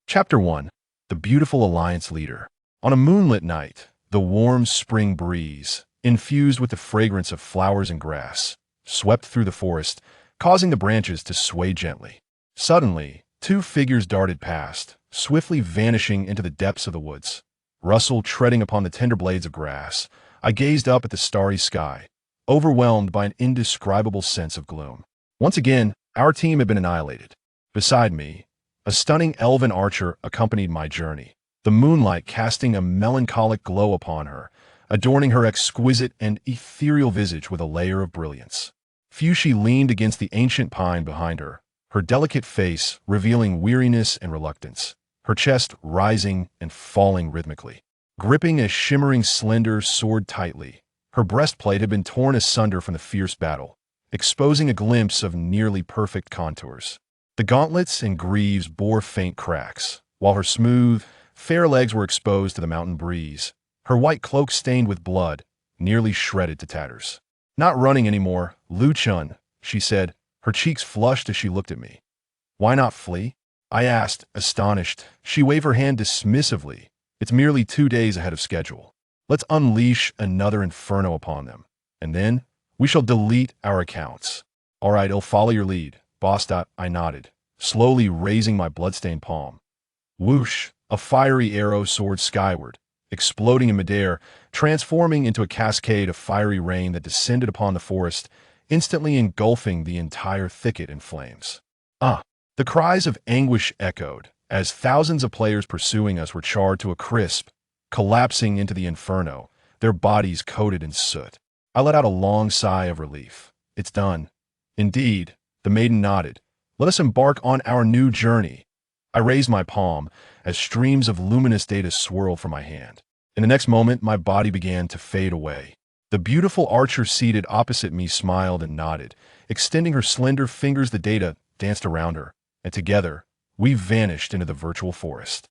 Chapter 1. The Beautiful Alliance Leader. On a moonlit night, the warm spring breeze, infused with the fragrance of flowers and grass, swept through the forest, causing the branches to sway gently. Suddenly, two figures darted past, swiftly vanishing into the depths of the woods. Russell treading upon the tender blades of grass, I gazed up at the starry sky, overwhelmed by an indescribable sense of gloom. Once again, our team had been annihilated. Beside me, a stunning elven archer accompanied my journey, the moonlight casting a melancholic glow upon her, adorning her exquisite and ethereal visage with a layer of brilliance. Fushi leaned against the ancient pine behind her, her delicate face revealing weariness and reluctance, her chest rising and falling rhythmically. Gripping a shimmering slender sword tightly, her breastplate had been torn asunder from the fierce battle, exposing a glimpse of nearly perfect contours. The gauntlets and greaves bore faint cracks, while her smooth, fair legs were exposed to the mountain breeze, her white cloak stained with blood, nearly shredded to tatters. "Not running anymore, Lu Chun," she said, her cheeks flushed as she looked at me. "Why not flee?" I asked, astonished. She waved her hand dismissively. "It's merely 2 days ahead of schedule. Let's unleash another inferno upon them, and then we shall delete our accounts." "All right, I'll follow your lead, boss." I nodded, slowly raising my bloodstained palm. Whoosh! A fiery arrow soared skyward, exploding in midair, transforming into a cascade of fiery rain that descended upon the forest, instantly engulfing the entire thicket in flames. The cries of anguish echoed, as thousands of players pursuing us were charred to a crisp, collapsing into the inferno, their bodies coated in soot. I let out a long sigh of relief. "It's done." "Indeed," the maiden nodded. "Let us embark on our new journey." I raised my palm as streams of luminous data swirled from my hand. In the next moment, my body began to fade away. The beautiful archer seated opposite me smiled and nodded. Extending her slender fingers, the data danced around her, and together, we vanished into the virtual forest.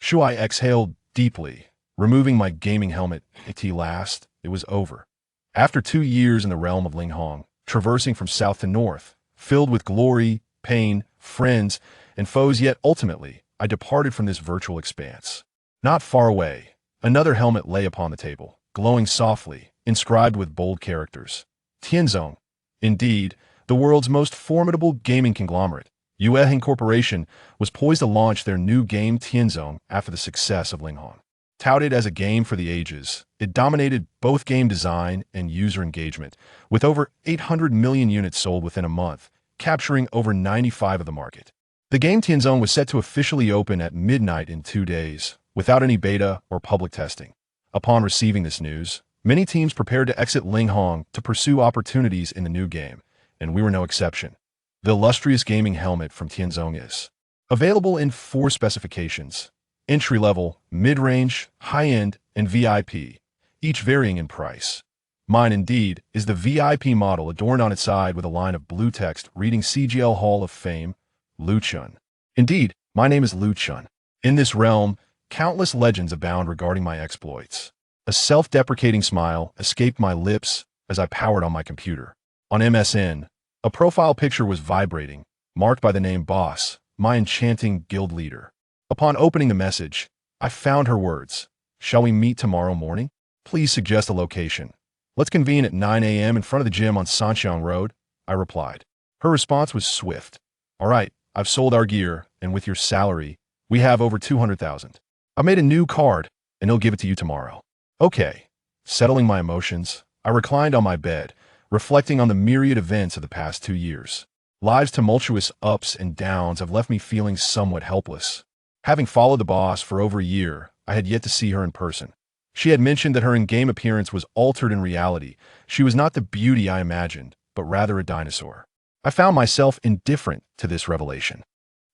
Shuai exhaled deeply, removing my gaming helmet. At last, it was over. After 2 years in the realm of Linghong, traversing from south to north, filled with glory, pain, friends, and foes, yet ultimately, I departed from this virtual expanse. Not far away, another helmet lay upon the table, glowing softly, inscribed with bold characters. Tianzong. Indeed, the world's most formidable gaming conglomerate, Yueheng Corporation, was poised to launch their new game Tianzong after the success of Linghong. Touted as a game for the ages, it dominated both game design and user engagement, with over 800 million units sold within a month, capturing over 95% of the market. The game Tianzong was set to officially open at midnight in 2 days, without any beta or public testing. Upon receiving this news, many teams prepared to exit Linghong to pursue opportunities in the new game, and we were no exception. The illustrious gaming helmet from Tianzong is available in 4 specifications: entry-level, mid-range, high-end, and VIP, each varying in price. Mine, indeed, is the VIP model adorned on its side with a line of blue text reading CGL Hall of Fame, Lu Chun. Indeed, my name is Lu Chun. In this realm, countless legends abound regarding my exploits. A self-deprecating smile escaped my lips as I powered on my computer. On MSN, a profile picture was vibrating, marked by the name Boss, my enchanting guild leader. Upon opening the message, I found her words. "Shall we meet tomorrow morning? Please suggest a location. Let's convene at 9 a.m. in front of the gym on Sanxiang Road," I replied. Her response was swift. "All right, I've sold our gear, and with your salary, we have over 200,000. I made a new card, and he'll give it to you tomorrow." Okay. Settling my emotions, I reclined on my bed, reflecting on the myriad events of the past 2 years. Life's tumultuous ups and downs have left me feeling somewhat helpless. Having followed the boss for over a year, I had yet to see her in person. She had mentioned that her in-game appearance was altered in reality. She was not the beauty I imagined, but rather a dinosaur. I found myself indifferent to this revelation.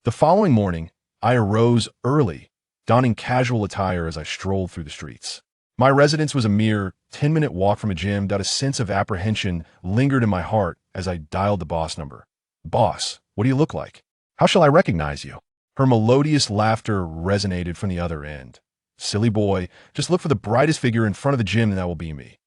The following morning, I arose early, donning casual attire as I strolled through the streets. My residence was a mere 10-minute walk from a gym. A sense of apprehension lingered in my heart as I dialed the boss number. "Boss, what do you look like? How shall I recognize you?" Her melodious laughter resonated from the other end. "Silly boy, just look for the brightest figure in front of the gym and that will be me."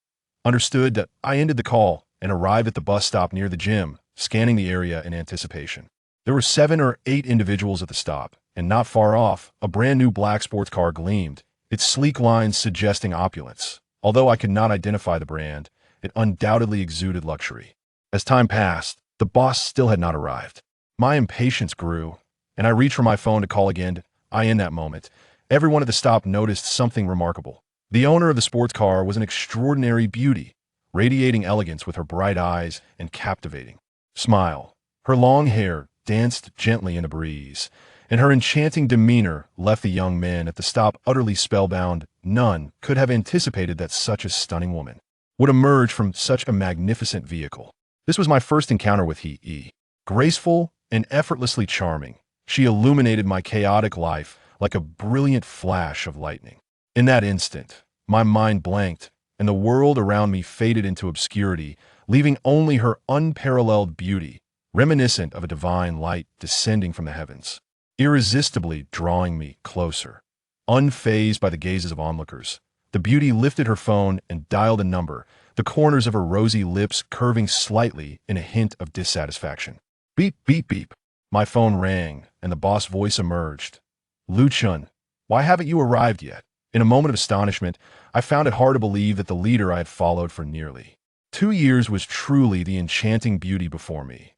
Understood. That I ended the call and arrived at the bus stop near the gym, scanning the area in anticipation. There were 7 or 8 individuals at the stop, and not far off, a brand-new black sports car gleamed, its sleek lines suggesting opulence. Although I could not identify the brand, it undoubtedly exuded luxury. As time passed, the boss still had not arrived. My impatience grew, and I reached for my phone to call again. In that moment, everyone at the stop noticed something remarkable. The owner of the sports car was an extraordinary beauty, radiating elegance with her bright eyes and captivating smile. Her long hair danced gently in a breeze, and her enchanting demeanor left the young men at the stop utterly spellbound. None could have anticipated that such a stunning woman would emerge from such a magnificent vehicle. This was my first encounter with He. Graceful and effortlessly charming, she illuminated my chaotic life like a brilliant flash of lightning. In that instant, my mind blanked, and the world around me faded into obscurity, leaving only her unparalleled beauty, reminiscent of a divine light descending from the heavens, irresistibly drawing me closer. Unfazed by the gazes of onlookers, the beauty lifted her phone and dialed a number, the corners of her rosy lips curving slightly in a hint of dissatisfaction. Beep, beep, beep. My phone rang, and the boss voice emerged. Lu Chun, why haven't you arrived yet? In a moment of astonishment, I found it hard to believe that the leader I had followed for nearly 2 years was truly the enchanting beauty before me.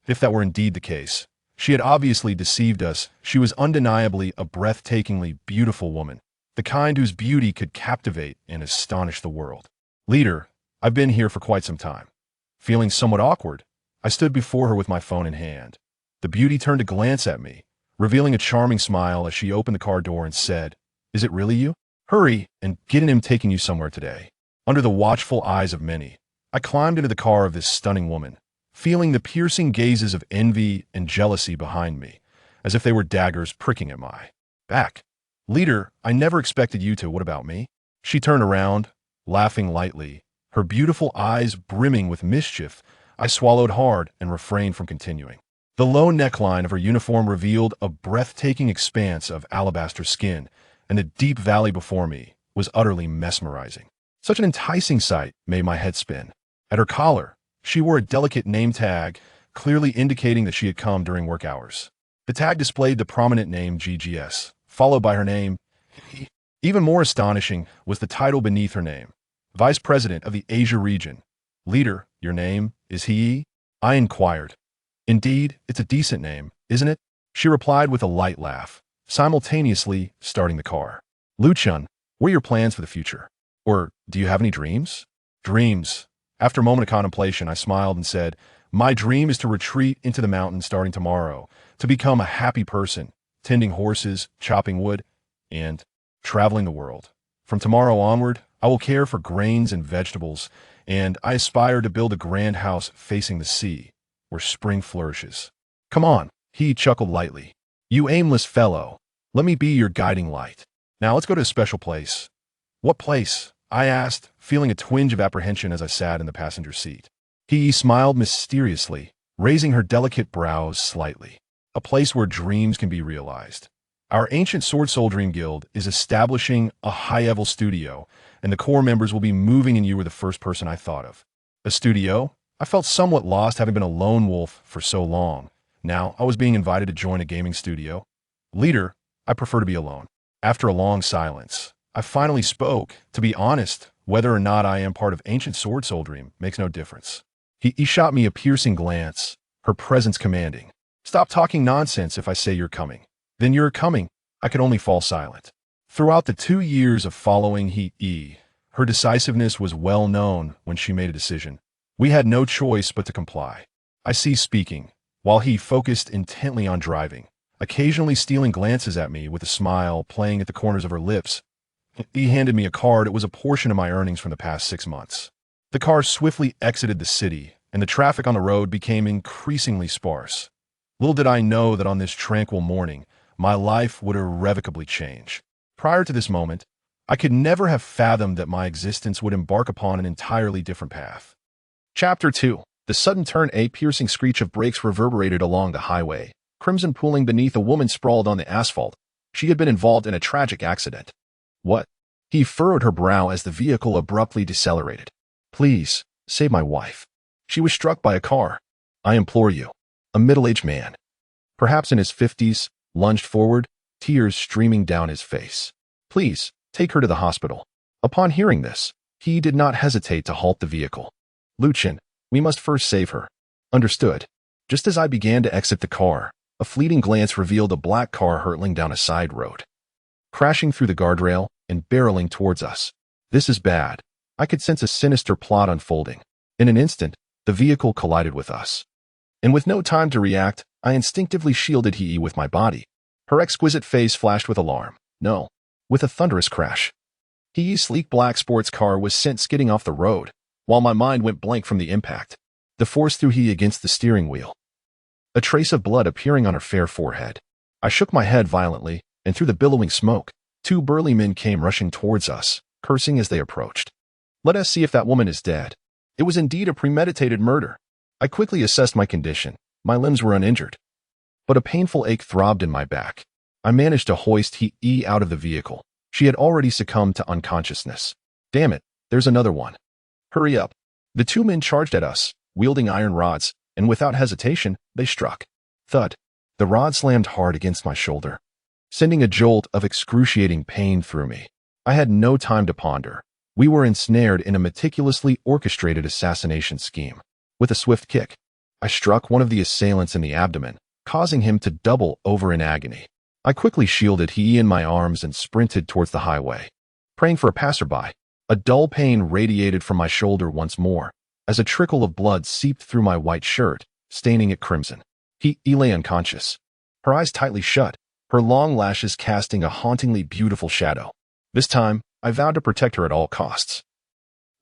If that were indeed the case, she had obviously deceived us. She was undeniably a breathtakingly beautiful woman, the kind whose beauty could captivate and astonish the world. Leader, I've been here for quite some time. Feeling somewhat awkward, I stood before her with my phone in hand. The beauty turned to glance at me, revealing a charming smile as she opened the car door and said, "Is it really you? Hurry and get in, him taking you somewhere today." Under the watchful eyes of many, I climbed into the car of this stunning woman, feeling the piercing gazes of envy and jealousy behind me, as if they were daggers pricking at my back. Leader, I never expected you to. What about me? She turned around, laughing lightly, her beautiful eyes brimming with mischief. I swallowed hard and refrained from continuing. The low neckline of her uniform revealed a breathtaking expanse of alabaster skin, and the deep valley before me was utterly mesmerizing. Such an enticing sight made my head spin. At her collar, she wore a delicate name tag, clearly indicating that she had come during work hours. The tag displayed the prominent name GGS, followed by her name. Even more astonishing was the title beneath her name, Vice President of the Asia region. Leader, your name is He? I inquired. Indeed, it's a decent name, isn't it? She replied with a light laugh, simultaneously starting the car. Lu Chun, what are your plans for the future? Or do you have any dreams? Dreams. After a moment of contemplation, I smiled and said, my dream is to retreat into the mountains starting tomorrow, to become a happy person, tending horses, chopping wood, and traveling the world. From tomorrow onward, I will care for grains and vegetables, and I aspire to build a grand house facing the sea, where spring flourishes. Come on, he chuckled lightly. You aimless fellow, let me be your guiding light. Now let's go to a special place. What place? I asked, feeling a twinge of apprehension as I sat in the passenger seat. He smiled mysteriously, raising her delicate brows slightly. A place where dreams can be realized. Our ancient Sword Soul Dream Guild is establishing a high-level studio, and the core members will be moving, and you were the first person I thought of. A studio? I felt somewhat lost, having been a lone wolf for so long. Now I was being invited to join a gaming studio. Leader, I prefer to be alone. After a long silence, I finally spoke. To be honest, whether or not I am part of ancient Sword Soul Dream makes no difference. He shot me a piercing glance, her presence commanding. Stop talking nonsense. If I say you're coming, then you're coming. I could only fall silent. Throughout the 2 years of following her decisiveness was well known. When she made a decision, we had no choice but to comply. I ceased speaking, while he focused intently on driving, occasionally stealing glances at me with a smile playing at the corners of her lips. He handed me a card. It was a portion of my earnings from the past 6 months. The car swiftly exited the city, and the traffic on the road became increasingly sparse. Little did I know that on this tranquil morning, my life would irrevocably change. Prior to this moment, I could never have fathomed that my existence would embark upon an entirely different path. Chapter 2. The sudden turn. A piercing screech of brakes reverberated along the highway, crimson pooling beneath. A woman sprawled on the asphalt. She had been involved in a tragic accident. What? He furrowed her brow as the vehicle abruptly decelerated. Please, save my wife. She was struck by a car. I implore you. A middle-aged man, perhaps in his 50s, lunged forward, tears streaming down his face. "Please, take her to the hospital." Upon hearing this, he did not hesitate to halt the vehicle. "Lucien, we must first save her." "Understood." Just as I began to exit the car, a fleeting glance revealed a black car hurtling down a side road, crashing through the guardrail and barreling towards us. This is bad. I could sense a sinister plot unfolding. In an instant, the vehicle collided with us. And with no time to react, I instinctively shielded Hee with my body. Her exquisite face flashed with alarm. No. With a thunderous crash. Hee's sleek black sports car was sent skidding off the road, while my mind went blank from the impact. The force threw Hee against the steering wheel, a trace of blood appearing on her fair forehead. I shook my head violently, and through the billowing smoke, two burly men came rushing towards us, cursing as they approached. "Let us see if that woman is dead." It was indeed a premeditated murder. I quickly assessed my condition. My limbs were uninjured, but a painful ache throbbed in my back. I managed to hoist Hee out of the vehicle. She had already succumbed to unconsciousness. "Damn it, there's another one. Hurry up." The two men charged at us, wielding iron rods, and without hesitation, they struck. Thud. The rod slammed hard against my shoulder, sending a jolt of excruciating pain through me. I had no time to ponder. We were ensnared in a meticulously orchestrated assassination scheme. With a swift kick, I struck one of the assailants in the abdomen, causing him to double over in agony. I quickly shielded Hee in my arms and sprinted towards the highway, praying for a passerby. A dull pain radiated from my shoulder once more, as a trickle of blood seeped through my white shirt, staining it crimson. Hee lay unconscious, her eyes tightly shut, her long lashes casting a hauntingly beautiful shadow. This time, I vowed to protect her at all costs.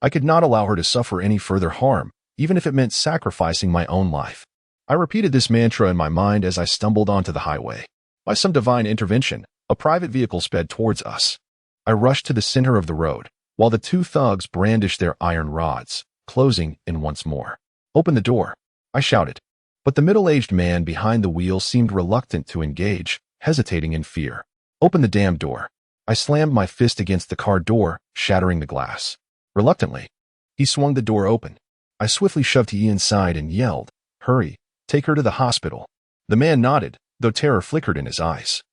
I could not allow her to suffer any further harm, even if it meant sacrificing my own life. I repeated this mantra in my mind as I stumbled onto the highway. By some divine intervention, a private vehicle sped towards us. I rushed to the center of the road, while the two thugs brandished their iron rods, closing in once more. "Open the door," I shouted. But the middle-aged man behind the wheel seemed reluctant to engage, hesitating in fear. "Open the damn door." I slammed my fist against the car door, shattering the glass. Reluctantly, he swung the door open. I swiftly shoved Hee inside and yelled, "Hurry, take her to the hospital." The man nodded, though terror flickered in his eyes.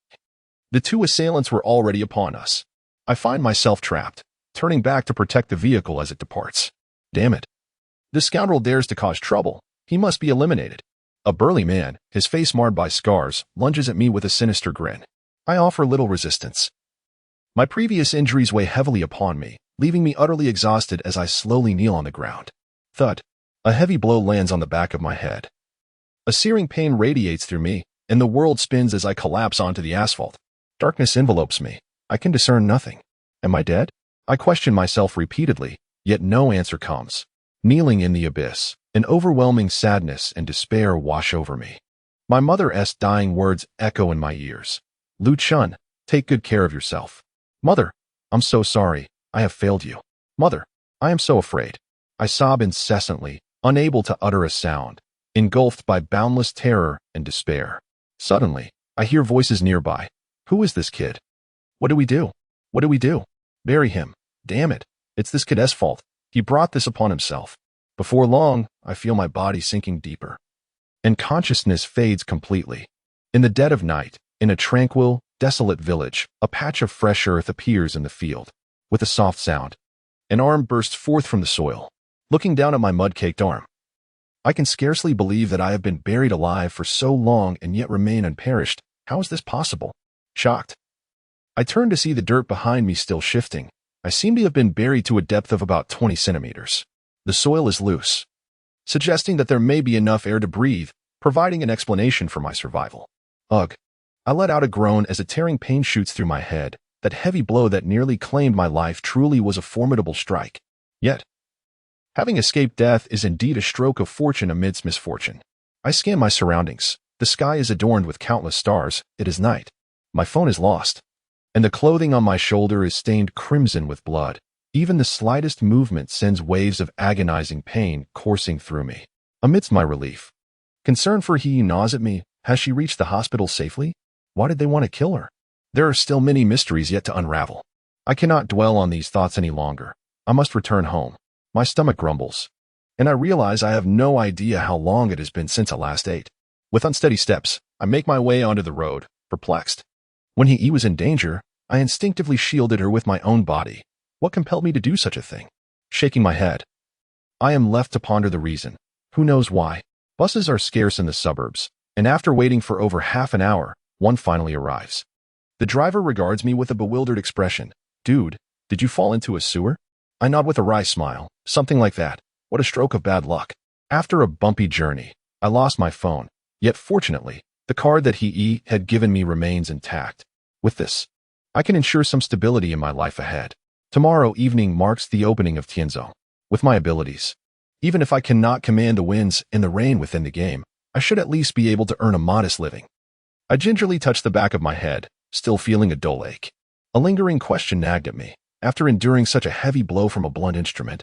The two assailants were already upon us. I find myself trapped, turning back to protect the vehicle as it departs. Damn it. This scoundrel dares to cause trouble. He must be eliminated. A burly man, his face marred by scars, lunges at me with a sinister grin. I offer little resistance. My previous injuries weigh heavily upon me, leaving me utterly exhausted as I slowly kneel on the ground. Thud. A heavy blow lands on the back of my head. A searing pain radiates through me, and the world spins as I collapse onto the asphalt. Darkness envelopes me. I can discern nothing. Am I dead? I question myself repeatedly, yet no answer comes. Kneeling in the abyss, an overwhelming sadness and despair wash over me. My mother's dying words echo in my ears. "Lu Chun, take good care of yourself." "Mother, I'm so sorry. I have failed you." "Mother, I am so afraid." I sob incessantly, unable to utter a sound, engulfed by boundless terror and despair. Suddenly, I hear voices nearby. Who is this kid? What do we do? What do we do? Bury him. Damn it. It's this kid's fault. He brought this upon himself. Before long, I feel my body sinking deeper, and consciousness fades completely. In the dead of night, in a tranquil, desolate village, a patch of fresh earth appears in the field. With a soft sound, an arm bursts forth from the soil. Looking down at my mud-caked arm, I can scarcely believe that I have been buried alive for so long and yet remain unperished. How is this possible? Shocked, I turn to see the dirt behind me still shifting. I seem to have been buried to a depth of about 20 centimeters. The soil is loose, suggesting that there may be enough air to breathe, providing an explanation for my survival. Ugh. I let out a groan as a tearing pain shoots through my head. That heavy blow that nearly claimed my life truly was a formidable strike. Yet, having escaped death is indeed a stroke of fortune amidst misfortune. I scan my surroundings. The sky is adorned with countless stars. It is night. My phone is lost, and the clothing on my shoulder is stained crimson with blood. Even the slightest movement sends waves of agonizing pain coursing through me. Amidst my relief, concern for Hee gnaws at me. Has she reached the hospital safely? Why did they want to kill her? There are still many mysteries yet to unravel. I cannot dwell on these thoughts any longer. I must return home. My stomach grumbles, and I realize I have no idea how long it has been since I last ate. With unsteady steps, I make my way onto the road, perplexed. When he was in danger, I instinctively shielded her with my own body. What compelled me to do such a thing? Shaking my head, I am left to ponder the reason. Who knows why? Buses are scarce in the suburbs, and after waiting for over half an hour, one finally arrives. The driver regards me with a bewildered expression. Dude, did you fall into a sewer? I nod with a wry smile. Something like that. What a stroke of bad luck. After a bumpy journey, I lost my phone. Yet fortunately, the card that he had given me remains intact. With this, I can ensure some stability in my life ahead. Tomorrow evening marks the opening of Tianzong. With my abilities, even if I cannot command the winds and the rain within the game, I should at least be able to earn a modest living. I gingerly touched the back of my head, still feeling a dull ache. A lingering question nagged at me. After enduring such a heavy blow from a blunt instrument,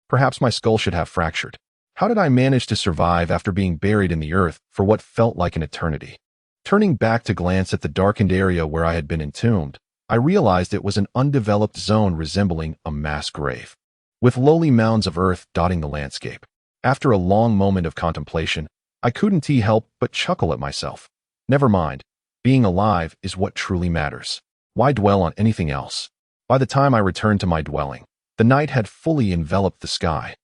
perhaps my skull should have fractured. How did I manage to survive after being buried in the earth for what felt like an eternity? Turning back to glance at the darkened area where I had been entombed, I realized it was an undeveloped zone resembling a mass grave, with lowly mounds of earth dotting the landscape. After a long moment of contemplation, I couldn't help but chuckle at myself. Never mind. Being alive is what truly matters. Why dwell on anything else? By the time I returned to my dwelling, the night had fully enveloped the sky.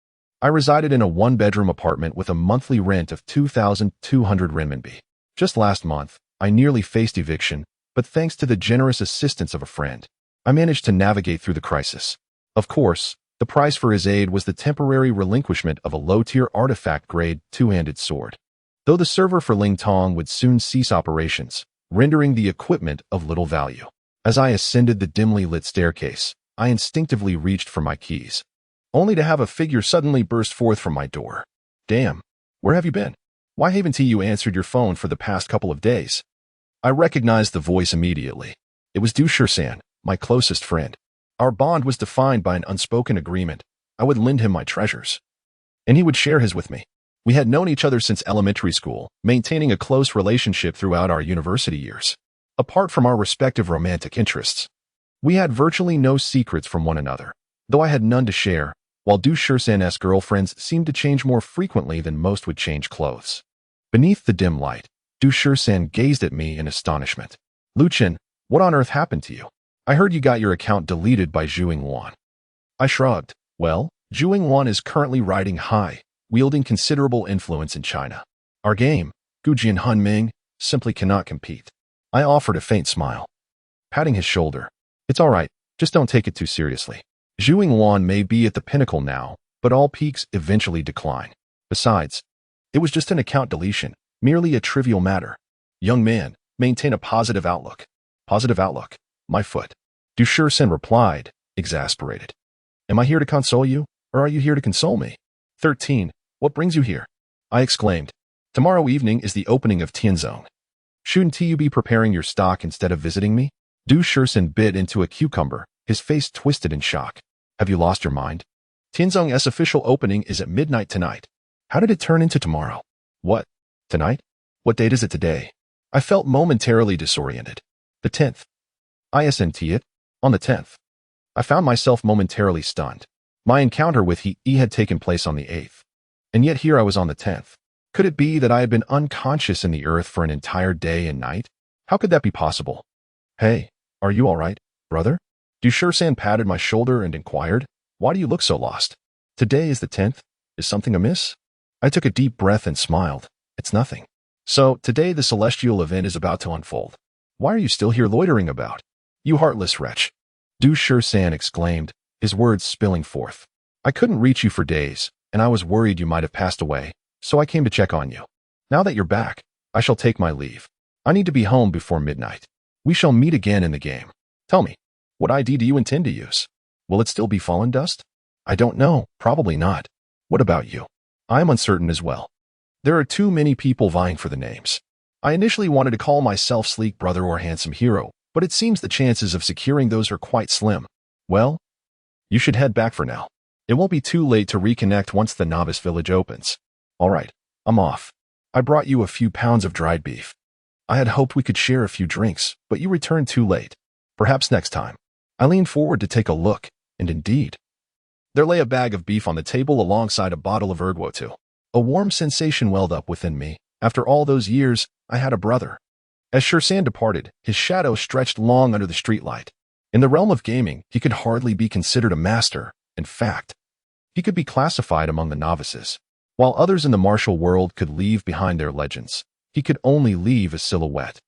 I resided in a one-bedroom apartment with a monthly rent of 2,200 renminbi. Just last month, I nearly faced eviction, but thanks to the generous assistance of a friend, I managed to navigate through the crisis. Of course, the price for his aid was the temporary relinquishment of a low-tier artifact-grade two-handed sword, though the server for Ling Tong would soon cease operations, rendering the equipment of little value. As I ascended the dimly lit staircase, I instinctively reached for my keys, only to have a figure suddenly burst forth from my door. Damn, where have you been? Why haven't you answered your phone for the past couple of days? I recognized the voice immediately. It was Du Shisan, my closest friend. Our bond was defined by an unspoken agreement. I would lend him my treasures, and he would share his with me. We had known each other since elementary school, maintaining a close relationship throughout our university years. Apart from our respective romantic interests, we had virtually no secrets from one another, though I had none to share, while Du Shisan's girlfriends seemed to change more frequently than most would change clothes. Beneath the dim light, Du Shisan gazed at me in astonishment. Luchin, what on earth happened to you? I heard you got your account deleted by Zhuing Wan. I shrugged. Well, Zhuing Wan is currently riding high, wielding considerable influence in China. Our game, Gujian Hunming, simply cannot compete. I offered a faint smile, patting his shoulder. It's all right, just don't take it too seriously. Zhuing Wan may be at the pinnacle now, but all peaks eventually decline. Besides, it was just an account deletion, merely a trivial matter. Young man, maintain a positive outlook. Positive outlook. My foot. Du Shisan replied, exasperated. Am I here to console you, or are you here to console me? 13. What brings you here? I exclaimed. Tomorrow evening is the opening of Tianzong. Shouldn't you be preparing your stock instead of visiting me? Du Shisan bit into a cucumber, his face twisted in shock. Have you lost your mind? Tianzong's official opening is at midnight tonight. How did it turn into tomorrow? What? Tonight? What date is it today? I felt momentarily disoriented. The 10th. ISNT it. On the 10th. I found myself momentarily stunned. My encounter with he had taken place on the 8th. And yet here I was on the 10th. Could it be that I had been unconscious in the earth for an entire day and night? How could that be possible? Hey, are you all right, brother? Du Shisan patted my shoulder and inquired, why do you look so lost? Today is the 10th. Is something amiss? I took a deep breath and smiled. It's nothing. So, today the celestial event is about to unfold. Why are you still here loitering about? You heartless wretch. Du Shisan exclaimed, his words spilling forth. I couldn't reach you for days, and I was worried you might have passed away, so I came to check on you. Now that you're back, I shall take my leave. I need to be home before midnight. We shall meet again in the game. Tell me, what ID do you intend to use? Will it still be Fallen Dust? I don't know, probably not. What about you? I am uncertain as well. There are too many people vying for the names. I initially wanted to call myself Sleek Brother or Handsome Hero, but it seems the chances of securing those are quite slim. Well, you should head back for now. It won't be too late to reconnect once the novice village opens. All right, I'm off. I brought you a few pounds of dried beef. I had hoped we could share a few drinks, but you returned too late. Perhaps next time. I leaned forward to take a look, and indeed, there lay a bag of beef on the table alongside a bottle of Erguotu. A warm sensation welled up within me. After all those years, I had a brother. As Shursan departed, his shadow stretched long under the streetlight. In the realm of gaming, he could hardly be considered a master. In fact, he could be classified among the novices. While others in the martial world could leave behind their legends, he could only leave a silhouette.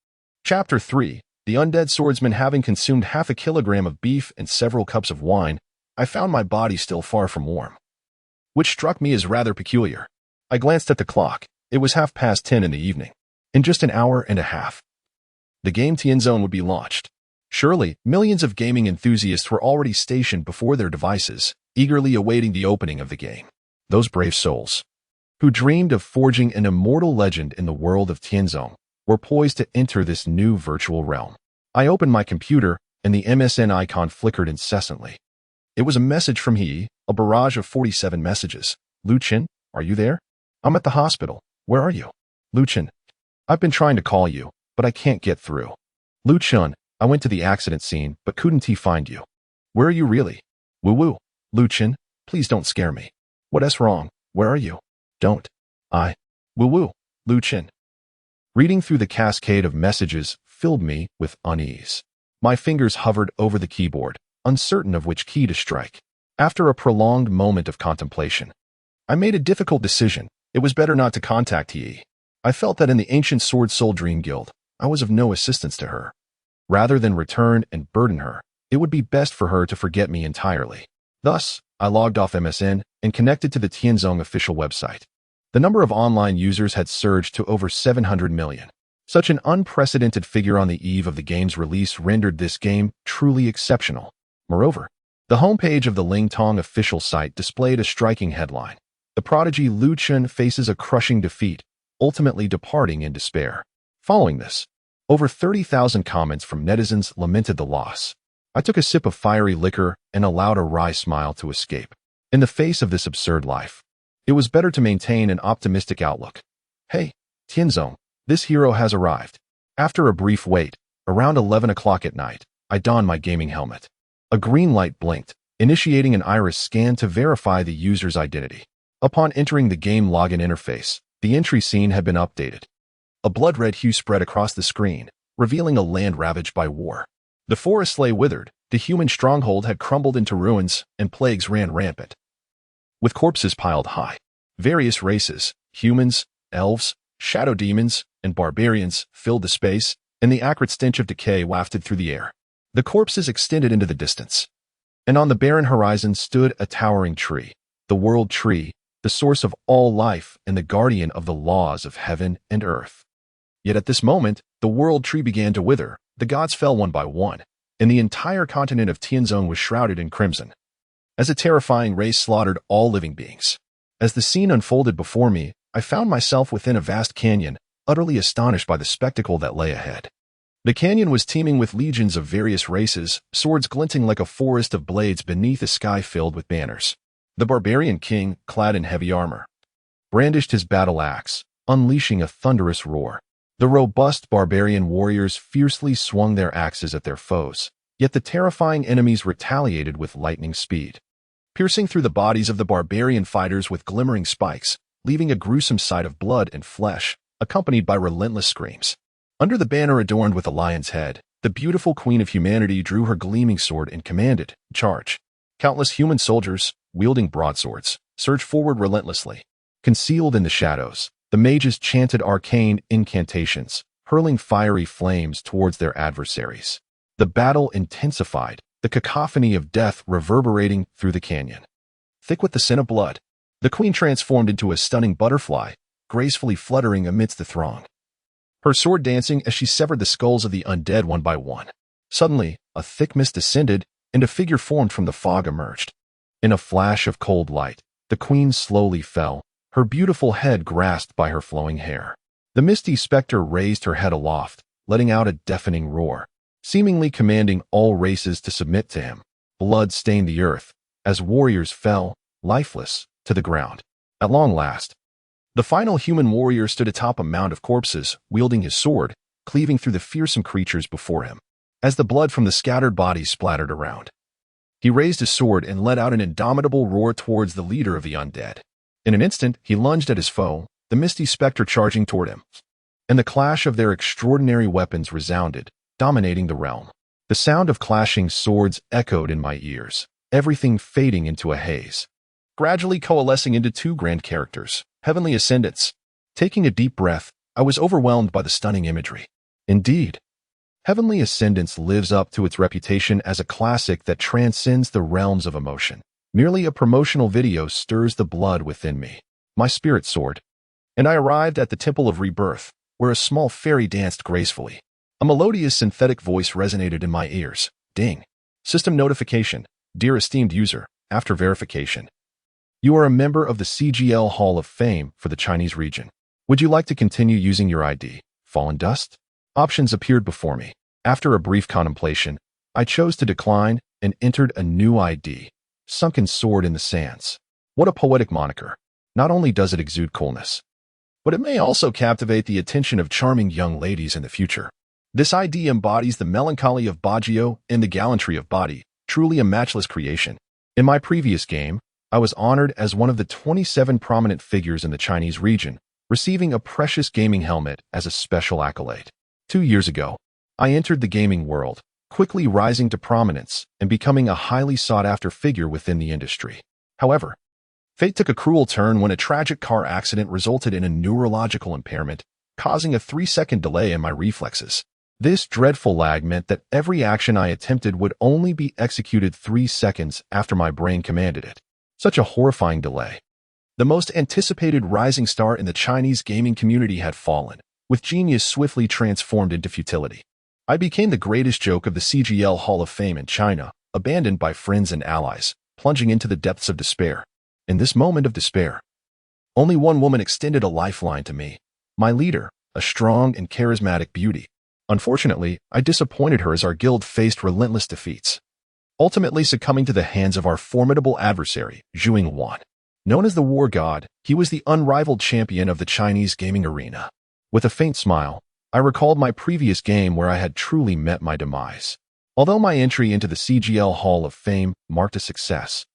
Chapter 3. The undead swordsman. Having consumed 1/2 kilogram of beef and several cups of wine, I found my body still far from warm, which struck me as rather peculiar. I glanced at the clock. It was 10:30 in the evening. In just an hour and a half, the game Tianzong would be launched. Surely, millions of gaming enthusiasts were already stationed before their devices, eagerly awaiting the opening of the game. Those brave souls, who dreamed of forging an immortal legend in the world of Tianzong, were poised to enter this new virtual realm. I opened my computer, and the MSN icon flickered incessantly. It was a message from He, a barrage of 47 messages. Lu Chen, are you there? I'm at the hospital. Where are you? Lu Chen, I've been trying to call you, but I can't get through. Lu Chen, I went to the accident scene, but couldn't find you. Where are you really? Woo woo. Lu Chen, please don't scare me. What's wrong? Where are you? Don't. Woo woo. Lu Chen. Reading through the cascade of messages filled me with unease. My fingers hovered over the keyboard, uncertain of which key to strike. After a prolonged moment of contemplation, I made a difficult decision. It was better not to contact He. I felt that in the ancient Sword Soul Dream Guild, I was of no assistance to her. Rather than return and burden her, it would be best for her to forget me entirely. Thus, I logged off MSN and connected to the Tianzong official website. The number of online users had surged to over 700 million. Such an unprecedented figure on the eve of the game's release rendered this game truly exceptional. Moreover, the homepage of the Lingtong official site displayed a striking headline. The prodigy Lu Chen faces a crushing defeat, ultimately departing in despair. Following this, over 30,000 comments from netizens lamented the loss. I took a sip of fiery liquor and allowed a wry smile to escape. In the face of this absurd life, it was better to maintain an optimistic outlook. Hey, Tianzong, this hero has arrived. After a brief wait, around 11 o'clock at night, I donned my gaming helmet. A green light blinked, initiating an iris scan to verify the user's identity. Upon entering the game login interface, the entry scene had been updated. A blood-red hue spread across the screen, revealing a land ravaged by war. The forest lay withered, the human stronghold had crumbled into ruins, and plagues ran rampant. With corpses piled high, various races, humans, elves, shadow demons, and barbarians, filled the space, and the acrid stench of decay wafted through the air. The corpses extended into the distance, and on the barren horizon stood a towering tree, the world tree, the source of all life and the guardian of the laws of heaven and earth. Yet at this moment, the world tree began to wither, the gods fell one by one, and the entire continent of Tianzong was shrouded in crimson, as a terrifying race slaughtered all living beings. As the scene unfolded before me, I found myself within a vast canyon, utterly astonished by the spectacle that lay ahead. The canyon was teeming with legions of various races, swords glinting like a forest of blades beneath a sky filled with banners. The barbarian king, clad in heavy armor, brandished his battle axe, unleashing a thunderous roar. The robust barbarian warriors fiercely swung their axes at their foes, yet the terrifying enemies retaliated with lightning speed, piercing through the bodies of the barbarian fighters with glimmering spikes, leaving a gruesome sight of blood and flesh, accompanied by relentless screams. Under the banner adorned with a lion's head, the beautiful Queen of Humanity drew her gleaming sword and commanded, "Charge!" Countless human soldiers, wielding broadswords, surged forward relentlessly. Concealed in the shadows, the mages chanted arcane incantations, hurling fiery flames towards their adversaries. The battle intensified, the cacophony of death reverberating through the canyon. Thick with the scent of blood, the queen transformed into a stunning butterfly, gracefully fluttering amidst the throng, her sword dancing as she severed the skulls of the undead one by one. Suddenly, a thick mist descended, and a figure formed from the fog emerged. In a flash of cold light, the queen slowly fell, her beautiful head grasped by her flowing hair. The misty specter raised her head aloft, letting out a deafening roar, seemingly commanding all races to submit to him. Blood stained the earth, as warriors fell, lifeless, to the ground. At long last, the final human warrior stood atop a mound of corpses, wielding his sword, cleaving through the fearsome creatures before him. As the blood from the scattered bodies splattered around, he raised his sword and let out an indomitable roar towards the leader of the undead. In an instant, he lunged at his foe, the misty specter charging toward him. and the clash of their extraordinary weapons resounded, dominating the realm. The sound of clashing swords echoed in my ears, everything fading into a haze, gradually coalescing into two grand characters, heavenly ascendants. Taking a deep breath, I was overwhelmed by the stunning imagery. Indeed, Heavenly Ascendance lives up to its reputation as a classic that transcends the realms of emotion. Merely a promotional video stirs the blood within me. My spirit soared, and I arrived at the Temple of Rebirth, where a small fairy danced gracefully. A melodious synthetic voice resonated in my ears. Ding. System notification. Dear esteemed user, after verification, you are a member of the CGL Hall of Fame for the Chinese region. Would you like to continue using your ID, Fallen Dust? Options appeared before me. After a brief contemplation, I chose to decline and entered a new ID, Sunken Sword in the Sands. What a poetic moniker. Not only does it exude coolness, but it may also captivate the attention of charming young ladies in the future. This ID embodies the melancholy of Baguio and the gallantry of Badi, truly a matchless creation. In my previous game, I was honored as one of the 27 prominent figures in the Chinese region, receiving a precious gaming helmet as a special accolade. 2 years ago, I entered the gaming world, quickly rising to prominence and becoming a highly sought-after figure within the industry. However, fate took a cruel turn when a tragic car accident resulted in a neurological impairment, causing a 3-second delay in my reflexes. This dreadful lag meant that every action I attempted would only be executed 3 seconds after my brain commanded it. Such a horrifying delay. The most anticipated rising star in the Chinese gaming community had fallen, with genius swiftly transformed into futility. I became the greatest joke of the CGL Hall of Fame in China, abandoned by friends and allies, plunging into the depths of despair. In this moment of despair, only one woman extended a lifeline to me, my leader, a strong and charismatic beauty. Unfortunately, I disappointed her as our guild faced relentless defeats, ultimately succumbing to the hands of our formidable adversary, Zhuing Wan. Known as the War God, he was the unrivaled champion of the Chinese gaming arena. With a faint smile, I recalled my previous game where I had truly met my demise. Although my entry into the CGL Hall of Fame marked a success,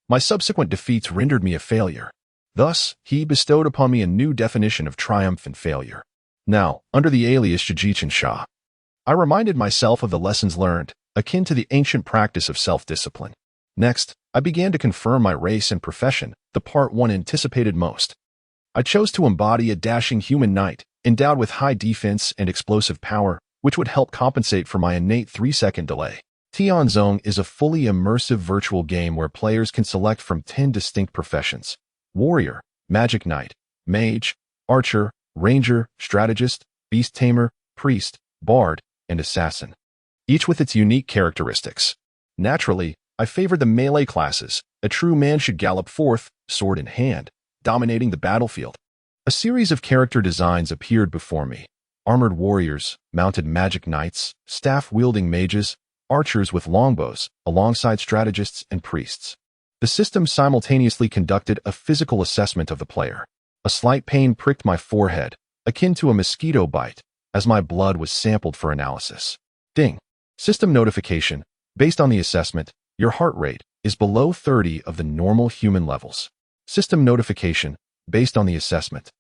my subsequent defeats rendered me a failure. Thus, he bestowed upon me a new definition of triumph and failure. Now, under the alias Zhijichin Shah, I reminded myself of the lessons learned, akin to the ancient practice of self-discipline. Next, I began to confirm my race and profession, the part one anticipated most. I chose to embody a dashing human knight, endowed with high defense and explosive power, which would help compensate for my innate 3-second delay. Tianzong is a fully immersive virtual game where players can select from 10 distinct professions: warrior, magic knight, mage, archer, ranger, strategist, beast tamer, priest, bard, and assassin, each with its unique characteristics. Naturally, I favored the melee classes. A true man should gallop forth, sword in hand, dominating the battlefield. A series of character designs appeared before me: armored warriors, mounted magic knights, staff-wielding mages, archers with longbows, alongside strategists and priests. The system simultaneously conducted a physical assessment of the player. A slight pain pricked my forehead, akin to a mosquito bite, as my blood was sampled for analysis. Ding. System notification. Based on the assessment, your heart rate is below 30 of the normal human levels. System notification. Based on the assessment,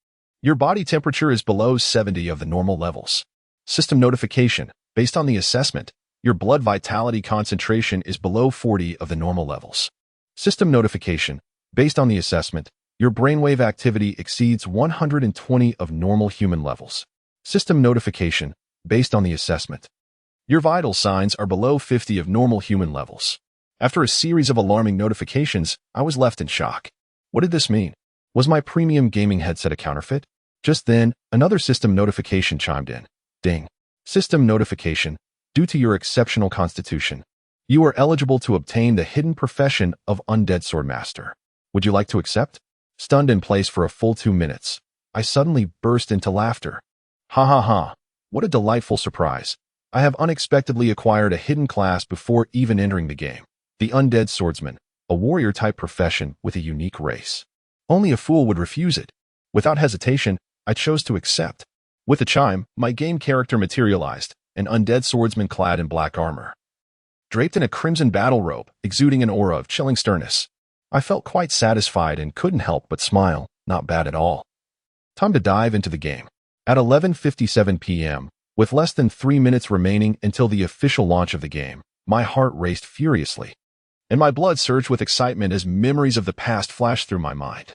your body temperature is below 70 of the normal levels. System notification. Based on the assessment, your blood vitality concentration is below 40 of the normal levels. System notification. Based on the assessment, your brainwave activity exceeds 120 of normal human levels. System notification. Based on the assessment, your vital signs are below 50 of normal human levels. After a series of alarming notifications, I was left in shock. What did this mean? Was my premium gaming headset a counterfeit? Just then, another system notification chimed in. Ding. System notification. Due to your exceptional constitution, you are eligible to obtain the hidden profession of Undead Swordmaster. Would you like to accept? Stunned in place for a full 2 minutes, I suddenly burst into laughter. Ha ha ha. What a delightful surprise. I have unexpectedly acquired a hidden class before even entering the game. The Undead Swordsman, a warrior-type profession with a unique race. Only a fool would refuse it. Without hesitation, I chose to accept. With a chime, my game character materialized, an undead swordsman clad in black armor, draped in a crimson battle robe, exuding an aura of chilling sternness. I felt quite satisfied and couldn't help but smile. Not bad at all. Time to dive into the game. At 11:57 p.m., with less than 3 minutes remaining until the official launch of the game, my heart raced furiously, and my blood surged with excitement as memories of the past flashed through my mind.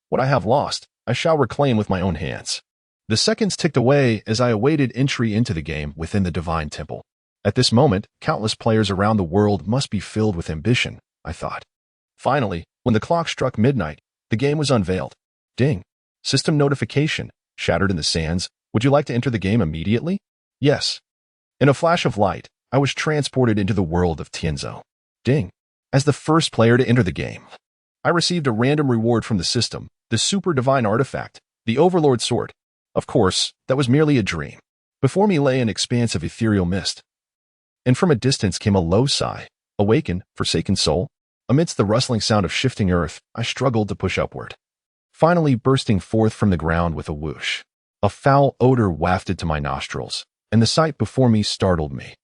What I have lost, I shall reclaim with my own hands. The seconds ticked away as I awaited entry into the game within the Divine Temple. At this moment, countless players around the world must be filled with ambition, I thought. Finally, when the clock struck midnight, the game was unveiled. Ding. System notification. Shattered in the sands. Would you like to enter the game immediately? Yes. In a flash of light, I was transported into the world of Tianzong. Ding. As the first player to enter the game, I received a random reward from the system, the super divine artifact, the Overlord Sword. Of course, that was merely a dream. Before me lay an expanse of ethereal mist, and from a distance came a low sigh. Awaken, forsaken soul. Amidst the rustling sound of shifting earth, I struggled to push upward, finally bursting forth from the ground with a whoosh. A foul odor wafted to my nostrils, and the sight before me startled me.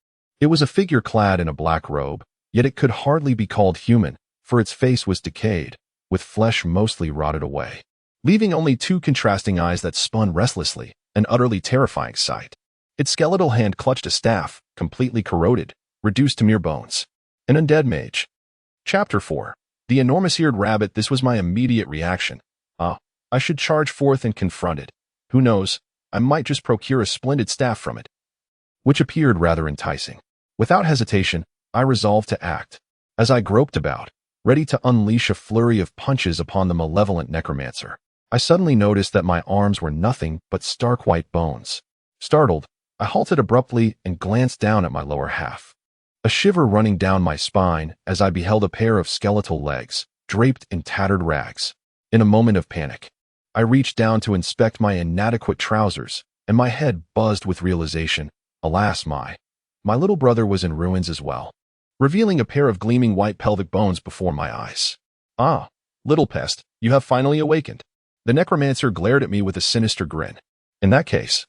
It was a figure clad in a black robe, yet it could hardly be called human, for its face was decayed, with flesh mostly rotted away, leaving only two contrasting eyes that spun restlessly, an utterly terrifying sight. Its skeletal hand clutched a staff, completely corroded, reduced to mere bones. An undead mage. Chapter 4. The enormous-eared rabbit. This was my immediate reaction. I should charge forth and confront it. Who knows, I might just procure a splendid staff from it, which appeared rather enticing. Without hesitation, I resolved to act. As I groped about, ready to unleash a flurry of punches upon the malevolent necromancer, I suddenly noticed that my arms were nothing but stark white bones. Startled, I halted abruptly and glanced down at my lower half, a shiver running down my spine as I beheld a pair of skeletal legs, draped in tattered rags. In a moment of panic, I reached down to inspect my inadequate trousers, and my head buzzed with realization. Alas, my little brother was in ruins as well, revealing a pair of gleaming white pelvic bones before my eyes. Ah, little pest, you have finally awakened. The necromancer glared at me with a sinister grin. In that case,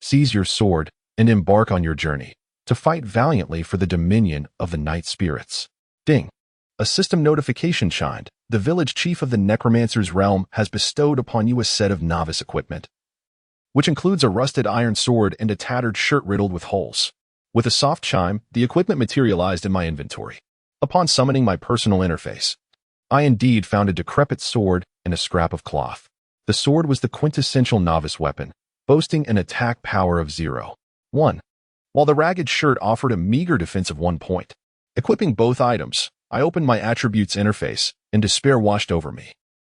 seize your sword and embark on your journey to fight valiantly for the dominion of the night spirits. Ding. A system notification chimed. The village chief of the necromancer's realm has bestowed upon you a set of novice equipment, which includes a rusted iron sword and a tattered shirt riddled with holes. With a soft chime, the equipment materialized in my inventory. Upon summoning my personal interface, I indeed found a decrepit sword and a scrap of cloth. The sword was the quintessential novice weapon, boasting an attack power of 0.1, while the ragged shirt offered a meager defense of 1 point. Equipping both items, I opened my attributes interface, and despair washed over me.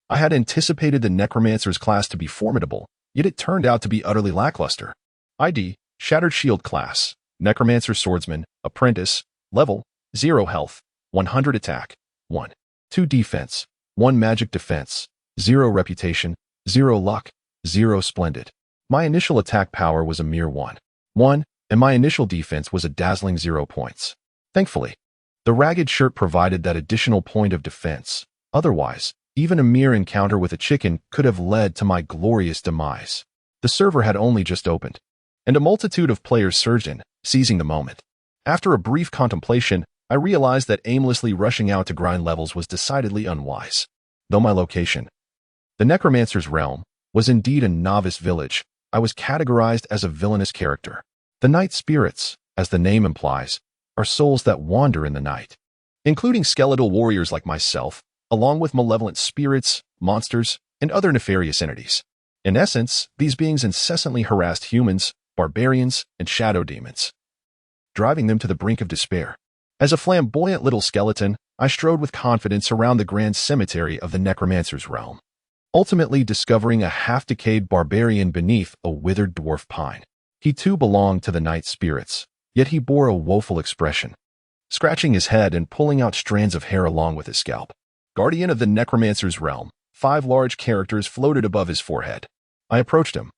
I had anticipated the necromancer's class to be formidable, yet it turned out to be utterly lackluster. ID, Shattered Shield class, Necromancer Swordsman, Apprentice, level, 0 health, 100 attack, 1. 2 defense, 1 magic defense, 0 reputation, 0 luck, 0 splendid. My initial attack power was a mere 1, and my initial defense was a dazzling 0 points. Thankfully, the ragged shirt provided that additional point of defense. Otherwise, even a mere encounter with a chicken could have led to my glorious demise. The server had only just opened, and a multitude of players surged in, seizing the moment. After a brief contemplation, I realized that aimlessly rushing out to grind levels was decidedly unwise. Though my location, the necromancer's realm, was indeed a novice village, I was categorized as a villainous character. The night spirits, as the name implies, are souls that wander in the night, including skeletal warriors like myself, along with malevolent spirits, monsters, and other nefarious entities. In essence, these beings incessantly harassed humans, barbarians, and shadow demons, driving them to the brink of despair. As a flamboyant little skeleton, I strode with confidence around the grand cemetery of the necromancer's realm, ultimately discovering a half-decayed barbarian beneath a withered dwarf pine. He too belonged to the night spirits, yet he bore a woeful expression, scratching his head and pulling out strands of hair along with his scalp. Guardian of the necromancer's realm, 5 large characters floated above his forehead. I approached him,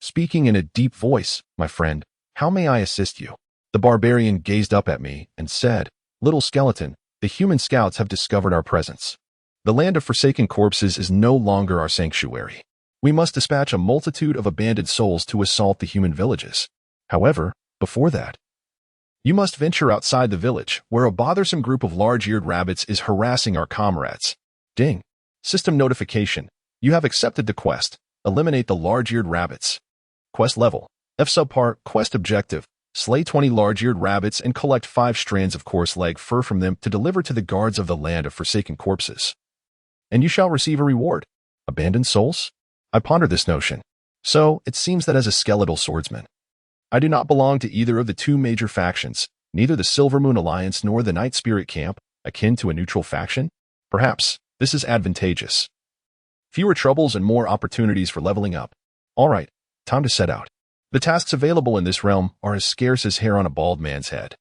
speaking in a deep voice. My friend, how may I assist you? The barbarian gazed up at me and said, Little skeleton, the human scouts have discovered our presence. The land of forsaken corpses is no longer our sanctuary. We must dispatch a multitude of abandoned souls to assault the human villages. However, before that, you must venture outside the village, where a bothersome group of large-eared rabbits is harassing our comrades. Ding. System notification. You have accepted the quest. Eliminate the large-eared rabbits. Quest level. F subpart. Quest objective. Slay 20 large-eared rabbits and collect 5 strands of coarse leg fur from them to deliver to the guards of the land of forsaken corpses. And you shall receive a reward. Abandoned souls? I pondered this notion. So, it seems that as a skeletal swordsman, I do not belong to either of the two major factions, neither the Silvermoon Alliance nor the Night Spirit Camp, akin to a neutral faction. Perhaps this is advantageous. Fewer troubles and more opportunities for leveling up. All right, time to set out. The tasks available in this realm are as scarce as hair on a bald man's head.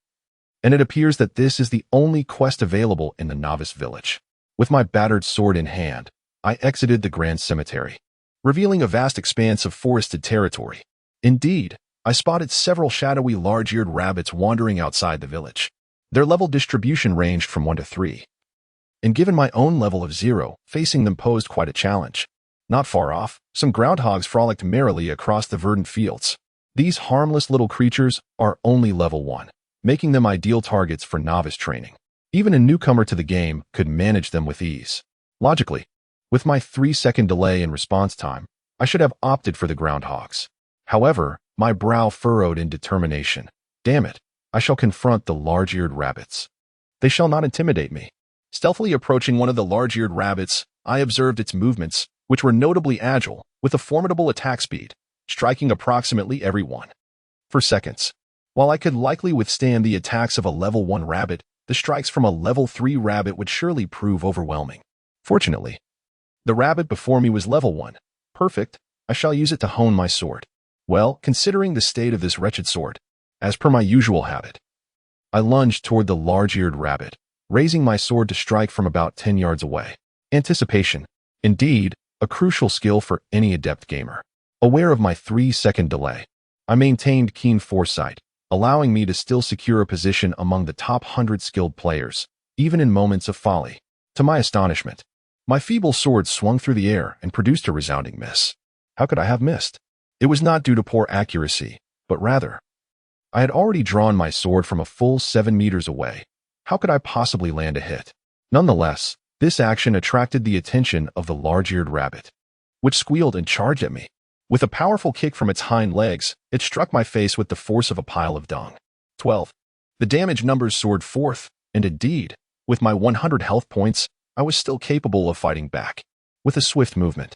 And it appears that this is the only quest available in the novice village. With my battered sword in hand, I exited the Grand Cemetery, revealing a vast expanse of forested territory. Indeed, I spotted several shadowy large-eared rabbits wandering outside the village. Their level distribution ranged from 1 to 3. And given my own level of 0, facing them posed quite a challenge. Not far off, some groundhogs frolicked merrily across the verdant fields. These harmless little creatures are only level 1, making them ideal targets for novice training. Even a newcomer to the game could manage them with ease. Logically, with my 3-second delay in response time, I should have opted for the groundhogs. However, my brow furrowed in determination. Damn it, I shall confront the large-eared rabbits. They shall not intimidate me. Stealthily approaching one of the large-eared rabbits, I observed its movements, which were notably agile, with a formidable attack speed, striking approximately every 1 for seconds. While I could likely withstand the attacks of a level 1 rabbit, the strikes from a level 3 rabbit would surely prove overwhelming. Fortunately, the rabbit before me was level 1. Perfect, I shall use it to hone my sword. Well, considering the state of this wretched sword, as per my usual habit, I lunged toward the large-eared rabbit, raising my sword to strike from about 10 yards away. Anticipation, indeed, a crucial skill for any adept gamer. Aware of my 3-second delay, I maintained keen foresight, allowing me to still secure a position among the top 100 skilled players, even in moments of folly. To my astonishment, my feeble sword swung through the air and produced a resounding miss. How could I have missed? It was not due to poor accuracy, but rather, I had already drawn my sword from a full 7 meters away. How could I possibly land a hit? Nonetheless, this action attracted the attention of the large-eared rabbit, which squealed and charged at me. With a powerful kick from its hind legs, it struck my face with the force of a pile of dung. 12. The damage numbers soared forth, and indeed, with my 100 health points, I was still capable of fighting back. With a swift movement,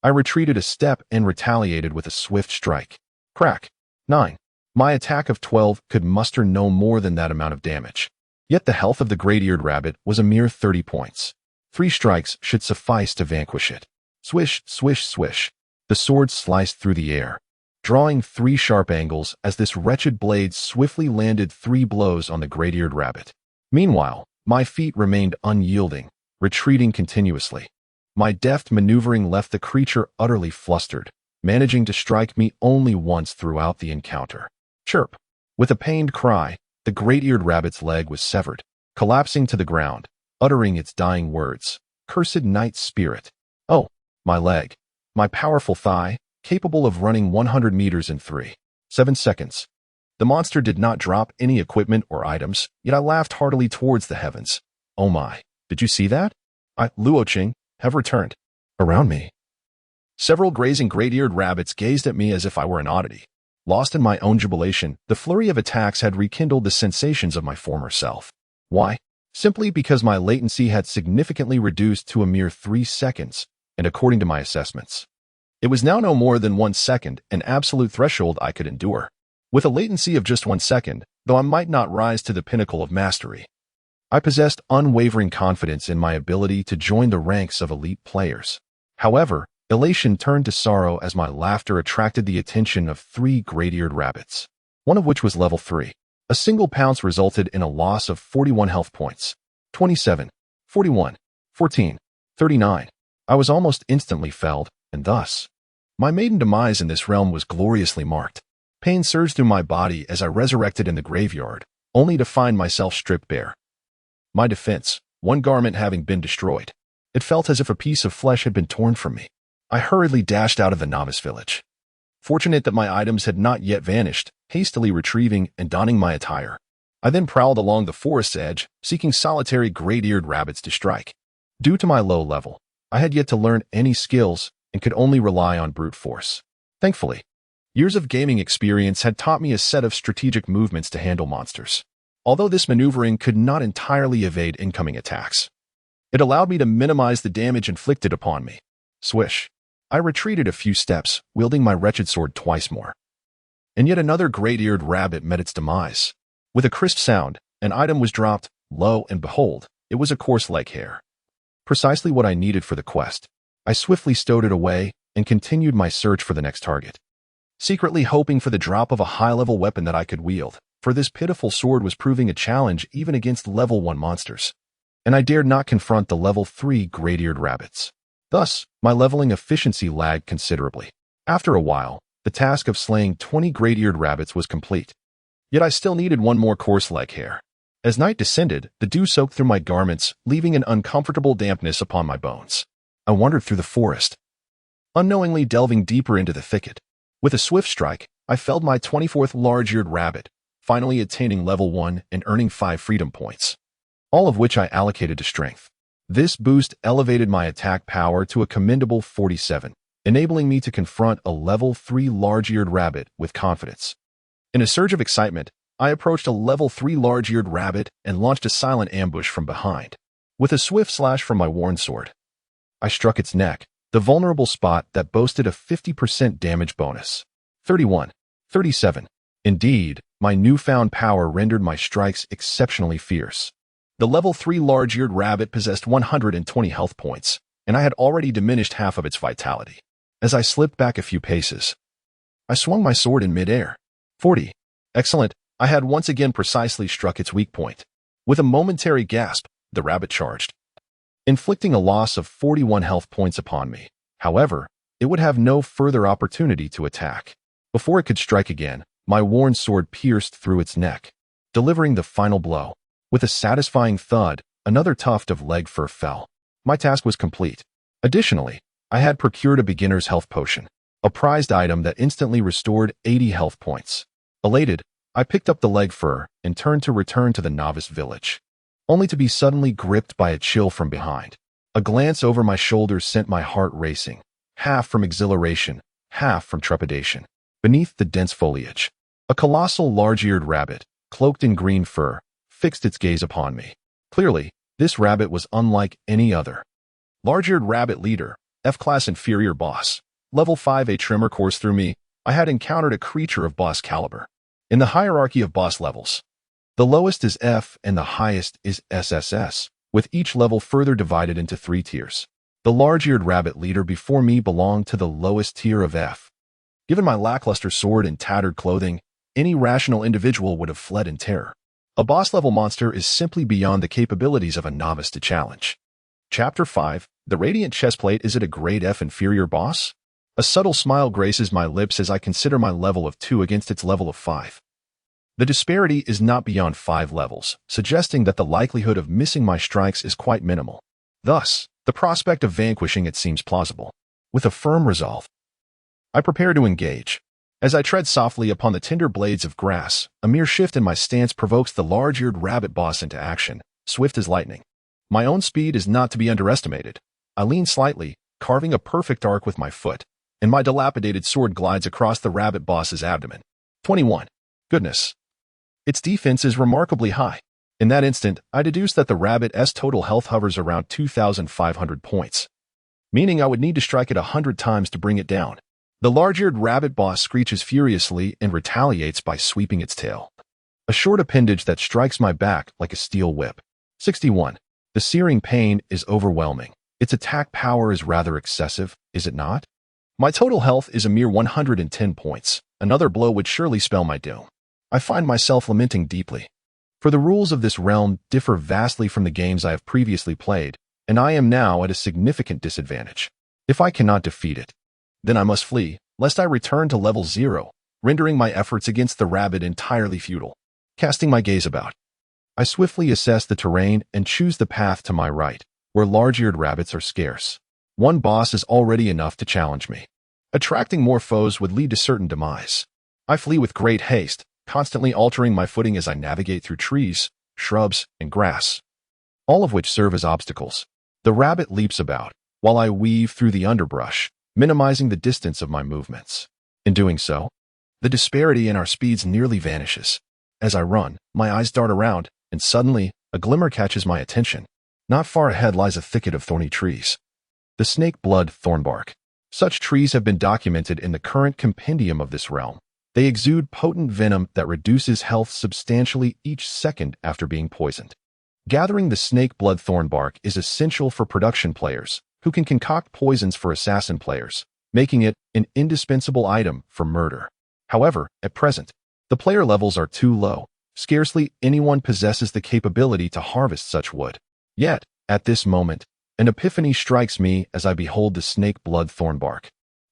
I retreated a step and retaliated with a swift strike. Crack. 9. My attack of 12 could muster no more than that amount of damage. Yet the health of the great-eared rabbit was a mere 30 points. 3 strikes should suffice to vanquish it. Swish, swish, swish. The sword sliced through the air, drawing 3 sharp angles as this wretched blade swiftly landed 3 blows on the great-eared rabbit. Meanwhile, my feet remained unyielding, retreating continuously. My deft maneuvering left the creature utterly flustered, managing to strike me only once throughout the encounter. Chirp! With a pained cry, the great-eared rabbit's leg was severed, collapsing to the ground, uttering its dying words. Cursed night spirit! Oh, my leg! My powerful thigh, capable of running 100 meters in 3.7 seconds. The monster did not drop any equipment or items, yet I laughed heartily towards the heavens. Oh my, did you see that? Luoqing, have returned. Around me, several grazing great-eared rabbits gazed at me as if I were an oddity. Lost in my own jubilation, the flurry of attacks had rekindled the sensations of my former self. Why? Simply because my latency had significantly reduced to a mere 3 seconds, and according to my assessments, it was now no more than 1 second, an absolute threshold I could endure. With a latency of just 1 second, though I might not rise to the pinnacle of mastery, I possessed unwavering confidence in my ability to join the ranks of elite players. However, elation turned to sorrow as my laughter attracted the attention of 3 great-eared rabbits, one of which was level 3. A single pounce resulted in a loss of 41 health points. 27, 41, 14, 39. I was almost instantly felled, and thus, my maiden demise in this realm was gloriously marked. Pain surged through my body as I resurrected in the graveyard, only to find myself stripped bare. My defense, one garment having been destroyed. It felt as if a piece of flesh had been torn from me. I hurriedly dashed out of the novice village. Fortunate that my items had not yet vanished, hastily retrieving and donning my attire. I then prowled along the forest's edge, seeking solitary great-eared rabbits to strike. Due to my low level, I had yet to learn any skills and could only rely on brute force. Thankfully, Years of gaming experience had taught me a set of strategic movements to handle monsters. Although this maneuvering could not entirely evade incoming attacks, it allowed me to minimize the damage inflicted upon me. Swish. I retreated a few steps, wielding my wretched sword twice more. And yet another great-eared rabbit met its demise. With a crisp sound, an item was dropped. Lo and behold, it was a coarse leg hair. Precisely what I needed for the quest. I swiftly stowed it away and continued my search for the next target, secretly hoping for the drop of a high-level weapon that I could wield, for this pitiful sword was proving a challenge even against level 1 monsters. And I dared not confront the level 3 great-eared rabbits. Thus, my leveling efficiency lagged considerably. After a while, the task of slaying 20 great-eared rabbits was complete. Yet I still needed one more coarse leg hair. As night descended, the dew soaked through my garments, leaving an uncomfortable dampness upon my bones. I wandered through the forest, unknowingly delving deeper into the thicket. With a swift strike, I felled my 24th large-eared rabbit, finally attaining level 1 and earning 5 freedom points, all of which I allocated to strength. This boost elevated my attack power to a commendable 47, enabling me to confront a level 3 large-eared rabbit with confidence. In a surge of excitement, I approached a level 3 large-eared rabbit and launched a silent ambush from behind. With a swift slash from my worn sword, I struck its neck, the vulnerable spot that boasted a 50% damage bonus. 31. 37. Indeed, my newfound power rendered my strikes exceptionally fierce. The level 3 large-eared rabbit possessed 120 health points, and I had already diminished half of its vitality. As I slipped back a few paces, I swung my sword in midair. 40. Excellent. I had once again precisely struck its weak point. With a momentary gasp, the rabbit charged, inflicting a loss of 41 health points upon me. However, it would have no further opportunity to attack. Before it could strike again, my worn sword pierced through its neck, delivering the final blow. With a satisfying thud, another tuft of leg fur fell. My task was complete. Additionally, I had procured a beginner's health potion, a prized item that instantly restored 80 health points. Elated, I picked up the leg fur and turned to return to the novice village, only to be suddenly gripped by a chill from behind. A glance over my shoulders sent my heart racing, half from exhilaration, half from trepidation. Beneath the dense foliage, a colossal large-eared rabbit, cloaked in green fur, fixed its gaze upon me. Clearly, this rabbit was unlike any other. Large-eared rabbit leader, F-class inferior boss, level 5 a tremor coursed through me. I had encountered a creature of boss caliber. In the hierarchy of boss levels, the lowest is F and the highest is SSS, with each level further divided into 3 tiers. The large-eared rabbit leader before me belonged to the lowest tier of F. Given my lackluster sword and tattered clothing, any rational individual would have fled in terror. A boss-level monster is simply beyond the capabilities of a novice to challenge. Chapter 5. The Radiant Chestplate. Is it a grade F inferior boss? A subtle smile graces my lips as I consider my level of 2 against its level of 5. The disparity is not beyond 5 levels, suggesting that the likelihood of missing my strikes is quite minimal. Thus, the prospect of vanquishing it seems plausible. With a firm resolve, I prepare to engage. As I tread softly upon the tender blades of grass, a mere shift in my stance provokes the large-eared rabbit boss into action, swift as lightning. My own speed is not to be underestimated. I lean slightly, carving a perfect arc with my foot, and my dilapidated sword glides across the rabbit boss's abdomen. 21. Goodness. Its defense is remarkably high. In that instant, I deduce that the rabbit's total health hovers around 2,500 points, meaning I would need to strike it 100 times to bring it down. The large-eared rabbit boss screeches furiously and retaliates by sweeping its tail, a short appendage that strikes my back like a steel whip. 61. The searing pain is overwhelming. Its attack power is rather excessive, is it not? My total health is a mere 110 points. Another blow would surely spell my doom. I find myself lamenting deeply. For the rules of this realm differ vastly from the games I have previously played, and I am now at a significant disadvantage. If I cannot defeat it, then I must flee, lest I return to level 0, rendering my efforts against the rabbit entirely futile. Casting my gaze about, I swiftly assess the terrain and choose the path to my right, where large-eared rabbits are scarce. One boss is already enough to challenge me. Attracting more foes would lead to certain demise. I flee with great haste, constantly altering my footing as I navigate through trees, shrubs, and grass, all of which serve as obstacles. The rabbit leaps about, while I weave through the underbrush, minimizing the distance of my movements. In doing so, The disparity in our speeds nearly vanishes. As I run, my eyes dart around, and suddenly, a glimmer catches my attention. Not far ahead lies a thicket of thorny trees. The snake blood thornbark. Such trees have been documented in the current compendium of this realm. They exude potent venom that reduces health substantially each second after being poisoned. Gathering the snake blood thornbark is essential for production players who can concoct poisons for assassin players, making it an indispensable item for murder. However, at present, the player levels are too low. Scarcely anyone possesses the capability to harvest such wood. Yet, at this moment, an epiphany strikes me as I behold the snake blood thornbark.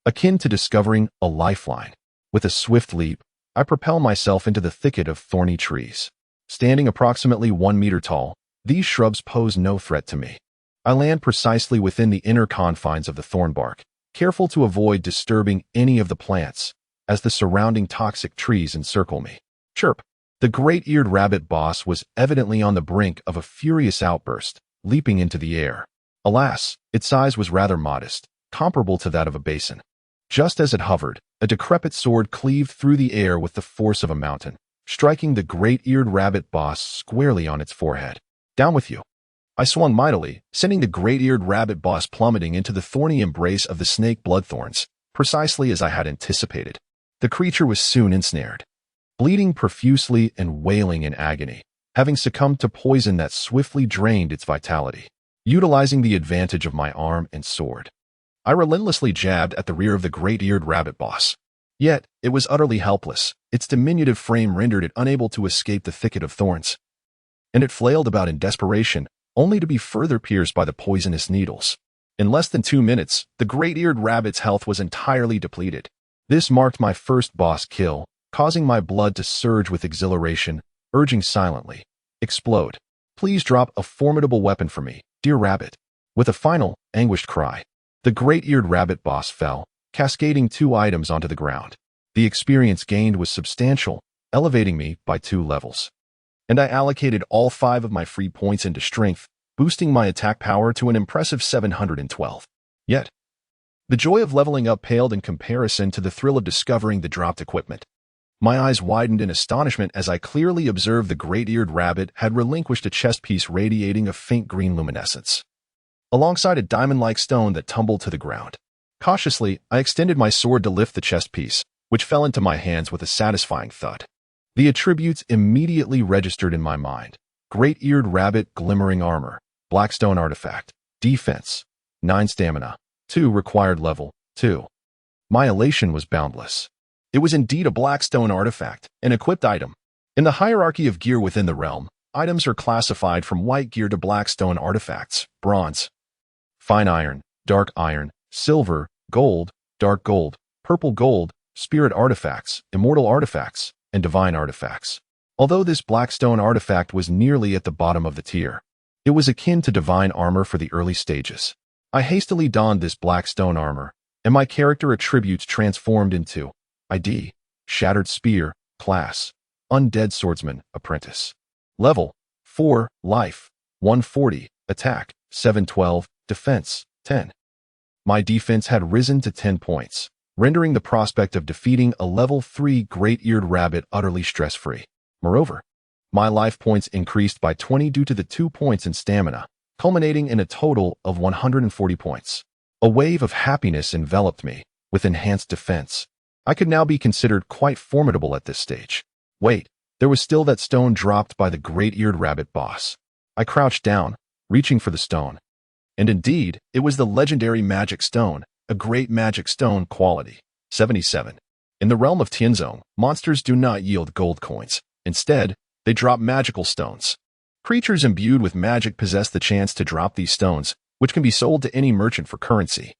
Akin to discovering a lifeline. With a swift leap, I propel myself into the thicket of thorny trees. Standing approximately 1 meter tall, these shrubs pose no threat to me. I land precisely within the inner confines of the thornbark, careful to avoid disturbing any of the plants, as the surrounding toxic trees encircle me. Chirp! The great-eared rabbit boss was evidently on the brink of a furious outburst, leaping into the air. Alas, its size was rather modest, comparable to that of a basin. Just as it hovered, a decrepit sword cleaved through the air with the force of a mountain, striking the great-eared rabbit boss squarely on its forehead. Down with you! I swung mightily, sending the great-eared rabbit boss plummeting into the thorny embrace of the snake bloodthorns, precisely as I had anticipated. The creature was soon ensnared, bleeding profusely and wailing in agony, having succumbed to poison that swiftly drained its vitality. Utilizing the advantage of my arm and sword, I relentlessly jabbed at the rear of the great-eared rabbit boss. Yet, it was utterly helpless. Its diminutive frame rendered it unable to escape the thicket of thorns, and it flailed about in desperation, only to be further pierced by the poisonous needles. In less than 2 minutes, the great-eared rabbit's health was entirely depleted. This marked my first boss kill, causing my blood to surge with exhilaration, urging silently, "Explode. Please drop a formidable weapon for me, dear rabbit." With a final, anguished cry, the great-eared rabbit boss fell, cascading 2 items onto the ground. The experience gained was substantial, elevating me by 2 levels. And I allocated all 5 of my free points into strength, boosting my attack power to an impressive 712. Yet, the joy of leveling up paled in comparison to the thrill of discovering the dropped equipment. My eyes widened in astonishment as I clearly observed the great-eared rabbit had relinquished a chest piece radiating a faint green luminescence, alongside a diamond-like stone that tumbled to the ground. Cautiously, I extended my sword to lift the chest piece, which fell into my hands with a satisfying thud. The attributes immediately registered in my mind. Great-eared rabbit glimmering armor, blackstone artifact, defense, 9 stamina, 2 required level, 2. My elation was boundless. It was indeed a blackstone artifact, an equipped item. In the hierarchy of gear within the realm, items are classified from white gear to blackstone artifacts, bronze, fine iron, dark iron, silver, gold, dark gold, purple gold, spirit artifacts, immortal artifacts, and divine artifacts. Although this blackstone artifact was nearly at the bottom of the tier, it was akin to divine armor for the early stages. I hastily donned this blackstone armor, and my character attributes transformed into ID, Shattered Spear, Class, Undead Swordsman, Apprentice. Level, 4, Life, 140, Attack, 712, Defense, 10. My defense had risen to 10 points, rendering the prospect of defeating a level 3 great-eared rabbit utterly stress-free. Moreover, my life points increased by 20 due to the 2 points in stamina, culminating in a total of 140 points. A wave of happiness enveloped me, with enhanced defense. I could now be considered quite formidable at this stage. Wait, there was still that stone dropped by the great-eared rabbit boss. I crouched down, reaching for the stone. And indeed, it was the legendary magic stone, a great magic stone quality. 77. In the realm of Tianzong, monsters do not yield gold coins. Instead, they drop magical stones. Creatures imbued with magic possess the chance to drop these stones, which can be sold to any merchant for currency.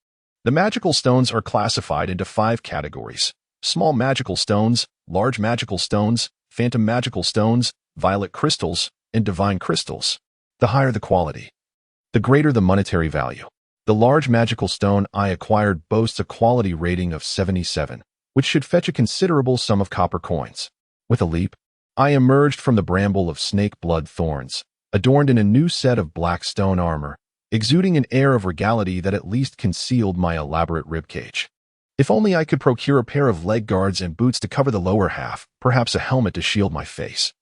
The magical stones are classified into 5 categories: small magical stones, large magical stones, phantom magical stones, violet crystals, and divine crystals. The higher the quality, the greater the monetary value. The large magical stone I acquired boasts a quality rating of 77, which should fetch a considerable sum of copper coins. With a leap, I emerged from the bramble of snake blood thorns, adorned in a new set of black stone armor, exuding an air of regality that at least concealed my elaborate ribcage. If only I could procure a pair of leg guards and boots to cover the lower half, perhaps a helmet to shield my face.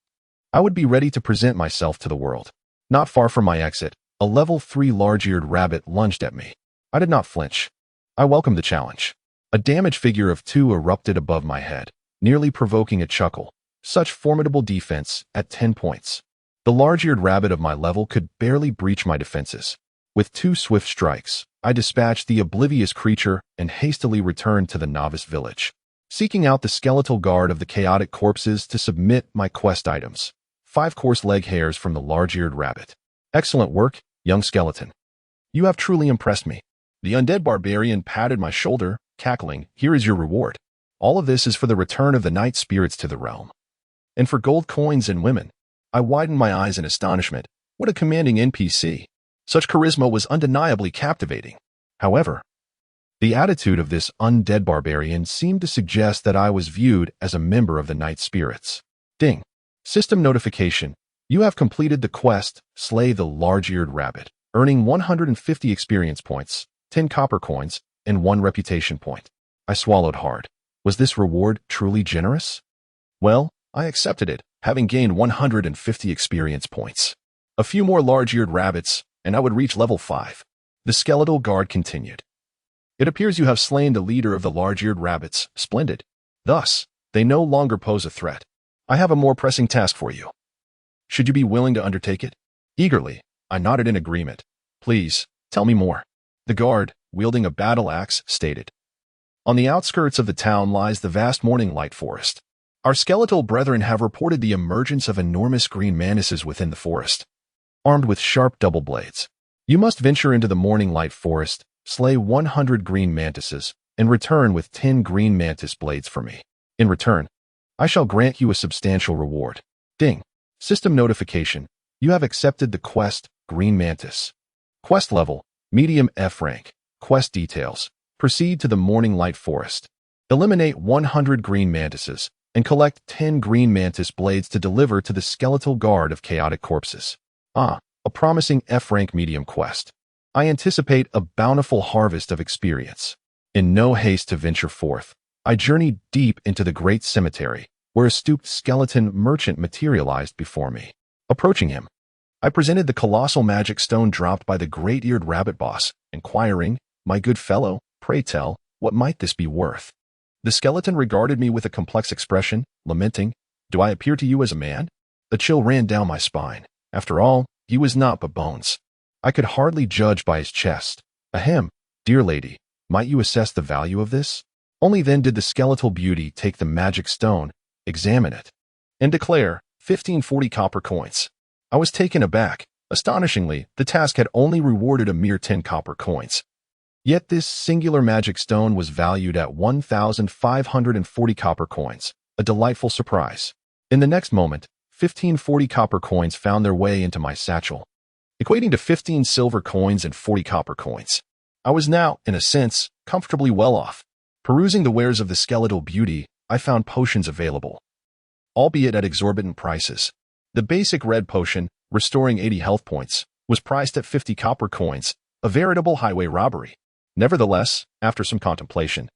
I would be ready to present myself to the world. Not far from my exit, a level 3 large-eared rabbit lunged at me. I did not flinch. I welcomed the challenge. A damaged figure of 2 erupted above my head, nearly provoking a chuckle. Such formidable defense at 10 points. The large-eared rabbit of my level could barely breach my defenses. With 2 swift strikes, I dispatched the oblivious creature and hastily returned to the novice village, seeking out the skeletal guard of the chaotic corpses to submit my quest items. 5 coarse leg hairs from the large-eared rabbit. Excellent work, young skeleton. You have truly impressed me. The undead barbarian patted my shoulder, cackling, "Here is your reward. All of this is for the return of the night spirits to the realm. And for gold coins and women." I widened my eyes in astonishment. What a commanding NPC. Such charisma was undeniably captivating. However, the attitude of this undead barbarian seemed to suggest that I was viewed as a member of the night spirits. Ding. System notification. You have completed the quest, Slay the Large-Eared Rabbit, earning 150 experience points, 10 copper coins, and 1 reputation point. I swallowed hard. Was this reward truly generous? Well, I accepted it, having gained 150 experience points. A few more large-eared rabbits, and I would reach level 5. The skeletal guard continued. It appears you have slain the leader of the large-eared rabbits. Splendid. Thus, they no longer pose a threat. I have a more pressing task for you. Should you be willing to undertake it? Eagerly, I nodded in agreement. Please, tell me more. The guard, wielding a battle axe, stated. On the outskirts of the town lies the vast morning light forest. Our skeletal brethren have reported the emergence of enormous green mantises within the forest, armed with sharp double blades. You must venture into the morning light forest, slay 100 green mantises, and return with 10 green mantis blades for me. In return, I shall grant you a substantial reward. Ding. System notification. You have accepted the quest, Green Mantis. Quest level, medium F rank. Quest details. Proceed to the morning light forest. Eliminate 100 green mantises, and collect 10 green mantis blades to deliver to the skeletal guard of chaotic corpses. A promising F-rank medium quest. I anticipate a bountiful harvest of experience. In no haste to venture forth, I journeyed deep into the great cemetery, where a stooped skeleton merchant materialized before me. Approaching him, I presented the colossal magic stone dropped by the great-eared rabbit boss, inquiring, "My good fellow, pray tell, what might this be worth?" The skeleton regarded me with a complex expression, lamenting, "Do I appear to you as a man?" A chill ran down my spine. After all, he was not but bones. I could hardly judge by his chest. Ahem, dear lady, might you assess the value of this? Only then did the skeletal beauty take the magic stone, examine it, and declare, 1540 copper coins. I was taken aback. Astonishingly, the task had only rewarded a mere 10 copper coins. Yet this singular magic stone was valued at 1,540 copper coins, a delightful surprise. In the next moment, 1540 copper coins found their way into my satchel, equating to 15 silver coins and 40 copper coins. I was now, in a sense, comfortably well off. Perusing the wares of the skeletal beauty, I found potions available, albeit at exorbitant prices. The basic red potion, restoring 80 health points, was priced at 50 copper coins, a veritable highway robbery. Nevertheless, after some contemplation,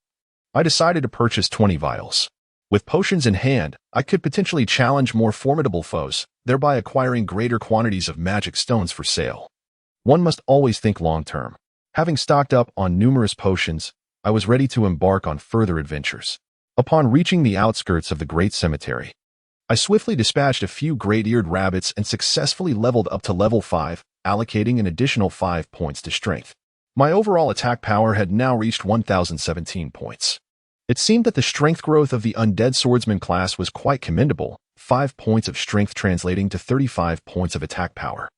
I decided to purchase 20 vials. With potions in hand, I could potentially challenge more formidable foes, thereby acquiring greater quantities of magic stones for sale. One must always think long-term. Having stocked up on numerous potions, I was ready to embark on further adventures. Upon reaching the outskirts of the great cemetery, I swiftly dispatched a few great-eared rabbits and successfully leveled up to level 5, allocating an additional 5 points to strength. My overall attack power had now reached 1,017 points. It seemed that the strength growth of the undead swordsman class was quite commendable, 5 points of strength translating to 35 points of attack power.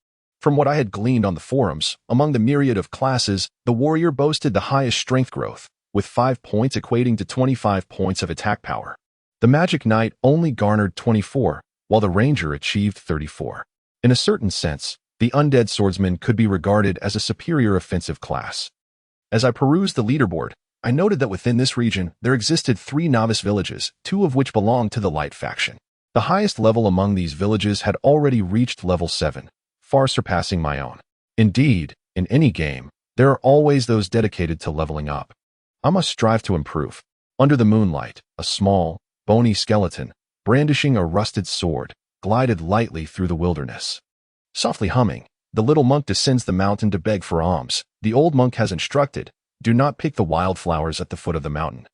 From what I had gleaned on the forums, among the myriad of classes, the warrior boasted the highest strength growth, with 5 points equating to 25 points of attack power. The magic knight only garnered 24, while the ranger achieved 34. In a certain sense, the undead swordsman could be regarded as a superior offensive class. As I perused the leaderboard, I noted that within this region there existed 3 novice villages, 2 of which belonged to the light faction. The highest level among these villages had already reached level 7, far surpassing my own. Indeed, in any game, there are always those dedicated to leveling up. I must strive to improve. Under the moonlight, a small, bony skeleton, brandishing a rusted sword, glided lightly through the wilderness. Softly humming, the little monk descends the mountain to beg for alms. The old monk has instructed, do not pick the wildflowers at the foot of the mountain.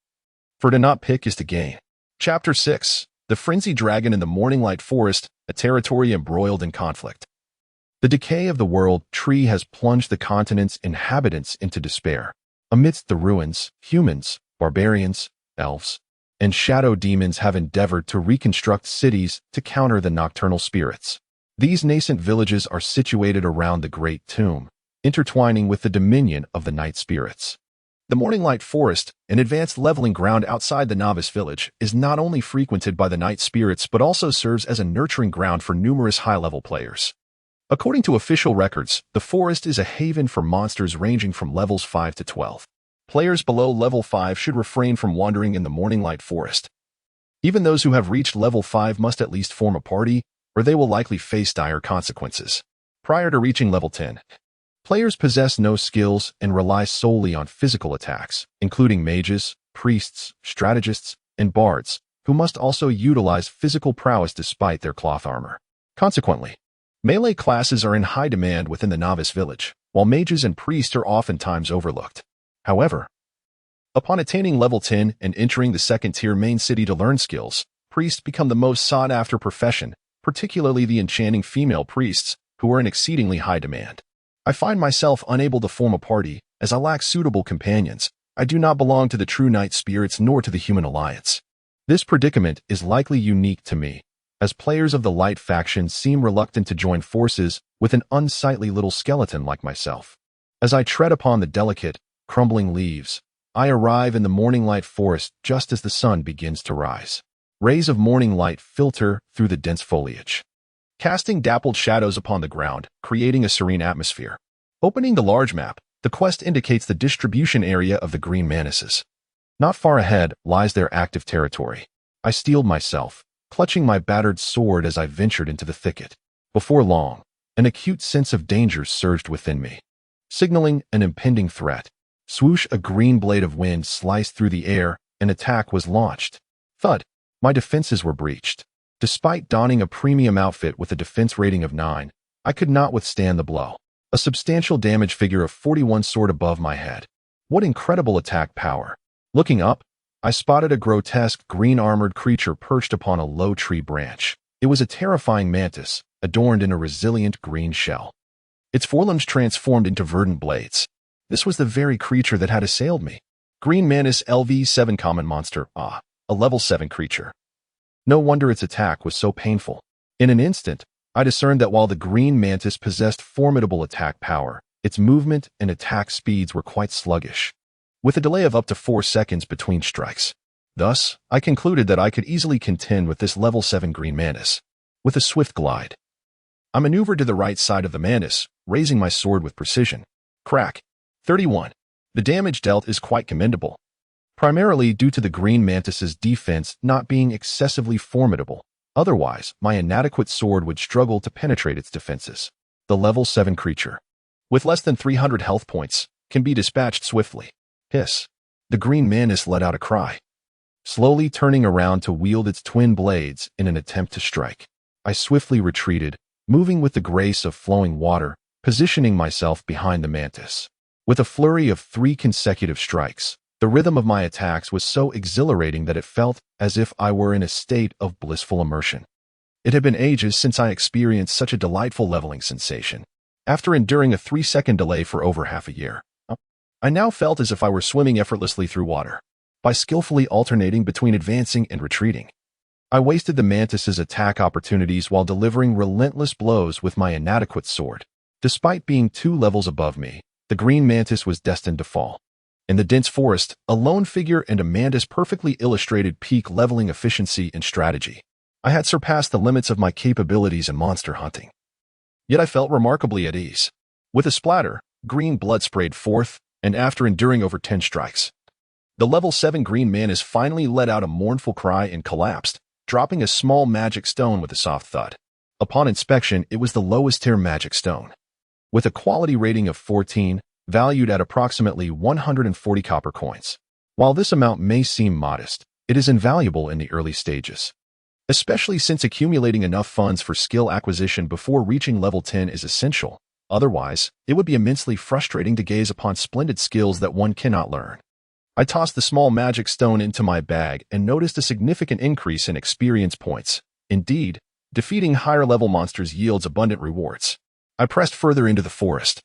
For to not pick is to gain. Chapter 6. The Frenzied Dragon in the Morning Light Forest, a territory embroiled in conflict. The decay of the world tree has plunged the continent's inhabitants into despair. Amidst the ruins, humans, barbarians, elves, and shadow demons have endeavored to reconstruct cities to counter the nocturnal spirits. These nascent villages are situated around the Great Tomb, intertwining with the dominion of the night spirits. The Morning Light Forest, an advanced leveling ground outside the novice village, is not only frequented by the night spirits but also serves as a nurturing ground for numerous high-level players. According to official records, the forest is a haven for monsters ranging from levels 5 to 12. Players below level 5 should refrain from wandering in the Morning Light Forest. Even those who have reached level 5 must at least form a party, or they will likely face dire consequences. Prior to reaching level 10, players possess no skills and rely solely on physical attacks, including mages, priests, strategists, and bards, who must also utilize physical prowess despite their cloth armor. Consequently, melee classes are in high demand within the novice village, while mages and priests are oftentimes overlooked. However, upon attaining level 10 and entering the second-tier main city to learn skills, priests become the most sought-after profession, particularly the enchanting female priests, who are in exceedingly high demand. I find myself unable to form a party, as I lack suitable companions. I do not belong to the true night spirits nor to the human alliance. This predicament is likely unique to me, as players of the light faction seem reluctant to join forces with an unsightly little skeleton like myself. As I tread upon the delicate, crumbling leaves, I arrive in the Morning Light Forest just as the sun begins to rise. Rays of morning light filter through the dense foliage, casting dappled shadows upon the ground, creating a serene atmosphere. Opening the large map, the quest indicates the distribution area of the green manises. Not far ahead lies their active territory. I steeled myself, clutching my battered sword as I ventured into the thicket. Before long, an acute sense of danger surged within me, signaling an impending threat. Swoosh, a green blade of wind sliced through the air, an attack was launched. Thud. My defenses were breached. Despite donning a premium outfit with a defense rating of 9, I could not withstand the blow. A substantial damage figure of 41 soared above my head. What incredible attack power! Looking up, I spotted a grotesque green-armored creature perched upon a low tree branch. It was a terrifying mantis, adorned in a resilient green shell. Its forelimbs transformed into verdant blades. This was the very creature that had assailed me. Green Mantis LV7 Common Monster, a level 7 creature. No wonder its attack was so painful. In an instant, I discerned that while the Green Mantis possessed formidable attack power, its movement and attack speeds were quite sluggish, with a delay of up to 4 seconds between strikes. Thus, I concluded that I could easily contend with this level 7 Green Mantis. With a swift glide, I maneuvered to the right side of the Mantis, raising my sword with precision. Crack. 31. The damage dealt is quite commendable, primarily due to the Green Mantis's defense not being excessively formidable. Otherwise, my inadequate sword would struggle to penetrate its defenses. The level 7 creature, with less than 300 health points, can be dispatched swiftly. Hiss. The Green Mantis let out a cry, slowly turning around to wield its twin blades in an attempt to strike. I swiftly retreated, moving with the grace of flowing water, positioning myself behind the Mantis. With a flurry of 3 consecutive strikes, the rhythm of my attacks was so exhilarating that it felt as if I were in a state of blissful immersion. It had been ages since I experienced such a delightful leveling sensation. After enduring a 3-second delay for over half a year, I now felt as if I were swimming effortlessly through water. By skillfully alternating between advancing and retreating, I wasted the Mantis's attack opportunities while delivering relentless blows with my inadequate sword. Despite being 2 levels above me, the Green Mantis was destined to fall. In the dense forest, a lone figure and a Mantis perfectly illustrated peak leveling efficiency and strategy. I had surpassed the limits of my capabilities in monster hunting. Yet I felt remarkably at ease. With a splatter, green blood sprayed forth, and after enduring over 10 strikes, the level 7 Green Mantis finally let out a mournful cry and collapsed, dropping a small magic stone with a soft thud. Upon inspection, it was the lowest tier magic stone, with a quality rating of 14, valued at approximately 140 copper coins. While this amount may seem modest, it is invaluable in the early stages, especially since accumulating enough funds for skill acquisition before reaching level 10 is essential. Otherwise, it would be immensely frustrating to gaze upon splendid skills that one cannot learn. I tossed the small magic stone into my bag and noticed a significant increase in experience points. Indeed, defeating higher-level monsters yields abundant rewards. I pressed further into the forest,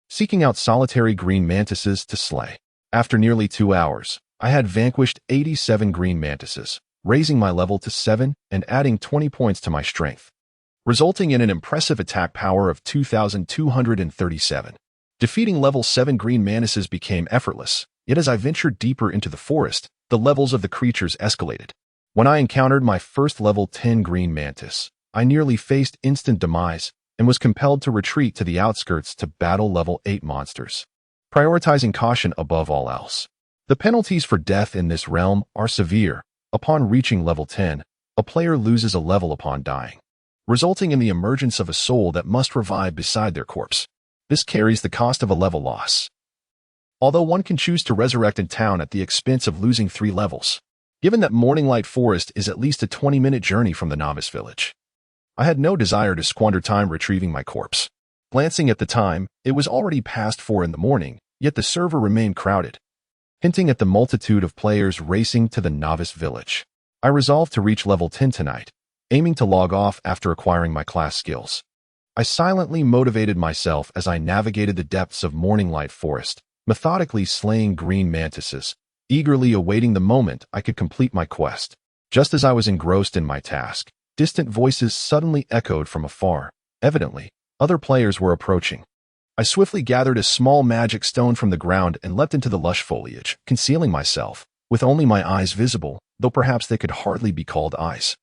seeking out solitary green mantises to slay. After nearly 2 hours, I had vanquished 87 green mantises, raising my level to 7 and adding 20 points to my strength, resulting in an impressive attack power of 2,237. Defeating level 7 green mantises became effortless, yet as I ventured deeper into the forest, the levels of the creatures escalated. When I encountered my first level 10 green mantis, I nearly faced instant demise and was compelled to retreat to the outskirts to battle level 8 monsters, prioritizing caution above all else. The penalties for death in this realm are severe. Upon reaching level 10, a player loses a level upon dying, resulting in the emergence of a soul that must revive beside their corpse. This carries the cost of a level loss, although one can choose to resurrect in town at the expense of losing 3 levels. Given that Morninglight Forest is at least a 20-minute journey from the novice village, I had no desire to squander time retrieving my corpse. Glancing at the time, it was already past 4 in the morning, yet the server remained crowded, hinting at the multitude of players racing to the novice village. I resolved to reach level 10 tonight, aiming to log off after acquiring my class skills. I silently motivated myself as I navigated the depths of Morninglight Forest, methodically slaying green mantises, eagerly awaiting the moment I could complete my quest. Just as I was engrossed in my task, distant voices suddenly echoed from afar. Evidently, other players were approaching. I swiftly gathered a small magic stone from the ground and leapt into the lush foliage, concealing myself, with only my eyes visible, though perhaps they could hardly be called eyes.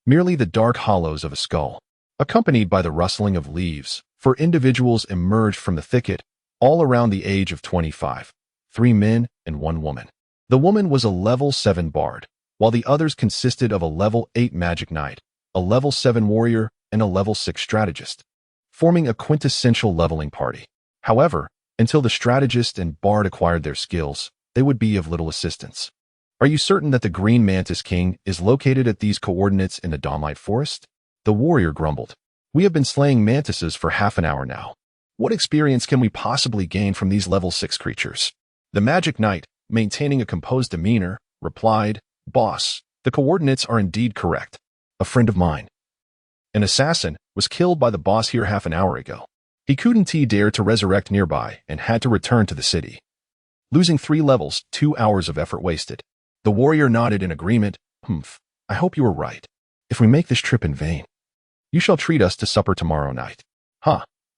Merely the dark hollows of a skull, accompanied by the rustling of leaves, for individuals emerged from the thicket, all around the age of 25, 3 men and 1 woman. The woman was a level 7 bard, while the others consisted of a level 8 magic knight, a level 7 warrior, and a level 6 strategist, forming a quintessential leveling party. However, until the strategist and bard acquired their skills, they would be of little assistance. Are you certain that the Green Mantis King is located at these coordinates in the Dawnlight Forest? The warrior grumbled. We have been slaying mantises for half an hour now. What experience can we possibly gain from these level 6 creatures? The magic knight, maintaining a composed demeanor, replied, Boss, the coordinates are indeed correct. A friend of mine, an assassin, was killed by the boss here half an hour ago. He couldn't dare to resurrect nearby and had to return to the city, losing 3 levels, 2 hours of effort wasted. The warrior nodded in agreement. I hope you were right. If we make this trip in vain, you shall treat us to supper tomorrow night.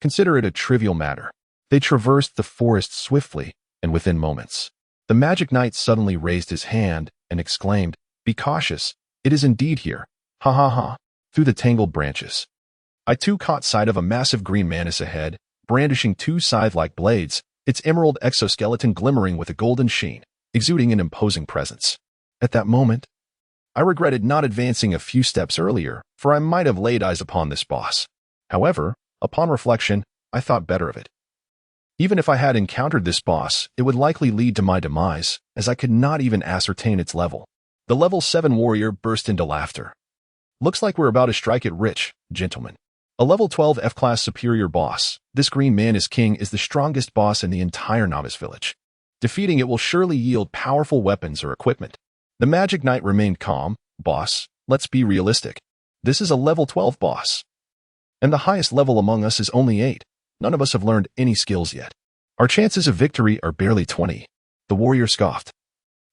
Consider it a trivial matter. They traversed the forest swiftly, and within moments, the magic knight suddenly raised his hand and exclaimed, Be cautious, it is indeed here. Through the tangled branches, I too caught sight of a massive green mantis ahead, brandishing 2 scythe-like blades, its emerald exoskeleton glimmering with a golden sheen, exuding an imposing presence. At that moment, I regretted not advancing a few steps earlier, for I might have laid eyes upon this boss. However, upon reflection, I thought better of it. Even if I had encountered this boss, it would likely lead to my demise, as I could not even ascertain its level. The level 7 warrior burst into laughter. Looks like we're about to strike it rich, gentlemen. A level 12 F-class superior boss, this Green Mantis King is the strongest boss in the entire novice village. Defeating it will surely yield powerful weapons or equipment. The magic knight remained calm. Boss, let's be realistic. This is a level 12 boss, and the highest level among us is only 8. None of us have learned any skills yet. Our chances of victory are barely 20. The warrior scoffed.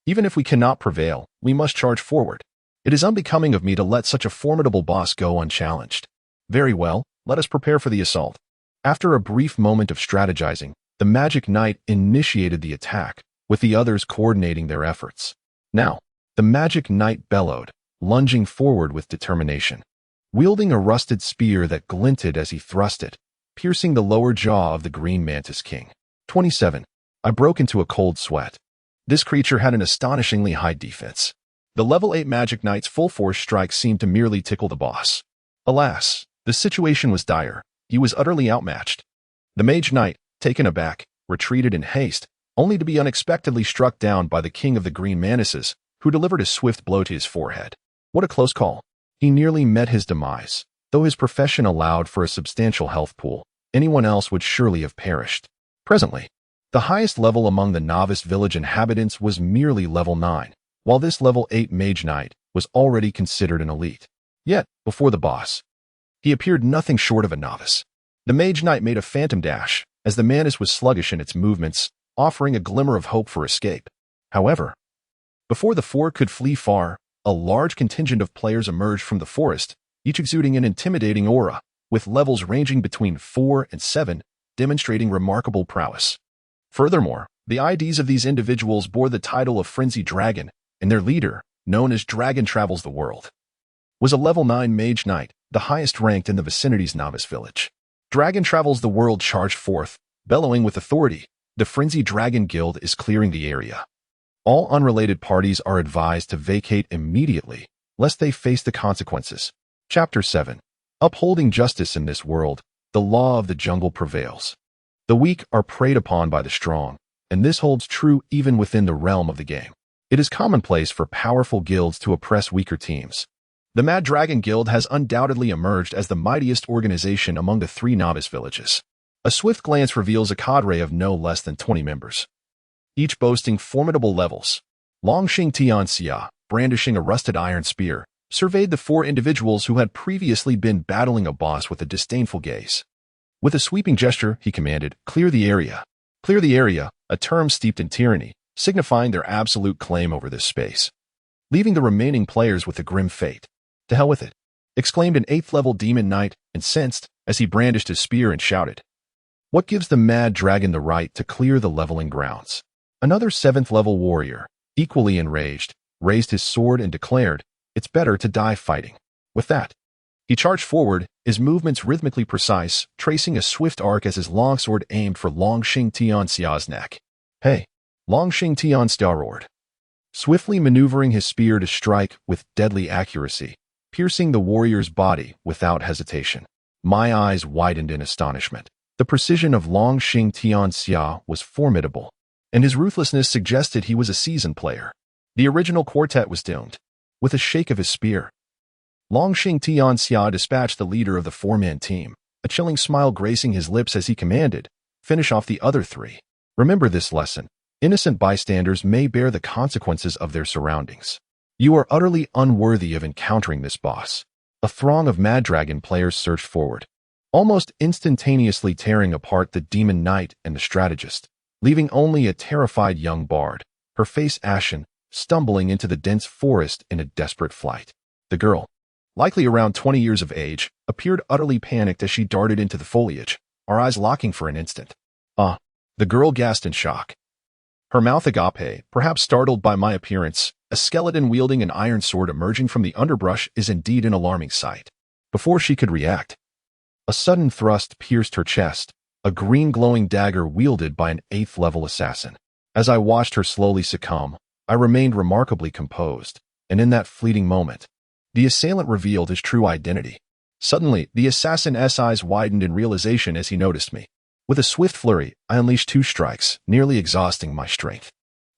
Even if we cannot prevail, we must charge forward. It is unbecoming of me to let such a formidable boss go unchallenged. Very well, let us prepare for the assault. After a brief moment of strategizing, the magic knight initiated the attack, with the others coordinating their efforts. Now, the magic knight bellowed, lunging forward with determination, wielding a rusted spear that glinted as he thrust it, piercing the lower jaw of the Green Mantis King. 27. I broke into a cold sweat. This creature had an astonishingly high defense. The level 8 magic knight's full force strike seemed to merely tickle the boss. Alas, the situation was dire. He was utterly outmatched. The mage knight, taken aback, retreated in haste, only to be unexpectedly struck down by the king of the green manises, who delivered a swift blow to his forehead. What a close call. He nearly met his demise. Though his profession allowed for a substantial health pool, anyone else would surely have perished. Presently, the highest level among the novice village inhabitants was merely level 9, while this level 8 mage knight was already considered an elite. Yet, before the boss, he appeared nothing short of a novice. The mage knight made a phantom dash, as the mantis was sluggish in its movements, offering a glimmer of hope for escape. However, before the four could flee far, a large contingent of players emerged from the forest, each exuding an intimidating aura, with levels ranging between 4 and 7, demonstrating remarkable prowess. Furthermore, the IDs of these individuals bore the title of Frenzied Dragon, and their leader, known as Dragon Travels the World, was a level 9 mage knight, the highest ranked in the vicinity's novice village. Dragon Travels the World charged forth, bellowing with authority. The Frenzied Dragon Guild is clearing the area. All unrelated parties are advised to vacate immediately, lest they face the consequences. Chapter 7. Upholding justice in this world, the law of the jungle prevails. The weak are preyed upon by the strong, and this holds true even within the realm of the game. It is commonplace for powerful guilds to oppress weaker teams. The Mad Dragon Guild has undoubtedly emerged as the mightiest organization among the 3 novice villages. A swift glance reveals a cadre of no less than 20 members, each boasting formidable levels. Longxing Tianzong, brandishing a rusted iron spear, surveyed the 4 individuals who had previously been battling a boss with a disdainful gaze. With a sweeping gesture, he commanded, "Clear the area." Clear the area, a term steeped in tyranny, signifying their absolute claim over this space, leaving the remaining players with a grim fate. "To hell with it," exclaimed an 8th-level demon knight, incensed, as he brandished his spear and shouted, "What gives the Mad Dragon the right to clear the leveling grounds?" Another 7th-level warrior, equally enraged, raised his sword and declared, "It's better to die fighting." With that, he charged forward, his movements rhythmically precise, tracing a swift arc as his longsword aimed for Longxing Tianxia's neck. "Hey!" Longxing Tianxia roared, swiftly maneuvering his spear to strike with deadly accuracy, piercing the warrior's body without hesitation. My eyes widened in astonishment. The precision of Longxing Tianxia was formidable, and his ruthlessness suggested he was a seasoned player. The original quartet was doomed. With a shake of his spear, Longxing Tianxia dispatched the leader of the 4-man team, a chilling smile gracing his lips as he commanded, "Finish off the other 3. Remember this lesson. Innocent bystanders may bear the consequences of their surroundings. You are utterly unworthy of encountering this boss." A throng of Mad Dragon players surged forward, almost instantaneously tearing apart the demon knight and the strategist, leaving only a terrified young bard, her face ashen, stumbling into the dense forest in a desperate flight. The girl, likely around 20 years of age, appeared utterly panicked as she darted into the foliage, our eyes locking for an instant. The girl gasped in shock. Her mouth agape, perhaps startled by my appearance. A skeleton wielding an iron sword emerging from the underbrush is indeed an alarming sight. Before she could react, a sudden thrust pierced her chest, a green glowing dagger wielded by an 8th-level assassin. As I watched her slowly succumb, I remained remarkably composed, and in that fleeting moment, the assailant revealed his true identity. Suddenly, the assassin's eyes widened in realization as he noticed me. With a swift flurry, I unleashed 2 strikes, nearly exhausting my strength.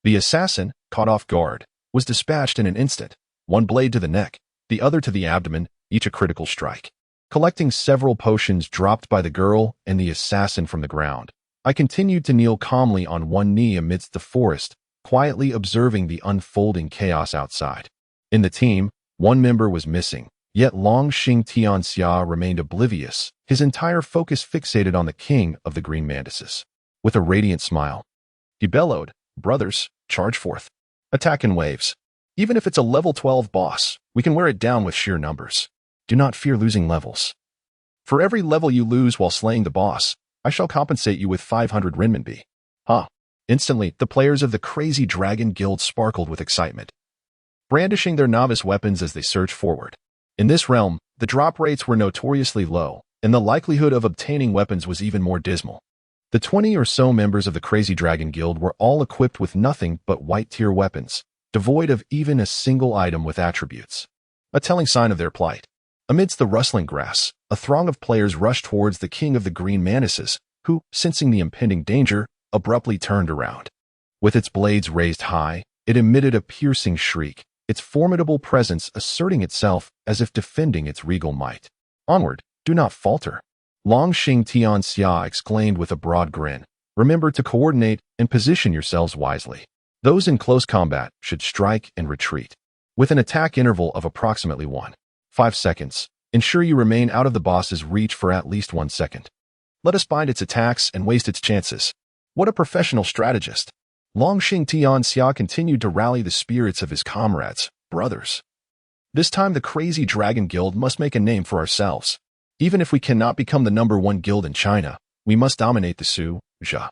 The assassin, caught off guard, was dispatched in an instant, one blade to the neck, the other to the abdomen, each a critical strike. Collecting several potions dropped by the girl and the assassin from the ground, I continued to kneel calmly on one knee amidst the forest, quietly observing the unfolding chaos outside. In the team, 1 member was missing, yet Longxing Tianxia remained oblivious, his entire focus fixated on the king of the green mantises. With a radiant smile, he bellowed, "Brothers, charge forth. Attack in waves. Even if it's a level 12 boss, we can wear it down with sheer numbers. Do not fear losing levels. For every level you lose while slaying the boss, I shall compensate you with 500 renminbi." Instantly, the players of the Crazy Dragon Guild sparkled with excitement, brandishing their novice weapons as they surged forward. In this realm, the drop rates were notoriously low, and the likelihood of obtaining weapons was even more dismal. The 20 or so members of the Crazy Dragon Guild were all equipped with nothing but white-tier weapons, devoid of even a single item with attributes, a telling sign of their plight. Amidst the rustling grass, a throng of players rushed towards the king of the green manises, who, sensing the impending danger, abruptly turned around. With its blades raised high, it emitted a piercing shriek, its formidable presence asserting itself as if defending its regal might. "Onward, do not falter," Longxing Tianxia exclaimed with a broad grin. "Remember to coordinate and position yourselves wisely. Those in close combat should strike and retreat. With an attack interval of approximately 1.5 seconds, ensure you remain out of the boss's reach for at least 1 second. Let us bind its attacks and waste its chances." What a professional strategist! Longxing Tianxia continued to rally the spirits of his comrades, brothers. This time the Crazy Dragon Guild must make a name for ourselves. Even if we cannot become the #1 guild in China, we must dominate the Su, Jia,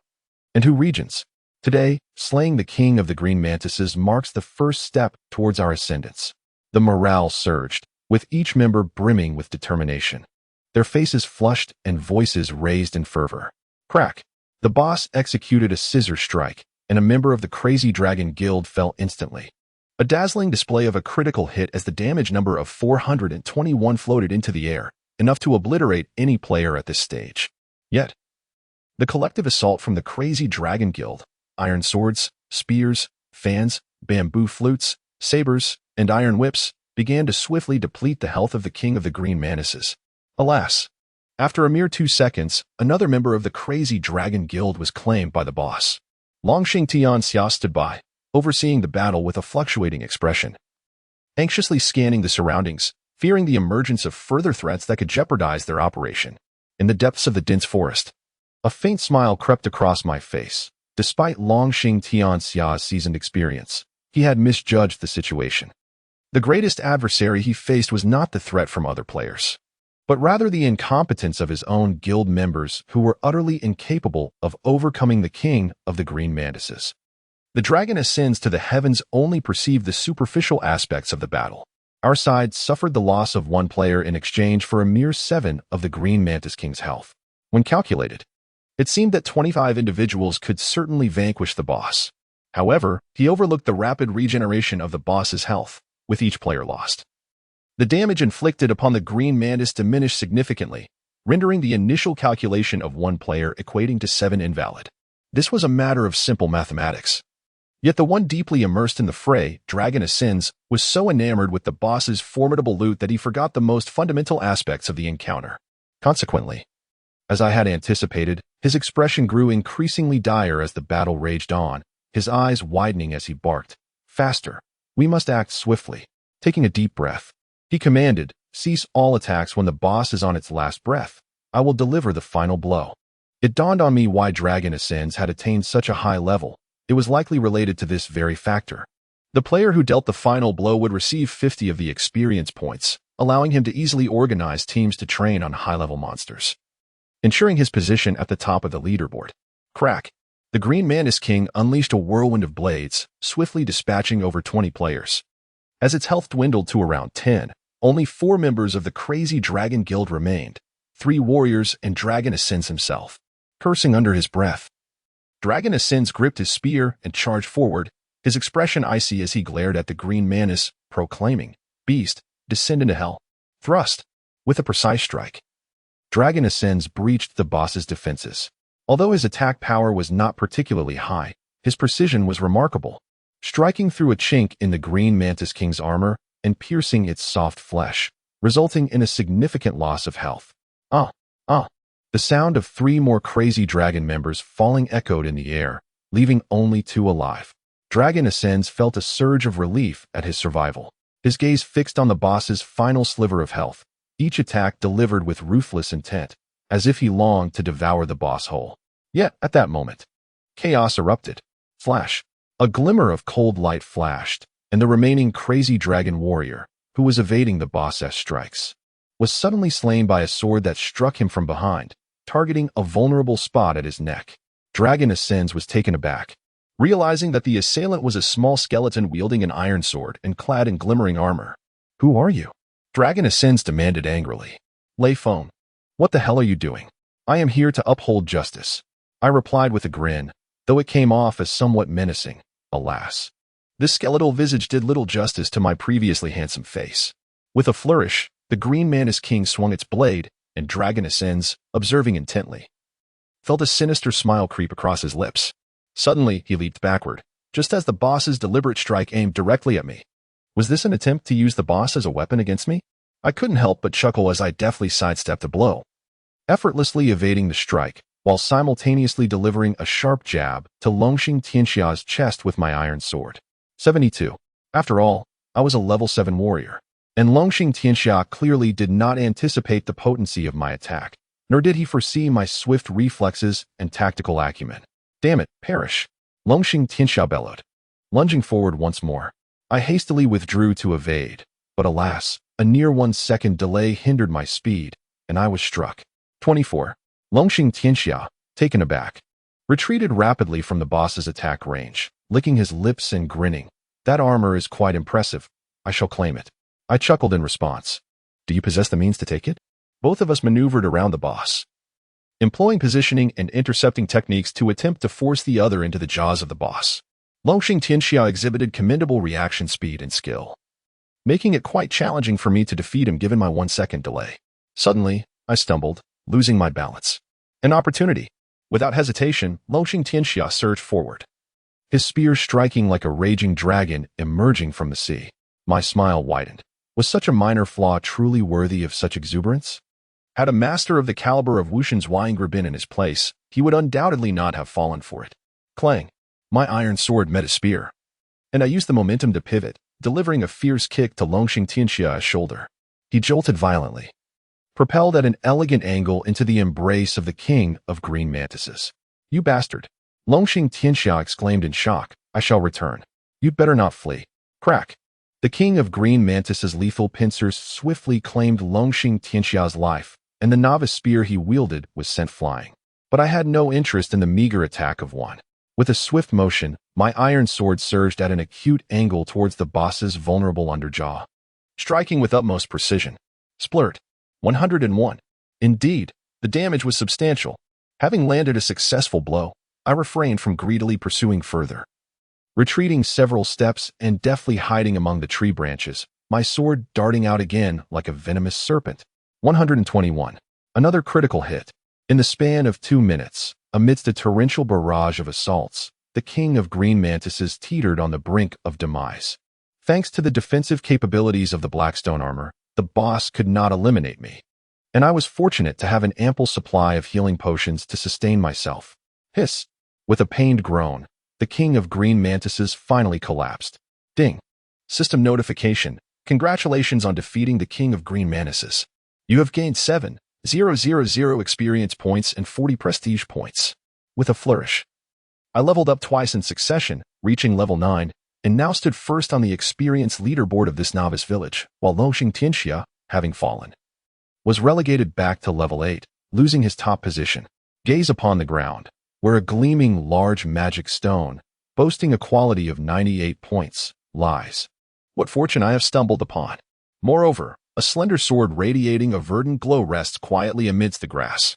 and Hu regions. Today, slaying the king of the green mantises marks the first step towards our ascendance. The morale surged, with each member brimming with determination. Their faces flushed and voices raised in fervor. Crack! The boss executed a scissor strike, and a member of the Crazy Dragon Guild fell instantly. A dazzling display of a critical hit as the damage number of 421 floated into the air, enough to obliterate any player at this stage. Yet, the collective assault from the Crazy Dragon Guild, iron swords, spears, fans, bamboo flutes, sabers, and iron whips, began to swiftly deplete the health of the king of the green mantises. Alas, after a mere 2 seconds, another member of the Crazy Dragon Guild was claimed by the boss. Longxing Tianxia stood by, overseeing the battle with a fluctuating expression, anxiously scanning the surroundings, fearing the emergence of further threats that could jeopardize their operation. In the depths of the dense forest, a faint smile crept across my face. Despite Longxing Tianxia's seasoned experience, he had misjudged the situation. The greatest adversary he faced was not the threat from other players, but rather the incompetence of his own guild members who were utterly incapable of overcoming the king of the green mantises. The dragon ascends to the heavens only perceived the superficial aspects of the battle. Our side suffered the loss of 1 player in exchange for a mere 7 of the green mantis king's health. When calculated, it seemed that 25 individuals could certainly vanquish the boss. However, he overlooked the rapid regeneration of the boss's health, with each player lost. The damage inflicted upon the green mantis diminished significantly, rendering the initial calculation of 1 player equating to 7 invalid. This was a matter of simple mathematics. Yet the one deeply immersed in the fray, Dragon Ascends, was so enamored with the boss's formidable loot that he forgot the most fundamental aspects of the encounter. Consequently, as I had anticipated, his expression grew increasingly dire as the battle raged on, his eyes widening as he barked, "Faster! We must act swiftly." Taking a deep breath, he commanded, "Cease all attacks when the boss is on its last breath. I will deliver the final blow." It dawned on me why Dragon Ascends had attained such a high level. It was likely related to this very factor. The player who dealt the final blow would receive 50 of the experience points, allowing him to easily organize teams to train on high-level monsters, ensuring his position at the top of the leaderboard. Crack! The Green Mantis King unleashed a whirlwind of blades, swiftly dispatching over 20 players. As its health dwindled to around 10, only 4 members of the Crazy Dragon Guild remained, 3 warriors and Dragon Ascends himself. Cursing under his breath, Dragon Ascends gripped his spear and charged forward, his expression icy as he glared at the green mantis, proclaiming, "Beast, descend into hell." Thrust. With a precise strike, Dragon Ascends breached the boss's defenses. Although his attack power was not particularly high, his precision was remarkable, striking through a chink in the green mantis king's armor and piercing its soft flesh, resulting in a significant loss of health. The sound of 3 more Crazy Dragon members falling echoed in the air, leaving only 2 alive. Dragon Ascends felt a surge of relief at his survival, his gaze fixed on the boss's final sliver of health, each attack delivered with ruthless intent, as if he longed to devour the boss whole. Yet, at that moment, chaos erupted. Flash! A glimmer of cold light flashed, and the remaining Crazy Dragon warrior, who was evading the boss's strikes, was suddenly slain by a sword that struck him from behind, targeting a vulnerable spot at his neck. Dragon Ascends was taken aback, realizing that the assailant was a small skeleton wielding an iron sword and clad in glimmering armor. "Who are you?" Dragon Ascends demanded angrily. "Lay phone. What the hell are you doing?" "I am here to uphold justice," I replied with a grin, though it came off as somewhat menacing. Alas, this skeletal visage did little justice to my previously handsome face. With a flourish, the Green Mantis King swung its blade, and Dragon Ascends, observing intently, felt a sinister smile creep across his lips. Suddenly, he leaped backward, just as the boss's deliberate strike aimed directly at me. Was this an attempt to use the boss as a weapon against me? I couldn't help but chuckle as I deftly sidestepped the blow, effortlessly evading the strike, while simultaneously delivering a sharp jab to Longxing Tianxia's chest with my iron sword. 72. After all, I was a level 7 warrior, and Longxing Tianxia clearly did not anticipate the potency of my attack, nor did he foresee my swift reflexes and tactical acumen. Damn it, perish! Longxing Tianxia bellowed. Lunging forward once more, I hastily withdrew to evade, but alas, a near 1 second delay hindered my speed, and I was struck. 24. Longxing Tianxia, taken aback, retreated rapidly from the boss's attack range, licking his lips and grinning. That armor is quite impressive. I shall claim it. I chuckled in response. Do you possess the means to take it? Both of us maneuvered around the boss, employing positioning and intercepting techniques to attempt to force the other into the jaws of the boss. Longxing Tianxia exhibited commendable reaction speed and skill, making it quite challenging for me to defeat him given my 1 second delay. Suddenly, I stumbled, losing my balance. An opportunity. Without hesitation, Longxing Tianxia surged forward, his spear striking like a raging dragon emerging from the sea. My smile widened. Was such a minor flaw truly worthy of such exuberance? Had a master of the caliber of Wuxian's Weingr been in his place, he would undoubtedly not have fallen for it. Clang! My iron sword met a spear, and I used the momentum to pivot, delivering a fierce kick to Longxing Tianxia's shoulder. He jolted violently, propelled at an elegant angle into the embrace of the king of green mantises. You bastard! Longxing Tianxia exclaimed in shock. I shall return. You'd better not flee. Crack! The king of green mantises' lethal pincers swiftly claimed Longxing Tianxia's life, and the novice spear he wielded was sent flying. But I had no interest in the meager attack of one. With a swift motion, my iron sword surged at an acute angle towards the boss's vulnerable underjaw, striking with utmost precision. Splurt. 101. Indeed, the damage was substantial. Having landed a successful blow, I refrained from greedily pursuing further. Retreating several steps and deftly hiding among the tree branches, my sword darting out again like a venomous serpent. 121. Another critical hit. In the span of 2 minutes, amidst a torrential barrage of assaults, the king of green mantises teetered on the brink of demise. Thanks to the defensive capabilities of the Blackstone armor, the boss could not eliminate me, and I was fortunate to have an ample supply of healing potions to sustain myself. Hiss! With a pained groan, the king of green mantises finally collapsed. Ding! System notification. Congratulations on defeating the king of green mantises. You have gained 7,000 experience points and 40 prestige points. With a flourish, I leveled up twice in succession, reaching level 9, and now stood first on the experience leaderboard of this novice village, while Longxing Tianxia, having fallen, was relegated back to level 8, losing his top position. Gaze upon the ground, where a gleaming large magic stone, boasting a quality of 98 points, lies. What fortune I have stumbled upon! Moreover, a slender sword radiating a verdant glow rests quietly amidst the grass.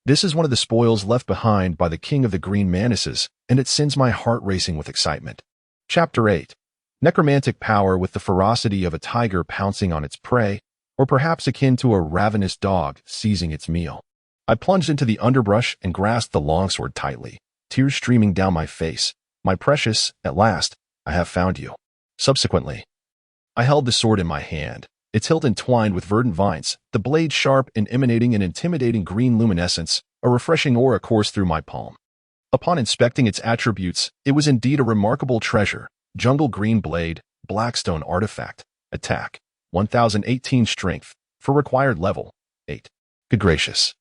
This is one of the spoils left behind by the king of the green mantises, and it sends my heart racing with excitement. Chapter 8. Necromantic power with the ferocity of a tiger pouncing on its prey, or perhaps akin to a ravenous dog seizing its meal. I plunged into the underbrush and grasped the longsword tightly, tears streaming down my face. My precious, at last, I have found you. Subsequently, I held the sword in my hand, its hilt entwined with verdant vines, the blade sharp and emanating an intimidating green luminescence. A refreshing aura coursed through my palm. Upon inspecting its attributes, it was indeed a remarkable treasure. Jungle green blade, Blackstone artifact, attack, 1018 strength, for required level, 8. Good gracious.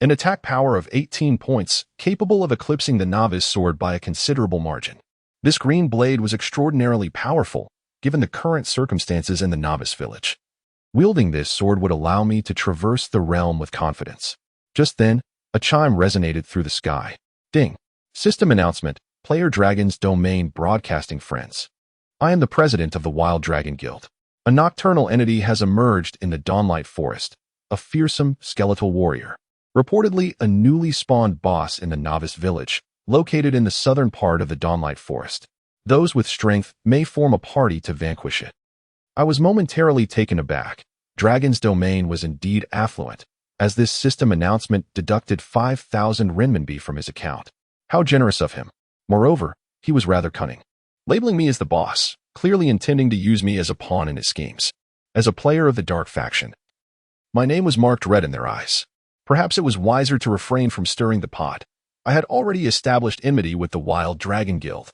An attack power of 18 points, capable of eclipsing the novice sword by a considerable margin. This green blade was extraordinarily powerful, given the current circumstances in the novice village. Wielding this sword would allow me to traverse the realm with confidence. Just then, a chime resonated through the sky. Ding. System announcement. Player Dragon's Domain Broadcasting Friends. I am the president of the Wild Dragon Guild. A nocturnal entity has emerged in the Dawnlight Forest, a fearsome skeletal warrior. Reportedly a newly spawned boss in the novice village, located in the southern part of the Dawnlight Forest. Those with strength may form a party to vanquish it. I was momentarily taken aback. Dragon's Domain was indeed affluent, as this system announcement deducted 5,000 renminbi from his account. How generous of him. Moreover, he was rather cunning, labeling me as the boss, clearly intending to use me as a pawn in his schemes. As a player of the dark faction, my name was marked red in their eyes. Perhaps it was wiser to refrain from stirring the pot. I had already established enmity with the Wild Dragon Guild,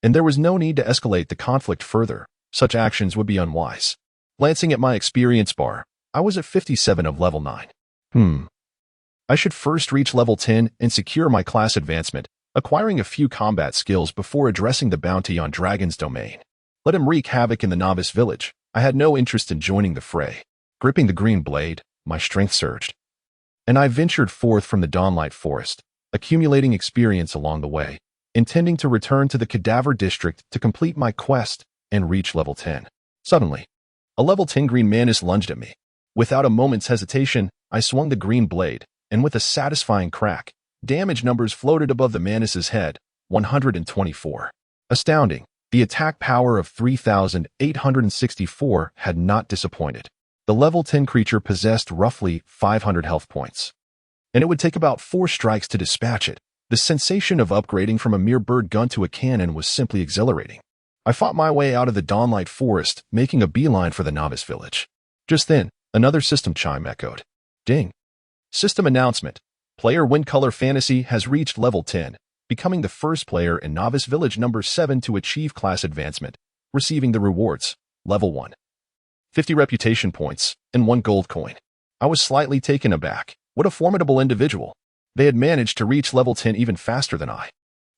and there was no need to escalate the conflict further. Such actions would be unwise. Glancing at my experience bar, I was at 57 of level 9. I should first reach level 10 and secure my class advancement, acquiring a few combat skills before addressing the bounty on Dragon's domain. Let him wreak havoc in the novice village. I had no interest in joining the fray. Gripping the green blade, my strength surged, and I ventured forth from the Dawnlight Forest, accumulating experience along the way, intending to return to the Cadaver District to complete my quest and reach level 10. Suddenly, a level 10 green menace lunged at me. Without a moment's hesitation, I swung the green blade, and with a satisfying crack, damage numbers floated above the menace's head, 124. Astounding, the attack power of 3,864 had not disappointed. The level 10 creature possessed roughly 500 health points, and it would take about 4 strikes to dispatch it. The sensation of upgrading from a mere bird gun to a cannon was simply exhilarating. I fought my way out of the Dawnlight Forest, making a beeline for the novice village. Just then, another system chime echoed. Ding. System announcement. Player Windcolor Fantasy has reached level 10, becoming the first player in novice village number 7 to achieve class advancement, receiving the rewards. Level 1. 50 reputation points, and 1 gold coin. I was slightly taken aback. What a formidable individual. They had managed to reach level 10 even faster than I.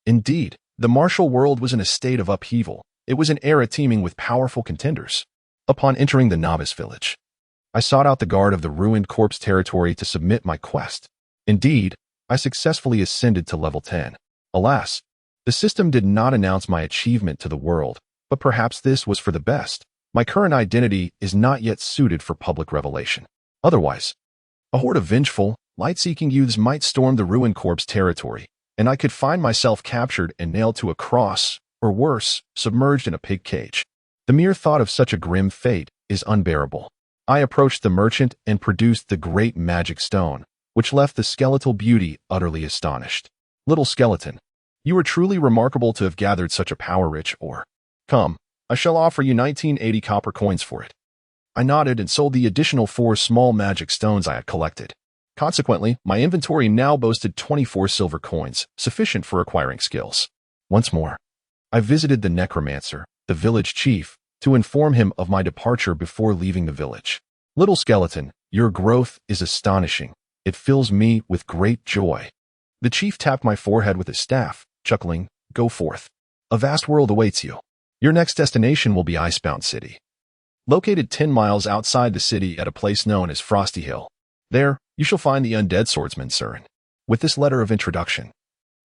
Indeed, the martial world was in a state of upheaval. It was an era teeming with powerful contenders. Upon entering the novice village, I sought out the guard of the ruined corpse territory to submit my quest. Indeed, I successfully ascended to level 10. Alas, the system did not announce my achievement to the world, but perhaps this was for the best. My current identity is not yet suited for public revelation. Otherwise, a horde of vengeful, light-seeking youths might storm the ruined corpse territory, and I could find myself captured and nailed to a cross, or worse, submerged in a pig cage. The mere thought of such a grim fate is unbearable. I approached the merchant and produced the great magic stone, which left the skeletal beauty utterly astonished. Little skeleton, you are truly remarkable to have gathered such a power-rich ore. Come, I shall offer you 1980 copper coins for it. I nodded and sold the additional 4 small magic stones I had collected. Consequently, my inventory now boasted 24 silver coins, sufficient for acquiring skills. Once more, I visited the necromancer, the village chief, to inform him of my departure before leaving the village. Little skeleton, your growth is astonishing. It fills me with great joy. The chief tapped my forehead with his staff, chuckling, go forth. A vast world awaits you. Your next destination will be Icebound City, located 10 miles outside the city at a place known as Frosty Hill. There, you shall find the undead swordsman Surin. With this letter of introduction,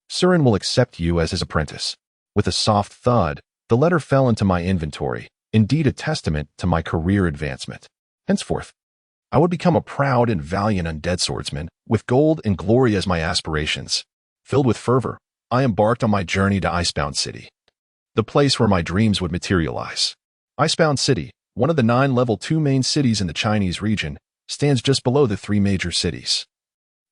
Surin will accept you as his apprentice. With a soft thud, the letter fell into my inventory, indeed a testament to my career advancement. Henceforth, I would become a proud and valiant undead swordsman, with gold and glory as my aspirations. Filled with fervor, I embarked on my journey to Icebound City, the place where my dreams would materialize. Icebound City, one of the 9 level 2 main cities in the Chinese region, stands just below the 3 major cities,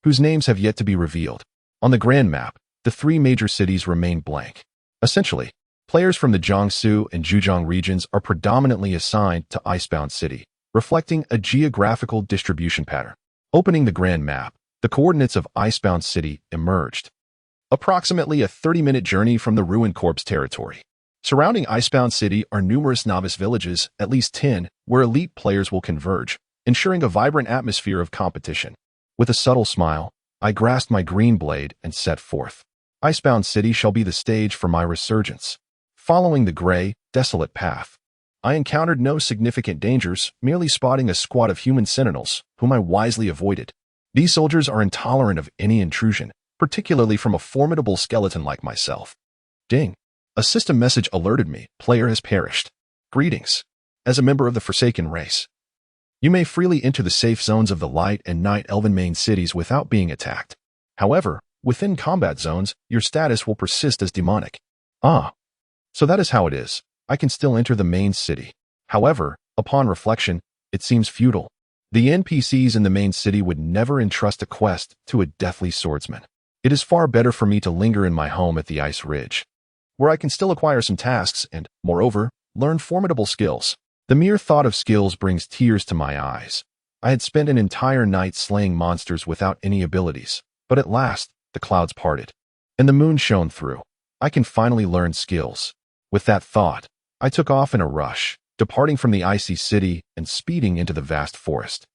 whose names have yet to be revealed. On the grand map, the 3 major cities remain blank. Essentially, players from the Jiangsu and Zhejiang regions are predominantly assigned to Icebound City, reflecting a geographical distribution pattern. Opening the grand map, the coordinates of Icebound City emerged. Approximately a 30-minute journey from the ruined corpse territory. Surrounding Icebound City are numerous novice villages, at least 10, where elite players will converge, ensuring a vibrant atmosphere of competition. With a subtle smile, I grasped my green blade and set forth. Icebound City shall be the stage for my resurgence. Following the gray, desolate path, I encountered no significant dangers, merely spotting a squad of human sentinels, whom I wisely avoided. These soldiers are intolerant of any intrusion, particularly from a formidable skeleton like myself. Ding. A system message alerted me. Player has perished. Greetings. As a member of the Forsaken race, you may freely enter the safe zones of the Light and Night Elven main cities without being attacked. However, within combat zones, your status will persist as demonic. Ah. So that is how it is. I can still enter the main city. However, upon reflection, it seems futile. The NPCs in the main city would never entrust a quest to a deathly swordsman. It is far better for me to linger in my home at the Ice Ridge, where I can still acquire some tasks and, moreover, learn formidable skills. The mere thought of skills brings tears to my eyes. I had spent an entire night slaying monsters without any abilities, but at last, the clouds parted, and the moon shone through. I can finally learn skills. With that thought, I took off in a rush, departing from the icy city and speeding into the vast forest.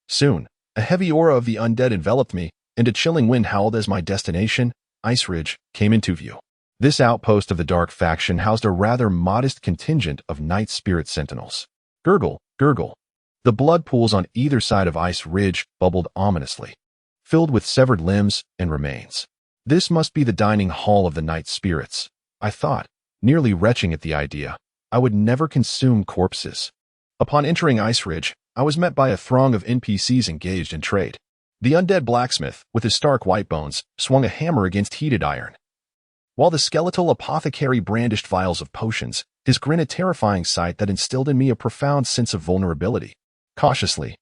Soon, a heavy aura of the undead enveloped me, and a chilling wind howled as my destination, Ice Ridge, came into view. This outpost of the Dark Faction housed a rather modest contingent of night spirit sentinels. Gurgle, gurgle. The blood pools on either side of Ice Ridge bubbled ominously, filled with severed limbs and remains. This must be the dining hall of the night spirits, I thought, nearly retching at the idea. I would never consume corpses. Upon entering Ice Ridge, I was met by a throng of NPCs engaged in trade. The undead blacksmith, with his stark white bones, swung a hammer against heated iron, while the skeletal apothecary brandished vials of potions, his grin a terrifying sight that instilled in me a profound sense of vulnerability. Cautiously,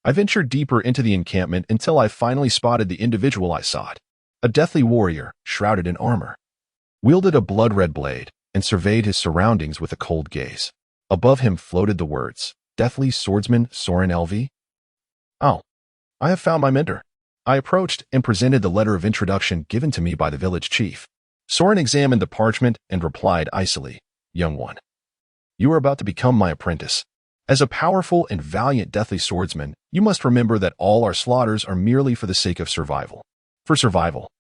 I ventured deeper into the encampment until I finally spotted the individual I sought. A deathly warrior, shrouded in armor, wielded a blood-red blade and surveyed his surroundings with a cold gaze. Above him floated the words, Deathly Swordsman Soren LV? Oh, I have found my mentor. I approached and presented the letter of introduction given to me by the village chief. Soren examined the parchment and replied icily, Young one, you are about to become my apprentice. As a powerful and valiant deathly swordsman, you must remember that all our slaughters are merely for the sake of survival. For survival.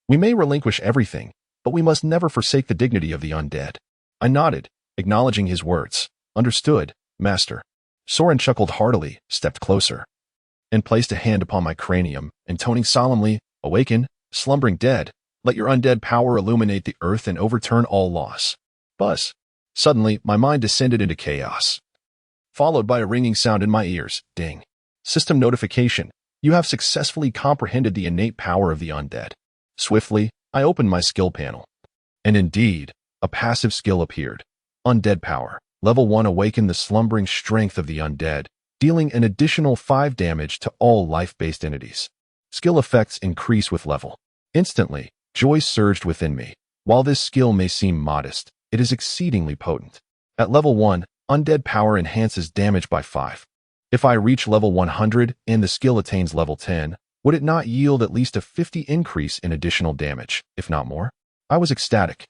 We may relinquish everything, but we must never forsake the dignity of the undead. I nodded, acknowledging his words. Understood, master. Soren chuckled heartily, stepped closer, and placed a hand upon my cranium, intoning solemnly, Awaken, slumbering dead. Let your undead power illuminate the earth and overturn all loss. Buzz. Suddenly, my mind descended into chaos, followed by a ringing sound in my ears. Ding. System notification. You have successfully comprehended the innate power of the undead. Swiftly, I opened my skill panel. And indeed, a passive skill appeared. Undead Power. Level 1 Awaken the slumbering strength of the undead, dealing an additional 5 damage to all life-based entities. Skill effects increase with level. Instantly, joy surged within me. While this skill may seem modest, it is exceedingly potent. At level 1, Undead Power enhances damage by 5. If I reach level 100 and the skill attains level 10, would it not yield at least a 50 increase in additional damage, if not more? I was ecstatic.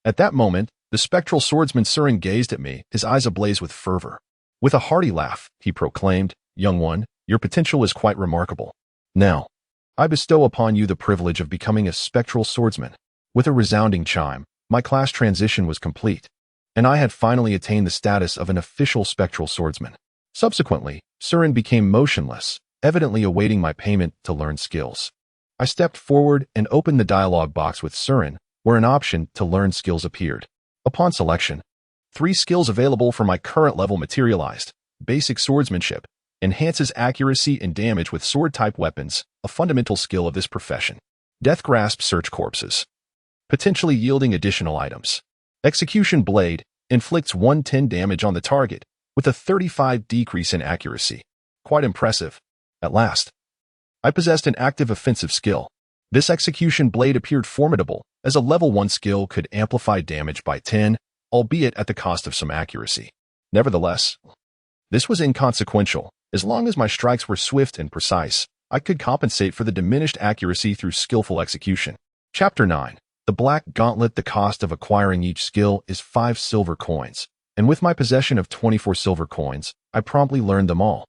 At that moment, the spectral swordsman Surin gazed at me, his eyes ablaze with fervor. With a hearty laugh, he proclaimed, Young one, your potential is quite remarkable. Now, I bestow upon you the privilege of becoming a spectral swordsman. With a resounding chime, my class transition was complete, and I had finally attained the status of an official spectral swordsman. Subsequently, Surin became motionless, evidently awaiting my payment to learn skills. I stepped forward and opened the dialog box with Surin, where an option to learn skills appeared. Upon selection, 3 skills available for my current level materialized. Basic swordsmanship enhances accuracy and damage with sword-type weapons, a fundamental skill of this profession. Death Grasp search corpses, potentially yielding additional items. Execution Blade inflicts 110 damage on the target, with a 35 decrease in accuracy. Quite impressive. At last, I possessed an active offensive skill. This Execution Blade appeared formidable, as a level 1 skill could amplify damage by 10, albeit at the cost of some accuracy. Nevertheless, this was inconsequential. As long as my strikes were swift and precise, I could compensate for the diminished accuracy through skillful execution. Chapter 9. The Black Gauntlet. The cost of acquiring each skill is 5 silver coins, and with my possession of 24 silver coins, I promptly learned them all,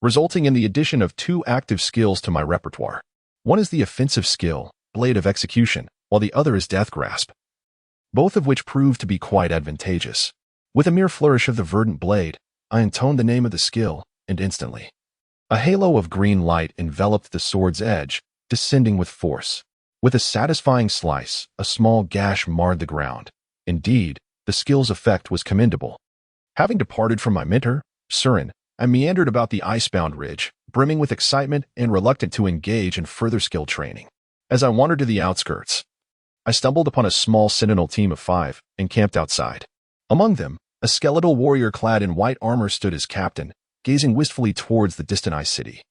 resulting in the addition of 2 active skills to my repertoire. One is the offensive skill, Blade of Execution, while the other is Death Grasp, both of which proved to be quite advantageous. With a mere flourish of the verdant blade, I intoned the name of the skill, and instantly, a halo of green light enveloped the sword's edge, descending with force. With a satisfying slice, a small gash marred the ground. Indeed, the skill's effect was commendable. Having departed from my mentor, Surin, I meandered about the icebound ridge, brimming with excitement and reluctant to engage in further skill training. As I wandered to the outskirts, I stumbled upon a small sentinel team of 5, encamped outside. Among them, a skeletal warrior clad in white armor stood as captain, gazing wistfully towards the distant ice city.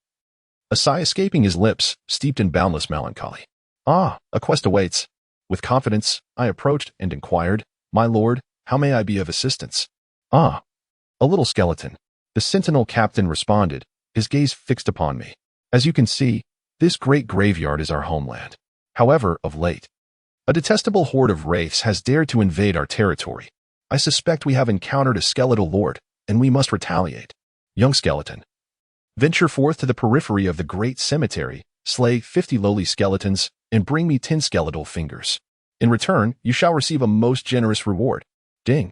A sigh escaping his lips, steeped in boundless melancholy. Ah, a quest awaits. With confidence, I approached and inquired, "My lord, how may I be of assistance?" "Ah, a little skeleton." The sentinel captain responded, his gaze fixed upon me. "As you can see, this great graveyard is our homeland. However, of late, a detestable horde of wraiths has dared to invade our territory. I suspect we have encountered a skeletal lord, and we must retaliate. Young skeleton, venture forth to the periphery of the great cemetery, slay 50 lowly skeletons, and bring me 10 skeletal fingers. In return, you shall receive a most generous reward." Ding.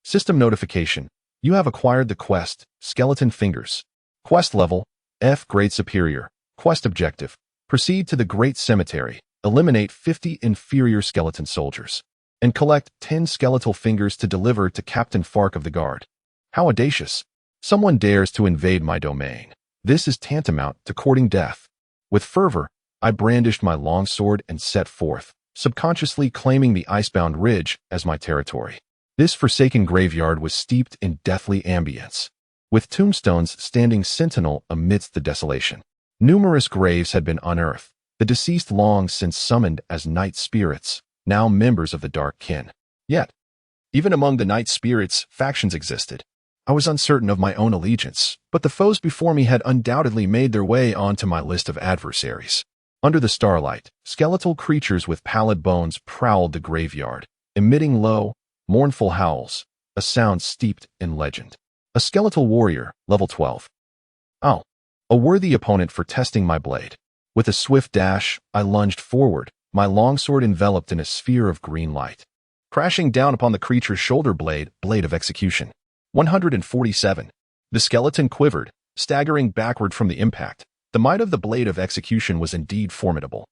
System notification. You have acquired the quest, Skeleton Fingers. Quest level, F grade superior. Quest objective. Proceed to the great cemetery, eliminate 50 inferior skeleton soldiers, and collect 10 skeletal fingers to deliver to Captain Fark of the Guard. How audacious. Someone dares to invade my domain. This is tantamount to courting death. With fervor, I brandished my longsword and set forth, subconsciously claiming the icebound ridge as my territory. This forsaken graveyard was steeped in deathly ambience, with tombstones standing sentinel amidst the desolation. Numerous graves had been unearthed, the deceased long since summoned as night spirits, now members of the dark kin. Yet, even among the night spirits, factions existed. I was uncertain of my own allegiance, but the foes before me had undoubtedly made their way onto my list of adversaries. Under the starlight, skeletal creatures with pallid bones prowled the graveyard, emitting low, mournful howls, a sound steeped in legend. A skeletal warrior, level 12. Oh, a worthy opponent for testing my blade. With a swift dash, I lunged forward, my longsword enveloped in a sphere of green light, crashing down upon the creature's shoulder blade of execution. 147. The skeleton quivered, staggering backward from the impact. The might of the blade of execution was indeed formidable.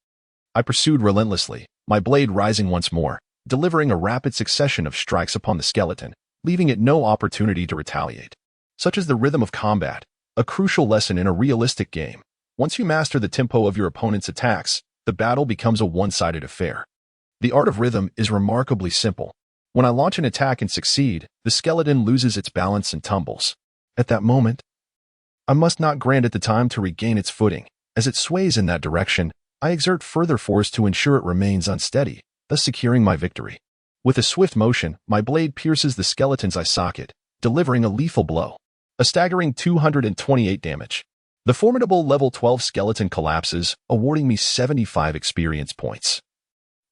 I pursued relentlessly, my blade rising once more, delivering a rapid succession of strikes upon the skeleton, leaving it no opportunity to retaliate. Such is the rhythm of combat, a crucial lesson in a realistic game. Once you master the tempo of your opponent's attacks, the battle becomes a one-sided affair. The art of rhythm is remarkably simple. When I launch an attack and succeed, the skeleton loses its balance and tumbles. At that moment, I must not grant it the time to regain its footing. As it sways in that direction, I exert further force to ensure it remains unsteady, thus securing my victory. With a swift motion, my blade pierces the skeleton's eye socket, delivering a lethal blow. A staggering 228 damage. The formidable level 12 skeleton collapses, awarding me 75 experience points.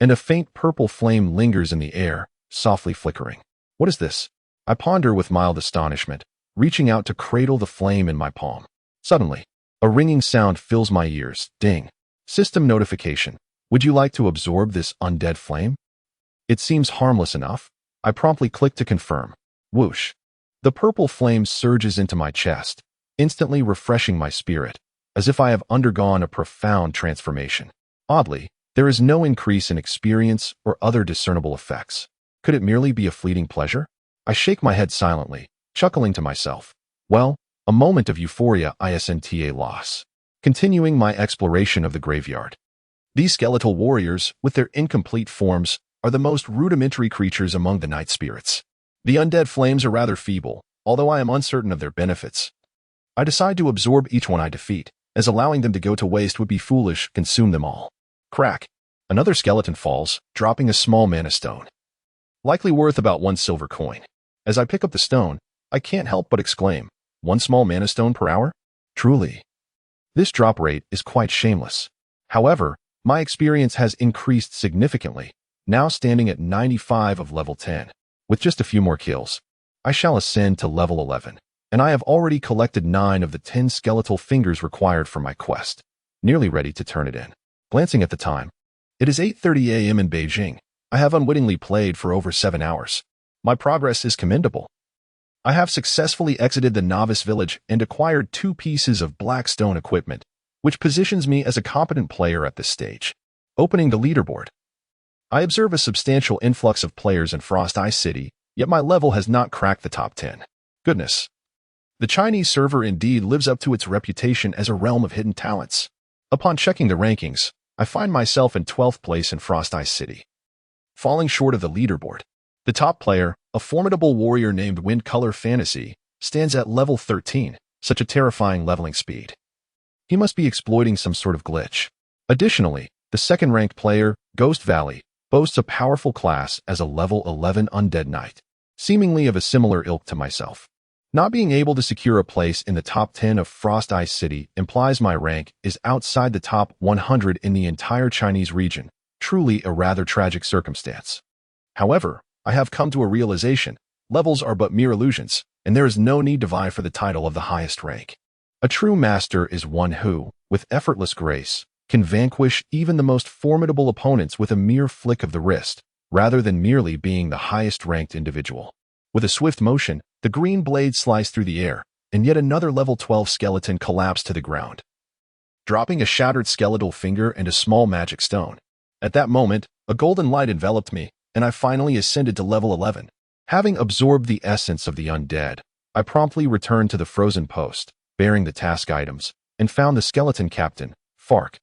And a faint purple flame lingers in the air, softly flickering. What is this? I ponder with mild astonishment, reaching out to cradle the flame in my palm. Suddenly, a ringing sound fills my ears. Ding. System notification. Would you like to absorb this undead flame? It seems harmless enough. I promptly click to confirm. Whoosh. The purple flame surges into my chest, instantly refreshing my spirit, as if I have undergone a profound transformation. Oddly, there is no increase in experience or other discernible effects. Could it merely be a fleeting pleasure? I shake my head silently, chuckling to myself. Well, a moment of euphoria isn't loss. Continuing my exploration of the graveyard. These skeletal warriors, with their incomplete forms, are the most rudimentary creatures among the night spirits. The undead flames are rather feeble, although I am uncertain of their benefits. I decide to absorb each one I defeat, as allowing them to go to waste would be foolish. Consume them all. Crack. Another skeleton falls, dropping a small mana stone. Likely worth about 1 silver coin. As I pick up the stone, I can't help but exclaim, 1 small mana stone per hour? Truly. This drop rate is quite shameless. However, my experience has increased significantly, now standing at 95 of level 10. With just a few more kills, I shall ascend to level 11, and I have already collected 9 of the 10 skeletal fingers required for my quest, nearly ready to turn it in. Glancing at the time, it is 8:30 a.m. in Beijing. I have unwittingly played for over 7 hours. My progress is commendable. I have successfully exited the novice village and acquired 2 pieces of black stone equipment, which positions me as a competent player at this stage. Opening the leaderboard. I observe a substantial influx of players in Frost Ice City, yet my level has not cracked the top 10. Goodness. The Chinese server indeed lives up to its reputation as a realm of hidden talents. Upon checking the rankings, I find myself in 12th place in Frost Ice City, falling short of the leaderboard. The top player, a formidable warrior named Wind Color Fantasy, stands at level 13, such a terrifying leveling speed. He must be exploiting some sort of glitch. Additionally, The second-ranked player, Ghost Valley, boasts a powerful class as a level 11 undead knight, seemingly of a similar ilk to myself. Not being able to secure a place in the top 10 of Frost Ice City implies my rank is outside the top 100 in the entire Chinese region, truly a rather tragic circumstance. However, I have come to a realization: levels are but mere illusions, and there is no need to vie for the title of the highest rank. A true master is one who, with effortless grace, can vanquish even the most formidable opponents with a mere flick of the wrist, rather than merely being the highest-ranked individual. With a swift motion, the green blade sliced through the air, and yet another level 12 skeleton collapsed to the ground, dropping a shattered skeletal finger and a small magic stone. At that moment, a golden light enveloped me, and I finally ascended to level 11. Having absorbed the essence of the undead, I promptly returned to the frozen post, bearing the task items, and found the skeleton captain, Fark,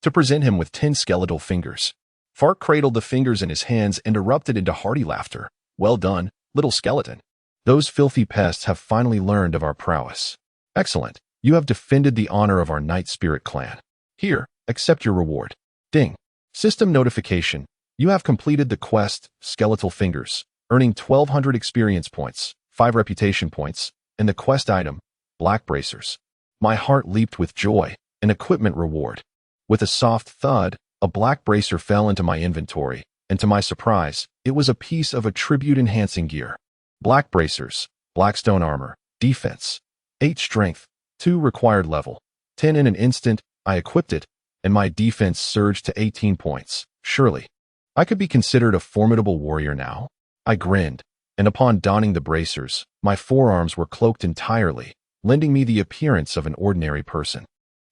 to present him with 10 skeletal fingers. Fark cradled the fingers in his hands and erupted into hearty laughter. "Well done, little skeleton. Those filthy pests have finally learned of our prowess. Excellent. You have defended the honor of our Night Spirit clan. Here, accept your reward." Ding. System notification. You have completed the quest, Skeletal Fingers, earning 1,200 experience points, 5 reputation points, and the quest item, Black Bracers. My heart leaped with joy. An equipment reward. With a soft thud, a black bracer fell into my inventory, and to my surprise, it was a piece of attribute-enhancing gear. Black bracers, Blackstone armor, defense, 8 strength, 2 required level, 10 in an instant. I equipped it, and my defense surged to 18 points. Surely, I could be considered a formidable warrior now. I grinned, and upon donning the bracers, my forearms were cloaked entirely, lending me the appearance of an ordinary person.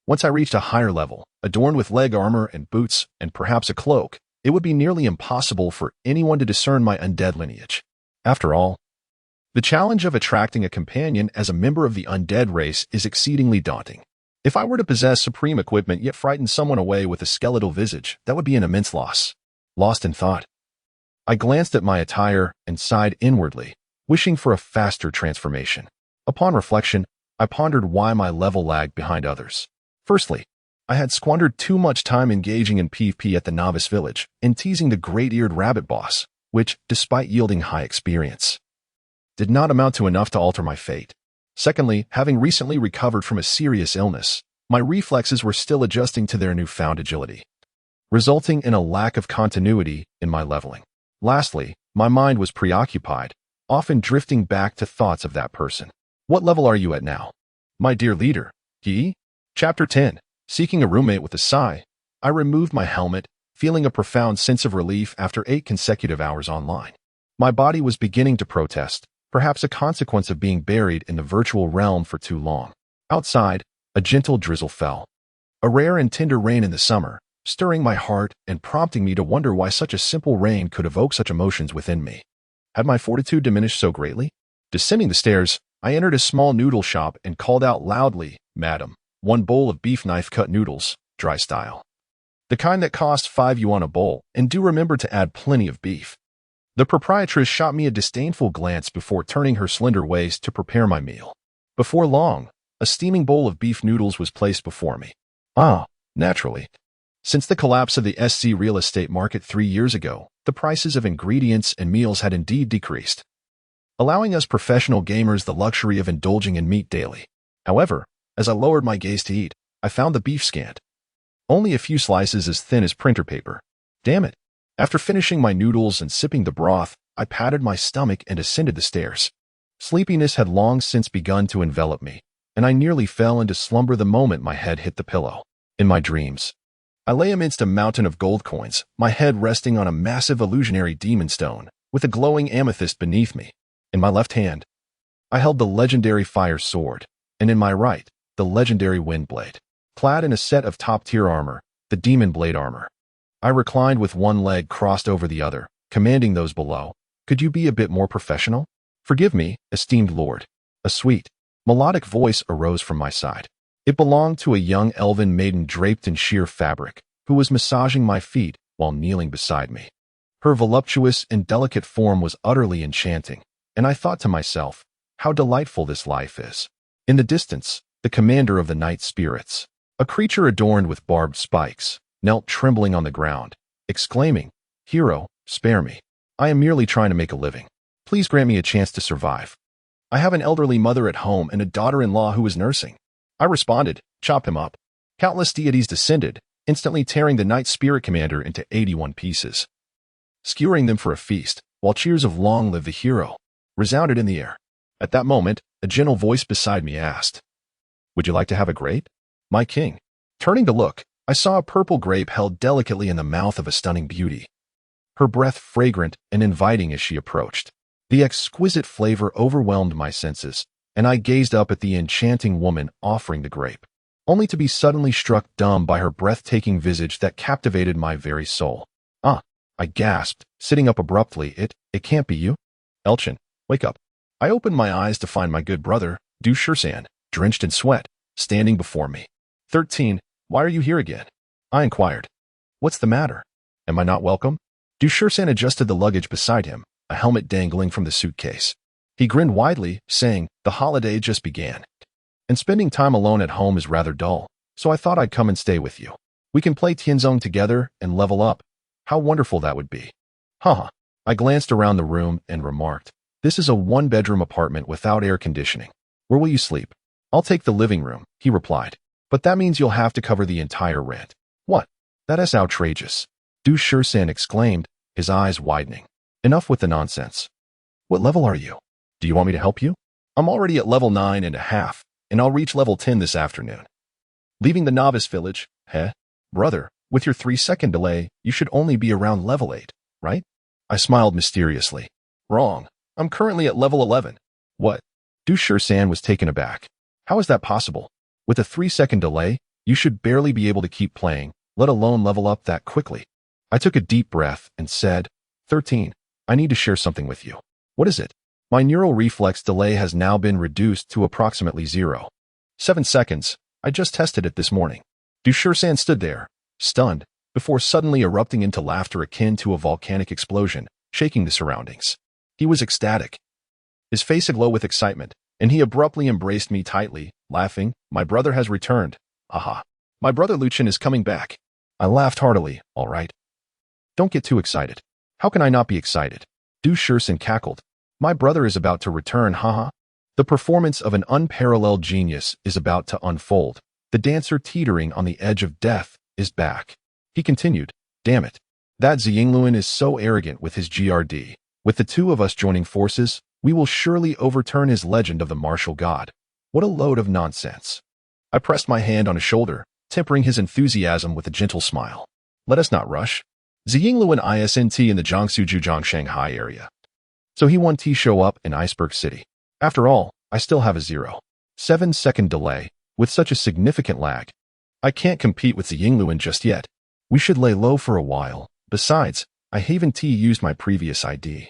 Once I reached a higher level, adorned with leg armor and boots and perhaps a cloak, it would be nearly impossible for anyone to discern my undead lineage. After all, the challenge of attracting a companion as a member of the undead race is exceedingly daunting. If I were to possess supreme equipment yet frighten someone away with a skeletal visage, that would be an immense loss. Lost in thought, I glanced at my attire and sighed inwardly, wishing for a faster transformation. Upon reflection, I pondered why my level lagged behind others. Firstly, I had squandered too much time engaging in PvP at the novice village and teasing the great-eared rabbit boss, which, despite yielding high experience, did not amount to enough to alter my fate. Secondly, having recently recovered from a serious illness, my reflexes were still adjusting to their newfound agility, resulting in a lack of continuity in my leveling. Lastly, my mind was preoccupied, often drifting back to thoughts of that person. What level are you at now, my dear leader? Chapter 10. Seeking a roommate with a sigh. I removed my helmet, feeling a profound sense of relief after 8 consecutive hours online. My body was beginning to protest, perhaps a consequence of being buried in the virtual realm for too long. Outside, a gentle drizzle fell. A rare and tender rain in the summer, stirring my heart and prompting me to wonder why such a simple rain could evoke such emotions within me. Had my fortitude diminished so greatly? Descending the stairs, I entered a small noodle shop and called out loudly, "Madam, 1 bowl of beef knife-cut noodles, dry style. The kind that cost 5 yuan a bowl, and do remember to add plenty of beef." The proprietress shot me a disdainful glance before turning her slender waist to prepare my meal. Before long, a steaming bowl of beef noodles was placed before me. Naturally. Since the collapse of the SC real estate market 3 years ago, the prices of ingredients and meals had indeed decreased, allowing us professional gamers the luxury of indulging in meat daily. However, as I lowered my gaze to eat, I found the beef scant. Only a few slices as thin as printer paper. Damn it. After finishing my noodles and sipping the broth, I patted my stomach and ascended the stairs. Sleepiness had long since begun to envelop me, and I nearly fell into slumber the moment my head hit the pillow. In my dreams, I lay amidst a mountain of gold coins, my head resting on a massive illusionary demon stone, with a glowing amethyst beneath me. In my left hand, I held the legendary fire sword, and in my right, the legendary wind blade. Clad in a set of top-tier armor, the demon blade armor, I reclined with one leg crossed over the other, commanding those below. "Could you be a bit more professional? Forgive me, esteemed lord." A sweet, melodic voice arose from my side. It belonged to a young elven maiden draped in sheer fabric, who was massaging my feet while kneeling beside me. Her voluptuous and delicate form was utterly enchanting, and I thought to myself, how delightful this life is. In the distance, the commander of the night spirits, a creature adorned with barbed spikes, knelt trembling on the ground, exclaiming, "Hero, spare me. I am merely trying to make a living. Please grant me a chance to survive. I have an elderly mother at home and a daughter-in-law who is nursing." I responded, "Chop him up." Countless deities descended, instantly tearing the Knight Spirit Commander into 81 pieces, skewering them for a feast, while cheers of "Long live the hero" resounded in the air. At that moment, a gentle voice beside me asked, "Would you like to have a grape, my king?" Turning to look, I saw a purple grape held delicately in the mouth of a stunning beauty, her breath fragrant and inviting as she approached. The exquisite flavor overwhelmed my senses, and I gazed up at the enchanting woman offering the grape, only to be suddenly struck dumb by her breathtaking visage that captivated my very soul. "Ah," I gasped, sitting up abruptly. It can't be you? Elchin, wake up." I opened my eyes to find my good brother, Du Shursan, drenched in sweat, standing before me. 13, why are you here again?" I inquired. "What's the matter? Am I not welcome?" Du Shursan adjusted the luggage beside him, a helmet dangling from the suitcase. He grinned widely, saying, "The holiday just began, and spending time alone at home is rather dull, so I thought I'd come and stay with you. We can play Tianzong together and level up. How wonderful that would be." Haha. I glanced around the room and remarked, "This is a one-bedroom apartment without air conditioning. Where will you sleep?" "I'll take the living room," he replied. "But that means you'll have to cover the entire rent." "What? That is outrageous," Du Shursan exclaimed, his eyes widening. "Enough with the nonsense. What level are you? Do you want me to help you?" "I'm already at level 9.5, and I'll reach level 10 this afternoon." "Leaving the novice village, heh? Brother, with your 3-second delay, you should only be around level 8, right?" I smiled mysteriously. "Wrong. I'm currently at level 11. "What?" Du Shursan was taken aback. "How is that possible? With a 3-second delay, you should barely be able to keep playing, let alone level up that quickly." I took a deep breath and said, 13, I need to share something with you." "What is it?" "My neural reflex delay has now been reduced to approximately 0.7 seconds. I just tested it this morning." Du Shursan stood there, stunned, before suddenly erupting into laughter akin to a volcanic explosion, shaking the surroundings. He was ecstatic, his face aglow with excitement, and he abruptly embraced me tightly, laughing, "My brother has returned. Aha. My brother Luchin is coming back." I laughed heartily. "All right. Don't get too excited." "How can I not be excited?" Du Shursan cackled. "My brother is about to return, haha. The performance of an unparalleled genius is about to unfold. The dancer teetering on the edge of death is back." He continued, "Damn it. That Ziyingluan is so arrogant with his GRD. With the two of us joining forces, we will surely overturn his legend of the martial god. What a load of nonsense." I pressed my hand on his shoulder, tempering his enthusiasm with a gentle smile. "Let us not rush. Ziyingluan isn't in the Jiangsu-Zhujiang Shanghai area. So he won't show up in Iceberg City. After all, I still have a 0.7-second delay. With such a significant lag, I can't compete with Ziyingluan just yet. We should lay low for a while. Besides, I haven't used my previous ID.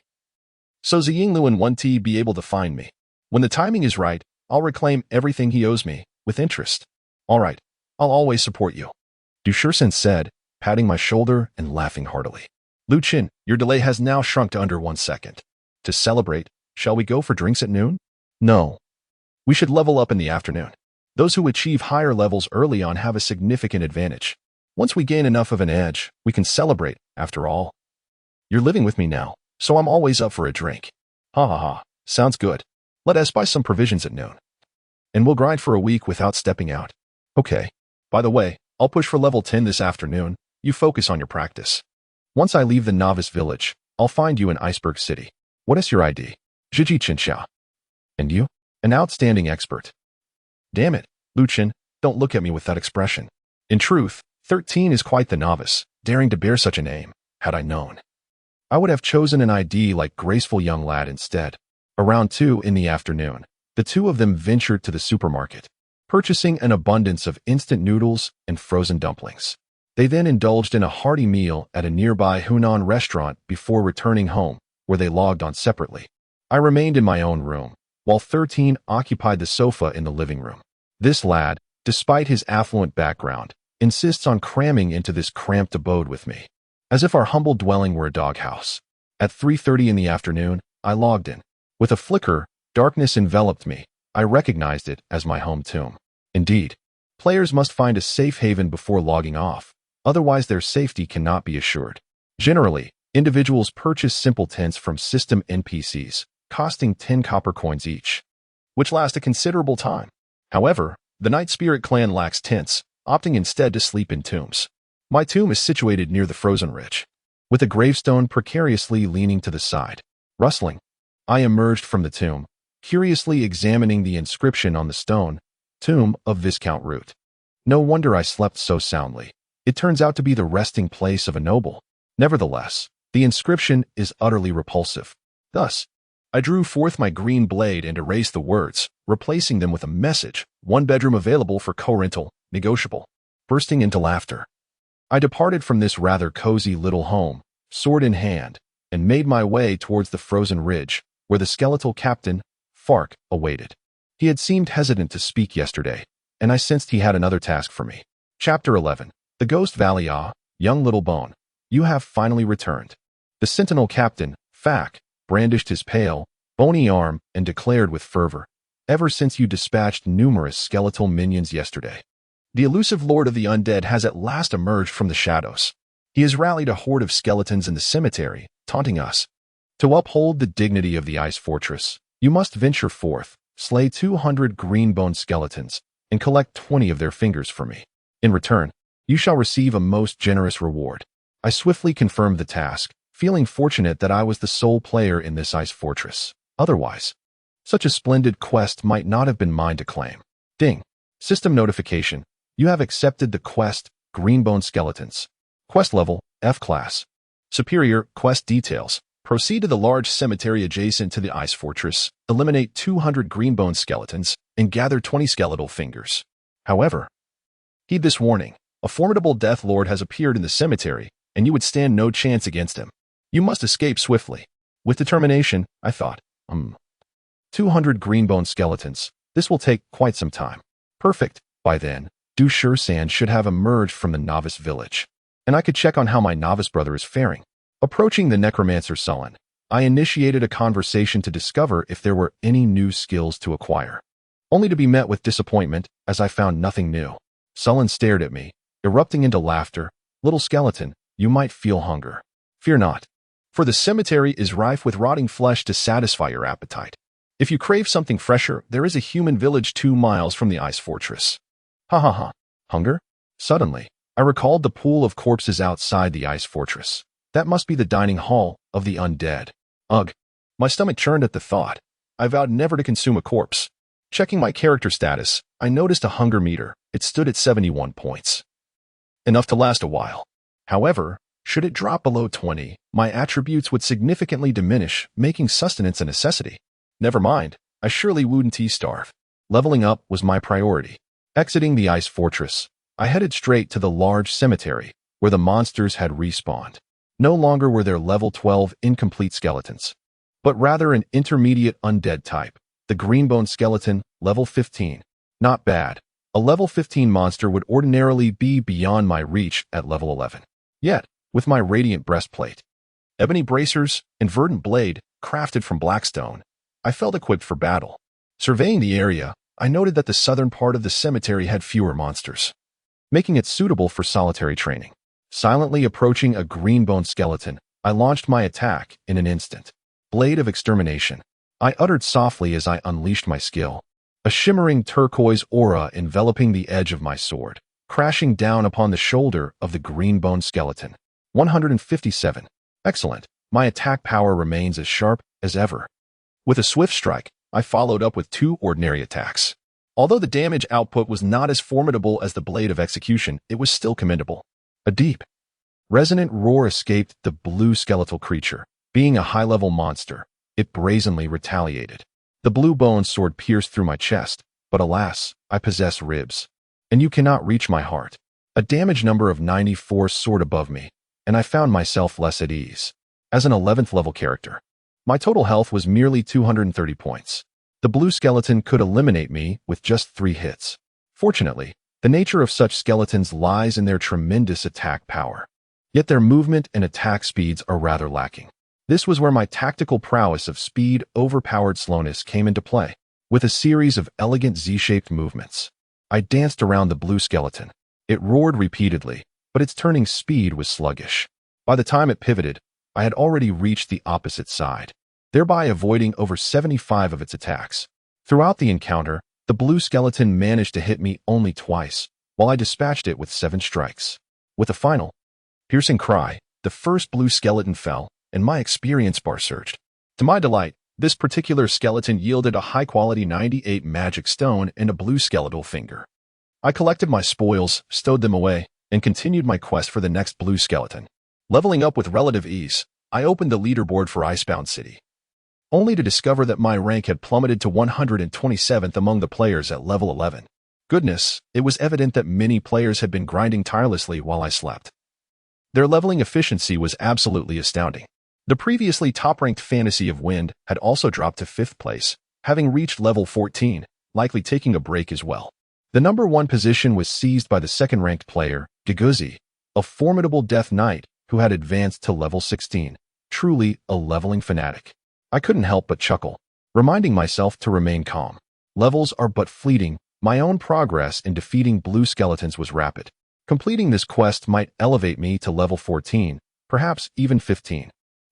So Ziyingluan won't be able to find me. When the timing is right, I'll reclaim everything he owes me, with interest." "All right, I'll always support you," Du Shursan said, patting my shoulder and laughing heartily. "Luchin, your delay has now shrunk to under 1 second. To celebrate, shall we go for drinks at noon?" "No. We should level up in the afternoon. Those who achieve higher levels early on have a significant advantage. Once we gain enough of an edge, we can celebrate, after all. You're living with me now, so I'm always up for a drink." "Ha ha ha, sounds good. Let us buy some provisions at noon. And we'll grind for a week without stepping out." "Okay. By the way, I'll push for level 10 this afternoon. You focus on your practice. Once I leave the novice village, I'll find you in Iceberg City. What is your ID?" "Zhiji Chinxia." "And you?" "An outstanding expert." "Damn it, Luchin, don't look at me with that expression." In truth, 13 is quite the novice, daring to bear such a name. Had I known, I would have chosen an ID like graceful young lad instead. Around 2 in the afternoon, the two of them ventured to the supermarket, purchasing an abundance of instant noodles and frozen dumplings. They then indulged in a hearty meal at a nearby Hunan restaurant before returning home, where they logged on separately. I remained in my own room, while 13 occupied the sofa in the living room. This lad, despite his affluent background, insists on cramming into this cramped abode with me, as if our humble dwelling were a doghouse. At 3:30 in the afternoon, I logged in. With a flicker, darkness enveloped me. I recognized it as my home tomb. Indeed, players must find a safe haven before logging off, otherwise their safety cannot be assured. Generally, individuals purchase simple tents from system NPCs, costing 10 copper coins each, which last a considerable time. However, the Night Spirit clan lacks tents, opting instead to sleep in tombs. My tomb is situated near the frozen ridge, with a gravestone precariously leaning to the side. Rustling, I emerged from the tomb, curiously examining the inscription on the stone, Tomb of Viscount Root. No wonder I slept so soundly. It turns out to be the resting place of a noble. Nevertheless, the inscription is utterly repulsive. Thus, I drew forth my green blade and erased the words, replacing them with a message, 1 bedroom available for co-rental, negotiable. Bursting into laughter, I departed from this rather cozy little home, sword in hand, and made my way towards the frozen ridge, where the skeletal captain, Fark, awaited. He had seemed hesitant to speak yesterday, and I sensed he had another task for me. Chapter 11. The Ghost Valley. Ah, young little bone, you have finally returned. The sentinel captain, Fak, brandished his pale, bony arm and declared with fervor, ever since you dispatched numerous skeletal minions yesterday, the elusive lord of the undead has at last emerged from the shadows. He has rallied a horde of skeletons in the cemetery, taunting us. To uphold the dignity of the ice fortress, you must venture forth, slay 200 green-boned skeletons, and collect 20 of their fingers for me. In return, you shall receive a most generous reward. I swiftly confirmed the task, feeling fortunate that I was the sole player in this ice fortress. Otherwise, such a splendid quest might not have been mine to claim. Ding. System notification. You have accepted the quest, Greenbone Skeletons. Quest level, F class. Superior, quest details. Proceed to the large cemetery adjacent to the ice fortress, eliminate 200 greenbone skeletons, and gather 20 skeletal fingers. However, heed this warning. A formidable death lord has appeared in the cemetery, and you would stand no chance against him. You must escape swiftly. With determination, I thought, 200 greenbone skeletons. This will take quite some time. Perfect. By then, Du Shan should have emerged from the novice village, and I could check on how my novice brother is faring. Approaching the necromancer Sullen, I initiated a conversation to discover if there were any new skills to acquire, only to be met with disappointment as I found nothing new. Sullen stared at me, erupting into laughter. Little skeleton, you might feel hunger. Fear not, for the cemetery is rife with rotting flesh to satisfy your appetite. If you crave something fresher, there is a human village 2 miles from the ice fortress. Ha ha ha. Hunger? Suddenly, I recalled the pool of corpses outside the ice fortress. That must be the dining hall of the undead. Ugh. My stomach churned at the thought. I vowed never to consume a corpse. Checking my character status, I noticed a hunger meter. It stood at 71 points. Enough to last a while. However, should it drop below 20, my attributes would significantly diminish, making sustenance a necessity. Never mind, I surely wouldn't starve. Leveling up was my priority. Exiting the ice fortress, I headed straight to the large cemetery, where the monsters had respawned. No longer were there level 12 incomplete skeletons, but rather an intermediate undead type, the greenbone skeleton, level 15. Not bad. A level 15 monster would ordinarily be beyond my reach at level 11. Yet, with my radiant breastplate, ebony bracers, and verdant blade, crafted from blackstone, I felt equipped for battle. Surveying the area, I noted that the southern part of the cemetery had fewer monsters, making it suitable for solitary training. Silently approaching a greenbone skeleton, I launched my attack in an instant. Blade of Extermination. I uttered softly as I unleashed my skill, a shimmering turquoise aura enveloping the edge of my sword, crashing down upon the shoulder of the greenbone skeleton. 157. Excellent. My attack power remains as sharp as ever. With a swift strike, I followed up with 2 ordinary attacks. Although the damage output was not as formidable as the Blade of Execution, it was still commendable. A deep, resonant roar escaped the blue skeletal creature. Being a high-level monster, it brazenly retaliated. The blue bone sword pierced through my chest, but alas, I possess ribs, and you cannot reach my heart. A damage number of 94 soared above me, and I found myself less at ease. As an 11th level character, my total health was merely 230 points. The blue skeleton could eliminate me with just 3 hits. Fortunately, the nature of such skeletons lies in their tremendous attack power. Yet their movement and attack speeds are rather lacking. This was where my tactical prowess of speed overpowered slowness came into play. With a series of elegant Z-shaped movements, I danced around the blue skeleton. It roared repeatedly, but its turning speed was sluggish. By the time it pivoted, I had already reached the opposite side, thereby avoiding over 75 of its attacks. Throughout the encounter, the blue skeleton managed to hit me only twice, while I dispatched it with 7 strikes. With a final, piercing cry, the first blue skeleton fell, and my experience bar surged. To my delight, this particular skeleton yielded a high-quality 98 magic stone and a blue skeletal finger. I collected my spoils, stowed them away, and continued my quest for the next blue skeleton. Leveling up with relative ease, I opened the leaderboard for Icebound City, only to discover that my rank had plummeted to 127th among the players at level 11. Goodness, it was evident that many players had been grinding tirelessly while I slept. Their leveling efficiency was absolutely astounding. The previously top-ranked Fantasy of Wind had also dropped to 5th place, having reached level 14, likely taking a break as well. The number 1 position was seized by the second-ranked player, Giguzi, a formidable Death Knight who had advanced to level 16, truly a leveling fanatic. I couldn't help but chuckle, reminding myself to remain calm. Levels are but fleeting. My own progress in defeating blue skeletons was rapid. Completing this quest might elevate me to level 14, perhaps even 15.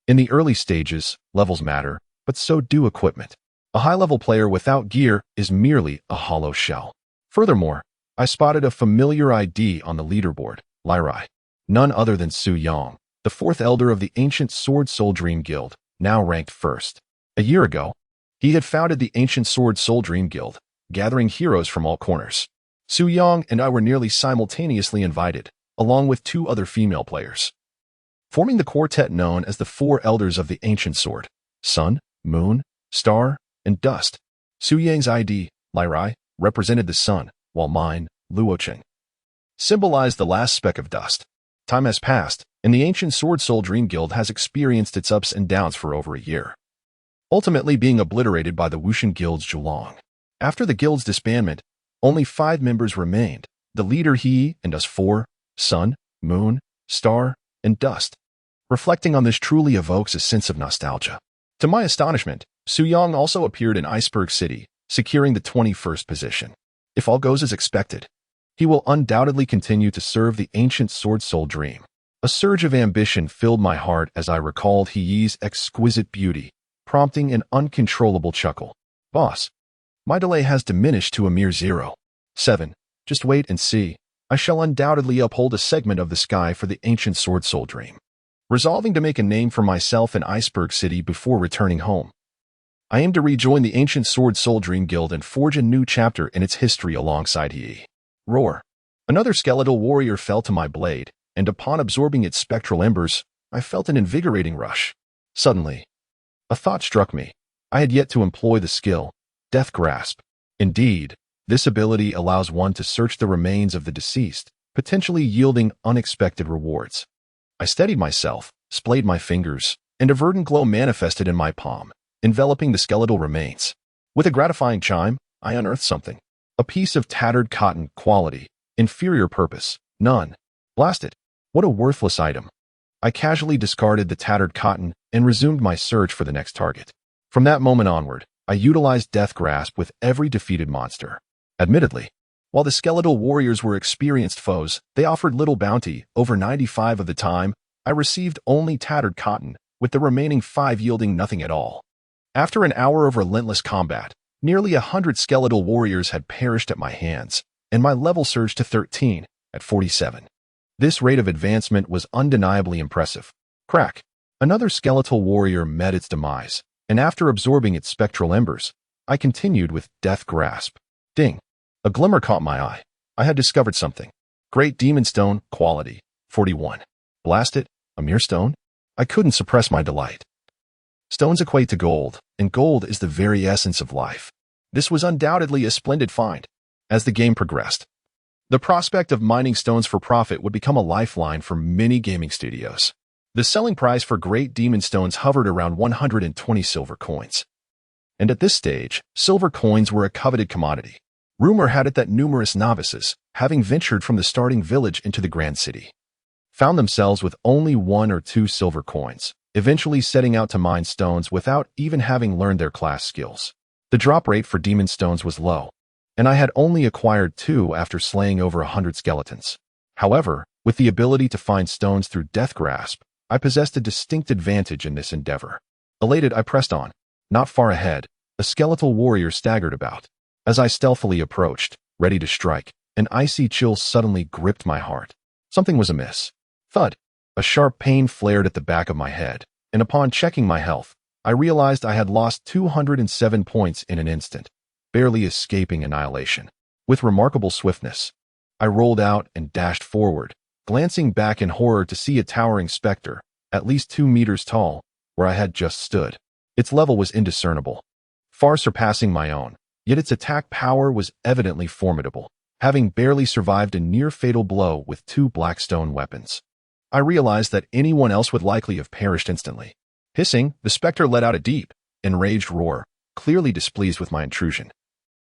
In the early stages, levels matter, but so do equipment. A high-level player without gear is merely a hollow shell. Furthermore, I spotted a familiar ID on the leaderboard, Lyrai. None other than Su Yang, the 4th elder of the ancient Sword Soul Dream Guild, now ranked 1st. A year ago, he had founded the ancient Sword Soul Dream Guild, gathering heroes from all corners. Su Yang and I were nearly simultaneously invited, along with 2 other female players, forming the quartet known as the 4 Elders of the Ancient Sword: Sun, Moon, Star, and Dust. Su Yang's ID, Lyrai, represented the sun, while mine, Luocheng, symbolized the last speck of dust. Time has passed, and the ancient Sword Soul Dream Guild has experienced its ups and downs for over a year, ultimately being obliterated by the Wuxian Guild's Zhulong. After the guild's disbandment, only 5 members remained, the leader he and us 4, Sun, Moon, Star, and Dust. Reflecting on this truly evokes a sense of nostalgia. To my astonishment, Su Yang also appeared in Iceberg City, securing the 21st position. If all goes as expected, he will undoubtedly continue to serve the ancient Sword Soul Dream. A surge of ambition filled my heart as I recalled He's exquisite beauty, prompting an uncontrollable chuckle. Boss, my delay has diminished to a mere 0.7. Just wait and see. I shall undoubtedly uphold a segment of the sky for the ancient Sword Soul Dream. Resolving to make a name for myself in Iceberg City before returning home, I aim to rejoin the ancient Sword Soul Dream Guild and forge a new chapter in its history alongside He. Roar. Another skeletal warrior fell to my blade, and upon absorbing its spectral embers, I felt an invigorating rush. Suddenly, a thought struck me. I had yet to employ the skill, Death Grasp. Indeed, this ability allows one to search the remains of the deceased, potentially yielding unexpected rewards. I steadied myself, splayed my fingers, and a verdant glow manifested in my palm, enveloping the skeletal remains. With a gratifying chime, I unearthed something. A piece of tattered cotton, quality, inferior purpose, none. Blast it. What a worthless item. I casually discarded the tattered cotton and resumed my search for the next target. From that moment onward, I utilized Death Grasp with every defeated monster. Admittedly, while the skeletal warriors were experienced foes, they offered little bounty. Over 95 of the time, I received only tattered cotton, with the remaining 5 yielding nothing at all. After an hour of relentless combat, nearly 100 skeletal warriors had perished at my hands, and my level surged to 13, at 47. This rate of advancement was undeniably impressive. Crack. Another skeletal warrior met its demise, and after absorbing its spectral embers, I continued with Death Grasp. Ding. A glimmer caught my eye. I had discovered something. Great Demon Stone, quality, 41. Blast it, a mere stone? I couldn't suppress my delight. Stones equate to gold, and gold is the very essence of life. This was undoubtedly a splendid find. As the game progressed, the prospect of mining stones for profit would become a lifeline for many gaming studios. The selling price for Great Demon Stones hovered around 120 silver coins. And at this stage, silver coins were a coveted commodity. Rumor had it that numerous novices, having ventured from the starting village into the grand city, found themselves with only 1 or 2 silver coins, eventually setting out to mine stones without even having learned their class skills. The drop rate for demon stones was low, and I had only acquired 2 after slaying over 100 skeletons. However, With the ability to find stones through death grasp, I possessed a distinct advantage in this endeavor. Elated, I pressed on. Not far ahead, a skeletal warrior staggered about. As I stealthily approached, ready to strike, an icy chill suddenly gripped my heart. Something was amiss. Thud! A sharp pain flared at the back of my head, and upon checking my health, I realized I had lost 207 points in an instant, barely escaping annihilation. With remarkable swiftness, I rolled out and dashed forward, glancing back in horror to see a towering specter, at least 2 meters tall, where I had just stood. Its level was indiscernible, far surpassing my own, yet its attack power was evidently formidable, having barely survived a near-fatal blow with 2 blackstone weapons. I realized that anyone else would likely have perished instantly. Hissing, the specter let out a deep, enraged roar, clearly displeased with my intrusion.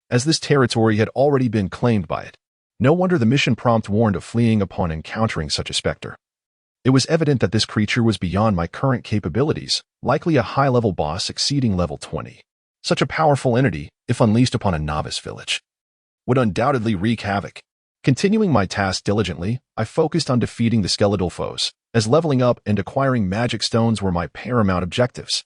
As this territory had already been claimed by it, no wonder the mission prompt warned of fleeing upon encountering such a specter. It was evident that this creature was beyond my current capabilities, likely a high-level boss exceeding level 20. Such a powerful entity, if unleashed upon a novice village, would undoubtedly wreak havoc. Continuing my task diligently, I focused on defeating the skeletal foes, as leveling up and acquiring magic stones were my paramount objectives.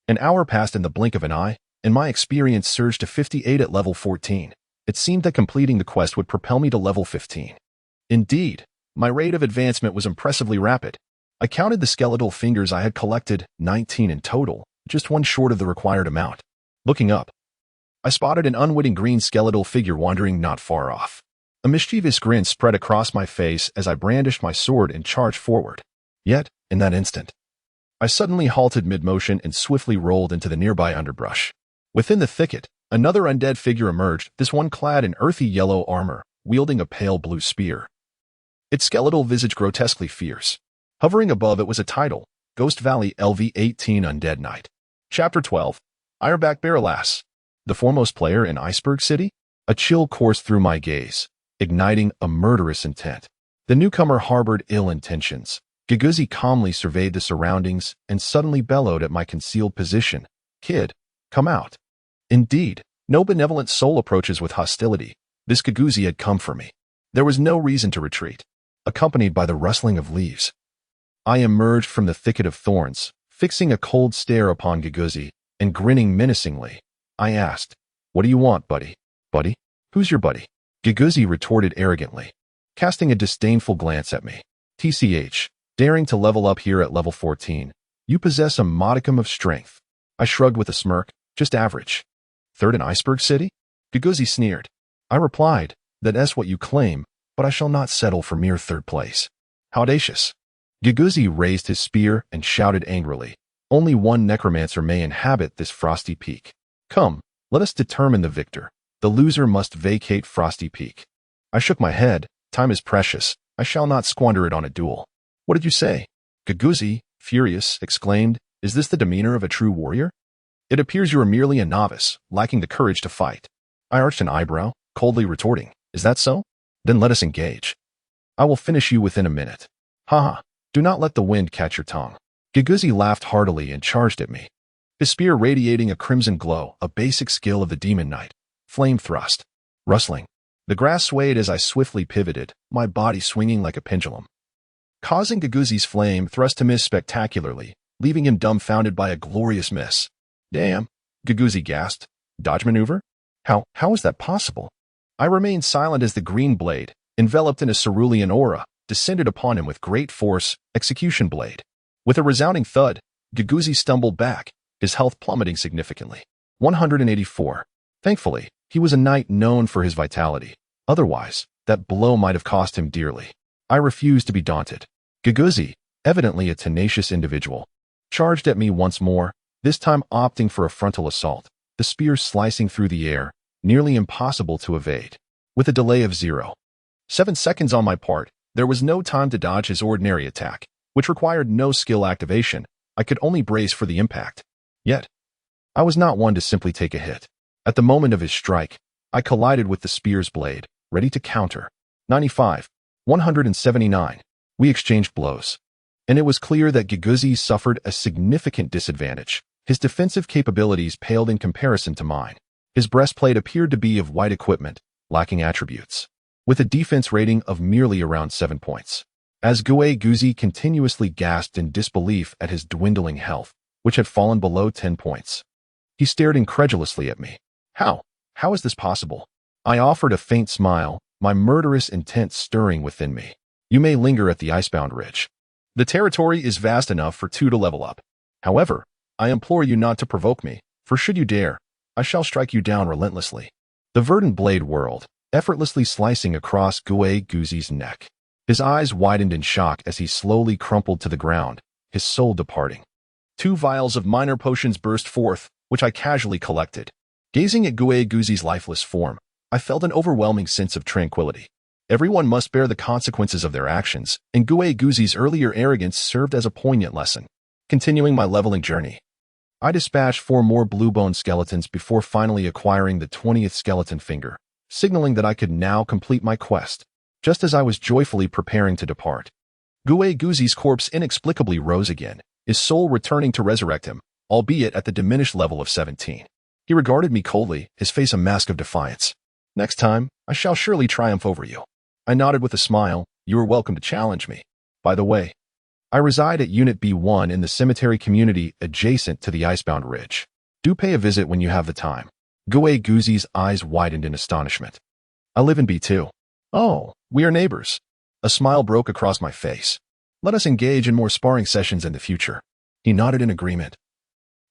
An hour passed in the blink of an eye, and my experience surged to 58 at level 14. It seemed that completing the quest would propel me to level 15. Indeed, my rate of advancement was impressively rapid. I counted the skeletal fingers I had collected, 19 in total, just 1 short of the required amount. Looking up, I spotted an unwitting green skeletal figure wandering not far off. A mischievous grin spread across my face as I brandished my sword and charged forward. Yet, in that instant, I suddenly halted mid-motion and swiftly rolled into the nearby underbrush. Within the thicket, another undead figure emerged, this one clad in earthy yellow armor, wielding a pale blue spear. Its skeletal visage grotesquely fierce. Hovering above it was a title, Ghost Valley LV-18 Undead Knight. Chapter 12, Ironback Peerless. The foremost player in Iceberg City? A chill coursed through my gaze, igniting a murderous intent. The newcomer harbored ill intentions. Giguzi calmly surveyed the surroundings and suddenly bellowed at my concealed position. Kid, come out. Indeed, no benevolent soul approaches with hostility. This Giguzi had come for me. There was no reason to retreat. Accompanied by the rustling of leaves, I emerged from the thicket of thorns, fixing a cold stare upon Giguzi, and grinning menacingly. I asked, "What do you want, buddy?" "Buddy? Who's your buddy?" Giguzi retorted arrogantly, casting a disdainful glance at me. "TCH, daring to level up here at level 14. You possess a modicum of strength." I shrugged with a smirk. "Just average." "Third in Iceberg City?" Giguzi sneered. I replied, "That's what you claim, but I shall not settle for mere third place." "How audacious." Giguzi raised his spear and shouted angrily, "Only one necromancer may inhabit this frosty peak. Come, let us determine the victor. The loser must vacate Frosty Peak." I shook my head. "Time is precious. I shall not squander it on a duel." "What did you say?" Giguzi, furious, exclaimed, "Is this the demeanor of a true warrior? It appears you are merely a novice, lacking the courage to fight." I arched an eyebrow, coldly retorting, "Is that so? Then let us engage. I will finish you within a minute." "Haha, do not let the wind catch your tongue." Giguzi laughed heartily and charged at me, his spear radiating a crimson glow, a basic skill of the Demon Knight. Flame thrust. Rustling. The grass swayed as I swiftly pivoted, my body swinging like a pendulum, causing Giguzi's flame thrust to miss spectacularly, leaving him dumbfounded by a glorious miss. "Damn," Giguzi gasped. "Dodge maneuver? How is that possible?" I remained silent as the green blade, enveloped in a cerulean aura, descended upon him with great force. Execution blade. With a resounding thud, Giguzi stumbled back, his health plummeting significantly. 184. Thankfully, he was a knight known for his vitality. Otherwise, that blow might have cost him dearly. I refused to be daunted. Giguzi, evidently a tenacious individual, charged at me once more, this time opting for a frontal assault, the spear slicing through the air, nearly impossible to evade. With a delay of 0.7 seconds on my part, there was no time to dodge his ordinary attack, which required no skill activation. I could only brace for the impact. Yet, I was not one to simply take a hit. At the moment of his strike, I collided with the spear's blade, ready to counter. 95. 179. We exchanged blows. And it was clear that Giguzi suffered a significant disadvantage. His defensive capabilities paled in comparison to mine. His breastplate appeared to be of white equipment, lacking attributes, with a defense rating of merely around 7 points. As Guzi continuously gasped in disbelief at his dwindling health, which had fallen below 10 points. He stared incredulously at me. How? How is this possible? I offered a faint smile, my murderous intent stirring within me. You may linger at the Icebound Ridge. The territory is vast enough for 2 to level up. However, I implore you not to provoke me, for should you dare, I shall strike you down relentlessly. The verdant blade whirled, effortlessly slicing across Guzi's neck. His eyes widened in shock as he slowly crumpled to the ground, his soul departing. 2 vials of minor potions burst forth, which I casually collected. Gazing at Guzi's lifeless form, I felt an overwhelming sense of tranquility. Everyone must bear the consequences of their actions, and Guzi's earlier arrogance served as a poignant lesson. Continuing my leveling journey, I dispatched 4 more blue bone skeletons before finally acquiring the 20th skeleton finger, signaling that I could now complete my quest. Just as I was joyfully preparing to depart, Guzi's corpse inexplicably rose again, his soul returning to resurrect him, albeit at the diminished level of 17. He regarded me coldly, his face a mask of defiance. Next time, I shall surely triumph over you. I nodded with a smile. You are welcome to challenge me. By the way, I reside at Unit B1 in the cemetery community adjacent to the Icebound Ridge. Do pay a visit when you have the time. Guzi's eyes widened in astonishment. I live in B2. Oh, we are neighbors. A smile broke across my face. Let us engage in more sparring sessions in the future. He nodded in agreement.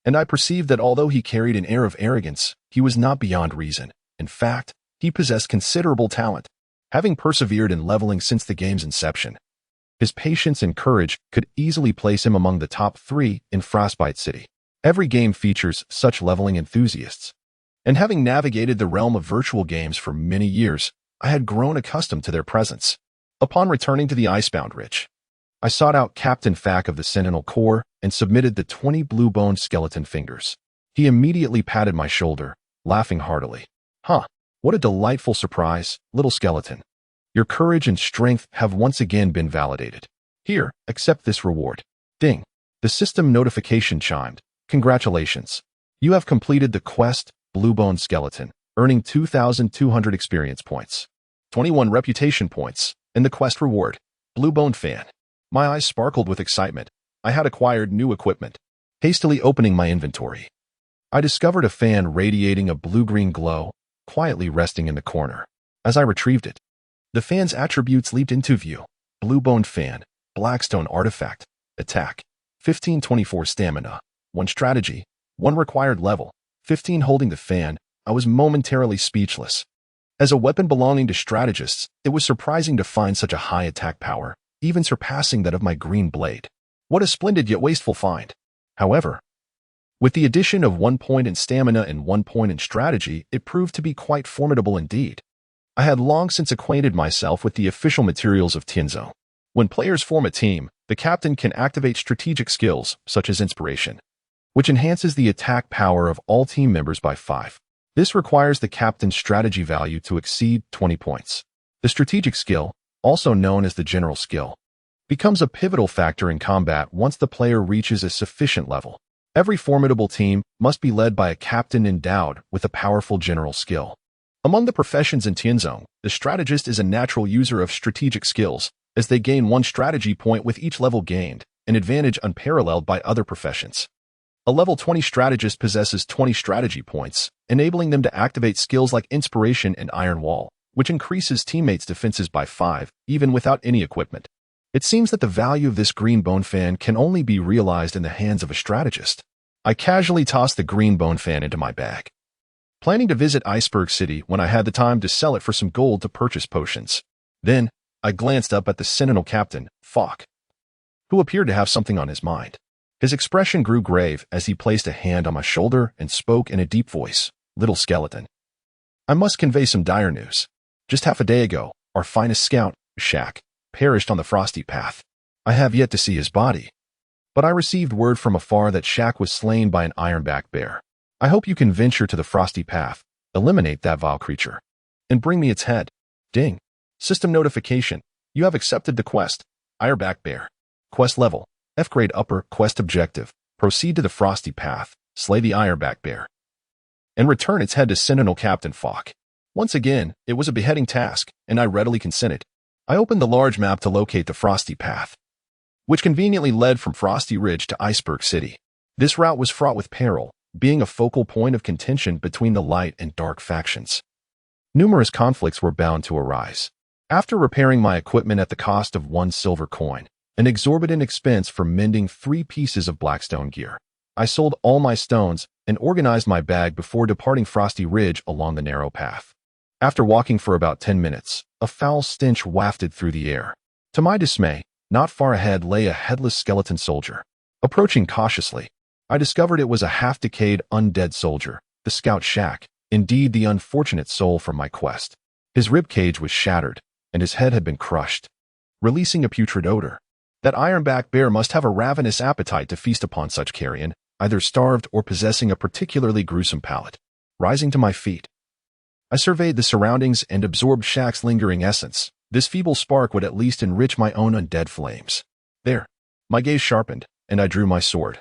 And I perceived that although he carried an air of arrogance, he was not beyond reason. In fact, he possessed considerable talent, having persevered in leveling since the game's inception. His patience and courage could easily place him among the top 3 in Frostbite City. Every game features such leveling enthusiasts. And having navigated the realm of virtual games for many years, I had grown accustomed to their presence. Upon returning to the Icebound Ridge, I sought out Captain Fack of the Sentinel Corps and submitted the 20 blue-boned skeleton fingers. He immediately patted my shoulder, laughing heartily. Huh, what a delightful surprise, little skeleton. Your courage and strength have once again been validated. Here, accept this reward. Ding. The system notification chimed. Congratulations. You have completed the quest, Blue-Bone Skeleton, earning 2,200 experience points, 21 reputation points, and the quest reward, Blue-Bone Fan. My eyes sparkled with excitement. I had acquired new equipment. Hastily opening my inventory, I discovered a fan radiating a blue-green glow, quietly resting in the corner. As I retrieved it, the fan's attributes leaped into view. Blue-Boned Fan, Blackstone Artifact, Attack, 1524 Stamina, 1 Strategy, 1 Required Level, 15 Holding the fan, I was momentarily speechless. As a weapon belonging to strategists, it was surprising to find such a high attack power, even surpassing that of my green blade. What a splendid yet wasteful find. However, with the addition of 1 point in stamina and 1 point in strategy, it proved to be quite formidable indeed. I had long since acquainted myself with the official materials of Tianzong. When players form a team, the captain can activate strategic skills, such as Inspiration, which enhances the attack power of all team members by 5. This requires the captain's strategy value to exceed 20 points. The strategic skill, also known as the general skill, becomes a pivotal factor in combat once the player reaches a sufficient level. Every formidable team must be led by a captain endowed with a powerful general skill. Among the professions in Tianzong, the strategist is a natural user of strategic skills, as they gain 1 strategy point with each level gained, an advantage unparalleled by other professions. A level 20 strategist possesses 20 strategy points, enabling them to activate skills like Inspiration and Iron Wall, which increases teammates' defenses by 5, even without any equipment. It seems that the value of this green bone fan can only be realized in the hands of a strategist. I casually tossed the green bone fan into my bag, planning to visit Iceberg City when I had the time to sell it for some gold to purchase potions. Then, I glanced up at the Sentinel Captain, Falk, who appeared to have something on his mind. His expression grew grave as he placed a hand on my shoulder and spoke in a deep voice. Little skeleton, I must convey some dire news. Just half a day ago, our finest scout, Shaq, perished on the frosty path. I have yet to see his body, but I received word from afar that Shaq was slain by an ironback bear. I hope you can venture to the frosty path, eliminate that vile creature, and bring me its head. Ding. System notification. You have accepted the quest. Ironback bear. Quest level. F grade upper. Quest objective. Proceed to the frosty path, slay the ironback bear, and return its head to Sentinel Captain Falk. Once again, it was a beheading task, and I readily consented. I opened the large map to locate the Frosty Path, which conveniently led from Frosty Ridge to Iceberg City. This route was fraught with peril, being a focal point of contention between the light and dark factions. Numerous conflicts were bound to arise. After repairing my equipment at the cost of 1 silver coin, an exorbitant expense for mending 3 pieces of blackstone gear, I sold all my stones and organized my bag before departing Frosty Ridge along the narrow path. After walking for about 10 minutes, a foul stench wafted through the air. To my dismay, not far ahead lay a headless skeleton soldier. Approaching cautiously, I discovered it was a half-decayed undead soldier, the Scout Shack, indeed the unfortunate soul from my quest. His ribcage was shattered, and his head had been crushed, releasing a putrid odor. That ironback bear must have a ravenous appetite to feast upon such carrion, either starved or possessing a particularly gruesome palate. Rising to my feet, I surveyed the surroundings and absorbed Shack's lingering essence. This feeble spark would at least enrich my own undead flames. There, my gaze sharpened, and I drew my sword,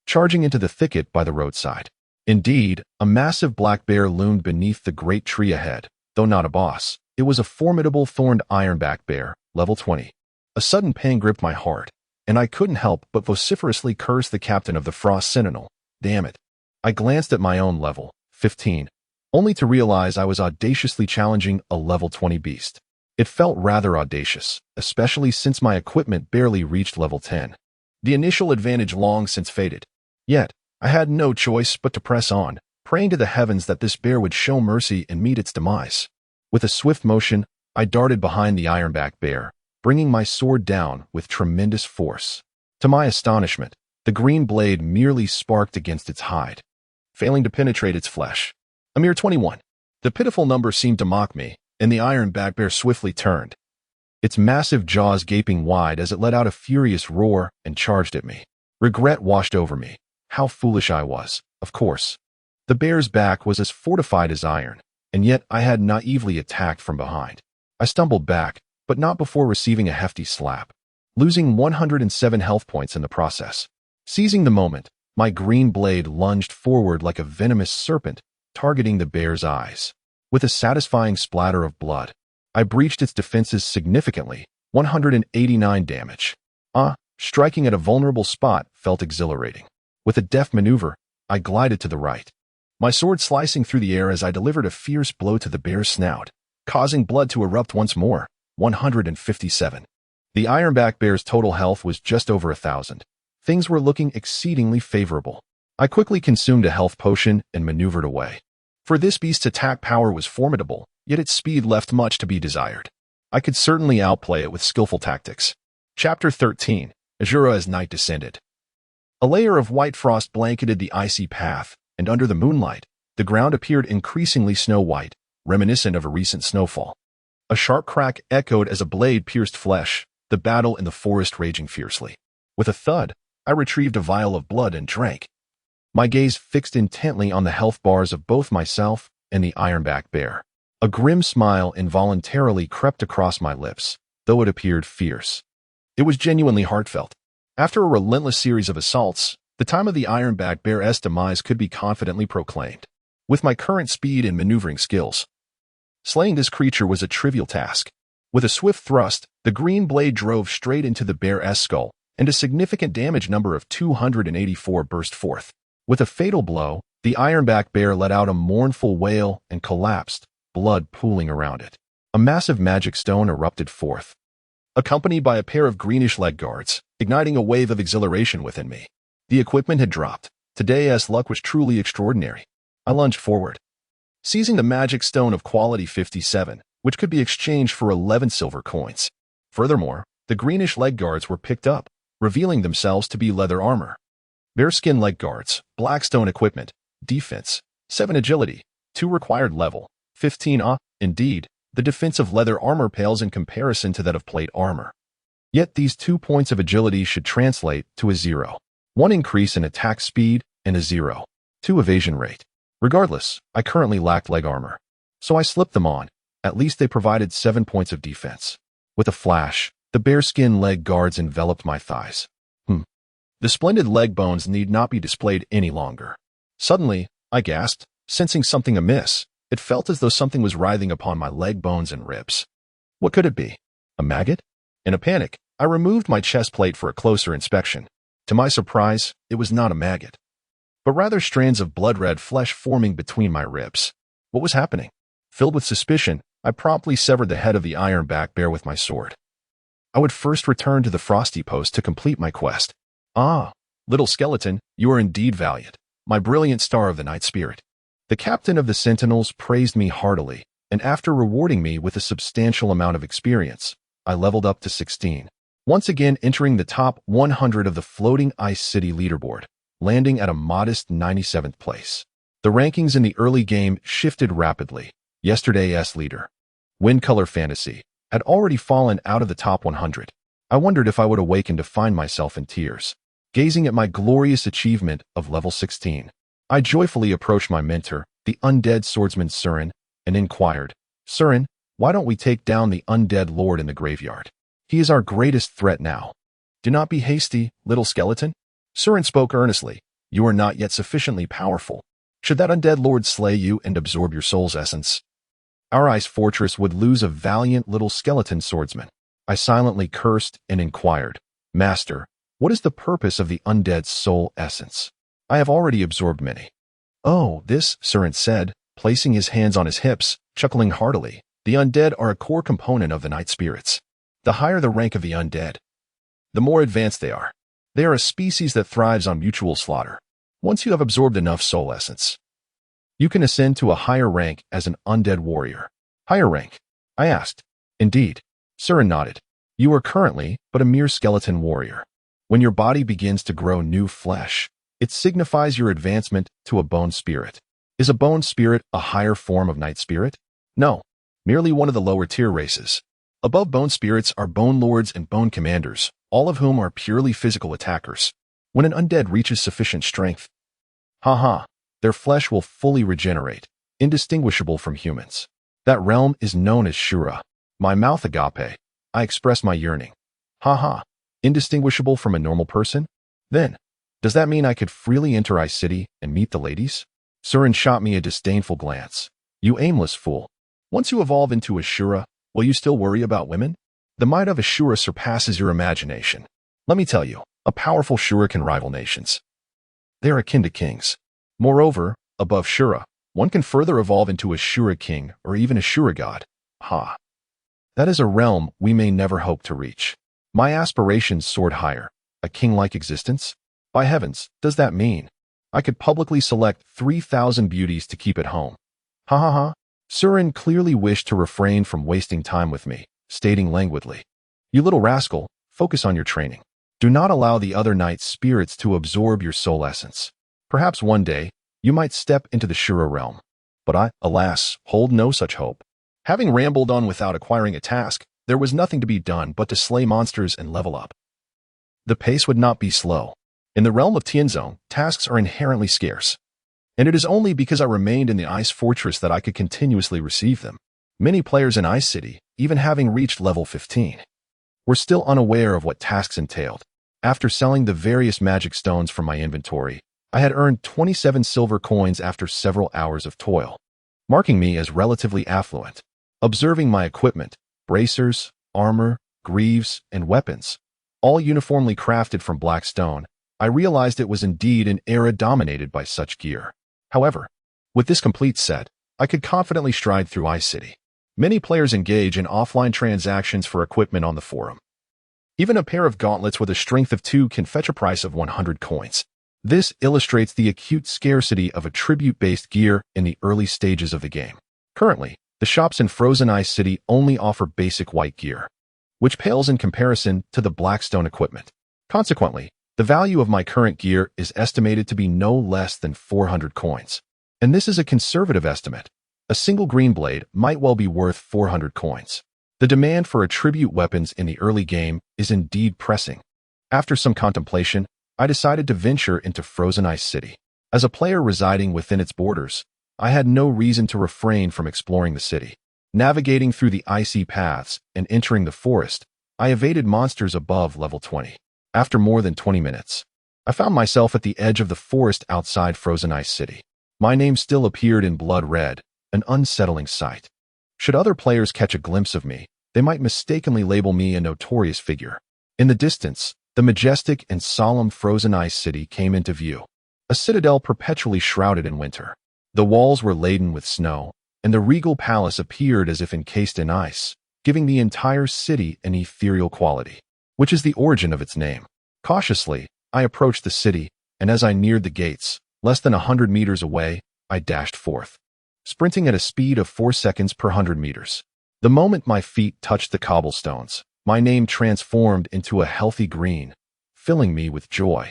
charging into the thicket by the roadside. Indeed, a massive black bear loomed beneath the great tree ahead. Though not a boss, it was a formidable thorned ironback bear, level 20. A sudden pang gripped my heart, and I couldn't help but vociferously curse the captain of the Frost Sentinel. Damn it. I glanced at my own level, 15, only to realize I was audaciously challenging a level 20 beast. It felt rather audacious, especially since my equipment barely reached level 10. The initial advantage long since faded. Yet, I had no choice but to press on, praying to the heavens that this bear would show mercy and meet its demise. With a swift motion, I darted behind the ironback bear, bringing my sword down with tremendous force. To my astonishment, the green blade merely sparked against its hide, failing to penetrate its flesh. A mere 21. The pitiful number seemed to mock me, and the ironback bear swiftly turned, its massive jaws gaping wide as it let out a furious roar and charged at me. Regret washed over me. How foolish I was, of course. The bear's back was as fortified as iron, and yet I had naively attacked from behind. I stumbled back, but not before receiving a hefty slap, losing 107 health points in the process. Seizing the moment, my green blade lunged forward like a venomous serpent, targeting the bear's eyes. With a satisfying splatter of blood, I breached its defenses significantly, 189 damage. Striking at a vulnerable spot felt exhilarating. With a deft maneuver, I glided to the right, my sword slicing through the air as I delivered a fierce blow to the bear's snout, causing blood to erupt once more, 157. The ironback bear's total health was just over 1,000. Things were looking exceedingly favorable. I quickly consumed a health potion and maneuvered away. For this beast's attack power was formidable, yet its speed left much to be desired. I could certainly outplay it with skillful tactics. Chapter 13. Azura as night descended. A layer of white frost blanketed the icy path, and under the moonlight, the ground appeared increasingly snow-white, reminiscent of a recent snowfall. A sharp crack echoed as a blade pierced flesh, the battle in the forest raging fiercely. With a thud, I retrieved a vial of blood and drank, my gaze fixed intently on the health bars of both myself and the ironback bear. A grim smile involuntarily crept across my lips, though it appeared fierce. It was genuinely heartfelt. After a relentless series of assaults, the time of the ironback bear's demise could be confidently proclaimed. With my current speed and maneuvering skills, slaying this creature was a trivial task. With a swift thrust, the green blade drove straight into the bear's skull, and a significant damage number of 284 burst forth. With a fatal blow, the ironback bear let out a mournful wail and collapsed, blood pooling around it. A massive magic stone erupted forth, accompanied by a pair of greenish leg guards, igniting a wave of exhilaration within me. The equipment had dropped. Today's luck was truly extraordinary. I lunged forward, seizing the magic stone of quality 57, which could be exchanged for 11 silver coins. Furthermore, the greenish leg guards were picked up, revealing themselves to be leather armor. Bearskin leg guards, blackstone equipment, defense, 7 agility, 2 required level, 15 Indeed, the defense of leather armor pales in comparison to that of plate armor. Yet these 2 points of agility should translate to a 0. 1 increase in attack speed and a 0. 2 evasion rate. Regardless, I currently lacked leg armor, so I slipped them on. At least they provided 7 points of defense. With a flash, the bearskin leg guards enveloped my thighs. The splendid leg bones need not be displayed any longer. Suddenly, I gasped, sensing something amiss. It felt as though something was writhing upon my leg bones and ribs. What could it be? A maggot? In a panic, I removed my chest plate for a closer inspection. To my surprise, it was not a maggot, but rather strands of blood-red flesh forming between my ribs. What was happening? Filled with suspicion, I promptly severed the head of the ironback bear with my sword. I would first return to the Frosty Post to complete my quest. Ah, little skeleton, you are indeed valiant, my brilliant star of the night spirit. The captain of the Sentinels praised me heartily, and after rewarding me with a substantial amount of experience, I leveled up to 16, once again entering the top 100 of the Floating Ice City leaderboard, landing at a modest 97th place. The rankings in the early game shifted rapidly. Yesterday's leader, Wind Color Fantasy, had already fallen out of the top 100. I wondered if I would awaken to find myself in tears, gazing at my glorious achievement of level 16. I joyfully approached my mentor, the undead swordsman Surin, and inquired, Surin, why don't we take down the undead lord in the graveyard? He is our greatest threat now. Do not be hasty, little skeleton. Surin spoke earnestly. You are not yet sufficiently powerful. Should that undead lord slay you and absorb your soul's essence, our ice fortress would lose a valiant little skeleton swordsman. I silently cursed and inquired, Master, what is the purpose of the undead's soul essence? I have already absorbed many. Oh, this, Surin said, placing his hands on his hips, chuckling heartily. The undead are a core component of the night spirits. The higher the rank of the undead, the more advanced they are. They are a species that thrives on mutual slaughter. Once you have absorbed enough soul essence, you can ascend to a higher rank as an undead warrior. Higher rank? I asked. Indeed. Surin nodded. You are currently but a mere skeleton warrior. When your body begins to grow new flesh, it signifies your advancement to a bone spirit. Is a bone spirit a higher form of night spirit? No, merely one of the lower tier races. Above bone spirits are bone lords and bone commanders, all of whom are purely physical attackers. When an undead reaches sufficient strength, their flesh will fully regenerate, indistinguishable from humans. That realm is known as Shura. My mouth agape. I express my yearning. Indistinguishable from a normal person? Then, does that mean I could freely enter Ice City and meet the ladies? Surin shot me a disdainful glance. You aimless fool. Once you evolve into Ashura, will you still worry about women? The might of Ashura surpasses your imagination. Let me tell you, a powerful Shura can rival nations. They are akin to kings. Moreover, above Shura, one can further evolve into a Shura king or even a Shura god. That is a realm we may never hope to reach. My aspirations soared higher. A king-like existence? By heavens, does that mean I could publicly select 3,000 beauties to keep at home? Surin clearly wished to refrain from wasting time with me, stating languidly, You little rascal, focus on your training. Do not allow the other night spirits to absorb your soul essence. Perhaps one day, you might step into the Shura realm. But I, alas, hold no such hope. Having rambled on without acquiring a task, there was nothing to be done but to slay monsters and level up. The pace would not be slow. In the realm of Tianzong, tasks are inherently scarce. And it is only because I remained in the Ice Fortress that I could continuously receive them. Many players in Ice City, even having reached level 15, were still unaware of what tasks entailed. After selling the various magic stones from my inventory, I had earned 27 silver coins after several hours of toil, marking me as relatively affluent. Observing my equipment, bracers, armor, greaves, and weapons, all uniformly crafted from black stone, I realized it was indeed an era dominated by such gear. However, with this complete set, I could confidently stride through Ice City. Many players engage in offline transactions for equipment on the forum. Even a pair of gauntlets with a strength of 2 can fetch a price of 100 coins. This illustrates the acute scarcity of attribute-based gear in the early stages of the game. Currently, the shops in Frozen Ice City only offer basic white gear, which pales in comparison to the Blackstone equipment. Consequently, the value of my current gear is estimated to be no less than 400 coins. And this is a conservative estimate. A single green blade might well be worth 400 coins. The demand for attribute weapons in the early game is indeed pressing. After some contemplation, I decided to venture into Frozen Ice City. As a player residing within its borders, I had no reason to refrain from exploring the city. Navigating through the icy paths and entering the forest, I evaded monsters above level 20. After more than 20 minutes, I found myself at the edge of the forest outside Frozen Ice City. My name still appeared in blood red, an unsettling sight. Should other players catch a glimpse of me, they might mistakenly label me a notorious figure. In the distance, the majestic and solemn frozen ice city came into view, a citadel perpetually shrouded in winter. The walls were laden with snow, and the regal palace appeared as if encased in ice, giving the entire city an ethereal quality, which is the origin of its name. Cautiously, I approached the city, and as I neared the gates, less than 100 meters away, I dashed forth, sprinting at a speed of 4 seconds per 100 meters. The moment my feet touched the cobblestones, my name transformed into a healthy green, filling me with joy,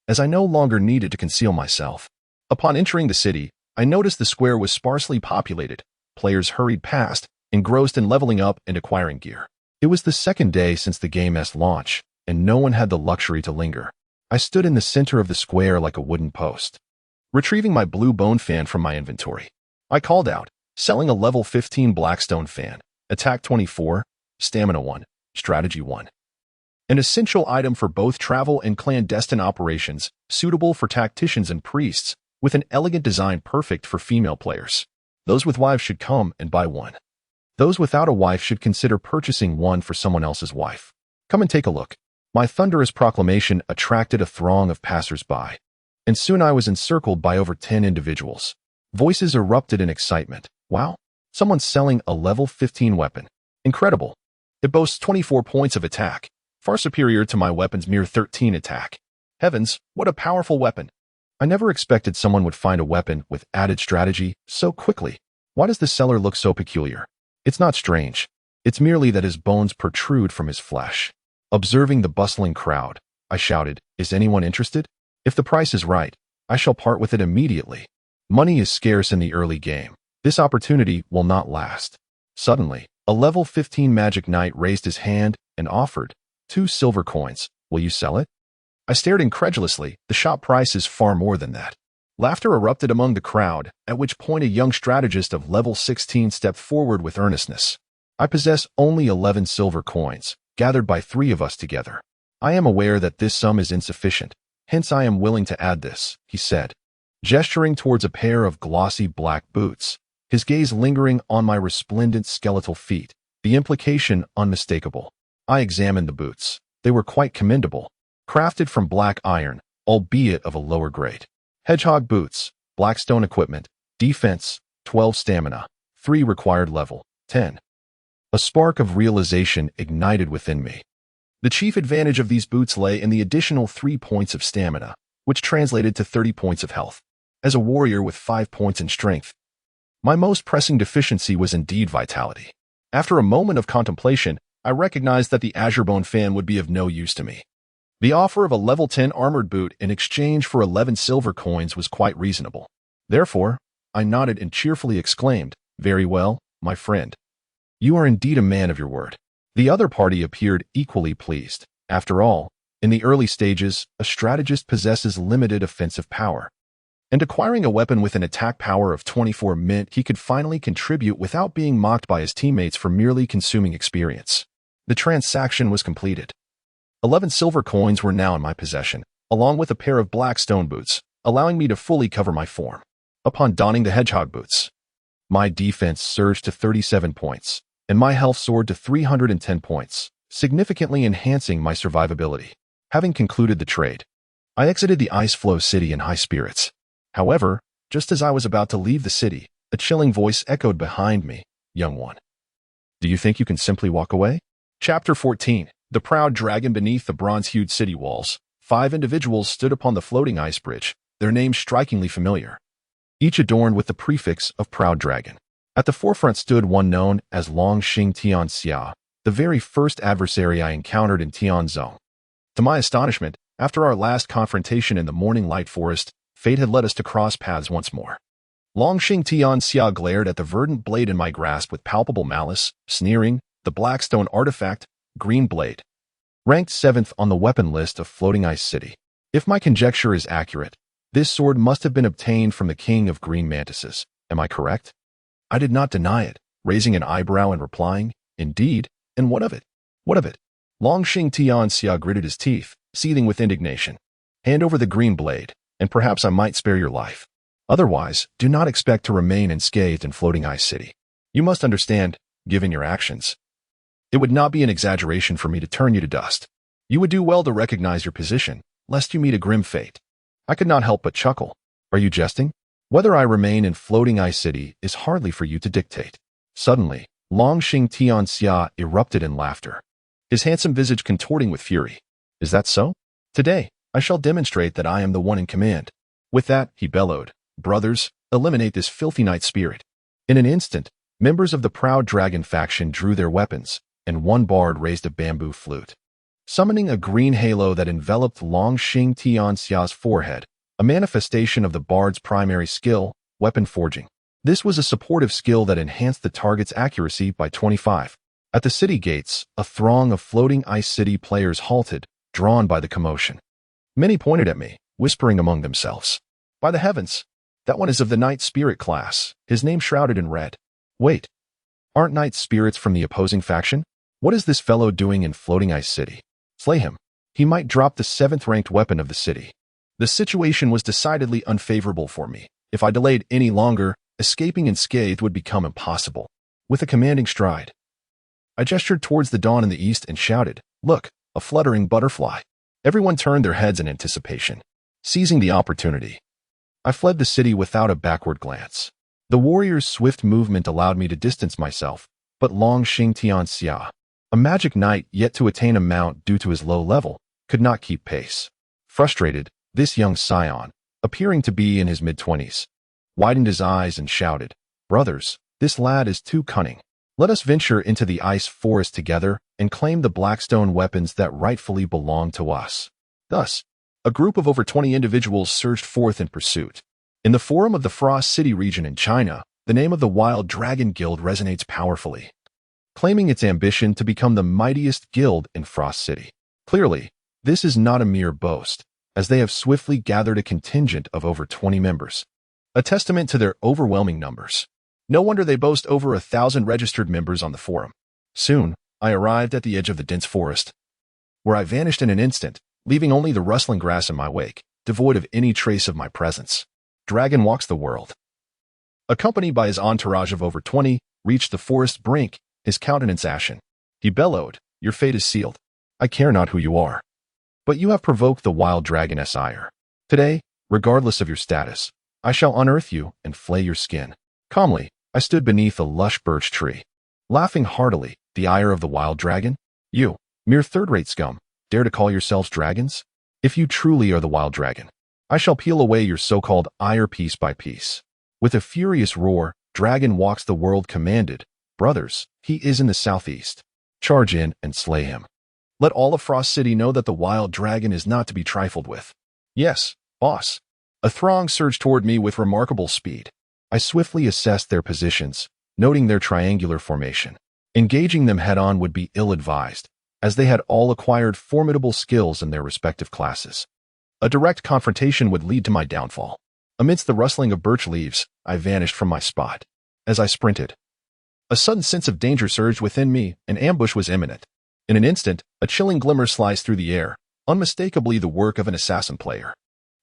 as I no longer needed to conceal myself. Upon entering the city, I noticed the square was sparsely populated. Players hurried past, engrossed in leveling up and acquiring gear. It was the second day since the game's launch, and no one had the luxury to linger. I stood in the center of the square like a wooden post, retrieving my blue bone fan from my inventory. I called out, selling a level 15 Blackstone fan, attack 24, stamina 1, strategy 1. An essential item for both travel and clandestine operations, suitable for tacticians and priests, with an elegant design perfect for female players. Those with wives should come and buy one. Those without a wife should consider purchasing one for someone else's wife. Come and take a look. My thunderous proclamation attracted a throng of passers-by, and soon I was encircled by over 10 individuals. Voices erupted in excitement. Wow, someone's selling a level 15 weapon. Incredible. It boasts 24 points of attack, far superior to my weapon's mere 13 attack. Heavens, what a powerful weapon. I never expected someone would find a weapon with added strategy so quickly. Why does the seller look so peculiar? It's not strange. It's merely that his bones protrude from his flesh. Observing the bustling crowd, I shouted, "Is anyone interested? If the price is right, I shall part with it immediately. Money is scarce in the early game. This opportunity will not last." Suddenly, a level 15 magic knight raised his hand and offered 2 silver coins. "Will you sell it?" I stared incredulously. The shop price is far more than that. Laughter erupted among the crowd, at which point a young strategist of level 16 stepped forward with earnestness. "I possess only 11 silver coins, gathered by 3 of us together. I am aware that this sum is insufficient, hence I am willing to add this," he said, gesturing towards a pair of glossy black boots, his gaze lingering on my resplendent skeletal feet, the implication unmistakable. I examined the boots. They were quite commendable, crafted from black iron, albeit of a lower grade. Hedgehog boots, Blackstone equipment, defense, 12 stamina, 3 required level, 10. A spark of realization ignited within me. The chief advantage of these boots lay in the additional 3 points of stamina, which translated to 30 points of health. As a warrior with 5 points in strength, my most pressing deficiency was indeed vitality. After a moment of contemplation, I recognized that the Azurebone fan would be of no use to me. The offer of a level 10 armored boot in exchange for 11 silver coins was quite reasonable. Therefore, I nodded and cheerfully exclaimed, "Very well, my friend. You are indeed a man of your word." The other party appeared equally pleased. After all, in the early stages, a strategist possesses limited offensive power, and acquiring a weapon with an attack power of 24 meant he could finally contribute without being mocked by his teammates for merely consuming experience. The transaction was completed. 11 silver coins were now in my possession, along with a pair of black stone boots, allowing me to fully cover my form. Upon donning the hedgehog boots, my defense surged to 37 points, and my health soared to 310 points, significantly enhancing my survivability. Having concluded the trade, I exited the Ice Flow City in high spirits. However, just as I was about to leave the city, a chilling voice echoed behind me, "Young one, do you think you can simply walk away?" Chapter 14. The proud dragon beneath the bronze-hued city walls. 5 individuals stood upon the floating ice bridge, their names strikingly familiar, each adorned with the prefix of Proud Dragon. At the forefront stood one known as Longxing Tianxia, the very first adversary I encountered in Tianzong. To my astonishment, after our last confrontation in the Morning Light Forest, fate had led us to cross paths once more. Longxing Tianxia glared at the verdant blade in my grasp with palpable malice, sneering, "The Blackstone artifact, Green Blade, ranked 7th on the weapon list of Floating Ice City. If my conjecture is accurate, this sword must have been obtained from the King of Green Mantises. Am I correct?" I did not deny it, raising an eyebrow and replying, "Indeed, and what of it? What of it?" Longxing Tianxia gritted his teeth, seething with indignation. "Hand over the green blade, and perhaps I might spare your life. Otherwise, do not expect to remain unscathed in Floating Ice City. You must understand, given your actions, It would not be an exaggeration for me to turn you to dust. You would do well to recognize your position, lest you meet a grim fate. I could not help but chuckle. Are you jesting? Whether I remain in Floating Ice City is hardly for you to dictate. Suddenly, Longxing Tianxia erupted in laughter, his handsome visage contorting with fury. Is that so? Today, I shall demonstrate that I am the one in command. With that, he bellowed, brothers, eliminate this filthy night spirit. In an instant, members of the proud dragon faction drew their weapons, and one bard raised a bamboo flute, summoning a green halo that enveloped Longxing Tianxia's forehead, a manifestation of the bard's primary skill, weapon forging. This was a supportive skill that enhanced the target's accuracy by 25. At the city gates, a throng of Floating Ice City players halted, drawn by the commotion. Many pointed at me, whispering among themselves. By the heavens, that one is of the Night Spirit class, his name shrouded in red. Wait, aren't Night Spirits from the opposing faction? What is this fellow doing in Floating Ice City? Slay him. He might drop the 7th-ranked weapon of the city. The situation was decidedly unfavorable for me. If I delayed any longer, escaping unscathed would become impossible. With a commanding stride, I gestured towards the dawn in the east and shouted, "Look, a fluttering butterfly." Everyone turned their heads in anticipation. Seizing the opportunity, I fled the city without a backward glance. The warrior's swift movement allowed me to distance myself, but Longxing Tianxia, a magic knight yet to attain a mount due to his low level, could not keep pace. Frustrated, this young scion, appearing to be in his mid-20s, widened his eyes and shouted, "Brothers, this lad is too cunning. Let us venture into the ice forest together and claim the blackstone weapons that rightfully belong to us." Thus, a group of over 20 individuals surged forth in pursuit. In the forum of the Frost City region in China, the name of the Wild Dragon Guild resonates powerfully, claiming its ambition to become the mightiest guild in Frost City. Clearly, this is not a mere boast, as they have swiftly gathered a contingent of over 20 members, a testament to their overwhelming numbers. No wonder they boast over 1,000 registered members on the forum. Soon, I arrived at the edge of the dense forest, where I vanished in an instant, leaving only the rustling grass in my wake, devoid of any trace of my presence. Dragon walks the world, accompanied by his entourage of over 20, reached the forest brink, his countenance ashen. He bellowed, "Your fate is sealed. I care not who you are, but you have provoked the wild dragoness ire. Today, regardless of your status, I shall unearth you and flay your skin." Calmly, I stood beneath a lush birch tree, laughing heartily. The ire of the wild dragon? You, mere third-rate scum, dare to call yourselves dragons? If you truly are the wild dragon, I shall peel away your so-called ire piece by piece. With a furious roar, Dragon Walks the World commanded, "Brothers, he is in the southeast. Charge in and slay him. Let all of Frost City know that the wild dragon is not to be trifled with." "Yes, boss." A throng surged toward me with remarkable speed. I swiftly assessed their positions, noting their triangular formation. Engaging them head-on would be ill-advised, as they had all acquired formidable skills in their respective classes. A direct confrontation would lead to my downfall. Amidst the rustling of birch leaves, I vanished from my spot. As I sprinted, a sudden sense of danger surged within me. An ambush was imminent. In an instant, a chilling glimmer sliced through the air, unmistakably the work of an assassin player.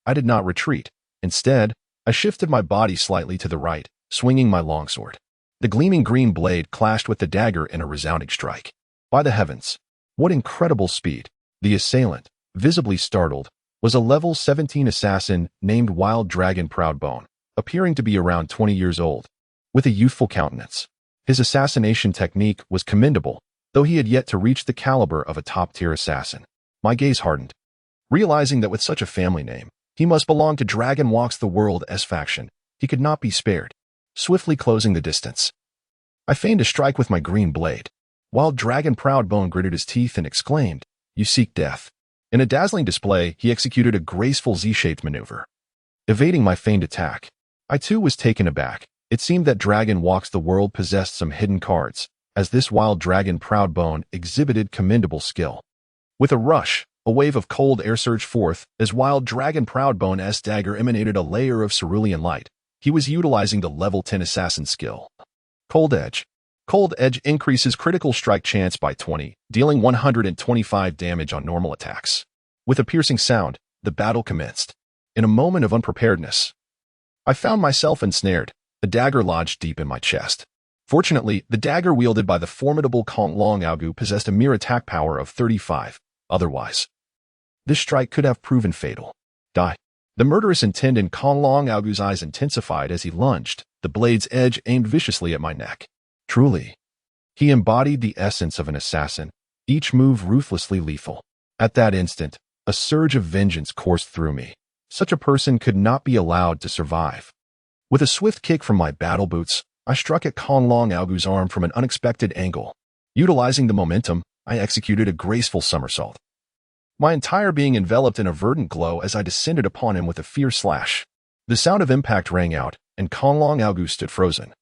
I did not retreat. Instead, I shifted my body slightly to the right, swinging my longsword. The gleaming green blade clashed with the dagger in a resounding strike. By the heavens, what incredible speed! The assailant, visibly startled, was a level 17 assassin named Wild Dragon Proudbone, appearing to be around 20 years old, with a youthful countenance. His assassination technique was commendable, though he had yet to reach the caliber of a top-tier assassin. My gaze hardened, realizing that with such a family name, he must belong to Dragon Walks the World S faction. He could not be spared. Swiftly closing the distance, I feigned a strike with my green blade. Wild Dragon Proudbone gritted his teeth and exclaimed, "You seek death." In a dazzling display, he executed a graceful Z-shaped maneuver, evading my feigned attack. I too was taken aback. It seemed that Dragon Walks the World possessed some hidden cards, as this Wild Dragon Proudbone exhibited commendable skill. With a rush, a wave of cold air surged forth as Wild Dragon Proudbone's dagger emanated a layer of cerulean light. He was utilizing the level 10 assassin skill. Cold Edge. Cold Edge increases critical strike chance by 20, dealing 125 damage on normal attacks. With a piercing sound, the battle commenced. In a moment of unpreparedness, I found myself ensnared, a dagger lodged deep in my chest. Fortunately, the dagger wielded by the formidable Kong Long Aogu possessed a mere attack power of 35. Otherwise, this strike could have proven fatal. Die. The murderous intent in Kong Long Aogu's eyes intensified as he lunged, the blade's edge aimed viciously at my neck. Truly, he embodied the essence of an assassin, each move ruthlessly lethal. At that instant, a surge of vengeance coursed through me. Such a person could not be allowed to survive. With a swift kick from my battle boots, I struck at Kong Long Aogu's arm from an unexpected angle. Utilizing the momentum, I executed a graceful somersault. My entire being enveloped in a verdant glow as I descended upon him with a fierce slash. The sound of impact rang out, and Kong Long Aogu stood frozen,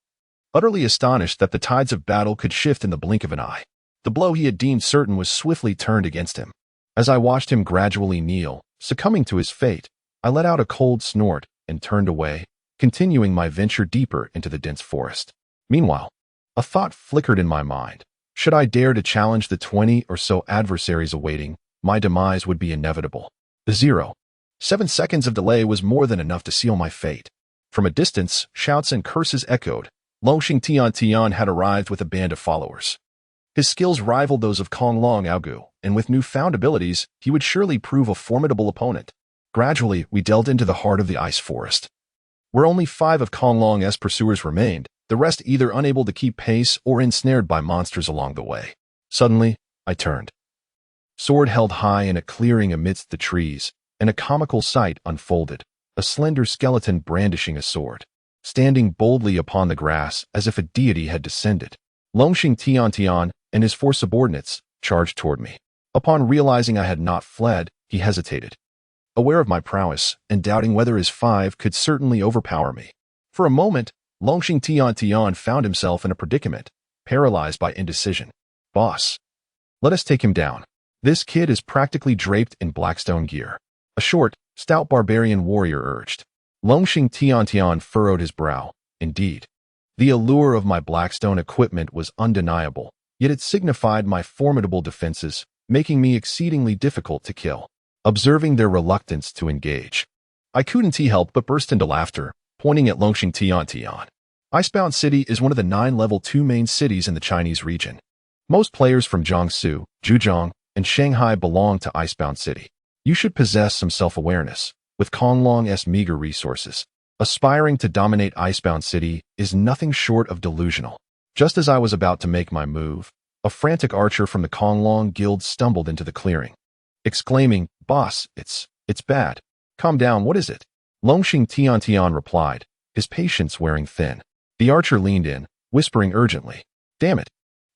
utterly astonished that the tides of battle could shift in the blink of an eye. The blow he had deemed certain was swiftly turned against him. As I watched him gradually kneel, succumbing to his fate, I let out a cold snort and turned away, continuing my venture deeper into the dense forest. Meanwhile, a thought flickered in my mind. Should I dare to challenge the 20 or so adversaries awaiting, my demise would be inevitable. The 0.7 seconds of delay was more than enough to seal my fate. From a distance, shouts and curses echoed. Longxing Tian had arrived with a band of followers. His skills rivaled those of Kong Long Aogu, and with newfound abilities, he would surely prove a formidable opponent. Gradually, we delved into the heart of the ice forest, where only 5 of Kong Long's pursuers remained, the rest either unable to keep pace or ensnared by monsters along the way. Suddenly, I turned. Sword held high in a clearing amidst the trees, and a comical sight unfolded, a slender skeleton brandishing a sword, standing boldly upon the grass as if a deity had descended. Longxing Tian and his 4 subordinates charged toward me. Upon realizing I had not fled, he hesitated, aware of my prowess and doubting whether his 5 could certainly overpower me. For a moment, Longxing Tian found himself in a predicament, paralyzed by indecision. Boss, let us take him down. This kid is practically draped in Blackstone gear. A short, stout barbarian warrior urged. Longxing Tian furrowed his brow. Indeed, the allure of my Blackstone equipment was undeniable, yet it signified my formidable defenses, making me exceedingly difficult to kill. Observing their reluctance to engage, I couldn't help but burst into laughter, pointing at Longxing Tian. Icebound City is one of the 9 level 2 main cities in the Chinese region. Most players from Jiangsu, Zhejiang, and Shanghai belong to Icebound City. You should possess some self-awareness. With Kong Long's meager resources, aspiring to dominate Icebound City is nothing short of delusional. Just as I was about to make my move, a frantic archer from the Kong Long guild stumbled into the clearing, exclaiming, "Boss, it's bad. Calm down, what is it?" Longxing Tian replied, his patience wearing thin. The archer leaned in, whispering urgently, "Damn it."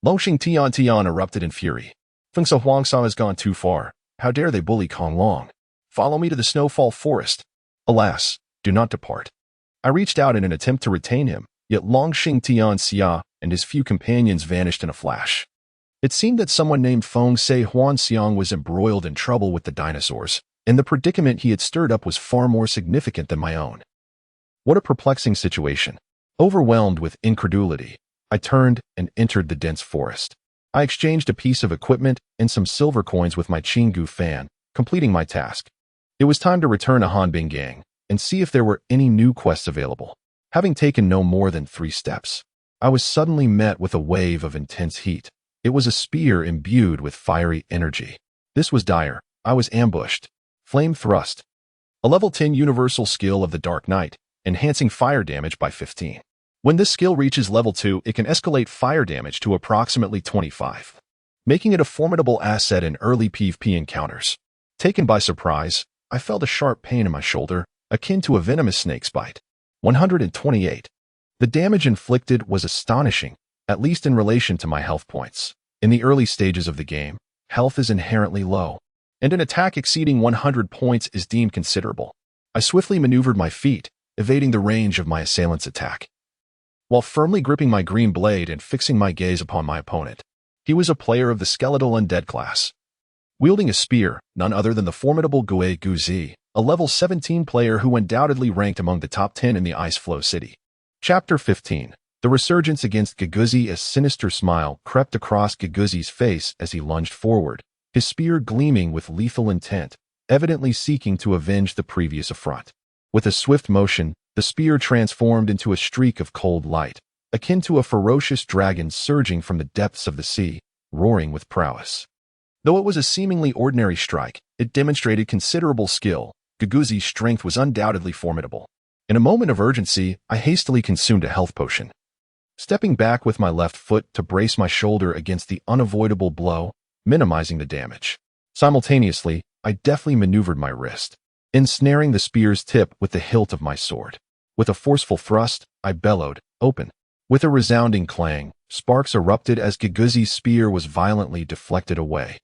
Longxing Tian erupted in fury. Feng Huangsa has gone too far. How dare they bully Kong Long? Follow me to the Snowfall Forest. Alas, do not depart. I reached out in an attempt to retain him, yet Longxing Tian and his few companions vanished in a flash. It seemed that someone named Feng Se Huanxiang was embroiled in trouble with the dinosaurs, and the predicament he had stirred up was far more significant than my own. What a perplexing situation. Overwhelmed with incredulity, I turned and entered the dense forest. I exchanged a piece of equipment and some silver coins with my Qinggu fan, completing my task. It was time to return to Hanbinggang and see if there were any new quests available. Having taken no more than 3 steps, I was suddenly met with a wave of intense heat. It was a spear imbued with fiery energy. This was dire. I was ambushed. Flame Thrust, a level 10 universal skill of the Dark Knight, enhancing fire damage by 15. When this skill reaches level 2, it can escalate fire damage to approximately 25, making it a formidable asset in early PvP encounters. Taken by surprise, I felt a sharp pain in my shoulder, akin to a venomous snake's bite. 128. The damage inflicted was astonishing, at least in relation to my health points. In the early stages of the game, health is inherently low, and an attack exceeding 100 points is deemed considerable. I swiftly maneuvered my feet, evading the range of my assailant's attack, while firmly gripping my green blade and fixing my gaze upon my opponent. He was a player of the skeletal undead class, wielding a spear, none other than the formidable Gue Guzi, a level 17 player who undoubtedly ranked among the top 10 in the Ice Flow City. Chapter 15. The resurgence against Guguzi. A sinister smile crept across Guguzi's face as he lunged forward, his spear gleaming with lethal intent, evidently seeking to avenge the previous affront. With a swift motion, the spear transformed into a streak of cold light, akin to a ferocious dragon surging from the depths of the sea, roaring with prowess. Though it was a seemingly ordinary strike, it demonstrated considerable skill. Guguzi's strength was undoubtedly formidable. In a moment of urgency, I hastily consumed a health potion. Stepping back with my left foot to brace my shoulder against the unavoidable blow, minimizing the damage. Simultaneously, I deftly maneuvered my wrist, ensnaring the spear's tip with the hilt of my sword. With a forceful thrust, I bellowed, "Open!" With a resounding clang, sparks erupted as Guguzi's spear was violently deflected away,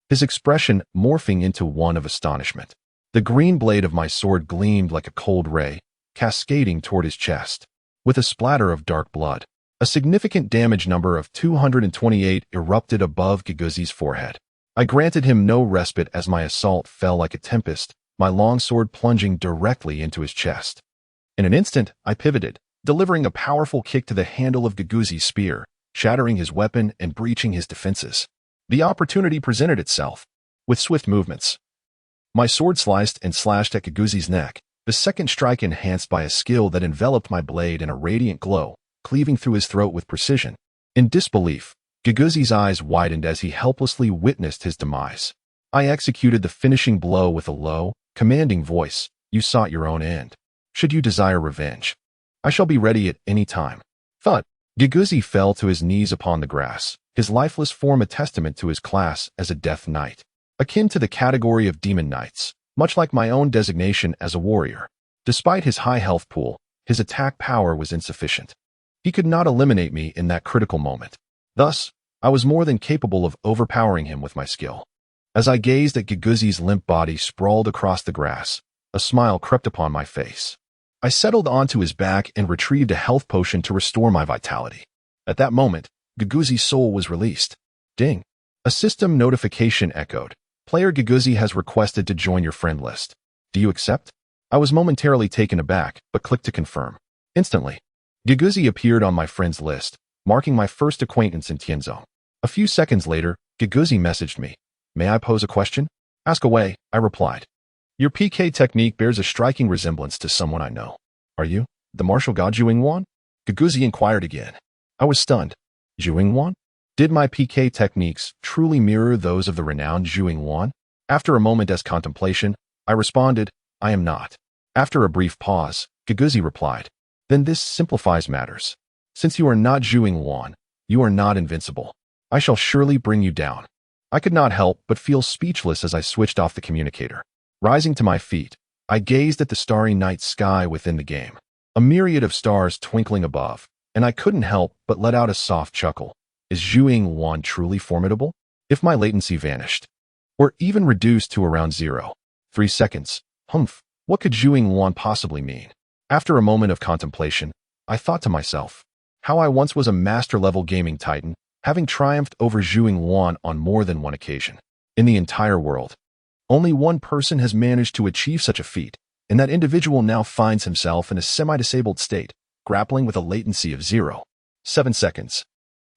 his expression morphing into one of astonishment. The green blade of my sword gleamed like a cold ray, cascading toward his chest. With a splatter of dark blood, a significant damage number of 228 erupted above Guguzi's forehead. I granted him no respite as my assault fell like a tempest, my long sword plunging directly into his chest. In an instant, I pivoted, delivering a powerful kick to the handle of Guguzi's spear, shattering his weapon and breaching his defenses. The opportunity presented itself. With swift movements, my sword sliced and slashed at Guguzi's neck, the second strike enhanced by a skill that enveloped my blade in a radiant glow, cleaving through his throat with precision. In disbelief, Guguzi's eyes widened as he helplessly witnessed his demise. I executed the finishing blow with a low, commanding voice. "You sought your own end. Should you desire revenge, I shall be ready at any time." Thud. Guguzi fell to his knees upon the grass, his lifeless form a testament to his class as a death knight, akin to the category of demon knights, much like my own designation as a warrior. Despite his high health pool, his attack power was insufficient. He could not eliminate me in that critical moment. Thus, I was more than capable of overpowering him with my skill. As I gazed at Guguzi's limp body sprawled across the grass, a smile crept upon my face. I settled onto his back and retrieved a health potion to restore my vitality. At that moment, Guguzi's soul was released. Ding! A system notification echoed. Player Guguzi has requested to join your friend list. Do you accept? I was momentarily taken aback, but clicked to confirm. Instantly, Guguzi appeared on my friends list, marking my first acquaintance in Tianzong. A few seconds later, Guguzi messaged me. "May I pose a question?" "Ask away," I replied. "Your PK technique bears a striking resemblance to someone I know. Are you the martial god Zhu Yingwan?" Guguzi inquired again. I was stunned. Zhu Yingwan? Did my PK techniques truly mirror those of the renowned Zhu Yingwan? After a moment's contemplation, I responded, "I am not." After a brief pause, Guguzi replied, "Then this simplifies matters. Since you are not Zhu Yingwan, you are not invincible. I shall surely bring you down." I could not help but feel speechless as I switched off the communicator. Rising to my feet, I gazed at the starry night sky within the game, a myriad of stars twinkling above, and I couldn't help but let out a soft chuckle. Is Zhu Yingwan truly formidable? If my latency vanished, or even reduced to around 0.3 seconds, what could Zhu Yingwan possibly mean? After a moment of contemplation, I thought to myself, how I once was a master-level gaming titan, having triumphed over Zhu Yingwan on more than one occasion. In the entire world, only one person has managed to achieve such a feat, and that individual now finds himself in a semi-disabled state, grappling with a latency of 0.7 seconds.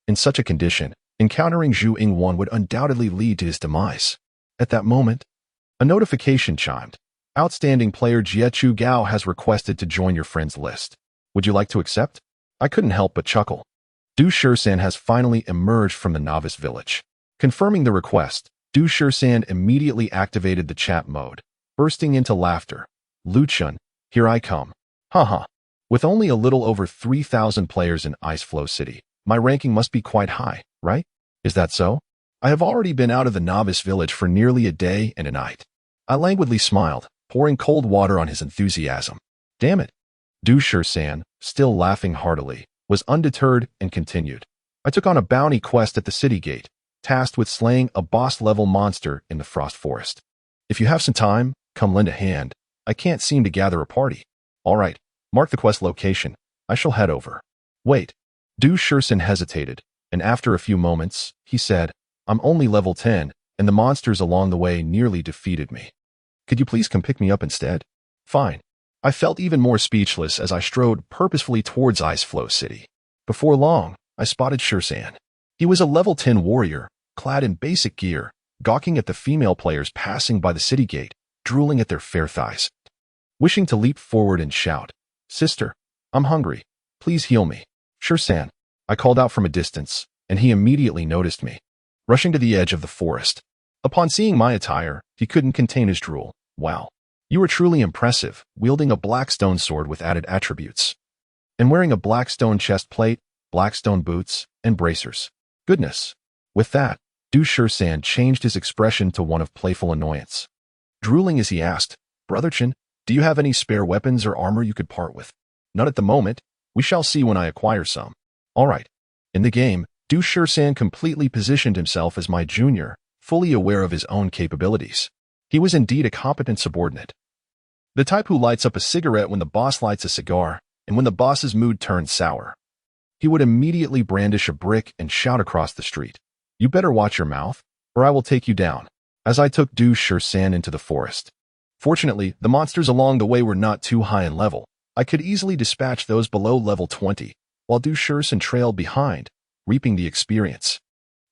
In such a condition, encountering Zhu Yingwan would undoubtedly lead to his demise. At that moment, a notification chimed. Outstanding player Jiechu Gao has requested to join your friends list. Would you like to accept? I couldn't help but chuckle. Du Shursan has finally emerged from the novice village. Confirming the request, Du Shursan immediately activated the chat mode, bursting into laughter. "Luchun, here I come. Haha. With only a little over 3,000 players in Iceflow City, my ranking must be quite high, right? Is that so? I have already been out of the novice village for nearly a day and a night." I languidly smiled, pouring cold water on his enthusiasm. Damn it. Du Shursan, still laughing heartily, was undeterred and continued. "I took on a bounty quest at the city gate, tasked with slaying a boss-level monster in the Frost Forest. If you have some time, come lend a hand. I can't seem to gather a party." "All right, mark the quest location. I shall head over." "Wait." Du Shursan hesitated, and after a few moments, he said, "I'm only level 10, and the monsters along the way nearly defeated me. Could you please come pick me up instead?" "Fine." I felt even more speechless as I strode purposefully towards Iceflow City. Before long, I spotted Shursan. He was a level 10 warrior, clad in basic gear, gawking at the female players passing by the city gate, drooling at their fair thighs. Wishing to leap forward and shout, "Sister, I'm hungry. Please heal me." Sure, San. I called out from a distance, and he immediately noticed me. Rushing to the edge of the forest. Upon seeing my attire, he couldn't contain his drool. Wow. You were truly impressive, wielding a black stone sword with added attributes. And wearing a black stone chest plate, black stone boots, and bracers. Goodness. With that, Du Shan changed his expression to one of playful annoyance. Drooling as he asked, Brotherchin, do you have any spare weapons or armor you could part with? Not at the moment. We shall see when I acquire some. All right. In the game, Du Shan completely positioned himself as my junior, fully aware of his own capabilities. He was indeed a competent subordinate. The type who lights up a cigarette when the boss lights a cigar, and when the boss's mood turns sour. He would immediately brandish a brick and shout across the street, You better watch your mouth, or I will take you down, as I took Du Shan into the forest. Fortunately, the monsters along the way were not too high in level. I could easily dispatch those below level 20, while Du Shan trailed behind, reaping the experience.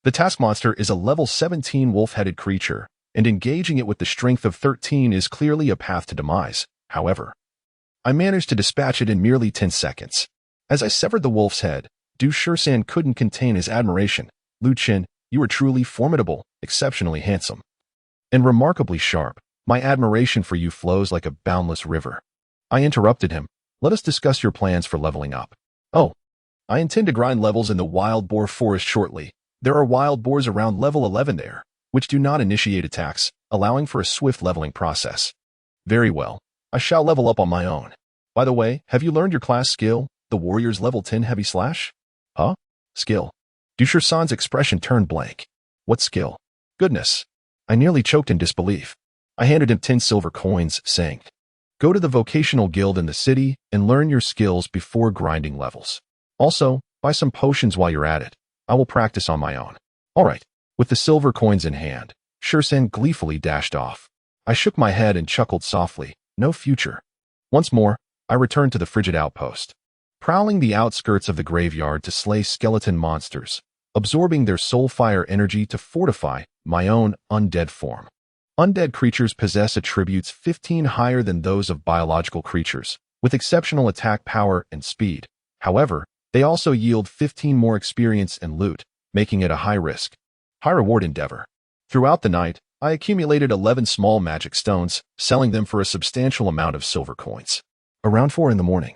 The task monster is a level 17 wolf-headed creature, and engaging it with the strength of 13 is clearly a path to demise. However, I managed to dispatch it in merely 10 seconds. As I severed the wolf's head, Du Shan couldn't contain his admiration. Lu Qin, you are truly formidable, exceptionally handsome, and remarkably sharp. My admiration for you flows like a boundless river. I interrupted him. Let us discuss your plans for leveling up. Oh, I intend to grind levels in the wild boar forest shortly. There are wild boars around level 11 there, which do not initiate attacks, allowing for a swift leveling process. Very well. I shall level up on my own. By the way, have you learned your class skill, the warrior's level 10 heavy slash? Huh? Skill. Du Shan's expression turned blank. What skill? Goodness. I nearly choked in disbelief. I handed him 10 silver coins, saying, Go to the vocational guild in the city and learn your skills before grinding levels. Also, buy some potions while you're at it. I will practice on my own. All right. With the silver coins in hand, Shan gleefully dashed off. I shook my head and chuckled softly. No future. Once more, I returned to the frigid outpost, prowling the outskirts of the graveyard to slay skeleton monsters, absorbing their soul fire energy to fortify my own undead form. Undead creatures possess attributes 15 higher than those of biological creatures, with exceptional attack power and speed. However, they also yield 15 more experience and loot, making it a high-risk, high-reward endeavor. Throughout the night, I accumulated 11 small magic stones, selling them for a substantial amount of silver coins. Around 4 in the morning,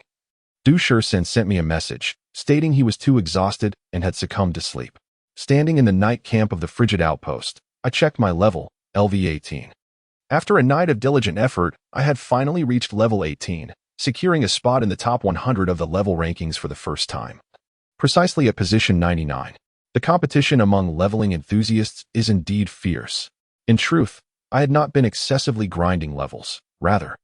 Du Shan sent me a message, stating he was too exhausted and had succumbed to sleep. Standing in the night camp of the frigid outpost, I checked my level, LV18. After a night of diligent effort, I had finally reached level 18, securing a spot in the top 100 of the level rankings for the first time. Precisely at position 99. The competition among leveling enthusiasts is indeed fierce. In truth, I had not been excessively grinding levels. Rather,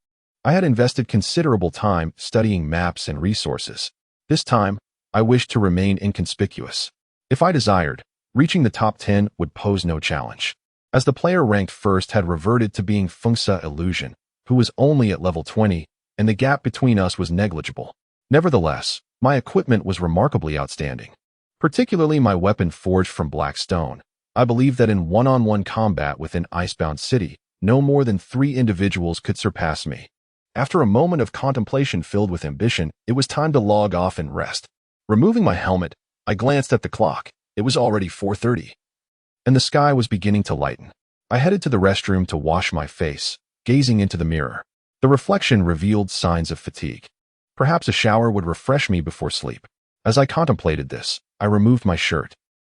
I had invested considerable time studying maps and resources. This time, I wished to remain inconspicuous. If I desired, reaching the top 10 would pose no challenge, as the player ranked first had reverted to being Fengsa Illusion, who was only at level 20, and the gap between us was negligible. Nevertheless, my equipment was remarkably outstanding, particularly my weapon forged from black stone. I believe that in one-on-one combat within Icebound City, no more than 3 individuals could surpass me. After a moment of contemplation filled with ambition, it was time to log off and rest. Removing my helmet, I glanced at the clock. It was already 4:30, and the sky was beginning to lighten. I headed to the restroom to wash my face, gazing into the mirror. The reflection revealed signs of fatigue. Perhaps a shower would refresh me before sleep. As I contemplated this, I removed my shirt,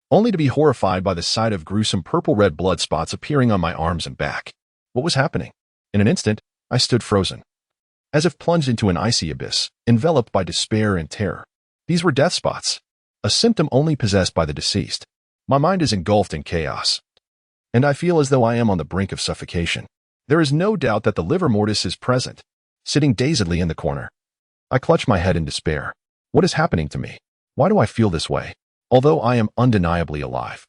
only to be horrified by the sight of gruesome purple-red blood spots appearing on my arms and back. What was happening? In an instant, I stood frozen, as if plunged into an icy abyss, enveloped by despair and terror. These were death spots, a symptom only possessed by the deceased. My mind is engulfed in chaos, and I feel as though I am on the brink of suffocation. There is no doubt that the livor mortis is present, sitting dazedly in the corner. I clutch my head in despair. What is happening to me? Why do I feel this way, although I am undeniably alive?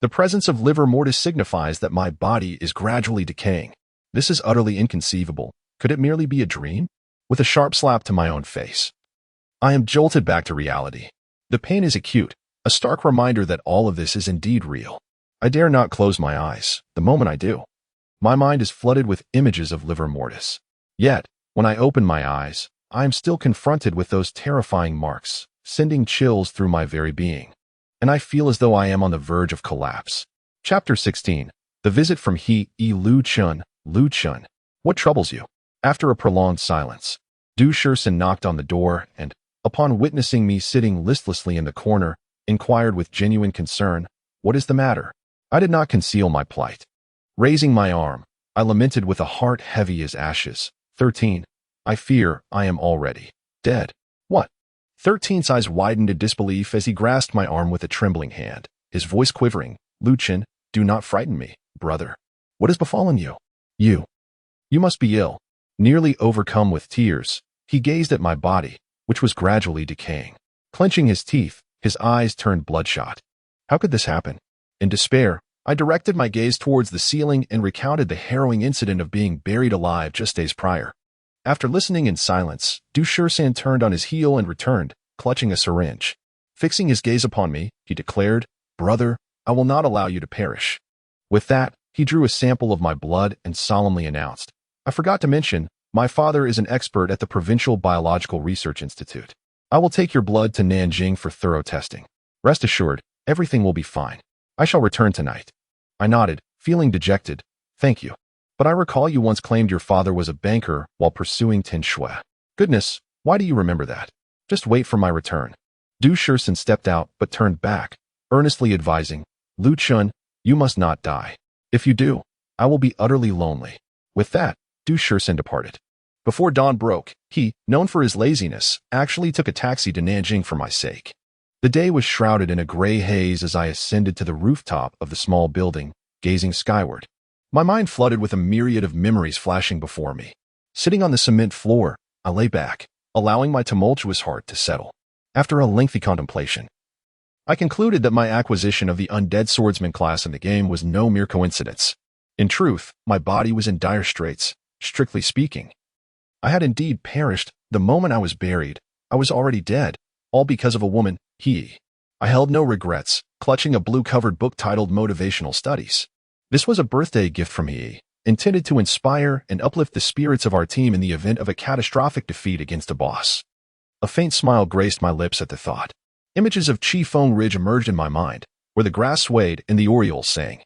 The presence of livor mortis signifies that my body is gradually decaying. This is utterly inconceivable. Could it merely be a dream? With a sharp slap to my own face, I am jolted back to reality. The pain is acute, a stark reminder that all of this is indeed real. I dare not close my eyes. The moment I do, my mind is flooded with images of livor mortis. Yet, when I open my eyes, I am still confronted with those terrifying marks, sending chills through my very being. And I feel as though I am on the verge of collapse. Chapter 16. The Visit from Lu Chun. Lu Chun. What troubles you? After a prolonged silence, Du Shursen knocked on the door and, upon witnessing me sitting listlessly in the corner, inquired with genuine concern, "What is the matter?" I did not conceal my plight. Raising my arm, I lamented with a heart heavy as ashes. 13. I fear I am already dead. What? 13's eyes widened in disbelief as he grasped my arm with a trembling hand, his voice quivering. "Lu Chun, do not frighten me, brother. What has befallen you? You must be ill." Nearly overcome with tears, he gazed at my body, which was gradually decaying. Clenching his teeth, his eyes turned bloodshot. How could this happen? In despair, I directed my gaze towards the ceiling and recounted the harrowing incident of being buried alive just days prior. After listening in silence, Du Shursen turned on his heel and returned, clutching a syringe. Fixing his gaze upon me, he declared, "Brother, I will not allow you to perish." With that, he drew a sample of my blood and solemnly announced, "I forgot to mention, my father is an expert at the Provincial Biological Research Institute. I will take your blood to Nanjing for thorough testing. Rest assured, everything will be fine. I shall return tonight." I nodded, feeling dejected. "Thank you. But I recall you once claimed your father was a banker while pursuing Tin Shui. Goodness, why do you remember that? Just wait for my return." Du Shursen stepped out but turned back, earnestly advising, "Lu Chun, you must not die. If you do, I will be utterly lonely." With that, Du Shursen departed. Before dawn broke, he, known for his laziness, actually took a taxi to Nanjing for my sake. The day was shrouded in a gray haze as I ascended to the rooftop of the small building, gazing skyward. My mind flooded with a myriad of memories flashing before me. Sitting on the cement floor, I lay back, allowing my tumultuous heart to settle. After a lengthy contemplation, I concluded that my acquisition of the undead swordsman class in the game was no mere coincidence. In truth, my body was in dire straits, strictly speaking. I had indeed perished. The moment I was buried, I was already dead, all because of a woman, I held no regrets, clutching a blue-covered book titled Motivational Studies. This was a birthday gift from intended to inspire and uplift the spirits of our team in the event of a catastrophic defeat against a boss. A faint smile graced my lips at the thought. Images of Chifeng Ridge emerged in my mind, where the grass swayed and the orioles sang.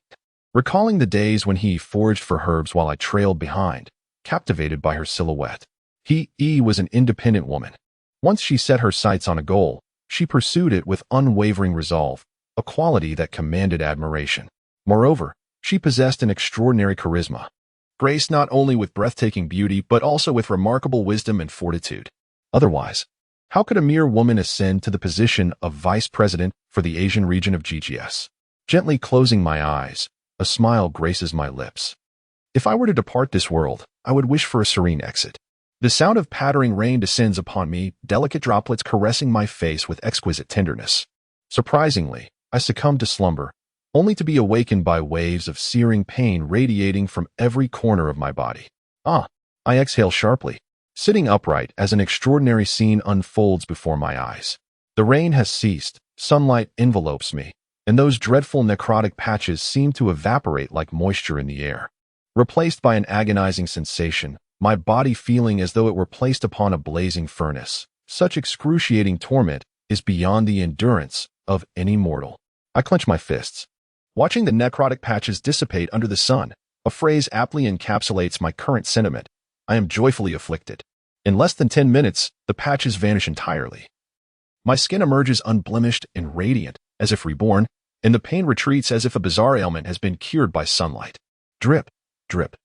Recalling the days when he foraged for herbs while I trailed behind, captivated by her silhouette. Was an independent woman. Once she set her sights on a goal, she pursued it with unwavering resolve, a quality that commanded admiration. Moreover, she possessed an extraordinary charisma, graced not only with breathtaking beauty but also with remarkable wisdom and fortitude. Otherwise, how could a mere woman ascend to the position of vice president for the Asian region of GGS? Gently closing my eyes, a smile graces my lips. If I were to depart this world, I would wish for a serene exit. The sound of pattering rain descends upon me, delicate droplets caressing my face with exquisite tenderness. Surprisingly, I succumbed to slumber, only to be awakened by waves of searing pain radiating from every corner of my body. I exhale sharply, sitting upright as an extraordinary scene unfolds before my eyes. The rain has ceased, sunlight envelopes me, and those dreadful necrotic patches seem to evaporate like moisture in the air, replaced by an agonizing sensation, my body feeling as though it were placed upon a blazing furnace. Such excruciating torment is beyond the endurance of any mortal. I clench my fists, watching the necrotic patches dissipate under the sun, a phrase aptly encapsulates my current sentiment. I am joyfully afflicted. In less than 10 minutes, the patches vanish entirely. My skin emerges unblemished and radiant, as if reborn, and the pain retreats as if a bizarre ailment has been cured by sunlight. Drip, drip.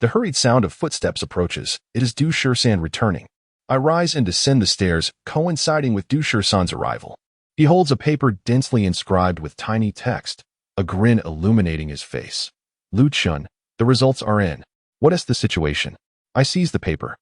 The hurried sound of footsteps approaches. It is Du Shursen returning. I rise and descend the stairs, coinciding with Du Shursen's arrival. He holds a paper densely inscribed with tiny text, a grin illuminating his face. "Lu Chun, the results are in. What is the situation?" I seize the paper,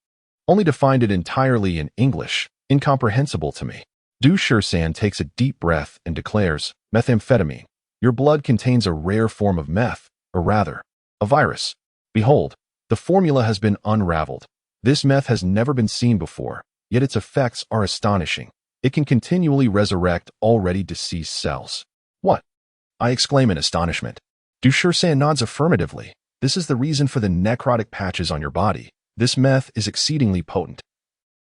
only to find it entirely in English, incomprehensible to me. Du Shursen takes a deep breath and declares, "Methamphetamine. Your blood contains a rare form of meth, or rather, a virus. Behold, the formula has been unraveled. This meth has never been seen before, yet its effects are astonishing. It can continually resurrect already deceased cells." "What?" I exclaim in astonishment. Du Shursen nods affirmatively. "This is the reason for the necrotic patches on your body. This meth is exceedingly potent,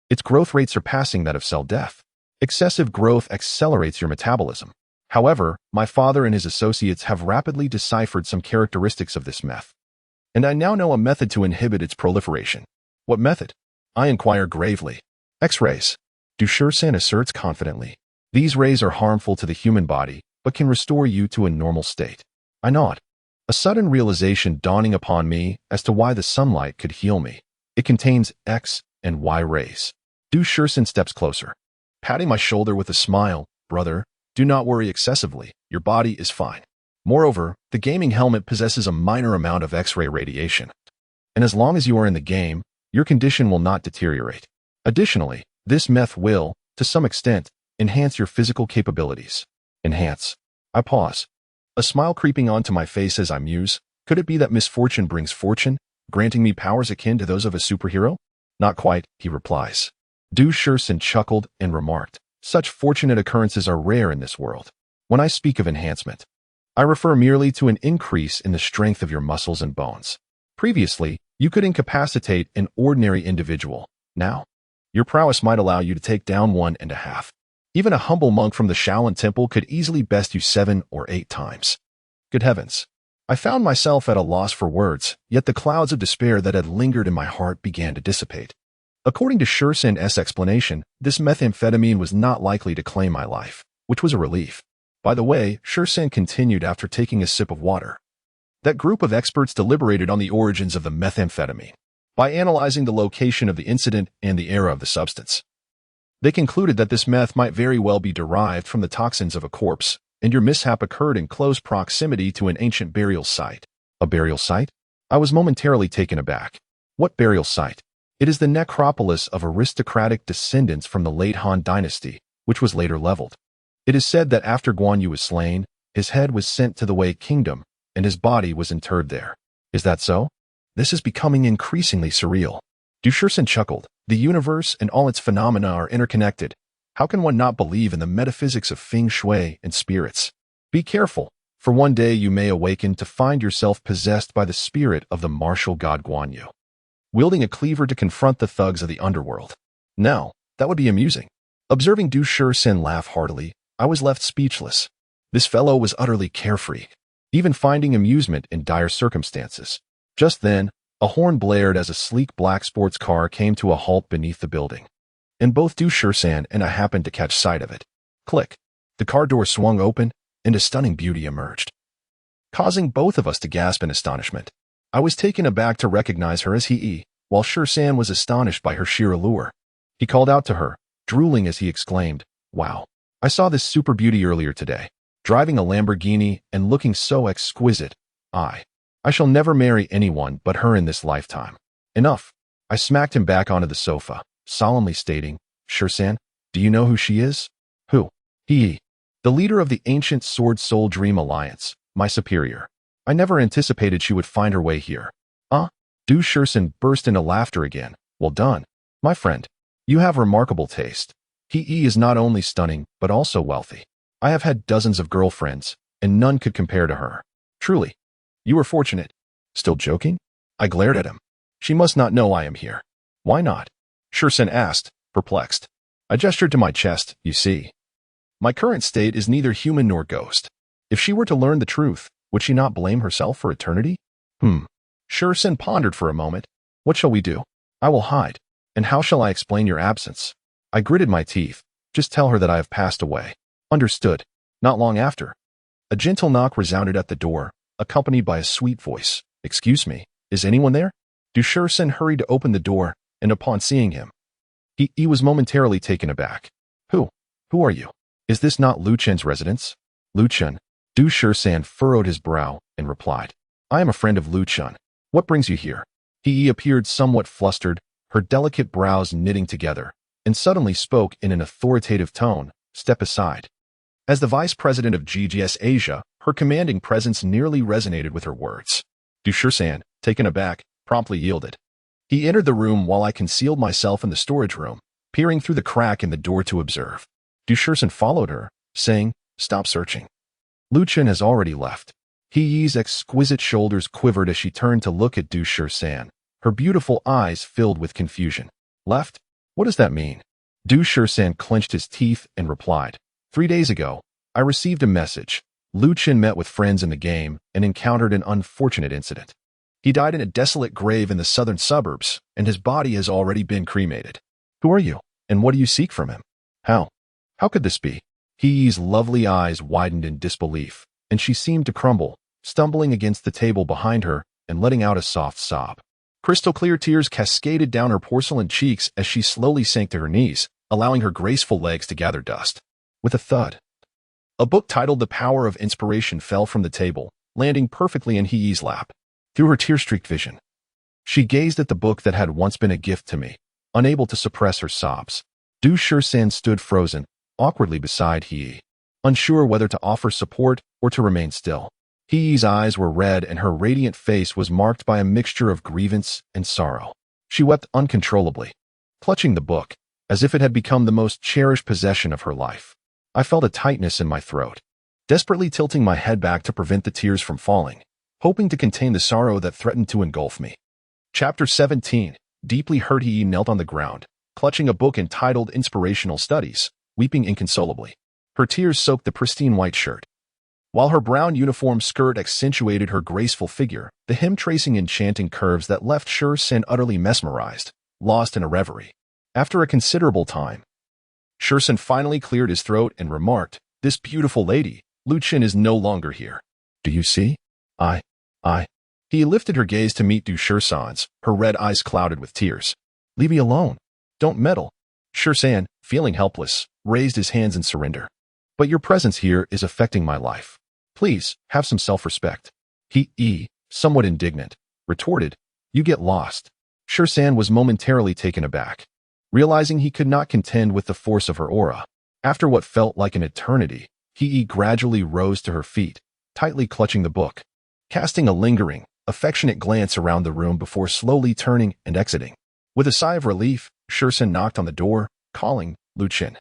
its growth rate surpassing that of cell death. Excessive growth accelerates your metabolism. However, my father and his associates have rapidly deciphered some characteristics of this meth, and I now know a method to inhibit its proliferation. What method? I inquire gravely. X-rays. Dushursan asserts confidently. These rays are harmful to the human body, but can restore you to a normal state. I nod. A sudden realization dawning upon me as to why the sunlight could heal me. It contains X and Y rays. Dushursan steps closer, patting my shoulder with a smile. Brother, do not worry excessively. Your body is fine. Moreover, the gaming helmet possesses a minor amount of X-ray radiation, and as long as you are in the game, your condition will not deteriorate. Additionally, this meth will, to some extent, enhance your physical capabilities. Enhance. I pause. A smile creeping onto my face as I muse. Could it be that misfortune brings fortune, granting me powers akin to those of a superhero? Not quite, he replies. Dushursan chuckled and remarked, such fortunate occurrences are rare in this world. When I speak of enhancement, I refer merely to an increase in the strength of your muscles and bones. Previously, you could incapacitate an ordinary individual. Now, your prowess might allow you to take down 1.5. Even a humble monk from the Shaolin Temple could easily best you 7 or 8 times. Good heavens. I found myself at a loss for words, yet the clouds of despair that had lingered in my heart began to dissipate. According to Shursan's explanation, this methamphetamine was not likely to claim my life, which was a relief. By the way, Shursan continued after taking a sip of water. That group of experts deliberated on the origins of the methamphetamine by analyzing the location of the incident and the era of the substance. They concluded that this meth might very well be derived from the toxins of a corpse, and your mishap occurred in close proximity to an ancient burial site. A burial site? I was momentarily taken aback. What burial site? It is the necropolis of aristocratic descendants from the late Han dynasty, which was later leveled. It is said that after Guan Yu was slain, his head was sent to the Wei Kingdom, and his body was interred there. Is that so? This is becoming increasingly surreal. Dushursan chuckled. The universe and all its phenomena are interconnected. How can one not believe in the metaphysics of feng shui and spirits? Be careful, for one day you may awaken to find yourself possessed by the spirit of the martial god Guan Yu, wielding a cleaver to confront the thugs of the underworld. Now, that would be amusing. Observing Dushursan laugh heartily, I was left speechless. This fellow was utterly carefree, even finding amusement in dire circumstances. Just then, a horn blared as a sleek black sports car came to a halt beneath the building, and both Dushursan and I happened to catch sight of it. Click. The car door swung open, and a stunning beauty emerged, causing both of us to gasp in astonishment. I was taken aback to recognize her as Hee, while Shursan was astonished by her sheer allure. He called out to her, drooling as he exclaimed, "Wow, I saw this super beauty earlier today, driving a Lamborghini and looking so exquisite. I shall never marry anyone but her in this lifetime." Enough. I smacked him back onto the sofa, solemnly stating, "Shursan, do you know who she is?" Who? Hee. The leader of the ancient Sword Soul Dream Alliance, my superior. I never anticipated she would find her way here. Dushursan burst into laughter again. Well done, my friend. You have remarkable taste. Hee is not only stunning, but also wealthy. I have had dozens of girlfriends, and none could compare to her. Truly. You were fortunate. Still joking? I glared at him. She must not know I am here. Why not? Shursan asked, perplexed. I gestured to my chest, you see. My current state is neither human nor ghost. If she were to learn the truth, would she not blame herself for eternity? Shursan pondered for a moment. What shall we do? I will hide. And how shall I explain your absence? I gritted my teeth. Just tell her that I have passed away. Understood. Not long after, a gentle knock resounded at the door, accompanied by a sweet voice. Excuse me, is anyone there? Dushursan hurried to open the door, and upon seeing him, he was momentarily taken aback. Who are you? Is this not Lu Chen's residence? Lu Chen. Dushursan furrowed his brow and replied, I am a friend of Lu Chen. What brings you here? He appeared somewhat flustered, her delicate brows knitting together, and suddenly spoke in an authoritative tone, step aside. As the vice president of GGS Asia, her commanding presence nearly resonated with her words. Dushursan, taken aback, promptly yielded. He entered the room while I concealed myself in the storage room, peering through the crack in the door to observe. Dushursan followed her, saying, Stop searching. Lu Chen has already left. Hee's exquisite shoulders quivered as she turned to look at Dushursan, her beautiful eyes filled with confusion. Left? What does that mean? Du Shursan clenched his teeth and replied, 3 days ago, I received a message. Lu Qin met with friends in the game and encountered an unfortunate incident. He died in a desolate grave in the southern suburbs, and his body has already been cremated. Who are you, and what do you seek from him? How? How could this be? He's lovely eyes widened in disbelief, and she seemed to crumble, stumbling against the table behind her and letting out a soft sob. Crystal-clear tears cascaded down her porcelain cheeks as she slowly sank to her knees, allowing her graceful legs to gather dust. With a thud, a book titled The Power of Inspiration fell from the table, landing perfectly in Hee's lap. Through her tear-streaked vision, she gazed at the book that had once been a gift to me, unable to suppress her sobs. Du Shursan stood frozen, awkwardly beside Hee, unsure whether to offer support or to remain still. Hee's eyes were red and her radiant face was marked by a mixture of grievance and sorrow. She wept uncontrollably, clutching the book, as if it had become the most cherished possession of her life. I felt a tightness in my throat, desperately tilting my head back to prevent the tears from falling, hoping to contain the sorrow that threatened to engulf me. Chapter 17. Deeply hurt, Hee knelt on the ground, clutching a book entitled Inspirational Studies, weeping inconsolably. Her tears soaked the pristine white shirt. While her brown uniform skirt accentuated her graceful figure, the hem tracing enchanting curves that left Shursan utterly mesmerized, lost in a reverie. After a considerable time, Shursan finally cleared his throat and remarked, "This beautiful lady, Lu Qin, is no longer here. Do you see? I. He lifted her gaze to meet Du Shursan's, her red eyes clouded with tears. Leave me alone. Don't meddle. Shursan, feeling helpless, raised his hands in surrender. But your presence here is affecting my life. Please, have some self-respect. He, somewhat indignant, retorted, you get lost. Shursan was momentarily taken aback, realizing he could not contend with the force of her aura. After what felt like an eternity, He gradually rose to her feet, tightly clutching the book, casting a lingering, affectionate glance around the room before slowly turning and exiting. With a sigh of relief, Shursan knocked on the door, calling, Lu Qin.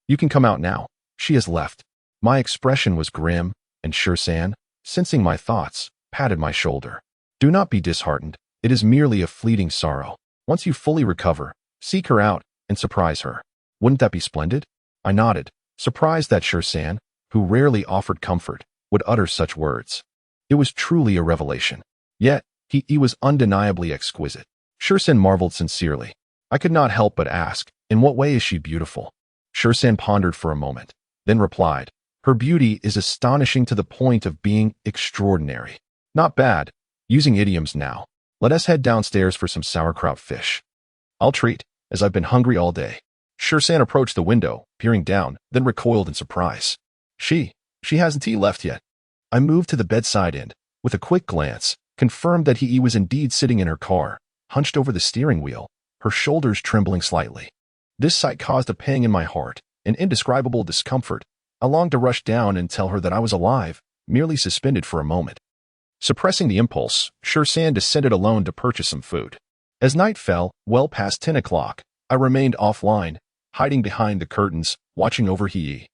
You can come out now. She has left. My expression was grim, and Shursan, sensing my thoughts, patted my shoulder. Do not be disheartened. It is merely a fleeting sorrow. Once you fully recover, seek her out and surprise her. Wouldn't that be splendid? I nodded, surprised that Shursan, who rarely offered comfort, would utter such words. It was truly a revelation. Yet, he was undeniably exquisite. Shursan marveled sincerely. I could not help but ask, in what way is she beautiful? Shursan pondered for a moment, then replied, her beauty is astonishing to the point of being extraordinary. Not bad. Using idioms now. Let us head downstairs for some sauerkraut fish. I'll treat, as I've been hungry all day. Shursan approached the window, peering down, then recoiled in surprise. She hasn't tea left yet. I moved to the bedside and, with a quick glance, confirmed that he was indeed sitting in her car, hunched over the steering wheel, her shoulders trembling slightly. This sight caused a pang in my heart, an indescribable discomfort. I longed to rush down and tell her that I was alive, merely suspended for a moment. Suppressing the impulse, Shursan descended alone to purchase some food. As night fell, well past 10 o'clock, I remained offline, hiding behind the curtains, watching over Hee,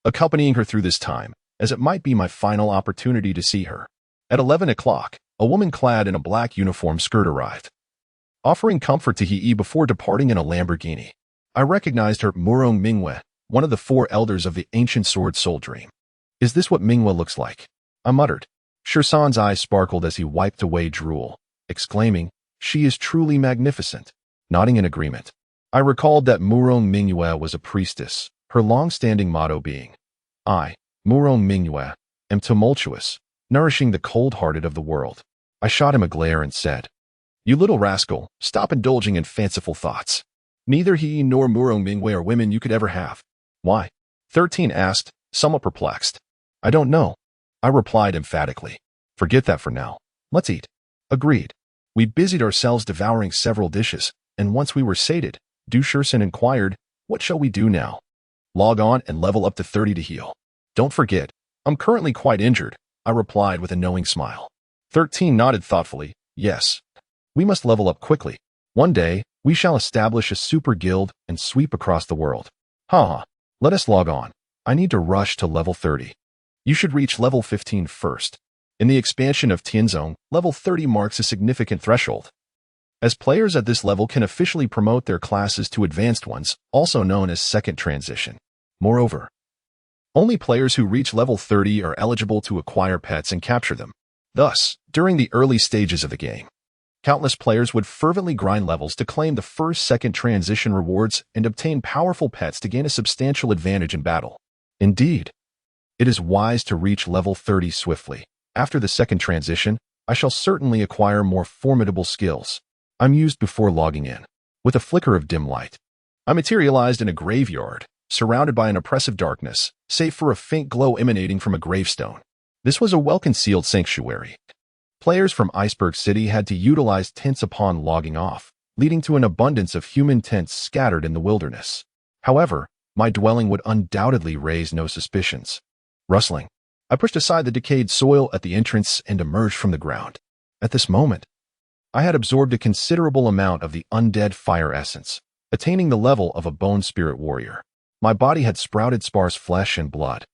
accompanying her through this time, as it might be my final opportunity to see her. At 11 o'clock, a woman clad in a black uniform skirt arrived, offering comfort to Hee before departing in a Lamborghini. I recognized her, Murong Mingwe, one of the 4 elders of the ancient sword soul dream. Is this what Mingwe looks like? I muttered. Shursan's eyes sparkled as he wiped away drool, exclaiming, she is truly magnificent. Nodding in agreement, I recalled that Murong Mingwe was a priestess, her long-standing motto being, I, Murong Mingwe, am tumultuous, nourishing the cold-hearted of the world. I shot him a glare and said, you little rascal, stop indulging in fanciful thoughts. Neither he nor Murong Mingwe are women you could ever have. Why? 13 asked, somewhat perplexed. I don't know. I replied emphatically. Forget that for now. Let's eat. Agreed. We busied ourselves devouring several dishes, and once we were sated, Du Shursan inquired, what shall we do now? Log on and level up to 30 to heal. Don't forget, I'm currently quite injured, I replied with a knowing smile. 13 nodded thoughtfully, yes. We must level up quickly. One day, we shall establish a super guild and sweep across the world. Haha, let us log on. I need to rush to level 30. You should reach level 15 first. In the expansion of Tianzong, level 30 marks a significant threshold. as players at this level can officially promote their classes to advanced ones, also known as second transition. Moreover, only players who reach level 30 are eligible to acquire pets and capture them. Thus, during the early stages of the game, countless players would fervently grind levels to claim the first second transition rewards and obtain powerful pets to gain a substantial advantage in battle. Indeed, it is wise to reach level 30 swiftly. After the second transition, I shall certainly acquire more formidable skills. I mused before logging in. With a flicker of dim light, I materialized in a graveyard, surrounded by an oppressive darkness, save for a faint glow emanating from a gravestone. This was a well-concealed sanctuary. Players from Iceberg City had to utilize tents upon logging off, leading to an abundance of human tents scattered in the wilderness. However, my dwelling would undoubtedly raise no suspicions. Rustling, I pushed aside the decayed soil at the entrance and emerged from the ground. At this moment, I had absorbed a considerable amount of the undead fire essence, attaining the level of a bone spirit warrior. My body had sprouted sparse flesh and blood,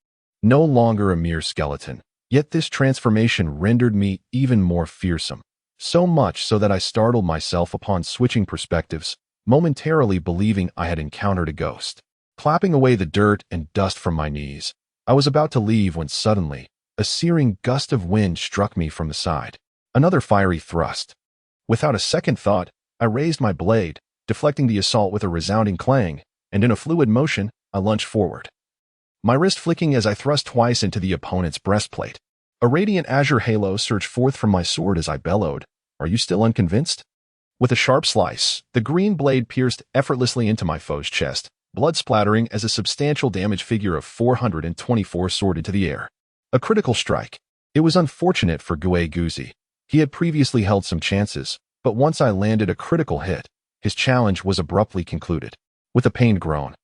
no longer a mere skeleton. Yet this transformation rendered me even more fearsome, so much so that I startled myself upon switching perspectives, momentarily believing I had encountered a ghost. Clapping away the dirt and dust from my knees, I was about to leave when suddenly, a searing gust of wind struck me from the side. Another fiery thrust. Without a second thought, I raised my blade, deflecting the assault with a resounding clang, and in a fluid motion, I lunged forward, my wrist flicking as I thrust twice into the opponent's breastplate. A radiant azure halo surged forth from my sword as I bellowed, "Are you still unconvinced?" With a sharp slice, the green blade pierced effortlessly into my foe's chest, blood splattering as a substantial damage figure of 424 soared into the air. A critical strike. It was unfortunate for Guzi. He had previously held some chances, but once I landed a critical hit, his challenge was abruptly concluded. With a pained groan,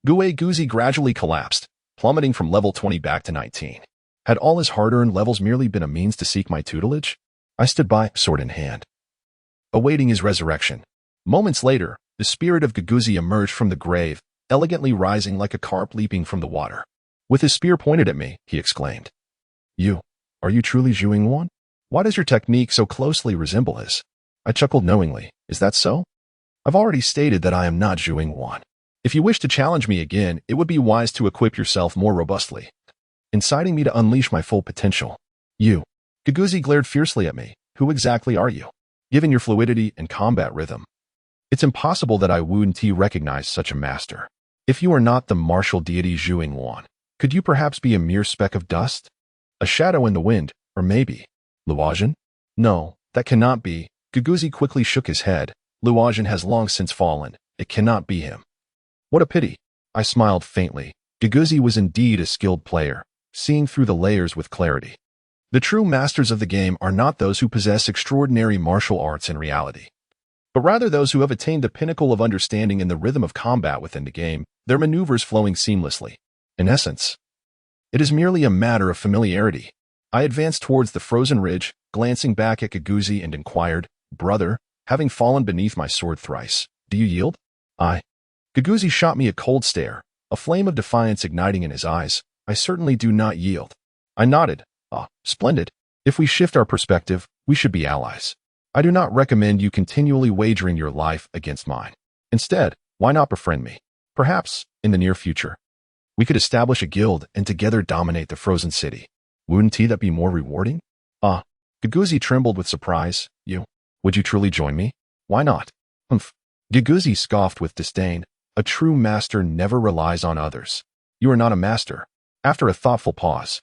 Guzi gradually collapsed, plummeting from level 20 back to 19. Had all his hard-earned levels merely been a means to seek my tutelage? I stood by, sword in hand, awaiting his resurrection. Moments later, the spirit of Guzi emerged from the grave, elegantly rising like a carp leaping from the water. With his spear pointed at me, he exclaimed, Are you truly Zhuing Wan? Why does your technique so closely resemble his?" I chuckled knowingly. "Is that so? I've already stated that I am not Zhuing Wan. If you wish to challenge me again, it would be wise to equip yourself more robustly, inciting me to unleash my full potential." Guzi glared fiercely at me. "Who exactly are you? Given your fluidity and combat rhythm, it's impossible that I wouldn't recognize such a master. If you are not the martial deity Zhuing Wan, could you perhaps be a mere speck of dust? A shadow in the wind, or maybe Luojian? No, that cannot be." Guzi quickly shook his head. "Luojian has long since fallen. It cannot be him." "What a pity." I smiled faintly. Guzi was indeed a skilled player, seeing through the layers with clarity. The true masters of the game are not those who possess extraordinary martial arts in reality, but rather those who have attained the pinnacle of understanding in the rhythm of combat within the game, their maneuvers flowing seamlessly. In essence, it is merely a matter of familiarity. I advanced towards the frozen ridge, glancing back at Guzi and inquired, "Brother, having fallen beneath my sword thrice, do you yield?" Guzi shot me a cold stare, a flame of defiance igniting in his eyes. "I certainly do not yield." I nodded. Splendid. If we shift our perspective, we should be allies. I do not recommend you continually wagering your life against mine. Instead, why not befriend me? Perhaps, in the near future, we could establish a guild and together dominate the frozen city. Wouldn't that be more rewarding? Guzi trembled with surprise. Would you truly join me? Why not? Humph. Guzi scoffed with disdain. "A true master never relies on others. You are not a master." After a thoughtful pause,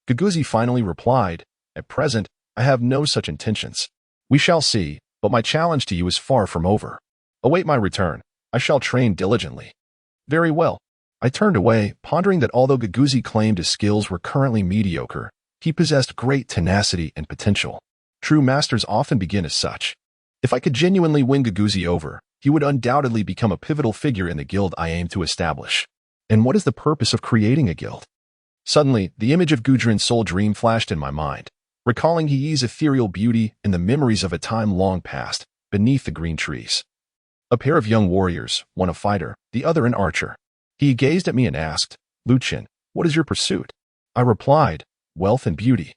Guzi finally replied, "At present, I have no such intentions. We shall see, but my challenge to you is far from over. Await my return. I shall train diligently." "Very well." I turned away, pondering that although Guzi claimed his skills were currently mediocre, he possessed great tenacity and potential. True masters often begin as such. If I could genuinely win Guzi over, he would undoubtedly become a pivotal figure in the guild I aim to establish. And what is the purpose of creating a guild? Suddenly, the image of Gudrun's soul dream flashed in my mind, recalling He's ethereal beauty and the memories of a time long past, beneath the green trees. A pair of young warriors, one a fighter, the other an archer. He gazed at me and asked, "Luchin, what is your pursuit?" I replied, "Wealth and beauty."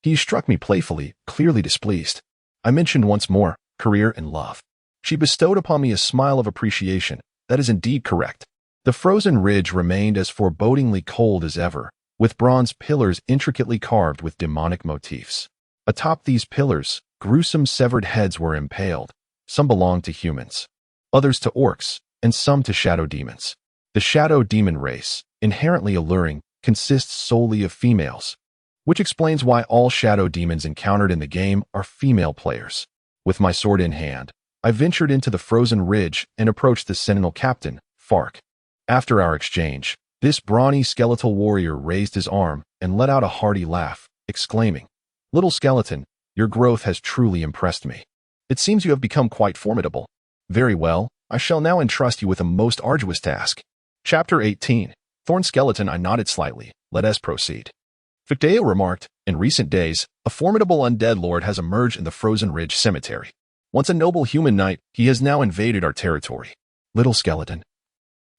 He struck me playfully, clearly displeased. I mentioned once more, career and love. She bestowed upon me a smile of appreciation. That is indeed correct. The frozen ridge remained as forebodingly cold as ever, with bronze pillars intricately carved with demonic motifs. Atop these pillars, gruesome severed heads were impaled. Some belonged to humans, others to orcs, and some to shadow demons. The shadow demon race, inherently alluring, consists solely of females, which explains why all shadow demons encountered in the game are female players. With my sword in hand, I ventured into the frozen ridge and approached the Sentinel captain, Fark. After our exchange, this brawny skeletal warrior raised his arm and let out a hearty laugh, exclaiming, "Little skeleton, your growth has truly impressed me. It seems you have become quite formidable. Very well, I shall now entrust you with a most arduous task." Chapter 18. Thorn Skeleton. I nodded slightly. Let us proceed. Ficteo remarked, "In recent days, a formidable undead lord has emerged in the Frozen Ridge Cemetery. Once a noble human knight, he has now invaded our territory. Little skeleton,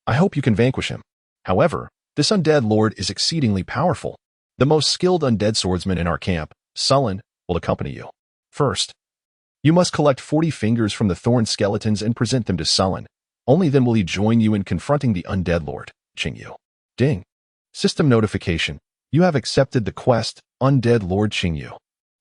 I hope you can vanquish him. However, this undead lord is exceedingly powerful. The most skilled undead swordsman in our camp, Sullen, will accompany you. First, you must collect 40 fingers from the thorn skeletons and present them to Sullen. Only then will he join you in confronting the undead lord, Qingyu." Ding. System notification. You have accepted the quest, Undead Lord Qingyu.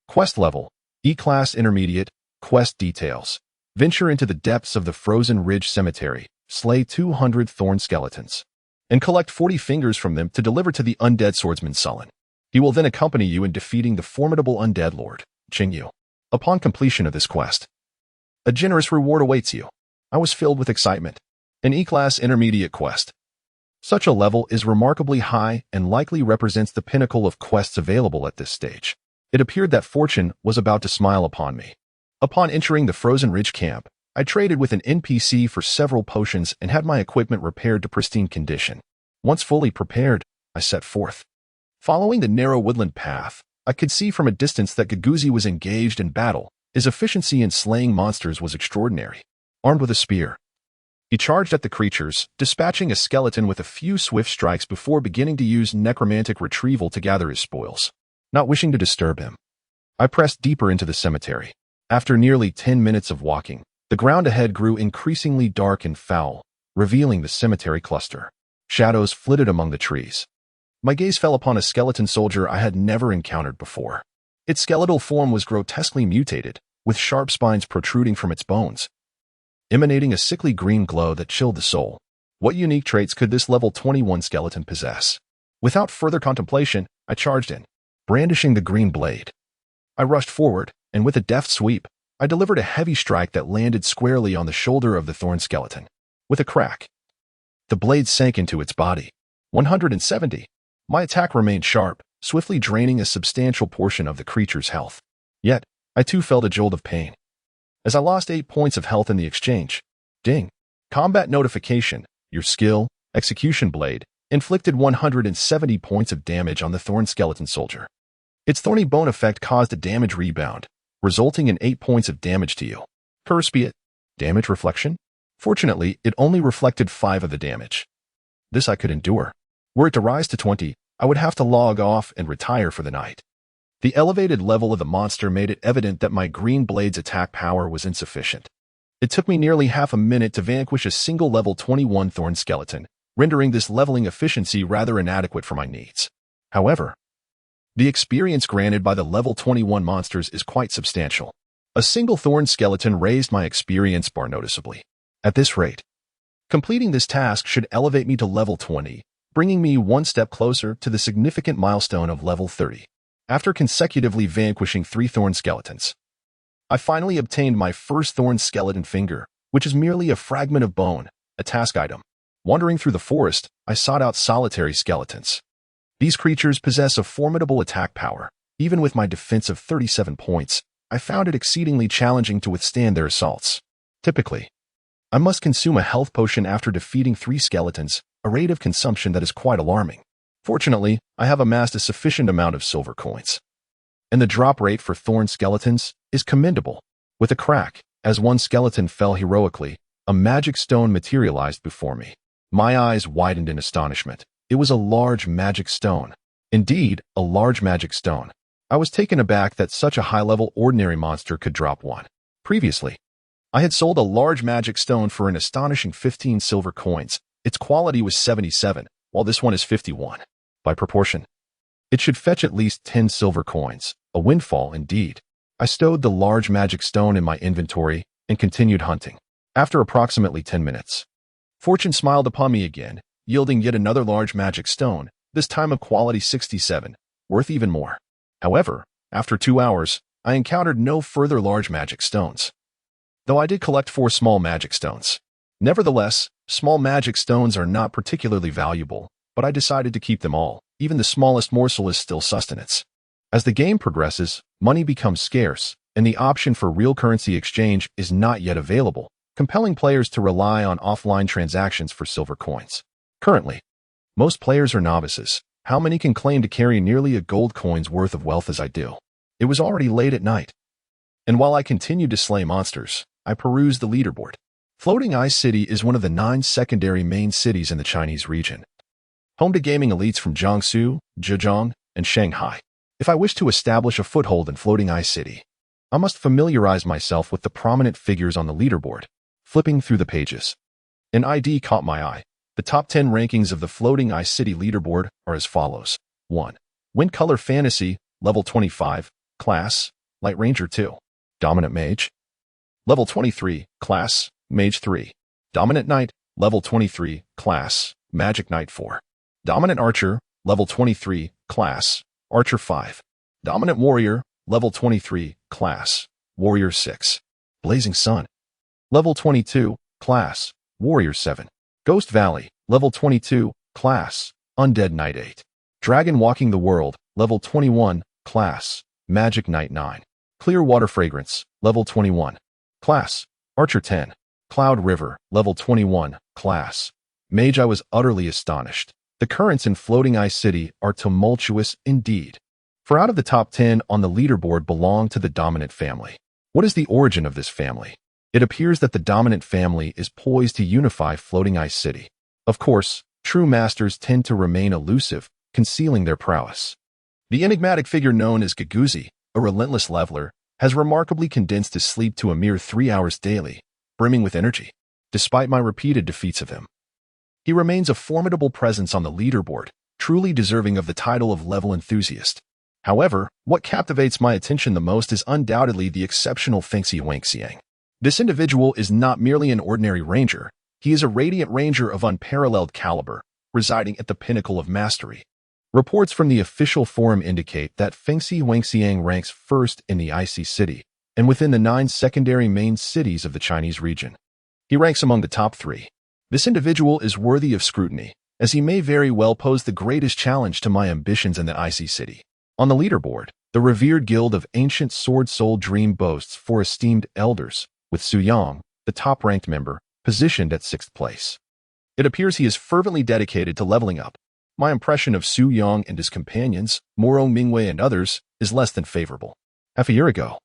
Quest level, E-Class Intermediate. Quest details. Venture into the depths of the Frozen Ridge Cemetery, slay 200 thorn skeletons, and collect 40 fingers from them to deliver to the undead swordsman Sullen. He will then accompany you in defeating the formidable undead lord, Qingyu. Upon completion of this quest, a generous reward awaits you. I was filled with excitement. An E-Class Intermediate quest. Such a level is remarkably high and likely represents the pinnacle of quests available at this stage. It appeared that fortune was about to smile upon me. Upon entering the Frozen Ridge camp, I traded with an NPC for several potions and had my equipment repaired to pristine condition. Once fully prepared, I set forth. Following the narrow woodland path, I could see from a distance that Gaguzi was engaged in battle. His efficiency in slaying monsters was extraordinary. Armed with a spear, he charged at the creatures, dispatching a skeleton with a few swift strikes before beginning to use necromantic retrieval to gather his spoils. Not wishing to disturb him, I pressed deeper into the cemetery. After nearly 10 minutes of walking, the ground ahead grew increasingly dark and foul, revealing the cemetery cluster. Shadows flitted among the trees. My gaze fell upon a skeleton soldier I had never encountered before. Its skeletal form was grotesquely mutated, with sharp spines protruding from its bones, emanating a sickly green glow that chilled the soul. What unique traits could this level 21 skeleton possess? Without further contemplation, I charged in, brandishing the green blade. I rushed forward, and with a deft sweep, I delivered a heavy strike that landed squarely on the shoulder of the thorn skeleton. With a crack, the blade sank into its body. 170. My attack remained sharp, swiftly draining a substantial portion of the creature's health. Yet, I too felt a jolt of pain, as I lost 8 points of health in the exchange. Ding. Combat notification. Your skill, Execution Blade, inflicted 170 points of damage on the thorn skeleton soldier. Its thorny bone effect caused a damage rebound, resulting in 8 points of damage to you. Curse be it. Damage reflection? Fortunately, it only reflected 5 of the damage. This I could endure. Were it to rise to 20, I would have to log off and retire for the night. The elevated level of the monster made it evident that my green blade's attack power was insufficient. It took me nearly half a minute to vanquish a single level 21 thorn skeleton, rendering this leveling efficiency rather inadequate for my needs. However, the experience granted by the level 21 monsters is quite substantial. A single thorn skeleton raised my experience bar noticeably. At this rate, completing this task should elevate me to level 20, bringing me one step closer to the significant milestone of level 30. After consecutively vanquishing 3 thorn skeletons, I finally obtained my first thorn skeleton finger, which is merely a fragment of bone, a task item. Wandering through the forest, I sought out solitary skeletons. These creatures possess a formidable attack power. Even with my defense of 37 points, I found it exceedingly challenging to withstand their assaults. Typically, I must consume a health potion after defeating 3 skeletons, a rate of consumption that is quite alarming. Fortunately, I have amassed a sufficient amount of silver coins, and the drop rate for thorn skeletons is commendable. With a crack, as one skeleton fell heroically, a magic stone materialized before me. My eyes widened in astonishment. It was a large magic stone. Indeed, a large magic stone. I was taken aback that such a high-level ordinary monster could drop one. Previously, I had sold a large magic stone for an astonishing 15 silver coins. Its quality was 77, while this one is 51. By proportion, it should fetch at least 10 silver coins. A windfall indeed. I stowed the large magic stone in my inventory and continued hunting. After approximately 10 minutes, fortune smiled upon me again, yielding yet another large magic stone, this time of quality 67, worth even more. However, after 2 hours, I encountered no further large magic stones, though I did collect 4 small magic stones. Nevertheless, small magic stones are not particularly valuable, but I decided to keep them all. Even the smallest morsel is still sustenance. As the game progresses, money becomes scarce, and the option for real currency exchange is not yet available, compelling players to rely on offline transactions for silver coins. Currently, most players are novices. How many can claim to carry nearly a gold coin's worth of wealth as I do? It was already late at night, and while I continued to slay monsters, I perused the leaderboard. Floating Ice City is one of the 9 secondary main cities in the Chinese region, home to gaming elites from Jiangsu, Zhejiang, and Shanghai. If I wish to establish a foothold in Floating Ice City, I must familiarize myself with the prominent figures on the leaderboard. Flipping through the pages, an ID caught my eye. The top 10 rankings of the Floating Ice City leaderboard are as follows. 1. Wind Color Fantasy, level 25, class, Light Ranger 2. Dominant Mage. Level 23, class, Mage 3. Dominant Knight, level 23, class, Magic Knight 4. Dominant Archer, level 23, class, Archer 5. Dominant Warrior, level 23, class, Warrior 6. Blazing Sun, level 22, class, Warrior 7. Ghost Valley, level 22, class, Undead Knight 8. Dragon Walking the World, level 21, class, Magic Knight 9. Clear Water Fragrance, level 21, class, Archer 10. Cloud River, level 21, class, Mage. I was utterly astonished. The currents in Floating Ice City are tumultuous indeed. For out of the top 10 on the leaderboard belong to the Dominant family. What is the origin of this family? It appears that the Dominant family is poised to unify Floating Ice City. Of course, true masters tend to remain elusive, concealing their prowess. The enigmatic figure known as Gaguzi, a relentless leveler, has remarkably condensed his sleep to a mere 3 hours daily, brimming with energy. Despite my repeated defeats of him, he remains a formidable presence on the leaderboard, truly deserving of the title of level enthusiast. However, what captivates my attention the most is undoubtedly the exceptional Fengxi Wangxiang. This individual is not merely an ordinary ranger, he is a radiant ranger of unparalleled caliber, residing at the pinnacle of mastery. Reports from the official forum indicate that Fengxi Wangxiang ranks first in the Icy City, and within the 9 secondary main cities of the Chinese region. He ranks among the top 3. This individual is worthy of scrutiny, as he may very well pose the greatest challenge to my ambitions in the Icy City. On the leaderboard, the revered guild of Ancient Sword Soul Dream boasts 4 esteemed elders, with Su Yang, the top-ranked member, positioned at 6th place. It appears he is fervently dedicated to leveling up. My impression of Su Yang and his companions, Moro Mingwei and others, is less than favorable. Half a year ago,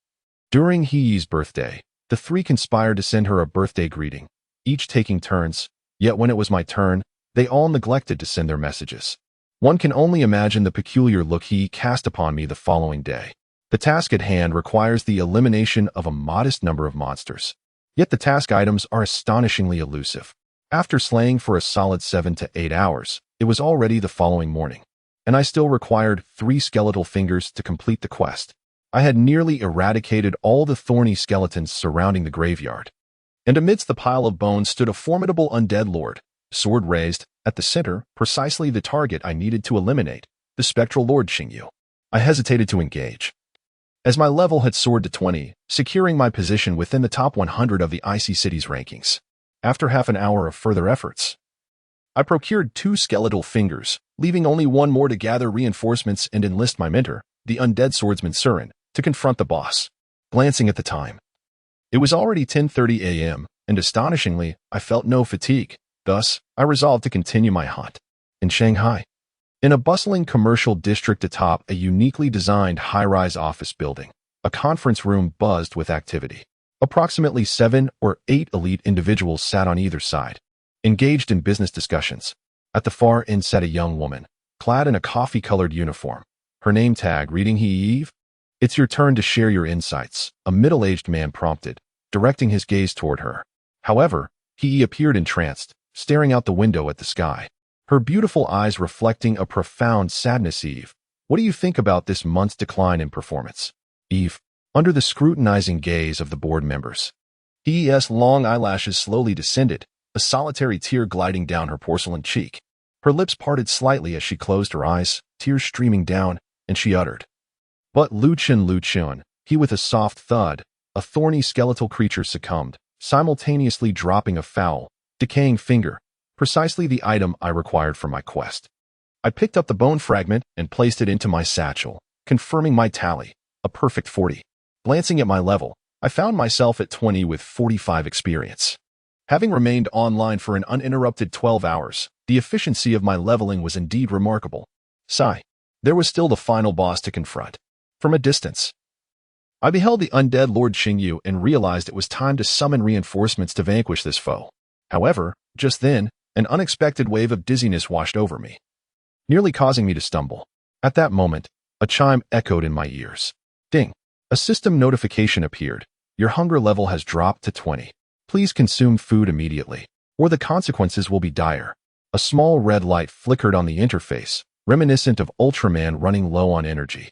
during Heyi's birthday, the 3 conspired to send her a birthday greeting, each taking turns, yet when it was my turn, they all neglected to send their messages. One can only imagine the peculiar look he cast upon me the following day. The task at hand requires the elimination of a modest number of monsters. Yet the task items are astonishingly elusive. After slaying for a solid 7 to 8 hours, it was already the following morning, and I still required 3 skeletal fingers to complete the quest. I had nearly eradicated all the thorny skeletons surrounding the graveyard, and amidst the pile of bones stood a formidable undead lord, sword raised, at the center, precisely the target I needed to eliminate, the spectral Lord Xingyu. I hesitated to engage, as my level had soared to 20, securing my position within the top 100 of the Icy City's rankings. After half an hour of further efforts, I procured 2 skeletal fingers, leaving only 1 more to gather reinforcements and enlist my mentor, the undead swordsman Surin, to confront the boss. Glancing at the time, it was already 10:30 a.m., and astonishingly, I felt no fatigue. Thus, I resolved to continue my hunt. In Shanghai, in a bustling commercial district atop a uniquely designed high-rise office building, a conference room buzzed with activity. Approximately 7 or 8 elite individuals sat on either side, engaged in business discussions. At the far end sat a young woman, clad in a coffee-colored uniform, her name tag reading He Eve. "It's your turn to share your insights," a middle-aged man prompted, directing his gaze toward her. However, he appeared entranced, staring out the window at the sky. Her beautiful eyes reflecting a profound sadness. Eve, what do you think about this month's decline in performance? Eve, under the scrutinizing gaze of the board members. His long eyelashes slowly descended, a solitary tear gliding down her porcelain cheek. Her lips parted slightly as she closed her eyes, tears streaming down, and she uttered, "But Luchin, he with a soft thud, a thorny skeletal creature succumbed, simultaneously dropping a foul, decaying finger, precisely the item I required for my quest. I picked up the bone fragment and placed it into my satchel, confirming my tally, a perfect 40. Glancing at my level, I found myself at 20 with 45 experience. Having remained online for an uninterrupted 12 hours, the efficiency of my leveling was indeed remarkable. Sigh. There was still the final boss to confront. From a distance, I beheld the undead Lord Xingyu and realized it was time to summon reinforcements to vanquish this foe. However, just then, an unexpected wave of dizziness washed over me, nearly causing me to stumble. At that moment, a chime echoed in my ears. Ding! A system notification appeared. Your hunger level has dropped to 20. Please consume food immediately, or the consequences will be dire. A small red light flickered on the interface, reminiscent of Ultraman running low on energy.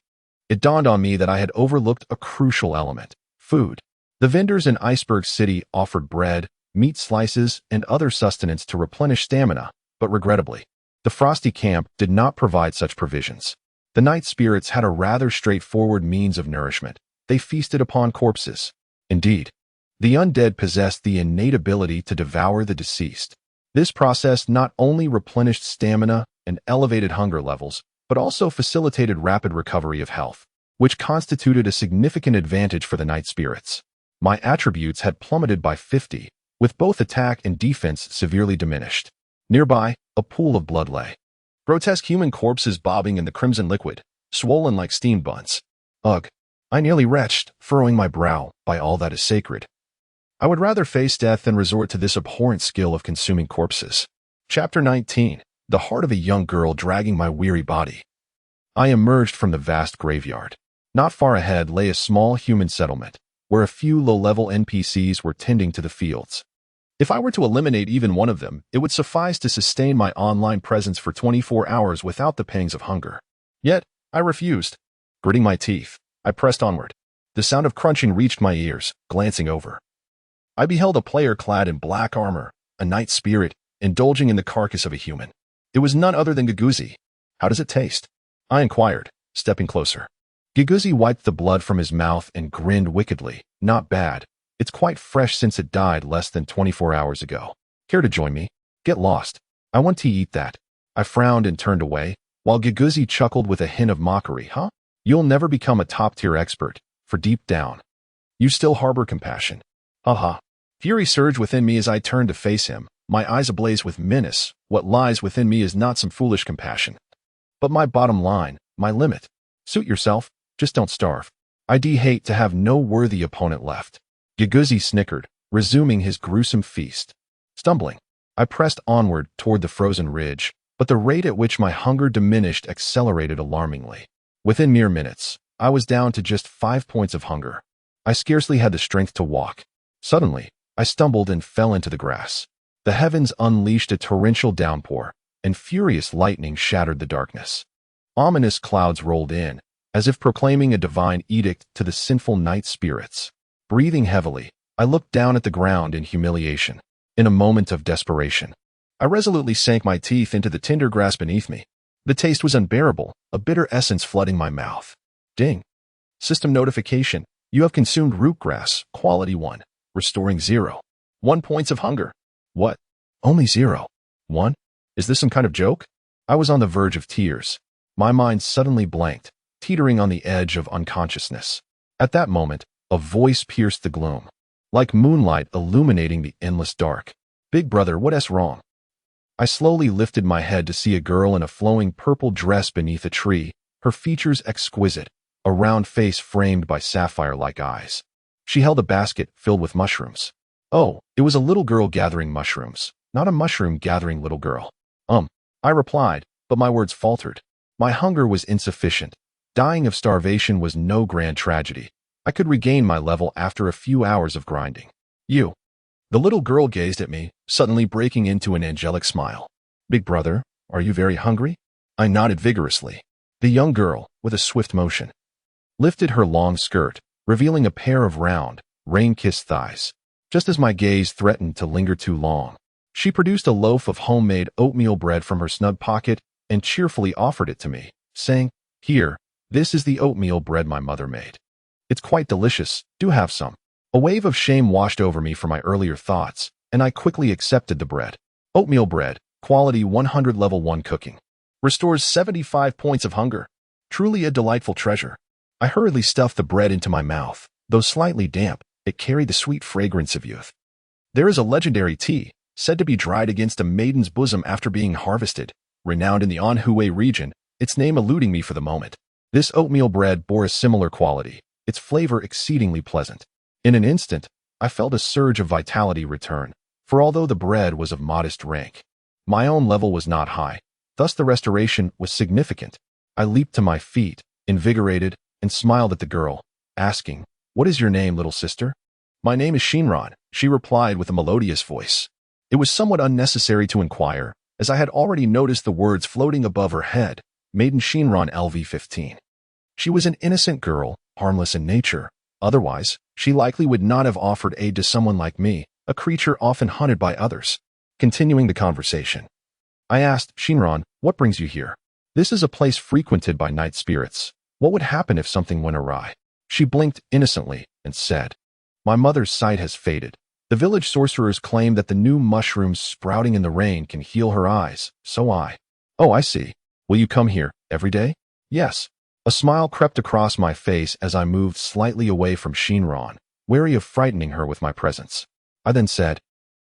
It dawned on me that I had overlooked a crucial element: food. The vendors in Iceberg City offered bread, meat slices, and other sustenance to replenish stamina, but regrettably, the Frosty Camp did not provide such provisions. The night spirits had a rather straightforward means of nourishment. They feasted upon corpses. Indeed, the undead possessed the innate ability to devour the deceased. This process not only replenished stamina and elevated hunger levels, but also facilitated rapid recovery of health, which constituted a significant advantage for the night spirits. My attributes had plummeted by 50, with both attack and defense severely diminished. Nearby, a pool of blood lay. Grotesque human corpses bobbing in the crimson liquid, swollen like steamed buns. Ugh! I nearly retched, furrowing my brow, by all that is sacred. I would rather face death than resort to this abhorrent skill of consuming corpses. Chapter 19. The heart of a young girl dragging my weary body. I emerged from the vast graveyard. Not far ahead lay a small human settlement, where a few low-level NPCs were tending to the fields. If I were to eliminate even one of them, it would suffice to sustain my online presence for 24 hours without the pangs of hunger. Yet, I refused. Gritting my teeth, I pressed onward. The sound of crunching reached my ears. Glancing over, I beheld a player clad in black armor, a night spirit, indulging in the carcass of a human. It was none other than Giguzi. How does it taste? I inquired, stepping closer. Giguzi wiped the blood from his mouth and grinned wickedly. Not bad. It's quite fresh since it died less than 24 hours ago. Care to join me? Get lost. I want to eat that. I frowned and turned away, while Giguzi chuckled with a hint of mockery. Huh? You'll never become a top-tier expert, for deep down, you still harbor compassion. Haha. Fury surged within me as I turned to face him, my eyes ablaze with menace. What lies within me is not some foolish compassion, but my bottom line, my limit. Suit yourself, just don't starve. I'd hate to have no worthy opponent left. Giguzi snickered, resuming his gruesome feast. Stumbling, I pressed onward toward the frozen ridge, but the rate at which my hunger diminished accelerated alarmingly. Within mere minutes, I was down to just 5 points of hunger. I scarcely had the strength to walk. Suddenly, I stumbled and fell into the grass. The heavens unleashed a torrential downpour, and furious lightning shattered the darkness. Ominous clouds rolled in, as if proclaiming a divine edict to the sinful night spirits. Breathing heavily, I looked down at the ground in humiliation. In a moment of desperation, I resolutely sank my teeth into the tender grass beneath me. The taste was unbearable, a bitter essence flooding my mouth. Ding! System notification. You have consumed root grass, quality 1, restoring 0. 1 points of hunger. What? Only 0. 1? Is this some kind of joke? I was on the verge of tears. My mind suddenly blanked, teetering on the edge of unconsciousness. At that moment, a voice pierced the gloom, like moonlight illuminating the endless dark. Big brother, what's wrong? I slowly lifted my head to see a girl in a flowing purple dress beneath a tree, her features exquisite, a round face framed by sapphire-like eyes. She held a basket filled with mushrooms. Oh, it was a little girl gathering mushrooms, not a mushroom-gathering little girl. I replied, but my words faltered. My hunger was insufficient. Dying of starvation was no grand tragedy. I could regain my level after a few hours of grinding. You. The little girl gazed at me, suddenly breaking into an angelic smile. Big brother, are you very hungry? I nodded vigorously. The young girl, with a swift motion, lifted her long skirt, revealing a pair of round, rain-kissed thighs. Just as my gaze threatened to linger too long, she produced a loaf of homemade oatmeal bread from her snug pocket and cheerfully offered it to me, saying, "Here, this is the oatmeal bread my mother made. It's quite delicious, do have some." A wave of shame washed over me for my earlier thoughts, and I quickly accepted the bread. Oatmeal bread, quality 100 level 1 cooking. Restores 75 points of hunger. Truly a delightful treasure. I hurriedly stuffed the bread into my mouth. Though slightly damp, it carried the sweet fragrance of youth. There is a legendary tea, said to be dried against a maiden's bosom after being harvested, renowned in the Anhui region, its name eluding me for the moment. This oatmeal bread bore a similar quality, its flavor exceedingly pleasant. In an instant, I felt a surge of vitality return, for although the bread was of modest rank, my own level was not high, thus the restoration was significant. I leaped to my feet, invigorated, and smiled at the girl, asking, "What is your name, little sister?" "My name is Shinran," she replied with a melodious voice. It was somewhat unnecessary to inquire, as I had already noticed the words floating above her head, Maiden Shinran LV15. She was an innocent girl, harmless in nature. Otherwise, she likely would not have offered aid to someone like me, a creature often hunted by others. Continuing the conversation, I asked, "Shinran, what brings you here?" "This is a place frequented by night spirits. What would happen if something went awry?" She blinked innocently and said, "My mother's sight has faded. The village sorcerers claim that the new mushrooms sprouting in the rain can heal her eyes, so I—" "Oh, I see. Will you come here every day?" "Yes." A smile crept across my face as I moved slightly away from Shinran, wary of frightening her with my presence. I then said,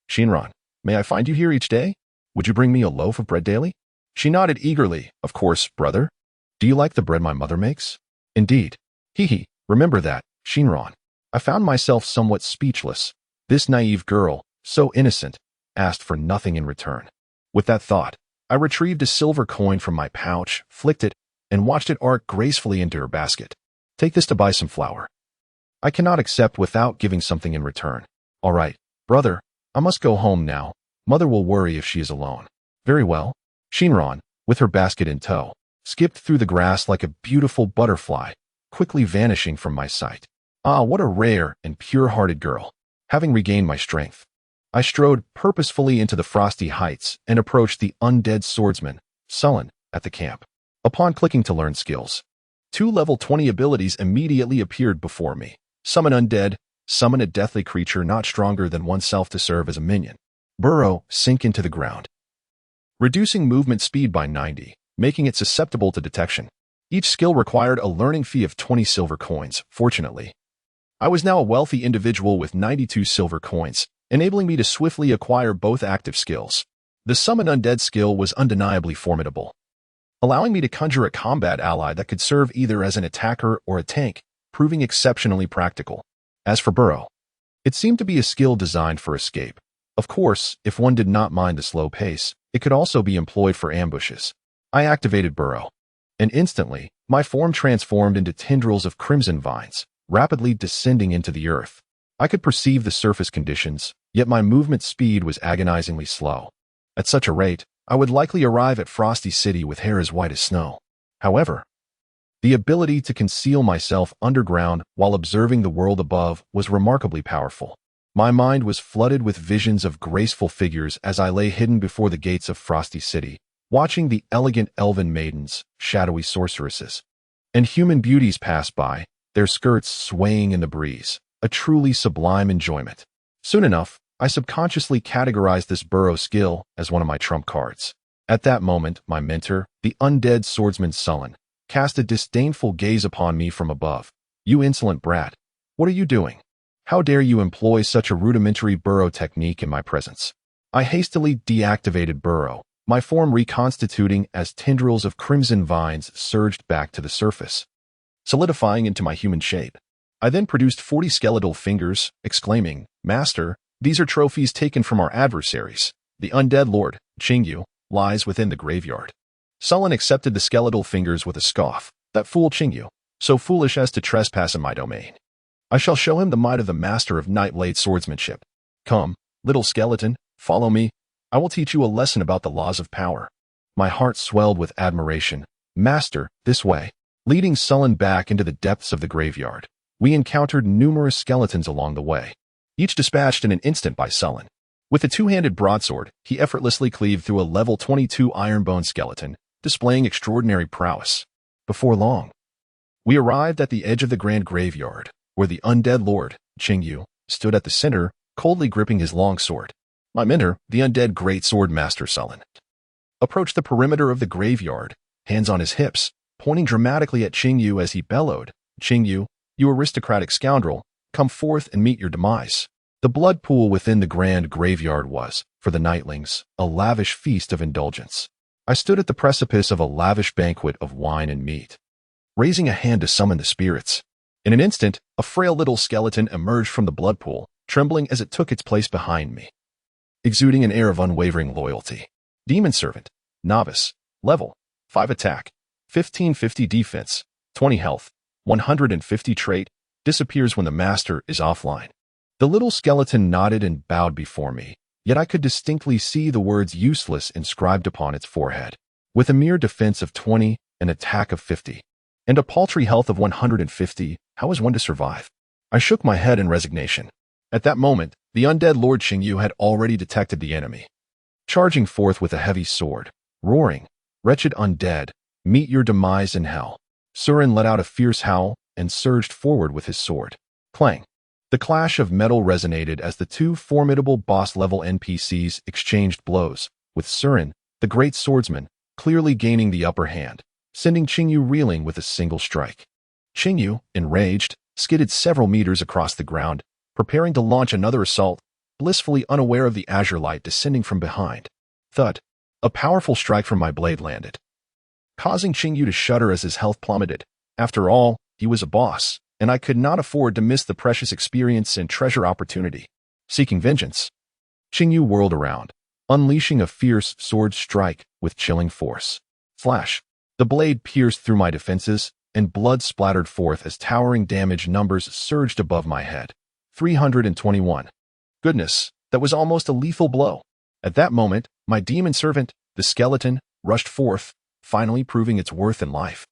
"Shinran, may I find you here each day? Would you bring me a loaf of bread daily?" She nodded eagerly. "Of course, brother. Do you like the bread my mother makes?" "Indeed." "Hee. Remember that, Shinran." I found myself somewhat speechless. This naive girl, so innocent, asked for nothing in return. With that thought, I retrieved a silver coin from my pouch, flicked it, and watched it arc gracefully into her basket. "Take this to buy some flour." I cannot accept without giving something in return. "All right, brother, I must go home now. Mother will worry if she is alone." "Very well." Shinran, with her basket in tow, skipped through the grass like a beautiful butterfly, quickly vanishing from my sight. Ah, what a rare and pure-hearted girl. Having regained my strength, I strode purposefully into the frosty heights and approached the undead swordsman, sullen, at the camp. Upon clicking to learn skills, 2 level 20 abilities immediately appeared before me. Summon undead, summon a deathly creature not stronger than oneself to serve as a minion. Burrow, sink into the ground, reducing movement speed by 90, making it susceptible to detection. Each skill required a learning fee of 20 silver coins. Fortunately, I was now a wealthy individual with 92 silver coins, enabling me to swiftly acquire both active skills. The Summon Undead skill was undeniably formidable, allowing me to conjure a combat ally that could serve either as an attacker or a tank, proving exceptionally practical. As for Burrow, it seemed to be a skill designed for escape. Of course, if one did not mind the slow pace, it could also be employed for ambushes. I activated Burrow, and instantly, my form transformed into tendrils of crimson vines, rapidly descending into the earth. I could perceive the surface conditions, yet my movement speed was agonizingly slow. At such a rate, I would likely arrive at Frosty City with hair as white as snow. However, the ability to conceal myself underground while observing the world above was remarkably powerful. My mind was flooded with visions of graceful figures as I lay hidden before the gates of Frosty City, watching the elegant elven maidens, shadowy sorceresses, and human beauties pass by, their skirts swaying in the breeze, a truly sublime enjoyment. Soon enough, I subconsciously categorized this Burrow skill as one of my trump cards. At that moment, my mentor, the undead swordsman Sullen, cast a disdainful gaze upon me from above. "You insolent brat, what are you doing? How dare you employ such a rudimentary Burrow technique in my presence?" I hastily deactivated Burrow, my form reconstituting as tendrils of crimson vines surged back to the surface, solidifying into my human shape. I then produced 40 skeletal fingers, exclaiming, "Master, these are trophies taken from our adversaries. The undead lord, Qingyu, lies within the graveyard." Sullen accepted the skeletal fingers with a scoff. "That fool Qingyu, so foolish as to trespass in my domain. I shall show him the might of the master of Nightblade swordsmanship. Come, little skeleton, follow me. I will teach you a lesson about the laws of power. My heart swelled with admiration. Master, this way. Leading Sullen back into the depths of the graveyard, we encountered numerous skeletons along the way, each dispatched in an instant by Sullen. With a two-handed broadsword, he effortlessly cleaved through a level 22 ironbone skeleton, displaying extraordinary prowess. Before long, we arrived at the edge of the grand graveyard, where the undead lord, Qingyu, stood at the center, coldly gripping his long sword. My mentor, the undead great sword master Sullen, approached the perimeter of the graveyard, hands on his hips, pointing dramatically at Qingyu as he bellowed, "Qingyu, you aristocratic scoundrel, come forth and meet your demise." The blood pool within the grand graveyard was, for the nightlings, a lavish feast of indulgence. I stood at the precipice of a lavish banquet of wine and meat, raising a hand to summon the spirits. In an instant, a frail little skeleton emerged from the blood pool, trembling as it took its place behind me, exuding an air of unwavering loyalty. Demon Servant, Novice, Level 5 Attack, 1550 Defense, 20 Health, 150 Trait, disappears when the master is offline. The little skeleton nodded and bowed before me, yet I could distinctly see the words useless inscribed upon its forehead. With a mere defense of 20, an attack of 50, and a paltry health of 150, how is one to survive? I shook my head in resignation. At that moment, the undead Lord Qingyu had already detected the enemy, charging forth with a heavy sword, roaring, "Wretched undead, meet your demise in hell." Surin let out a fierce howl and surged forward with his sword. Clang! The clash of metal resonated as the two formidable boss-level NPCs exchanged blows, with Surin, the great swordsman, clearly gaining the upper hand, sending Qingyu reeling with a single strike. Qingyu, enraged, skidded several meters across the ground, preparing to launch another assault, blissfully unaware of the azure light descending from behind. Thud! A powerful strike from my blade landed, causing Qingyu to shudder as his health plummeted. After all, he was a boss, and I could not afford to miss the precious experience and treasure opportunity. Seeking vengeance, Qingyu whirled around, unleashing a fierce sword strike with chilling force. Flash! The blade pierced through my defenses, and blood splattered forth as towering damage numbers surged above my head. 321. Goodness, that was almost a lethal blow. At that moment, my demon servant, the skeleton, rushed forth, finally proving its worth in life,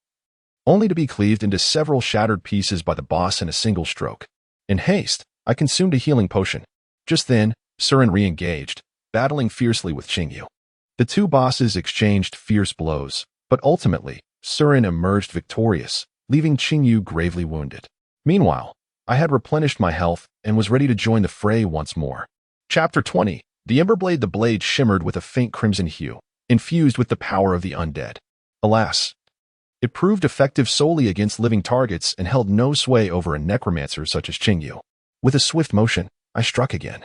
only to be cleaved into several shattered pieces by the boss in a single stroke. In haste, I consumed a healing potion. Just then, Surin re-engaged, battling fiercely with Qingyu. The two bosses exchanged fierce blows, but ultimately, Surin emerged victorious, leaving Qingyu gravely wounded. Meanwhile, I had replenished my health and was ready to join the fray once more. Chapter 20. The Emberblade. The blade shimmered with a faint crimson hue, infused with the power of the undead. Alas, it proved effective solely against living targets and held no sway over a necromancer such as Qingyu. With a swift motion, I struck again,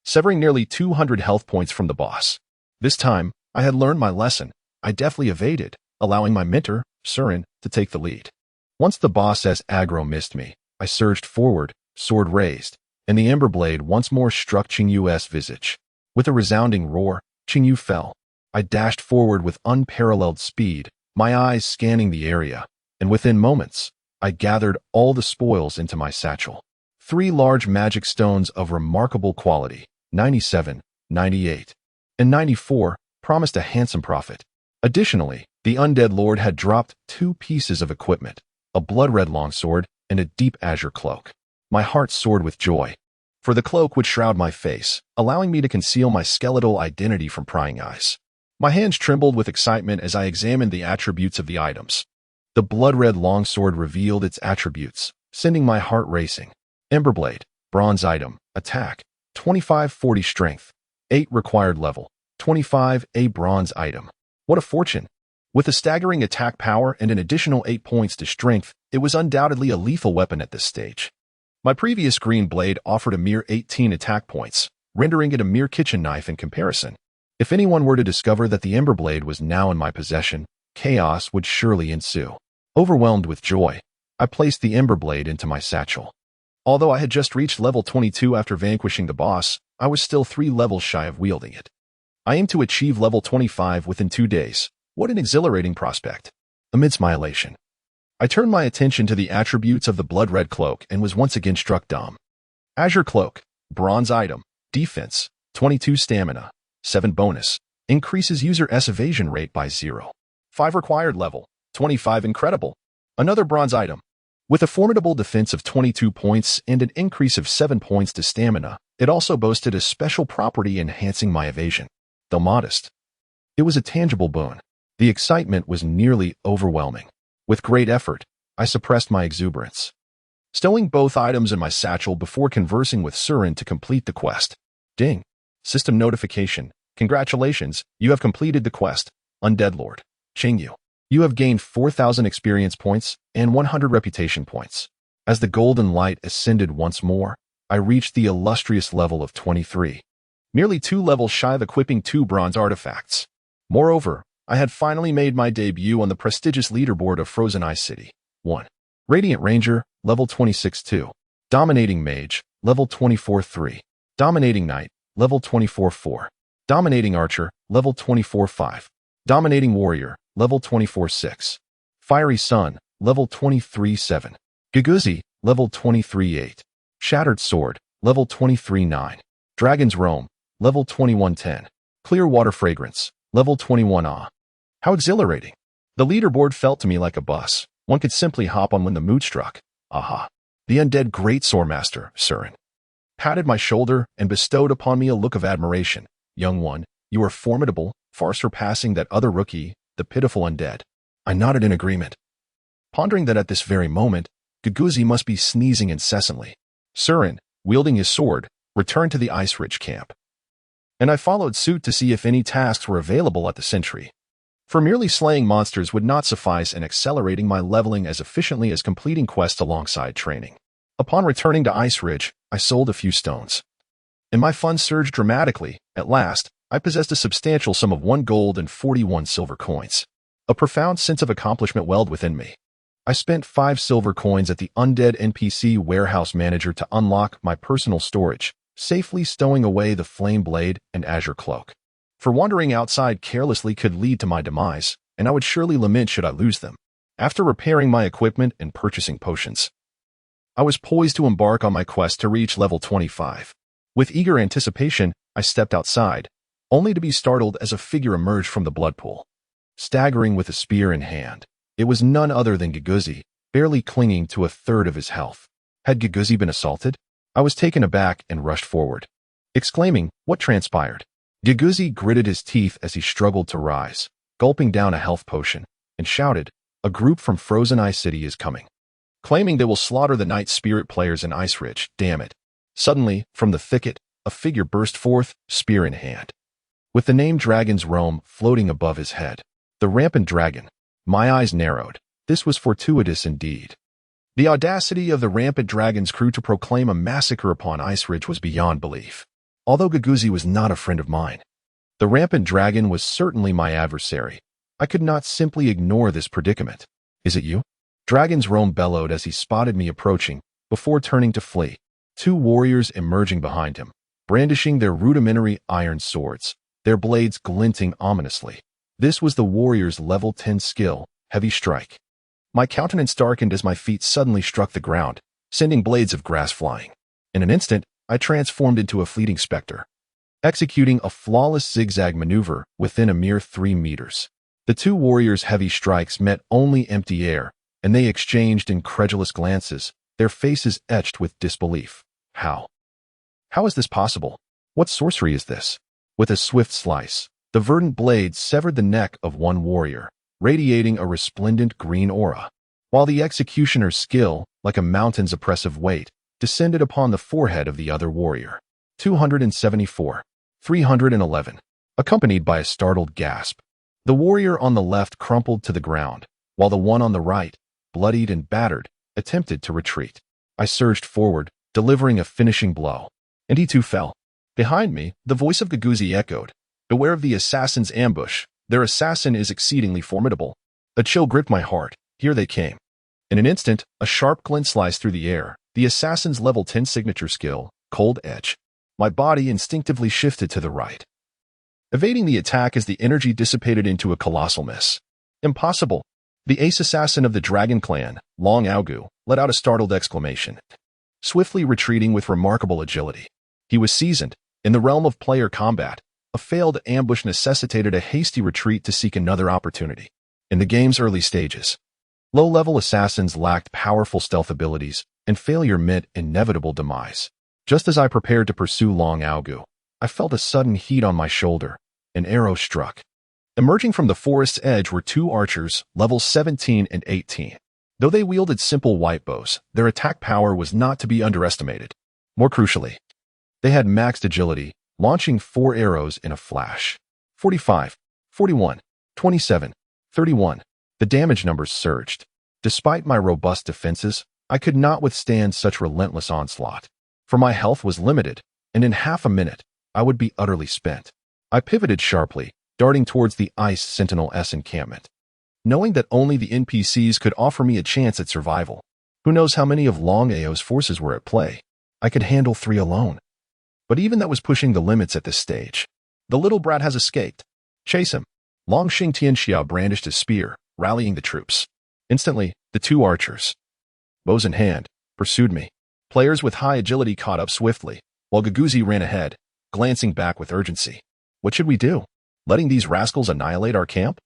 severing nearly 200 health points from the boss. This time, I had learned my lesson. I deftly evaded, allowing my mentor, Surin, to take the lead. Once the boss's aggro missed me, I surged forward, sword raised, and the Emberblade once more struck Qingyu's visage. With a resounding roar, Qingyu fell. I dashed forward with unparalleled speed, my eyes scanning the area, and within moments, I gathered all the spoils into my satchel. 3 large magic stones of remarkable quality, 97, 98, and 94, promised a handsome profit. Additionally, the undead lord had dropped 2 pieces of equipment, a blood-red longsword and a deep azure cloak. My heart soared with joy, for the cloak would shroud my face, allowing me to conceal my skeletal identity from prying eyes. My hands trembled with excitement as I examined the attributes of the items. The blood-red longsword revealed its attributes, sending my heart racing. Emberblade, bronze item, attack, 2540 strength, 8 required level, 25 a bronze item. What a fortune! With a staggering attack power and an additional 8 points to strength, it was undoubtedly a lethal weapon at this stage. My previous green blade offered a mere 18 attack points, rendering it a mere kitchen knife in comparison. If anyone were to discover that the Emberblade was now in my possession, chaos would surely ensue. Overwhelmed with joy, I placed the Emberblade into my satchel. Although I had just reached level 22 after vanquishing the boss, I was still 3 levels shy of wielding it. I aim to achieve level 25 within 2 days. What an exhilarating prospect! Amidst my elation, I turned my attention to the attributes of the blood-red cloak and was once again struck dumb. Azure Cloak, bronze item, defense, 22 stamina, 7 bonus, increases user's evasion rate by 0.5 required level, 25 incredible. Another bronze item. With a formidable defense of 22 points and an increase of 7 points to stamina, it also boasted a special property enhancing my evasion. Though modest, it was a tangible boon. The excitement was nearly overwhelming. With great effort, I suppressed my exuberance, stowing both items in my satchel before conversing with Surin to complete the quest. Ding. System notification. Congratulations, you have completed the quest. Undead Lord. Qingyu. You have gained 4,000 experience points and 100 reputation points. As the golden light ascended once more, I reached the illustrious level of 23. Nearly 2 levels shy of equipping 2 bronze artifacts. Moreover, I had finally made my debut on the prestigious leaderboard of Frozen Ice City. 1. Radiant Ranger, level 26-2. Dominating Mage, level 24-3. Dominating Knight, level 24-4. Dominating Archer, level 24-5. Dominating Warrior, level 24-6. Fiery Sun, level 23-7. Giguzi, level 23-8. Shattered Sword, level 23-9. Dragon's Roam, level 21-10. Clear Water Fragrance, level 21. How exhilarating. The leaderboard felt to me like a bus. One could simply hop on when the mood struck. Aha. The undead great Swordmaster, Surin, patted my shoulder and bestowed upon me a look of admiration. Young one, you are formidable, far surpassing that other rookie, the pitiful undead. I nodded in agreement, pondering that at this very moment, Giguzi must be sneezing incessantly. Surin, wielding his sword, returned to the Ice Ridge camp, and I followed suit to see if any tasks were available at the sentry. For merely slaying monsters would not suffice in accelerating my leveling as efficiently as completing quests alongside training. Upon returning to Ice Ridge, I sold a few stones, and my funds surged dramatically. At last, I possessed a substantial sum of 1 gold and 41 silver coins. A profound sense of accomplishment welled within me. I spent 5 silver coins at the undead NPC warehouse manager to unlock my personal storage, safely stowing away the flame blade and azure cloak. For wandering outside carelessly could lead to my demise, and I would surely lament should I lose them. After repairing my equipment and purchasing potions, I was poised to embark on my quest to reach level 25. With eager anticipation, I stepped outside, only to be startled as a figure emerged from the blood pool, staggering with a spear in hand. It was none other than Giguzi, barely clinging to a third of his health. Had Giguzi been assaulted? I was taken aback and rushed forward, exclaiming, "What transpired?" Giguzi gritted his teeth as he struggled to rise, gulping down a health potion, and shouted, "A group from Frozen Ice City is coming, claiming they will slaughter the Night Spirit players in Ice Ridge. Damn it." Suddenly, from the thicket, a figure burst forth, spear in hand, with the name Dragon's Roam floating above his head. The rampant dragon. My eyes narrowed. This was fortuitous indeed. The audacity of the rampant dragon's crew to proclaim a massacre upon Ice Ridge was beyond belief. Although Giguzi was not a friend of mine, the rampant dragon was certainly my adversary. I could not simply ignore this predicament. "Is it you?" Dragon's Roam bellowed as he spotted me approaching, before turning to flee. 2 warriors emerging behind him, brandishing their rudimentary iron swords, their blades glinting ominously. This was the warrior's level 10 skill, Heavy Strike. My countenance darkened as my feet suddenly struck the ground, sending blades of grass flying. In an instant, I transformed into a fleeting specter, executing a flawless zigzag maneuver within a mere 3 meters. The 2 warriors' heavy strikes met only empty air, and they exchanged incredulous glances, their faces etched with disbelief. How? How is this possible? What sorcery is this? With a swift slice, the verdant blade severed the neck of one warrior, radiating a resplendent green aura, while the executioner's skill, like a mountain's oppressive weight, descended upon the forehead of the other warrior. 274. 311. Accompanied by a startled gasp, the warrior on the left crumpled to the ground, while the one on the right, bloodied and battered, attempted to retreat. I surged forward, delivering a finishing blow, and he too fell. Behind me, the voice of Giguzi echoed, "Beware of the assassin's ambush. Their assassin is exceedingly formidable." A chill gripped my heart. Here they came. In an instant, a sharp glint sliced through the air, the assassin's level 10 signature skill, Cold Edge. My body instinctively shifted to the right, evading the attack as the energy dissipated into a colossal miss. Impossible. The ace assassin of the dragon clan, Long Augu, let out a startled exclamation, swiftly retreating with remarkable agility. He was seasoned. In the realm of player combat, a failed ambush necessitated a hasty retreat to seek another opportunity. In the game's early stages, low-level assassins lacked powerful stealth abilities, and failure meant inevitable demise. Just as I prepared to pursue Long Augu, I felt a sudden heat on my shoulder. An arrow struck. Emerging from the forest's edge were two archers, levels 17 and 18. Though they wielded simple white bows, their attack power was not to be underestimated. More crucially, they had maxed agility, launching 4 arrows in a flash. 45, 41, 27, 31. The damage numbers surged. Despite my robust defenses, I could not withstand such relentless onslaught. For my health was limited, and in half a minute, I would be utterly spent. I pivoted sharply, darting towards the Ice Sentinel's encampment. Knowing that only the NPCs could offer me a chance at survival, who knows how many of Long Ao's forces were at play, I could handle 3 alone. But even that was pushing the limits at this stage. The little brat has escaped. Chase him. Long Tianzong brandished his spear, rallying the troops. Instantly, the 2 archers, bows in hand, pursued me. Players with high agility caught up swiftly, while Guguzi ran ahead, glancing back with urgency. What should we do? Letting these rascals annihilate our camp?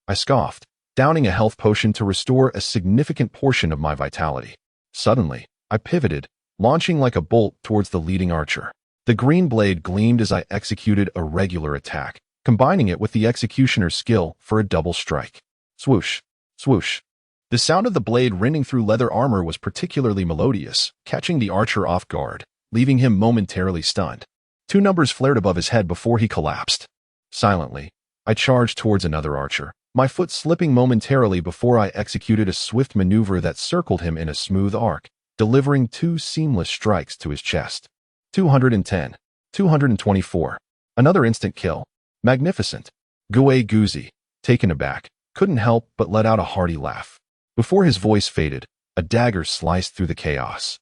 I scoffed, downing a health potion to restore a significant portion of my vitality. Suddenly, I pivoted, launching like a bolt towards the leading archer. The green blade gleamed as I executed a regular attack, combining it with the executioner's skill for a double strike. Swoosh, swoosh. The sound of the blade rending through leather armor was particularly melodious, catching the archer off guard, leaving him momentarily stunned. 2 numbers flared above his head before he collapsed. Silently, I charged towards another archer, my foot slipping momentarily before I executed a swift maneuver that circled him in a smooth arc, delivering 2 seamless strikes to his chest. 210, 224. Another instant kill. Magnificent. Guguzi, taken aback, couldn't help but let out a hearty laugh. Before his voice faded, a dagger sliced through the chaos,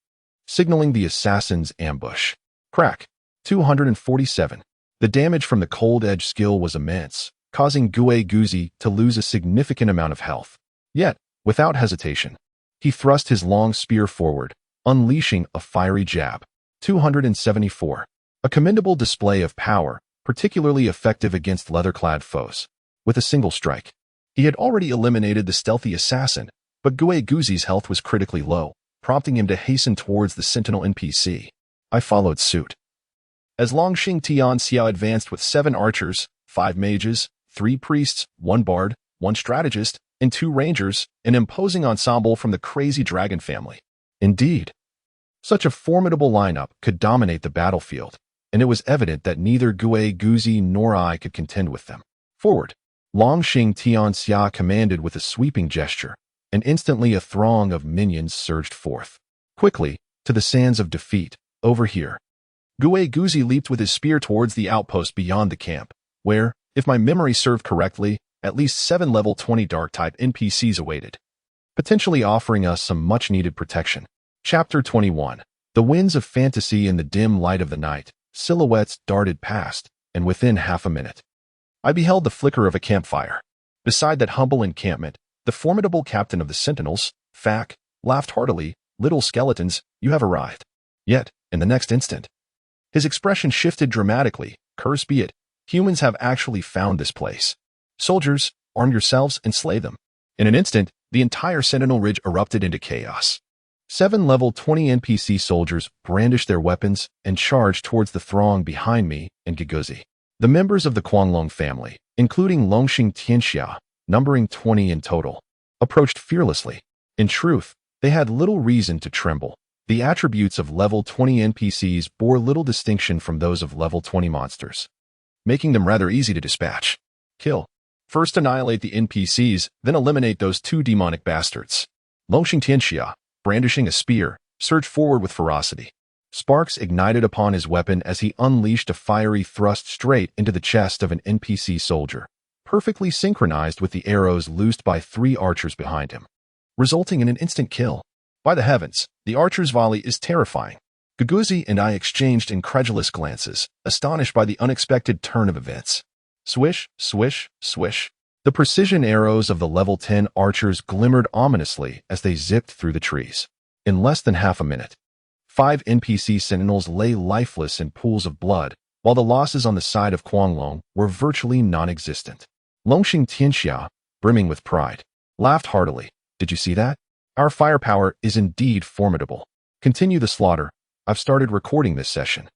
signaling the assassin's ambush. Crack. 247. The damage from the cold edge skill was immense, causing Guguzi to lose a significant amount of health. Yet, without hesitation, he thrust his long spear forward, unleashing a fiery jab. 274. A commendable display of power, particularly effective against leather-clad foes. With a single strike, he had already eliminated the stealthy assassin, but Guguzi's health was critically low, prompting him to hasten towards the sentinel NPC. I followed suit. As Long Tianzong advanced with 7 archers, 5 mages, 3 priests, 1 bard, 1 strategist, and 2 rangers, an imposing ensemble from the crazy dragon family. Indeed, such a formidable lineup could dominate the battlefield, and it was evident that neither Guguzi nor I could contend with them. Forward! Long Tianzong commanded with a sweeping gesture, and instantly a throng of minions surged forth. Quickly, to the sands of defeat, over here. Guguzi leaped with his spear towards the outpost beyond the camp, where, if my memory served correctly, at least 7 level 20 dark-type NPCs awaited, potentially offering us some much-needed protection. Chapter 21. The winds of fantasy in the dim light of the night, silhouettes darted past, and within half a minute, I beheld the flicker of a campfire. Beside that humble encampment, the formidable captain of the Sentinels, Fak, laughed heartily. Little skeletons, you have arrived. Yet, in the next instant, his expression shifted dramatically. Curse be it, humans have actually found this place. Soldiers, arm yourselves and slay them. In an instant, the entire Sentinel Ridge erupted into chaos. 7 level 20 NPC soldiers brandished their weapons and charged towards the throng behind me and Guguzi. The members of the Quanglong family, including Longxing Tianxia, numbering 20 in total, approached fearlessly. In truth, they had little reason to tremble. The attributes of level 20 NPCs bore little distinction from those of level 20 monsters, making them rather easy to dispatch. Kill. First annihilate the NPCs, then eliminate those 2 demonic bastards. Longxing Tianxia, brandishing a spear, surged forward with ferocity. Sparks ignited upon his weapon as he unleashed a fiery thrust straight into the chest of an NPC soldier, perfectly synchronized with the arrows loosed by 3 archers behind him, resulting in an instant kill. By the heavens, the archer's volley is terrifying. Guguzi and I exchanged incredulous glances, astonished by the unexpected turn of events. Swish, swish, swish. The precision arrows of the level 10 archers glimmered ominously as they zipped through the trees. In less than half a minute, 5 NPC sentinels lay lifeless in pools of blood, while the losses on the side of Quanglong were virtually non-existent. Longxing Tianxia, brimming with pride, laughed heartily. Did you see that? Our firepower is indeed formidable. Continue the slaughter. I've started recording this session.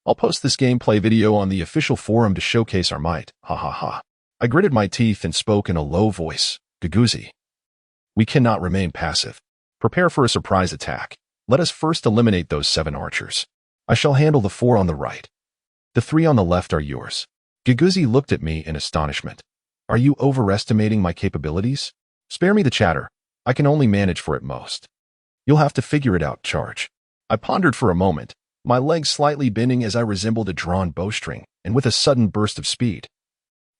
I'll post this gameplay video on the official forum to showcase our might. Ha ha ha. I gritted my teeth and spoke in a low voice. Guguzi. We cannot remain passive. Prepare for a surprise attack. Let us first eliminate those 7 archers. I shall handle the 4 on the right. The 3 on the left are yours. Guguzi looked at me in astonishment. Are you overestimating my capabilities? Spare me the chatter. I can only manage for at most. You'll have to figure it out, Charge. I pondered for a moment, my legs slightly bending as I resembled a drawn bowstring, and with a sudden burst of speed,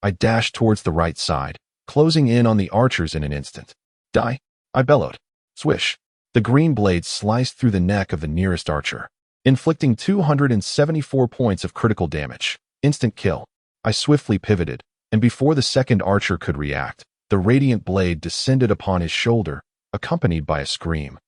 I dashed towards the right side, closing in on the archers in an instant. Die! I bellowed. Swish! The green blade sliced through the neck of the nearest archer, inflicting 274 points of critical damage. Instant kill. I swiftly pivoted, and before the second archer could react, the radiant blade descended upon his shoulder, accompanied by a scream.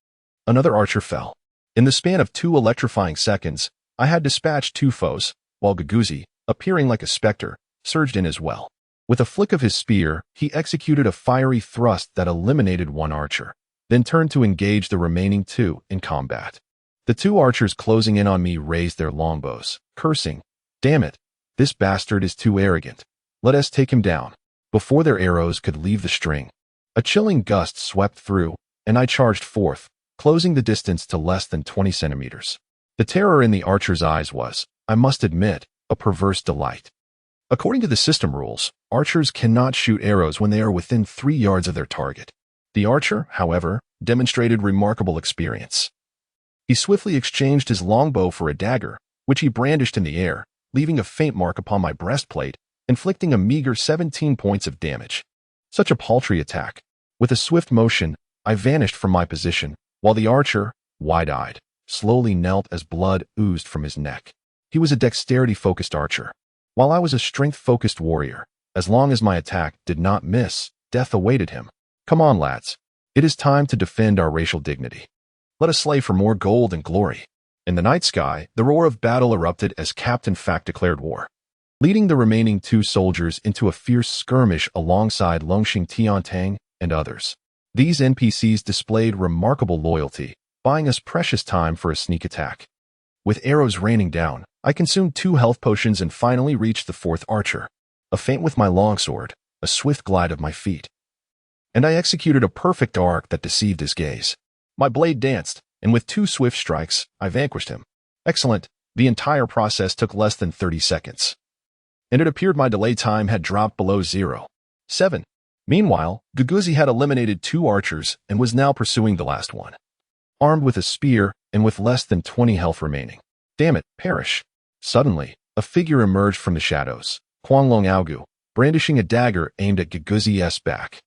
Another archer fell. In the span of 2 electrifying seconds, I had dispatched 2 foes, while Guguzi, appearing like a specter, surged in as well. With a flick of his spear, he executed a fiery thrust that eliminated 1 archer, then turned to engage the remaining 2 in combat. The 2 archers closing in on me raised their longbows, cursing, "Damn it, this bastard is too arrogant. Let us take him down." Before their arrows could leave the string, a chilling gust swept through, and I charged forth, closing the distance to less than 20 centimeters. The terror in the archer's eyes was, I must admit, a perverse delight. According to the system rules, archers cannot shoot arrows when they are within 3 yards of their target. The archer, however, demonstrated remarkable experience. He swiftly exchanged his longbow for a dagger, which he brandished in the air, leaving a faint mark upon my breastplate, inflicting a meager 17 points of damage. Such a paltry attack. With a swift motion, I vanished from my position, while the archer, wide-eyed, slowly knelt as blood oozed from his neck. He was a dexterity-focused archer, while I was a strength-focused warrior. As long as my attack did not miss, death awaited him. Come on, lads. It is time to defend our racial dignity. Let us slay for more gold and glory. In the night sky, the roar of battle erupted as Captain Fact declared war, leading the remaining 2 soldiers into a fierce skirmish alongside Longxing Tianzong and others. These NPCs displayed remarkable loyalty, buying us precious time for a sneak attack. With arrows raining down, I consumed 2 health potions and finally reached the 4th archer. A feint with my longsword, a swift glide of my feet, and I executed a perfect arc that deceived his gaze. My blade danced, and with 2 swift strikes, I vanquished him. Excellent. The entire process took less than 30 seconds. And it appeared my delay time had dropped below 0.7. Meanwhile, Guguzi had eliminated 2 archers and was now pursuing the last one, armed with a spear and with less than 20 health remaining. Damn it, perish. Suddenly, a figure emerged from the shadows, Quanglong Aogu, brandishing a dagger aimed at Guguzi's back.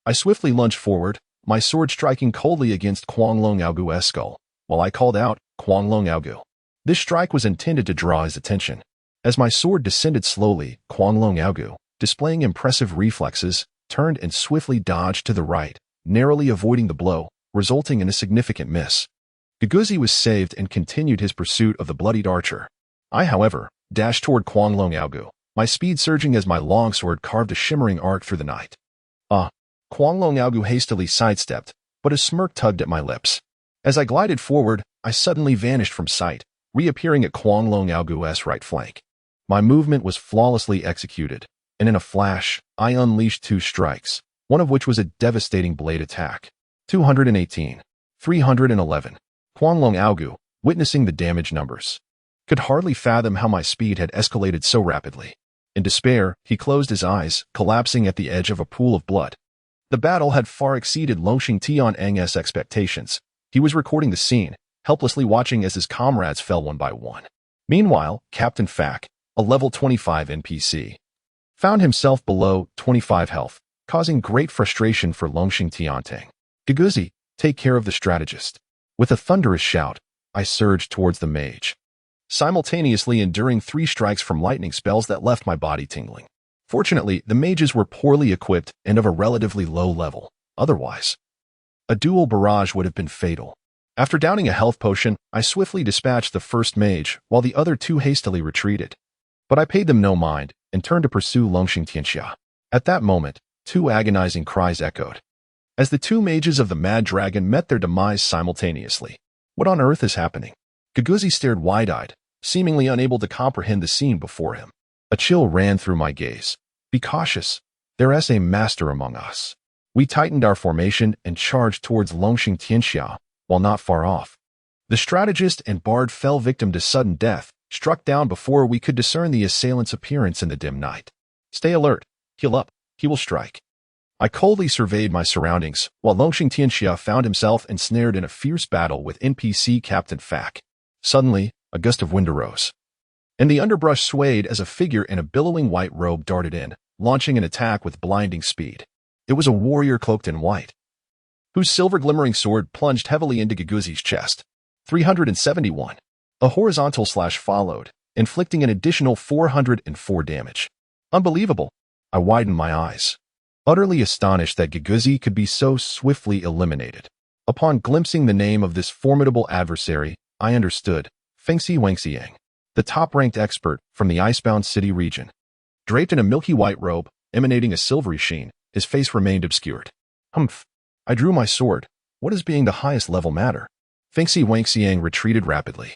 I swiftly lunged forward, my sword striking coldly against Quanglong Aogu's skull, while I called out, Quanglong Aogu. This strike was intended to draw his attention. As my sword descended slowly, Quanglong Aogu, displaying impressive reflexes, turned and swiftly dodged to the right, narrowly avoiding the blow, resulting in a significant miss. Guguzi was saved and continued his pursuit of the bloodied archer. I, however, dashed toward Quanglong Aogu, my speed surging as my longsword carved a shimmering arc through the night. Quanglong Aogu hastily sidestepped, but a smirk tugged at my lips. As I glided forward, I suddenly vanished from sight, reappearing at Quanglong Aogu's right flank. My movement was flawlessly executed, and in a flash, I unleashed 2 strikes, one of which was a devastating blade attack. 218. 311. Quanglong Aogu, witnessing the damage numbers, could hardly fathom how my speed had escalated so rapidly. In despair, he closed his eyes, collapsing at the edge of a pool of blood. The battle had far exceeded Longxing Tianzong's expectations. He was recording the scene, helplessly watching as his comrades fell one by one. Meanwhile, Captain Fack, a level 25 NPC, found himself below 25 health, causing great frustration for Longxing Tianzong. Guguzi, take care of the strategist. With a thunderous shout, I surged towards the mage, simultaneously enduring 3 strikes from lightning spells that left my body tingling. Fortunately, the mages were poorly equipped and of a relatively low level. Otherwise, a dual barrage would have been fatal. After downing a health potion, I swiftly dispatched the first mage, while the other two hastily retreated. But I paid them no mind and turned to pursue Longxing Tianxia. At that moment, two agonizing cries echoed, as the two mages of the Mad Dragon met their demise simultaneously. What on earth is happening? Giguzi stared wide-eyed, seemingly unable to comprehend the scene before him. A chill ran through my gaze. Be cautious. There is a master among us. We tightened our formation and charged towards Longxing Tianxia, while not far off. The strategist and bard fell victim to sudden death, struck down before we could discern the assailant's appearance in the dim night. Stay alert. Heal up. He will strike. I coldly surveyed my surroundings, while Longxing Tianxia found himself ensnared in a fierce battle with NPC Captain Fak. Suddenly, a gust of wind arose, and the underbrush swayed as a figure in a billowing white robe darted in, launching an attack with blinding speed. It was a warrior cloaked in white, whose silver-glimmering sword plunged heavily into Giguzi's chest. 371. A horizontal slash followed, inflicting an additional 404 damage. Unbelievable. I widened my eyes, utterly astonished that Giguzi could be so swiftly eliminated. Upon glimpsing the name of this formidable adversary, I understood. Fengxi Wangxiang, the top-ranked expert from the Icebound City region. Draped in a milky white robe, emanating a silvery sheen, his face remained obscured. Humph. I drew my sword. What does being the highest level matter? Fengxi Wangxiang retreated rapidly,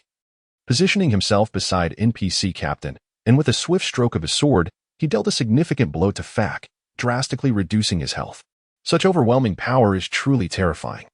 positioning himself beside NPC Captain, and with a swift stroke of his sword, he dealt a significant blow to Fak, drastically reducing his health. Such overwhelming power is truly terrifying.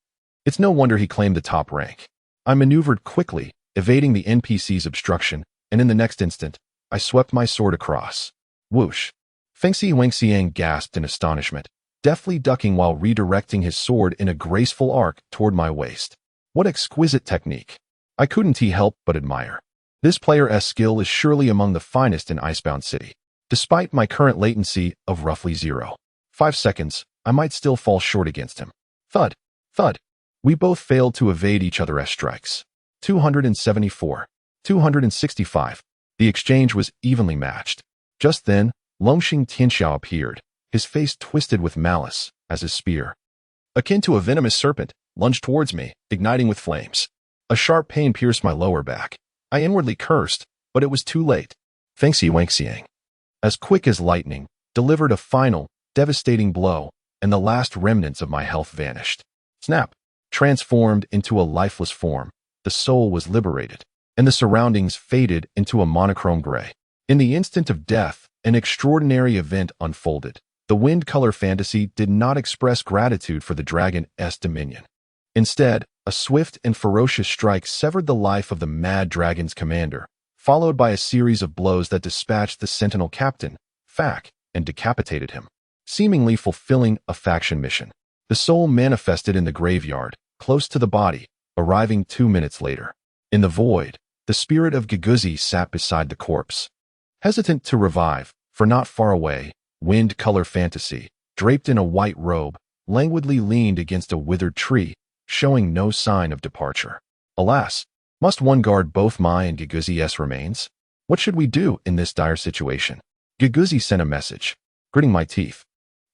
It's no wonder he claimed the top rank. I maneuvered quickly, evading the NPC's obstruction, and in the next instant, I swept my sword across. Whoosh. Fengxi Wangxiang gasped in astonishment, deftly ducking while redirecting his sword in a graceful arc toward my waist. What exquisite technique. I couldn't help but admire. This player's skill is surely among the finest in Icebound City. Despite my current latency of roughly 0.5 seconds, I might still fall short against him. Thud. Thud. We both failed to evade each other's strikes. 274. 265. The exchange was evenly matched. Just then, Longxing Tianxia appeared, his face twisted with malice, as his spear, akin to a venomous serpent, lunged towards me, igniting with flames. A sharp pain pierced my lower back. I inwardly cursed, but it was too late. Fengxi Wangxiang, as quick as lightning, delivered a final, devastating blow, and the last remnants of my health vanished. Snap. Transformed into a lifeless form, the soul was liberated, and the surroundings faded into a monochrome gray. In the instant of death, an extraordinary event unfolded. The wind color fantasy did not express gratitude for the dragon's dominion. Instead, a swift and ferocious strike severed the life of the Mad Dragon's commander, followed by a series of blows that dispatched the Sentinel captain, Fak, and decapitated him, seemingly fulfilling a faction mission. The soul manifested in the graveyard, close to the body, arriving 2 minutes later. In the void, the spirit of Giguzi sat beside the corpse, hesitant to revive, for not far away, Wind Color Fantasy, draped in a white robe, languidly leaned against a withered tree, showing no sign of departure. Alas, must one guard both my and Giguzi's remains? What should we do in this dire situation? Giguzi sent a message. Gritting my teeth,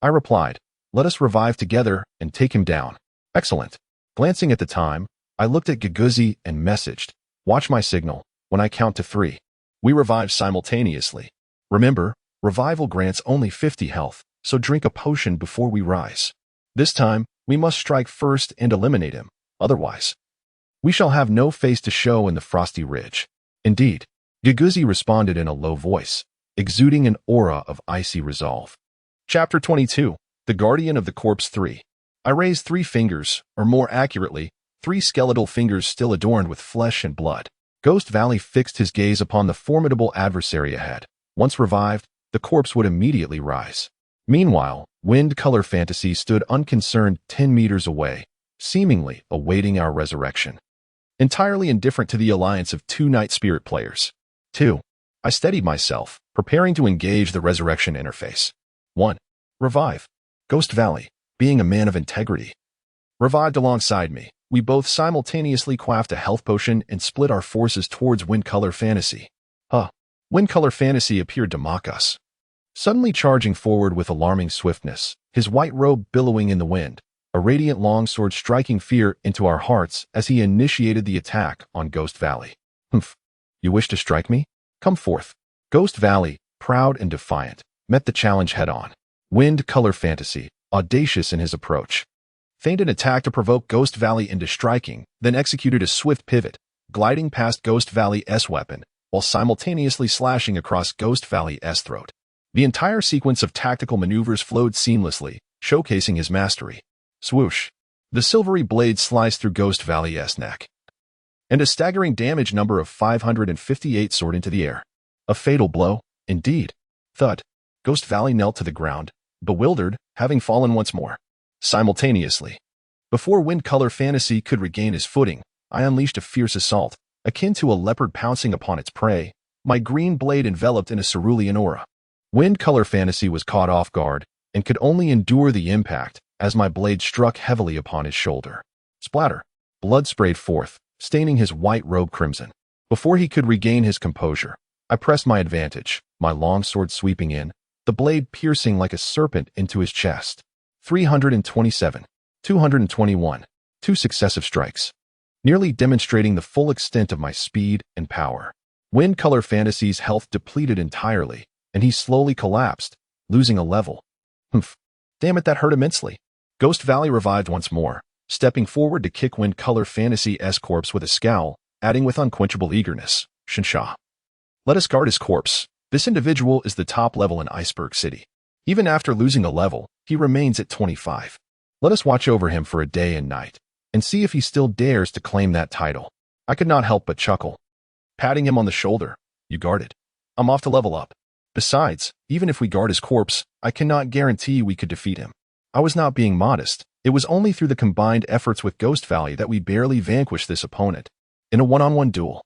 I replied, let us revive together and take him down. Excellent. Glancing at the time, I looked at Giguzi and messaged, watch my signal. When I count to 3, we revive simultaneously. Remember, revival grants only 50 health, so drink a potion before we rise. This time, we must strike first and eliminate him. Otherwise, we shall have no face to show in the frosty ridge. Indeed, Giguzi responded in a low voice, exuding an aura of icy resolve. Chapter 22. The Guardian of the Corpse 3. I raised 3 fingers, or more accurately, 3 skeletal fingers still adorned with flesh and blood. Ghost Valley fixed his gaze upon the formidable adversary ahead. Once revived, the corpse would immediately rise. Meanwhile, Wind Color Fantasy stood unconcerned 10 meters away, seemingly awaiting our resurrection. Entirely indifferent to the alliance of 2 Night Spirit players. 2. I steadied myself, preparing to engage the resurrection interface. 1. Revive. Ghost Valley, being a man of integrity, revived alongside me. We both simultaneously quaffed a health potion and split our forces towards Wind Color Fantasy. Wind Color Fantasy appeared to mock us. suddenly charging forward with alarming swiftness, his white robe billowing in the wind, a radiant longsword striking fear into our hearts as he initiated the attack on Ghost Valley. Humph. You wish to strike me? Come forth. Ghost Valley, proud and defiant, met the challenge head-on. Wind Color Fantasy, audacious in his approach, feigned an attack to provoke Ghost Valley into striking, then executed a swift pivot, gliding past Ghost Valley's weapon, while simultaneously slashing across Ghost Valley's throat. The entire sequence of tactical maneuvers flowed seamlessly, showcasing his mastery. Swoosh! The silvery blade sliced through Ghost Valley's neck, and a staggering damage number of 558 soared into the air. A fatal blow, indeed. Thud. Ghost Valley knelt to the ground, bewildered, having fallen once more. Simultaneously, before Wind Color Fantasy could regain his footing, I unleashed a fierce assault, akin to a leopard pouncing upon its prey, my green blade enveloped in a cerulean aura. Wind Color Fantasy was caught off guard, and could only endure the impact as my blade struck heavily upon his shoulder. Splatter! Blood sprayed forth, staining his white robe crimson. Before he could regain his composure, I pressed my advantage, my longsword sweeping in, the blade piercing like a serpent into his chest. 327, 221, 2 successive strikes, nearly demonstrating the full extent of my speed and power. Wind Color Fantasy's health depleted entirely, and he slowly collapsed, losing a level. Humph. Damn it, that hurt immensely. Ghost Valley revived once more, stepping forward to kick Wind Color Fantasy's corpse with a scowl, adding with unquenchable eagerness, Shinsha. Let us guard his corpse. This individual is the top level in Iceberg City. Even after losing a level, he remains at 25. Let us watch over him for a day and night, and see if he still dares to claim that title. I could not help but chuckle. Patting him on the shoulder, you guard it. I'm off to level up. Besides, even if we guard his corpse, I cannot guarantee we could defeat him. I was not being modest. It was only through the combined efforts with Ghost Valley that we barely vanquished this opponent. In a one-on-one duel,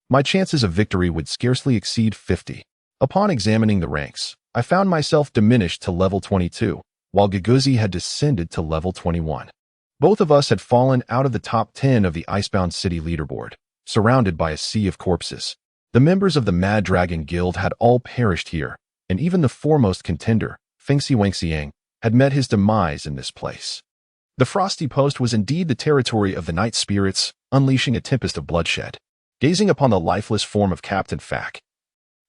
my chances of victory would scarcely exceed 50. Upon examining the ranks, I found myself diminished to level 22, while Giguzi had descended to level 21. Both of us had fallen out of the top 10 of the Icebound City leaderboard, surrounded by a sea of corpses. The members of the Mad Dragon Guild had all perished here, and even the foremost contender, Fengxi Wangxiang, had met his demise in this place. The Frosty Post was indeed the territory of the night spirits, unleashing a tempest of bloodshed. Gazing upon the lifeless form of Captain Fack,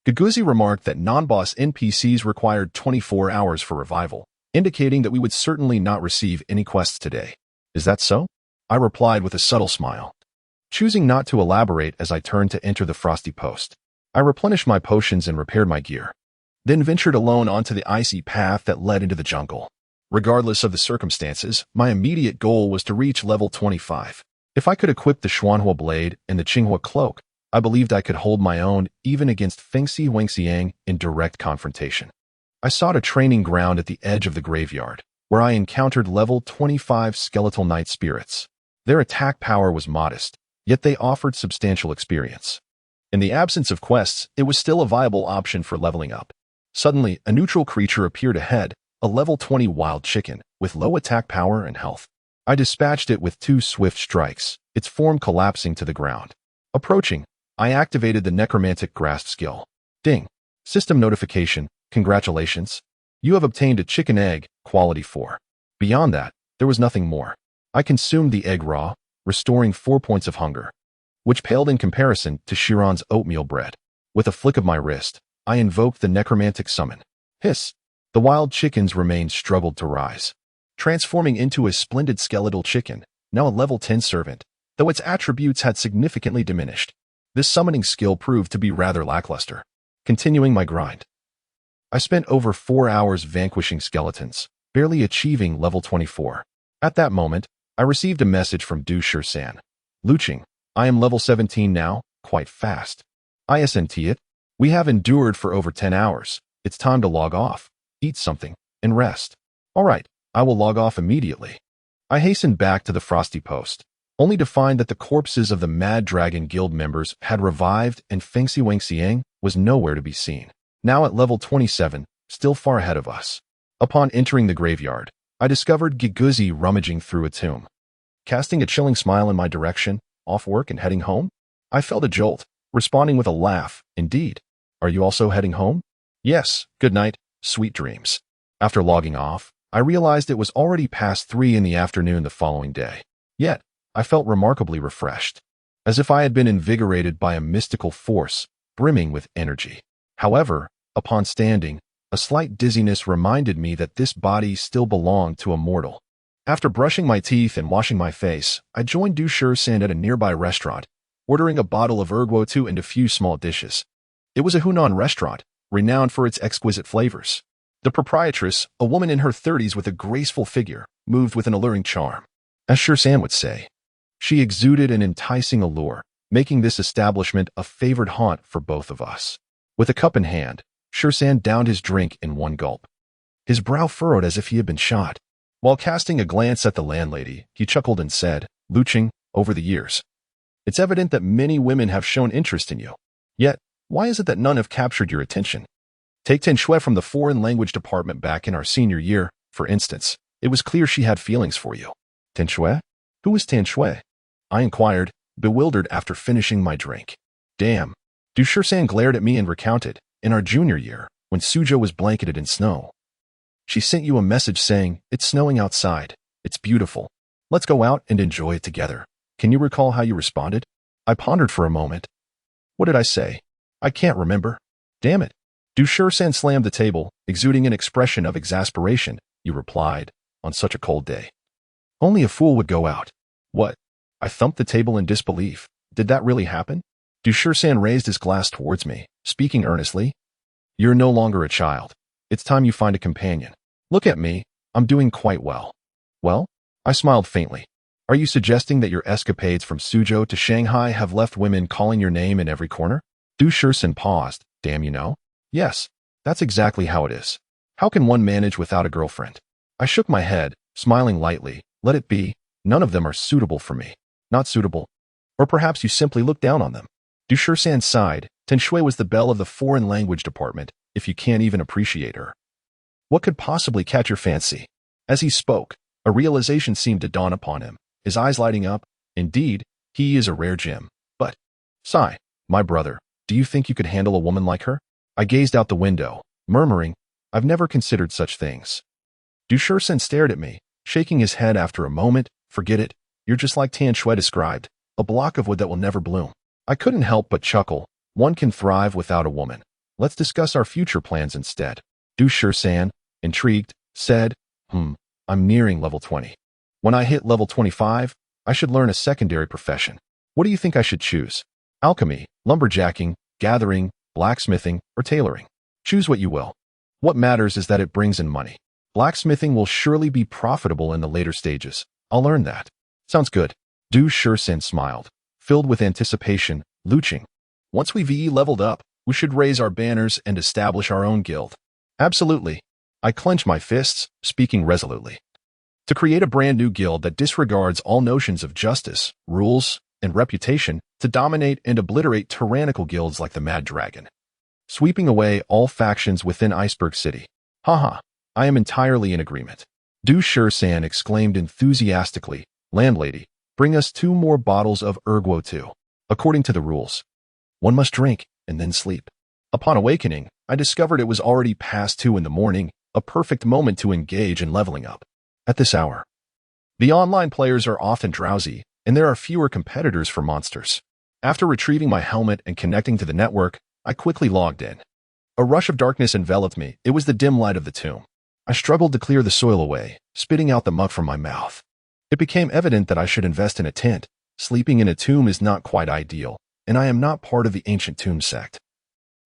Giguzi remarked that non-boss NPCs required 24 hours for revival, indicating that we would certainly not receive any quests today. Is that so? I replied with a subtle smile, choosing not to elaborate as I turned to enter the Frosty Post. I replenished my potions and repaired my gear, then ventured alone onto the icy path that led into the jungle. Regardless of the circumstances, my immediate goal was to reach level 25. If I could equip the Xuanhua Blade and the Qinghua Cloak, I believed I could hold my own even against Fengxi Wangxiang in direct confrontation. I sought a training ground at the edge of the graveyard, where I encountered level 25 skeletal night spirits. Their attack power was modest, yet they offered substantial experience. In the absence of quests, it was still a viable option for leveling up. Suddenly, a neutral creature appeared ahead, a level 20 wild chicken, with low attack power and health. I dispatched it with 2 swift strikes, its form collapsing to the ground. Approaching, I activated the Necromantic Grasp skill. Ding. System notification. Congratulations. You have obtained a chicken egg, quality 4. Beyond that, there was nothing more. I consumed the egg raw, restoring 4 points of hunger, which paled in comparison to Chiron's oatmeal bread. With a flick of my wrist, I invoked the necromantic summon. Hiss. The wild chickens remained struggled to rise, transforming into a splendid skeletal chicken, now a level 10 servant, though its attributes had significantly diminished. This summoning skill proved to be rather lackluster. Continuing my grind, I spent over 4 hours vanquishing skeletons, barely achieving level 24. At that moment, I received a message from Du Shir-san. Luching, I am level 17 now, quite fast. ISNT it. We have endured for over 10 hours. It's time to log off, eat something, and rest. All right, I will log off immediately. I hastened back to the Frosty Post, only to find that the corpses of the Mad Dragon Guild members had revived and Fengxi Wangxiang was nowhere to be seen. Now at level 27, still far ahead of us. Upon entering the graveyard, I discovered Giguzi rummaging through a tomb. Casting a chilling smile in my direction, off work and heading home, I felt a jolt, responding with a laugh. Indeed. Are you also heading home? Yes, good night. Sweet dreams. After logging off, I realized it was already past 3 in the afternoon the following day. Yet, I felt remarkably refreshed, as if I had been invigorated by a mystical force, brimming with energy. However, upon standing, a slight dizziness reminded me that this body still belonged to a mortal. After brushing my teeth and washing my face, I joined Du Shursan at a nearby restaurant, ordering a bottle of Erguo and a few small dishes. It was a Hunan restaurant, renowned for its exquisite flavors. The proprietress, a woman in her 30s with a graceful figure, moved with an alluring charm. As Shursan would say, she exuded an enticing allure, making this establishment a favored haunt for both of us. With a cup in hand, Shursan downed his drink in one gulp. His brow furrowed as if he had been shot. While casting a glance at the landlady, he chuckled and said, "Luching, over the years, it's evident that many women have shown interest in you. Yet, why is it that none have captured your attention? Take Tian Shui from the foreign language department back in our senior year, for instance. It was clear she had feelings for you." "Tian Shui? Who is Tian Shui?" I inquired, bewildered after finishing my drink. "Damn." Du Shursan glared at me and recounted, "In our junior year, when Suzhou was blanketed in snow, she sent you a message saying, 'It's snowing outside. It's beautiful. Let's go out and enjoy it together.' Can you recall how you responded?" I pondered for a moment. What did I say? I can't remember. Damn it. Du Shursan slammed the table, exuding an expression of exasperation. "You replied, on such a cold day. Only a fool would go out." "What?" I thumped the table in disbelief. "Did that really happen?" Du Shursan raised his glass towards me, speaking earnestly. "You're no longer a child. It's time you find a companion. Look at me. I'm doing quite well." "Well?" I smiled faintly. "Are you suggesting that your escapades from Suzhou to Shanghai have left women calling your name in every corner?" Du Shursan paused. "Damn, you know?" "Yes, that's exactly how it is. How can one manage without a girlfriend?" I shook my head, smiling lightly. "Let it be. None of them are suitable for me." "Not suitable? Or perhaps you simply look down on them." Du Shursan sighed. Tian Shui was the belle of the foreign language department, if you can't even appreciate her. What could possibly catch your fancy? As he spoke, a realization seemed to dawn upon him, his eyes lighting up. Indeed, he is a rare gem. But, Sai, my brother, do you think you could handle a woman like her? I gazed out the window, murmuring, "I've never considered such things." Du Shursan stared at me, shaking his head after a moment. "Forget it. You're just like Tian Shui described, a block of wood that will never bloom." I couldn't help but chuckle. One can thrive without a woman. Let's discuss our future plans instead. Du Shursan, intrigued, said, I'm nearing level 20. When I hit level 25, I should learn a secondary profession. What do you think I should choose? Alchemy, lumberjacking, gathering, blacksmithing, or tailoring? Choose what you will. What matters is that it brings in money. Blacksmithing will surely be profitable in the later stages. I'll learn that. Sounds good. Du Shursan smiled, filled with anticipation. Luching. Once we've leveled up, we should raise our banners and establish our own guild. Absolutely. I clenched my fists, speaking resolutely. To create a brand new guild that disregards all notions of justice, rules, and reputation, to dominate and obliterate tyrannical guilds like the Mad Dragon, sweeping away all factions within Iceberg City. Haha, I am entirely in agreement. Du Shursan exclaimed enthusiastically, "Landlady, bring us 2 more bottles of Erguo 2. According to the rules, one must drink and then sleep." Upon awakening, I discovered it was already past 2 in the morning, a perfect moment to engage in leveling up. At this hour, the online players are often drowsy, and there are fewer competitors for monsters. After retrieving my helmet and connecting to the network, I quickly logged in. A rush of darkness enveloped me. It was the dim light of the tomb. I struggled to clear the soil away, spitting out the muck from my mouth. It became evident that I should invest in a tent. Sleeping in a tomb is not quite ideal, and I am not part of the ancient tomb sect.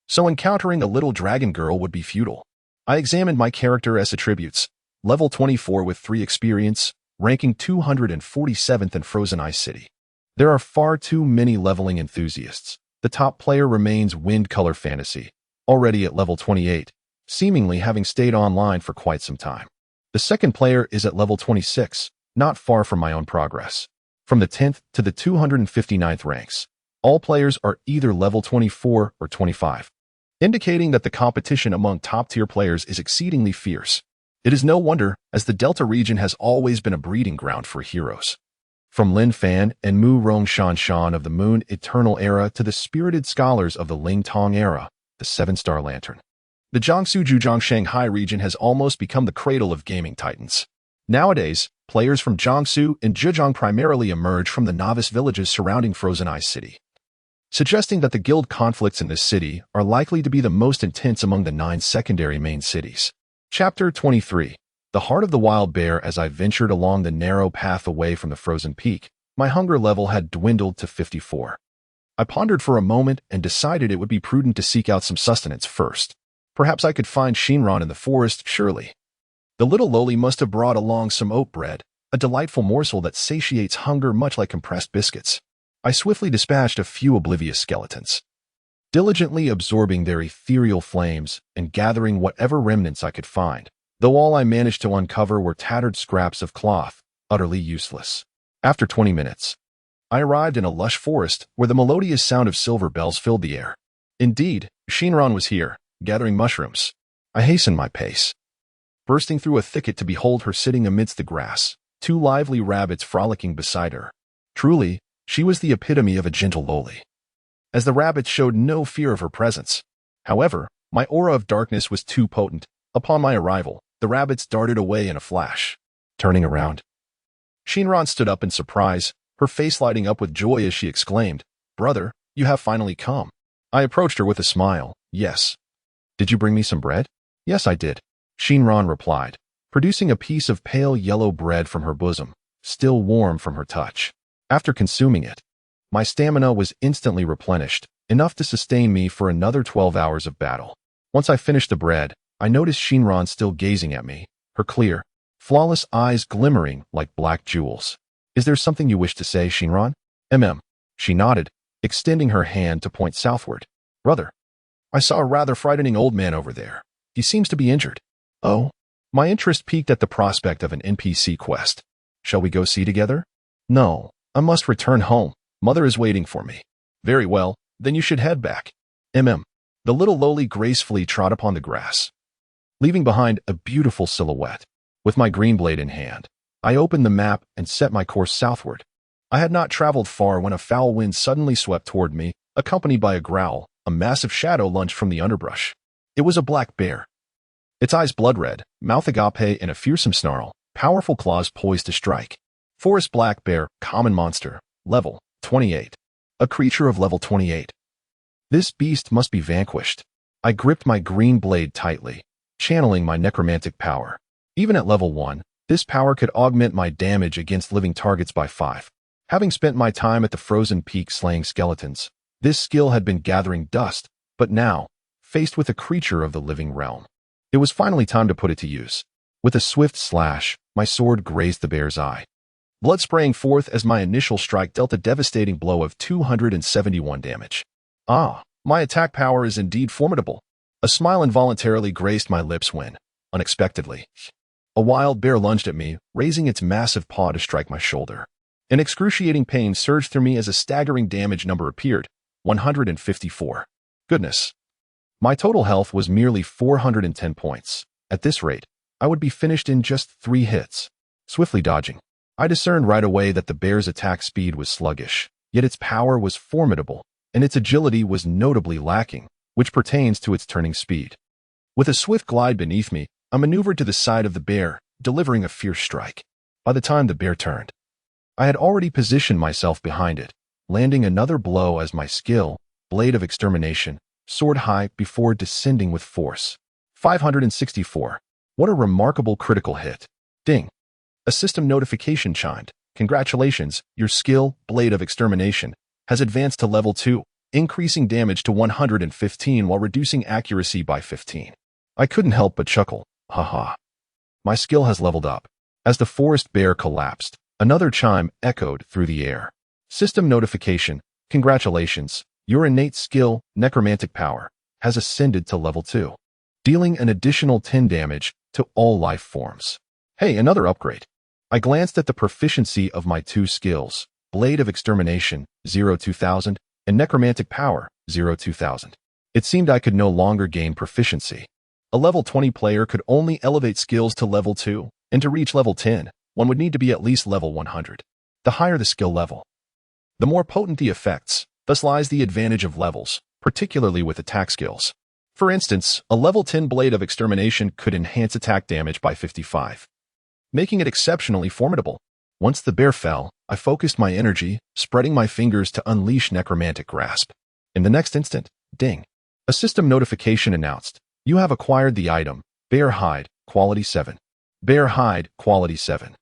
So encountering a little dragon girl would be futile. I examined my character as attributes. Level 24 with 3 experience, ranking 247th in Frozen Ice City. There are far too many leveling enthusiasts. The top player remains Wind Color Fantasy, already at level 28, seemingly having stayed online for quite some time. The second player is at level 26, not far from my own progress. From the 10th to the 259th ranks, all players are either level 24 or 25, indicating that the competition among top-tier players is exceedingly fierce. It is no wonder, as the Delta region has always been a breeding ground for heroes. From Lin Fan and Mu Rong Shan of the Moon Eternal era to the spirited scholars of the Ling Tong era, the 7-Star Lantern. The Jiangsu-Zhejiang Shanghai region has almost become the cradle of gaming titans. Nowadays, players from Jiangsu and Zhejiang primarily emerge from the novice villages surrounding Frozen Ice City, suggesting that the guild conflicts in this city are likely to be the most intense among the 9 secondary main cities. Chapter 23. The Heart of the Wild Bear. As I ventured along the narrow path away from the frozen peak, my hunger level had dwindled to 54. I pondered for a moment and decided it would be prudent to seek out some sustenance first. Perhaps I could find Shinran in the forest, surely. The little loli must have brought along some oat bread, a delightful morsel that satiates hunger much like compressed biscuits. I swiftly dispatched a few oblivious skeletons, diligently absorbing their ethereal flames and gathering whatever remnants I could find, though all I managed to uncover were tattered scraps of cloth, utterly useless. After 20 minutes, I arrived in a lush forest where the melodious sound of silver bells filled the air. Indeed, Shinran was here, gathering mushrooms. I hastened my pace, bursting through a thicket to behold her sitting amidst the grass, 2 lively rabbits frolicking beside her. Truly, she was the epitome of a gentle loli, as the rabbits showed no fear of her presence. However, my aura of darkness was too potent. Upon my arrival, the rabbits darted away in a flash. Turning around, Shinran stood up in surprise, her face lighting up with joy as she exclaimed, "Brother, you have finally come." I approached her with a smile. "Yes. Did you bring me some bread?" "Yes, I did," Shinran replied, producing a piece of pale yellow bread from her bosom, still warm from her touch. After consuming it, my stamina was instantly replenished, enough to sustain me for another 12 hours of battle. Once I finished the bread, I noticed Shinran still gazing at me, her clear, flawless eyes glimmering like black jewels. "Is there something you wish to say, Shinran?" She nodded, extending her hand to point southward. "Brother, I saw a rather frightening old man over there. He seems to be injured." "Oh?" My interest piqued at the prospect of an NPC quest. "Shall we go see together?" "No, I must return home. Mother is waiting for me." "Very well, then you should head back." The little loli gracefully trod upon the grass, leaving behind a beautiful silhouette. With my green blade in hand, I opened the map and set my course southward. I had not traveled far when a foul wind suddenly swept toward me, accompanied by a growl. A massive shadow lunged from the underbrush. It was a black bear, its eyes blood red, mouth agape in a fearsome snarl, powerful claws poised to strike. Forest black bear, common monster, level 28. A creature of level 28. This beast must be vanquished. I gripped my green blade tightly, channeling my necromantic power. Even at level 1, this power could augment my damage against living targets by 5. Having spent my time at the frozen peak slaying skeletons, this skill had been gathering dust, but now, faced with a creature of the living realm, it was finally time to put it to use. With a swift slash, my sword grazed the bear's eye, blood spraying forth as my initial strike dealt a devastating blow of 271 damage. Ah, my attack power is indeed formidable. A smile involuntarily graced my lips when, unexpectedly, a wild bear lunged at me, raising its massive paw to strike my shoulder. An excruciating pain surged through me as a staggering damage number appeared, 154. Goodness. My total health was merely 410 points. At this rate, I would be finished in just 3 hits. Swiftly dodging, I discerned right away that the bear's attack speed was sluggish, yet its power was formidable, and its agility was notably lacking, which pertains to its turning speed. With a swift glide beneath me, I maneuvered to the side of the bear, delivering a fierce strike. By the time the bear turned, I had already positioned myself behind it, landing another blow as my skill, Blade of Extermination, soared high before descending with force. 564. What a remarkable critical hit. Ding. A system notification chimed. Congratulations, your skill, Blade of Extermination, has advanced to level 2, increasing damage to 115 while reducing accuracy by 15. I couldn't help but chuckle. Haha. My skill has leveled up. As the forest bear collapsed, another chime echoed through the air. System notification. Congratulations, your innate skill, Necromantic Power, has ascended to level 2, dealing an additional 10 damage to all life forms. Hey, another upgrade. I glanced at the proficiency of my 2 skills, Blade of Extermination, 0-2000, and Necromantic Power, 0-2000. It seemed I could no longer gain proficiency. A level 20 player could only elevate skills to level 2, and to reach level 10, one would need to be at least level 100. The higher the skill level, the more potent the effects. Thus lies the advantage of levels, particularly with attack skills. For instance, a level 10 Blade of Extermination could enhance attack damage by 55, making it exceptionally formidable. Once the bear fell, I focused my energy, spreading my fingers to unleash Necromantic Grasp. In the next instant, ding! A system notification announced, "You have acquired the item, Bear Hide, Quality 7. Bear Hide, Quality 7.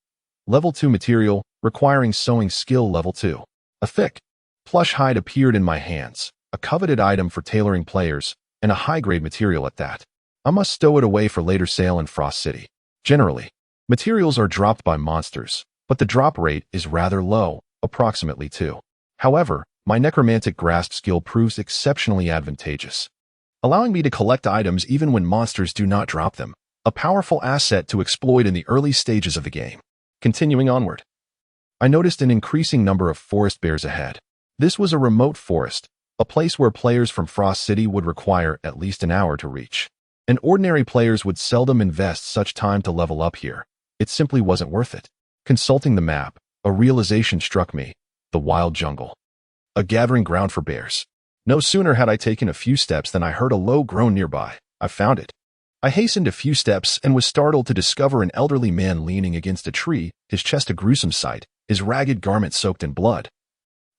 Level 2 material, requiring sewing skill level 2. A thick, plush hide appeared in my hands, a coveted item for tailoring players, and a high-grade material at that. I must stow it away for later sale in Frost City. Generally, materials are dropped by monsters, but the drop rate is rather low, approximately 2. However, my Necromantic Grasp skill proves exceptionally advantageous, allowing me to collect items even when monsters do not drop them, a powerful asset to exploit in the early stages of the game. Continuing onward, I noticed an increasing number of forest bears ahead. This was a remote forest, a place where players from Frost City would require at least an hour to reach. And ordinary players would seldom invest such time to level up here. It simply wasn't worth it. Consulting the map, a realization struck me: the wild jungle. A gathering ground for bears. No sooner had I taken a few steps than I heard a low groan nearby. I found it. I hastened a few steps and was startled to discover an elderly man leaning against a tree, his chest a gruesome sight, his ragged garment soaked in blood.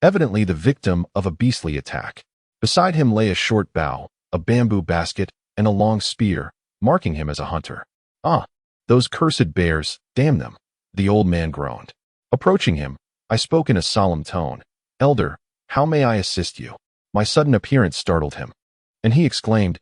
Evidently the victim of a beastly attack. Beside him lay a short bow, a bamboo basket, and a long spear, marking him as a hunter. "Ah, those cursed bears, damn them," the old man groaned. Approaching him, I spoke in a solemn tone. "Elder, how may I assist you?" My sudden appearance startled him, and he exclaimed,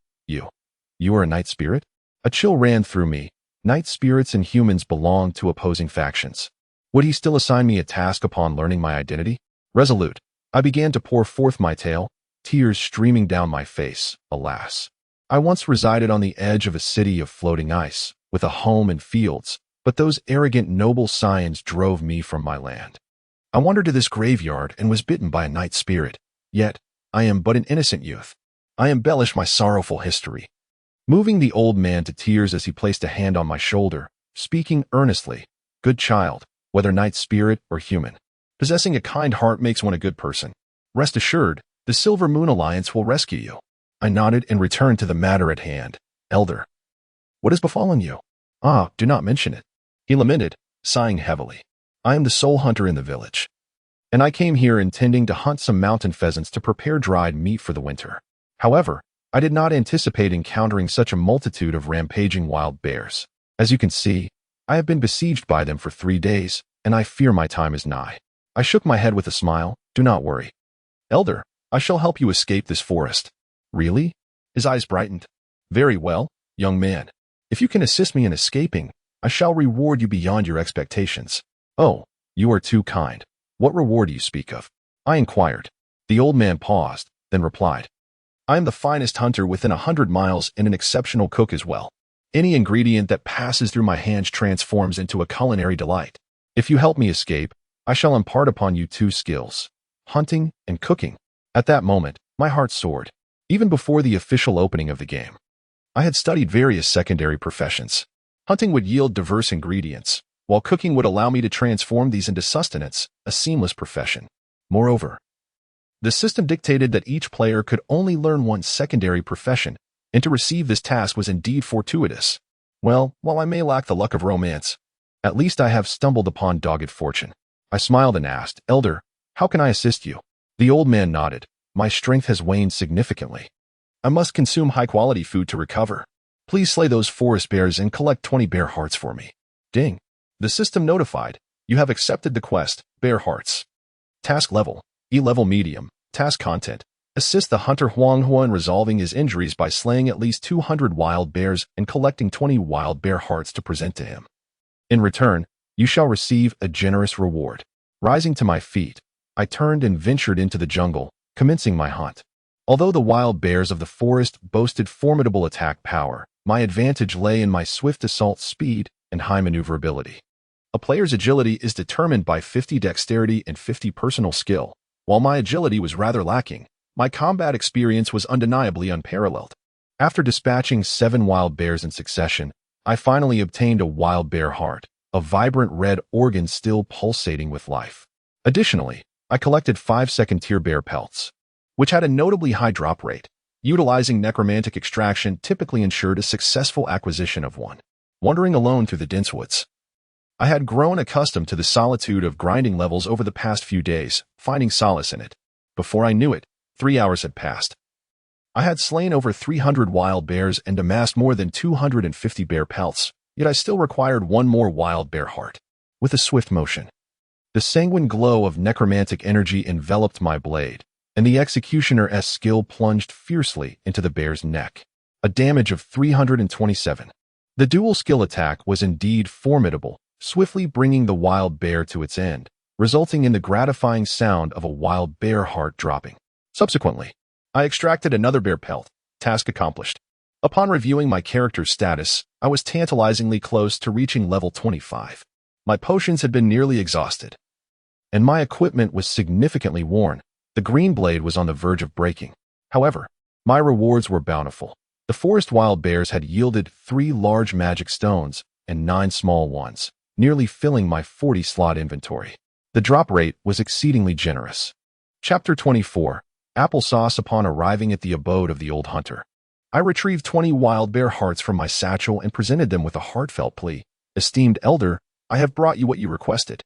You are a night spirit?" A chill ran through me. Night spirits and humans belong to opposing factions. Would he still assign me a task upon learning my identity? Resolute, I began to pour forth my tale, tears streaming down my face. Alas, I once resided on the edge of a city of floating ice, with a home and fields, but those arrogant noble scions drove me from my land. I wandered to this graveyard and was bitten by a night spirit. Yet, I am but an innocent youth. I embellish my sorrowful history. Moving the old man to tears as he placed a hand on my shoulder, speaking earnestly, "Good child, whether night spirit or human, possessing a kind heart makes one a good person. Rest assured, the Silver Moon Alliance will rescue you." I nodded and returned to the matter at hand. "Elder, what has befallen you?" "Ah, do not mention it," he lamented, sighing heavily. "I am the sole hunter in the village, and I came here intending to hunt some mountain pheasants to prepare dried meat for the winter. However, I did not anticipate encountering such a multitude of rampaging wild bears. As you can see, I have been besieged by them for 3 days, and I fear my time is nigh." I shook my head with a smile. "Do not worry, Elder, I shall help you escape this forest." "Really?" His eyes brightened. "Very well, young man. If you can assist me in escaping, I shall reward you beyond your expectations." "Oh, you are too kind. What reward do you speak of?" I inquired. The old man paused, then replied, "I am the finest hunter within 100 miles and an exceptional cook as well. Any ingredient that passes through my hands transforms into a culinary delight. If you help me escape, I shall impart upon you 2 skills, hunting and cooking." At that moment, my heart soared. Even before the official opening of the game, I had studied various secondary professions. Hunting would yield diverse ingredients, while cooking would allow me to transform these into sustenance, a seamless profession. Moreover, the system dictated that each player could only learn one secondary profession, and to receive this task was indeed fortuitous. Well, while I may lack the luck of romance, at least I have stumbled upon dogged fortune. I smiled and asked, "Elder, how can I assist you?" The old man nodded. "My strength has waned significantly. I must consume high-quality food to recover. Please slay those forest bears and collect 20 bear hearts for me." Ding! The system notified, "You have accepted the quest, Bear Hearts. Task level, E-level medium. Task content, assist the hunter Huang Hua in resolving his injuries by slaying at least 200 wild bears and collecting 20 wild bear hearts to present to him. In return, you shall receive a generous reward." Rising to my feet, I turned and ventured into the jungle, commencing my hunt. Although the wild bears of the forest boasted formidable attack power, my advantage lay in my swift assault speed and high maneuverability. A player's agility is determined by 50 dexterity and 50 personal skill. While my agility was rather lacking, my combat experience was undeniably unparalleled. After dispatching 7 wild bears in succession, I finally obtained a wild bear heart, a vibrant red organ still pulsating with life. Additionally, I collected 5 second-tier bear pelts, which had a notably high drop rate. Utilizing necromantic extraction typically ensured a successful acquisition of one. Wandering alone through the dense woods, I had grown accustomed to the solitude of grinding levels over the past few days, finding solace in it. Before I knew it, 3 hours had passed. I had slain over 300 wild bears and amassed more than 250 bear pelts, yet I still required one more wild bear heart. With a swift motion, the sanguine glow of necromantic energy enveloped my blade, and the executioner's skill plunged fiercely into the bear's neck. A damage of 327. The dual skill attack was indeed formidable, swiftly bringing the wild bear to its end, resulting in the gratifying sound of a wild bear heart dropping. Subsequently, I extracted another bear pelt. Task accomplished. Upon reviewing my character's status, I was tantalizingly close to reaching level 25. My potions had been nearly exhausted, and my equipment was significantly worn. The green blade was on the verge of breaking. However, my rewards were bountiful. The forest wild bears had yielded 3 large magic stones and 9 small ones, nearly filling my 40-slot inventory. The drop rate was exceedingly generous. Chapter 24. Applesauce. Upon arriving at the abode of the old hunter, I retrieved 20 wild bear hearts from my satchel and presented them with a heartfelt plea. Esteemed elder, I have brought you what you requested.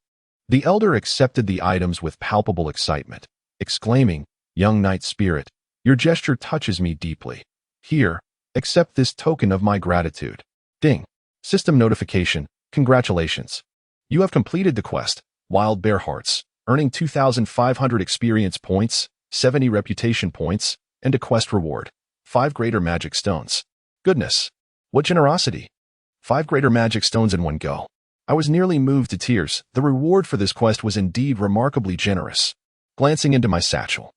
The elder accepted the items with palpable excitement, exclaiming, "Young knight spirit, your gesture touches me deeply. Here, accept this token of my gratitude." Ding. System notification. Congratulations. You have completed the quest, Wild Bear Hearts, earning 2,500 experience points, 70 reputation points, and a quest reward, 5 greater magic stones. Goodness, what generosity. 5 greater magic stones in one go. I was nearly moved to tears. The reward for this quest was indeed remarkably generous. Glancing into my satchel,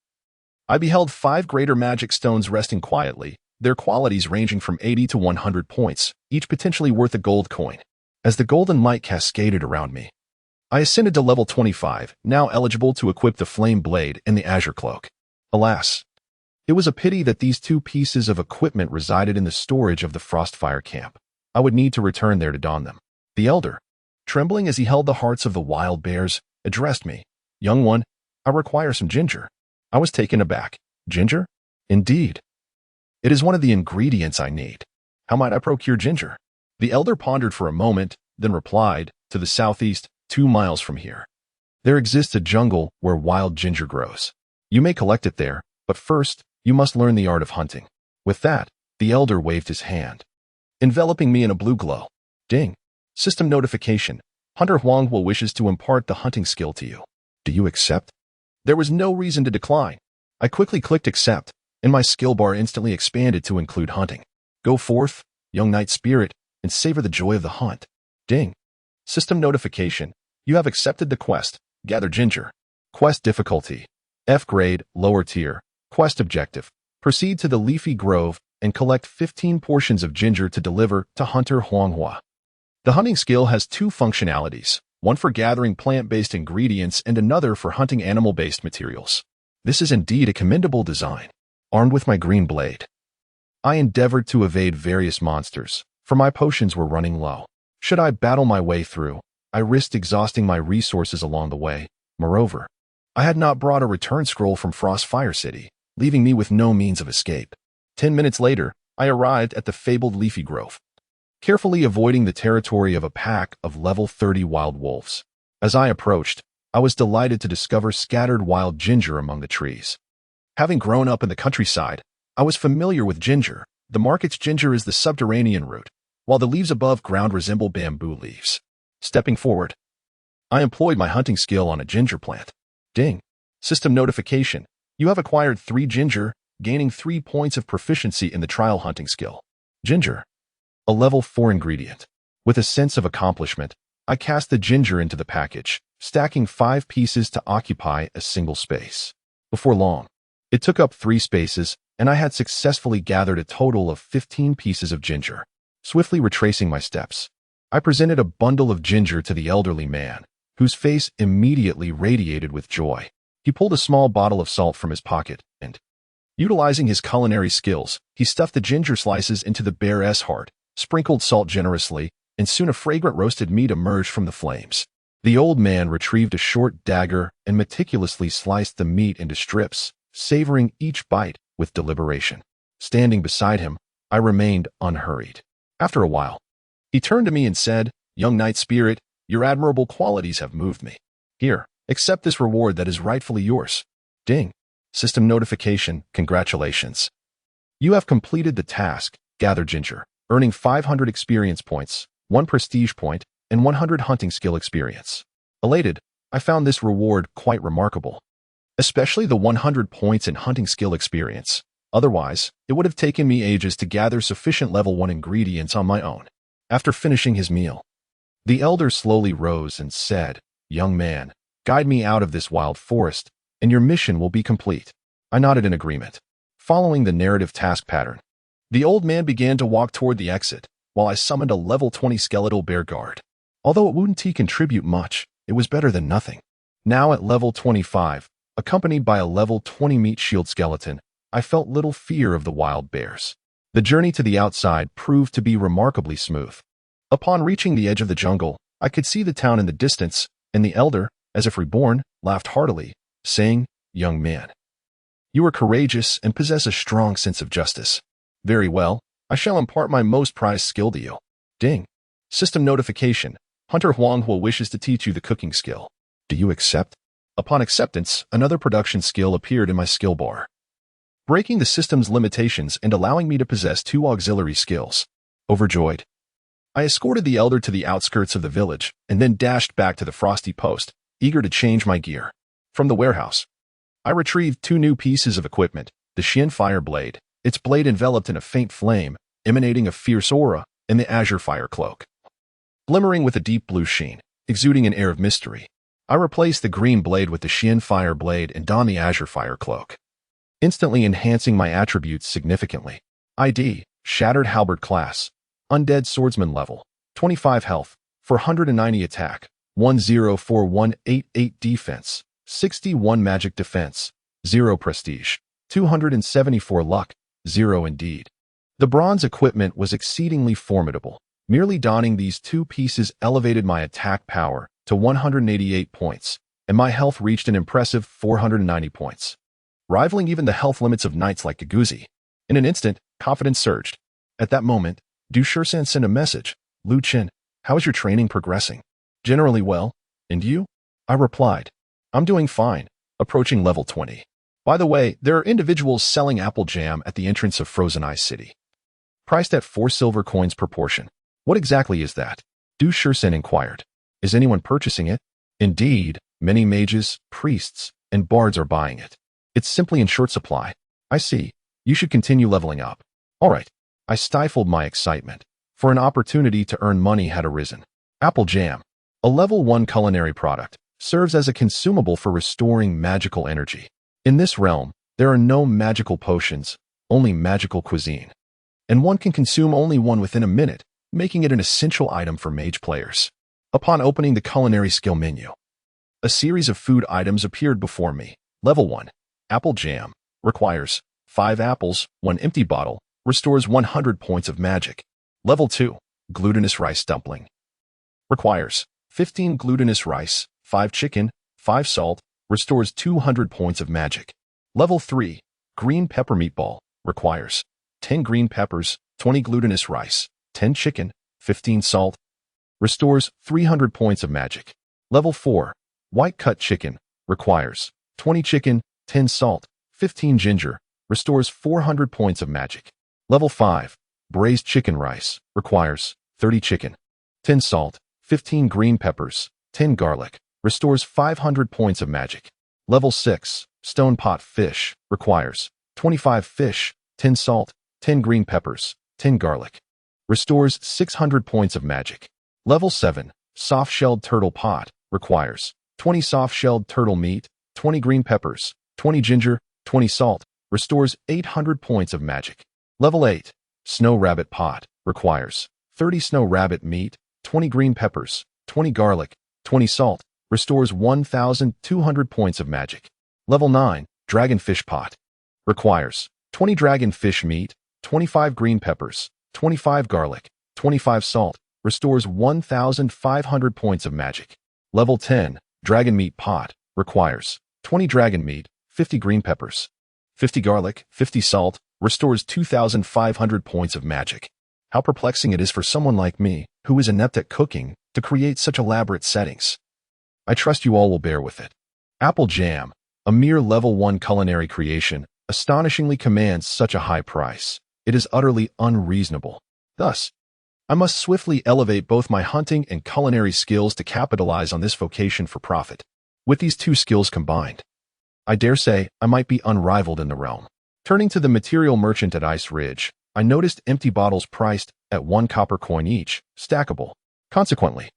I beheld 5 greater magic stones resting quietly, their qualities ranging from 80 to 100 points, each potentially worth a gold coin. As the golden light cascaded around me, I ascended to level 25, now eligible to equip the flame blade and the azure cloak. Alas, it was a pity that these 2 pieces of equipment resided in the storage of the Frostfire camp. I would need to return there to don them. The elder, trembling as he held the hearts of the wild bears, addressed me. "Young one, I require some ginger." I was taken aback. Ginger? Indeed. It is one of the ingredients I need. How might I procure ginger? The elder pondered for a moment, then replied, "To the southeast, 2 miles from here, there exists a jungle where wild ginger grows. You may collect it there, but first, you must learn the art of hunting." With that, the elder waved his hand, enveloping me in a blue glow. Ding. System notification. Hunter Huang will wishes to impart the hunting skill to you. Do you accept? There was no reason to decline. I quickly clicked accept, and my skill bar instantly expanded to include hunting. Go forth, young knight spirit, and savor the joy of the hunt. Ding. System notification. You have accepted the quest. Gather ginger. Quest difficulty. F grade, lower tier. Quest objective. Proceed to the leafy grove and collect 15 portions of ginger to deliver to Hunter Huanghua. The hunting skill has 2 functionalities, one for gathering plant-based ingredients and another for hunting animal-based materials. This is indeed a commendable design. Armed with my green blade, I endeavored to evade various monsters, for my potions were running low. Should I battle my way through, I risked exhausting my resources along the way. Moreover, I had not brought a return scroll from Frostfire City, leaving me with no means of escape. 10 minutes later, I arrived at the fabled leafy grove, carefully avoiding the territory of a pack of level 30 wild wolves. As I approached, I was delighted to discover scattered wild ginger among the trees. Having grown up in the countryside, I was familiar with ginger. The market's ginger is the subterranean root, while the leaves above ground resemble bamboo leaves. Stepping forward, I employed my hunting skill on a ginger plant. Ding. System notification. You have acquired 3 ginger, gaining 3 points of proficiency in the trial hunting skill. Ginger, a level 4 ingredient. With a sense of accomplishment, I cast the ginger into the package, stacking 5 pieces to occupy a single space. Before long, it took up 3 spaces, and I had successfully gathered a total of 15 pieces of ginger. Swiftly retracing my steps, I presented a bundle of ginger to the elderly man, whose face immediately radiated with joy. He pulled a small bottle of salt from his pocket, and, utilizing his culinary skills, he stuffed the ginger slices into the bear's heart, sprinkled salt generously, and soon a fragrant roasted meat emerged from the flames. The old man retrieved a short dagger and meticulously sliced the meat into strips, savoring each bite with deliberation. Standing beside him, I remained unhurried. After a while, he turned to me and said, "Young knight spirit, your admirable qualities have moved me. Here, accept this reward that is rightfully yours." Ding. System notification, congratulations. You have completed the task, Gather Ginger, earning 500 experience points, 1 prestige point, and 100 hunting skill experience. Elated, I found this reward quite remarkable, especially the 100 points in hunting skill experience. Otherwise, it would have taken me ages to gather sufficient level 1 ingredients on my own. After finishing his meal, the elder slowly rose and said, "Young man, guide me out of this wild forest, and your mission will be complete." I nodded in agreement. Following the narrative task pattern, the old man began to walk toward the exit, while I summoned a level 20 skeletal bear guard. Although it wouldn't contribute much, it was better than nothing. Now at level 25, accompanied by a level 20 meat shield skeleton, I felt little fear of the wild bears. The journey to the outside proved to be remarkably smooth. Upon reaching the edge of the jungle, I could see the town in the distance, and the elder, as if reborn, laughed heartily, saying, "Young man, you are courageous and possess a strong sense of justice. Very well, I shall impart my most prized skill to you." Ding. System notification. Hunter Huanghua wishes to teach you the cooking skill. Do you accept? Upon acceptance, another production skill appeared in my skill bar, breaking the system's limitations and allowing me to possess 2 auxiliary skills. Overjoyed, I escorted the elder to the outskirts of the village and then dashed back to the frosty post, eager to change my gear. From the warehouse, I retrieved 2 new pieces of equipment, the Xian Fire Blade, its blade enveloped in a faint flame, emanating a fierce aura, and the Azure Fire Cloak, glimmering with a deep blue sheen, exuding an air of mystery. I replaced the green blade with the Xian Fire Blade and donned the Azure Fire Cloak, instantly enhancing my attributes significantly. ID, Shattered Halberd Class, Undead Swordsman Level, 25 Health, 490 Attack, 104188 Defense, 61 Magic Defense, 0 Prestige, 274 Luck, 0 Indeed. The bronze equipment was exceedingly formidable. Merely donning these 2 pieces elevated my attack power to 188 points, and my health reached an impressive 490 points, rivaling even the health limits of knights like Gaguzi. In an instant, confidence surged. At that moment, Du Shursan sent a message. "Lu Chen, how is your training progressing?" "Generally well. And you?" I replied. "I'm doing fine, approaching level 20. By the way, there are individuals selling apple jam at the entrance of Frozen Ice City, priced at 4 silver coins per portion." "What exactly is that?" Du Shursan inquired. "Is anyone purchasing it?" "Indeed, many mages, priests, and bards are buying it. It's simply in short supply." "I see. You should continue leveling up." "All right." I stifled my excitement, for an opportunity to earn money had arisen. Apple jam, a level 1 culinary product, serves as a consumable for restoring magical energy. In this realm, there are no magical potions, only magical cuisine, and one can consume only one within a minute, making it an essential item for mage players. Upon opening the culinary skill menu, a series of food items appeared before me. Level 1, Apple Jam, requires 5 apples, 1 empty bottle, restores 100 points of magic. Level 2, Glutinous Rice Dumpling, requires 15 glutinous rice, 5 chicken, 5 salt, restores 200 points of magic. Level 3, Green Pepper Meatball, requires 10 green peppers, 20 glutinous rice, 10 chicken, 15 salt, restores 300 points of magic. Level 4, White Cut Chicken, requires 20 chicken, 10 salt, 15 ginger, restores 400 points of magic. Level 5, Braised Chicken Rice, requires 30 chicken, 10 salt, 15 green peppers, 10 garlic, restores 500 points of magic. Level 6, Stone Pot Fish, requires 25 fish, 10 salt, 10 green peppers, 10 garlic, restores 600 points of magic. Level 7, Soft-Shelled Turtle Pot, requires 20 soft-shelled turtle meat, 20 green peppers, 20 ginger, 20 salt, restores 800 points of magic. Level 8, Snow Rabbit Pot, requires 30 snow rabbit meat, 20 green peppers, 20 garlic, 20 salt, restores 1,200 points of magic. Level 9, Dragonfish Pot, requires 20 dragonfish meat, 25 green peppers, 25 garlic, 25 salt, restores 1,500 points of magic. Level 10, Dragon Meat Pot, requires 20 dragon meat, 50 green peppers, 50 garlic, 50 salt, restores 2,500 points of magic. How perplexing it is for someone like me, who is inept at cooking, to create such elaborate settings. I trust you all will bear with it. Apple jam, a mere level 1 culinary creation, astonishingly commands such a high price. It is utterly unreasonable. Thus, I must swiftly elevate both my hunting and culinary skills to capitalize on this vocation for profit. With these two skills combined, I dare say I might be unrivaled in the realm. Turning to the material merchant at Ice Ridge, I noticed empty bottles priced at 1 copper coin each, stackable. Consequently,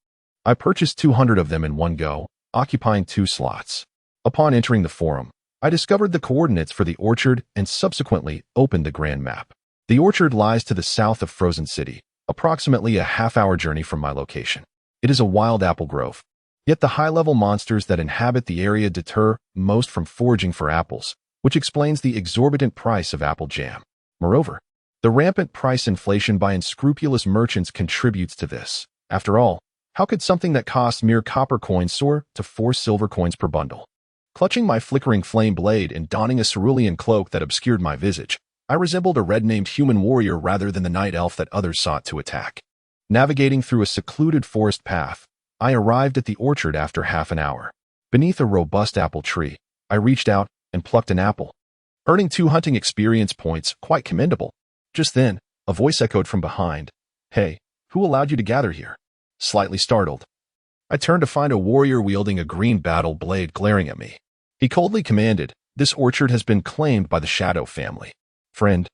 I purchased 200 of them in one go, occupying 2 slots. Upon entering the forum, I discovered the coordinates for the orchard and subsequently opened the grand map. The orchard lies to the south of Frozen City, approximately a half-hour journey from my location. It is a wild apple grove. Yet the high-level monsters that inhabit the area deter most from foraging for apples, which explains the exorbitant price of apple jam. Moreover, the rampant price inflation by unscrupulous merchants contributes to this. After all, how could something that costs mere copper coins soar to 4 silver coins per bundle? Clutching my flickering flame blade and donning a cerulean cloak that obscured my visage, I resembled a red-named human warrior rather than the night elf that others sought to attack. Navigating through a secluded forest path, I arrived at the orchard after half an hour. Beneath a robust apple tree, I reached out and plucked an apple, earning 2 hunting experience points, quite commendable. Just then, a voice echoed from behind. "Hey, who allowed you to gather here?" Slightly startled, I turned to find a warrior wielding a green battle blade glaring at me. He coldly commanded, "This orchard has been claimed by the Shadow family. Friend,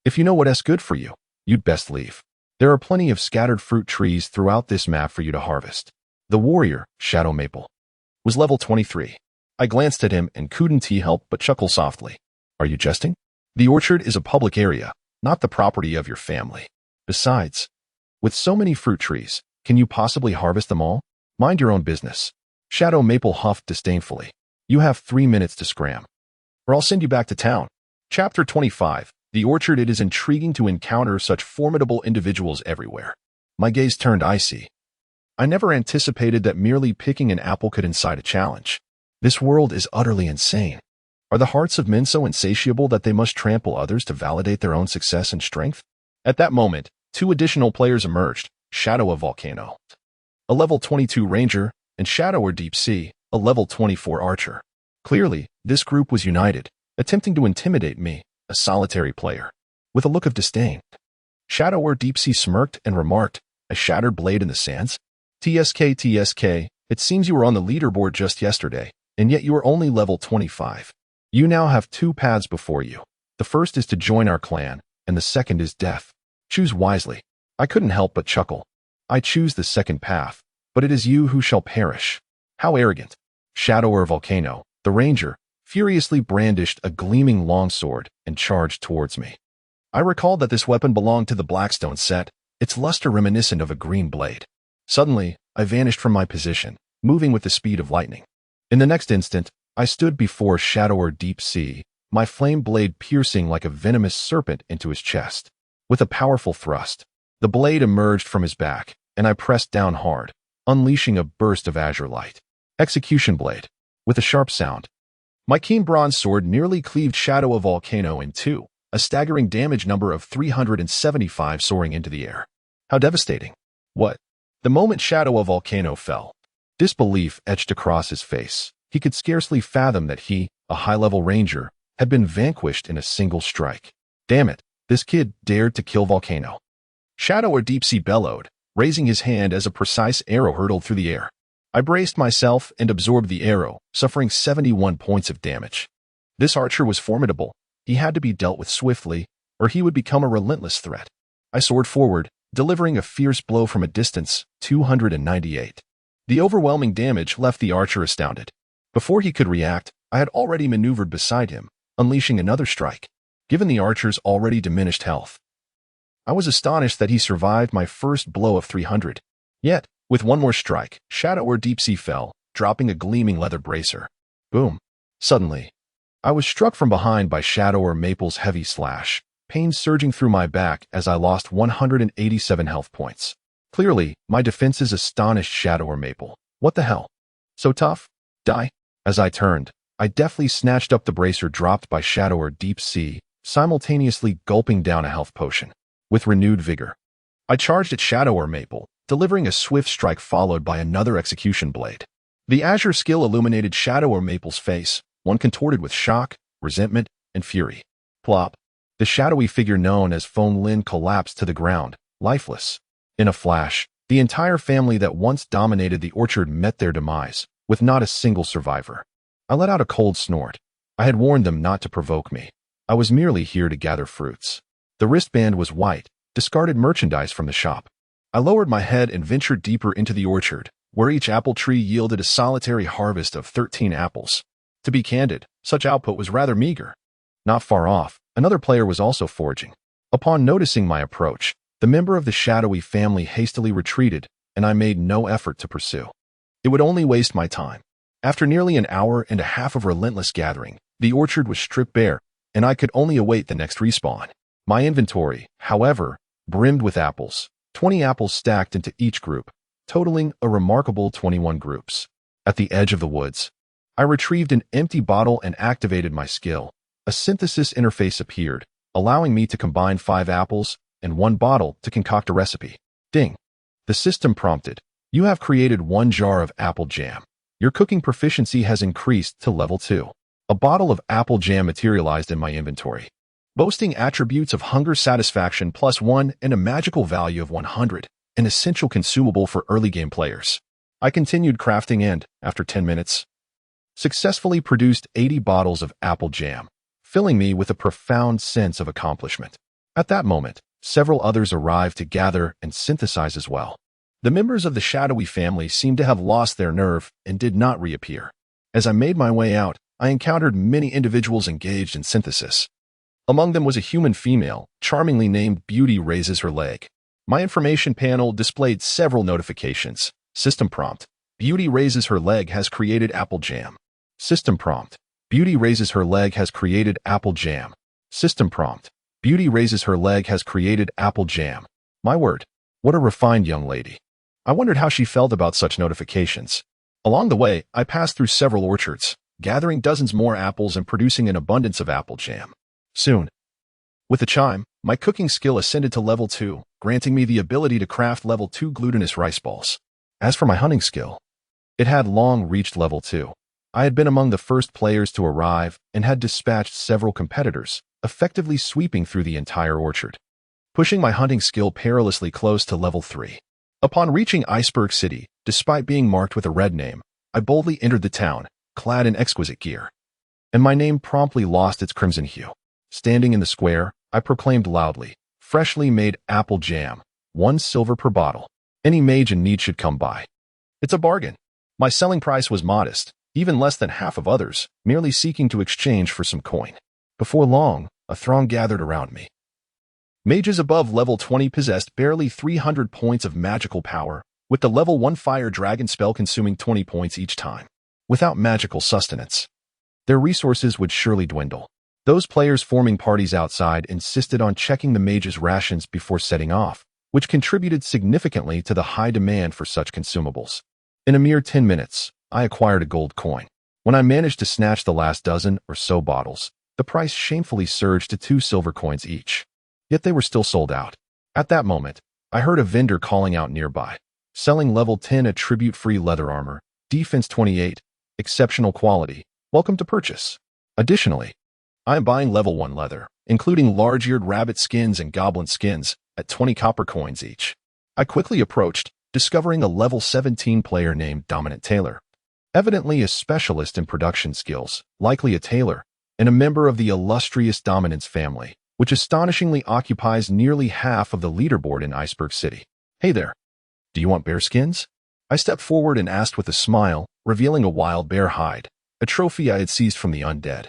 if you know what's good for you, you'd best leave. There are plenty of scattered fruit trees throughout this map for you to harvest." The warrior, Shadow Maple, was level 23. I glanced at him and couldn't help but chuckle softly. "Are you jesting? The orchard is a public area, not the property of your family. Besides, with so many fruit trees, can you possibly harvest them all? Mind your own business." Shadow Maple huffed disdainfully. "You have 3 minutes to scram, or I'll send you back to town." Chapter 25. The Orchard. It is intriguing to encounter such formidable individuals everywhere. My gaze turned icy. I never anticipated that merely picking an apple could incite a challenge. This world is utterly insane. Are the hearts of men so insatiable that they must trample others to validate their own success and strength? At that moment, 2 additional players emerged, Shadow of Volcano, a level 22 ranger, and Shadow or Deep Sea, a level 24 archer. Clearly, this group was united, attempting to intimidate me, a solitary player. With a look of disdain, Shadow or Deep Sea smirked and remarked, "A shattered blade in the sands? TSK, it seems you were on the leaderboard just yesterday, and yet you are only level 25. You now have 2 paths before you. The first is to join our clan, and the second is death. Choose wisely." I couldn't help but chuckle. "I choose the second path, but it is you who shall perish." How arrogant. Shadow or Volcano, the ranger, furiously brandished a gleaming longsword and charged towards me. I recalled that this weapon belonged to the Blackstone set, its luster reminiscent of a green blade. Suddenly, I vanished from my position, moving with the speed of lightning. In the next instant, I stood before Shadow or Deep Sea, my flame blade piercing like a venomous serpent into his chest. With a powerful thrust, the blade emerged from his back, and I pressed down hard, unleashing a burst of azure light. Execution blade. With a sharp sound, my keen bronze sword nearly cleaved Shadow of Volcano in 2, a staggering damage number of 375 soaring into the air. How devastating. What? The moment Shadow of Volcano fell, disbelief etched across his face. He could scarcely fathom that he, a high-level ranger, had been vanquished in a single strike. Damn it, this kid dared to kill Volcano. Shadow or Deep Sea bellowed, raising his hand as a precise arrow hurtled through the air. I braced myself and absorbed the arrow, suffering 71 points of damage. This archer was formidable. He had to be dealt with swiftly, or he would become a relentless threat. I soared forward, delivering a fierce blow from a distance, 298. The overwhelming damage left the archer astounded. Before he could react, I had already maneuvered beside him, unleashing another strike. Given the archer's already diminished health, I was astonished that he survived my first blow of 300. Yet, with one more strike, Shadow or Deep Sea fell, dropping a gleaming leather bracer. Boom. Suddenly, I was struck from behind by Shadow or Maple's heavy slash, pain surging through my back as I lost 187 health points. Clearly, my defenses astonished Shadow or Maple. What the hell? So tough? Die? As I turned, I deftly snatched up the bracer dropped by Shadow or Deep Sea simultaneously gulping down a health potion. With renewed vigor, I charged at Shadow or Maple, delivering a swift strike followed by another execution blade. The Azure skill illuminated Shadow or Maple's face, one contorted with shock, resentment, and fury. Plop. The shadowy figure known as Feng Lin collapsed to the ground, lifeless. In a flash, the entire family that once dominated the orchard met their demise, with not a single survivor. I let out a cold snort. I had warned them not to provoke me. I was merely here to gather fruits. The wristband was white, discarded merchandise from the shop. I lowered my head and ventured deeper into the orchard, where each apple tree yielded a solitary harvest of 13 apples. To be candid, such output was rather meager. Not far off, another player was also foraging. Upon noticing my approach, the member of the shadowy family hastily retreated, and I made no effort to pursue. It would only waste my time. After nearly an hour and a half of relentless gathering, the orchard was stripped bare, and I could only await the next respawn. My inventory, however, brimmed with apples, 20 apples stacked into each group, totaling a remarkable 21 groups. At the edge of the woods, I retrieved an empty bottle and activated my skill. A synthesis interface appeared, allowing me to combine 5 apples and 1 bottle to concoct a recipe. Ding. The system prompted, "You have created 1 jar of apple jam. Your cooking proficiency has increased to level 2. A bottle of apple jam materialized in my inventory, boasting attributes of hunger satisfaction +1 and a magical value of 100, an essential consumable for early game players. I continued crafting and, after 10 minutes, successfully produced 80 bottles of apple jam, filling me with a profound sense of accomplishment. At that moment, several others arrived to gather and synthesize as well. The members of the shadowy family seemed to have lost their nerve and did not reappear. As I made my way out, I encountered many individuals engaged in synthesis. Among them was a human female, charmingly named Beauty Raises Her Leg. My information panel displayed several notifications. System prompt: Beauty Raises Her Leg has created apple jam. System prompt: Beauty Raises Her Leg has created apple jam. System prompt: Beauty Raises Her Leg has created apple jam. My word, what a refined young lady. I wondered how she felt about such notifications. Along the way, I passed through several orchards, gathering dozens more apples and producing an abundance of apple jam. Soon, with a chime, my cooking skill ascended to level 2, granting me the ability to craft level 2 glutinous rice balls. As for my hunting skill, it had long reached level 2. I had been among the first players to arrive and had dispatched several competitors, effectively sweeping through the entire orchard, pushing my hunting skill perilously close to level 3. Upon reaching Iceberg City, despite being marked with a red name, I boldly entered the town, clad in exquisite gear, and my name promptly lost its crimson hue. Standing in the square, I proclaimed loudly, "Freshly made apple jam, 1 silver per bottle. Any mage in need should come by." It's a bargain. My selling price was modest, even less than half of others, merely seeking to exchange for some coin. Before long, a throng gathered around me. Mages above level 20 possessed barely 300 points of magical power, with the level 1 fire dragon spell consuming 20 points each time. Without magical sustenance, their resources would surely dwindle. Those players forming parties outside insisted on checking the mage's rations before setting off, which contributed significantly to the high demand for such consumables. In a mere 10 minutes, I acquired a gold coin. When I managed to snatch the last dozen or so bottles, the price shamefully surged to 2 silver coins each. Yet they were still sold out. At that moment, I heard a vendor calling out nearby, selling level 10 attribute-free leather armor, defense 28, exceptional quality, welcome to purchase. Additionally, I am buying level 1 leather, including large-eared rabbit skins and goblin skins, at 20 copper coins each. I quickly approached, discovering a level 17 player named Dominant Tailor, evidently a specialist in production skills, likely a tailor, and a member of the illustrious Dominance family, which astonishingly occupies nearly half of the leaderboard in Iceberg City. "Hey there, do you want bear skins?" I stepped forward and asked with a smile, revealing a wild bear hide, a trophy I had seized from the undead.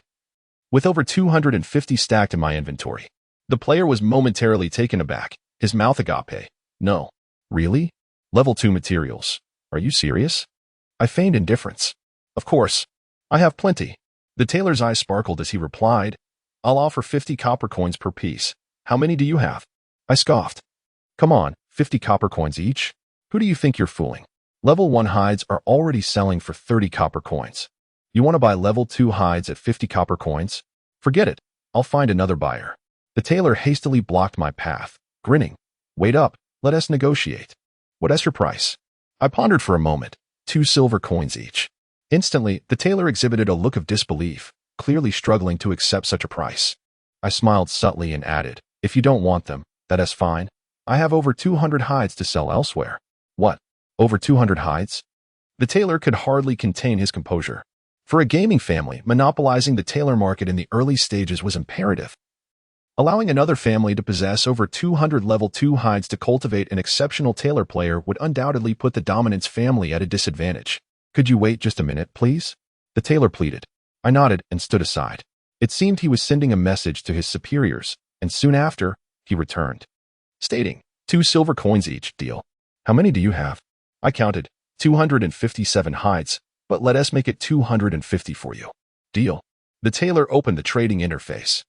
With over 250 stacked in my inventory, the player was momentarily taken aback, his mouth agape. "No. Really? Level 2 materials. Are you serious?" I feigned indifference. "Of course. I have plenty." The tailor's eyes sparkled as he replied, "I'll offer 50 copper coins per piece. How many do you have?" I scoffed. "Come on, 50 copper coins each? Who do you think you're fooling? Level 1 hides are already selling for 30 copper coins. You want to buy level 2 hides at 50 copper coins? Forget it. I'll find another buyer. The tailor hastily blocked my path, grinning. Wait up, let us negotiate. What's your price? I pondered for a moment. 2 silver coins each. Instantly, the tailor exhibited a look of disbelief, clearly struggling to accept such a price. I smiled subtly and added, if you don't want them, that is fine. I have over 200 hides to sell elsewhere. What? Over 200 hides? The tailor could hardly contain his composure. For a gaming family, monopolizing the tailor market in the early stages was imperative. Allowing another family to possess over 200 level 2 hides to cultivate an exceptional tailor player would undoubtedly put the dominant's family at a disadvantage. Could you wait just a minute, please? The tailor pleaded. I nodded and stood aside. It seemed he was sending a message to his superiors, and soon after, he returned, stating, 2 silver coins each, deal. How many do you have? I counted, 257 hides, but let us make it 250 for you. Deal. The tailor opened the trading interface.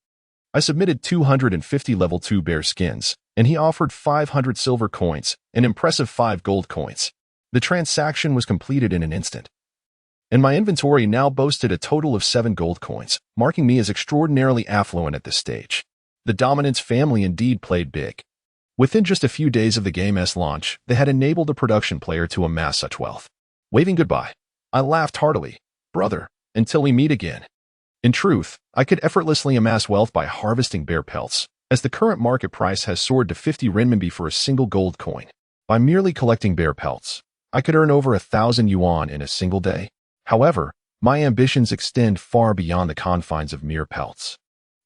I submitted 250 level 2 bear skins, and he offered 500 silver coins, an impressive 5 gold coins. The transaction was completed in an instant, and my inventory now boasted a total of 7 gold coins, marking me as extraordinarily affluent at this stage. The dominant's family indeed played big. Within just a few days of the game's launch, they had enabled a production player to amass such wealth. Waving goodbye, I laughed heartily. Brother, until we meet again. In truth, I could effortlessly amass wealth by harvesting bear pelts, as the current market price has soared to 50 renminbi for a single gold coin. By merely collecting bear pelts, I could earn over 1,000 yuan in a single day. However, my ambitions extend far beyond the confines of mere pelts.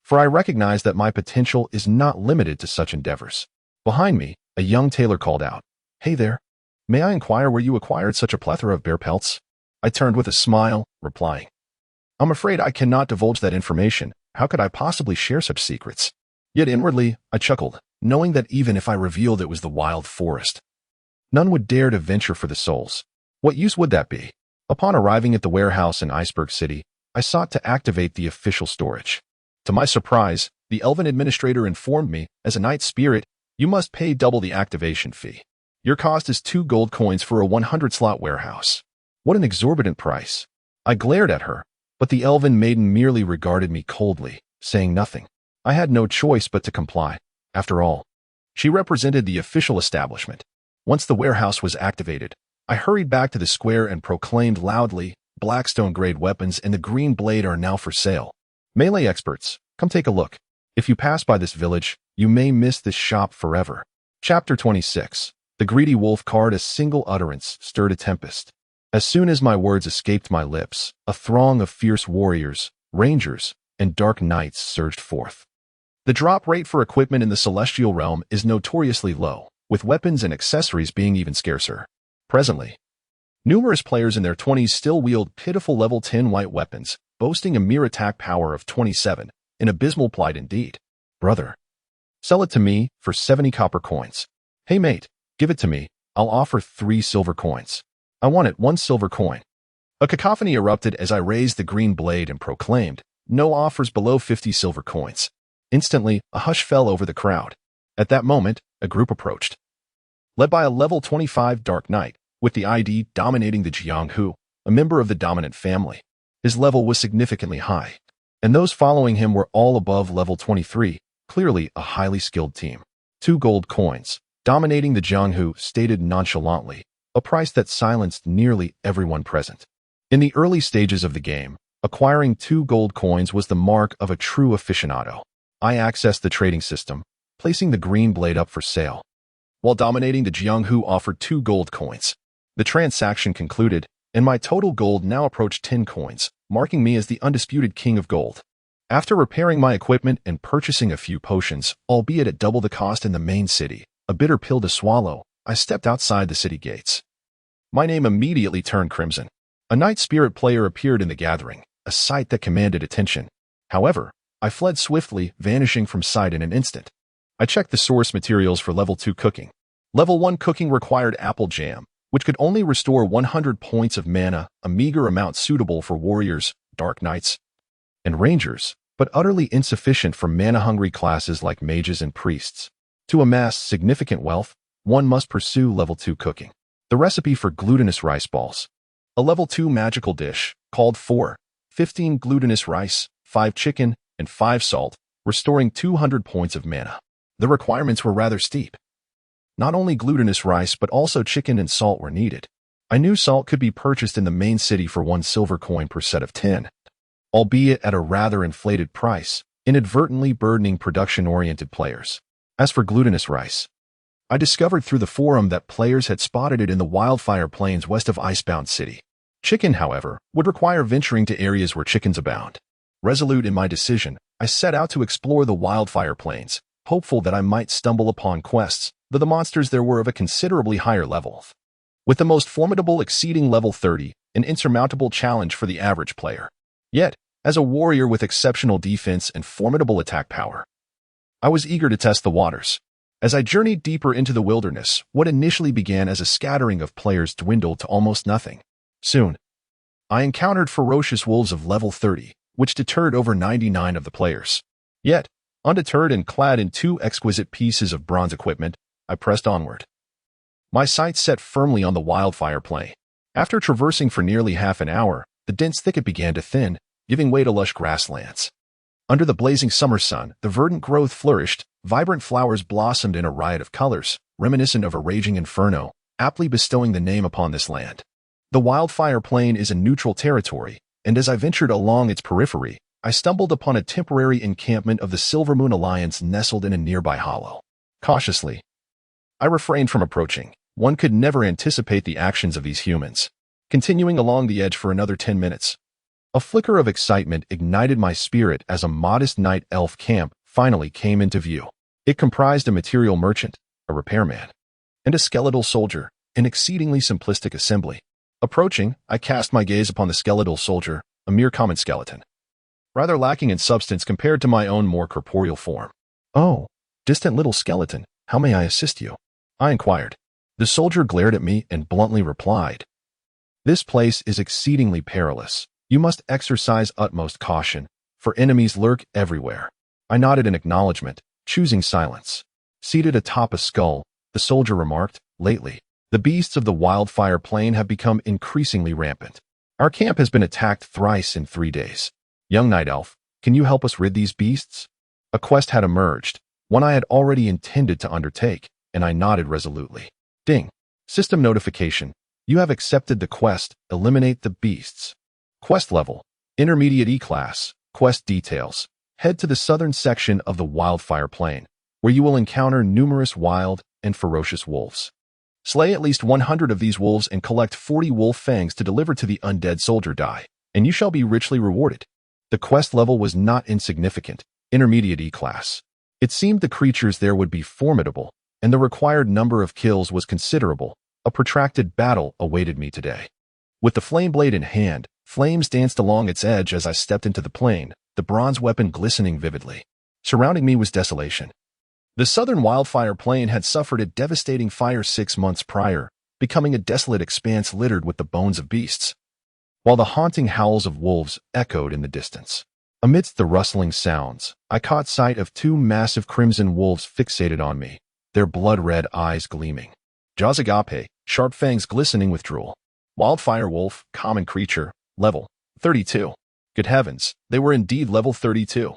For I recognize that my potential is not limited to such endeavors. Behind me, a young tailor called out, Hey there, may I inquire where you acquired such a plethora of bear pelts? I turned with a smile, replying, I'm afraid I cannot divulge that information. How could I possibly share such secrets? Yet inwardly, I chuckled, knowing that even if I revealed it was the wild forest, none would dare to venture for the souls. What use would that be? Upon arriving at the warehouse in Iceberg City, I sought to activate the official storage. To my surprise, the elven administrator informed me, as a night spirit, you must pay double the activation fee. Your cost is 2 gold coins for a 100-slot warehouse. What an exorbitant price. I glared at her, but the elven maiden merely regarded me coldly, saying nothing. I had no choice but to comply. After all, she represented the official establishment. Once the warehouse was activated, I hurried back to the square and proclaimed loudly, Blackstone-grade weapons and the green blade are now for sale. Melee experts, come take a look. If you pass by this village, you may miss this shop forever. Chapter 26. The greedy wolf card. A single utterance stirred a tempest. As soon as my words escaped my lips, a throng of fierce warriors, rangers, and dark knights surged forth. The drop rate for equipment in the celestial realm is notoriously low, with weapons and accessories being even scarcer. Presently, numerous players in their 20s still wield pitiful level 10 white weapons, boasting a mere attack power of 27, an abysmal plight indeed. Brother, sell it to me for 70 copper coins. Hey mate, give it to me, I'll offer 3 silver coins. I want it 1 silver coin. A cacophony erupted as I raised the green blade and proclaimed, no offers below 50 silver coins. Instantly, a hush fell over the crowd. At that moment, a group approached, led by a level 25 Dark Knight, with the ID dominating the Jianghu, a member of the dominant family. His level was significantly high, and those following him were all above level 23, clearly a highly skilled team. 2 gold coins, dominating the Jianghu, stated nonchalantly, a price that silenced nearly everyone present. In the early stages of the game, acquiring 2 gold coins was the mark of a true aficionado. I accessed the trading system, placing the green blade up for sale. While dominating the Jianghu offered 2 gold coins. The transaction concluded, and my total gold now approached 10 coins, marking me as the undisputed king of gold. After repairing my equipment and purchasing a few potions, albeit at double the cost in the main city, a bitter pill to swallow, I stepped outside the city gates. My name immediately turned crimson. A night spirit player appeared in the gathering, a sight that commanded attention. However, I fled swiftly, vanishing from sight in an instant. I checked the source materials for level 2 cooking. Level 1 cooking required apple jam, which could only restore 100 points of mana, a meager amount suitable for warriors, dark knights, and rangers, but utterly insufficient for mana-hungry classes like mages and priests. To amass significant wealth, one must pursue level 2 cooking. The recipe for glutinous rice balls. A level 2 magical dish, called for 15 glutinous rice, 5 chicken, and 5 salt, restoring 200 points of mana. The requirements were rather steep. Not only glutinous rice but also chicken and salt were needed. I knew salt could be purchased in the main city for 1 silver coin per set of 10, albeit at a rather inflated price, inadvertently burdening production-oriented players. As for glutinous rice, I discovered through the forum that players had spotted it in the wildfire plains west of Icebound City. Chicken, however, would require venturing to areas where chickens abound. Resolute in my decision, I set out to explore the wildfire plains, hopeful that I might stumble upon quests, though the monsters there were of a considerably higher level. With the most formidable exceeding level 30, an insurmountable challenge for the average player. Yet, as a warrior with exceptional defense and formidable attack power, I was eager to test the waters. As I journeyed deeper into the wilderness, what initially began as a scattering of players dwindled to almost nothing. Soon, I encountered ferocious wolves of level 30, which deterred over 99 of the players. Yet, undeterred and clad in 2 exquisite pieces of bronze equipment, I pressed onward. My sights set firmly on the wildfire plain. After traversing for nearly half an hour, the dense thicket began to thin, giving way to lush grasslands. Under the blazing summer sun, the verdant growth flourished, vibrant flowers blossomed in a riot of colors, reminiscent of a raging inferno, aptly bestowing the name upon this land. The wildfire plain is a neutral territory, and as I ventured along its periphery, I stumbled upon a temporary encampment of the Silvermoon Alliance nestled in a nearby hollow. Cautiously, I refrained from approaching. One could never anticipate the actions of these humans. Continuing along the edge for another 10 minutes, a flicker of excitement ignited my spirit as a modest night elf camp finally came into view. It comprised a material merchant, a repairman, and a skeletal soldier, an exceedingly simplistic assembly. Approaching, I cast my gaze upon the skeletal soldier, a mere common skeleton, rather lacking in substance compared to my own more corporeal form. "Oh, distant little skeleton, how may I assist you?" I inquired. The soldier glared at me and bluntly replied, "This place is exceedingly perilous. You must exercise utmost caution, for enemies lurk everywhere." I nodded in acknowledgement, choosing silence. Seated atop a skull, the soldier remarked, "Lately, the beasts of the wildfire plain have become increasingly rampant. Our camp has been attacked thrice in 3 days. Young Night Elf, can you help us rid these beasts?" A quest had emerged, one I had already intended to undertake, and I nodded resolutely. Ding. System notification. You have accepted the quest, Eliminate the Beasts. Quest level, Intermediate E-Class. Quest details. Head to the southern section of the wildfire plain, where you will encounter numerous wild and ferocious wolves. Slay at least 100 of these wolves and collect 40 wolf fangs to deliver to the undead soldier die, and you shall be richly rewarded. The quest level was not insignificant, Intermediate E-Class. It seemed the creatures there would be formidable, and the required number of kills was considerable. A protracted battle awaited me today. With the flame blade in hand, flames danced along its edge as I stepped into the plain, the bronze weapon glistening vividly. Surrounding me was desolation. The southern wildfire plain had suffered a devastating fire 6 months prior, becoming a desolate expanse littered with the bones of beasts, while the haunting howls of wolves echoed in the distance. Amidst the rustling sounds, I caught sight of 2 massive crimson wolves fixated on me, their blood-red eyes gleaming. Jaws agape, sharp fangs glistening with drool. Wildfire wolf, common creature, level 32. Good heavens, they were indeed level 32.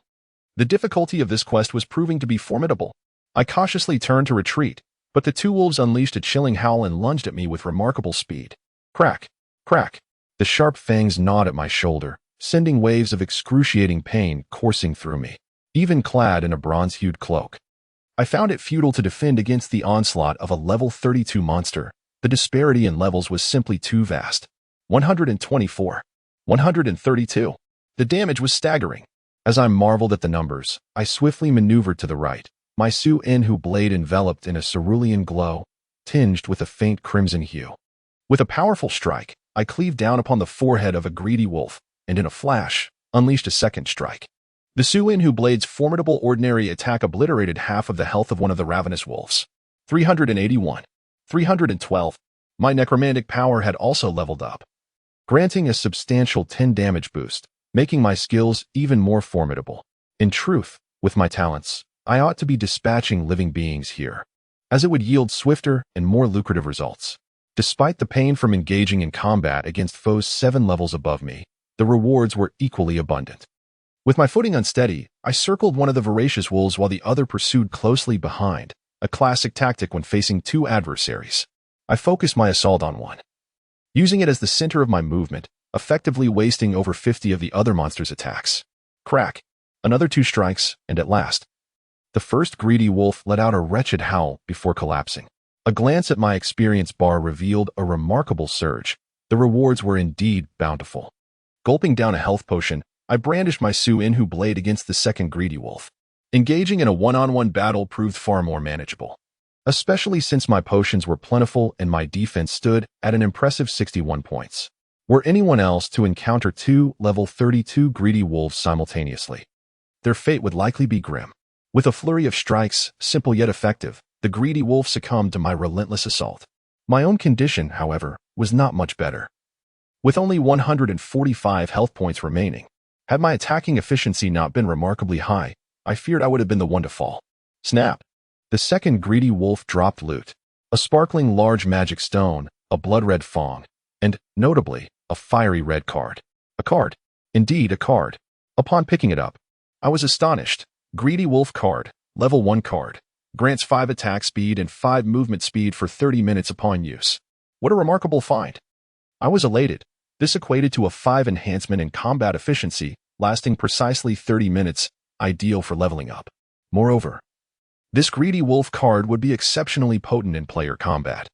The difficulty of this quest was proving to be formidable. I cautiously turned to retreat, but the 2 wolves unleashed a chilling howl and lunged at me with remarkable speed. Crack, crack. The sharp fangs gnawed at my shoulder, sending waves of excruciating pain coursing through me, even clad in a bronze-hued cloak. I found it futile to defend against the onslaught of a level 32 monster. The disparity in levels was simply too vast. 124. 132. The damage was staggering. As I marveled at the numbers, I swiftly maneuvered to the right, my Su-Enhu blade enveloped in a cerulean glow, tinged with a faint crimson hue. With a powerful strike, I cleaved down upon the forehead of a greedy wolf, and in a flash, unleashed a second strike. The Su-Enhu blade's formidable ordinary attack obliterated half of the health of one of the ravenous wolves. 381. 312. My necromantic power had also leveled up, granting a substantial 10 damage boost, making my skills even more formidable. In truth, with my talents, I ought to be dispatching living beings here, as it would yield swifter and more lucrative results. Despite the pain from engaging in combat against foes 7 levels above me, the rewards were equally abundant. With my footing unsteady, I circled one of the voracious wolves while the other pursued closely behind, a classic tactic when facing two adversaries. I focused my assault on one, using it as the center of my movement, effectively wasting over 50 of the other monster's attacks. Crack! Another 2 strikes, and at last, the first greedy wolf let out a wretched howl before collapsing. A glance at my experience bar revealed a remarkable surge. The rewards were indeed bountiful. Gulping down a health potion, I brandished my Su-Inhu blade against the second greedy wolf. Engaging in a one-on-one battle proved far more manageable, especially since my potions were plentiful and my defense stood at an impressive 61 points. Were anyone else to encounter 2 level 32 greedy wolves simultaneously, their fate would likely be grim. With a flurry of strikes, simple yet effective, the greedy wolf succumbed to my relentless assault. My own condition, however, was not much better. With only 145 health points remaining, had my attacking efficiency not been remarkably high, I feared I would have been the one to fall. Snap! The second greedy wolf dropped loot. A sparkling large magic stone, a blood-red fong, and, notably, a fiery red card. A card. Indeed, a card. Upon picking it up, I was astonished. Greedy Wolf card, level 1 card. Grants 5 attack speed and 5 movement speed for 30 minutes upon use. What a remarkable find. I was elated. This equated to a 5 enhancement in combat efficiency, lasting precisely 30 minutes, ideal for leveling up. Moreover, this Greedy Wolf card would be exceptionally potent in player combat.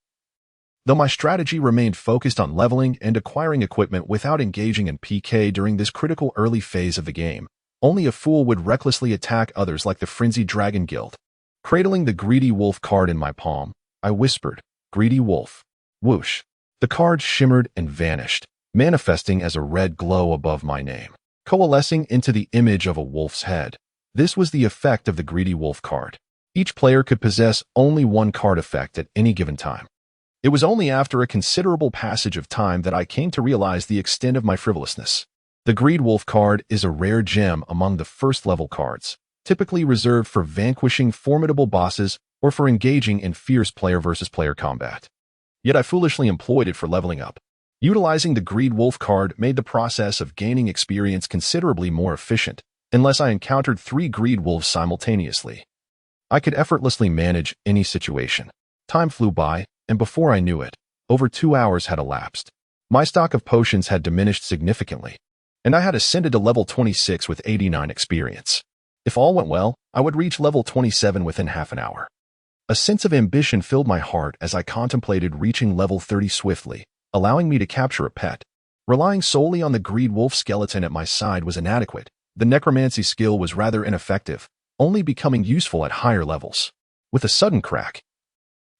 Though my strategy remained focused on leveling and acquiring equipment without engaging in PK during this critical early phase of the game, only a fool would recklessly attack others like the Frenzied Dragon Guild. Cradling the Greedy Wolf card in my palm, I whispered, "Greedy Wolf." Whoosh! The card shimmered and vanished, manifesting as a red glow above my name, coalescing into the image of a wolf's head. This was the effect of the Greedy Wolf card. Each player could possess only one card effect at any given time. It was only after a considerable passage of time that I came to realize the extent of my frivolousness. The Greed Wolf card is a rare gem among the first-level cards, typically reserved for vanquishing formidable bosses or for engaging in fierce player-versus-player combat. Yet I foolishly employed it for leveling up. Utilizing the Greed Wolf card made the process of gaining experience considerably more efficient, unless I encountered 3 Greed Wolves simultaneously. I could effortlessly manage any situation. Time flew by, and before I knew it, over 2 hours had elapsed. My stock of potions had diminished significantly, and I had ascended to level 26 with 89 experience. If all went well, I would reach level 27 within half an hour. A sense of ambition filled my heart as I contemplated reaching level 30 swiftly, allowing me to capture a pet. Relying solely on the Greed Wolf skeleton at my side was inadequate. The necromancy skill was rather ineffective, only becoming useful at higher levels. With a sudden crack,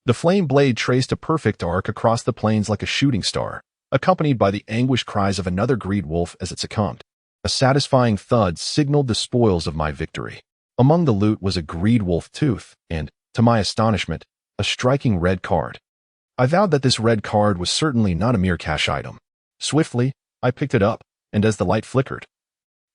the flame blade traced a perfect arc across the plains like a shooting star, accompanied by the anguished cries of another Greed Wolf as it succumbed. A satisfying thud signaled the spoils of my victory. Among the loot was a Greed Wolf tooth and, to my astonishment, a striking red card. I vowed that this red card was certainly not a mere cash item. Swiftly, I picked it up, and as the light flickered,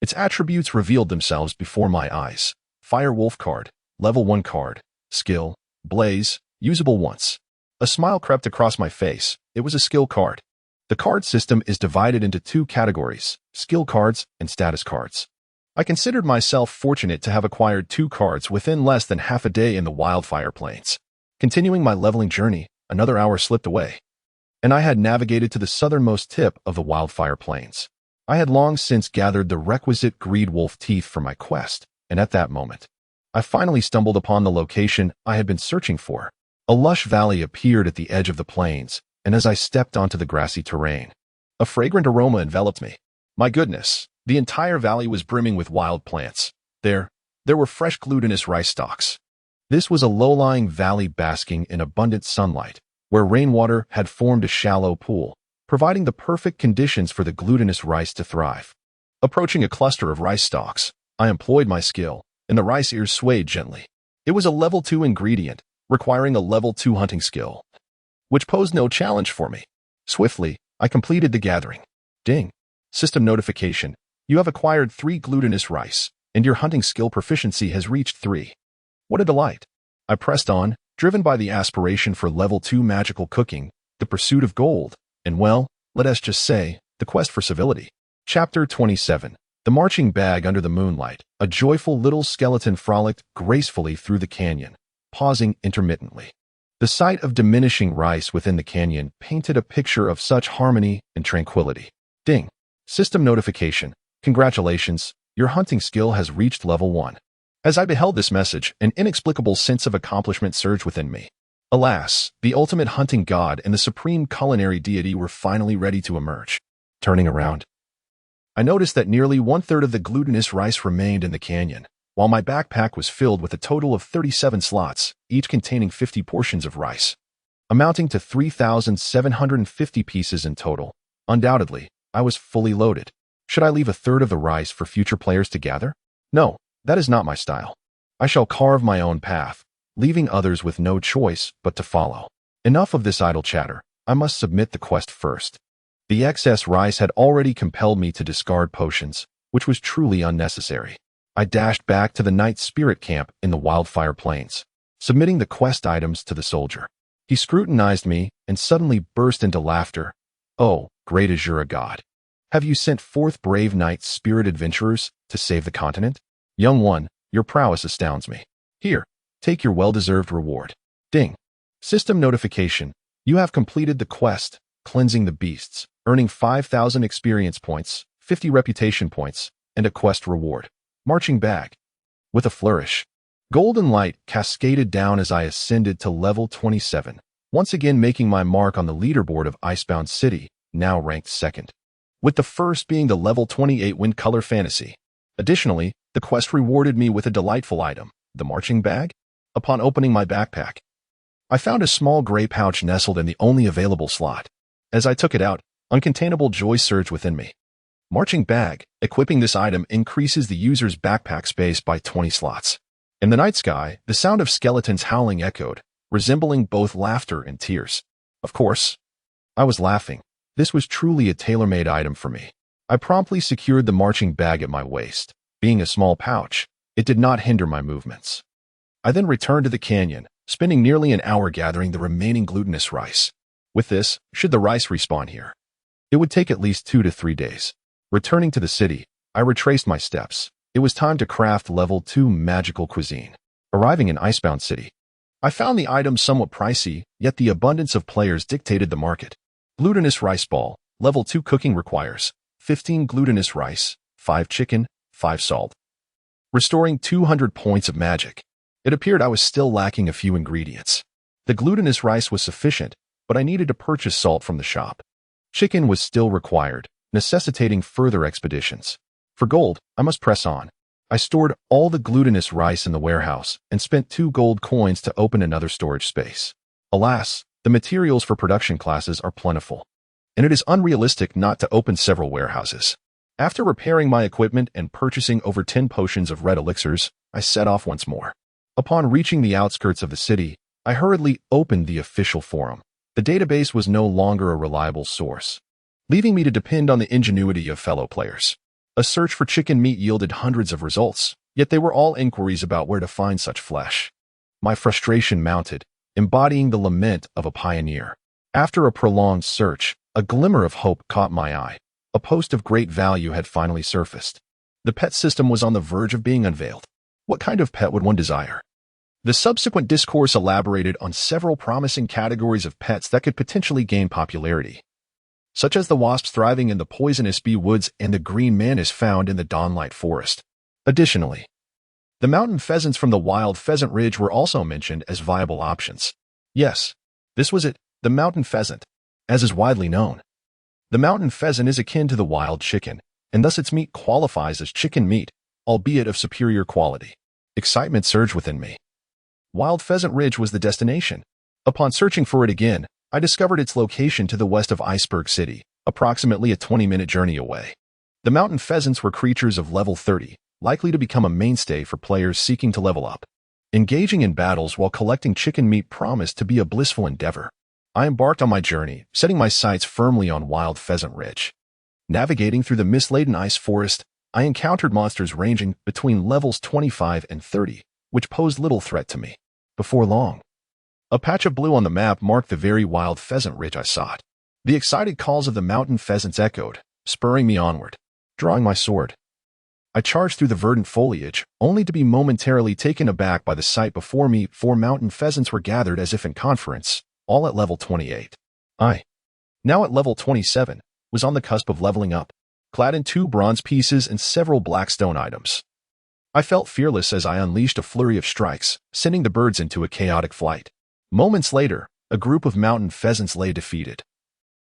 its attributes revealed themselves before my eyes. Fire Wolf card, level 1 card, skill, blaze, usable once. A smile crept across my face. It was a skill card. The card system is divided into 2 categories, skill cards and status cards. I considered myself fortunate to have acquired 2 cards within less than half a day in the Wildfire Plains. Continuing my leveling journey, another hour slipped away, and I had navigated to the southernmost tip of the Wildfire Plains. I had long since gathered the requisite Greed Wolf teeth for my quest, and at that moment, I finally stumbled upon the location I had been searching for. A lush valley appeared at the edge of the plains, and as I stepped onto the grassy terrain, a fragrant aroma enveloped me. My goodness, the entire valley was brimming with wild plants. There were fresh glutinous rice stalks. This was a low-lying valley basking in abundant sunlight, where rainwater had formed a shallow pool, providing the perfect conditions for the glutinous rice to thrive. Approaching a cluster of rice stalks, I employed my skill, and the rice ears swayed gently. It was a level 2 ingredient, requiring a level 2 hunting skill, which posed no challenge for me. Swiftly, I completed the gathering. Ding! System notification. You have acquired 3 glutinous rice, and your hunting skill proficiency has reached 3. What a delight! I pressed on, driven by the aspiration for level 2 magical cooking, the pursuit of gold, and well, let us just say, the quest for civility. Chapter 27. The marching bag under the moonlight, a joyful little skeleton frolicked gracefully through the canyon, pausing intermittently. The sight of diminishing rice within the canyon painted a picture of such harmony and tranquility. Ding. System notification. Congratulations, your hunting skill has reached level 1. As I beheld this message, an inexplicable sense of accomplishment surged within me. Alas, the ultimate hunting god and the supreme culinary deity were finally ready to emerge. Turning around, I noticed that nearly 1/3 of the glutinous rice remained in the canyon, while my backpack was filled with a total of 37 slots, each containing 50 portions of rice, amounting to 3,750 pieces in total. Undoubtedly, I was fully loaded. Should I leave 1/3 of the rice for future players to gather? No, that is not my style. I shall carve my own path, leaving others with no choice but to follow. Enough of this idle chatter. I must submit the quest first. The excess rice had already compelled me to discard potions, which was truly unnecessary. I dashed back to the Night Spirit camp in the Wildfire Plains, submitting the quest items to the soldier. He scrutinized me and suddenly burst into laughter. Oh, great Azura God! Have you sent forth brave Night Spirit adventurers to save the continent? Young one, your prowess astounds me. Here, take your well-deserved reward. Ding. System notification. You have completed the quest, Cleansing the Beasts, earning 5,000 experience points, 50 reputation points, and a quest reward. Marching bag. With a flourish, golden light cascaded down as I ascended to level 27, once again making my mark on the leaderboard of Icebound City, now ranked 2nd, with the first being the level 28 Wind Color Fantasy. Additionally, the quest rewarded me with a delightful item, the marching bag. Upon opening my backpack, I found a small gray pouch nestled in the only available slot. As I took it out, uncontainable joy surged within me. Marching bag. Equipping this item increases the user's backpack space by 20 slots. In the night sky, the sound of skeletons howling echoed, resembling both laughter and tears. Of course, I was laughing. This was truly a tailor-made item for me. I promptly secured the marching bag at my waist. Being a small pouch, it did not hinder my movements. I then returned to the canyon, spending nearly an hour gathering the remaining glutinous rice. With this, should the rice respawn here, it would take at least 2 to 3 days. Returning to the city, I retraced my steps. It was time to craft level 2 magical cuisine. Arriving in Icebound City, I found the item somewhat pricey, yet the abundance of players dictated the market. Glutinous rice ball. Level 2 cooking requires 15 glutinous rice, 5 chicken, 5 salt. Restoring 200 points of magic. It appeared I was still lacking a few ingredients. The glutinous rice was sufficient, but I needed to purchase salt from the shop. Chicken was still required, necessitating further expeditions. For gold, I must press on. I stored all the glutinous rice in the warehouse and spent 2 gold coins to open another storage space. Alas, the materials for production classes are plentiful, and it is unrealistic not to open several warehouses. After repairing my equipment and purchasing over 10 potions of red elixirs, I set off once more. Upon reaching the outskirts of the city, I hurriedly opened the official forum. The database was no longer a reliable source, leaving me to depend on the ingenuity of fellow players. A search for chicken meat yielded hundreds of results, yet they were all inquiries about where to find such flesh. My frustration mounted, embodying the lament of a pioneer. After a prolonged search, a glimmer of hope caught my eye. A post of great value had finally surfaced. The pet system was on the verge of being unveiled. What kind of pet would one desire? The subsequent discourse elaborated on several promising categories of pets that could potentially gain popularity, such as the wasps thriving in the poisonous bee woods and the green mantis found in the dawnlight forest. Additionally, the mountain pheasants from the wild pheasant ridge were also mentioned as viable options. Yes, this was it, the mountain pheasant. As is widely known, the mountain pheasant is akin to the wild chicken, and thus its meat qualifies as chicken meat, albeit of superior quality. Excitement surged within me. Wild Pheasant Ridge was the destination. Upon searching for it again, I discovered its location to the west of Iceberg City, approximately a 20-minute journey away. The mountain pheasants were creatures of level 30, likely to become a mainstay for players seeking to level up. Engaging in battles while collecting chicken meat promised to be a blissful endeavor. I embarked on my journey, setting my sights firmly on Wild Pheasant Ridge. Navigating through the mist-laden ice forest, I encountered monsters ranging between levels 25 and 30, which posed little threat to me. Before long, a patch of blue on the map marked the very Wild Pheasant Ridge I sought. The excited calls of the mountain pheasants echoed, spurring me onward. Drawing my sword, I charged through the verdant foliage, only to be momentarily taken aback by the sight before me. 4 mountain pheasants were gathered as if in conference, all at level 28. I, now at level 27, was on the cusp of leveling up, clad in 2 bronze pieces and several black stone items. I felt fearless as I unleashed a flurry of strikes, sending the birds into a chaotic flight. Moments later, a group of mountain pheasants lay defeated,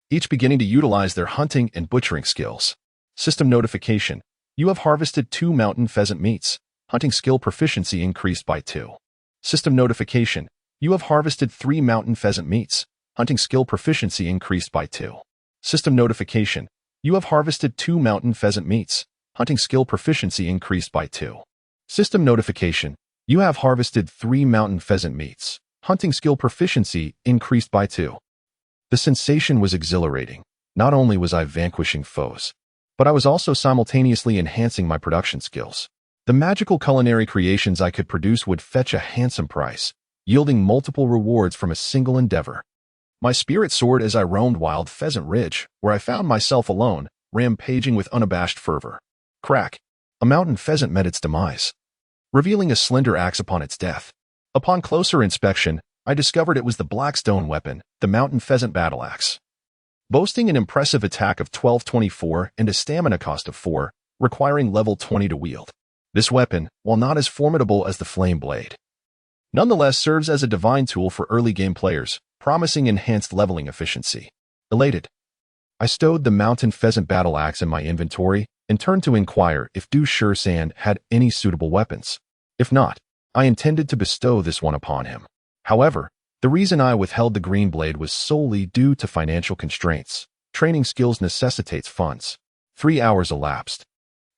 each beginning to utilize their hunting and butchering skills. System notification: you have harvested 2 mountain pheasant meats. Hunting skill proficiency increased by 2. System notification: you have harvested 3 mountain pheasant meats. Hunting skill proficiency increased by 2. System notification: you have harvested 2 mountain pheasant meats. Hunting skill proficiency increased by 2. System notification: you have harvested 3 mountain pheasant meats. Hunting skill proficiency increased by 2. The sensation was exhilarating. Not only was I vanquishing foes, but I was also simultaneously enhancing my production skills. The magical culinary creations I could produce would fetch a handsome price, yielding multiple rewards from a single endeavor. My spirit soared as I roamed Wild Pheasant Ridge, where I found myself alone, rampaging with unabashed fervor. Crack! A mountain pheasant met its demise, revealing a slender axe upon its death. Upon closer inspection, I discovered it was the blackstone weapon, the mountain pheasant battle axe. Boasting an impressive attack of 1224 and a stamina cost of 4, requiring level 20 to wield. This weapon, while not as formidable as the flame blade, nonetheless serves as a divine tool for early game players, promising enhanced leveling efficiency. Elated, I stowed the mountain pheasant battle axe in my inventory and turned to inquire if Du Shan had any suitable weapons. If not, I intended to bestow this one upon him. However, the reason I withheld the green blade was solely due to financial constraints. Training skills necessitates funds. 3 hours elapsed,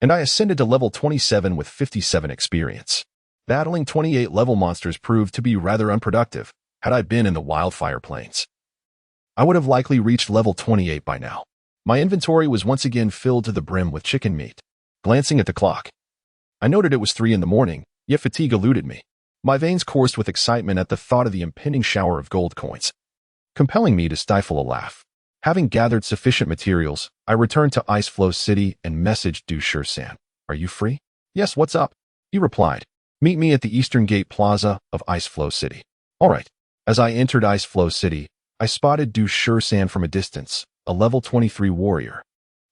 and I ascended to level 27 with 57 experience. Battling 28 level monsters proved to be rather unproductive. Had I been in the wildfire plains, I would have likely reached level 28 by now. My inventory was once again filled to the brim with chicken meat. Glancing at the clock, I noted it was 3 in the morning, yet fatigue eluded me. My veins coursed with excitement at the thought of the impending shower of gold coins, compelling me to stifle a laugh. Having gathered sufficient materials, I returned to Ice Flow City and messaged Du Shan. Are you free? Yes, what's up? He replied. Meet me at the Eastern Gate Plaza of Ice Flow City. All right. As I entered Ice Flow City, I spotted Du Shan from a distance, a level 23 warrior.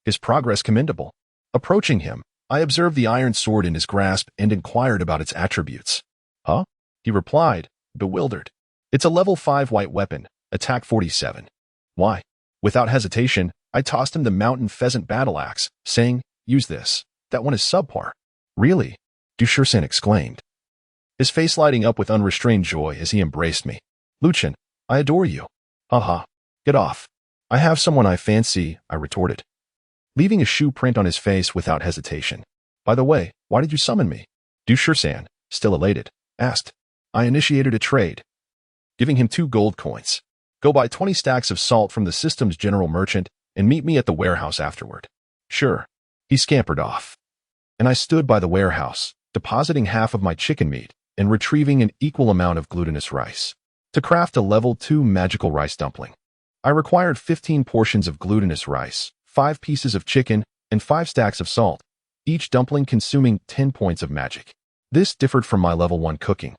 His progress commendable. Approaching him, I observed the iron sword in his grasp and inquired about its attributes. Huh? He replied, bewildered. It's a level 5 white weapon, attack 47. Why? Without hesitation, I tossed him the mountain pheasant battle axe, saying, use this. That one is subpar. Really? Du Shan exclaimed, his face lighting up with unrestrained joy as he embraced me. Luchan, I adore you. Haha. Get off. I have someone I fancy, I retorted, leaving a shoe print on his face without hesitation. By the way, why did you summon me? Du Shan, still elated, asked. I initiated a trade, giving him 2 gold coins. Go buy 20 stacks of salt from the system's general merchant and meet me at the warehouse afterward. Sure. He scampered off, and I stood by the warehouse, depositing half of my chicken meat and retrieving an equal amount of glutinous rice. To craft a level 2 magical rice dumpling, I required 15 portions of glutinous rice, 5 pieces of chicken, and 5 stacks of salt, each dumpling consuming 10 points of magic. This differed from my level 1 cooking,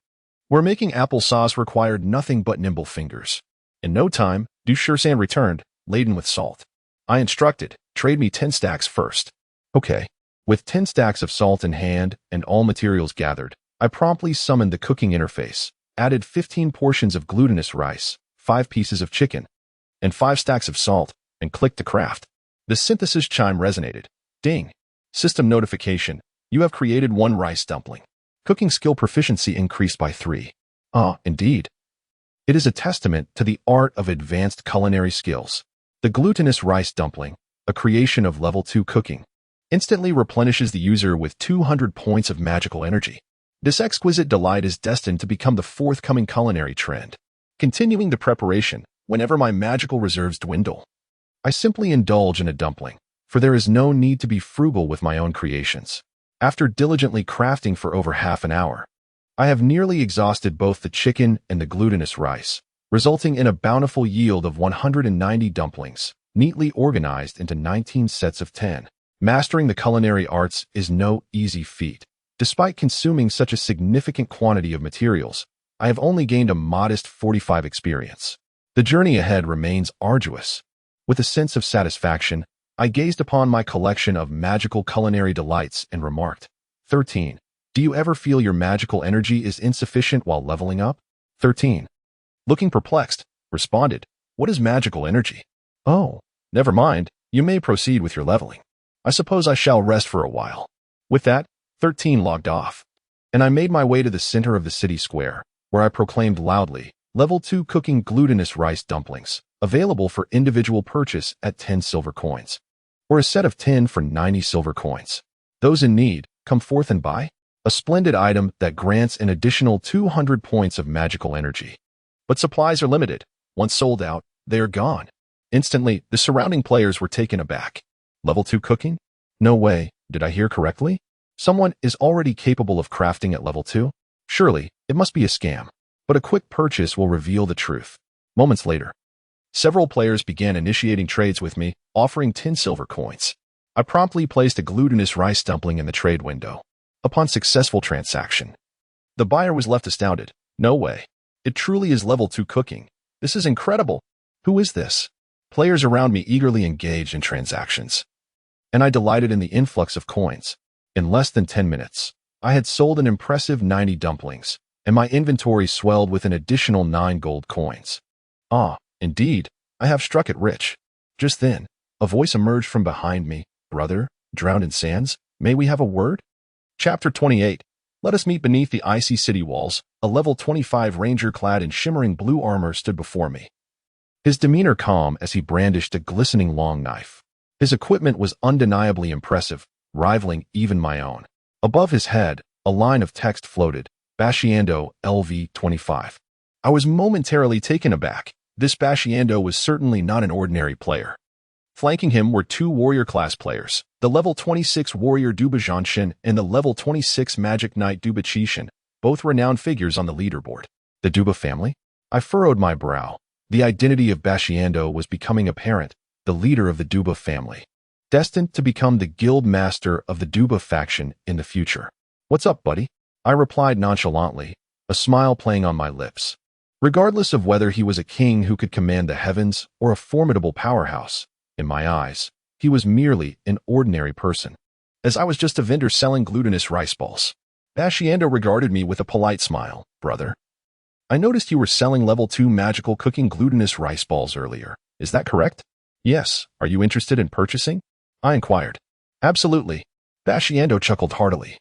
where making applesauce required nothing but nimble fingers. In no time, Du Shan returned, laden with salt. I instructed, trade me 10 stacks first. Okay. With 10 stacks of salt in hand and all materials gathered, I promptly summoned the cooking interface, added 15 portions of glutinous rice, 5 pieces of chicken, and 5 stacks of salt, and clicked to craft. The synthesis chime resonated. Ding. System notification. You have created 1 rice dumpling. Cooking skill proficiency increased by 3. Indeed. It is a testament to the art of advanced culinary skills. The glutinous rice dumpling, a creation of level 2 cooking, instantly replenishes the user with 200 points of magical energy. This exquisite delight is destined to become the forthcoming culinary trend. Continuing the preparation, whenever my magical reserves dwindle, I simply indulge in a dumpling, for there is no need to be frugal with my own creations. After diligently crafting for over half an hour, I have nearly exhausted both the chicken and the glutinous rice, resulting in a bountiful yield of 190 dumplings, neatly organized into 19 sets of 10. Mastering the culinary arts is no easy feat. Despite consuming such a significant quantity of materials, I have only gained a modest 45 experience. The journey ahead remains arduous. With a sense of satisfaction, I gazed upon my collection of magical culinary delights and remarked, 13. Do you ever feel your magical energy is insufficient while leveling up? 13. Looking perplexed, responded, what is magical energy? Oh, never mind, you may proceed with your leveling. I suppose I shall rest for a while. With that, 13 logged off, and I made my way to the center of the city square, where I proclaimed loudly, Level 2 cooking glutinous rice dumplings, available for individual purchase at 10 silver coins, or a set of 10 for 90 silver coins. Those in need, come forth and buy. A splendid item that grants an additional 200 points of magical energy. But supplies are limited. Once sold out, they are gone. Instantly, the surrounding players were taken aback. Level 2 cooking? No way, did I hear correctly? Someone is already capable of crafting at level 2? Surely, it must be a scam. But a quick purchase will reveal the truth. Moments later, several players began initiating trades with me, offering 10 silver coins. I promptly placed a glutinous rice dumpling in the trade window. Upon successful transaction, the buyer was left astounded. No way. It truly is level 2 cooking. This is incredible. Who is this? Players around me eagerly engaged in transactions, and I delighted in the influx of coins. In less than 10 minutes, I had sold an impressive 90 dumplings, and my inventory swelled with an additional 9 gold coins. Ah, indeed, I have struck it rich. Just then, a voice emerged from behind me. Brother, drowned in sands, may we have a word? Chapter 28. Let us meet beneath the icy city walls. A level 25 ranger clad in shimmering blue armor stood before me. His demeanor calm as he brandished a glistening long knife. His equipment was undeniably impressive, rivaling even my own. Above his head, a line of text floated, Bashiando LV-25. I was momentarily taken aback. This Bashiando was certainly not an ordinary player. Flanking him were 2 warrior-class players, the level 26 warrior Duba Zhanshin and the level 26 magic knight Duba Qishan, both renowned figures on the leaderboard. The Duba family? I furrowed my brow. The identity of Bashiando was becoming apparent, the leader of the Duba family, destined to become the guild master of the Duba faction in the future. What's up, buddy? I replied nonchalantly, a smile playing on my lips. Regardless of whether he was a king who could command the heavens or a formidable powerhouse, in my eyes, he was merely an ordinary person, as I was just a vendor selling glutinous rice balls. Bashiando regarded me with a polite smile. Brother, I noticed you were selling level 2 magical cooking glutinous rice balls earlier. Is that correct? Yes. Are you interested in purchasing? I inquired. Absolutely. Bashiando chuckled heartily.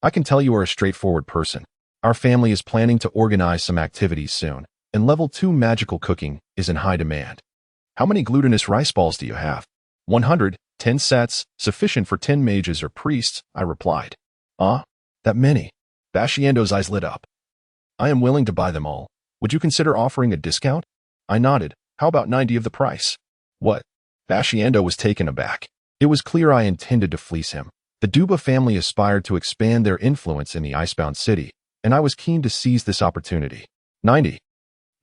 I can tell you are a straightforward person. Our family is planning to organize some activities soon, and level 2 magical cooking is in high demand. How many glutinous rice balls do you have? 100, 10 sets, sufficient for 10 mages or priests, I replied. Ah, that many. Bashiando's eyes lit up. I am willing to buy them all. Would you consider offering a discount? I nodded. How about 90 of the price? What? Bashiando was taken aback. It was clear I intended to fleece him. The Duba family aspired to expand their influence in the icebound city, and I was keen to seize this opportunity. 90.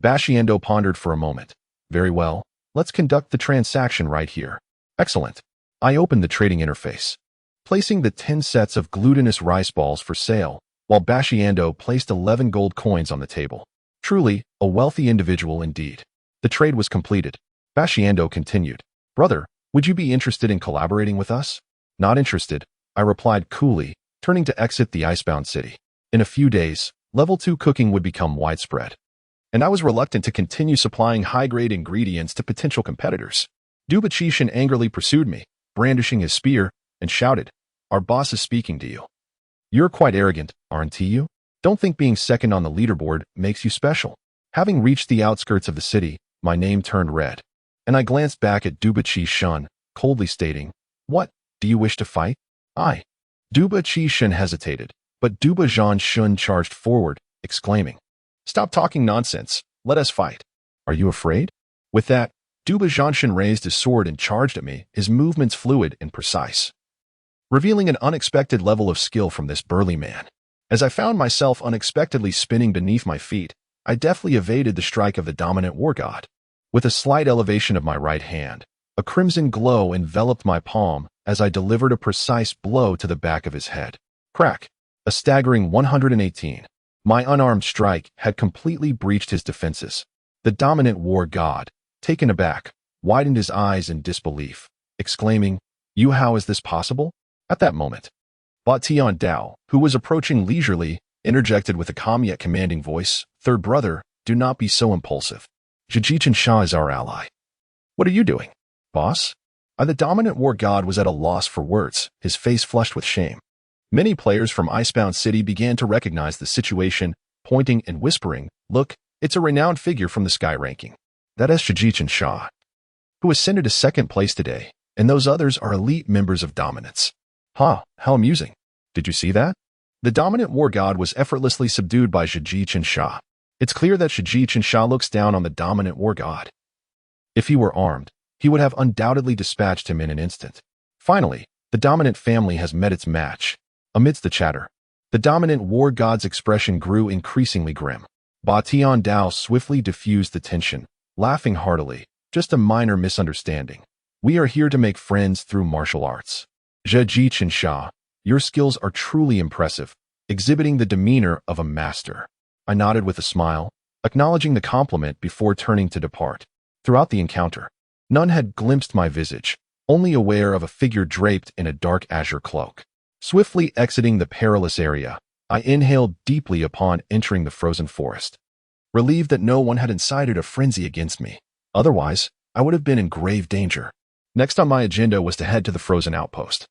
Bashiando pondered for a moment. Very well. Let's conduct the transaction right here. Excellent. I opened the trading interface, placing the 10 sets of glutinous rice balls for sale, while Bashiando placed 11 gold coins on the table. Truly, a wealthy individual indeed. The trade was completed. Bashiando continued. Brother, would you be interested in collaborating with us? Not interested, I replied coolly, turning to exit the icebound city. In a few days, level 2 cooking would become widespread, and I was reluctant to continue supplying high-grade ingredients to potential competitors. Duba Qishan angrily pursued me, brandishing his spear, and shouted, Our boss is speaking to you. You're quite arrogant, aren't you? Don't think being second on the leaderboard makes you special. Having reached the outskirts of the city, my name turned red, and I glanced back at Duba Qishan, coldly stating, What, do you wish to fight? I. Duba Qishan hesitated, but Duba Zhanshin charged forward, exclaiming, Stop talking nonsense. Let us fight. Are you afraid? With that, Duba Zhanshin raised his sword and charged at me, his movements fluid and precise, revealing an unexpected level of skill from this burly man. As I found myself unexpectedly spinning beneath my feet, I deftly evaded the strike of the dominant war god. With a slight elevation of my right hand, A crimson glow enveloped my palm as I delivered a precise blow to the back of his head. Crack! A staggering 118. My unarmed strike had completely breached his defenses. The dominant war god, taken aback, widened his eyes in disbelief, exclaiming, "You, how is this possible?" At that moment, Ba Tiandao, who was approaching leisurely, interjected with a calm yet commanding voice, "Third brother, do not be so impulsive. Zhiji Sha is our ally." "What are you doing, boss?" The dominant war god was at a loss for words, his face flushed with shame. Many players from Icebound City began to recognize the situation, pointing and whispering, "Look, it's a renowned figure from the Sky ranking. That is Zhiji Sha, who ascended to second place today, and those others are elite members of Dominance." "Huh, how amusing. Did you see that?" The dominant war god was effortlessly subdued by Zhiji Sha. It's clear that Zhiji Sha looks down on the dominant war god. If he were armed, he would have undoubtedly dispatched him in an instant. Finally, the dominant family has met its match. Amidst the chatter, the dominant war god's expression grew increasingly grim. Ba Tiandao swiftly diffused the tension, laughing heartily. "Just a minor misunderstanding. We are here to make friends through martial arts. Zhiji Sha, your skills are truly impressive, exhibiting the demeanor of a master." I nodded with a smile, acknowledging the compliment before turning to depart. Throughout the encounter, none had glimpsed my visage, only aware of a figure draped in a dark azure cloak. Swiftly exiting the perilous area, I inhaled deeply upon entering the frozen forest, relieved that no one had incited a frenzy against me. Otherwise, I would have been in grave danger. Next on my agenda was to head to the frozen outpost,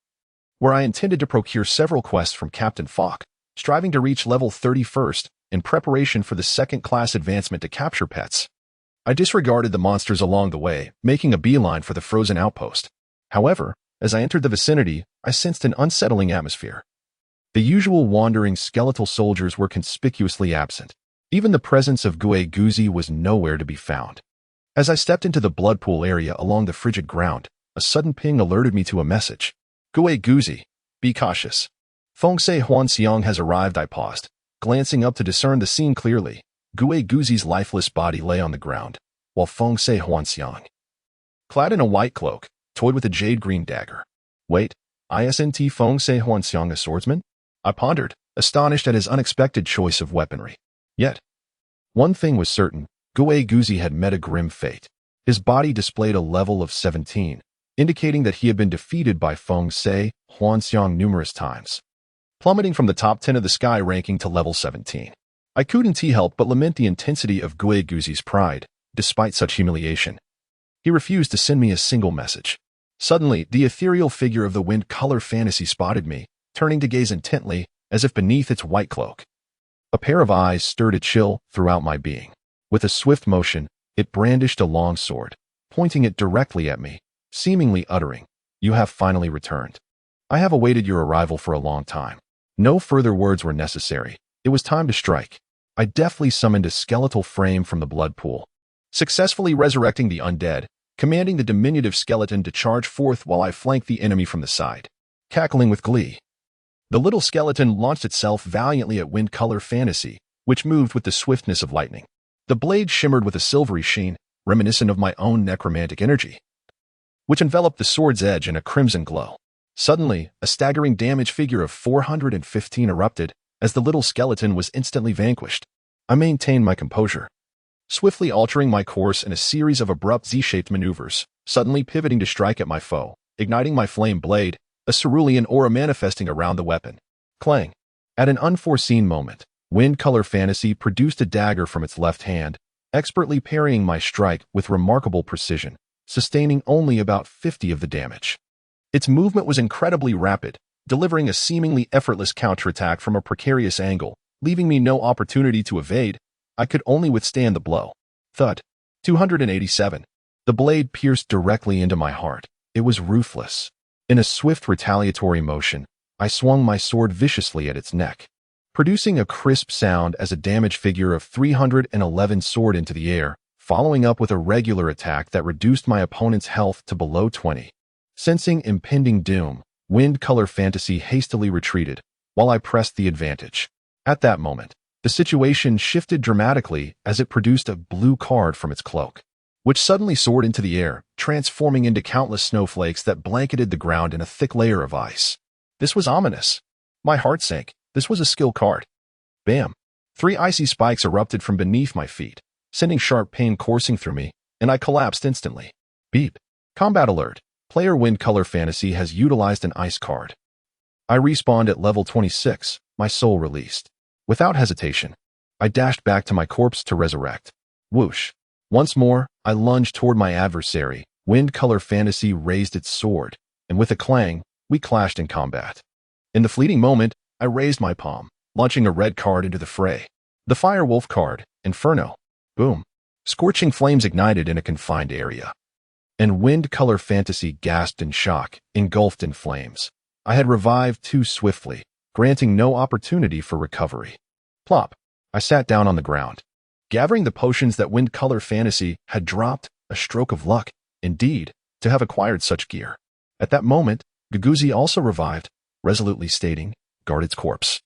where I intended to procure several quests from Captain Falk, striving to reach level 31st in preparation for the second-class advancement to capture pets. I disregarded the monsters along the way, making a beeline for the frozen outpost. However, as I entered the vicinity, I sensed an unsettling atmosphere. The usual wandering skeletal soldiers were conspicuously absent. Even the presence of Gue Guzi was nowhere to be found. As I stepped into the blood pool area along the frigid ground, a sudden ping alerted me to a message. "Gue Guzi, be cautious. Fengse Huanxiang has arrived." I paused, glancing up to discern the scene clearly. Gue Guzi's lifeless body lay on the ground, while Fengse Huanxiang, clad in a white cloak, toyed with a jade-green dagger. Wait, isn't Fengse Huanxiang a swordsman? I pondered, astonished at his unexpected choice of weaponry. Yet, one thing was certain, Gue Guzi had met a grim fate. His body displayed a level of 17, indicating that he had been defeated by Fengse Huanxiang numerous times, plummeting from the top 10 of the Sky ranking to level 17. I couldn't help but lament the intensity of Gue Guzi's pride, despite such humiliation. He refused to send me a single message. Suddenly, the ethereal figure of the wind color fantasy spotted me, turning to gaze intently, as if beneath its white cloak. A pair of eyes stirred a chill throughout my being. With a swift motion, it brandished a long sword, pointing it directly at me, seemingly uttering, "You have finally returned. I have awaited your arrival for a long time." No further words were necessary. It was time to strike. I deftly summoned a skeletal frame from the blood pool, successfully resurrecting the undead, commanding the diminutive skeleton to charge forth while I flanked the enemy from the side. Cackling with glee, the little skeleton launched itself valiantly at wind color fantasy, which moved with the swiftness of lightning. The blade shimmered with a silvery sheen, reminiscent of my own necromantic energy, which enveloped the sword's edge in a crimson glow. Suddenly, a staggering damage figure of 415 erupted, as the little skeleton was instantly vanquished. I maintained my composure, swiftly altering my course in a series of abrupt Z-shaped maneuvers, suddenly pivoting to strike at my foe, igniting my flame blade, a cerulean aura manifesting around the weapon. Clang! At an unforeseen moment, Wind Color Fantasy produced a dagger from its left hand, expertly parrying my strike with remarkable precision, sustaining only about 50 of the damage. Its movement was incredibly rapid, delivering a seemingly effortless counterattack from a precarious angle, leaving me no opportunity to evade. I could only withstand the blow. Thud. 287. The blade pierced directly into my heart. It was ruthless. In a swift retaliatory motion, I swung my sword viciously at its neck, producing a crisp sound as a damage figure of 311 soared into the air, following up with a regular attack that reduced my opponent's health to below 20. Sensing impending doom, Wind Color Fantasy hastily retreated, while I pressed the advantage. At that moment, the situation shifted dramatically as it produced a blue card from its cloak. which suddenly soared into the air, transforming into countless snowflakes that blanketed the ground in a thick layer of ice. This was ominous. My heart sank. This was a skill card. Bam! 3 icy spikes erupted from beneath my feet, sending sharp pain coursing through me, and I collapsed instantly. Beep. Combat alert. Player Wind Color Fantasy has utilized an ice card. I respawned at level 26, my soul released. Without hesitation, I dashed back to my corpse to resurrect. Whoosh. Once more, I lunged toward my adversary. Wind Color Fantasy raised its sword, and with a clang, we clashed in combat. In the fleeting moment, I raised my palm, launching a red card into the fray. The Firewolf card, Inferno. Boom. Scorching flames ignited in a confined area. And Wind Color Fantasy gasped in shock, engulfed in flames. I had revived too swiftly, granting no opportunity for recovery. Plop. I sat down on the ground. Gathering the potions that Wind Color Fantasy had dropped, a stroke of luck, indeed, to have acquired such gear. At that moment, Guguzi also revived, resolutely stating, "Guard its corpse."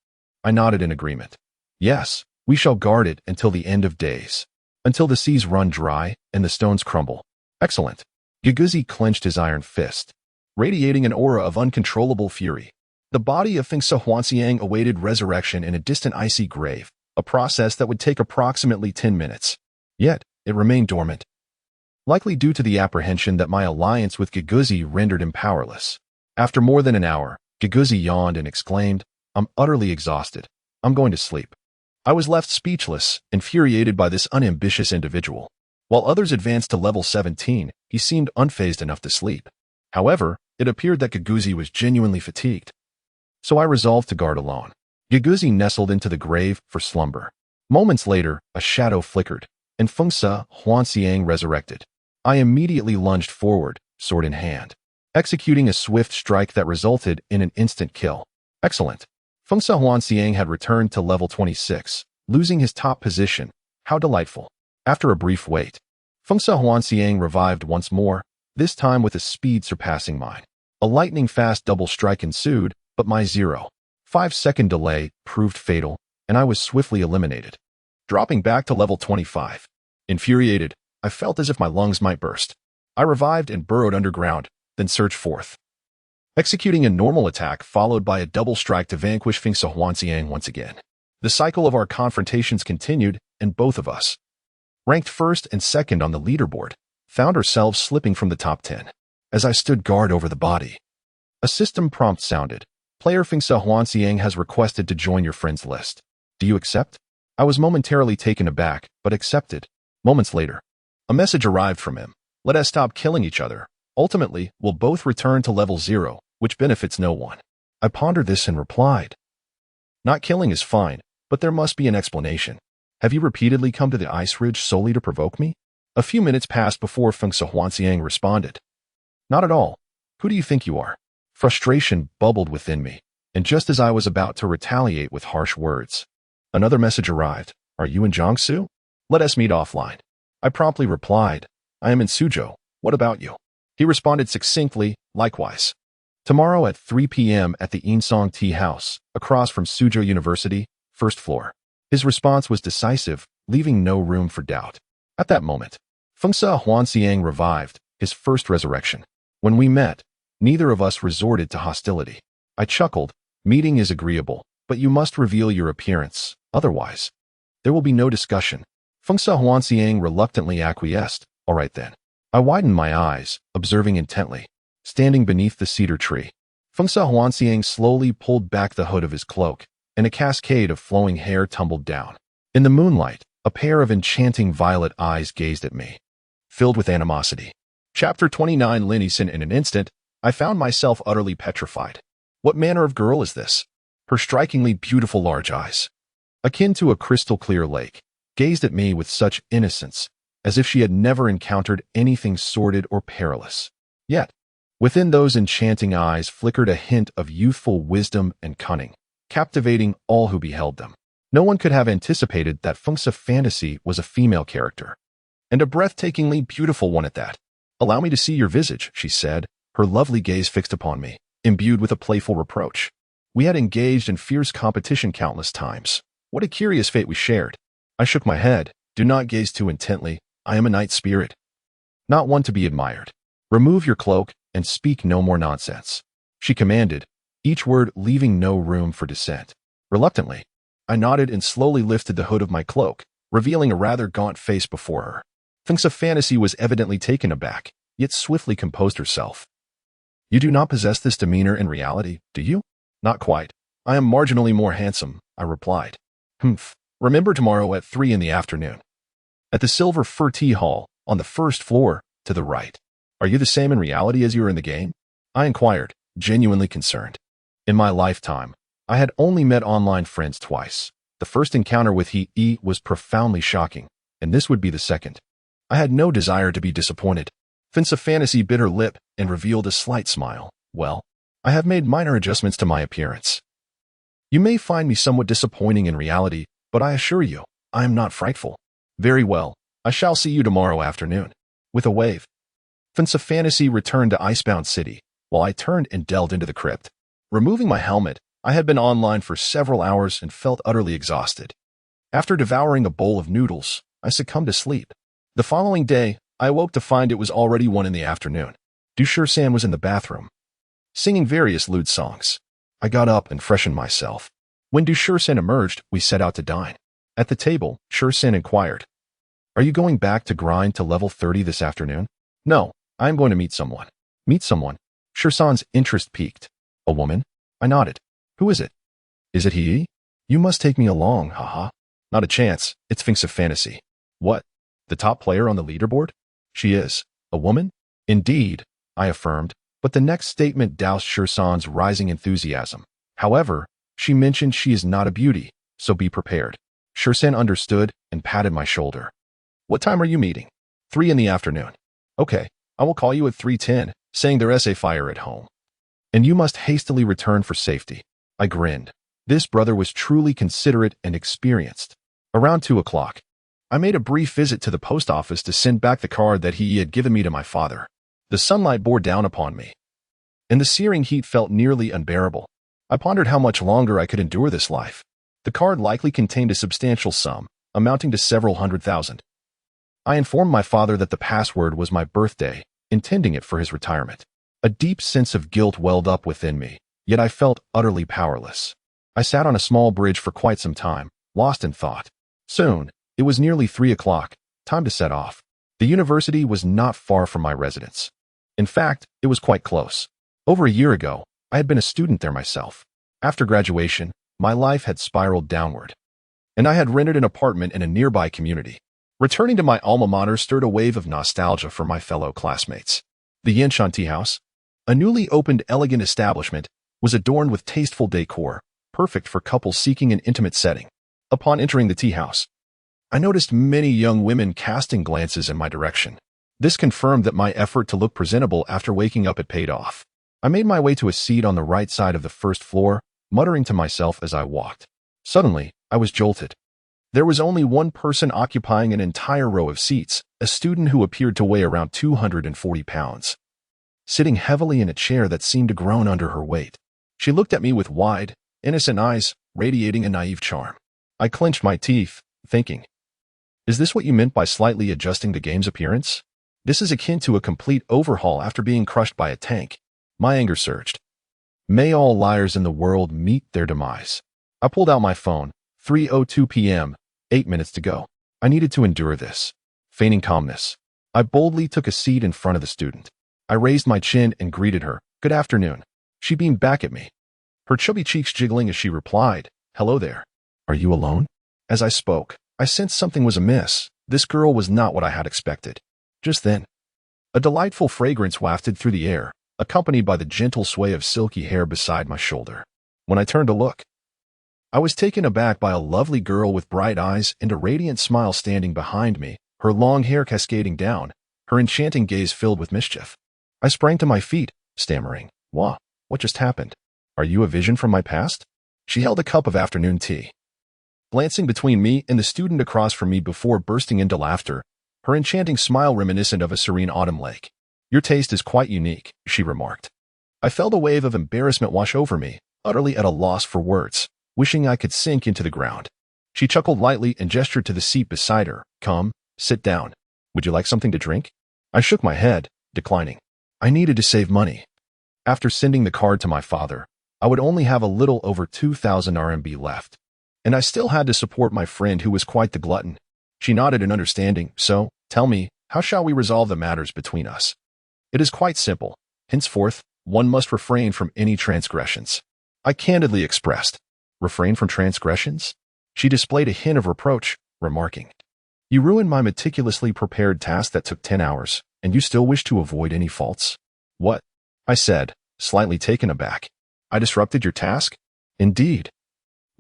I nodded in agreement. Yes, we shall guard it until the end of days. Until the seas run dry and the stones crumble. Excellent. Guguzi clenched his iron fist, radiating an aura of uncontrollable fury. The body of Fengsa Huanxiang awaited resurrection in a distant icy grave, a process that would take approximately 10 minutes. Yet, it remained dormant, likely due to the apprehension that my alliance with Guguzi rendered him powerless. After more than an hour, Guguzi yawned and exclaimed, "I'm utterly exhausted. I'm going to sleep." I was left speechless, infuriated by this unambitious individual. While others advanced to level 17, he seemed unfazed enough to sleep. However, it appeared that Guguzi was genuinely fatigued. So I resolved to guard alone. Guguzi nestled into the grave for slumber. Moments later, a shadow flickered, and Fengsa Huanxiang resurrected. I immediately lunged forward, sword in hand, executing a swift strike that resulted in an instant kill. Excellent. Fengsa Huanxiang had returned to level 26, losing his top position. How delightful. After a brief wait, Fengsa Huanxiang revived once more, this time with a speed surpassing mine. A lightning-fast double strike ensued, but my 0.5-second delay proved fatal, and I was swiftly eliminated, dropping back to level 25. Infuriated, I felt as if my lungs might burst. I revived and burrowed underground, then surged forth, executing a normal attack followed by a double strike to vanquish Fengsa Huanxiang once again. The cycle of our confrontations continued, and both of us, ranked first and second on the leaderboard, found ourselves slipping from the top 10. As I stood guard over the body, a system prompt sounded. Player Fengsa Huanxiang has requested to join your friends list. Do you accept? I was momentarily taken aback, but accepted. Moments later, a message arrived from him. Let us stop killing each other. Ultimately, we'll both return to level 0, which benefits no one. I pondered this and replied, not killing is fine, but there must be an explanation. Have you repeatedly come to the Ice Ridge solely to provoke me? A few minutes passed before Fengsa Huanxiang responded. Not at all. Who do you think you are? Frustration bubbled within me, and just as I was about to retaliate with harsh words, another message arrived. Are you in Jiangsu? Let us meet offline. I promptly replied, I am in Suzhou. What about you? He responded succinctly, likewise. Tomorrow at 3 p.m. at the Insong Tea House, across from Suzhou University, first floor. His response was decisive, leaving no room for doubt. At that moment, Fengsa Huanxiang revived, his first resurrection. When we met, neither of us resorted to hostility. I chuckled, meeting is agreeable, but you must reveal your appearance, otherwise there will be no discussion. Fengsa Huanxiang reluctantly acquiesced. All right then. I widened my eyes, observing intently. Standing beneath the cedar tree, Fengsa Huanxiang slowly pulled back the hood of his cloak, and a cascade of flowing hair tumbled down. In the moonlight, a pair of enchanting violet eyes gazed at me, filled with animosity. Chapter 29 Linison. In an instant, I found myself utterly petrified. What manner of girl is this? Her strikingly beautiful large eyes, akin to a crystal-clear lake, gazed at me with such innocence, as if she had never encountered anything sordid or perilous. Yet, within those enchanting eyes flickered a hint of youthful wisdom and cunning, captivating all who beheld them. No one could have anticipated that Fengsa Fantasy was a female character, and a breathtakingly beautiful one at that. Allow me to see your visage, she said, her lovely gaze fixed upon me, imbued with a playful reproach. We had engaged in fierce competition countless times. What a curious fate we shared. I shook my head. Do not gaze too intently. I am a night spirit. not one to be admired. Remove your cloak and speak no more nonsense, she commanded, each word leaving no room for dissent. Reluctantly, I nodded and slowly lifted the hood of my cloak, revealing a rather gaunt face before her. Thinks of Fantasy was evidently taken aback, yet swiftly composed herself. You do not possess this demeanor in reality, do you? Not quite. I am marginally more handsome, I replied. Humph. Remember tomorrow at 3 in the afternoon. At the Silver Fir Tea Hall, on the first floor, to the right. Are you the same in reality as you are in the game? I inquired, genuinely concerned. In my lifetime, I had only met online friends twice. The first encounter with he was profoundly shocking, and this would be the second. I had no desire to be disappointed. Finsa Fantasy bit her lip and revealed a slight smile. Well, I have made minor adjustments to my appearance. You may find me somewhat disappointing in reality, but I assure you, I am not frightful. Very well, I shall see you tomorrow afternoon. With a wave, Finsa Fantasy returned to Icebound City, while I turned and delved into the crypt. Removing my helmet, I had been online for several hours and felt utterly exhausted. After devouring a bowl of noodles, I succumbed to sleep. The following day, I awoke to find it was already 1 in the afternoon. Dushur-san was in the bathroom, singing various lewd songs. I got up and freshened myself. When Dushur-san emerged, we set out to dine. At the table, Shur-san inquired, Are you going back to grind to level 30 this afternoon? No, I am going to meet someone. Meet someone? Shur-san's interest piqued. A woman? I nodded. Who is it? Is it he? You must take me along, haha. Not a chance, it's Finsa Fantasy. What? The top player on the leaderboard? She is. A woman? Indeed, I affirmed, but the next statement doused Shur-san's rising enthusiasm. However, she mentioned she is not a beauty, so be prepared. Shur-san understood and patted my shoulder. What time are you meeting? 3 in the afternoon. Okay, I will call you at 3:10, saying their essay fire at home. And you must hastily return for safety. I grinned. This brother was truly considerate and experienced. Around 2 o'clock, I made a brief visit to the post office to send back the card that he had given me to my father. The sunlight bore down upon me, and the searing heat felt nearly unbearable. I pondered how much longer I could endure this life. The card likely contained a substantial sum, amounting to several $100,000. I informed my father that the password was my birthday, intending it for his retirement. A deep sense of guilt welled up within me, yet I felt utterly powerless. I sat on a small bridge for quite some time, lost in thought. Soon, it was nearly 3 o'clock, time to set off. The university was not far from my residence. In fact, it was quite close. Over a year ago, I had been a student there myself. After graduation, my life had spiraled downward, and I had rented an apartment in a nearby community. Returning to my alma mater stirred a wave of nostalgia for my fellow classmates. The Yanshan Tea House, a newly opened elegant establishment, was adorned with tasteful decor, perfect for couples seeking an intimate setting. Upon entering the tea house, I noticed many young women casting glances in my direction. This confirmed that my effort to look presentable after waking up had paid off. I made my way to a seat on the right side of the first floor, muttering to myself as I walked. Suddenly, I was jolted. There was only one person occupying an entire row of seats, a student who appeared to weigh around 240 pounds, sitting heavily in a chair that seemed to groan under her weight. She looked at me with wide, innocent eyes, radiating a naive charm. I clenched my teeth, thinking, is this what you meant by slightly adjusting the game's appearance? This is akin to a complete overhaul after being crushed by a tank. My anger surged. May all liars in the world meet their demise. I pulled out my phone. 3:02 p.m., 8 minutes to go. I needed to endure this. Feigning calmness, I boldly took a seat in front of the student. I raised my chin and greeted her. Good afternoon. She beamed back at me, her chubby cheeks jiggling as she replied, Hello there. Are you alone? As I spoke, I sensed something was amiss. This girl was not what I had expected. Just then, a delightful fragrance wafted through the air, accompanied by the gentle sway of silky hair beside my shoulder. When I turned to look, I was taken aback by a lovely girl with bright eyes and a radiant smile standing behind me, her long hair cascading down, her enchanting gaze filled with mischief. I sprang to my feet, stammering, What just happened? Are you a vision from my past? She held a cup of afternoon tea, glancing between me and the student across from me before bursting into laughter, her enchanting smile reminiscent of a serene autumn lake. Your taste is quite unique, she remarked. I felt a wave of embarrassment wash over me, utterly at a loss for words, wishing I could sink into the ground. She chuckled lightly and gestured to the seat beside her. Come, sit down. Would you like something to drink? I shook my head, declining. I needed to save money. After sending the card to my father, I would only have a little over 2,000 RMB left. And I still had to support my friend who was quite the glutton. She nodded in understanding. So, tell me, how shall we resolve the matters between us? It is quite simple. Henceforth, one must refrain from any transgressions. I candidly expressed. Refrain from transgressions? She displayed a hint of reproach, remarking, You ruined my meticulously prepared task that took 10 hours, and you still wish to avoid any faults? What? I said, slightly taken aback. I disrupted your task? Indeed.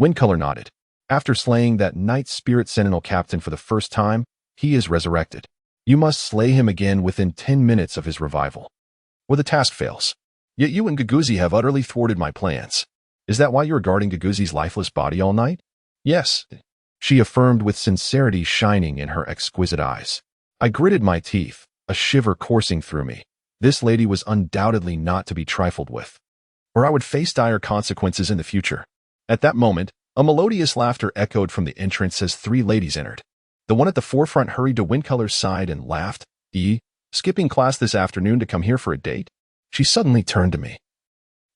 Windcolor nodded. After slaying that Night Spirit Sentinel captain for the first time, he is resurrected. You must slay him again within 10 minutes of his revival, or the task fails. Yet you and Gaguzzi have utterly thwarted my plans. Is that why you are guarding Gaguzzi's lifeless body all night? Yes, she affirmed with sincerity shining in her exquisite eyes. I gritted my teeth, a shiver coursing through me. This lady was undoubtedly not to be trifled with, or I would face dire consequences in the future. At that moment, a melodious laughter echoed from the entrance as 3 ladies entered. The one at the forefront hurried to Windcolor's side and laughed. Skipping class this afternoon to come here for a date? She suddenly turned to me,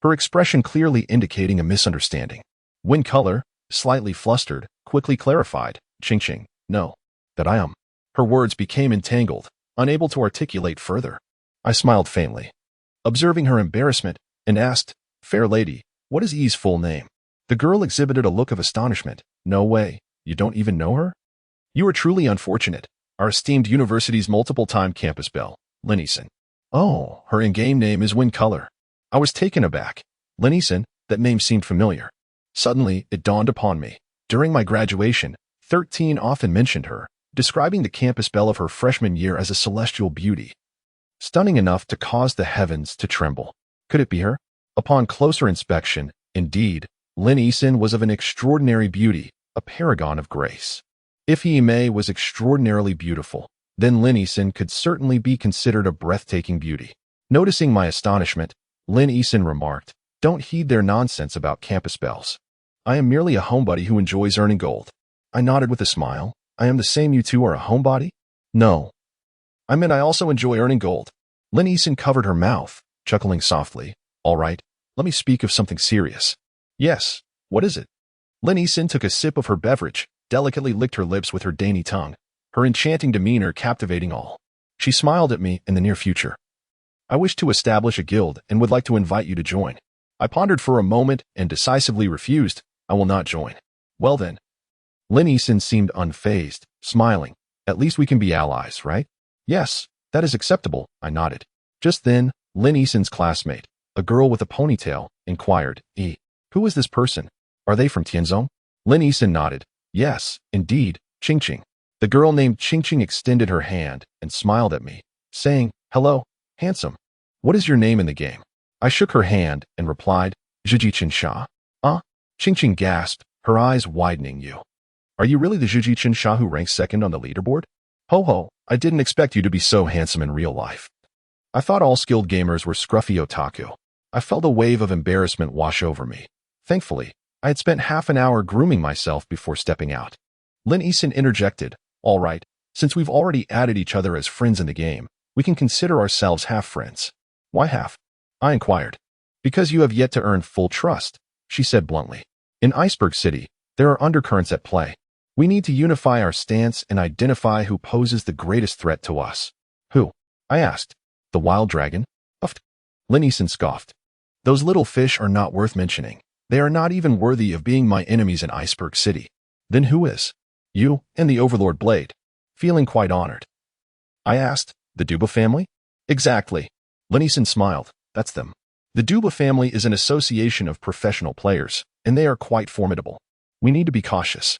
her expression clearly indicating a misunderstanding. Windcolor, slightly flustered, quickly clarified, Ching, no, that I am. Her words became entangled, unable to articulate further. I smiled faintly, observing her embarrassment, and asked, Fair lady, what is Yi's full name? The girl exhibited a look of astonishment. No way, you don't even know her? You are truly unfortunate. Our esteemed university's multiple-time campus belle, Linison. Oh, her in-game name is Windcolor. I was taken aback. Linison, that name seemed familiar. Suddenly, it dawned upon me. During my graduation, 13 often mentioned her, describing the campus belle of her freshman year as a celestial beauty, stunning enough to cause the heavens to tremble. Could it be her? Upon closer inspection, indeed, Linison was of an extraordinary beauty, a paragon of grace. If Hime was extraordinarily beautiful, then Linison could certainly be considered a breathtaking beauty. Noticing my astonishment, Linison remarked, Don't heed their nonsense about campus belles. I am merely a homebody who enjoys earning gold. I nodded with a smile. I am the same you two are a homebody? No. I meant I also enjoy earning gold. Linison covered her mouth, chuckling softly. All right, let me speak of something serious. Yes, what is it? Linison took a sip of her beverage, delicately licked her lips with her dainty tongue, her enchanting demeanor captivating all. She smiled at me in the near future. I wish to establish a guild and would like to invite you to join. I pondered for a moment and decisively refused. I will not join. Well then. Linison seemed unfazed, smiling. At least we can be allies, right? Yes, that is acceptable, I nodded. Just then, Linison's classmate, a girl with a ponytail, inquired, Who is this person? Are they from Tianzong? Linison nodded. Yes, indeed, Ching. The girl named Ching extended her hand and smiled at me, saying, Hello, handsome. What is your name in the game? I shook her hand and replied, Zhiji Sha. Ching gasped, her eyes widening. You. Are you really the Zhiji Sha who ranks second on the leaderboard? Ho, I didn't expect you to be so handsome in real life. I thought all skilled gamers were scruffy otaku. I felt a wave of embarrassment wash over me. Thankfully, I had spent half an hour grooming myself before stepping out. Linison interjected, All right, since we've already added each other as friends in the game, we can consider ourselves half-friends. Why half? I inquired. Because you have yet to earn full trust, she said bluntly. In Iceberg City, there are undercurrents at play. We need to unify our stance and identify who poses the greatest threat to us. Who? I asked. The wild dragon? Uffed. Linison scoffed. Those little fish are not worth mentioning. They are not even worthy of being my enemies in Iceberg City. Then who is? You and the Overlord Blade. Feeling quite honored. I asked, the Duba family? Exactly. Linison smiled. That's them. The Duba family is an association of professional players, and they are quite formidable. We need to be cautious.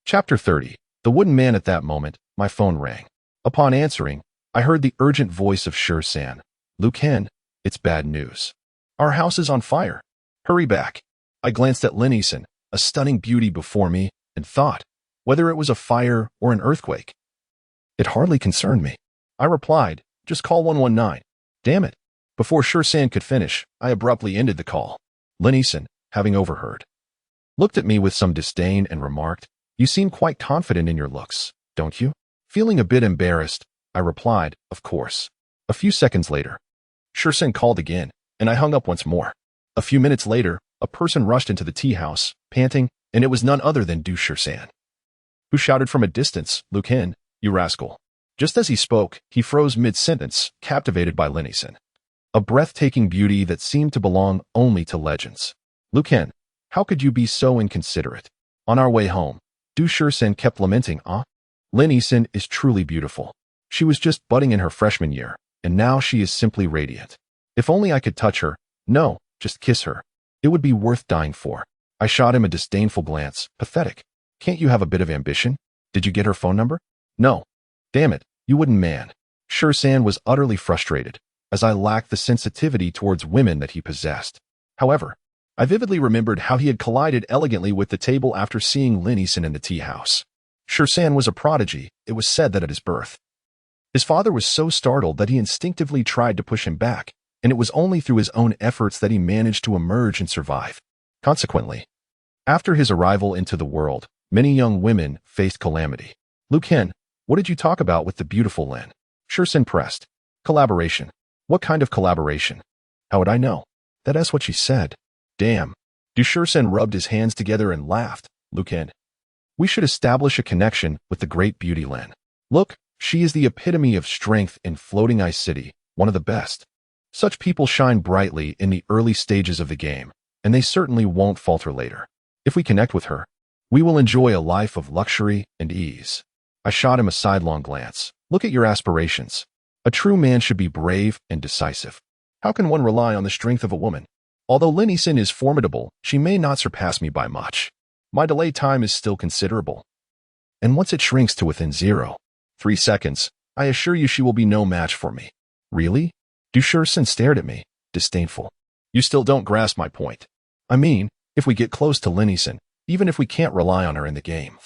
Chapter 30. The Wooden Man. At that moment, my phone rang. Upon answering, I heard the urgent voice of Shur-san. Lucan, it's bad news. Our house is on fire. Hurry back. I glanced at Linison, a stunning beauty before me, and thought, whether it was a fire or an earthquake. It hardly concerned me. I replied, just call 119. Damn it. Before Shur-san could finish, I abruptly ended the call. Linison, having overheard, looked at me with some disdain and remarked, You seem quite confident in your looks, don't you? Feeling a bit embarrassed, I replied, of course. A few seconds later, Shursen called again, and I hung up once more. A few minutes later, a person rushed into the tea house, panting, and it was none other than Du Shursan, who shouted from a distance, "Lucan, you rascal." Just as he spoke, he froze mid-sentence, captivated by Linison, a breathtaking beauty that seemed to belong only to legends. "Lucan, how could you be so inconsiderate?" On our way home, Du Shursan kept lamenting, Linison is truly beautiful. She was just budding in her freshman year, and now she is simply radiant. If only I could touch her. No, just kiss her. It would be worth dying for." I shot him a disdainful glance. Pathetic. Can't you have a bit of ambition? Did you get her phone number? No. Damn it, you wouldn't man. Shursan was utterly frustrated, as I lacked the sensitivity towards women that he possessed. However, I vividly remembered how he had collided elegantly with the table after seeing Linison in the tea house. Shursan was a prodigy, it was said that at his birth. His father was so startled that he instinctively tried to push him back, and it was only through his own efforts that he managed to emerge and survive. Consequently, after his arrival into the world, many young women faced calamity. "Lucan, what did you talk about with the beautiful Lin?" Shursan pressed. "Collaboration. What kind of collaboration?" "How would I know?" "That's what she said." "Damn." Du Shursan rubbed his hands together and laughed. "Lucan, we should establish a connection with the great beauty Lin. Look, she is the epitome of strength in Floating Ice City, one of the best. Such people shine brightly in the early stages of the game, and they certainly won't falter later. If we connect with her, we will enjoy a life of luxury and ease." I shot him a sidelong glance. "Look at your aspirations. A true man should be brave and decisive. How can one rely on the strength of a woman? Although Linison is formidable, she may not surpass me by much. My delay time is still considerable. And once it shrinks to within 0.3 seconds, I assure you she will be no match for me." "Really?" Du Shursan stared at me, disdainful. "You still don't grasp my point. I mean, if we get close to Linison, even if we can't rely on her in the game,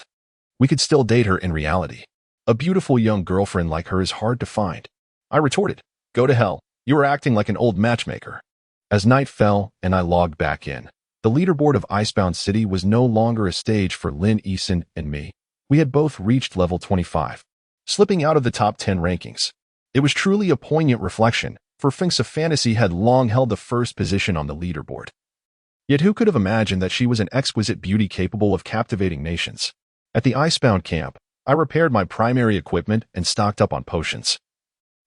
we could still date her in reality. A beautiful young girlfriend like her is hard to find." I retorted, "Go to hell. You are acting like an old matchmaker." As night fell and I logged back in, the leaderboard of Icebound City was no longer a stage for Lin Eason and me. We had both reached level 25, slipping out of the top 10 rankings. It was truly a poignant reflection, for Finks of Fantasy had long held the first position on the leaderboard. Yet who could have imagined that she was an exquisite beauty capable of captivating nations? At the Icebound camp, I repaired my primary equipment and stocked up on potions.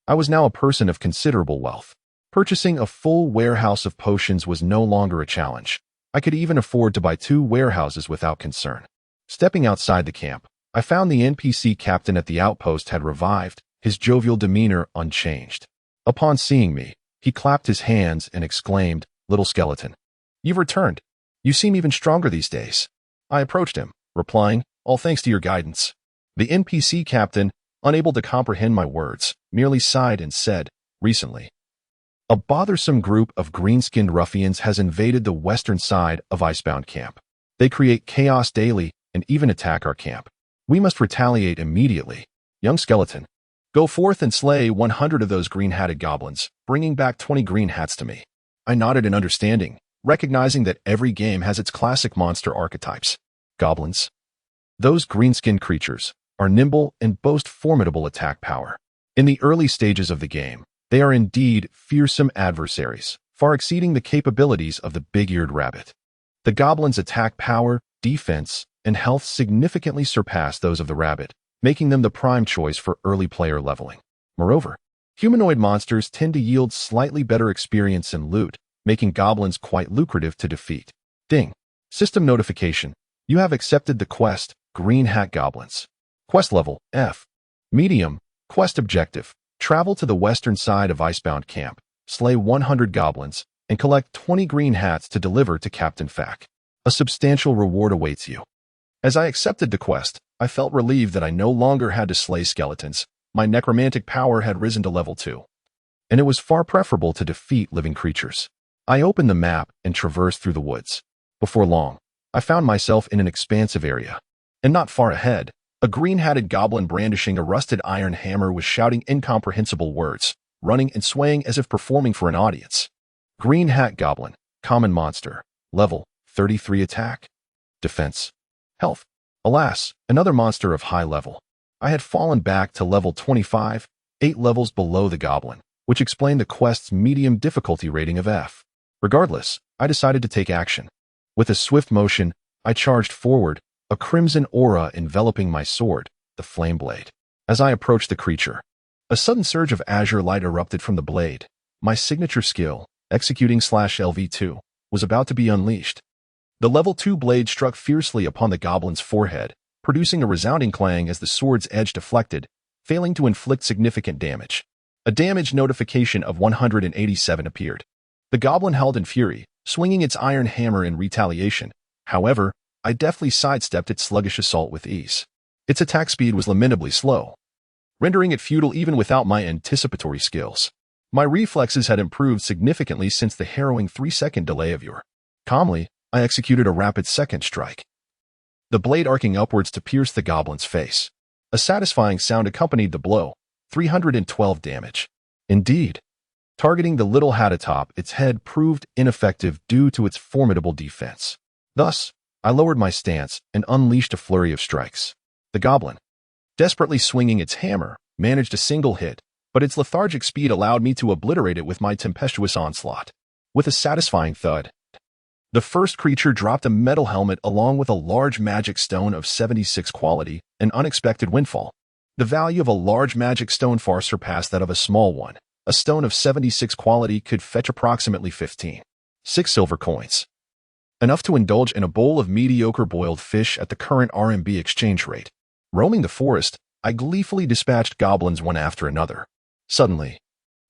I was now a person of considerable wealth. Purchasing a full warehouse of potions was no longer a challenge. I could even afford to buy 2 warehouses without concern. Stepping outside the camp, I found the NPC captain at the outpost had revived, his jovial demeanor unchanged. Upon seeing me, he clapped his hands and exclaimed, "Little skeleton, you've returned. You seem even stronger these days." I approached him, replying, "All thanks to your guidance." The NPC captain, unable to comprehend my words, merely sighed and said, "Recently, a bothersome group of green-skinned ruffians has invaded the western side of Icebound Camp. They create chaos daily and even attack our camp. We must retaliate immediately. Young skeleton, go forth and slay 100 of those green-hatted goblins, bringing back 20 green hats to me." I nodded in understanding, recognizing that every game has its classic monster archetypes. Goblins, those green-skinned creatures, are nimble and boast formidable attack power. In the early stages of the game, they are indeed fearsome adversaries, far exceeding the capabilities of the big-eared rabbit. The goblins' attack power, defense, and health significantly surpass those of the rabbit, making them the prime choice for early player leveling. Moreover, humanoid monsters tend to yield slightly better experience and loot, making goblins quite lucrative to defeat. Ding. System notification. You have accepted the quest, Green Hat Goblins. Quest level, F. Medium. Quest objective. Travel to the western side of Icebound Camp, slay 100 goblins, and collect 20 green hats to deliver to Captain Fack. A substantial reward awaits you. As I accepted the quest, I felt relieved that I no longer had to slay skeletons. My necromantic power had risen to level 2, and it was far preferable to defeat living creatures. I opened the map and traversed through the woods. Before long, I found myself in an expansive area, and not far ahead, a green-hatted goblin brandishing a rusted iron hammer was shouting incomprehensible words, running and swaying as if performing for an audience. Green Hat Goblin, common monster, level 33 attack, defense, health. Alas, another monster of high level. I had fallen back to level 25, 8 levels below the goblin, which explained the quest's medium difficulty rating of F. Regardless, I decided to take action. With a swift motion, I charged forward, a crimson aura enveloping my sword, the flame blade. As I approached the creature, a sudden surge of azure light erupted from the blade. My signature skill, executing /LV2, was about to be unleashed. The level 2 blade struck fiercely upon the goblin's forehead, producing a resounding clang as the sword's edge deflected, failing to inflict significant damage. A damage notification of 187 appeared. The goblin howled in fury, swinging its iron hammer in retaliation. However, I deftly sidestepped its sluggish assault with ease. Its attack speed was lamentably slow, rendering it futile even without my anticipatory skills. My reflexes had improved significantly since the harrowing 3-second delay of your. Calmly, I executed a rapid second strike, the blade arcing upwards to pierce the goblin's face. A satisfying sound accompanied the blow, 312 damage. Indeed, targeting the little hat atop its head proved ineffective due to its formidable defense. Thus, I lowered my stance and unleashed a flurry of strikes. The goblin, desperately swinging its hammer, managed a single hit, but its lethargic speed allowed me to obliterate it with my tempestuous onslaught. With a satisfying thud, the first creature dropped a metal helmet along with a large magic stone of 76 quality, an unexpected windfall. The value of a large magic stone far surpassed that of a small one. A stone of 76 quality could fetch approximately 15. 6 silver coins. Enough to indulge in a bowl of mediocre boiled fish at the current RMB exchange rate. Roaming the forest, I gleefully dispatched goblins one after another. Suddenly,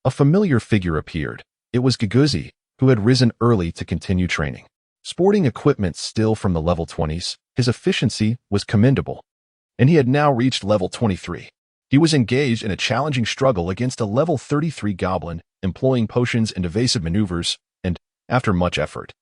a familiar figure appeared. It was Guguzi, who had risen early to continue training. Sporting equipment still from the level 20s, his efficiency was commendable, and he had now reached level 23. He was engaged in a challenging struggle against a level 33 goblin, employing potions and evasive maneuvers, and, after much effort,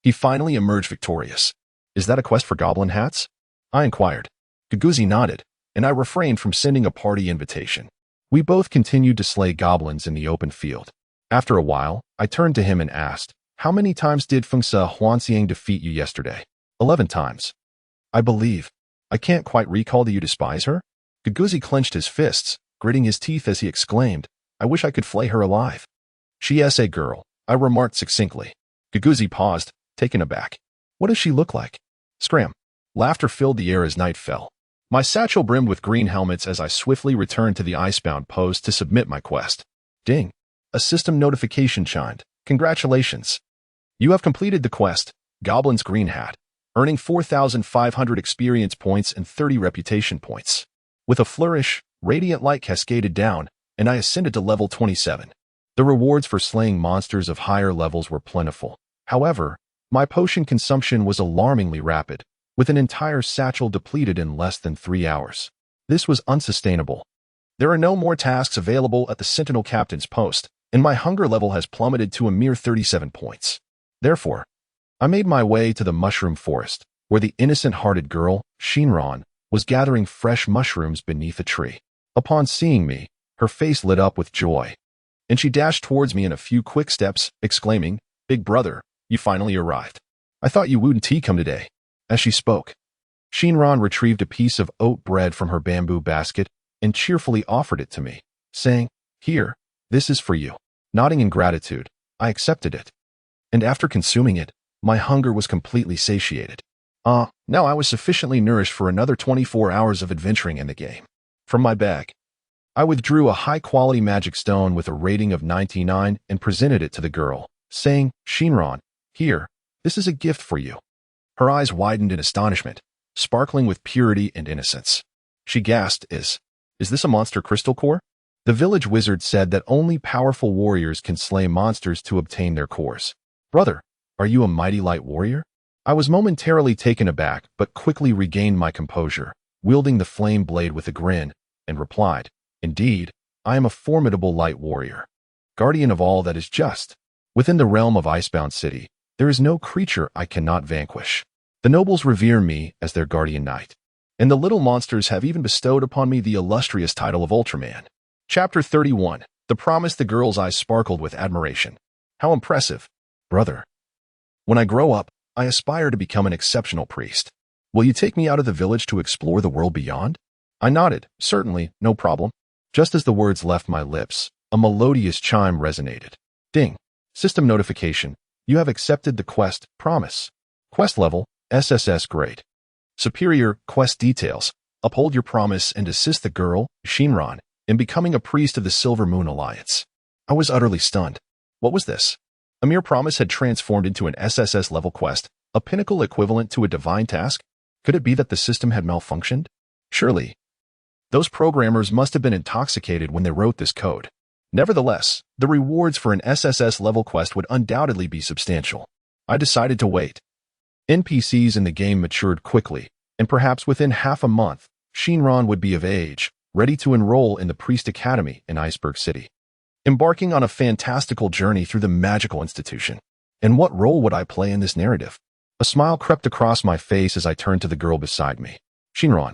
he finally emerged victorious. "Is that a quest for goblin hats?" I inquired. Guguzi nodded, and I refrained from sending a party invitation. We both continued to slay goblins in the open field. After a while, I turned to him and asked, "How many times did Fengsa Huanxiang defeat you yesterday?" 11 times. "I believe. I can't quite recall. Do you despise her?" Guguzi clenched his fists, gritting his teeth as he exclaimed, "I wish I could flay her alive." "She is a girl," I remarked succinctly. Guguzi paused, taken aback. "What does she look like?" Scram. Laughter filled the air as night fell. My satchel brimmed with green helmets as I swiftly returned to the icebound post to submit my quest. Ding. A system notification chimed. "Congratulations. You have completed the quest, Goblin's Green Hat, earning 4,500 experience points and 30 reputation points." With a flourish, radiant light cascaded down, and I ascended to level 27. The rewards for slaying monsters of higher levels were plentiful. However, my potion consumption was alarmingly rapid, with an entire satchel depleted in less than 3 hours. This was unsustainable. There are no more tasks available at the Sentinel Captain's post, and my hunger level has plummeted to a mere 37 points. Therefore, I made my way to the mushroom forest, where the innocent-hearted girl, Shinran, was gathering fresh mushrooms beneath a tree. Upon seeing me, her face lit up with joy, and she dashed towards me in a few quick steps, exclaiming, "Big brother, you finally arrived. I thought you wouldn't come today." As she spoke, Shinran retrieved a piece of oat bread from her bamboo basket and cheerfully offered it to me, saying, "Here, this is for you." Nodding in gratitude, I accepted it, and after consuming it, my hunger was completely satiated. Now I was sufficiently nourished for another 24 hours of adventuring in the game. From my bag, I withdrew a high-quality magic stone with a rating of 99 and presented it to the girl, saying, "Shinran, here, this is a gift for you." Her eyes widened in astonishment, sparkling with purity and innocence. She gasped, Is this a monster crystal core?" The village wizard said that only powerful warriors can slay monsters to obtain their cores. "Brother, are you a mighty light warrior?" I was momentarily taken aback, but quickly regained my composure, wielding the flame blade with a grin, and replied, "Indeed, I am a formidable light warrior, guardian of all that is just. Within the realm of Icebound City, there is no creature I cannot vanquish. The nobles revere me as their guardian knight, and the little monsters have even bestowed upon me the illustrious title of Ultraman." Chapter 31. The Promise. The girl's eyes sparkled with admiration. "How impressive, brother. When I grow up, I aspire to become an exceptional priest. Will you take me out of the village to explore the world beyond?" I nodded. "Certainly, no problem. Just as the words left my lips, a melodious chime resonated. Ding. System notification. You have accepted the quest, promise. Quest level, SSS grade. Superior, quest details. Uphold your promise and assist the girl, Shinran, in becoming a priest of the Silver Moon Alliance. I was utterly stunned. What was this? A mere promise had transformed into an SSS level quest, a pinnacle equivalent to a divine task? Could it be that the system had malfunctioned? Surely. Those programmers must have been intoxicated when they wrote this code. Nevertheless, the rewards for an SSS level quest would undoubtedly be substantial. I decided to wait. NPCs in the game matured quickly, and perhaps within half a month, Shinran would be of age, ready to enroll in the Priest Academy in Iceberg City. Embarking on a fantastical journey through the magical institution. And what role would I play in this narrative? A smile crept across my face as I turned to the girl beside me. Shinran,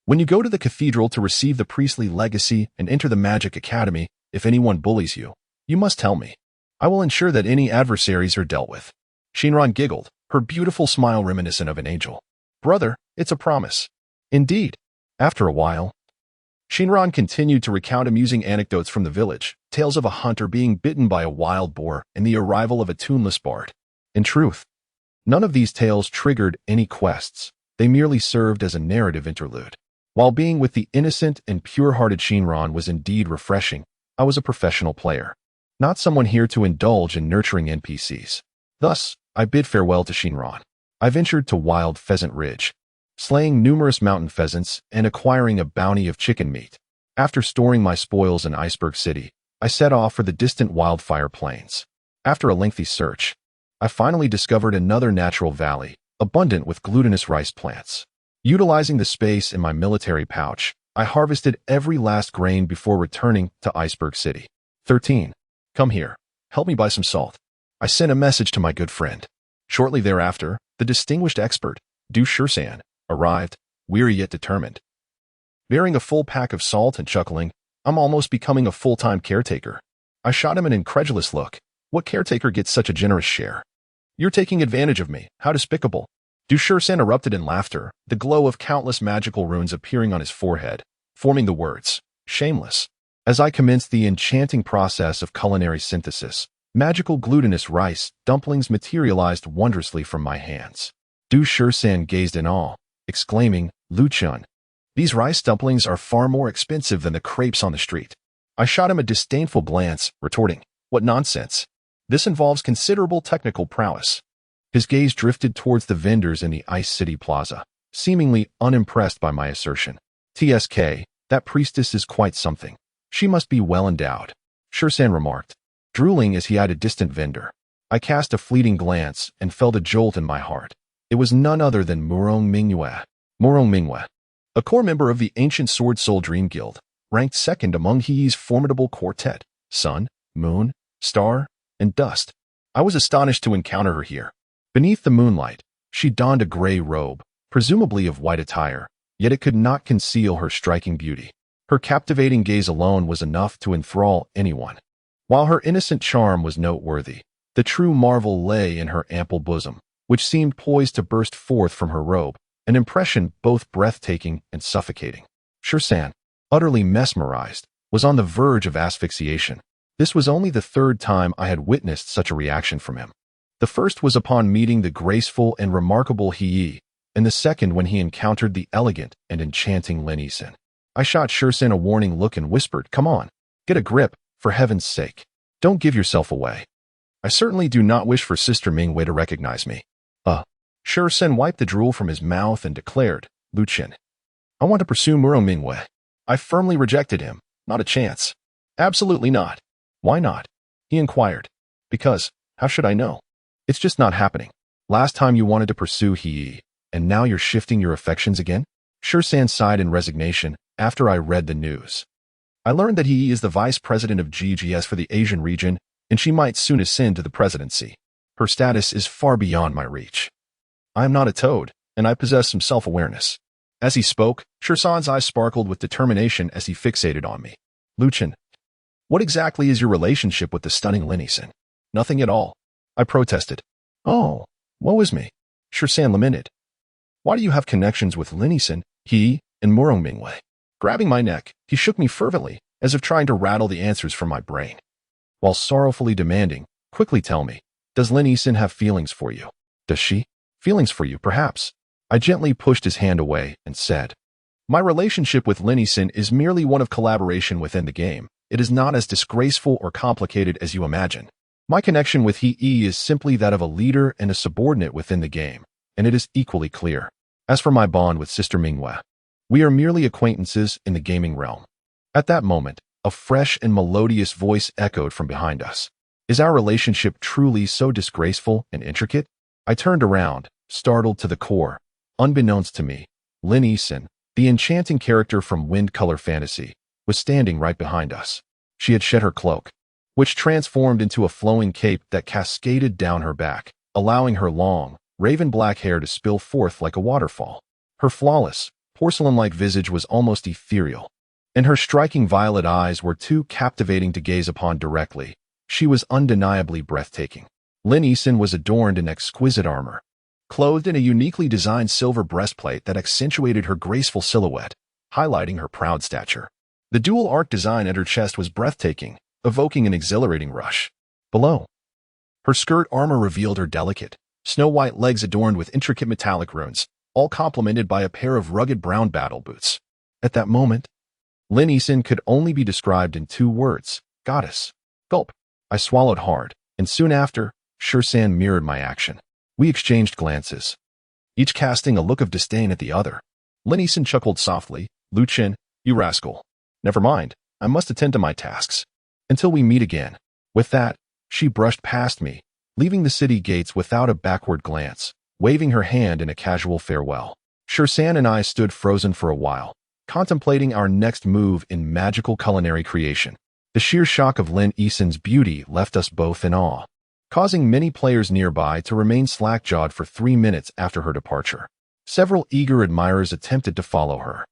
when you go to the cathedral to receive the priestly legacy and enter the Magic Academy, if anyone bullies you, you must tell me. I will ensure that any adversaries are dealt with. Shinran giggled, her beautiful smile reminiscent of an angel. Brother, it's a promise. Indeed. After a while, Shinran continued to recount amusing anecdotes from the village, tales of a hunter being bitten by a wild boar and the arrival of a tuneless bard. In truth, none of these tales triggered any quests. They merely served as a narrative interlude. While being with the innocent and pure-hearted Shinran was indeed refreshing, I was a professional player, not someone here to indulge in nurturing NPCs. Thus, I bid farewell to Shinran. I ventured to Wild Pheasant Ridge, slaying numerous mountain pheasants and acquiring a bounty of chicken meat. After storing my spoils in Iceberg City, I set off for the distant Wildfire Plains. After a lengthy search, I finally discovered another natural valley, abundant with glutinous rice plants. Utilizing the space in my military pouch, I harvested every last grain before returning to Iceberg City. 13. Come here. Help me buy some salt. I sent a message to my good friend. Shortly thereafter, the distinguished expert, Du Shursan, arrived, weary yet determined. Bearing a full pack of salt and chuckling, I'm almost becoming a full-time caretaker. I shot him an incredulous look. What caretaker gets such a generous share? You're taking advantage of me. How despicable. Du Shursan erupted in laughter, the glow of countless magical runes appearing on his forehead, forming the words, shameless. As I commenced the enchanting process of culinary synthesis, magical glutinous rice dumplings materialized wondrously from my hands. Du Shursan gazed in awe, exclaiming, Luchun, these rice dumplings are far more expensive than the crepes on the street. I shot him a disdainful glance, retorting, what nonsense. This involves considerable technical prowess. His gaze drifted towards the vendors in the Ice City Plaza, seemingly unimpressed by my assertion. TSK, that priestess is quite something. She must be well endowed, Shursan remarked, drooling as he eyed a distant vendor. I cast a fleeting glance and felt a jolt in my heart. It was none other than Murong Mingyue. Murong Mingyue, a core member of the ancient Sword Soul Dream Guild, ranked second among He's formidable quartet, Sun, Moon, Star, and Dust. I was astonished to encounter her here. Beneath the moonlight, she donned a gray robe, presumably of white attire, yet it could not conceal her striking beauty. Her captivating gaze alone was enough to enthrall anyone. While her innocent charm was noteworthy, the true marvel lay in her ample bosom, which seemed poised to burst forth from her robe, an impression both breathtaking and suffocating. Shursan, utterly mesmerized, was on the verge of asphyxiation. This was only the third time I had witnessed such a reaction from him. The first was upon meeting the graceful and remarkable He, and the second when he encountered the elegant and enchanting Linison. I shot Shursan a warning look and whispered, come on, get a grip, for heaven's sake. Don't give yourself away. I certainly do not wish for Sister Mingyue to recognize me. Shursan wiped the drool from his mouth and declared, Luchin, I want to pursue Murong Mingyue. I firmly rejected him. Not a chance. Absolutely not. Why not? He inquired. Because, how should I know? It's just not happening. Last time you wanted to pursue He, and now you're shifting your affections again? Shursan sighed in resignation after I read the news. I learned that He is the vice president of GGS for the Asian region, and she might soon ascend to the presidency. Her status is far beyond my reach. I am not a toad, and I possess some self-awareness. As he spoke, Shursan's eyes sparkled with determination as he fixated on me. Luchin, what exactly is your relationship with the stunning Linison? Nothing at all. I protested. Oh, woe is me. Shursan lamented. Why do you have connections with Linison, He, and Murong Mingyue? Grabbing my neck, he shook me fervently. as if trying to rattle the answers from my brain, while sorrowfully demanding, "Quickly tell me, does Lin Yisin have feelings for you?" "Does she? Feelings for you, perhaps." I gently pushed his hand away and said, "My relationship with Lin Yisin is merely one of collaboration within the game. It is not as disgraceful or complicated as you imagine. My connection with He is simply that of a leader and a subordinate within the game, and it is equally clear. As for my bond with Sister Mingwei, we are merely acquaintances in the gaming realm." At that moment, a fresh and melodious voice echoed from behind us. "Is our relationship truly so disgraceful and intricate?" I turned around, startled to the core. Unbeknownst to me, Lin Yisin, the enchanting character from Wind Color Fantasy, was standing right behind us. She had shed her cloak, which transformed into a flowing cape that cascaded down her back, allowing her long, raven-black hair to spill forth like a waterfall. Her flawless, porcelain-like visage was almost ethereal, and her striking violet eyes were too captivating to gaze upon directly. She was undeniably breathtaking. Lin Yisin was adorned in exquisite armor, clothed in a uniquely designed silver breastplate that accentuated her graceful silhouette, highlighting her proud stature. The dual arc design at her chest was breathtaking, evoking an exhilarating rush. Below, her skirt armor revealed her delicate, snow-white legs adorned with intricate metallic runes, all complemented by a pair of rugged brown battle boots. At that moment, Lin Yisin could only be described in 2 words: goddess. Gulp. I swallowed hard, and soon after, Shursan mirrored my action. We exchanged glances, each casting a look of disdain at the other. Lin Yisin chuckled softly. "Lu Qin, you rascal. Never mind, I must attend to my tasks. Until we meet again." With that, she brushed past me, leaving the city gates without a backward glance, waving her hand in a casual farewell. Shursan and I stood frozen for a while, contemplating our next move in magical culinary creation. The sheer shock of Lin Yisin's beauty left us both in awe, causing many players nearby to remain slack-jawed for 3 minutes after her departure. Several eager admirers attempted to follow her,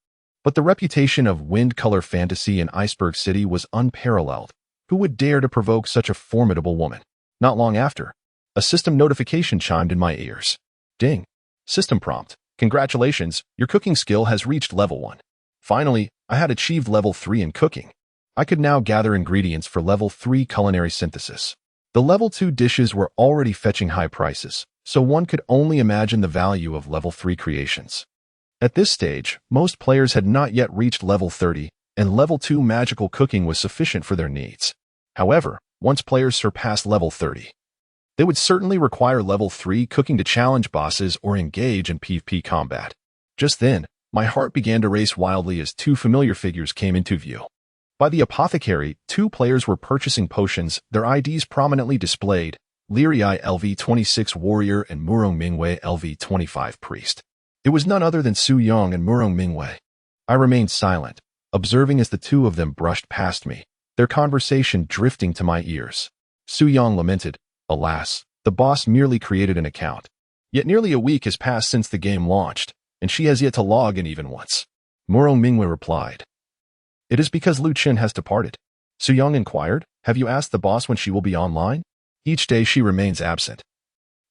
but the reputation of Wind Color Fantasy in Iceberg City was unparalleled. Who would dare to provoke such a formidable woman? Not long after, a system notification chimed in my ears. Ding. System prompt. "Congratulations, your cooking skill has reached level 1. Finally, I had achieved level 3 in cooking. I could now gather ingredients for level 3 culinary synthesis." The level 2 dishes were already fetching high prices, so one could only imagine the value of level 3 creations. At this stage, most players had not yet reached level 30, and level 2 magical cooking was sufficient for their needs. However, once players surpassed level 30, they would certainly require level 3 cooking to challenge bosses or engage in PvP combat. Just then, my heart began to race wildly as 2 familiar figures came into view. By the apothecary, 2 players were purchasing potions, their IDs prominently displayed: Lirii LV26 Warrior and Murong Mingwei LV25 Priest. It was none other than Su Yong and Murong Mingwei. I remained silent, observing as the 2 of them brushed past me, their conversation drifting to my ears. Su Yong lamented, "Alas, the boss merely created an account. Yet nearly a week has passed since the game launched, and she has yet to log in even once." Murong Mingwei replied, "It is because Lu Qin has departed." Su Yong inquired, "Have you asked the boss when she will be online?" "Each day she remains absent.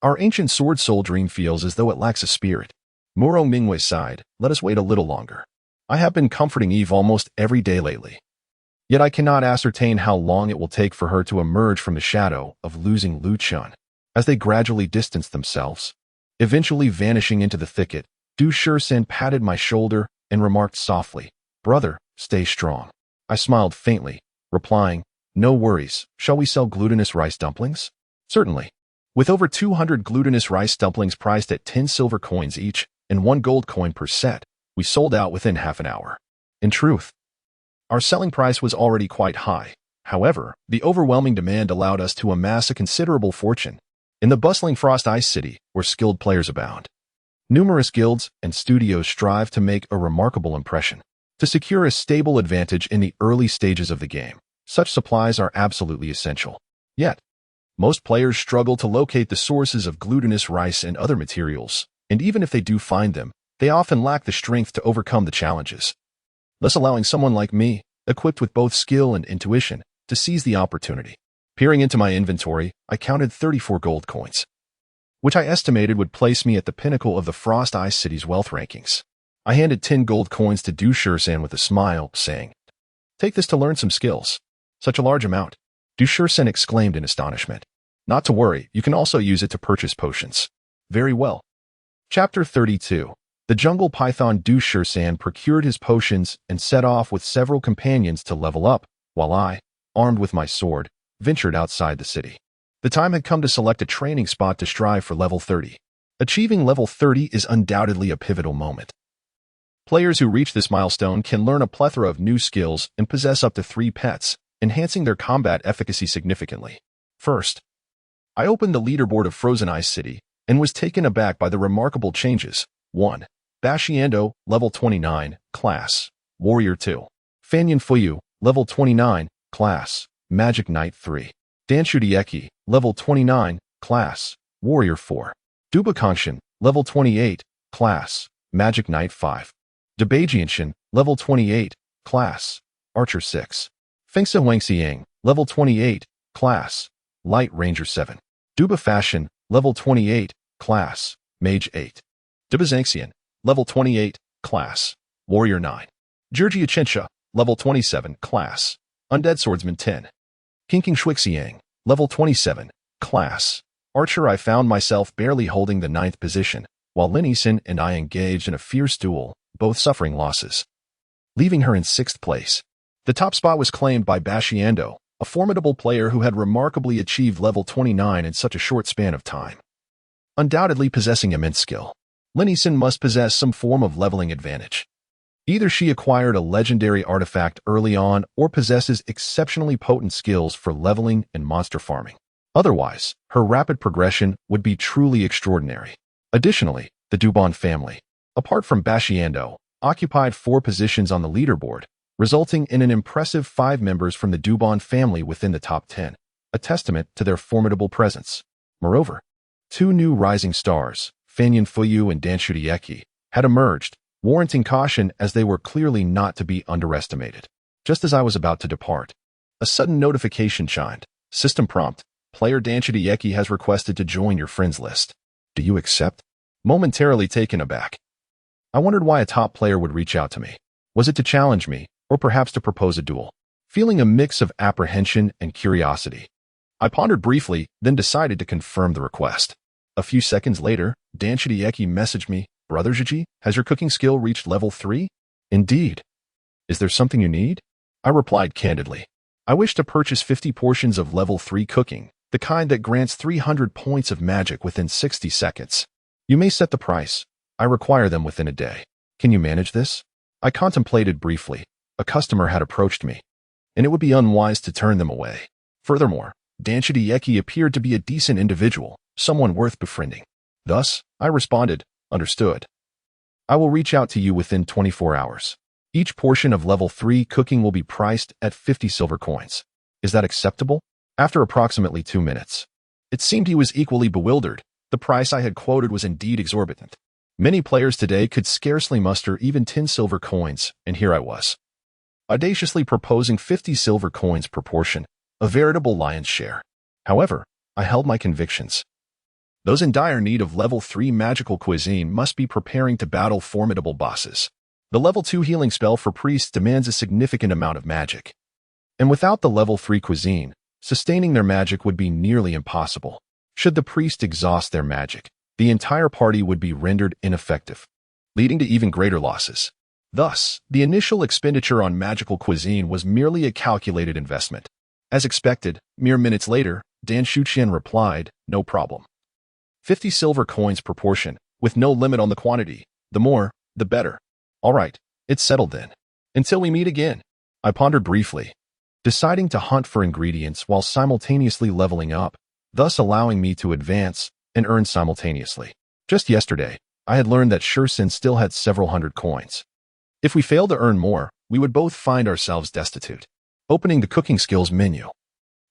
Our ancient sword soul dream feels as though it lacks a spirit." Murong Mingwei sighed, "Let us wait a little longer. I have been comforting Eve almost every day lately. Yet I cannot ascertain how long it will take for her to emerge from the shadow of losing Lu Qin." As they gradually distanced themselves, eventually vanishing into the thicket, Du Shursan patted my shoulder and remarked softly, "Brother, stay strong." I smiled faintly, replying, "No worries. Shall we sell glutinous rice dumplings?" "Certainly." With over 200 glutinous rice dumplings priced at 10 silver coins each and 1 gold coin per set, we sold out within half an hour. In truth, our selling price was already quite high. However, the overwhelming demand allowed us to amass a considerable fortune in the bustling Frost Ice City, where skilled players abound. Numerous guilds and studios strive to make a remarkable impression. To secure a stable advantage in the early stages of the game, such supplies are absolutely essential. Yet, most players struggle to locate the sources of glutinous rice and other materials, and even if they do find them, they often lack the strength to overcome the challenges, thus allowing someone like me, equipped with both skill and intuition, to seize the opportunity. Peering into my inventory, I counted 34 gold coins, which I estimated would place me at the pinnacle of the Frost Ice City's wealth rankings. I handed 10 gold coins to Du Shursan with a smile, saying, Take this to learn some skills. Such a large amount. Du Shursen exclaimed in astonishment. Not to worry, you can also use it to purchase potions. Very well. Chapter 32. The jungle python Du Shursan procured his potions and set off with several companions to level up, while I, armed with my sword, ventured outside the city. The time had come to select a training spot to strive for level 30. Achieving level 30 is undoubtedly a pivotal moment. Players who reach this milestone can learn a plethora of new skills and possess up to 3 pets, enhancing their combat efficacy significantly. First, I opened the leaderboard of Frozen Ice City and was taken aback by the remarkable changes. 1. Bashiando, level 29, class, Warrior 2. Fanyan Fuyu, level 29, class, Magic Knight 3. Danshudieki, level 29, class, Warrior 4. Dubakongshan, level 28, class, Magic Knight 5. Debajianshan, level 28, class, Archer 6. Fengsa Wangxiang, level 28, class, Light Ranger 7. Duba Fashion, level 28, class, Mage 8. Dubazangxian, level 28, class, Warrior 9. Jurgia Chensha, level 27, class, Undead Swordsman 10. Kinking Shuixiang, level 27, class, Archer. I found myself barely holding the 9th position, while Linison and I engaged in a fierce duel, both suffering losses, leaving her in 6th place. The top spot was claimed by Bashiando, a formidable player who had remarkably achieved level 29 in such a short span of time. Undoubtedly possessing immense skill, Linison must possess some form of leveling advantage. Either she acquired a legendary artifact early on or possesses exceptionally potent skills for leveling and monster farming. Otherwise, her rapid progression would be truly extraordinary. Additionally, the Dubon family, apart from Bashiando, occupied 4 positions on the leaderboard, resulting in an impressive 5 members from the Dubon family within the top 10, a testament to their formidable presence. Moreover, 2 new rising stars, Fanyan Fuyu and Danshudieki, had emerged, warranting caution as they were clearly not to be underestimated. Just as I was about to depart, a sudden notification chimed. System prompt, player Danshudieki has requested to join your friends list. Do you accept? Momentarily taken aback, I wondered why a top player would reach out to me. Was it to challenge me, or perhaps to propose a duel? Feeling a mix of apprehension and curiosity, I pondered briefly, then decided to confirm the request. A few seconds later, Danshudieki messaged me, Brother Jiji, has your cooking skill reached level 3? Indeed. Is there something you need? I replied candidly. I wish to purchase 50 portions of level 3 cooking, the kind that grants 300 points of magic within 60 seconds. You may set the price. I require them within a day. Can you manage this? I contemplated briefly. A customer had approached me, and it would be unwise to turn them away. Furthermore, Danshudieki appeared to be a decent individual, someone worth befriending. Thus, I responded, understood. I will reach out to you within 24 hours. Each portion of level 3 cooking will be priced at 50 silver coins. Is that acceptable? After approximately 2 minutes, it seemed he was equally bewildered. The price I had quoted was indeed exorbitant. Many players today could scarcely muster even 10 silver coins, and here I was, audaciously proposing 50 silver coins per portion, a veritable lion's share. However, I held my convictions. Those in dire need of level 3 magical cuisine must be preparing to battle formidable bosses. The level 2 healing spell for priests demands a significant amount of magic. And without the level 3 cuisine, sustaining their magic would be nearly impossible. Should the priest exhaust their magic, the entire party would be rendered ineffective, leading to even greater losses. Thus, the initial expenditure on magical cuisine was merely a calculated investment. As expected, mere minutes later, Dan Shuqian replied, no problem. 50 silver coins per portion, with no limit on the quantity. The more, the better. All right, it's settled then. Until we meet again. I pondered briefly, deciding to hunt for ingredients while simultaneously leveling up, thus allowing me to advance and earn simultaneously. Just yesterday, I had learned that Shursen still had several hundred coins. If we failed to earn more, we would both find ourselves destitute. Opening the cooking skills menu,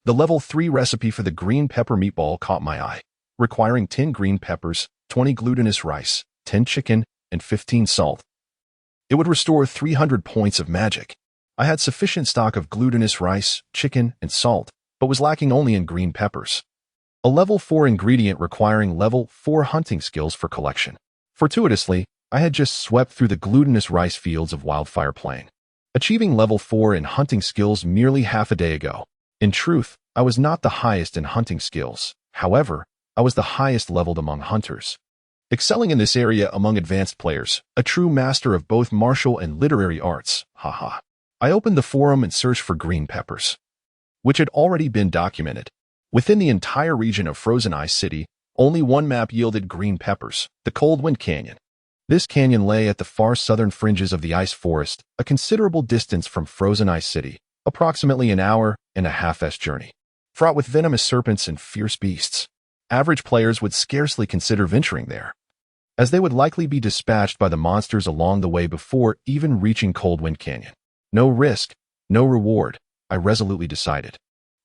the level 3 recipe for the green pepper meatball caught my eye, requiring 10 green peppers, 20 glutinous rice, 10 chicken, and 15 salt. It would restore 300 points of magic. I had sufficient stock of glutinous rice, chicken, and salt, but was lacking only in green peppers. A level 4 ingredient requiring level 4 hunting skills for collection. Fortuitously, I had just swept through the glutinous rice fields of Wildfire Plain. achieving level 4 in hunting skills merely half a day ago. In truth, I was not the highest in hunting skills. However, I was the highest leveled among hunters. Excelling in this area among advanced players, a true master of both martial and literary arts. Haha. I opened the forum and searched for green peppers, which had already been documented. Within the entire region of Frozen Ice City, only one map yielded green peppers, the Cold Wind Canyon. This canyon lay at the far southern fringes of the ice forest, a considerable distance from Frozen Ice City, approximately an hour and a half's journey. Fraught with venomous serpents and fierce beasts, average players would scarcely consider venturing there, as they would likely be dispatched by the monsters along the way before even reaching Cold Wind Canyon. No risk, no reward, I resolutely decided.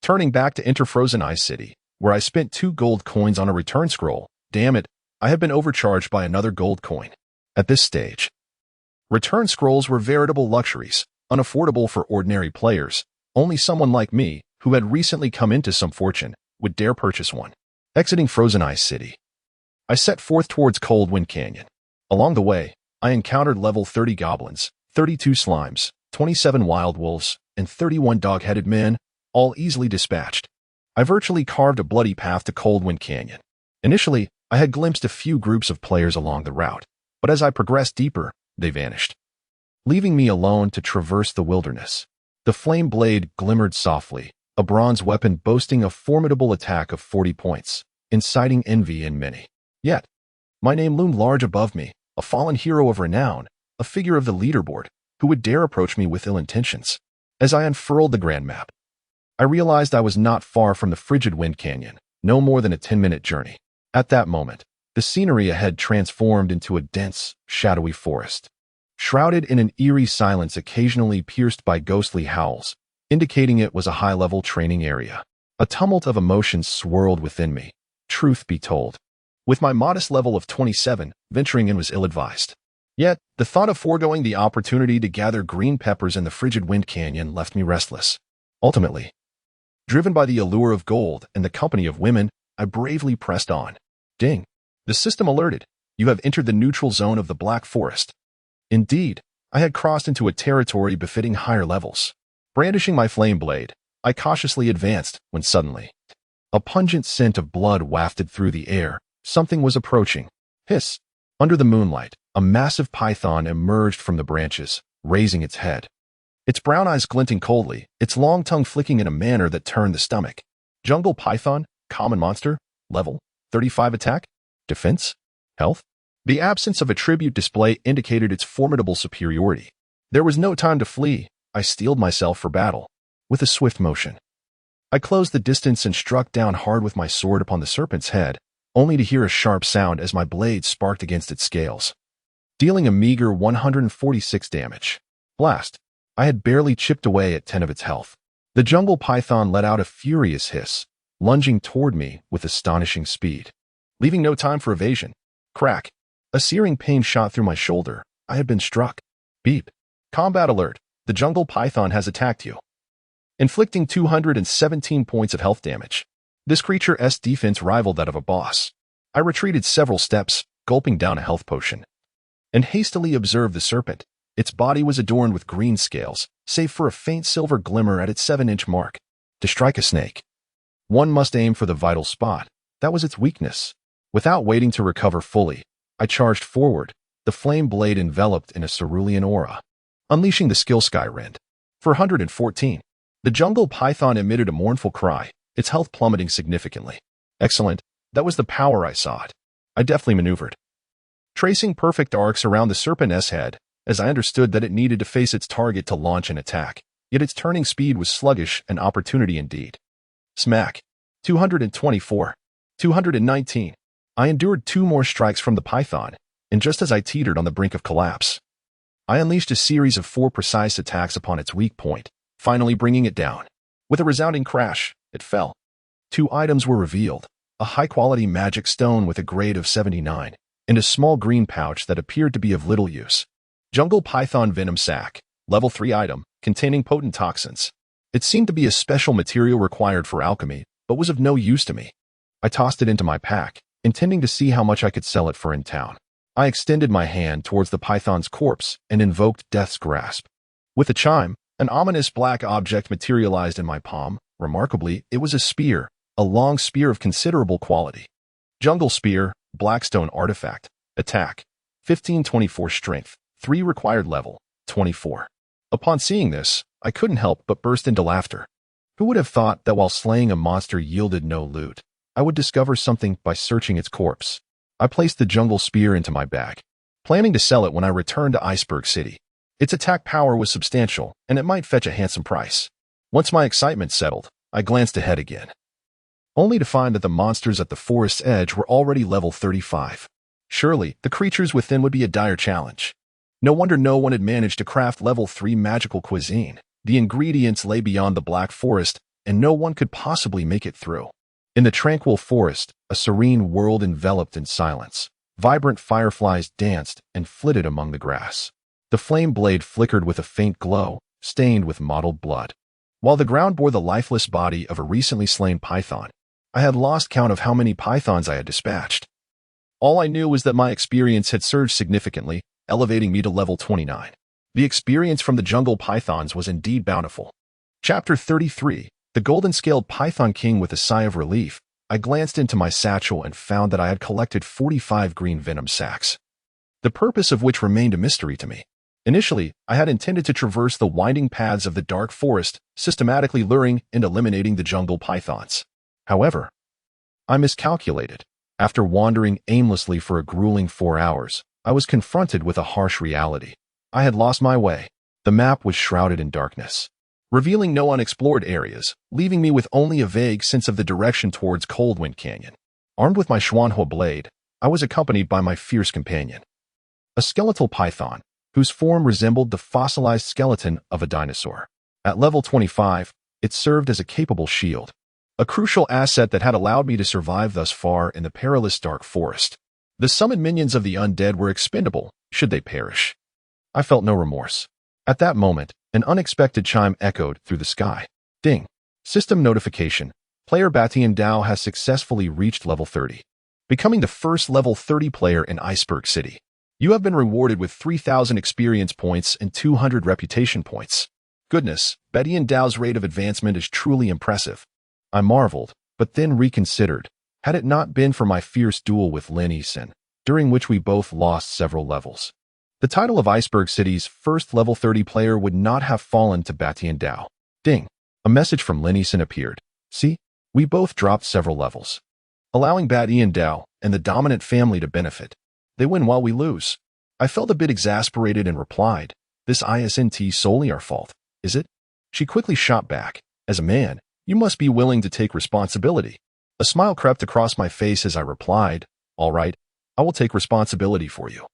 Turning back to enter Frozen Ice City, where I spent 2 gold coins on a return scroll. Damn it, I had been overcharged by another gold coin. At this stage, return scrolls were veritable luxuries, unaffordable for ordinary players. Only someone like me, who had recently come into some fortune, would dare purchase one. Exiting Frozen Ice City, I set forth towards Cold Wind Canyon. Along the way, I encountered level 30 goblins, 32 slimes, 27 wild wolves, and 31 dog-headed men, all easily dispatched. I virtually carved a bloody path to Cold Wind Canyon. Initially, I had glimpsed a few groups of players along the route, but as I progressed deeper, they vanished, leaving me alone to traverse the wilderness. The flame blade glimmered softly, a bronze weapon boasting a formidable attack of 40 points, inciting envy in many. Yet, my name loomed large above me, a fallen hero of renown, a figure of the leaderboard, who would dare approach me with ill intentions. As I unfurled the grand map, I realized I was not far from the frigid Wind Canyon, no more than a 10-minute journey. At that moment, the scenery ahead transformed into a dense, shadowy forest, shrouded in an eerie silence occasionally pierced by ghostly howls, indicating it was a high-level training area. A tumult of emotions swirled within me. Truth be told, with my modest level of 27, venturing in was ill-advised. Yet, the thought of foregoing the opportunity to gather green peppers in the frigid Wind Canyon left me restless. Ultimately, driven by the allure of gold and the company of women, I bravely pressed on. Ding! The system alerted. You have entered the neutral zone of the Black Forest. Indeed, I had crossed into a territory befitting higher levels. Brandishing my flame blade, I cautiously advanced when suddenly, a pungent scent of blood wafted through the air. Something was approaching. Hiss! Under the moonlight, a massive python emerged from the branches, raising its head. Its brown eyes glinting coldly, its long tongue flicking in a manner that turned the stomach. Jungle python, common monster, level 35 attack, defense, health. The absence of attribute display indicated its formidable superiority. There was no time to flee. I steeled myself for battle. With a swift motion, I closed the distance and struck down hard with my sword upon the serpent's head, only to hear a sharp sound as my blade sparked against its scales, dealing a meager 146 damage. Blast! I had barely chipped away at 10 of its health. The jungle python let out a furious hiss, lunging toward me with astonishing speed, leaving no time for evasion. Crack! A searing pain shot through my shoulder. I had been struck. Beep! Combat alert! The jungle python has attacked you, inflicting 217 points of health damage. This creature's defense rivaled that of a boss. I retreated several steps, gulping down a health potion, and hastily observed the serpent. Its body was adorned with green scales, save for a faint silver glimmer at its 7-inch mark. To strike a snake, one must aim for the vital spot. That was its weakness. Without waiting to recover fully, I charged forward, the flame blade enveloped in a cerulean aura, unleashing the skill Skyrend. For 114, the jungle python emitted a mournful cry, its health plummeting significantly. Excellent. That was the power I sought. I deftly maneuvered, tracing perfect arcs around the serpent's head, as I understood that it needed to face its target to launch an attack. Yet its turning speed was sluggish, an opportunity indeed. Smack. 224. 219. I endured 2 more strikes from the python, and just as I teetered on the brink of collapse, I unleashed a series of 4 precise attacks upon its weak point, finally bringing it down. With a resounding crash, it fell. 2 items were revealed, a high-quality magic stone with a grade of 79, and a small green pouch that appeared to be of little use. Jungle Python Venom Sac, level 3 item, containing potent toxins. It seemed to be a special material required for alchemy, but was of no use to me. I tossed it into my pack, intending to see how much I could sell it for in town. I extended my hand towards the python's corpse and invoked Death's Grasp. With a chime, an ominous black object materialized in my palm. Remarkably, it was a spear, a long spear of considerable quality. Jungle Spear, Blackstone Artifact. Attack. 1524 Strength. 3 required level. 24. Upon seeing this, I couldn't help but burst into laughter. Who would have thought that while slaying a monster yielded no loot, I would discover something by searching its corpse? I placed the Jungle Spear into my bag, planning to sell it when I returned to Iceberg City. Its attack power was substantial, and it might fetch a handsome price. Once my excitement settled, I glanced ahead again, only to find that the monsters at the forest's edge were already level 35. Surely, the creatures within would be a dire challenge. No wonder no one had managed to craft level 3 magical cuisine. The ingredients lay beyond the Black Forest, and no one could possibly make it through. In the tranquil forest, a serene world enveloped in silence. Vibrant fireflies danced and flitted among the grass. The flame blade flickered with a faint glow, stained with mottled blood. While the ground bore the lifeless body of a recently slain python, I had lost count of how many pythons I had dispatched. All I knew was that my experience had surged significantly, elevating me to level 29. The experience from the jungle pythons was indeed bountiful. Chapter 33, The Golden-Scaled Python King. With a sigh of relief, I glanced into my satchel and found that I had collected 45 green venom sacs, the purpose of which remained a mystery to me. Initially, I had intended to traverse the winding paths of the dark forest, systematically luring and eliminating the jungle pythons. However, I miscalculated. After wandering aimlessly for a grueling 4 hours, I was confronted with a harsh reality. I had lost my way. The map was shrouded in darkness, revealing no unexplored areas, leaving me with only a vague sense of the direction towards Coldwind Canyon. Armed with my Xuanhua blade, I was accompanied by my fierce companion, a skeletal python, whose form resembled the fossilized skeleton of a dinosaur. At level 25, it served as a capable shield, a crucial asset that had allowed me to survive thus far in the perilous dark forest. The summoned minions of the undead were expendable, should they perish. I felt no remorse. At that moment, an unexpected chime echoed through the sky. Ding. System notification. Player Batian Dao has successfully reached level 30, becoming the first level 30 player in Iceberg City. You have been rewarded with 3,000 experience points and 200 reputation points. Goodness, Batian Dao's rate of advancement is truly impressive. I marveled, but then reconsidered. Had it not been for my fierce duel with Lin Yisan, during which we both lost several levels, the title of Iceberg City's first level 30 player would not have fallen to Batian Dao. Ding. A message from Lin Yisan appeared. See, we both dropped several levels, allowing Batian Dao and the dominant family to benefit. They win while we lose. I felt a bit exasperated and replied, "This isn't solely our fault, is it?" She quickly shot back, "As a man, you must be willing to take responsibility." A smile crept across my face as I replied, "All right, I will take responsibility for you."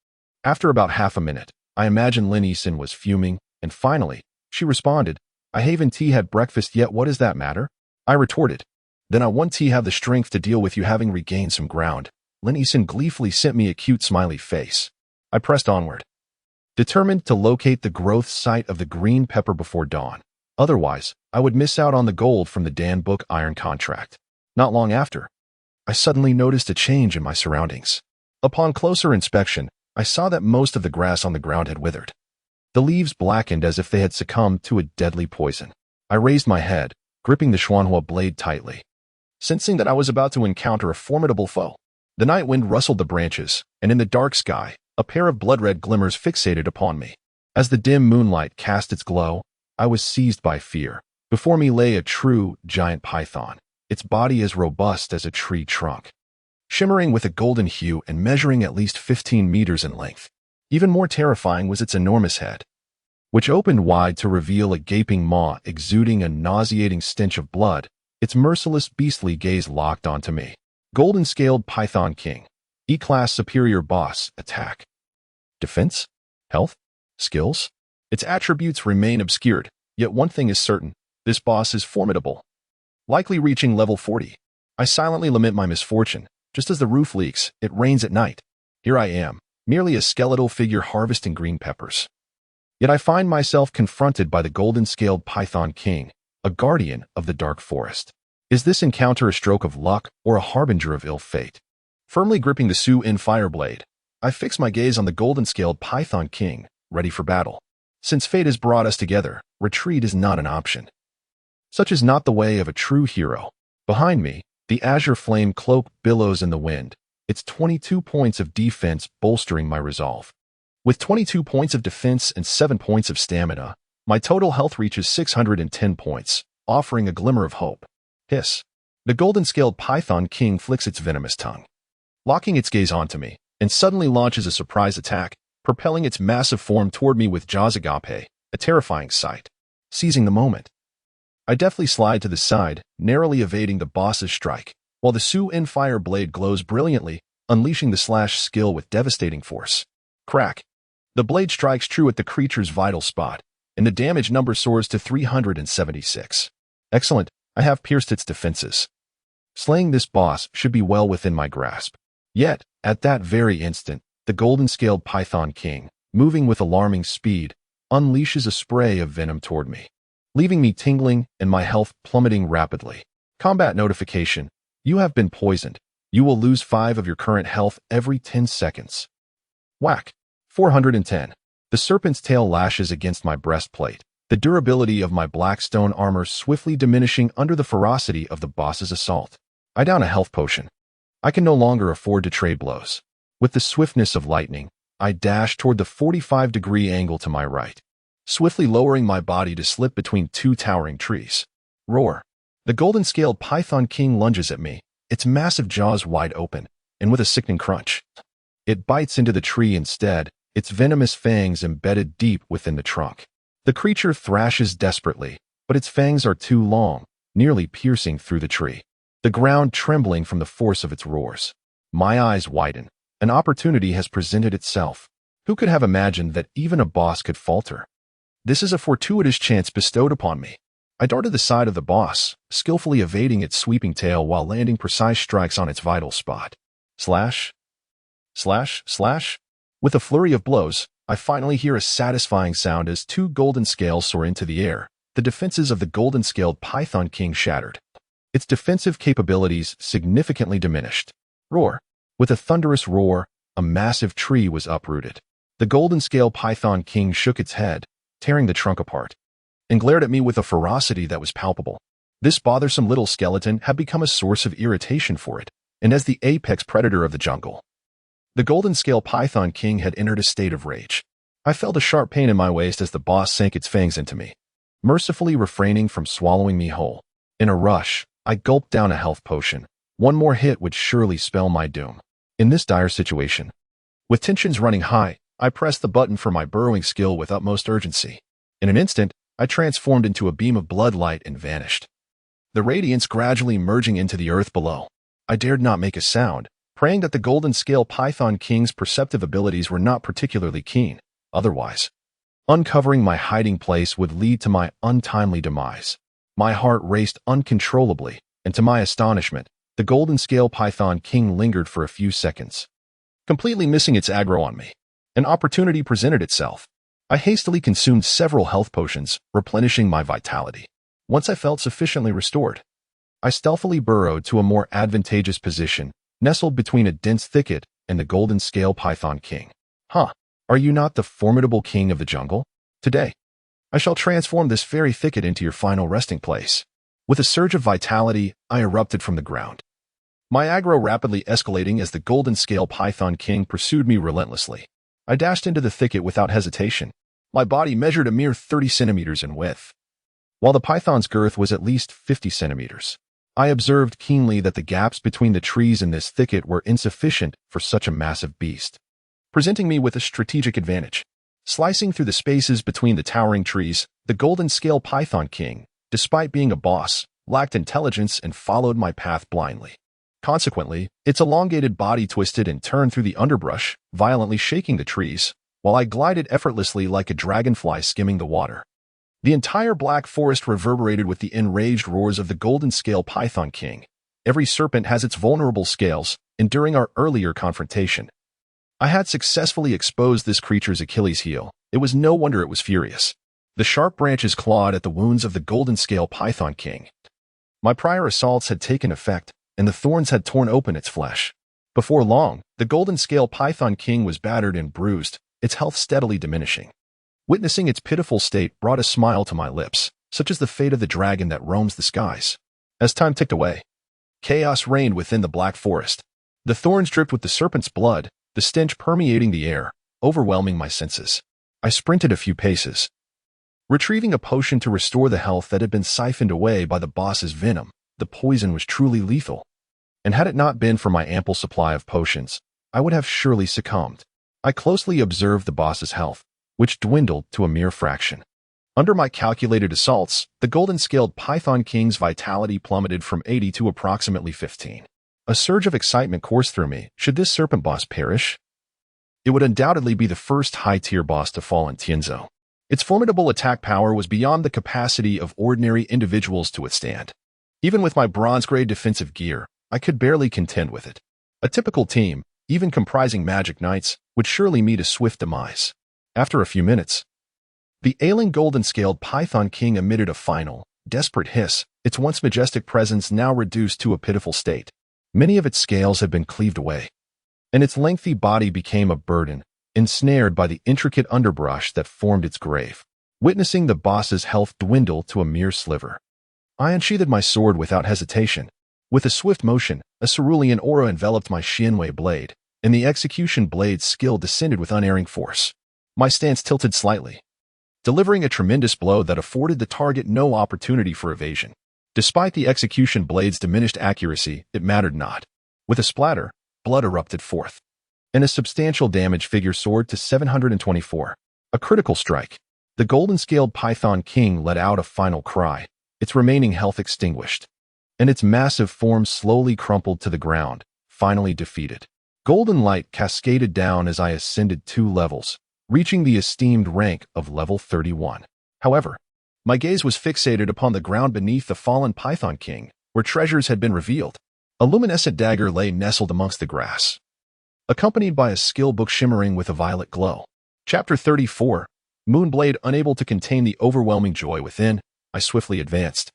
After about half a minute, I imagine Lin Yisan was fuming, and finally, she responded, "I haven't had breakfast yet, what does that matter?" I retorted, "Then I won't have the strength to deal with you having regained some ground." Lin Yisan gleefully sent me a cute smiley face. I pressed onward, determined to locate the growth site of the green pepper before dawn. Otherwise, I would miss out on the gold from the Dan Book iron contract. Not long after, I suddenly noticed a change in my surroundings. Upon closer inspection, I saw that most of the grass on the ground had withered. The leaves blackened as if they had succumbed to a deadly poison. I raised my head, gripping the Xuanhua blade tightly, sensing that I was about to encounter a formidable foe. The night wind rustled the branches, and in the dark sky, a pair of blood-red glimmers fixated upon me. As the dim moonlight cast its glow, I was seized by fear. Before me lay a true giant python, its body as robust as a tree trunk, shimmering with a golden hue and measuring at least 15 meters in length. Even more terrifying was its enormous head, which opened wide to reveal a gaping maw exuding a nauseating stench of blood. Its merciless beastly gaze locked onto me. Golden-Scaled Python King. E-Class Superior Boss. Attack. Defense? Health? Skills? Its attributes remain obscured, yet one thing is certain. This boss is formidable, likely reaching level 40. I silently lament my misfortune. Just as the roof leaks, it rains at night. Here I am, merely a skeletal figure harvesting green peppers. Yet I find myself confronted by the Golden-Scaled Python King, a guardian of the dark forest. Is this encounter a stroke of luck or a harbinger of ill fate? Firmly gripping the Su-In Fireblade, I fix my gaze on the Golden-Scaled Python King, ready for battle. Since fate has brought us together, retreat is not an option. Such is not the way of a true hero. Behind me, the azure flame cloak billows in the wind, its 22 points of defense bolstering my resolve. With 22 points of defense and 7 points of stamina, my total health reaches 610 points, offering a glimmer of hope. Hiss. The golden-scaled python king flicks its venomous tongue, locking its gaze onto me, and suddenly launches a surprise attack, propelling its massive form toward me with jaws agape, a terrifying sight. Seizing the moment, I deftly slide to the side, narrowly evading the boss's strike, while the Su-In fire blade glows brilliantly, unleashing the slash skill with devastating force. Crack. The blade strikes true at the creature's vital spot, and the damage number soars to 376. Excellent, I have pierced its defenses. Slaying this boss should be well within my grasp. Yet, at that very instant, the golden-scaled python king, moving with alarming speed, unleashes a spray of venom toward me, leaving me tingling and my health plummeting rapidly. Combat notification. You have been poisoned. You will lose 5 of your current health every 10 seconds. Whack. 410. The serpent's tail lashes against my breastplate, the durability of my black stone armor swiftly diminishing under the ferocity of the boss's assault. I down a health potion. I can no longer afford to trade blows. With the swiftness of lightning, I dash toward the 45-degree angle to my right, swiftly lowering my body to slip between 2 towering trees. Roar. The golden-scaled python king lunges at me, its massive jaws wide open, and with a sickening crunch, it bites into the tree instead, its venomous fangs embedded deep within the trunk. The creature thrashes desperately, but its fangs are too long, nearly piercing through the tree, the ground trembling from the force of its roars. My eyes widen. An opportunity has presented itself. Who could have imagined that even a boss could falter? This is a fortuitous chance bestowed upon me. I dart to the side of the boss, skillfully evading its sweeping tail while landing precise strikes on its vital spot. Slash. Slash. Slash. With a flurry of blows, I finally hear a satisfying sound as 2 golden scales soar into the air, the defenses of the golden-scaled python king shattered, its defensive capabilities significantly diminished. Roar. With a thunderous roar, a massive tree was uprooted. The golden-scaled python king shook its head, tearing the trunk apart, and glared at me with a ferocity that was palpable. This bothersome little skeleton had become a source of irritation for it, and as the apex predator of the jungle, the golden-scaled python king had entered a state of rage. I felt a sharp pain in my waist as the boss sank its fangs into me, mercifully refraining from swallowing me whole. In a rush, I gulped down a health potion. One more hit would surely spell my doom. In this dire situation, with tensions running high, I pressed the button for my burrowing skill with utmost urgency. In an instant, I transformed into a beam of blood light and vanished, the radiance gradually merging into the earth below. I dared not make a sound, praying that the golden-scaled python king's perceptive abilities were not particularly keen. Otherwise, uncovering my hiding place would lead to my untimely demise. My heart raced uncontrollably, and to my astonishment, the golden-scaled python king lingered for a few seconds, completely missing its aggro on me. An opportunity presented itself. I hastily consumed several health potions, replenishing my vitality. Once I felt sufficiently restored, I stealthily burrowed to a more advantageous position, nestled between a dense thicket and the golden-scaled python king. Huh, are you not the formidable king of the jungle? Today, I shall transform this very thicket into your final resting place. With a surge of vitality, I erupted from the ground, my aggro rapidly escalating as the golden-scaled python king pursued me relentlessly. I dashed into the thicket without hesitation. My body measured a mere 30 centimeters in width, while the python's girth was at least 50 centimeters. I observed keenly that the gaps between the trees in this thicket were insufficient for such a massive beast, presenting me with a strategic advantage. Slicing through the spaces between the towering trees, the golden-scaled python king, despite being a boss, lacked intelligence and followed my path blindly. Consequently, its elongated body twisted and turned through the underbrush, violently shaking the trees, while I glided effortlessly like a dragonfly skimming the water. The entire black forest reverberated with the enraged roars of the golden-scaled python king. Every serpent has its vulnerable scales, and during our earlier confrontation, I had successfully exposed this creature's Achilles heel. It was no wonder it was furious. The sharp branches clawed at the wounds of the golden-scaled python king. My prior assaults had taken effect, and the thorns had torn open its flesh. Before long, the golden-scaled python king was battered and bruised, its health steadily diminishing. Witnessing its pitiful state brought a smile to my lips, such as the fate of the dragon that roams the skies. As time ticked away, chaos reigned within the black forest. The thorns dripped with the serpent's blood, the stench permeating the air, overwhelming my senses. I sprinted a few paces, retrieving a potion to restore the health that had been siphoned away by the boss's venom. The poison was truly lethal, and had it not been for my ample supply of potions, I would have surely succumbed. I closely observed the boss's health, which dwindled to a mere fraction. Under my calculated assaults, the golden-scaled Python King's vitality plummeted from 80 to approximately 15. A surge of excitement coursed through me. Should this serpent boss perish? It would undoubtedly be the first high-tier boss to fall in Tianzong. Its formidable attack power was beyond the capacity of ordinary individuals to withstand. Even with my bronze-grade defensive gear, I could barely contend with it. A typical team, even comprising magic knights, would surely meet a swift demise. After a few minutes, the ailing golden-scaled Python King emitted a final, desperate hiss, its once majestic presence now reduced to a pitiful state. Many of its scales had been cleaved away, and its lengthy body became a burden, ensnared by the intricate underbrush that formed its grave. Witnessing the boss's health dwindle to a mere sliver, I unsheathed my sword without hesitation. With a swift motion, a cerulean aura enveloped my Xianwei blade, and the execution blade's skill descended with unerring force. My stance tilted slightly, delivering a tremendous blow that afforded the target no opportunity for evasion. Despite the execution blade's diminished accuracy, it mattered not. With a splatter, blood erupted forth, and a substantial damage figure soared to 724. A critical strike. The golden-scaled Python King let out a final cry, its remaining health extinguished, and its massive form slowly crumpled to the ground, finally defeated. Golden light cascaded down as I ascended 2 levels, reaching the esteemed rank of level 31. However, my gaze was fixated upon the ground beneath the fallen Python King, where treasures had been revealed. A luminescent dagger lay nestled amongst the grass, accompanied by a skill book shimmering with a violet glow. Chapter 34. Moonblade. Unable to contain the overwhelming joy within, I swiftly advanced,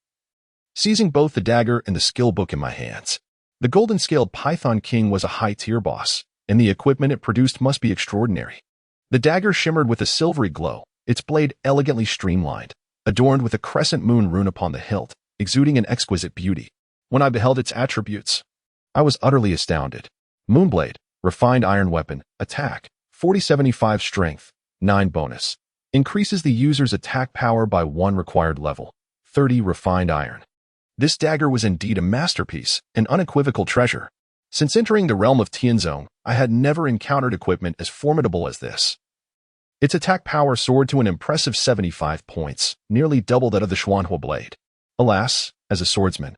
seizing both the dagger and the skill book in my hands. The golden-scaled Python King was a high-tier boss, and the equipment it produced must be extraordinary. The dagger shimmered with a silvery glow, its blade elegantly streamlined, adorned with a crescent moon rune upon the hilt, exuding an exquisite beauty. When I beheld its attributes, I was utterly astounded. Moonblade, refined iron weapon, attack, 40-75 strength, 9 bonus. Increases the user's attack power by 1 required level, 30 refined iron. This dagger was indeed a masterpiece, an unequivocal treasure. Since entering the realm of Tianzong, I had never encountered equipment as formidable as this. Its attack power soared to an impressive 75 points, nearly double that of the Xuanhua blade. Alas, as a swordsman,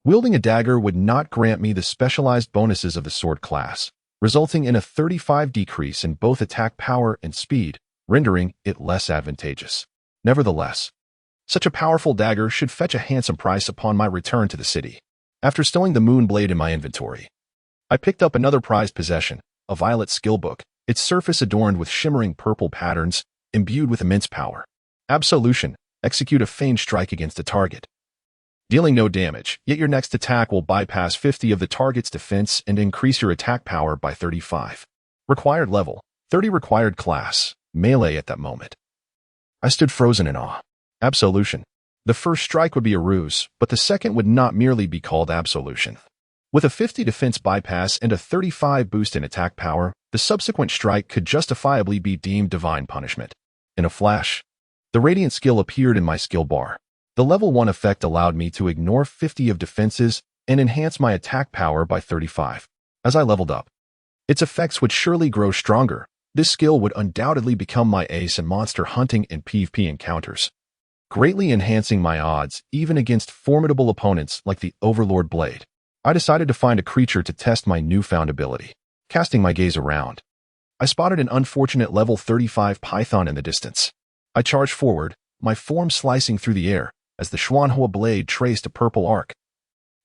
wielding a dagger would not grant me the specialized bonuses of the sword class, resulting in a 35 decrease in both attack power and speed, rendering it less advantageous. Nevertheless, such a powerful dagger should fetch a handsome price upon my return to the city. After stowing the moon blade in my inventory, I picked up another prized possession, a violet skill book, its surface adorned with shimmering purple patterns, imbued with immense power. Absolution. Execute a feigned strike against a target, dealing no damage, yet your next attack will bypass 50 of the target's defense and increase your attack power by 35. Required level, 30. Required class, melee. At that moment, I stood frozen in awe. Absolution. The first strike would be a ruse, but the second would not merely be called absolution. With a 50 defense bypass and a 35 boost in attack power, the subsequent strike could justifiably be deemed divine punishment. In a flash, the radiant skill appeared in my skill bar. The level 1 effect allowed me to ignore 50 of defenses and enhance my attack power by 35. As I leveled up, its effects would surely grow stronger. This skill would undoubtedly become my ace in monster hunting and PvP encounters, greatly enhancing my odds even against formidable opponents like the Overlord Blade. I decided to find a creature to test my newfound ability. Casting my gaze around, I spotted an unfortunate level 35 python in the distance. I charged forward, my form slicing through the air as the Xuanhua blade traced a purple arc,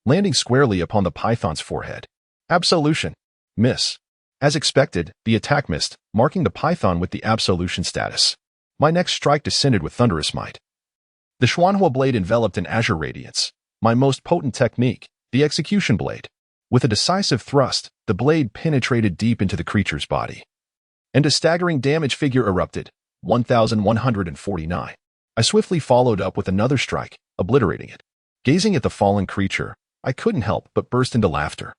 landing squarely upon the python's forehead. Absolution. Miss. As expected, the attack missed, marking the python with the absolution status. My next strike descended with thunderous might. The Xuanhua blade enveloped in azure radiance, my most potent technique, the execution blade. With a decisive thrust, the blade penetrated deep into the creature's body, and a staggering damage figure erupted. 1149. I swiftly followed up with another strike, obliterating it. Gazing at the fallen creature, I couldn't help but burst into laughter.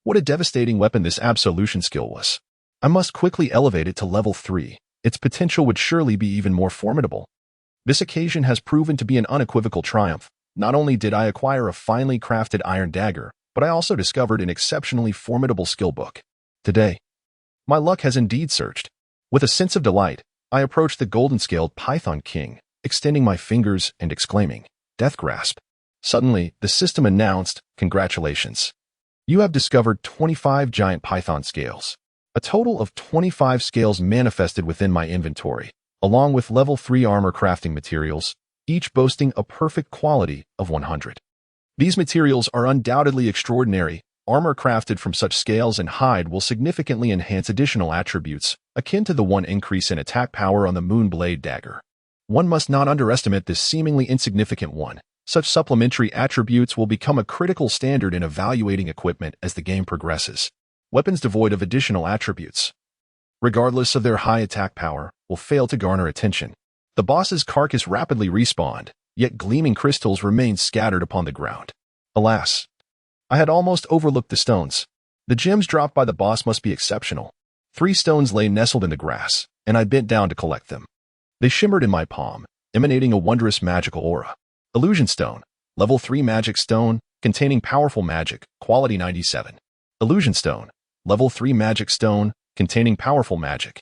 What a devastating weapon this absolution skill was. I must quickly elevate it to level 3. Its potential would surely be even more formidable. This occasion has proven to be an unequivocal triumph. Not only did I acquire a finely crafted iron dagger, but I also discovered an exceptionally formidable skill book. Today, my luck has indeed surged. With a sense of delight, I approached the golden-scaled Python King, extending my fingers and exclaiming, "Death Grasp." Suddenly, the system announced, "Congratulations. You have discovered 25 giant python scales." A total of 25 scales manifested within my inventory, along with level 3 armor crafting materials, each boasting a perfect quality of 100. These materials are undoubtedly extraordinary. Armor crafted from such scales and hide will significantly enhance additional attributes, akin to the one increase in attack power on the Moonblade dagger. One must not underestimate this seemingly insignificant one. Such supplementary attributes will become a critical standard in evaluating equipment as the game progresses. Weapons devoid of additional attributes, regardless of their high attack power, will fail to garner attention. The boss's carcass rapidly respawned, yet gleaming crystals remained scattered upon the ground. Alas, I had almost overlooked the stones. The gems dropped by the boss must be exceptional. 3 stones lay nestled in the grass, and I bent down to collect them. They shimmered in my palm, emanating a wondrous magical aura. Illusion Stone, level 3 magic stone, containing powerful magic, quality 97. Illusion Stone, level 3 magic stone, containing powerful magic,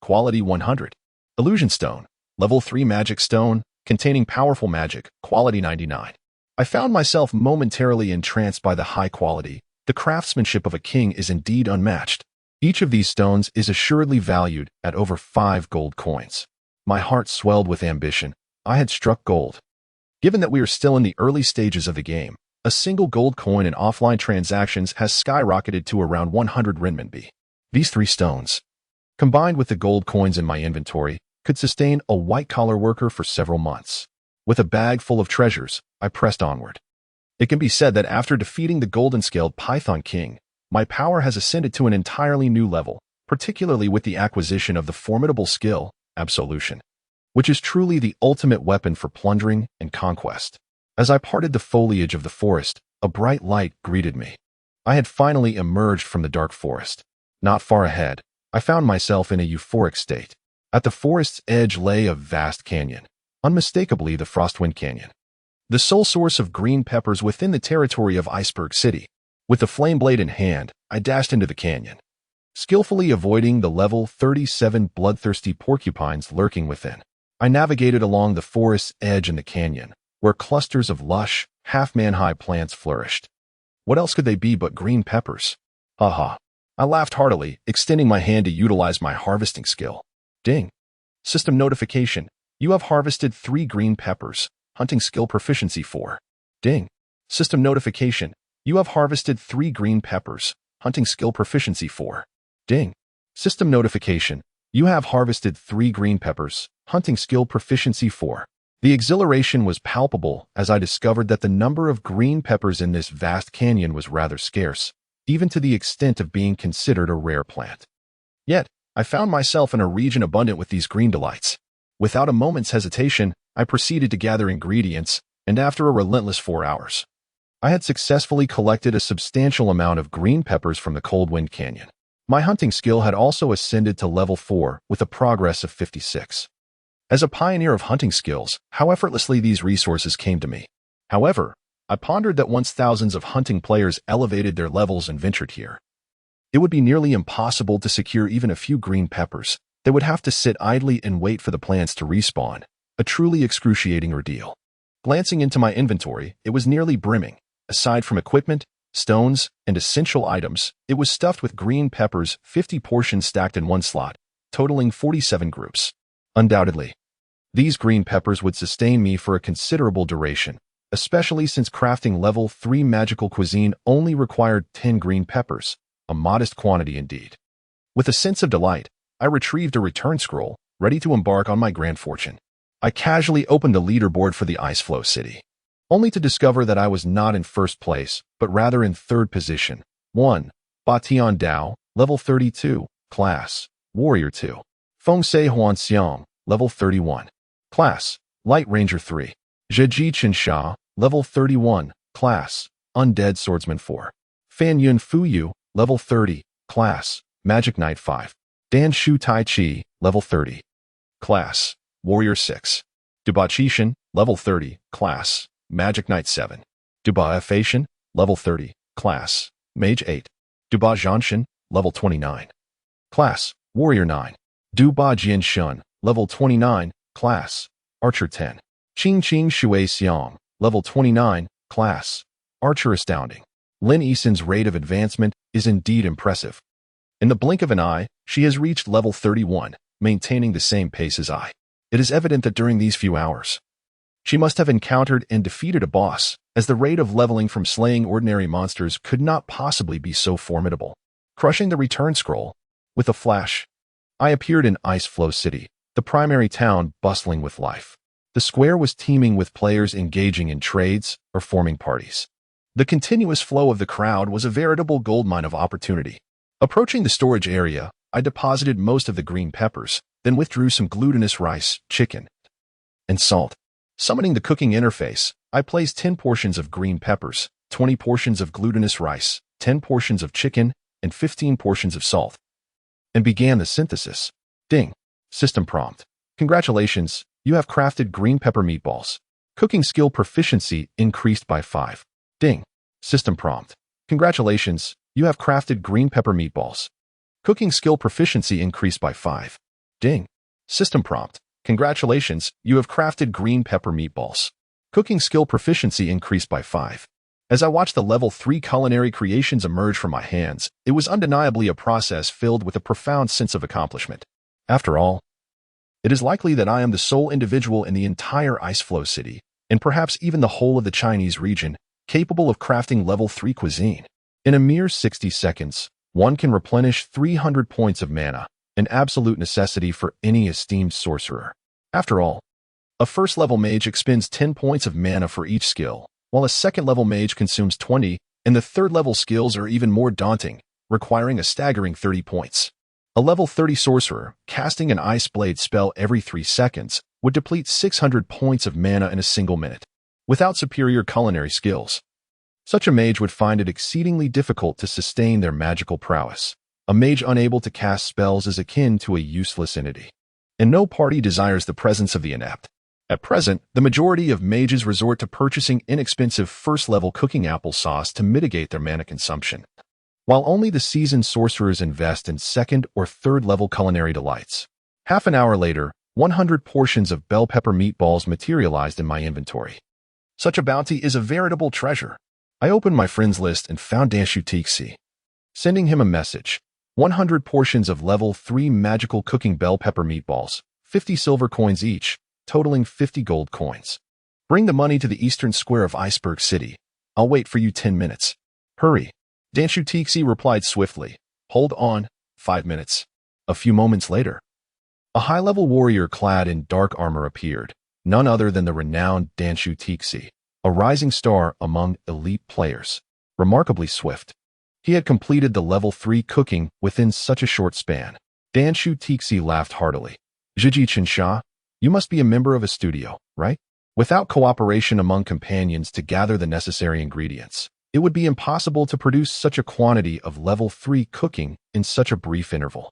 quality 100. Illusion Stone, level 3 magic stone, containing powerful magic, quality 99. I found myself momentarily entranced by the high quality. The craftsmanship of a king is indeed unmatched. Each of these stones is assuredly valued at over 5 gold coins. My heart swelled with ambition. I had struck gold. Given that we are still in the early stages of the game, a single gold coin in offline transactions has skyrocketed to around 100 renminbi. These 3 stones, combined with the gold coins in my inventory, could sustain a white-collar worker for several months. With a bag full of treasures, I pressed onward. It can be said that after defeating the golden-scaled Python King, my power has ascended to an entirely new level, particularly with the acquisition of the formidable skill, Absolution, which is truly the ultimate weapon for plundering and conquest. As I parted the foliage of the forest, a bright light greeted me. I had finally emerged from the dark forest. Not far ahead, I found myself in a euphoric state. At the forest's edge lay a vast canyon, unmistakably the Frostwind Canyon, the sole source of green peppers within the territory of Iceberg City. With the flame blade in hand, I dashed into the canyon, skillfully avoiding the level 37 bloodthirsty porcupines lurking within. I navigated along the forest's edge in the canyon, where clusters of lush, half-man-high plants flourished. What else could they be but green peppers? Haha. I laughed heartily, extending my hand to utilize my harvesting skill. Ding. System notification. You have harvested 3 green peppers. Hunting skill proficiency 4. Ding. System notification. You have harvested 3 green peppers. Hunting skill proficiency 4. Ding. System notification. You have harvested 3 green peppers. Hunting skill proficiency 4. The exhilaration was palpable as I discovered that the number of green peppers in this vast canyon was rather scarce, even to the extent of being considered a rare plant. Yet, I found myself in a region abundant with these green delights. Without a moment's hesitation, I proceeded to gather ingredients, and after a relentless 4 hours, I had successfully collected a substantial amount of green peppers from the Coldwind Canyon. My hunting skill had also ascended to level 4 with a progress of 56. As a pioneer of hunting skills, how effortlessly these resources came to me. However, I pondered that once thousands of hunting players elevated their levels and ventured here, it would be nearly impossible to secure even a few green peppers. They would have to sit idly and wait for the plants to respawn, a truly excruciating ordeal. Glancing into my inventory, it was nearly brimming. Aside from equipment, stones, and essential items, it was stuffed with green peppers, 50 portions stacked in one slot, totaling 47 groups. Undoubtedly, these green peppers would sustain me for a considerable duration, especially since crafting level 3 magical cuisine only required 10 green peppers, a modest quantity indeed. With a sense of delight, I retrieved a return scroll, ready to embark on my grand fortune. I casually opened the leaderboard for the Iceflow City, only to discover that I was not in first place, but rather in third position. 1. Batian Dao, level 32, class, Warrior 2. Fengsei Huanxiang, level 31. Class, Light Ranger 3. Zheji Qinsha, level 31. Class, Undead Swordsman 4. Fan Yun Fuyu, level 30. Class, Magic Knight 5. Dan Shu Tai Chi, level 30. Class, Warrior 6. Duba Qishan, level 30. Class, Magic Knight 7. Duba Efation, level 30. Class, Mage 8. Duba Zhanshan, level 29. Class, Warrior 9. Duba Jianshun, level 29. Class, Archer 10. Qing Shui Xiang, level 29. Class, Archer Astounding. Lin Yisun's rate of advancement is indeed impressive. In the blink of an eye, she has reached level 31, maintaining the same pace as I. It is evident that during these few hours, she must have encountered and defeated a boss, as the rate of leveling from slaying ordinary monsters could not possibly be so formidable. Crushing the return scroll, with a flash, I appeared in Ice Flow City, the primary town bustling with life. The square was teeming with players engaging in trades or forming parties. The continuous flow of the crowd was a veritable goldmine of opportunity. Approaching the storage area, I deposited most of the green peppers, then withdrew some glutinous rice, chicken, and salt. Summoning the cooking interface, I placed 10 portions of green peppers, 20 portions of glutinous rice, 10 portions of chicken, and 15 portions of salt, and began the synthesis. Ding. System prompt. Congratulations, you have crafted green pepper meatballs. Cooking skill proficiency increased by 5. Ding. System prompt. Congratulations, you have crafted green pepper meatballs. Cooking skill proficiency increased by 5. Ding. System prompt. Congratulations, you have crafted green pepper meatballs. Cooking skill proficiency increased by 5. As I watched the level 3 culinary creations emerge from my hands, it was undeniably a process filled with a profound sense of accomplishment. After all, it is likely that I am the sole individual in the entire Ice Flow City, and perhaps even the whole of the Chinese region, capable of crafting level 3 cuisine. In a mere 60 seconds, one can replenish 300 points of mana, an absolute necessity for any esteemed sorcerer. After all, a first-level mage expends 10 points of mana for each skill, while a second-level mage consumes 20, and the third-level skills are even more daunting, requiring a staggering 30 points. A level 30 sorcerer, casting an Ice Blade spell every 3 seconds, would deplete 600 points of mana in a single minute. Without superior culinary skills, such a mage would find it exceedingly difficult to sustain their magical prowess. A mage unable to cast spells is akin to a useless entity, and no party desires the presence of the inept. At present, the majority of mages resort to purchasing inexpensive first-level cooking applesauce to mitigate their mana consumption, while only the seasoned sorcerers invest in second- or third-level culinary delights. Half an hour later, 100 portions of bell pepper meatballs materialized in my inventory. Such a bounty is a veritable treasure. I opened my friends list and found Danshu Tixi, sending him a message. 100 portions of level 3 magical cooking bell pepper meatballs, 50 silver coins each, totaling 50 gold coins. Bring the money to the eastern square of Iceberg City. I'll wait for you 10 minutes. Hurry. Danshu Tixi replied swiftly. Hold on, 5 minutes. A few moments later, a high-level warrior clad in dark armor appeared, none other than the renowned Danshu Tixi, a rising star among elite players, remarkably swift. He had completed the level 3 cooking within such a short span. Danshu Tixi laughed heartily. Zheji Qinsha, you must be a member of a studio, right? Without cooperation among companions to gather the necessary ingredients, it would be impossible to produce such a quantity of level 3 cooking in such a brief interval.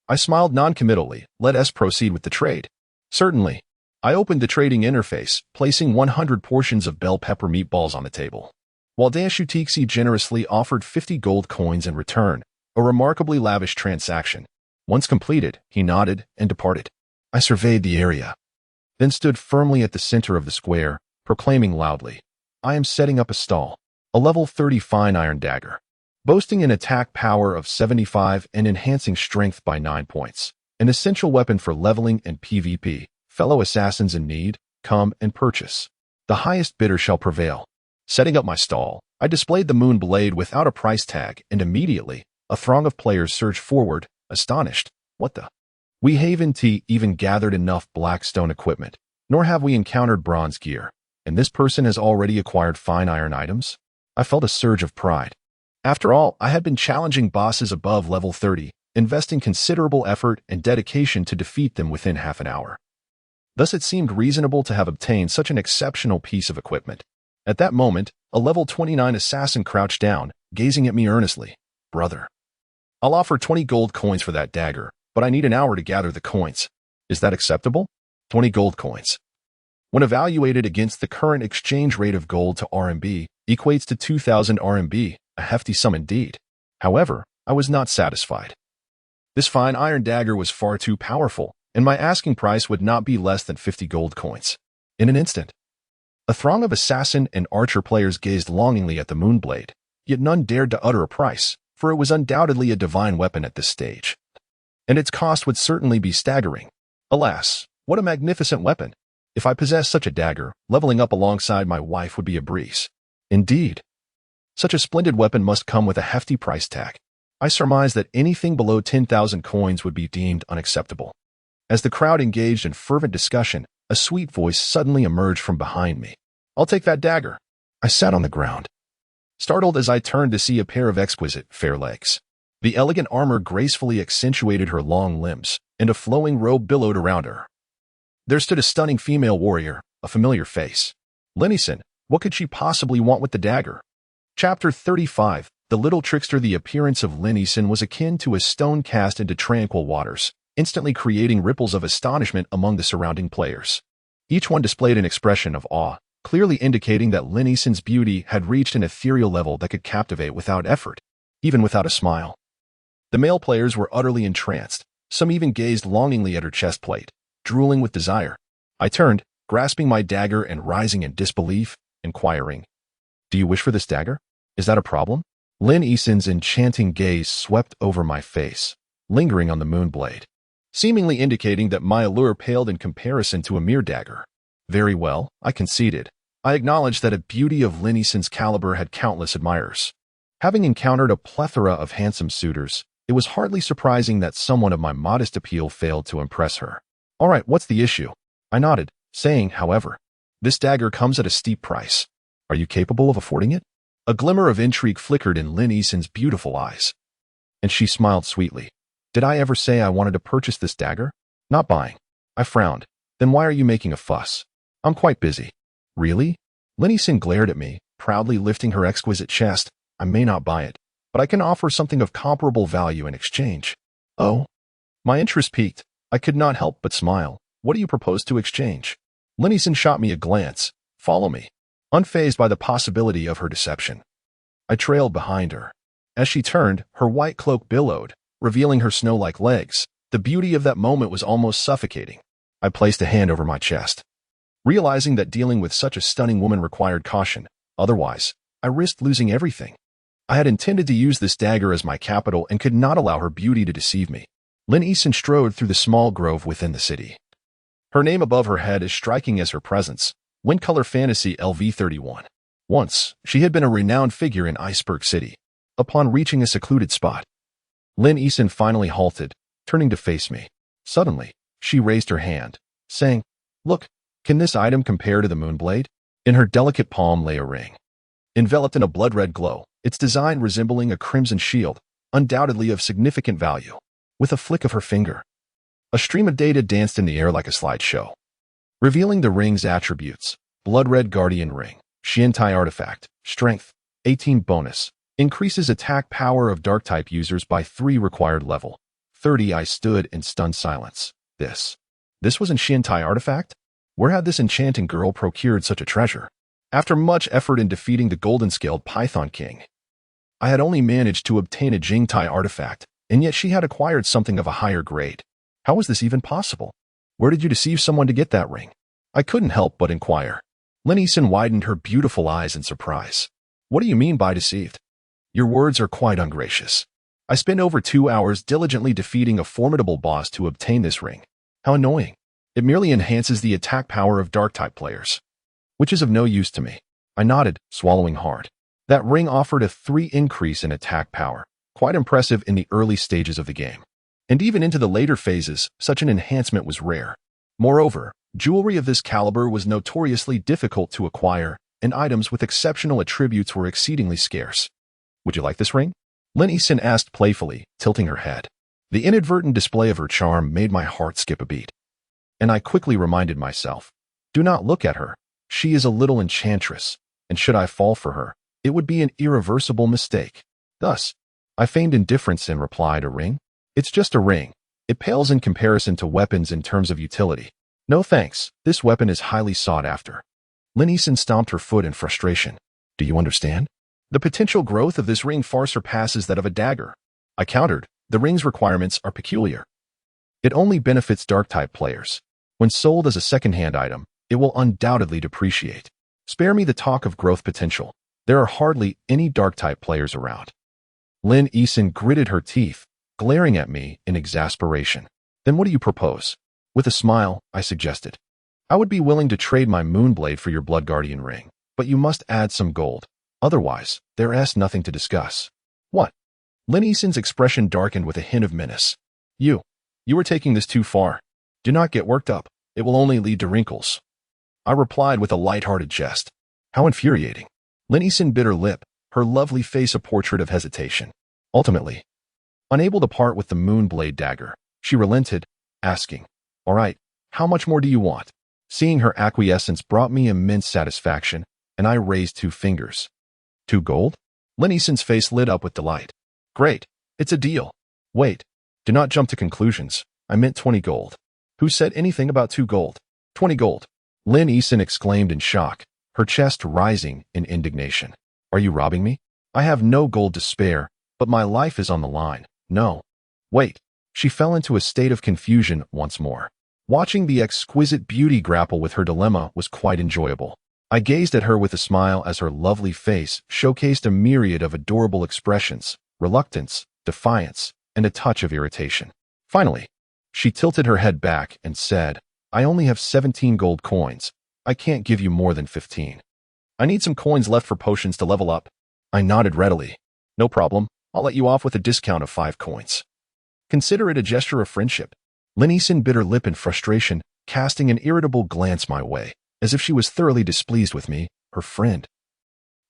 I smiled non-committally. Let us proceed with the trade. Certainly. I opened the trading interface, placing 100 portions of bell pepper meatballs on the table, while Danshu Tixi generously offered 50 gold coins in return, a remarkably lavish transaction. Once completed, he nodded and departed. I surveyed the area, then stood firmly at the center of the square, proclaiming loudly, I am setting up a stall, a level 30 fine iron dagger, boasting an attack power of 75 and enhancing strength by 9 points, an essential weapon for leveling and PvP. Fellow assassins in need, come and purchase. The highest bidder shall prevail. Setting up my stall, I displayed the moon blade without a price tag, and immediately, a throng of players surged forward, astonished. What the? We haven't even gathered enough blackstone equipment, nor have we encountered bronze gear, and this person has already acquired fine iron items? I felt a surge of pride. After all, I had been challenging bosses above level 30, investing considerable effort and dedication to defeat them within half an hour. Thus it seemed reasonable to have obtained such an exceptional piece of equipment. At that moment, a level 29 assassin crouched down, gazing at me earnestly. Brother, I'll offer 20 gold coins for that dagger, but I need an hour to gather the coins. Is that acceptable? 20 gold coins. When evaluated against the current exchange rate of gold to RMB, equates to 2,000 RMB, a hefty sum indeed. However, I was not satisfied. This fine iron dagger was far too powerful, and my asking price would not be less than 50 gold coins. In an instant, a throng of assassin and archer players gazed longingly at the moonblade, yet none dared to utter a price, for it was undoubtedly a divine weapon at this stage. And its cost would certainly be staggering. Alas, what a magnificent weapon! If I possessed such a dagger, leveling up alongside my wife would be a breeze. Indeed, such a splendid weapon must come with a hefty price tag. I surmised that anything below 10,000 coins would be deemed unacceptable. As the crowd engaged in fervent discussion, a sweet voice suddenly emerged from behind me. I'll take that dagger. I sat on the ground, startled as I turned to see a pair of exquisite, fair legs. The elegant armor gracefully accentuated her long limbs, and a flowing robe billowed around her. There stood a stunning female warrior, a familiar face. Linison, what could she possibly want with the dagger? Chapter 35. The Little Trickster. The appearance of Linison was akin to a stone cast into tranquil waters, instantly creating ripples of astonishment among the surrounding players. Each one displayed an expression of awe, clearly indicating that Linison's beauty had reached an ethereal level that could captivate without effort, even without a smile. The male players were utterly entranced. Some even gazed longingly at her chest plate, drooling with desire. I turned, grasping my dagger and rising in disbelief, inquiring, "Do you wish for this dagger? Is that a problem?" Linison's enchanting gaze swept over my face, lingering on the moonblade, seemingly indicating that my allure paled in comparison to a mere dagger. Very well, I conceded. I acknowledged that a beauty of Linison's caliber had countless admirers. Having encountered a plethora of handsome suitors, it was hardly surprising that someone of my modest appeal failed to impress her. All right, what's the issue? I nodded, saying, however, this dagger comes at a steep price. Are you capable of affording it? A glimmer of intrigue flickered in Linison's beautiful eyes, and she smiled sweetly. Did I ever say I wanted to purchase this dagger? Not buying. I frowned. Then why are you making a fuss? I'm quite busy. Really? Linison glared at me, proudly lifting her exquisite chest. I may not buy it, but I can offer something of comparable value in exchange. Oh? My interest piqued. I could not help but smile. What do you propose to exchange? Linison shot me a glance. Follow me. Unfazed by the possibility of her deception. I trailed behind her. As she turned, her white cloak billowed, revealing her snow-like legs. The beauty of that moment was almost suffocating. I placed a hand over my chest, realizing that dealing with such a stunning woman required caution. Otherwise, I risked losing everything. I had intended to use this dagger as my capital and could not allow her beauty to deceive me. Linison strode through the small grove within the city. Her name above her head as striking as her presence, Windcolor Fantasy LV31. Once, she had been a renowned figure in Iceberg City. Upon reaching a secluded spot, Linison finally halted, turning to face me. Suddenly, she raised her hand, saying, "Look, can this item compare to the Moonblade?" In her delicate palm lay a ring, enveloped in a blood-red glow, its design resembling a crimson shield, undoubtedly of significant value. With a flick of her finger, a stream of data danced in the air like a slideshow, revealing the ring's attributes. Blood-red guardian ring, Xiantai artifact, strength, 18 bonus, increases attack power of dark-type users by 3 required level. 30. I stood in stunned silence. This was an Xiantai artifact? Where had this enchanting girl procured such a treasure? After much effort in defeating the golden-scaled Python King, I had only managed to obtain a Jingtai artifact, and yet she had acquired something of a higher grade. How was this even possible? Where did you deceive someone to get that ring? I couldn't help but inquire. Linison widened her beautiful eyes in surprise. What do you mean by deceived? Your words are quite ungracious. I spent over 2 hours diligently defeating a formidable boss to obtain this ring. How annoying. It merely enhances the attack power of dark-type players, which is of no use to me. I nodded, swallowing hard. That ring offered a 3 increase in attack power, quite impressive in the early stages of the game. And even into the later phases, such an enhancement was rare. Moreover, jewelry of this caliber was notoriously difficult to acquire, and items with exceptional attributes were exceedingly scarce. Would you like this ring? Linison asked playfully, tilting her head. The inadvertent display of her charm made my heart skip a beat. And I quickly reminded myself, do not look at her. She is a little enchantress, and should I fall for her, it would be an irreversible mistake. Thus, I feigned indifference and replied, a ring? It's just a ring. It pales in comparison to weapons in terms of utility. No thanks, this weapon is highly sought after. Lin Yixin stomped her foot in frustration. Do you understand? The potential growth of this ring far surpasses that of a dagger. I countered, the ring's requirements are peculiar. It only benefits dark-type players. When sold as a second-hand item, it will undoubtedly depreciate. Spare me the talk of growth potential. There are hardly any dark-type players around. Lin Yixin gritted her teeth, glaring at me in exasperation. Then what do you propose? With a smile, I suggested. I would be willing to trade my Moonblade for your Blood Guardian ring, but you must add some gold. Otherwise, there is nothing to discuss. What? Lin Yixin's expression darkened with a hint of menace. You are taking this too far. Do not get worked up. It will only lead to wrinkles. I replied with a light-hearted jest. How infuriating. Lin Yixin bit her lip, her lovely face a portrait of hesitation. Ultimately, unable to part with the Moonblade dagger, she relented, asking, all right, how much more do you want? Seeing her acquiescence brought me immense satisfaction, and I raised 2 fingers. 2 gold? Lin Yixin's face lit up with delight. Great, it's a deal. Wait, do not jump to conclusions. I meant 20 gold. Who said anything about 2 gold? 20 gold. Lin Yixin exclaimed in shock, her chest rising in indignation. Are you robbing me? I have no gold to spare, but my life is on the line. No. Wait. She fell into a state of confusion once more. Watching the exquisite beauty grapple with her dilemma was quite enjoyable. I gazed at her with a smile as her lovely face showcased a myriad of adorable expressions, reluctance, defiance, and a touch of irritation. Finally, she tilted her head back and said, I only have 17 gold coins. I can't give you more than 15. I need some coins left for potions to level up. I nodded readily. No problem. I'll let you off with a discount of 5 coins. Consider it a gesture of friendship. Lin Yixin bit her lip in frustration, casting an irritable glance my way, as if she was thoroughly displeased with me, her friend,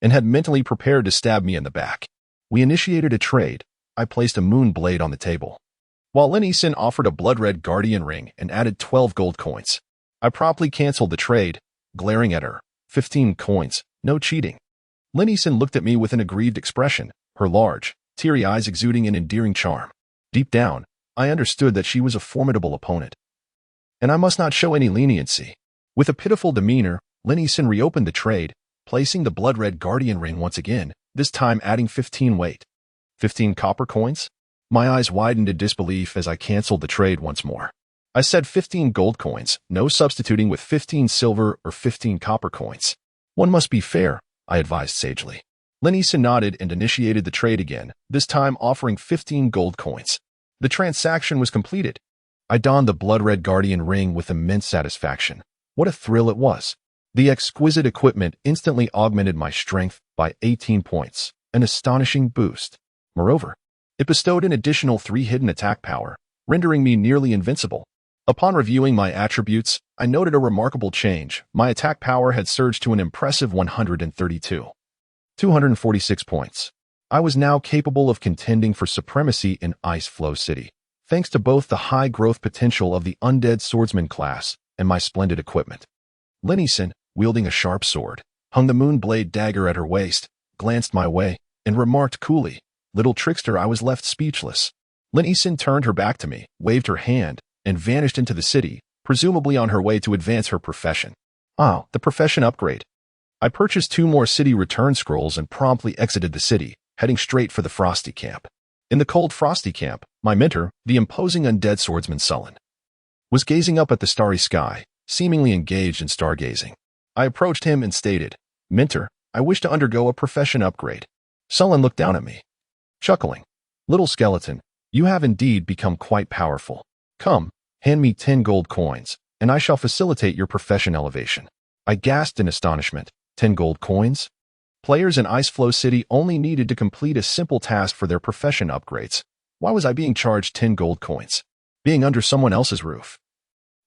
and had mentally prepared to stab me in the back. We initiated a trade. I placed a Moonblade on the table, while Lin Yixin offered a blood-red guardian ring and added 12 gold coins. I promptly canceled the trade, glaring at her. 15 coins, no cheating. Lin Yixin looked at me with an aggrieved expression, her large, teary eyes exuding an endearing charm. Deep down, I understood that she was a formidable opponent, and I must not show any leniency. With a pitiful demeanor, Lin Yixin reopened the trade, placing the blood-red guardian ring once again, this time adding 15 weight. 15 copper coins? My eyes widened in disbelief as I canceled the trade once more. I said 15 gold coins, no substituting with 15 silver or 15 copper coins. One must be fair, I advised sagely. Lin Yixin nodded and initiated the trade again, this time offering 15 gold coins. The transaction was completed. I donned the blood-red guardian ring with immense satisfaction. What a thrill it was. The exquisite equipment instantly augmented my strength by 18 points, an astonishing boost. Moreover, it bestowed an additional 3 hidden attack power, rendering me nearly invincible. Upon reviewing my attributes, I noted a remarkable change. My attack power had surged to an impressive 132. 246 points. I was now capable of contending for supremacy in Ice Flow City, thanks to both the high growth potential of the undead swordsman class and my splendid equipment. Lin Yixin, wielding a sharp sword, hung the Moonblade dagger at her waist, glanced my way, and remarked coolly, "Little trickster, I was left speechless." Lin Yixin turned her back to me, waved her hand, and vanished into the city, presumably on her way to advance her profession. Ah, the profession upgrade. I purchased 2 more city return scrolls and promptly exited the city, heading straight for the Frosty Camp. In the cold Frosty Camp, my mentor, the imposing undead swordsman Sullen, was gazing up at the starry sky, seemingly engaged in stargazing. I approached him and stated, "Mentor, I wish to undergo a profession upgrade." Sullen looked down at me, chuckling. "Little skeleton, you have indeed become quite powerful. Come, hand me 10 gold coins, and I shall facilitate your profession elevation." I gasped in astonishment. 10 gold coins? Players in Ice Flow City only needed to complete a simple task for their profession upgrades. Why was I being charged 10 gold coins? Being under someone else's roof?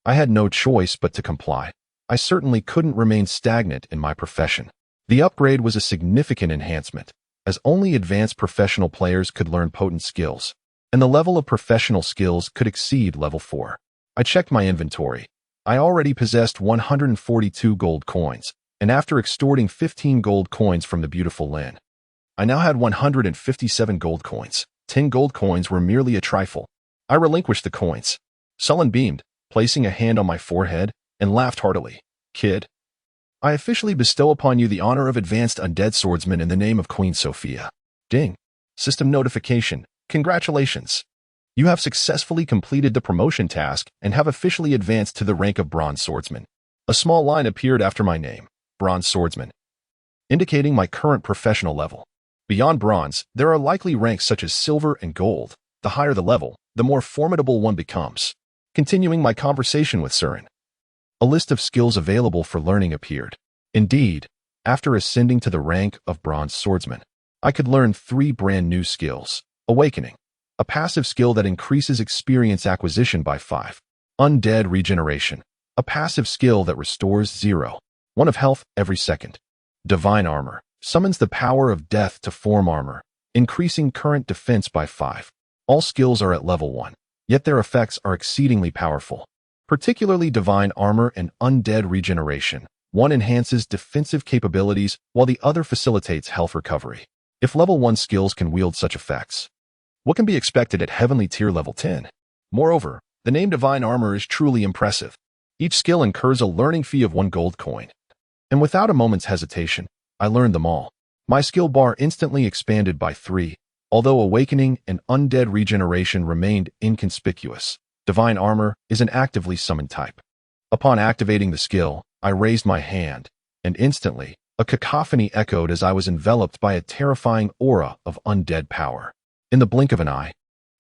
I had no choice but to comply. I certainly couldn't remain stagnant in my profession. The upgrade was a significant enhancement, as only advanced professional players could learn potent skills, and the level of professional skills could exceed level 4. I checked my inventory. I already possessed 142 gold coins, and after extorting 15 gold coins from the beautiful Lin, I now had 157 gold coins. 10 gold coins were merely a trifle. I relinquished the coins. Sullen beamed, placing a hand on my forehead, and laughed heartily. Kid, I officially bestow upon you the honor of Advanced Undead Swordsman in the name of Queen Sophia. Ding. System notification. Congratulations. You have successfully completed the promotion task and have officially advanced to the rank of Bronze Swordsman. A small line appeared after my name, Bronze Swordsman, indicating my current professional level. Beyond Bronze, there are likely ranks such as Silver and Gold. The higher the level, the more formidable one becomes. Continuing my conversation with Surin, a list of skills available for learning appeared. Indeed, after ascending to the rank of Bronze Swordsman, I could learn 3 brand new skills. Awakening, a passive skill that increases experience acquisition by 5. Undead Regeneration, a passive skill that restores 0.1 of health every second. Divine Armor, summons the power of death to form armor, increasing current defense by 5. All skills are at level 1, yet their effects are exceedingly powerful. Particularly Divine Armor and Undead Regeneration. One enhances defensive capabilities while the other facilitates health recovery. If level 1 skills can wield such effects, what can be expected at Heavenly Tier level 10? Moreover, the name Divine Armor is truly impressive. Each skill incurs a learning fee of 1 gold coin. And without a moment's hesitation, I learned them all. My skill bar instantly expanded by 3, although Awakening and Undead Regeneration remained inconspicuous. Divine Armor is an actively summoned type. Upon activating the skill, I raised my hand, and instantly, a cacophony echoed as I was enveloped by a terrifying aura of undead power. In the blink of an eye,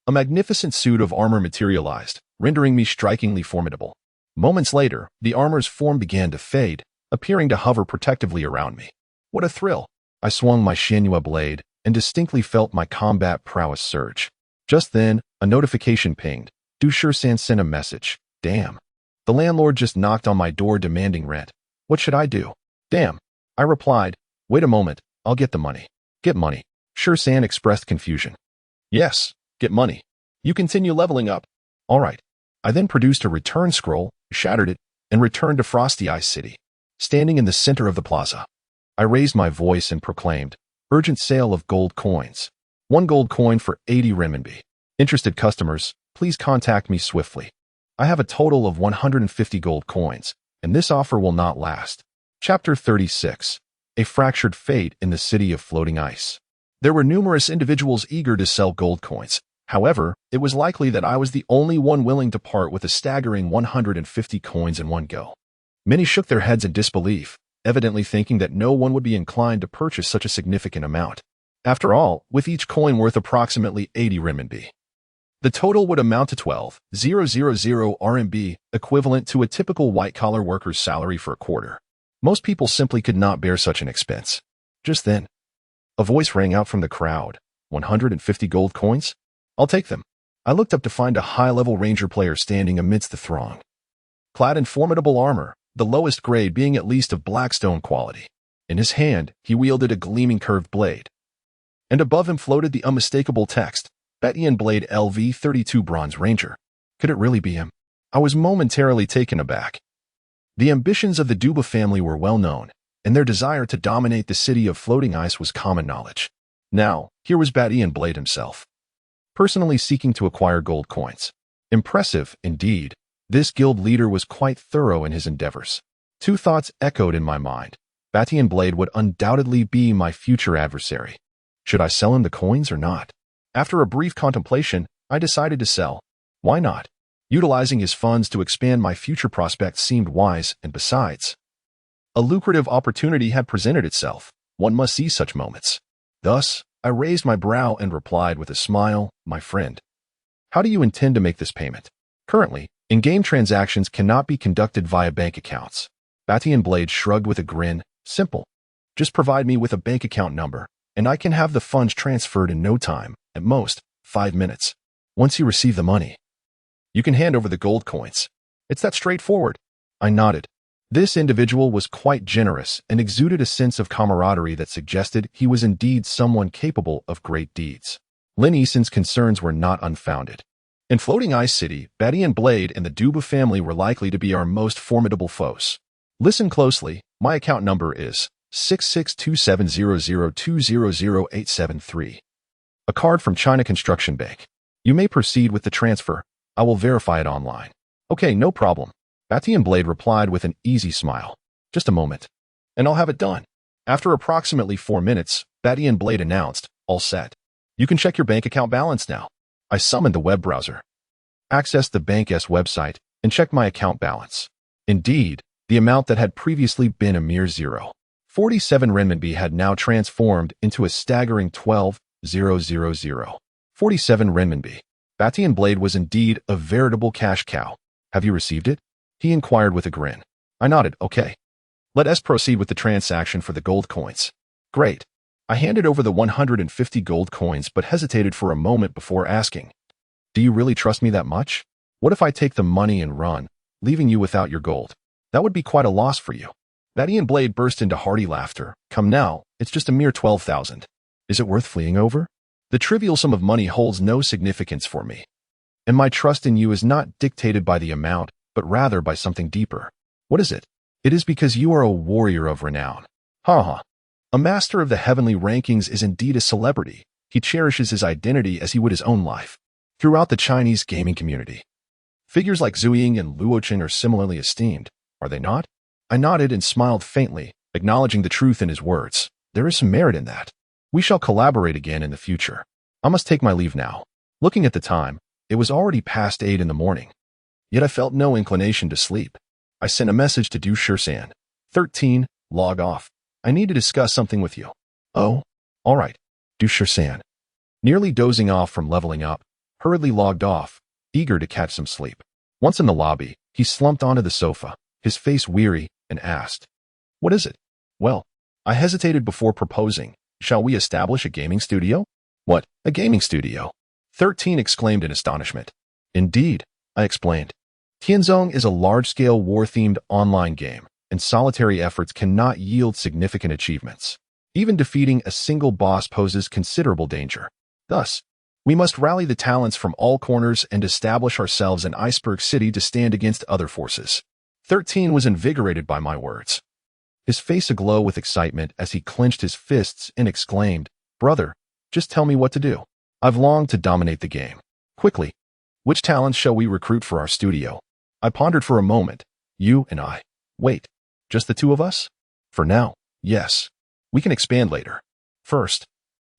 a magnificent suit of armor materialized, rendering me strikingly formidable. Moments later, the armor's form began to fade, appearing to hover protectively around me. What a thrill! I swung my Shenhua blade and distinctly felt my combat prowess surge. Just then, a notification pinged. Dusher-san sent a message. Damn. The landlord just knocked on my door demanding rent. What should I do? Damn. I replied, wait a moment, I'll get the money. Get money. Sure-san expressed confusion. Yes, get money. You continue leveling up. All right. I then produced a return scroll, shattered it, and returned to Frosty Ice City. Standing in the center of the plaza, I raised my voice and proclaimed, urgent sale of gold coins. 1 gold coin for 80 renminbi. Interested customers, please contact me swiftly. I have a total of 150 gold coins, and this offer will not last. Chapter 36. A Fractured Fate in the City of Floating Ice. There were numerous individuals eager to sell gold coins. However, it was likely that I was the only one willing to part with a staggering 150 coins in one go. Many shook their heads in disbelief, evidently thinking that no one would be inclined to purchase such a significant amount. After all, with each coin worth approximately 80 renminbi, the total would amount to 12,000 RMB, equivalent to a typical white-collar worker's salary for a quarter. Most people simply could not bear such an expense. Just then, a voice rang out from the crowd. 150 gold coins? I'll take them. I looked up to find a high-level ranger player standing amidst the throng, clad in formidable armor, the lowest grade being at least of blackstone quality. In his hand, he wielded a gleaming curved blade, and above him floated the unmistakable text, Betian Blade LV-32 Bronze Ranger. Could it really be him? I was momentarily taken aback. The ambitions of the Duba family were well known, and their desire to dominate the city of floating ice was common knowledge. Now, here was Betian Blade himself, personally seeking to acquire gold coins. Impressive, indeed. This guild leader was quite thorough in his endeavors. 2 thoughts echoed in my mind. Betian Blade would undoubtedly be my future adversary. Should I sell him the coins or not? After a brief contemplation, I decided to sell. Why not? Utilizing his funds to expand my future prospects seemed wise, and besides, a lucrative opportunity had presented itself. One must seize such moments. Thus, I raised my brow and replied with a smile, my friend. How do you intend to make this payment? Currently, in-game transactions cannot be conducted via bank accounts. Betian Blade shrugged with a grin. Simple. Just provide me with a bank account number, and I can have the funds transferred in no time, at most, 5 minutes. Once you receive the money, you can hand over the gold coins. It's that straightforward. I nodded. This individual was quite generous and exuded a sense of camaraderie that suggested he was indeed someone capable of great deeds. Lin Eason's concerns were not unfounded. In Floating Ice City, Betty and Blade and the Duba family were likely to be our most formidable foes. Listen closely, my account number is 662700200873. A card from China Construction Bank. You may proceed with the transfer. I will verify it online. Okay, no problem. Betty and Blade replied with an easy smile. Just a moment, and I'll have it done. After approximately 4 minutes, Betty and Blade announced, all set. You can check your bank account balance now. I summoned the web browser, accessed the bank's website, and checked my account balance. Indeed, the amount that had previously been a mere 47 renminbi had now transformed into a staggering 12,000. 47 renminbi. Betty and Blade was indeed a veritable cash cow. Have you received it? He inquired with a grin. I nodded, okay. Let us proceed with the transaction for the gold coins. Great. I handed over the 150 gold coins but hesitated for a moment before asking, do you really trust me that much? What if I take the money and run, leaving you without your gold? That would be quite a loss for you. Betty and Blade burst into hearty laughter. Come now, it's just a mere 12,000. Is it worth fleeing over? The trivial sum of money holds no significance for me. And my trust in you is not dictated by the amount, but rather by something deeper. What is it? It is because you are a warrior of renown. Ha. A master of the heavenly rankings is indeed a celebrity. He cherishes his identity as he would his own life. Throughout the Chinese gaming community, figures like Zhu Ying and Luo Chen are similarly esteemed, are they not? I nodded and smiled faintly, acknowledging the truth in his words. There is some merit in that. We shall collaborate again in the future. I must take my leave now. Looking at the time, it was already past 8 in the morning. Yet I felt no inclination to sleep. I sent a message to Du Shursan. 13, log off. I need to discuss something with you. Oh, all right. Du Shursan, nearly dozing off from leveling up, hurriedly logged off, eager to catch some sleep. Once in the lobby, he slumped onto the sofa, his face weary, and asked, what is it? Well, I hesitated before proposing. Shall we establish a gaming studio? What, a gaming studio? 13 exclaimed in astonishment. Indeed, I explained. Tianzong is a large-scale war-themed online game, and solitary efforts cannot yield significant achievements. Even defeating a single boss poses considerable danger. Thus, we must rally the talents from all corners and establish ourselves in Iceberg City to stand against other forces. 13 was invigorated by my words, his face aglow with excitement as he clenched his fists and exclaimed, brother, just tell me what to do. I've longed to dominate the game. Quickly, which talents shall we recruit for our studio? I pondered for a moment. You and I. Wait, just the two of us? For now, yes. We can expand later. First,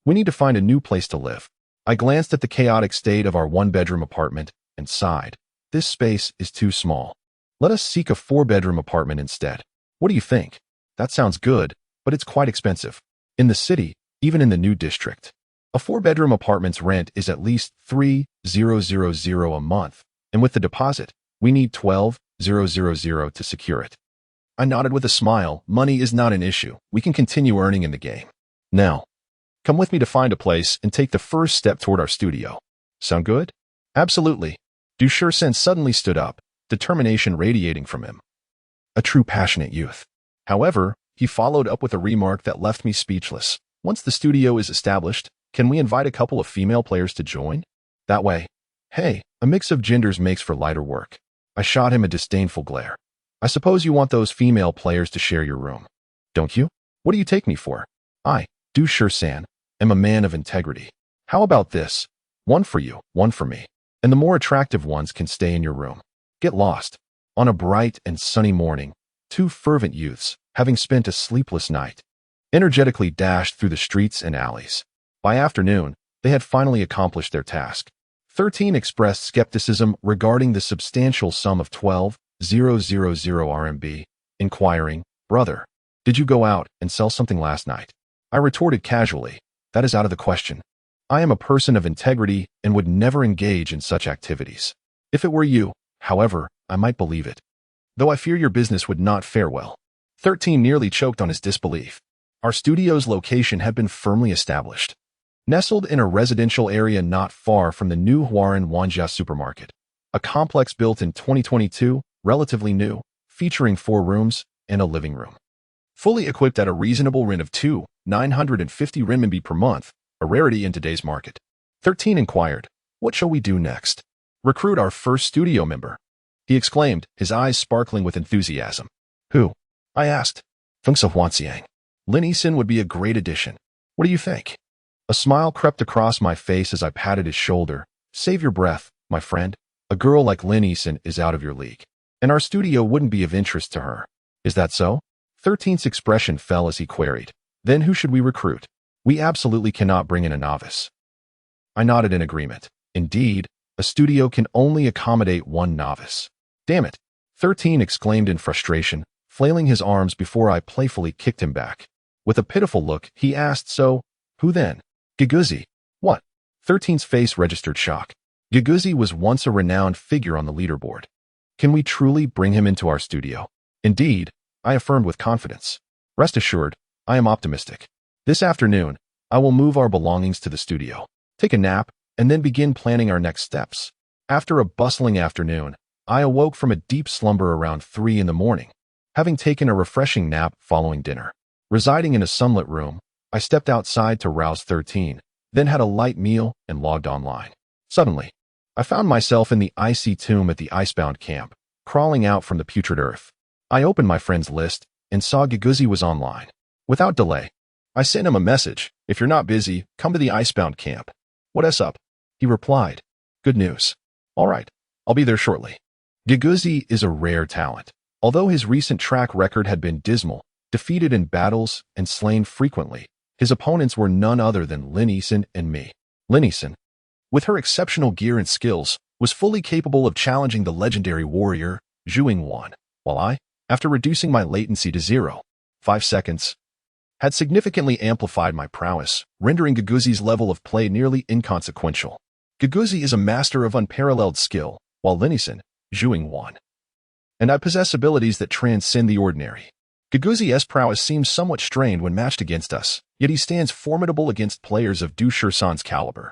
we need to find a new place to live. I glanced at the chaotic state of our one-bedroom apartment and sighed. This space is too small. Let us seek a 4-bedroom apartment instead. What do you think? That sounds good, but it's quite expensive. In the city, even in the new district, a 4-bedroom apartment's rent is at least 3,000 a month, and with the deposit, we need 12,000 to secure it. I nodded with a smile. Money is not an issue. We can continue earning in the game. Now, come with me to find a place and take the first step toward our studio. Sound good? Absolutely. Du Shursan suddenly stood up, determination radiating from him. A true passionate youth. However, he followed up with a remark that left me speechless. Once the studio is established, can we invite a couple of female players to join? That way. Hey, a mix of genders makes for lighter work. I shot him a disdainful glare. I suppose you want those female players to share your room, don't you? What do you take me for? I, Du Shursan, am a man of integrity. How about this? One for you, one for me. And the more attractive ones can stay in your room. Get lost. On a bright and sunny morning, 2 fervent youths, having spent a sleepless night, energetically dashed through the streets and alleys. By afternoon, they had finally accomplished their task. 13 expressed skepticism regarding the substantial sum of 12,000 RMB, inquiring, brother, did you go out and sell something last night? I retorted casually, that is out of the question. I am a person of integrity and would never engage in such activities. If it were you, however, I might believe it. Though I fear your business would not fare well. 13 nearly choked on his disbelief. Our studio's location had been firmly established, nestled in a residential area not far from the new Huaran Wanjia supermarket, a complex built in 2022, relatively new, featuring 4 rooms and a living room. Fully equipped at a reasonable rent of 2,950 renminbi per month, a rarity in today's market. 13 inquired, what shall we do next? Recruit our first studio member, he exclaimed, his eyes sparkling with enthusiasm. Who? I asked. Fengsa Huanxiang. Lin Yisan would be a great addition. What do you think? A smile crept across my face as I patted his shoulder. Save your breath, my friend. A girl like Lin Yisan is out of your league, and our studio wouldn't be of interest to her. Is that so? 13's expression fell as he queried. Then who should we recruit? We absolutely cannot bring in a novice. I nodded in agreement. Indeed, a studio can only accommodate one novice. Damn it! 13 exclaimed in frustration, flailing his arms before I playfully kicked him back. With a pitiful look, he asked, so, who then? Giguzi. What? 13's face registered shock. Giguzi was once a renowned figure on the leaderboard. Can we truly bring him into our studio? Indeed, I affirmed with confidence. Rest assured, I am optimistic. This afternoon, I will move our belongings to the studio, take a nap, and then begin planning our next steps. After a bustling afternoon, I awoke from a deep slumber around 3 in the morning, having taken a refreshing nap following dinner. Residing in a sunlit room, I stepped outside to rouse 13, then had a light meal and logged online. Suddenly, I found myself in the icy tomb at the Icebound camp, crawling out from the putrid earth. I opened my friends list and saw Giguzi was online. Without delay, I sent him a message. If you're not busy, come to the Icebound camp. What's up? He replied. Good news. All right, I'll be there shortly. Giguzi is a rare talent. Although his recent track record had been dismal, defeated in battles and slain frequently, his opponents were none other than Lin Yisan and me. Lin Yisan, with her exceptional gear and skills, was fully capable of challenging the legendary warrior, Zhu Wan, while I, after reducing my latency to 0.5 seconds, had significantly amplified my prowess, rendering Giguzi's level of play nearly inconsequential. Giguzi is a master of unparalleled skill, while Lin Yisan, Zhu Wan, and I possess abilities that transcend the ordinary. Giguzi's prowess seems somewhat strained when matched against us, yet he stands formidable against players of Du Shursan's caliber,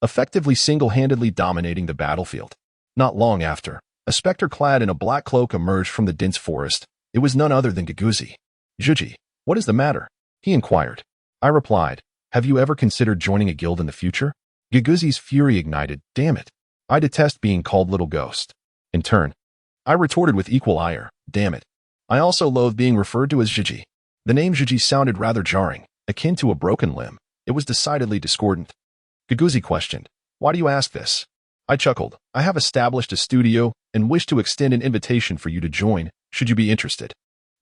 effectively single-handedly dominating the battlefield. Not long after, a specter clad in a black cloak emerged from the dense forest. It was none other than Giguzi. Zhuji, what is the matter? He inquired. I replied, have you ever considered joining a guild in the future? Giguzi's fury ignited. Damn it. I detest being called little ghost. In turn, I retorted with equal ire. Damn it. I also loathe being referred to as Zhuji. The name Zhuji sounded rather jarring, akin to a broken limb. It was decidedly discordant. Giguzi questioned, why do you ask this? I chuckled. I have established a studio and wish to extend an invitation for you to join, should you be interested.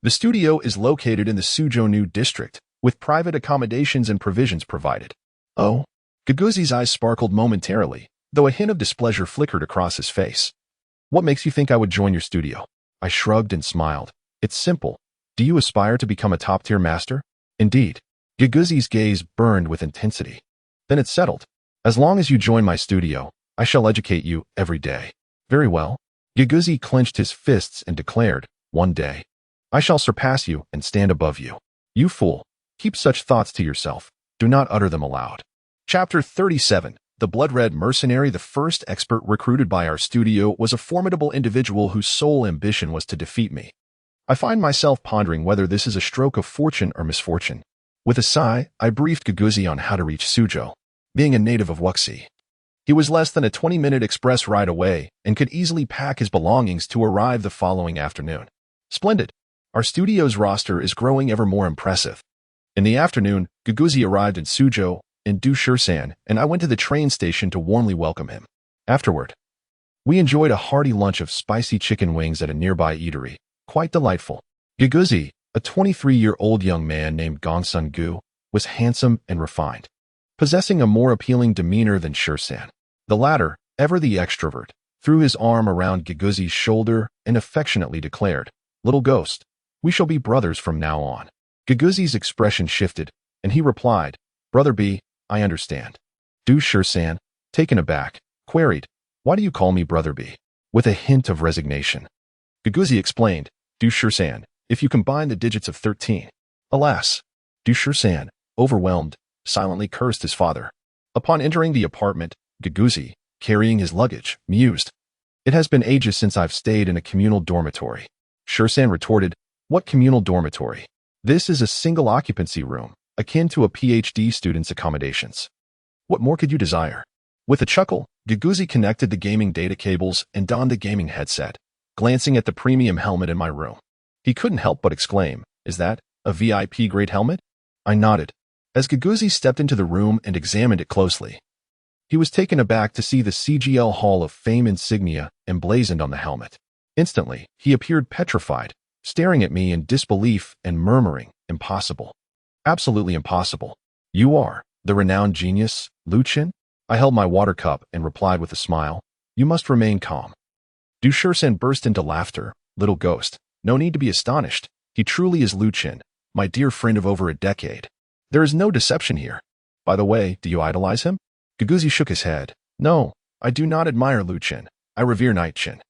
The studio is located in the Suzhou district, with private accommodations and provisions provided. Oh? Giguzi's eyes sparkled momentarily, though a hint of displeasure flickered across his face. What makes you think I would join your studio? I shrugged and smiled. It's simple. Do you aspire to become a top-tier master? Indeed. Giguzi's gaze burned with intensity. Then it's settled. As long as you join my studio, I shall educate you every day. Very well. Giguzi clenched his fists and declared, one day, I shall surpass you and stand above you. You fool. Keep such thoughts to yourself. Do not utter them aloud. Chapter 37. The Blood-Red Mercenary. The first expert recruited by our studio was a formidable individual whose sole ambition was to defeat me. I find myself pondering whether this is a stroke of fortune or misfortune. With a sigh, I briefed Giguzi on how to reach Suzhou. Being a native of Wuxi, he was less than a 20-minute express ride away and could easily pack his belongings to arrive the following afternoon. Splendid. Our studio's roster is growing ever more impressive. In the afternoon, Giguzi arrived in Suzhou, in Du Shursan, and I went to the train station to warmly welcome him. Afterward, we enjoyed a hearty lunch of spicy chicken wings at a nearby eatery. Quite delightful. Giguzi, a 23-year-old young man named Gongsun Gu, was handsome and refined, possessing a more appealing demeanor than Shursan. The latter, ever the extrovert, threw his arm around Giguzi's shoulder and affectionately declared, Little ghost, we shall be brothers from now on. Giguzi's expression shifted, and he replied, Brother B, I understand. Du Shursan, taken aback, queried, Why do you call me Brother B? With a hint of resignation. Giguzi explained, Du Shursan, if you combine the digits of 13. Alas, Du Shursan, overwhelmed, silently cursed his father. Upon entering the apartment, Giguzi, carrying his luggage, mused, It has been ages since I've stayed in a communal dormitory. Shursan retorted, What communal dormitory? This is a single occupancy room, akin to a PhD student's accommodations. What more could you desire? With a chuckle, Guguzi connected the gaming data cables and donned the gaming headset, glancing at the premium helmet in my room. He couldn't help but exclaim, "Is that a VIP-grade helmet?" I nodded, as Guguzi stepped into the room and examined it closely. He was taken aback to see the CGL Hall of Fame insignia emblazoned on the helmet. Instantly, he appeared petrified, staring at me in disbelief and murmuring, "Impossible. Absolutely impossible. You are the renowned genius, Lu Qin?" I held my water cup and replied with a smile, "You must remain calm." Du Shursan burst into laughter. "Little ghost, no need to be astonished. He truly is Lu Qin, my dear friend of over a decade. There is no deception here. By the way, do you idolize him?" Guguzi shook his head. "No, I do not admire Lu Qin. I revere Night Qin,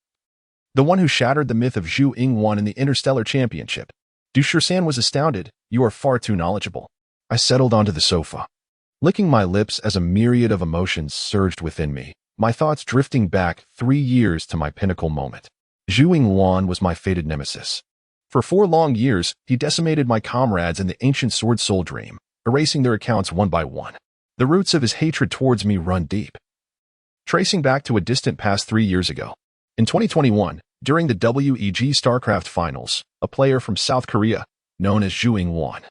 the one who shattered the myth of Zhu Yingwan in the Interstellar Championship." Du Shursan was astounded. "You are far too knowledgeable." I settled onto the sofa, licking my lips as a myriad of emotions surged within me, my thoughts drifting back 3 years to my pinnacle moment. Zhu Yingwan was my fated nemesis. For 4 long years, he decimated my comrades in the ancient Sword Soul Dream, erasing their accounts one by one. The roots of his hatred towards me run deep, tracing back to a distant past 3 years ago. In 2021, during the WEG StarCraft Finals, a player from South Korea, known as Zhu Yingwan,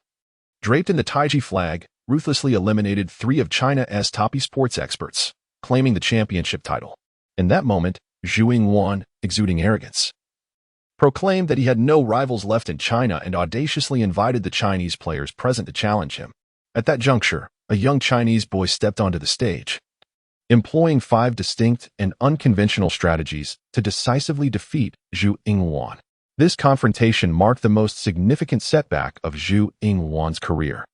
draped in the Taiji flag, ruthlessly eliminated 3 of China's top esports experts, claiming the championship title. In that moment, Zhu Yingwan, exuding arrogance, proclaimed that he had no rivals left in China and audaciously invited the Chinese players present to challenge him. At that juncture, a young Chinese boy stepped onto the stage, employing 5 distinct and unconventional strategies to decisively defeat Zhu Yingwan. This confrontation marked the most significant setback of Zhu Yingwan's career,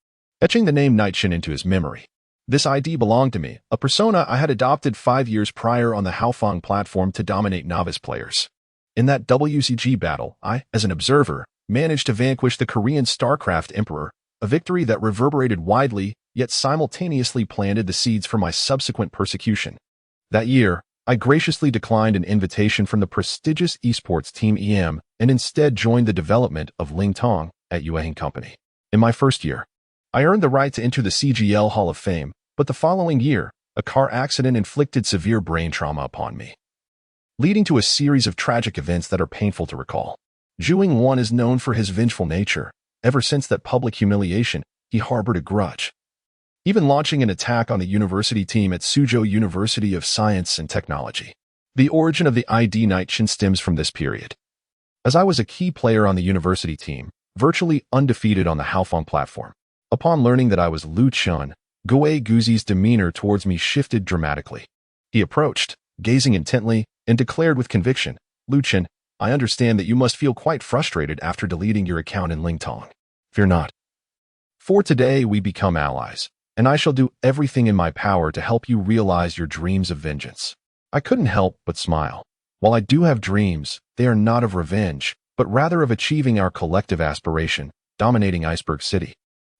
etching the name Night Qin into his memory. This ID belonged to me, a persona I had adopted 5 years prior on the Haofeng platform to dominate novice players. In that WCG battle, I, as an observer, managed to vanquish the Korean StarCraft Emperor, a victory that reverberated widely, yet simultaneously planted the seeds for my subsequent persecution. That year, I graciously declined an invitation from the prestigious esports team EM and instead joined the development of Ling Tong at Yueheng Company. In my first year, I earned the right to enter the CGL Hall of Fame, but the following year, a car accident inflicted severe brain trauma upon me, leading to a series of tragic events that are painful to recall. Zhu Yingwan is known for his vengeful nature. Ever since that public humiliation, he harbored a grudge, even launching an attack on the university team at Suzhou University of Science and Technology. The origin of the ID Night Qin stems from this period, as I was a key player on the university team, virtually undefeated on the Haofeng platform. Upon learning that I was Lu Qin, Guguzi's demeanor towards me shifted dramatically. He approached, gazing intently, and declared with conviction, "Lu Qin, I understand that you must feel quite frustrated after deleting your account in Lingtong. Fear not. For today we become allies, and I shall do everything in my power to help you realize your dreams of vengeance." I couldn't help but smile. While I do have dreams, they are not of revenge, but rather of achieving our collective aspiration, dominating Iceberg City,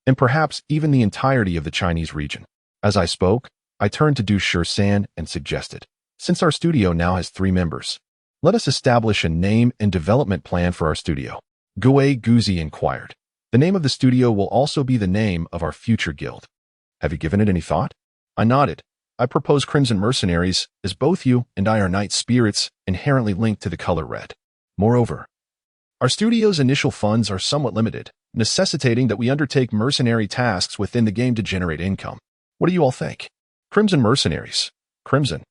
and perhaps even the entirety of the Chinese region. As I spoke, I turned to Du Shursan and suggested, "Since our studio now has 3 members, let us establish a name and development plan for our studio." Guguzi inquired. "The name of the studio will also be the name of our future guild. Have you given it any thought?" I nodded. "I propose Crimson Mercenaries, as both you and I are night spirits inherently linked to the color red. Moreover, our studio's initial funds are somewhat limited, necessitating that we undertake mercenary tasks within the game to generate income. What do you all think?" "Crimson Mercenaries. Crimson."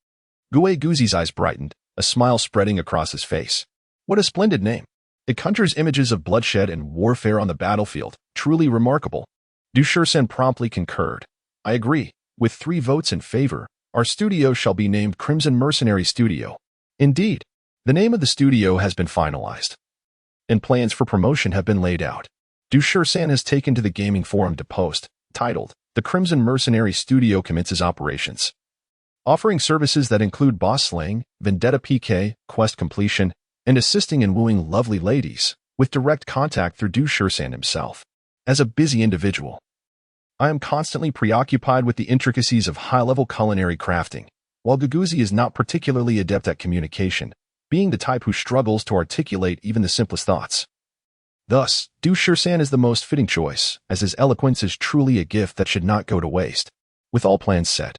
Guguzi's eyes brightened, a smile spreading across his face. "What a splendid name. It conjures images of bloodshed and warfare on the battlefield. Truly remarkable." Du Shursan promptly concurred. "I agree. With 3 votes in favor, our studio shall be named Crimson Mercenary Studio." Indeed, the name of the studio has been finalized, and plans for promotion have been laid out. Du Shursan has taken to the gaming forum to post, titled, "The Crimson Mercenary Studio commences operations," offering services that include boss slaying, vendetta PK, quest completion, and assisting in wooing lovely ladies, with direct contact through Du Shursan himself. As a busy individual, I am constantly preoccupied with the intricacies of high-level culinary crafting, while Guguzi is not particularly adept at communication, being the type who struggles to articulate even the simplest thoughts. Thus, Du Shursan is the most fitting choice, as his eloquence is truly a gift that should not go to waste. With all plans set,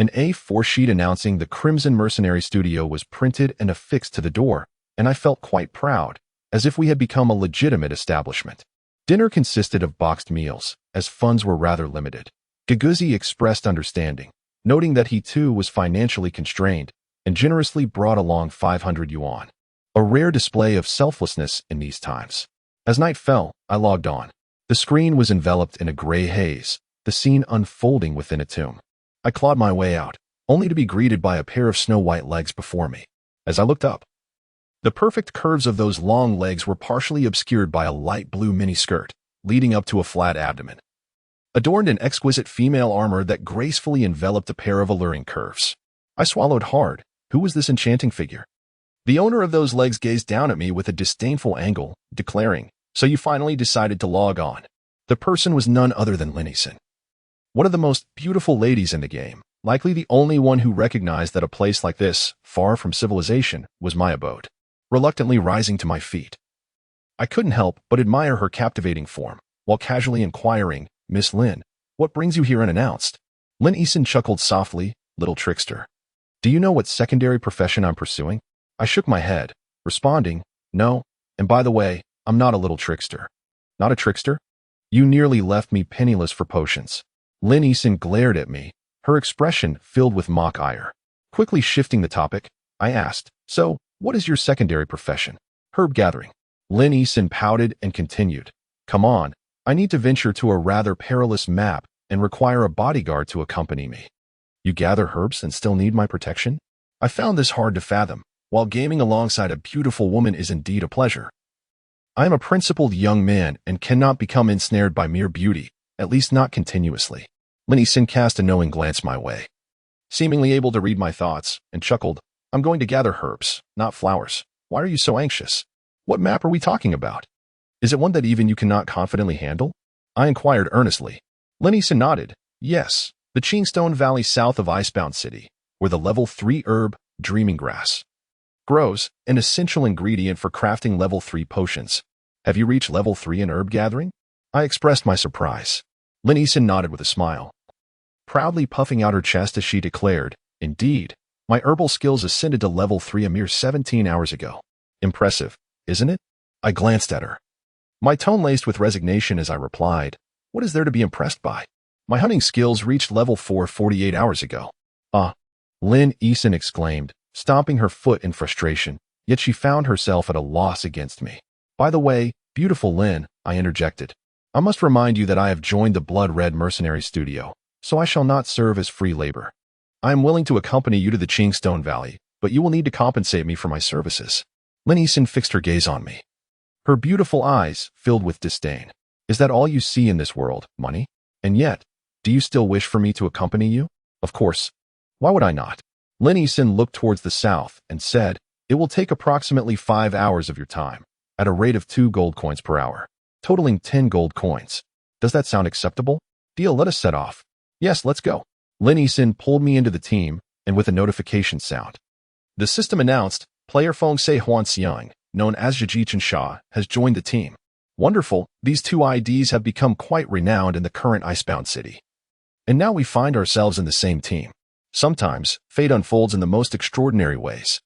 An A4 sheet announcing the Crimson Mercenary Studio was printed and affixed to the door, and I felt quite proud, as if we had become a legitimate establishment. Dinner consisted of boxed meals, as funds were rather limited. Giguzi expressed understanding, noting that he too was financially constrained, and generously brought along 500 yuan. A rare display of selflessness in these times. As night fell, I logged on. The screen was enveloped in a gray haze, the scene unfolding within a tomb. I clawed my way out, only to be greeted by a pair of snow-white legs before me. As I looked up, the perfect curves of those long legs were partially obscured by a light blue miniskirt, leading up to a flat abdomen, adorned in exquisite female armor that gracefully enveloped a pair of alluring curves. I swallowed hard. Who was this enchanting figure? The owner of those legs gazed down at me with a disdainful angle, declaring, "So you finally decided to log on." The person was none other than Linison, one of the most beautiful ladies in the game, likely the only one who recognized that a place like this, far from civilization, was my abode. Reluctantly rising to my feet, I couldn't help but admire her captivating form, while casually inquiring, "Miss Lin, what brings you here unannounced?" Linison chuckled softly, "Little trickster. Do you know what secondary profession I'm pursuing?" I shook my head, responding, "No, and by the way, I'm not a little trickster." "Not a trickster? You nearly left me penniless for potions." Linison glared at me, her expression filled with mock ire. Quickly shifting the topic, I asked, "So, what is your secondary profession?" "Herb gathering." Linison pouted and continued, "Come on, I need to venture to a rather perilous map and require a bodyguard to accompany me." "You gather herbs and still need my protection?" I found this hard to fathom. While gaming alongside a beautiful woman is indeed a pleasure, I am a principled young man and cannot become ensnared by mere beauty, at least not continuously. Linison cast a knowing glance my way, seemingly able to read my thoughts, and chuckled, "I'm going to gather herbs, not flowers. Why are you so anxious? What map are we talking about? Is it one that even you cannot confidently handle?" I inquired earnestly. Linison nodded. "Yes, the Qingstone Valley south of Icebound City, where the level 3 herb, Dreaming Grass, grows, an essential ingredient for crafting level 3 potions. Have you reached level 3 in herb gathering?" I expressed my surprise. Linison nodded with a smile, proudly puffing out her chest as she declared, "Indeed, my herbal skills ascended to level 3 a mere 17 hours ago. Impressive, isn't it?" I glanced at her, my tone laced with resignation as I replied, "What is there to be impressed by? My hunting skills reached level 4 48 hours ago." "Ah," Linison exclaimed, stomping her foot in frustration, yet she found herself at a loss against me. "By the way, beautiful Lin," I interjected, "I must remind you that I have joined the Blood Red Mercenary Studio, so I shall not serve as free labor. I am willing to accompany you to the Qingstone Valley, but you will need to compensate me for my services." Linison fixed her gaze on me, her beautiful eyes filled with disdain. "Is that all you see in this world, money? And yet, do you still wish for me to accompany you?" "Of course. Why would I not?" Linison looked towards the south and said, "It will take approximately 5 hours of your time, at a rate of 2 gold coins per hour, totaling 10 gold coins. Does that sound acceptable? Deal, let us set off." "Yes, let's go." Linison pulled me into the team, and with a notification sound, the system announced, "Player Feng Se Huan Xiang, known as Jijichen Sha, has joined the team." Wonderful, these two IDs have become quite renowned in the current Icebound City. And now we find ourselves in the same team. Sometimes, fate unfolds in the most extraordinary ways.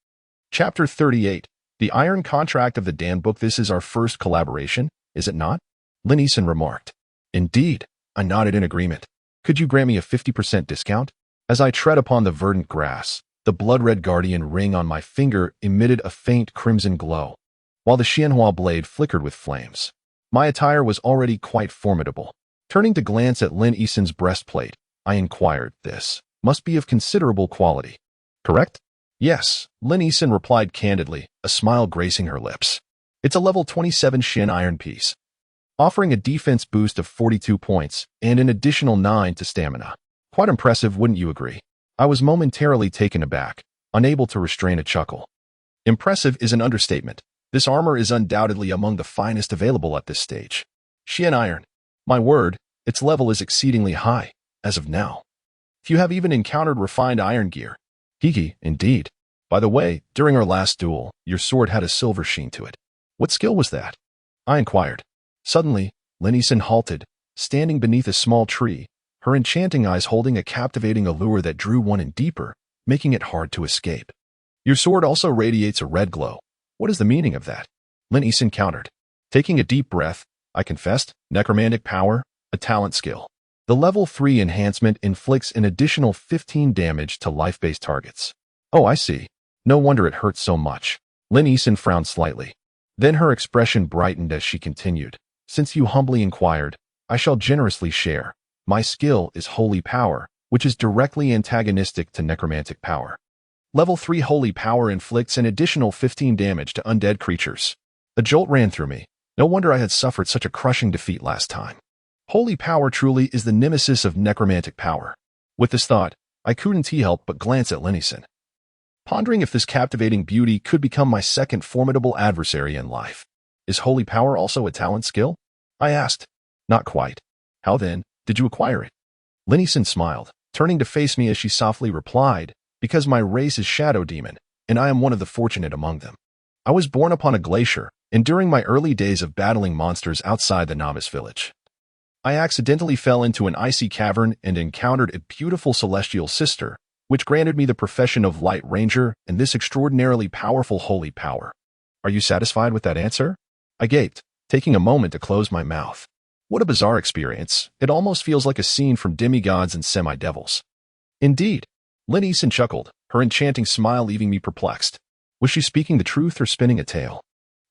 Chapter 38, The Iron Contract of the Dan Book. "This is our first collaboration, is it not?" Linison remarked. "Indeed," I nodded in agreement. "Could you grant me a 50% discount?" As I tread upon the verdant grass, the blood-red guardian ring on my finger emitted a faint crimson glow, while the Xianhua blade flickered with flames. My attire was already quite formidable. Turning to glance at Linison's breastplate, I inquired, "This must be of considerable quality, correct?" "Yes," Linison replied candidly, a smile gracing her lips. "It's a level 27 Shin iron piece, offering a defense boost of 42 points and an additional 9 to stamina. Quite impressive, wouldn't you agree?" I was momentarily taken aback, unable to restrain a chuckle. Impressive is an understatement. This armor is undoubtedly among the finest available at this stage. Shin iron. My word, its level is exceedingly high, as of now. If you have even encountered refined iron gear. Hiki, indeed. By the way, during our last duel, your sword had a silver sheen to it. What skill was that?" I inquired. Suddenly, Linison halted, standing beneath a small tree, her enchanting eyes holding a captivating allure that drew one in deeper, making it hard to escape. Your sword also radiates a red glow. What is the meaning of that? Lin Yisun countered. Taking a deep breath, I confessed, necromantic power, a talent skill. The level 3 enhancement inflicts an additional 15 damage to life-based targets. Oh, I see. No wonder it hurts so much. Lin Yisun frowned slightly. Then her expression brightened as she continued. Since you humbly inquired, I shall generously share. My skill is Holy Power, which is directly antagonistic to necromantic power. Level 3 Holy Power inflicts an additional 15 damage to undead creatures. A jolt ran through me. No wonder I had suffered such a crushing defeat last time. Holy Power truly is the nemesis of necromantic power. With this thought, I couldn't help but glance at Lin Yisun, pondering if this captivating beauty could become my second formidable adversary in life. Is Holy Power also a talent skill? I asked. Not quite. How then did you acquire it? Lin Yisun smiled, turning to face me as she softly replied, because my race is Shadow Demon, and I am one of the fortunate among them. I was born upon a glacier, and during my early days of battling monsters outside the novice village, I accidentally fell into an icy cavern and encountered a beautiful celestial sister, which granted me the profession of Light Ranger and this extraordinarily powerful holy power. Are you satisfied with that answer? I gaped, taking a moment to close my mouth. What a bizarre experience. It almost feels like a scene from demigods and semi-devils. Indeed. Lin Yisun chuckled, her enchanting smile leaving me perplexed. Was she speaking the truth or spinning a tale?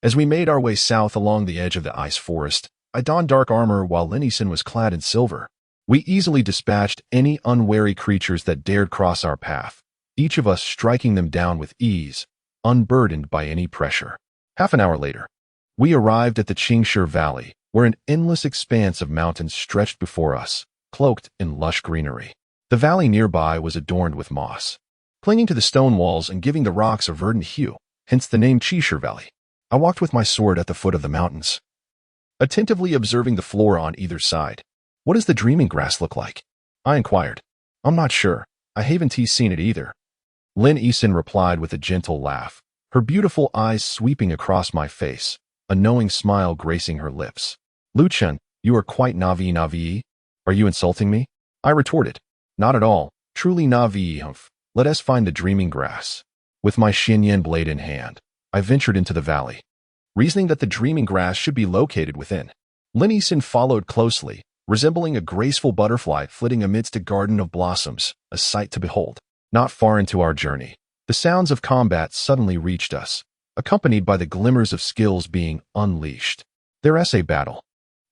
As we made our way south along the edge of the ice forest, I donned dark armor while Lin Yisun was clad in silver. We easily dispatched any unwary creatures that dared cross our path, each of us striking them down with ease, unburdened by any pressure. Half an hour later, we arrived at the Qingshe Valley, where an endless expanse of mountains stretched before us, cloaked in lush greenery. The valley nearby was adorned with moss, clinging to the stone walls and giving the rocks a verdant hue, hence the name Qingshe Valley. I walked with my sword at the foot of the mountains, attentively observing the flora on either side. What does the dreaming grass look like? I inquired. I'm not sure. I haven't seen it either. Lin Yisun replied with a gentle laugh, her beautiful eyes sweeping across my face, a knowing smile gracing her lips. Luchen, you are quite Navi. Are you insulting me? I retorted. Not at all. Truly Navi. Let us find the dreaming grass. With my Xinyan blade in hand, I ventured into the valley, reasoning that the dreaming grass should be located within. Lin Yisun followed closely, resembling a graceful butterfly flitting amidst a garden of blossoms, a sight to behold. Not far into our journey, the sounds of combat suddenly reached us, accompanied by the glimmers of skills being unleashed. Their essay battle.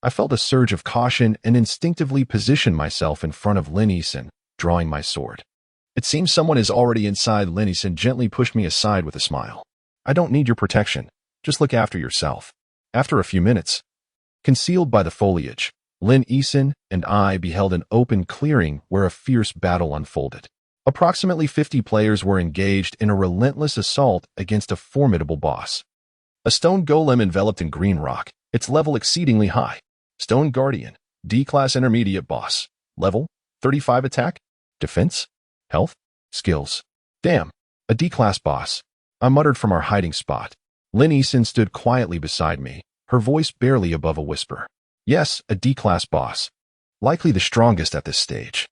I felt a surge of caution and instinctively positioned myself in front of Lin Yisun, drawing my sword. It seems someone is already inside. Lin Yisun gently pushed me aside with a smile. I don't need your protection. Just look after yourself. After a few minutes, concealed by the foliage, Lin Yisun and I beheld an open clearing where a fierce battle unfolded. Approximately 50 players were engaged in a relentless assault against a formidable boss. A stone golem enveloped in green rock, its level exceedingly high. Stone Guardian, D-class intermediate boss. Level, 35 attack, defense, health, skills. Damn, a D-class boss. I muttered from our hiding spot. Lin Yisun stood quietly beside me, her voice barely above a whisper. Yes, a D-class boss. Likely the strongest at this stage.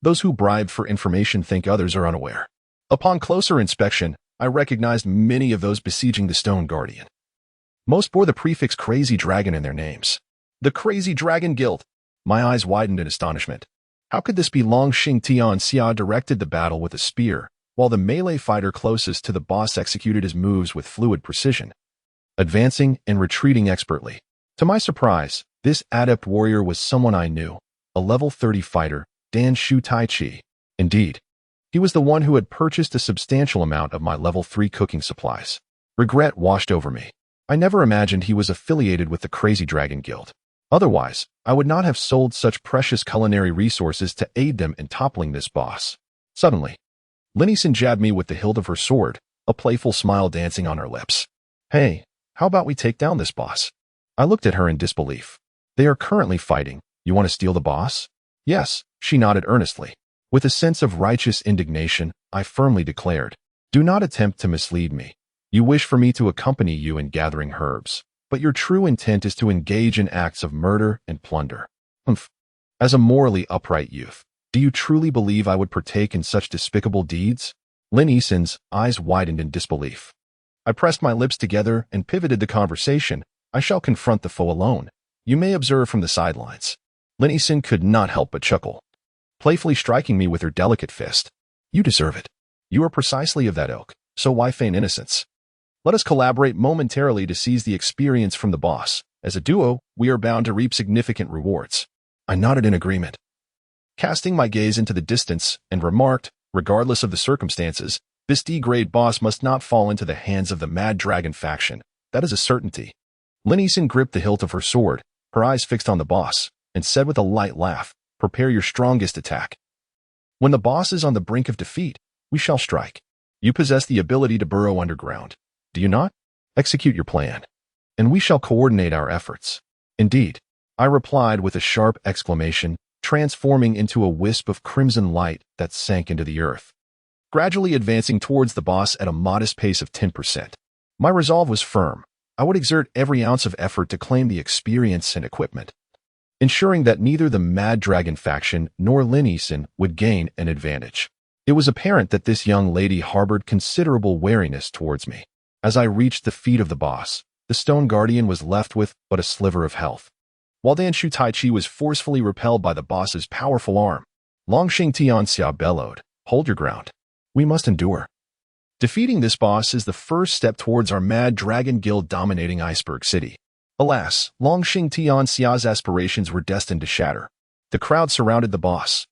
Those who bribe for information think others are unaware. Upon closer inspection, I recognized many of those besieging the Stone Guardian. Most bore the prefix Crazy Dragon in their names. The Crazy Dragon Guild. My eyes widened in astonishment. How could this be? Long Xing Tianzong directed the battle with a spear, while the melee fighter closest to the boss executed his moves with fluid precision, advancing and retreating expertly. To my surprise, this adept warrior was someone I knew, a level 30 fighter, Dan Shu Taichi. Indeed, he was the one who had purchased a substantial amount of my level 3 cooking supplies. Regret washed over me. I never imagined he was affiliated with the Crazy Dragon Guild. Otherwise, I would not have sold such precious culinary resources to aid them in toppling this boss. Suddenly, Lin Yisun jabbed me with the hilt of her sword, a playful smile dancing on her lips. Hey, how about we take down this boss? I looked at her in disbelief. They are currently fighting. You want to steal the boss? Yes, she nodded earnestly. With a sense of righteous indignation, I firmly declared, do not attempt to mislead me. You wish for me to accompany you in gathering herbs, but your true intent is to engage in acts of murder and plunder. As a morally upright youth, do you truly believe I would partake in such despicable deeds? Lin Eason's eyes widened in disbelief. I pressed my lips together and pivoted the conversation. I shall confront the foe alone. You may observe from the sidelines. Lin Eason could not help but chuckle, playfully striking me with her delicate fist. You deserve it. You are precisely of that ilk, so why feign innocence? Let us collaborate momentarily to seize the experience from the boss. As a duo, we are bound to reap significant rewards. I nodded in agreement, casting my gaze into the distance, and remarked, regardless of the circumstances, this D-grade boss must not fall into the hands of the Mad Dragon faction. That is a certainty. Lin Eason gripped the hilt of her sword, her eyes fixed on the boss, and said with a light laugh, prepare your strongest attack. When the boss is on the brink of defeat, we shall strike. You possess the ability to burrow underground, do you not? Execute your plan, and we shall coordinate our efforts. Indeed, I replied with a sharp exclamation, transforming into a wisp of crimson light that sank into the earth, gradually advancing towards the boss at a modest pace of 10%. My resolve was firm. I would exert every ounce of effort to claim the experience and equipment, ensuring that neither the Mad Dragon faction nor Lin Eason would gain an advantage. It was apparent that this young lady harbored considerable wariness towards me. As I reached the feet of the boss, the Stone Guardian was left with but a sliver of health. While Danshu Taichi was forcefully repelled by the boss's powerful arm, Longxing Tianxia bellowed, hold your ground. We must endure. Defeating this boss is the first step towards our Mad Dragon Guild dominating Iceberg City. Alas, Longxing Tianxia's aspirations were destined to shatter. The crowd surrounded the boss,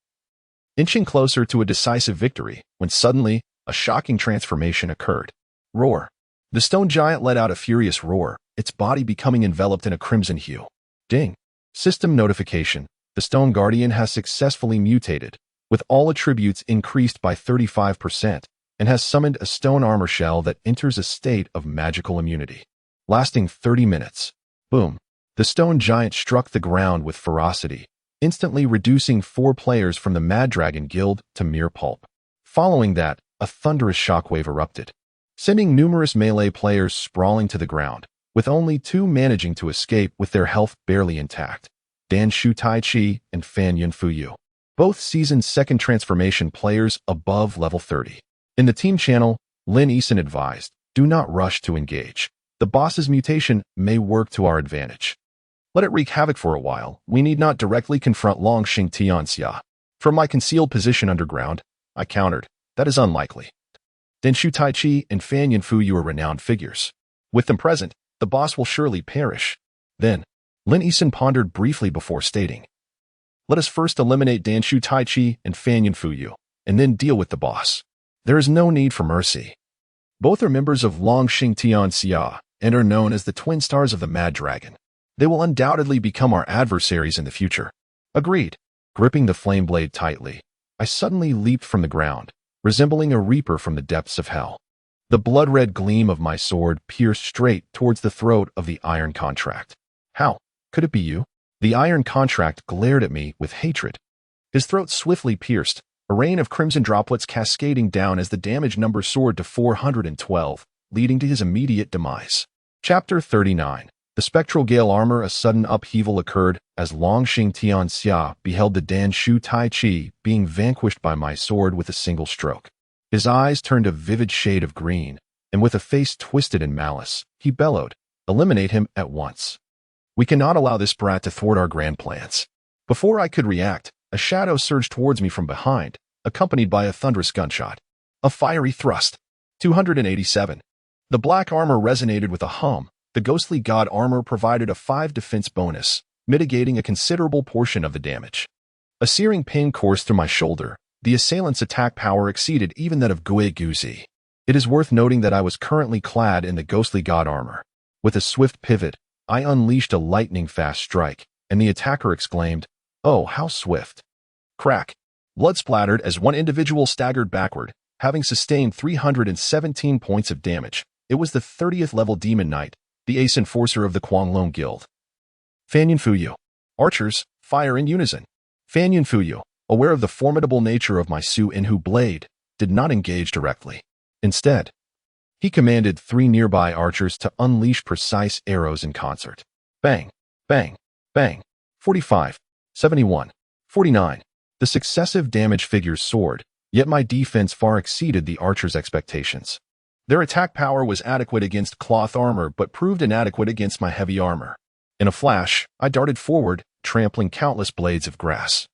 inching closer to a decisive victory, when suddenly, a shocking transformation occurred. Roar. The stone giant let out a furious roar, its body becoming enveloped in a crimson hue. Ding. System notification. The Stone Guardian has successfully mutated, with all attributes increased by 35%, and has summoned a stone armor shell that enters a state of magical immunity, lasting 30 minutes. Boom. The stone giant struck the ground with ferocity, instantly reducing 4 players from the Mad Dragon Guild to mere pulp. Following that, a thunderous shockwave erupted, sending numerous melee players sprawling to the ground, with only 2 managing to escape with their health barely intact. Danshu Taichi and Fan Yunfuyu, both seasoned second transformation players above level 30. In the team channel, Lin Eason advised, do not rush to engage. The boss's mutation may work to our advantage. Let it wreak havoc for a while. We need not directly confront Longxing Tianxia. From my concealed position underground, I countered, that is unlikely. Danshu Taichi and Fan Yunfuyu are renowned figures. With them present, the boss will surely perish. Then, Lin Eason pondered briefly before stating, let us first eliminate Danshu Taichi and Fan Yunfuyu, and then deal with the boss. There is no need for mercy. Both are members of Longxing Tianxia and are known as the twin stars of the Mad Dragon. They will undoubtedly become our adversaries in the future. Agreed. Gripping the flame blade tightly, I suddenly leaped from the ground, resembling a reaper from the depths of hell. The blood-red gleam of my sword pierced straight towards the throat of the Iron Contract. How? Could it be you? The Iron Contract glared at me with hatred. His throat swiftly pierced, a rain of crimson droplets cascading down as the damage number soared to 412, leading to his immediate demise. Chapter 39. The Spectral Gale Armor. A sudden upheaval occurred as Longxing Tianxia beheld the Danshu Taichi being vanquished by my sword with a single stroke. His eyes turned a vivid shade of green, and with a face twisted in malice, he bellowed, eliminate him at once. We cannot allow this brat to thwart our grand plans. Before I could react, a shadow surged towards me from behind, accompanied by a thunderous gunshot. A fiery thrust. 287. The black armor resonated with a hum. The ghostly god armor provided a 5 defense bonus, mitigating a considerable portion of the damage. A searing pain coursed through my shoulder. The assailant's attack power exceeded even that of Gue Guzi. It is worth noting that I was currently clad in the ghostly god armor. With a swift pivot, I unleashed a lightning-fast strike, and the attacker exclaimed, oh, how swift. Crack. Blood splattered as one individual staggered backward, having sustained 317 points of damage. It was the 30th level Demon Knight, the ace enforcer of the Guanglong Guild. Fan Yunfuyu. Archers, fire in unison. Fan Yunfuyu, aware of the formidable nature of my Su Inhu blade, did not engage directly. Instead, he commanded 3 nearby archers to unleash precise arrows in concert. Bang, bang, bang. 45, 71, 49. The successive damage figures soared, yet my defense far exceeded the archer's expectations. Their attack power was adequate against cloth armor but proved inadequate against my heavy armor. In a flash, I darted forward, trampling countless blades of grass,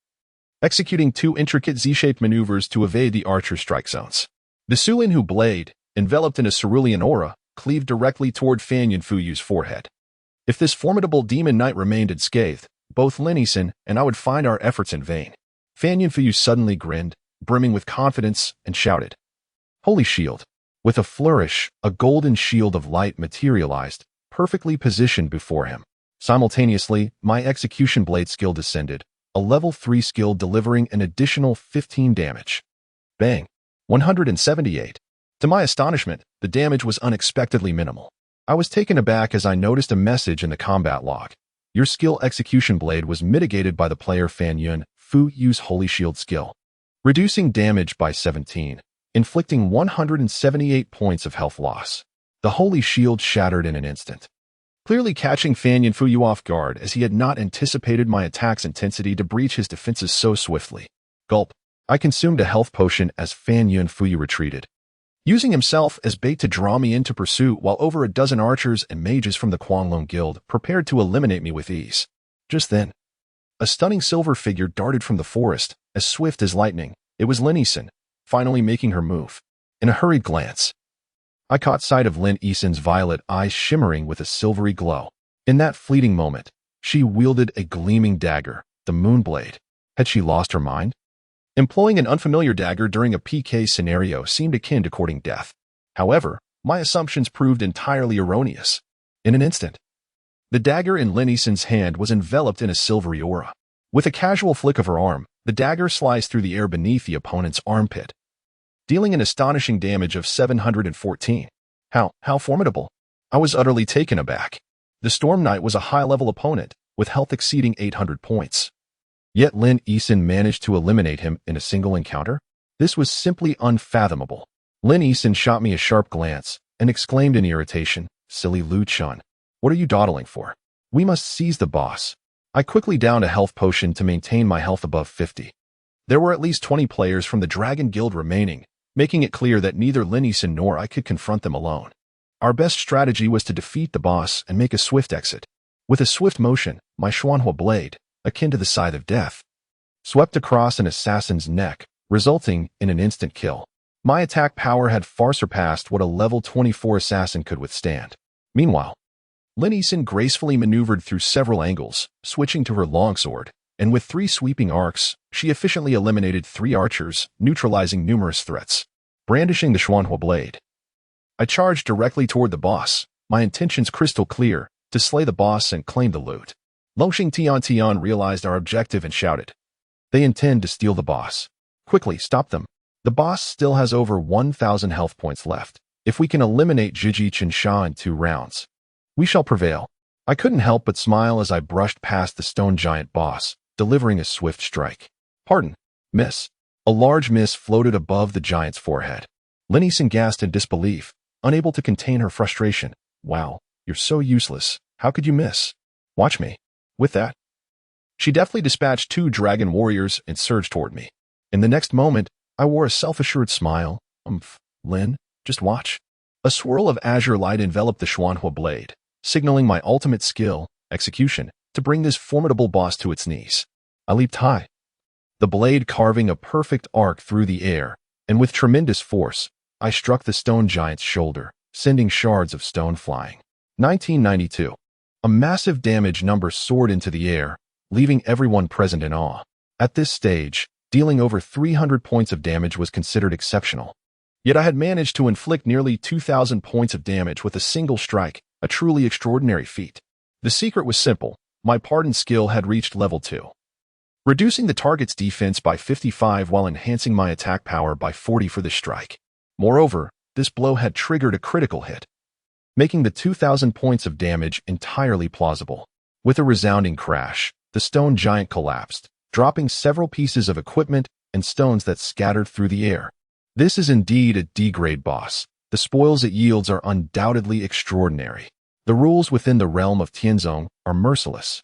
executing 2 intricate Z-shaped maneuvers to evade the archer's strike zones. The Sulinhu blade, enveloped in a cerulean aura, cleaved directly toward Fan Yunfuyu's forehead. If this formidable demon knight remained unscathed, both Lin Yisan and I would find our efforts in vain. Fan Yunfuyu suddenly grinned, brimming with confidence, and shouted, "Holy shield!" With a flourish, a golden shield of light materialized, perfectly positioned before him. Simultaneously, my execution blade skill descended, a level 3 skill delivering an additional 15 damage. Bang! 178. To my astonishment, the damage was unexpectedly minimal. I was taken aback as I noticed a message in the combat log. Your skill execution blade was mitigated by the player Fan Yunfuyu's Holy Shield skill, reducing damage by 17, inflicting 178 points of health loss. The Holy Shield shattered in an instant, clearly catching Fan Yunfuyu off guard as he had not anticipated my attack's intensity to breach his defenses so swiftly. Gulp. I consumed a health potion as Fan Yunfuyu retreated, using himself as bait to draw me into pursuit while over a dozen archers and mages from the Kuanglong Guild prepared to eliminate me with ease. Just then, a stunning silver figure darted from the forest, as swift as lightning. It was Lin Yisan, finally making her move. In a hurried glance, I caught sight of Lin Yisan's violet eyes shimmering with a silvery glow. In that fleeting moment, she wielded a gleaming dagger, the Moonblade. Had she lost her mind? Employing an unfamiliar dagger during a PK scenario seemed akin to courting death. However, my assumptions proved entirely erroneous. In an instant, the dagger in Lin Yisan's hand was enveloped in a silvery aura. With a casual flick of her arm, the dagger sliced through the air beneath the opponent's armpit, dealing an astonishing damage of 714. How formidable! I was utterly taken aback. The Storm Knight was a high-level opponent, with health exceeding 800 points. Yet Lin Yisan managed to eliminate him in a single encounter? This was simply unfathomable. Lin Yisan shot me a sharp glance and exclaimed in irritation, "Silly Lu Chun, what are you dawdling for? We must seize the boss." I quickly downed a health potion to maintain my health above 50. There were at least 20 players from the Dragon Guild remaining, making it clear that neither Lin Yisan nor I could confront them alone. Our best strategy was to defeat the boss and make a swift exit. With a swift motion, my Xuanhua blade, akin to the Scythe of Death, swept across an assassin's neck, resulting in an instant kill. My attack power had far surpassed what a level 24 assassin could withstand. Meanwhile, Lin Yisan gracefully maneuvered through several angles, switching to her longsword, and with 3 sweeping arcs, she efficiently eliminated 3 archers, neutralizing numerous threats. Brandishing the Xuanhua blade, I charged directly toward the boss, my intentions crystal clear, to slay the boss and claim the loot. Longxing Tian realized our objective and shouted, "They intend to steal the boss. Quickly, stop them. The boss still has over 1,000 health points left. If we can eliminate Zhiji Qinsha in 2 rounds, we shall prevail." I couldn't help but smile as I brushed past the stone giant boss, delivering a swift strike. Pardon, miss. A large mist floated above the giant's forehead. Lin Yisan gasped in disbelief, unable to contain her frustration. "Wow, you're so useless. How could you miss? Watch me." With that, she deftly dispatched 2 dragon warriors and surged toward me. In the next moment, I wore a self-assured smile. Lin, just watch." A swirl of azure light enveloped the Xuanhua blade, signaling my ultimate skill, execution, to bring this formidable boss to its knees. I leaped high, the blade carving a perfect arc through the air, and with tremendous force, I struck the stone giant's shoulder, sending shards of stone flying. 1992. A massive damage number soared into the air, leaving everyone present in awe. At this stage, dealing over 300 points of damage was considered exceptional. Yet I had managed to inflict nearly 2,000 points of damage with a single strike, a truly extraordinary feat. The secret was simple. My pardon skill had reached level 2, reducing the target's defense by 55 while enhancing my attack power by 40 for the strike. Moreover, this blow had triggered a critical hit, making the 2,000 points of damage entirely plausible. With a resounding crash, the stone giant collapsed, dropping several pieces of equipment and stones that scattered through the air. This is indeed a D-grade boss. The spoils it yields are undoubtedly extraordinary. The rules within the realm of Tianzong are merciless,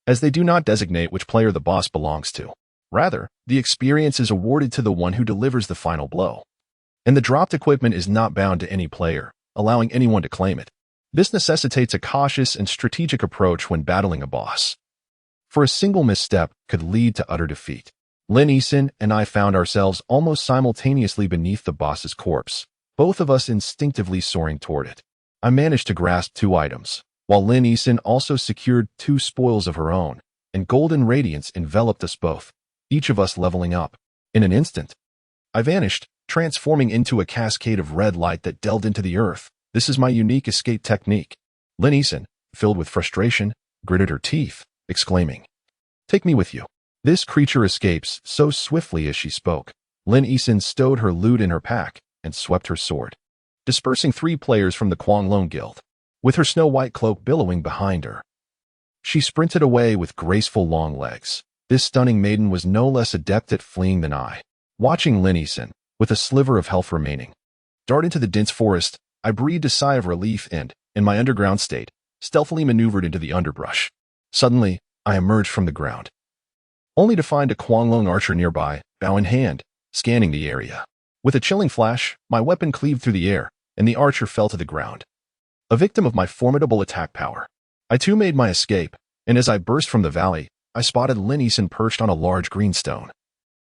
as they do not designate which player the boss belongs to. Rather, the experience is awarded to the one who delivers the final blow. And the dropped equipment is not bound to any player, allowing anyone to claim it. This necessitates a cautious and strategic approach when battling a boss. For a single misstep could lead to utter defeat. Lin Yisun and I found ourselves almost simultaneously beneath the boss's corpse, both of us instinctively soaring toward it. I managed to grasp 2 items, while Lin Yisun also secured 2 spoils of her own, and golden radiance enveloped us both, each of us leveling up. In an instant, I vanished, transforming into a cascade of red light that delved into the earth. This is my unique escape technique. Lin Yisun, filled with frustration, gritted her teeth, exclaiming, "Take me with you." This creature escapes so swiftly as she spoke. Lin Yisun stowed her loot in her pack and swept her sword, dispersing 3 players from the Guanglong Guild, with her snow-white cloak billowing behind her. She sprinted away with graceful long legs. This stunning maiden was no less adept at fleeing than I. Watching Lin Yisun, with a sliver of health remaining, dart into the dense forest, I breathed a sigh of relief and, in my underground state, stealthily maneuvered into the underbrush. Suddenly, I emerged from the ground, only to find a Guanglong archer nearby, bow in hand, scanning the area. With a chilling flash, my weapon cleaved through the air, and the archer fell to the ground, a victim of my formidable attack power. I too made my escape, and as I burst from the valley, I spotted Lin Yisun perched on a large green stone,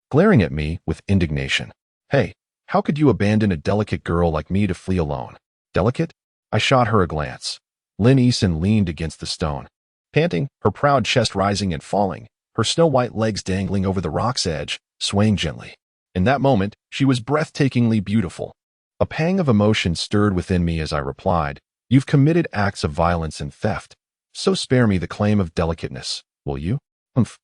glaring at me with indignation. "Hey, how could you abandon a delicate girl like me to flee alone?" "Delicate?" I shot her a glance. Lin Yisun leaned against the stone, panting, her proud chest rising and falling, her snow-white legs dangling over the rock's edge, swaying gently. In that moment, she was breathtakingly beautiful. A pang of emotion stirred within me as I replied, "You've committed acts of violence and theft, so spare me the claim of delicateness, will you?" "Humph."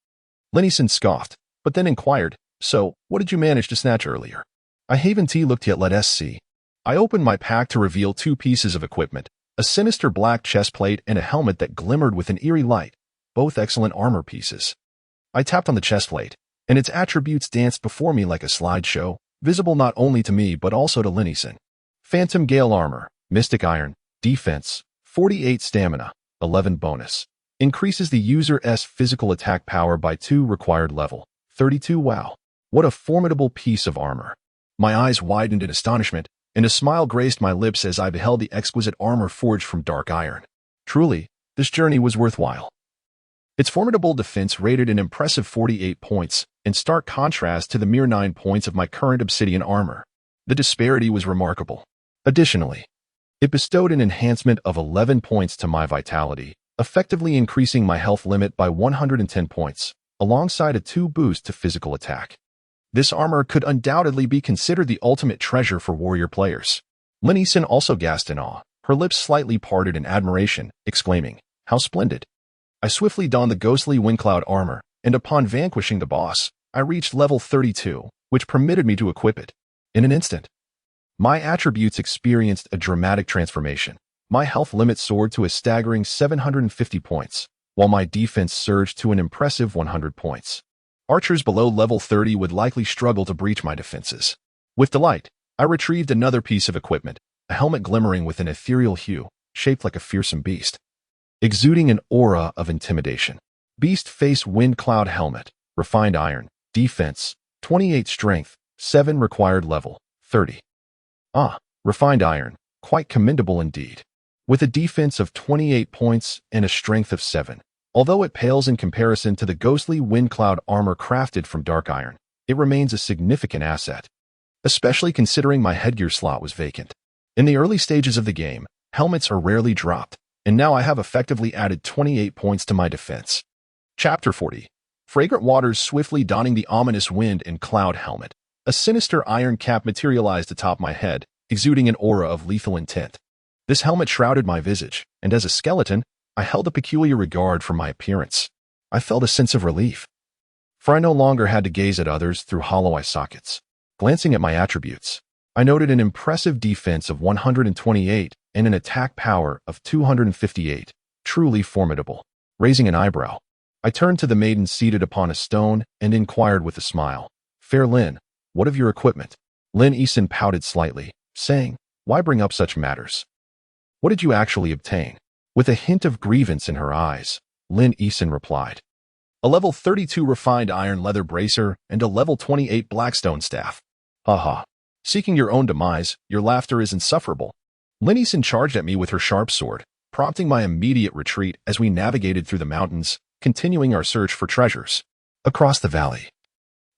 Lin Yisun scoffed, but then inquired, "So, what did you manage to snatch earlier?" I haven't looked yet, let us see. I opened my pack to reveal 2 pieces of equipment, a sinister black chestplate and a helmet that glimmered with an eerie light, both excellent armor pieces. I tapped on the chestplate, and its attributes danced before me like a slideshow, visible not only to me but also to Lin Yisun. Phantom Gale Armor, Mystic Iron, Defense, 48 Stamina, 11 Bonus. Increases the user's physical attack power by 2 required level, 32. Wow, what a formidable piece of armor. My eyes widened in astonishment, and a smile graced my lips as I beheld the exquisite armor forged from dark iron. Truly, this journey was worthwhile. Its formidable defense rated an impressive 48 points, in stark contrast to the mere 9 points of my current obsidian armor. The disparity was remarkable. Additionally, it bestowed an enhancement of 11 points to my vitality, effectively increasing my health limit by 110 points, alongside a 2 boost to physical attack. This armor could undoubtedly be considered the ultimate treasure for warrior players. Lin Yisun also gasped in awe, her lips slightly parted in admiration, exclaiming, "How splendid." I swiftly donned the ghostly windcloud armor, and upon vanquishing the boss, I reached level 32, which permitted me to equip it. In an instant, my attributes experienced a dramatic transformation. My health limit soared to a staggering 750 points, while my defense surged to an impressive 100 points. Archers below level 30 would likely struggle to breach my defenses. With delight, I retrieved another piece of equipment, a helmet glimmering with an ethereal hue, shaped like a fearsome beast, exuding an aura of intimidation. Beast Face Wind Cloud Helmet, Refined Iron, Defense, 28 Strength, 7 required level, 30. Ah, Refined Iron, quite commendable indeed. With a defense of 28 points and a strength of 7. Although it pales in comparison to the ghostly wind cloud armor crafted from dark iron, it remains a significant asset, especially considering my headgear slot was vacant. In the early stages of the game, helmets are rarely dropped, and now I have effectively added 28 points to my defense. Chapter 40. Fragrant Waters swiftly donning the ominous wind and cloud helmet. A sinister iron cap materialized atop my head, exuding an aura of lethal intent. This helmet shrouded my visage, and as a skeleton, I held a peculiar regard for my appearance. I felt a sense of relief, for I no longer had to gaze at others through hollow eye sockets. Glancing at my attributes, I noted an impressive defense of 128 and an attack power of 258, truly formidable. Raising an eyebrow, I turned to the maiden seated upon a stone and inquired with a smile, "Fair Lin, what of your equipment?" Lin Yisun pouted slightly, saying, "Why bring up such matters? What did you actually obtain?" With a hint of grievance in her eyes, Lin Yisun replied, a level 32 refined iron leather bracer, and a level 28 blackstone staff. Haha. Seeking your own demise, your laughter is insufferable. Lin Yixin charged at me with her sharp sword, prompting my immediate retreat as we navigated through the mountains, continuing our search for treasures. Across the valley,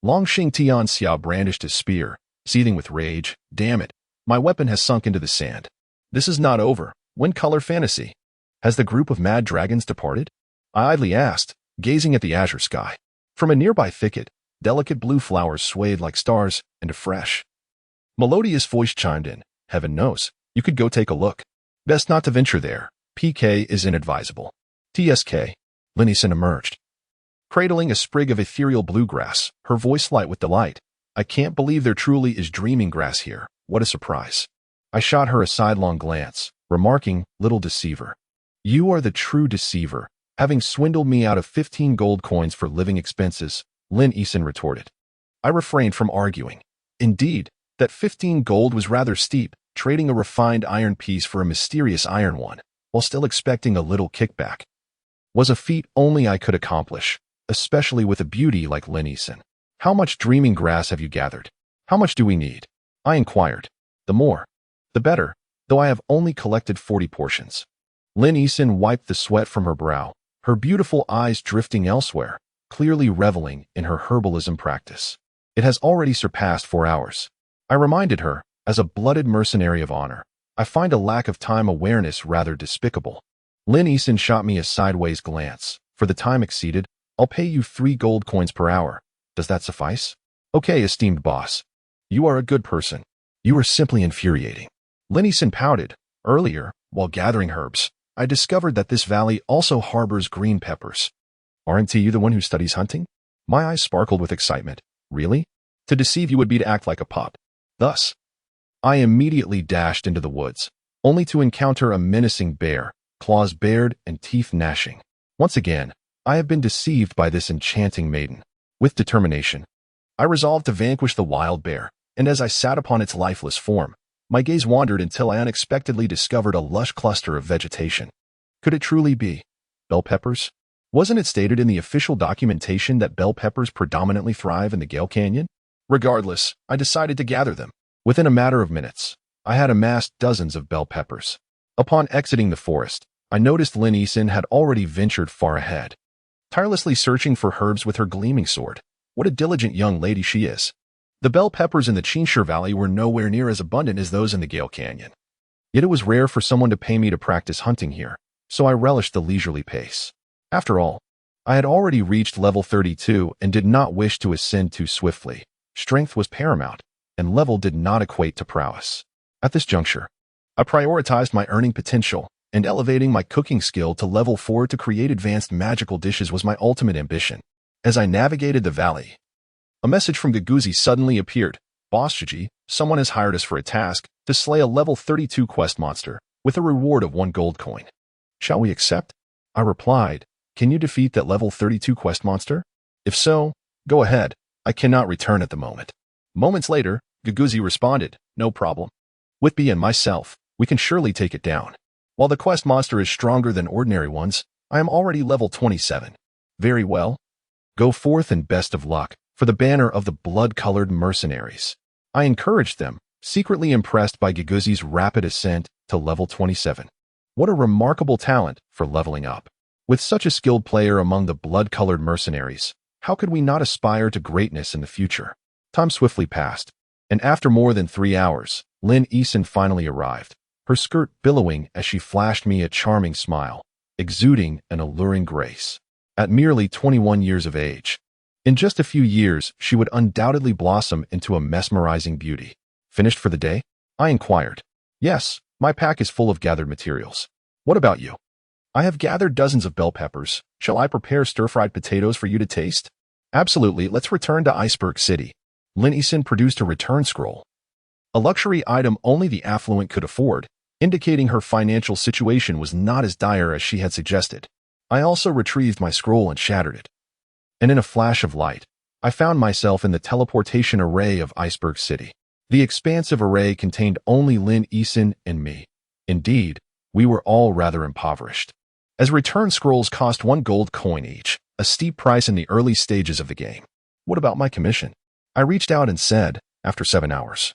Longxing Tianxiao brandished his spear, seething with rage. Damn it, my weapon has sunk into the sand. This is not over. When color fantasy? Has the group of mad dragons departed? I idly asked, gazing at the azure sky. From a nearby thicket, delicate blue flowers swayed like stars, and a fresh, melodious voice chimed in. Heaven knows, you could go take a look. Best not to venture there. PK is inadvisable. TSK. Lin Yixin emerged, cradling a sprig of ethereal bluegrass, her voice light with delight. I can't believe there truly is dreaming grass here. What a surprise. I shot her a sidelong glance, remarking, little deceiver. You are the true deceiver, having swindled me out of 15 gold coins for living expenses, Lin Yixin retorted. I refrained from arguing. Indeed, that 15 gold was rather steep, trading a refined iron piece for a mysterious iron one, while still expecting a little kickback, was a feat only I could accomplish, especially with a beauty like Lin Yixin. How much dreaming grass have you gathered? How much do we need? I inquired. The more, the better, though I have only collected 40 portions. Lin Yixin wiped the sweat from her brow, her beautiful eyes drifting elsewhere, clearly reveling in her herbalism practice. It has already surpassed 4 hours. I reminded her, as a blooded mercenary of honor, I find a lack of time awareness rather despicable. Lin Yixin shot me a sideways glance. For the time exceeded, I'll pay you 3 gold coins per hour. Does that suffice? Okay, esteemed boss. You are a good person. You are simply infuriating. Lin Yixin pouted. Earlier, while gathering herbs, I discovered that this valley also harbors green peppers. Aren't you the one who studies hunting? My eyes sparkled with excitement. Really? To deceive you would be to act like a pup. Thus, I immediately dashed into the woods, only to encounter a menacing bear, claws bared and teeth gnashing. Once again, I have been deceived by this enchanting maiden. With determination, I resolved to vanquish the wild bear, and as I sat upon its lifeless form, my gaze wandered until I unexpectedly discovered a lush cluster of vegetation. Could it truly be bell peppers? Wasn't it stated in the official documentation that bell peppers predominantly thrive in the Gale Canyon? Regardless, I decided to gather them. Within a matter of minutes, I had amassed dozens of bell peppers. Upon exiting the forest, I noticed Lin Yixin had already ventured far ahead, tirelessly searching for herbs with her gleaming sword. What a diligent young lady she is. The bell peppers in the Qinshi Valley were nowhere near as abundant as those in the Gale Canyon. Yet it was rare for someone to pay me to practice hunting here, so I relished the leisurely pace. After all, I had already reached level 32 and did not wish to ascend too swiftly. Strength was paramount, and level did not equate to prowess. At this juncture, I prioritized my earning potential, and elevating my cooking skill to level 4 to create advanced magical dishes was my ultimate ambition. As I navigated the valley, a message from Guguzi suddenly appeared. Boss Shiji, someone has hired us for a task to slay a level 32 quest monster, with a reward of 1 gold coin. Shall we accept? I replied, can you defeat that level 32 quest monster? If so, go ahead. I cannot return at the moment. Moments later, Guguzi responded, no problem. With B and myself, we can surely take it down. While the quest monster is stronger than ordinary ones, I am already level 27. Very well. Go forth and best of luck, for the banner of the blood-colored mercenaries. I encouraged them, secretly impressed by Guguzi's rapid ascent to level 27. What a remarkable talent for leveling up. With such a skilled player among the blood-colored mercenaries, how could we not aspire to greatness in the future? Time swiftly passed, and after more than 3 hours, Lin Yixin finally arrived, her skirt billowing as she flashed me a charming smile, exuding an alluring grace. At merely 21 years of age, in just a few years, she would undoubtedly blossom into a mesmerizing beauty. Finished for the day? I inquired. Yes, my pack is full of gathered materials. What about you? I have gathered dozens of bell peppers. Shall I prepare stir-fried potatoes for you to taste? Absolutely, let's return to Iceberg City. Lin Yixin produced a return scroll, a luxury item only the affluent could afford, indicating her financial situation was not as dire as she had suggested. I also retrieved my scroll and shattered it. And in a flash of light, I found myself in the teleportation array of Iceberg City. The expansive array contained only Lin Yixin and me. Indeed, we were all rather impoverished, as return scrolls cost 1 gold coin each. a steep price in the early stages of the game. What about my commission? I reached out and said, after 7 hours.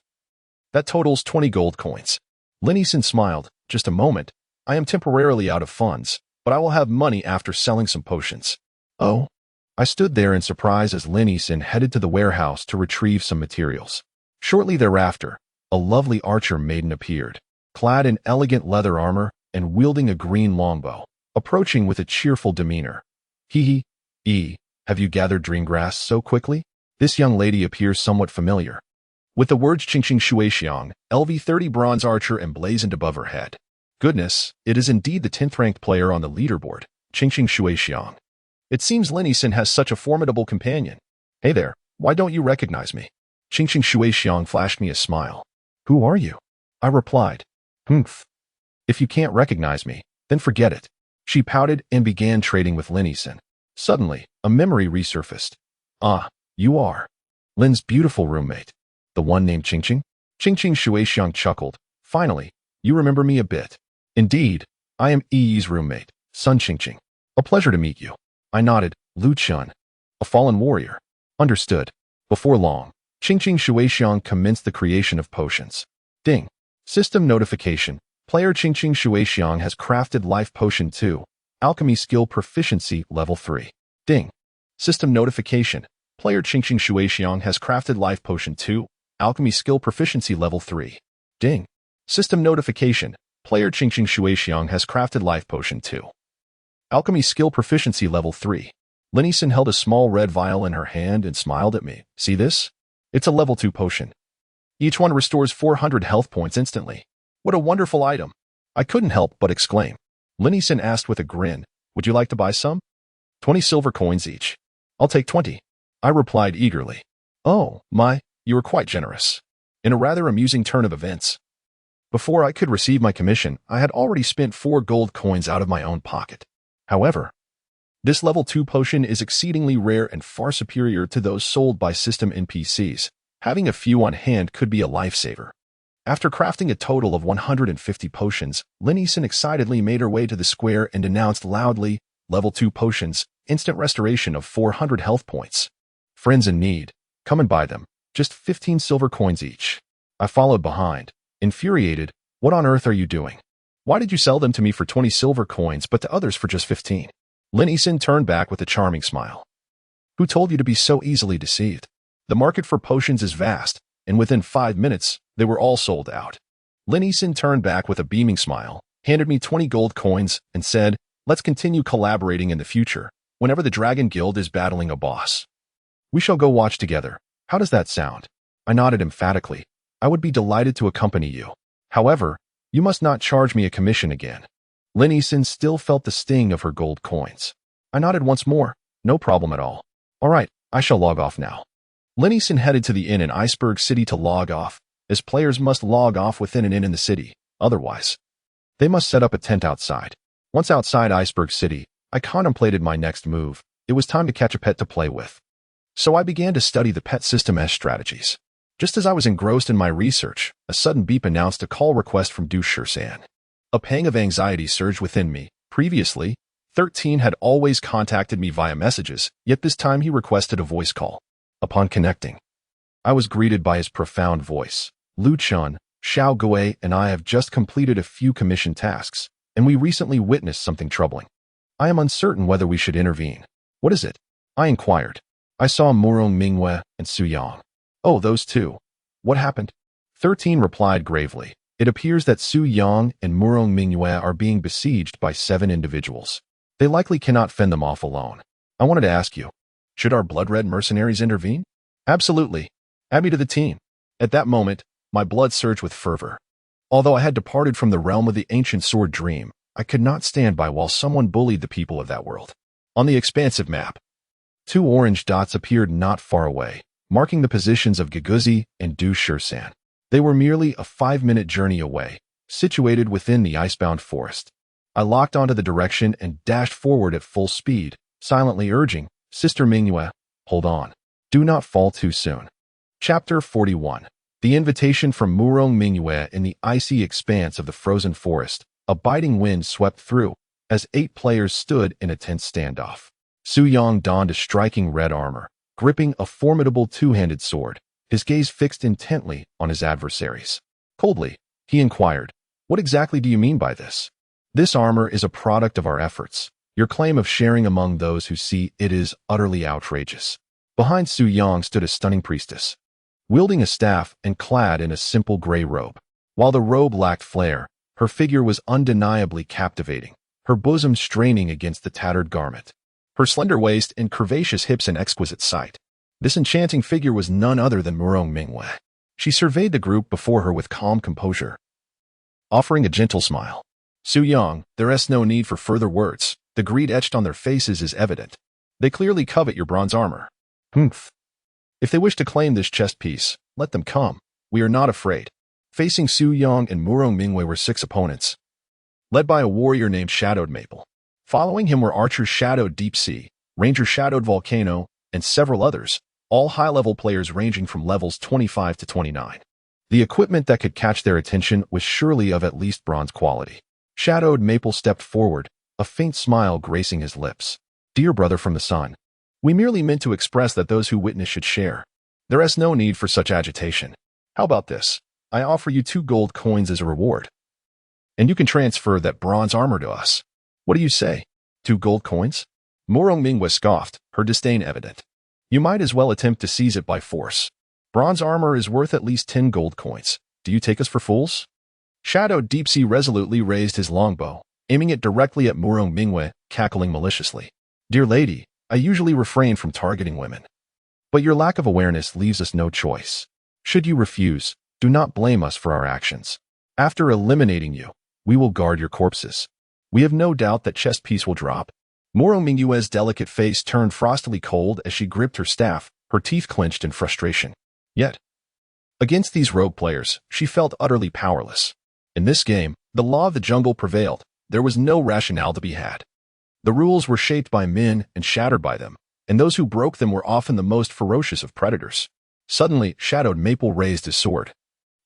That totals 20 gold coins. Linison smiled. Just a moment. I am temporarily out of funds, but I will have money after selling some potions. Oh? I stood there in surprise as Linison headed to the warehouse to retrieve some materials. Shortly thereafter, a lovely archer maiden appeared, clad in elegant leather armor and wielding a green longbow, approaching with a cheerful demeanor. Hee hee, have you gathered dreamgrass so quickly? This young lady appears somewhat familiar. With the words Qingqing Shuixiang, LV30 bronze archer emblazoned above her head. Goodness, it is indeed the 10th ranked player on the leaderboard, Qingqing Shuixiang. It seems Linison has such a formidable companion. Hey there, why don't you recognize me? Qingqing Shuixiang flashed me a smile. Who are you? I replied. Humph. If you can't recognize me, then forget it. She pouted and began trading with Linison. Suddenly, a memory resurfaced. Ah, you are Lin's beautiful roommate. The one named Qingqing? Qingqing Shuixiang chuckled. Finally, you remember me a bit. Indeed, I am Yi's roommate, Sun Qingqing. A pleasure to meet you. I nodded. Lu Chun. A fallen warrior. Understood. Before long, Qingqing Shuixiang commenced the creation of potions. Ding. System notification. Player Qingqing Shuixiang has crafted Life Potion 2. Alchemy Skill Proficiency Level 3. Ding. System notification. Player Qingqing Shuixiang has crafted Life Potion 2. Alchemy Skill Proficiency Level 3. Ding. System notification. Player Qingqing Shuixiang has crafted Life Potion 2. Alchemy Skill Proficiency Level 3. Linison held a small red vial in her hand and smiled at me. See this? It's a Level 2 potion. Each one restores 400 health points instantly. What a wonderful item. I couldn't help but exclaim. Linison asked with a grin, would you like to buy some? 20 silver coins each. I'll take 20. I replied eagerly. Oh, my, you were quite generous. In a rather amusing turn of events. Before I could receive my commission, I had already spent 4 gold coins out of my own pocket. However, this level 2 potion is exceedingly rare and far superior to those sold by system NPCs. Having a few on hand could be a lifesaver. After crafting a total of 150 potions, Linison excitedly made her way to the square and announced loudly, Level 2 potions, instant restoration of 400 health points. Friends in need, come and buy them, just 15 silver coins each. I followed behind, infuriated. What on earth are you doing? Why did you sell them to me for 20 silver coins but to others for just 15? Linison turned back with a charming smile. Who told you to be so easily deceived? The market for potions is vast, and within 5 minutes, they were all sold out. Linison turned back with a beaming smile, handed me 20 gold coins, and said, let's continue collaborating in the future, whenever the Dragon Guild is battling a boss. We shall go watch together. How does that sound? I nodded emphatically. I would be delighted to accompany you. However, you must not charge me a commission again. Linison still felt the sting of her gold coins. I nodded once more. No problem at all. All right, I shall log off now. Linison headed to the inn in Iceberg City to log off, as players must log off within an inn in the city. Otherwise, they must set up a tent outside. Once outside Iceberg City, I contemplated my next move. It was time to catch a pet to play with. So I began to study the pet system as strategies. Just as I was engrossed in my research, a sudden beep announced a call request from Du Shursan. A pang of anxiety surged within me. Previously, 13 had always contacted me via messages, yet this time he requested a voice call. Upon connecting, I was greeted by his profound voice. Lu Chun, Xiao Gui, and I have just completed a few commission tasks, and we recently witnessed something troubling. I am uncertain whether we should intervene. What is it? I inquired. I saw Murong Mingyue and Su Yang. Oh, those two. What happened? 13 replied gravely. It appears that Su Yang and Murong Mingyue are being besieged by 7 individuals. They likely cannot fend them off alone. I wanted to ask you, should our blood-red mercenaries intervene? Absolutely. Add me to the team. At that moment, my blood surged with fervor. Although I had departed from the realm of the ancient sword dream, I could not stand by while someone bullied the people of that world. On the expansive map, 2 orange dots appeared not far away, marking the positions of Giguzi and Du Shursan. They were merely a 5-minute journey away, situated within the icebound forest. I locked onto the direction and dashed forward at full speed, silently urging, Sister Mingyue, hold on. Do not fall too soon. Chapter 41. The invitation from Murong Mingyue in the icy expanse of the frozen forest. A biting wind swept through, as 8 players stood in a tense standoff. Su Yang donned a striking red armor, gripping a formidable two-handed sword, his gaze fixed intently on his adversaries. Coldly, he inquired, "What exactly do you mean by this?" "This armor is a product of our efforts. Your claim of sharing among those who see it is utterly outrageous." Behind Su Yang stood a stunning priestess, wielding a staff and clad in a simple gray robe. While the robe lacked flair, her figure was undeniably captivating, her bosom straining against the tattered garment, her slender waist and curvaceous hips an exquisite sight. This enchanting figure was none other than Murong Mingwei. She surveyed the group before her with calm composure, offering a gentle smile. "Su Yang, there is no need for further words. The greed etched on their faces is evident. They clearly covet your bronze armor. Humph. If they wish to claim this chest piece, let them come. We are not afraid." Facing Su Yang and Murong Mingwei were 6 opponents, led by a warrior named Shadowed Maple. Following him were Archer Shadowed Deep Sea, Ranger Shadowed Volcano, and several others, all high-level players ranging from levels 25 to 29. The equipment that could catch their attention was surely of at least bronze quality. Shadowed Maple stepped forward, a faint smile gracing his lips. "Dear brother from the sun, we merely meant to express that those who witness should share. There is no need for such agitation. How about this? I offer you 2 gold coins as a reward, and you can transfer that bronze armor to us. What do you say? 2 gold coins?" Murong Mingwei scoffed, her disdain evident. "You might as well attempt to seize it by force. Bronze armor is worth at least 10 gold coins. Do you take us for fools?" Shadowed Deep Sea resolutely raised his longbow, aiming it directly at Murong Mingwei, cackling maliciously. "Dear lady, I usually refrain from targeting women, but your lack of awareness leaves us no choice. Should you refuse, do not blame us for our actions. After eliminating you, we will guard your corpses. We have no doubt that chest piece will drop." Murong Mingwei's delicate face turned frostily cold as she gripped her staff, her teeth clenched in frustration. Yet, against these rogue players, she felt utterly powerless. In this game, the law of the jungle prevailed. There was no rationale to be had. The rules were shaped by men and shattered by them, and those who broke them were often the most ferocious of predators. Suddenly, Shadowed Maple raised his sword,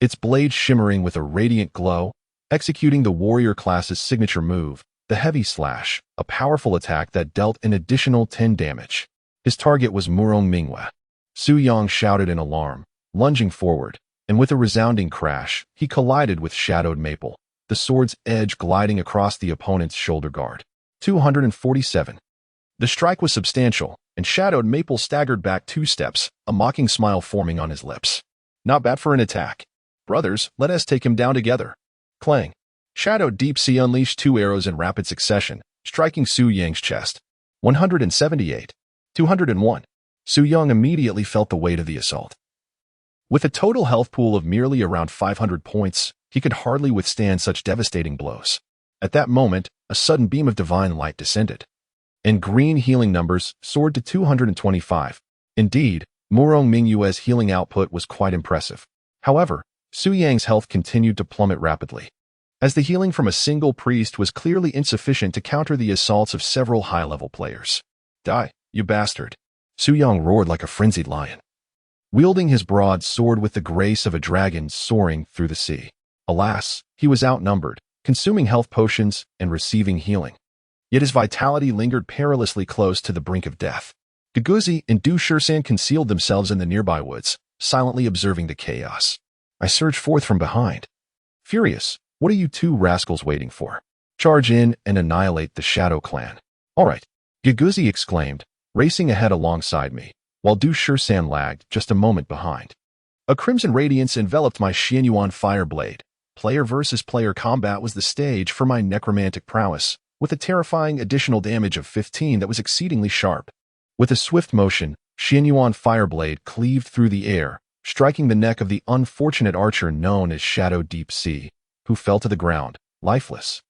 its blade shimmering with a radiant glow, executing the warrior class's signature move, the Heavy Slash, a powerful attack that dealt an additional 10 damage. His target was Murong Mingwei. Su Yang shouted in alarm, lunging forward, and with a resounding crash, he collided with Shadowed Maple, the sword's edge gliding across the opponent's shoulder guard. 247. The strike was substantial, and Shadowed Maple staggered back 2 steps, a mocking smile forming on his lips. "Not bad for an attack. Brothers, let us take him down together." Clang. Shadowed Deep Sea unleashed 2 arrows in rapid succession, striking Su Yang's chest. 178. 201. Su Yang immediately felt the weight of the assault. With a total health pool of merely around 500 points, he could hardly withstand such devastating blows. At that moment, a sudden beam of divine light descended, and green healing numbers soared to 225. Indeed, Murong Mingwei's healing output was quite impressive. However, Su Yang's health continued to plummet rapidly, as the healing from a single priest was clearly insufficient to counter the assaults of several high-level players. "Die, you bastard!" Su Yang roared like a frenzied lion, wielding his broadsword with the grace of a dragon soaring through the sea. Alas, he was outnumbered, consuming health potions and receiving healing. Yet his vitality lingered perilously close to the brink of death. Guguzi and Du Shursan concealed themselves in the nearby woods, silently observing the chaos. I surged forth from behind. Furious, what are you 2 rascals waiting for? Charge in and annihilate the Shadow Clan. All right, Guguzi exclaimed, racing ahead alongside me, while Du Shursan lagged just a moment behind. A crimson radiance enveloped my Xianyuan fire blade. Player versus player combat was the stage for my necromantic prowess, with a terrifying additional damage of 15 that was exceedingly sharp. With a swift motion, Xianyuan Fireblade cleaved through the air, striking the neck of the unfortunate archer known as Shadow Deep Sea, who fell to the ground, lifeless,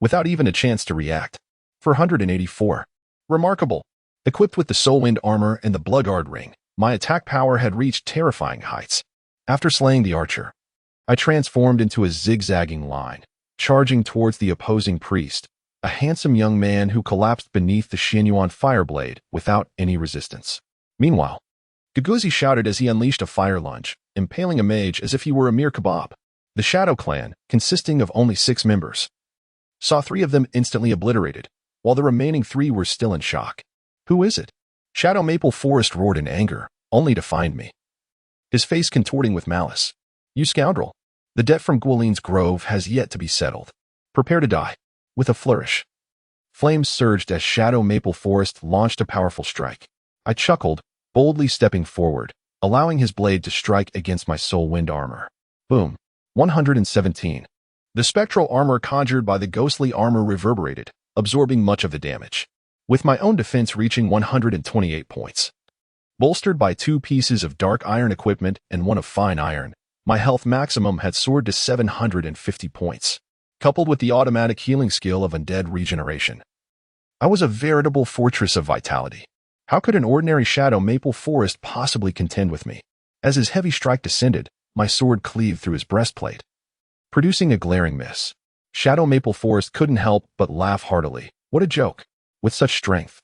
without even a chance to react. 484. Remarkable. Equipped with the Soulwind armor and the Bloodguard ring, my attack power had reached terrifying heights. After slaying the archer, I transformed into a zigzagging line, charging towards the opposing priest, a handsome young man who collapsed beneath the Xianyuan Fireblade without any resistance. Meanwhile, Guguzi shouted as he unleashed a fire lunge, impaling a mage as if he were a mere kebab. The Shadow Clan, consisting of only 6 members, saw 3 of them instantly obliterated, while the remaining 3 were still in shock. Who is it? Shadow Maple Forest roared in anger, only to find me, his face contorting with malice. You scoundrel! The debt from Guoline's Grove has yet to be settled. Prepare to die. With a flourish, flames surged as Shadow Maple Forest launched a powerful strike. I chuckled, boldly stepping forward, allowing his blade to strike against my soul wind armor. Boom. 117. The spectral armor conjured by the ghostly armor reverberated, absorbing much of the damage, with my own defense reaching 128 points. Bolstered by 2 pieces of dark iron equipment and 1 of fine iron, my health maximum had soared to 750 points, coupled with the automatic healing skill of undead regeneration. I was a veritable fortress of vitality. How could an ordinary Shadow Maple Forest possibly contend with me? As his heavy strike descended, my sword cleaved through his breastplate, producing a glaring miss. Shadow Maple Forest couldn't help but laugh heartily. What a joke! With such strength,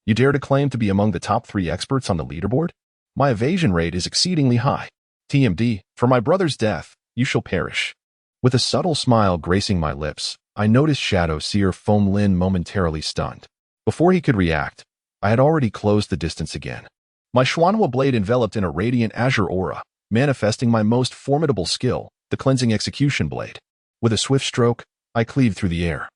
you dare to claim to be among the top 3 experts on the leaderboard? My evasion rate is exceedingly high. TMD, for my brother's death, you shall perish. With a subtle smile gracing my lips, I noticed Shadow Seer Feng Lin momentarily stunned. Before he could react, I had already closed the distance again. My Xuanhua blade enveloped in a radiant azure aura, manifesting my most formidable skill, the Cleansing Execution Blade. With a swift stroke, I cleaved through the air,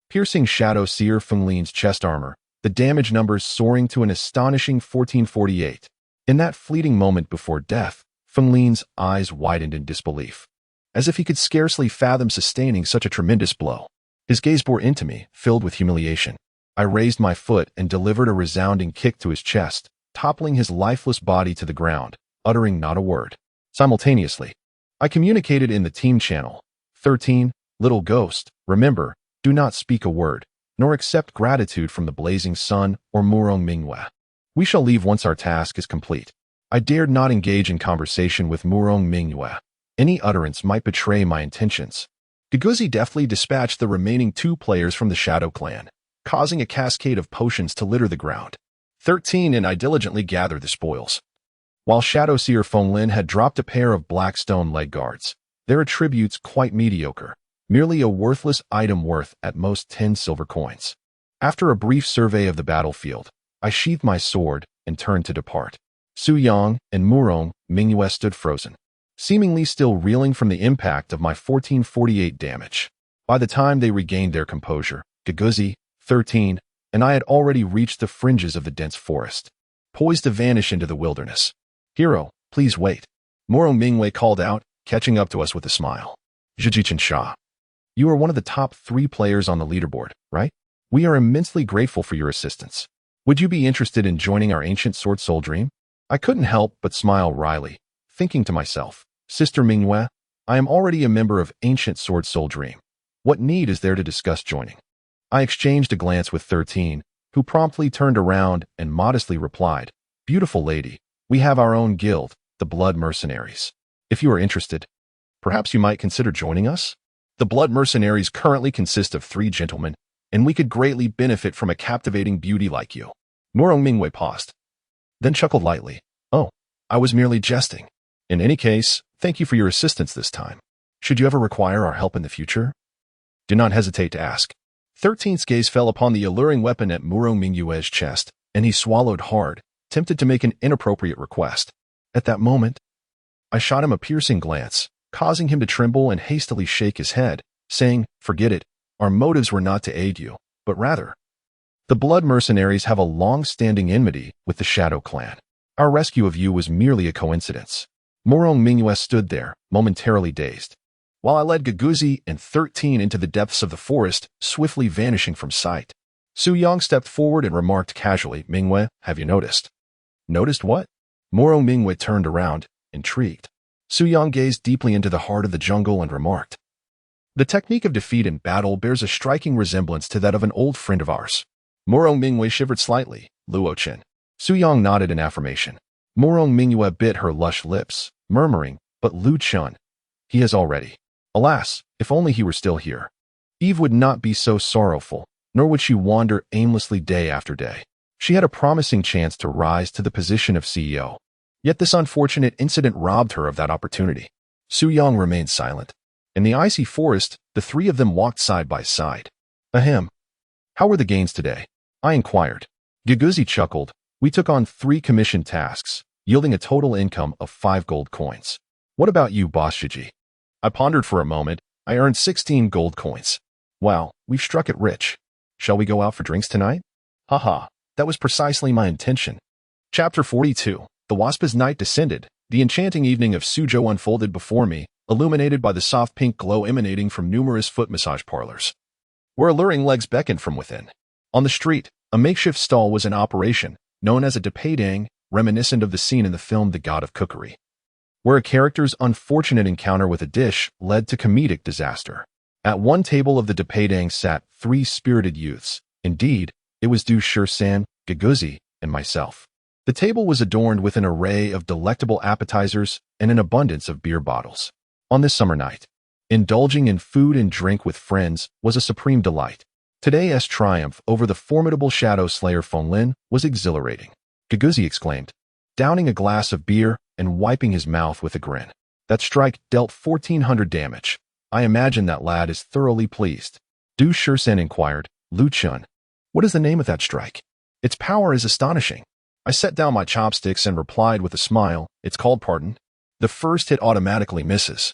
piercing Shadow Seer Feng Lin's chest armor, the damage numbers soaring to an astonishing 1448. In that fleeting moment before death, Feng Lin's eyes widened in disbelief, as if he could scarcely fathom sustaining such a tremendous blow. His gaze bore into me, filled with humiliation. I raised my foot and delivered a resounding kick to his chest, toppling his lifeless body to the ground, uttering not a word. Simultaneously, I communicated in the team channel. 13, little ghost, remember, do not speak a word, nor accept gratitude from the Blazing Sun or Murong Mingyue. We shall leave once our task is complete. I dared not engage in conversation with Murong Mingyue. Any utterance might betray my intentions. Guguzi deftly dispatched the remaining 2 players from the Shadow Clan, causing a cascade of potions to litter the ground. 13 and I diligently gathered the spoils, while Shadow Seer Feng Lin had dropped a pair of black stone leg guards, their attributes quite mediocre, merely a worthless item worth at most 10 silver coins. After a brief survey of the battlefield, I sheathed my sword and turned to depart. Su Yang and Murong Mingyue stood frozen, seemingly still reeling from the impact of my 1448 damage. By the time they regained their composure, Guguzi, 13, and I had already reached the fringes of the dense forest, poised to vanish into the wilderness. Hero, please wait. Murong Mingyue called out, catching up to us with a smile. Zhijichen Sha, you are one of the top 3 players on the leaderboard, right? We are immensely grateful for your assistance. Would you be interested in joining our ancient Sword Soul Dream? I couldn't help but smile wryly, thinking to myself, Sister Mingyue, I am already a member of Ancient Sword Soul Dream. What need is there to discuss joining? I exchanged a glance with 13, who promptly turned around and modestly replied, Beautiful lady, we have our own guild, the Blood Mercenaries. If you are interested, perhaps you might consider joining us? The Blood Mercenaries currently consist of 3 gentlemen, and we could greatly benefit from a captivating beauty like you. Murong Mingyue paused, then chuckled lightly. Oh, I was merely jesting. In any case, thank you for your assistance this time. Should you ever require our help in the future, do not hesitate to ask. 13's gaze fell upon the alluring weapon at Murong Mingyue's chest, and he swallowed hard, tempted to make an inappropriate request. At that moment, I shot him a piercing glance, causing him to tremble and hastily shake his head, saying, Forget it, our motives were not to aid you, but rather, the Blood Mercenaries have a long-standing enmity with the Shadow Clan. Our rescue of you was merely a coincidence. Murong Mingyue stood there, momentarily dazed, while I led Guguzi and 13 into the depths of the forest, swiftly vanishing from sight. Su Yang stepped forward and remarked casually, Mingyue, have you noticed? Noticed what? Murong Mingyue turned around, intrigued. Su Yang gazed deeply into the heart of the jungle and remarked, The technique of defeat in battle bears a striking resemblance to that of an old friend of ours. Murong Mingyue shivered slightly. Luo Chen. Su Yang nodded in affirmation. Murong Mingyue bit her lush lips, murmuring, But Lu Chun, he has already. Alas, if only he were still here. Eve would not be so sorrowful, nor would she wander aimlessly day after day. She had a promising chance to rise to the position of CEO. Yet this unfortunate incident robbed her of that opportunity. Su Yang remained silent. In the icy forest, the 3 of them walked side by side. Ahem. How were the gains today? I inquired. Giguzi chuckled. We took on 3 commission tasks, yielding a total income of 5 gold coins. What about you, Boss Shiji? I pondered for a moment. I earned 16 gold coins. Wow, we've struck it rich. Shall we go out for drinks tonight? Haha, that was precisely my intention. Chapter 42. The Wasp's night descended. The enchanting evening of Suzhou unfolded before me, illuminated by the soft pink glow emanating from numerous foot massage parlors, where alluring legs beckoned from within. On the street, a makeshift stall was in operation, known as a depadang, reminiscent of the scene in the film The God of Cookery, where a character's unfortunate encounter with a dish led to comedic disaster. At one table of the depadang sat 3 spirited youths. Indeed, it was Du Shisan, Giguzi, and myself. The table was adorned with an array of delectable appetizers and an abundance of beer bottles. On this summer night, indulging in food and drink with friends was a supreme delight. Today's triumph over the formidable shadow slayer Fenglin was exhilarating. Giguzi exclaimed, downing a glass of beer and wiping his mouth with a grin. That strike dealt 1,400 damage. I imagine that lad is thoroughly pleased. Du Shisan inquired, Lu Chun, what is the name of that strike? Its power is astonishing. I set down my chopsticks and replied with a smile, it's called pardon. The first hit automatically misses,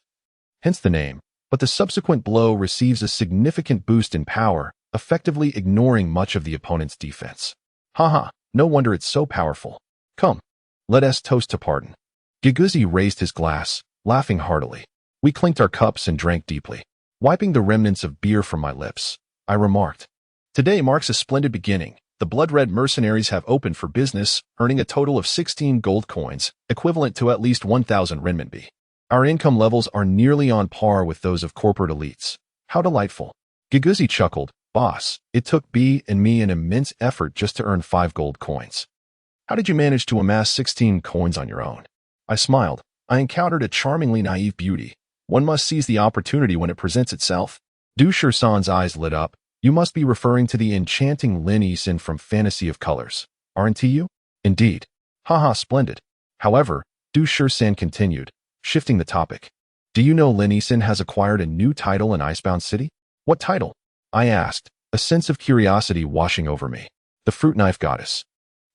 hence the name, but the subsequent blow receives a significant boost in power, effectively ignoring much of the opponent's defense. Haha, no wonder it's so powerful. Come, let us toast to pardon. Giguzi raised his glass, laughing heartily. We clinked our cups and drank deeply. Wiping the remnants of beer from my lips, I remarked, today marks a splendid beginning. The blood-red mercenaries have opened for business, earning a total of 16 gold coins, equivalent to at least 1,000 renminbi. Our income levels are nearly on par with those of corporate elites. How delightful. Giguzi chuckled, boss, it took B and me an immense effort just to earn 5 gold coins. How did you manage to amass 16 coins on your own? I smiled. I encountered a charmingly naive beauty. One must seize the opportunity when it presents itself. Du Shisan's eyes lit up. You must be referring to the enchanting Lin Yisin from Fantasy of Colors, aren't you? Indeed. Haha, splendid. However, Du Shisan continued, shifting the topic. Do you know Lin Yisin has acquired a new title in Icebound City? What title? I asked, a sense of curiosity washing over me. The Fruit Knife Goddess.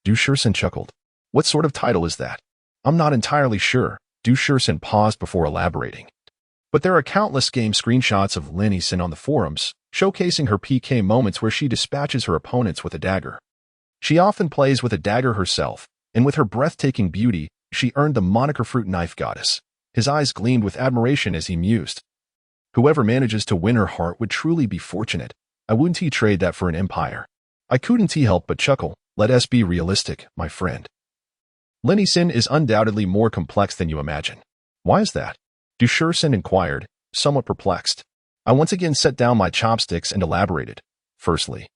Du Shisan chuckled. What sort of title is that? I'm not entirely sure. Du Shisan paused before elaborating. But there are countless game screenshots of Lin Yisin on the forums, showcasing her PK moments where she dispatches her opponents with a dagger. She often plays with a dagger herself, and with her breathtaking beauty, she earned the moniker Fruit Knife Goddess. His eyes gleamed with admiration as he mused. Whoever manages to win her heart would truly be fortunate. I wouldn't trade that for an empire. I couldn't help but chuckle. Let us be realistic, my friend. Lin Yisin is undoubtedly more complex than you imagine. Why is that? Du Shisan inquired, somewhat perplexed. I once again set down my chopsticks and elaborated. Firstly,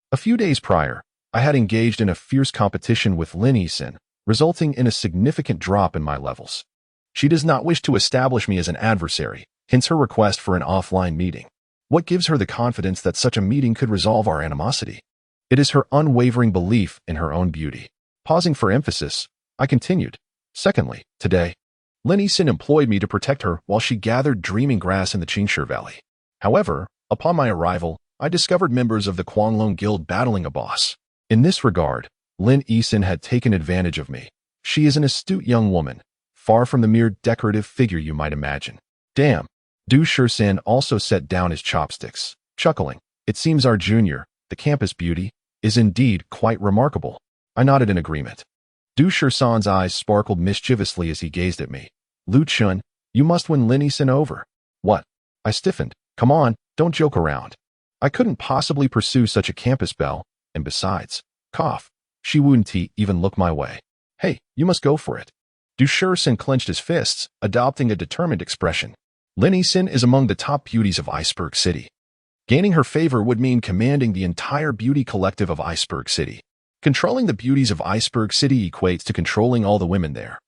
a few days prior, I had engaged in a fierce competition with Lin Yisin, resulting in a significant drop in my levels. She does not wish to establish me as an adversary, hence her request for an offline meeting. What gives her the confidence that such a meeting could resolve our animosity? It is her unwavering belief in her own beauty. Pausing for emphasis, I continued. Secondly, today, Lin Yisin employed me to protect her while she gathered dreaming grass in the Qingshi Valley. However, upon my arrival, I discovered members of the Guanglong Guild battling a boss. In this regard, Lin Yisin had taken advantage of me. She is an astute young woman, far from the mere decorative figure you might imagine. Damn. Du Shisan also set down his chopsticks, chuckling. It seems our junior, the campus beauty, is indeed quite remarkable. I nodded in agreement. Du Shisan's eyes sparkled mischievously as he gazed at me. Lu Chun, you must win Lin Yisin over. What? I stiffened. Come on, don't joke around. I couldn't possibly pursue such a campus belle, and besides, cough, she wouldn't even look my way. Hey, you must go for it. Du Shisan clenched his fists, adopting a determined expression. Lin Yisin is among the top beauties of Iceberg City. Gaining her favor would mean commanding the entire beauty collective of Iceberg City. Controlling the beauties of Iceberg City equates to controlling all the women there.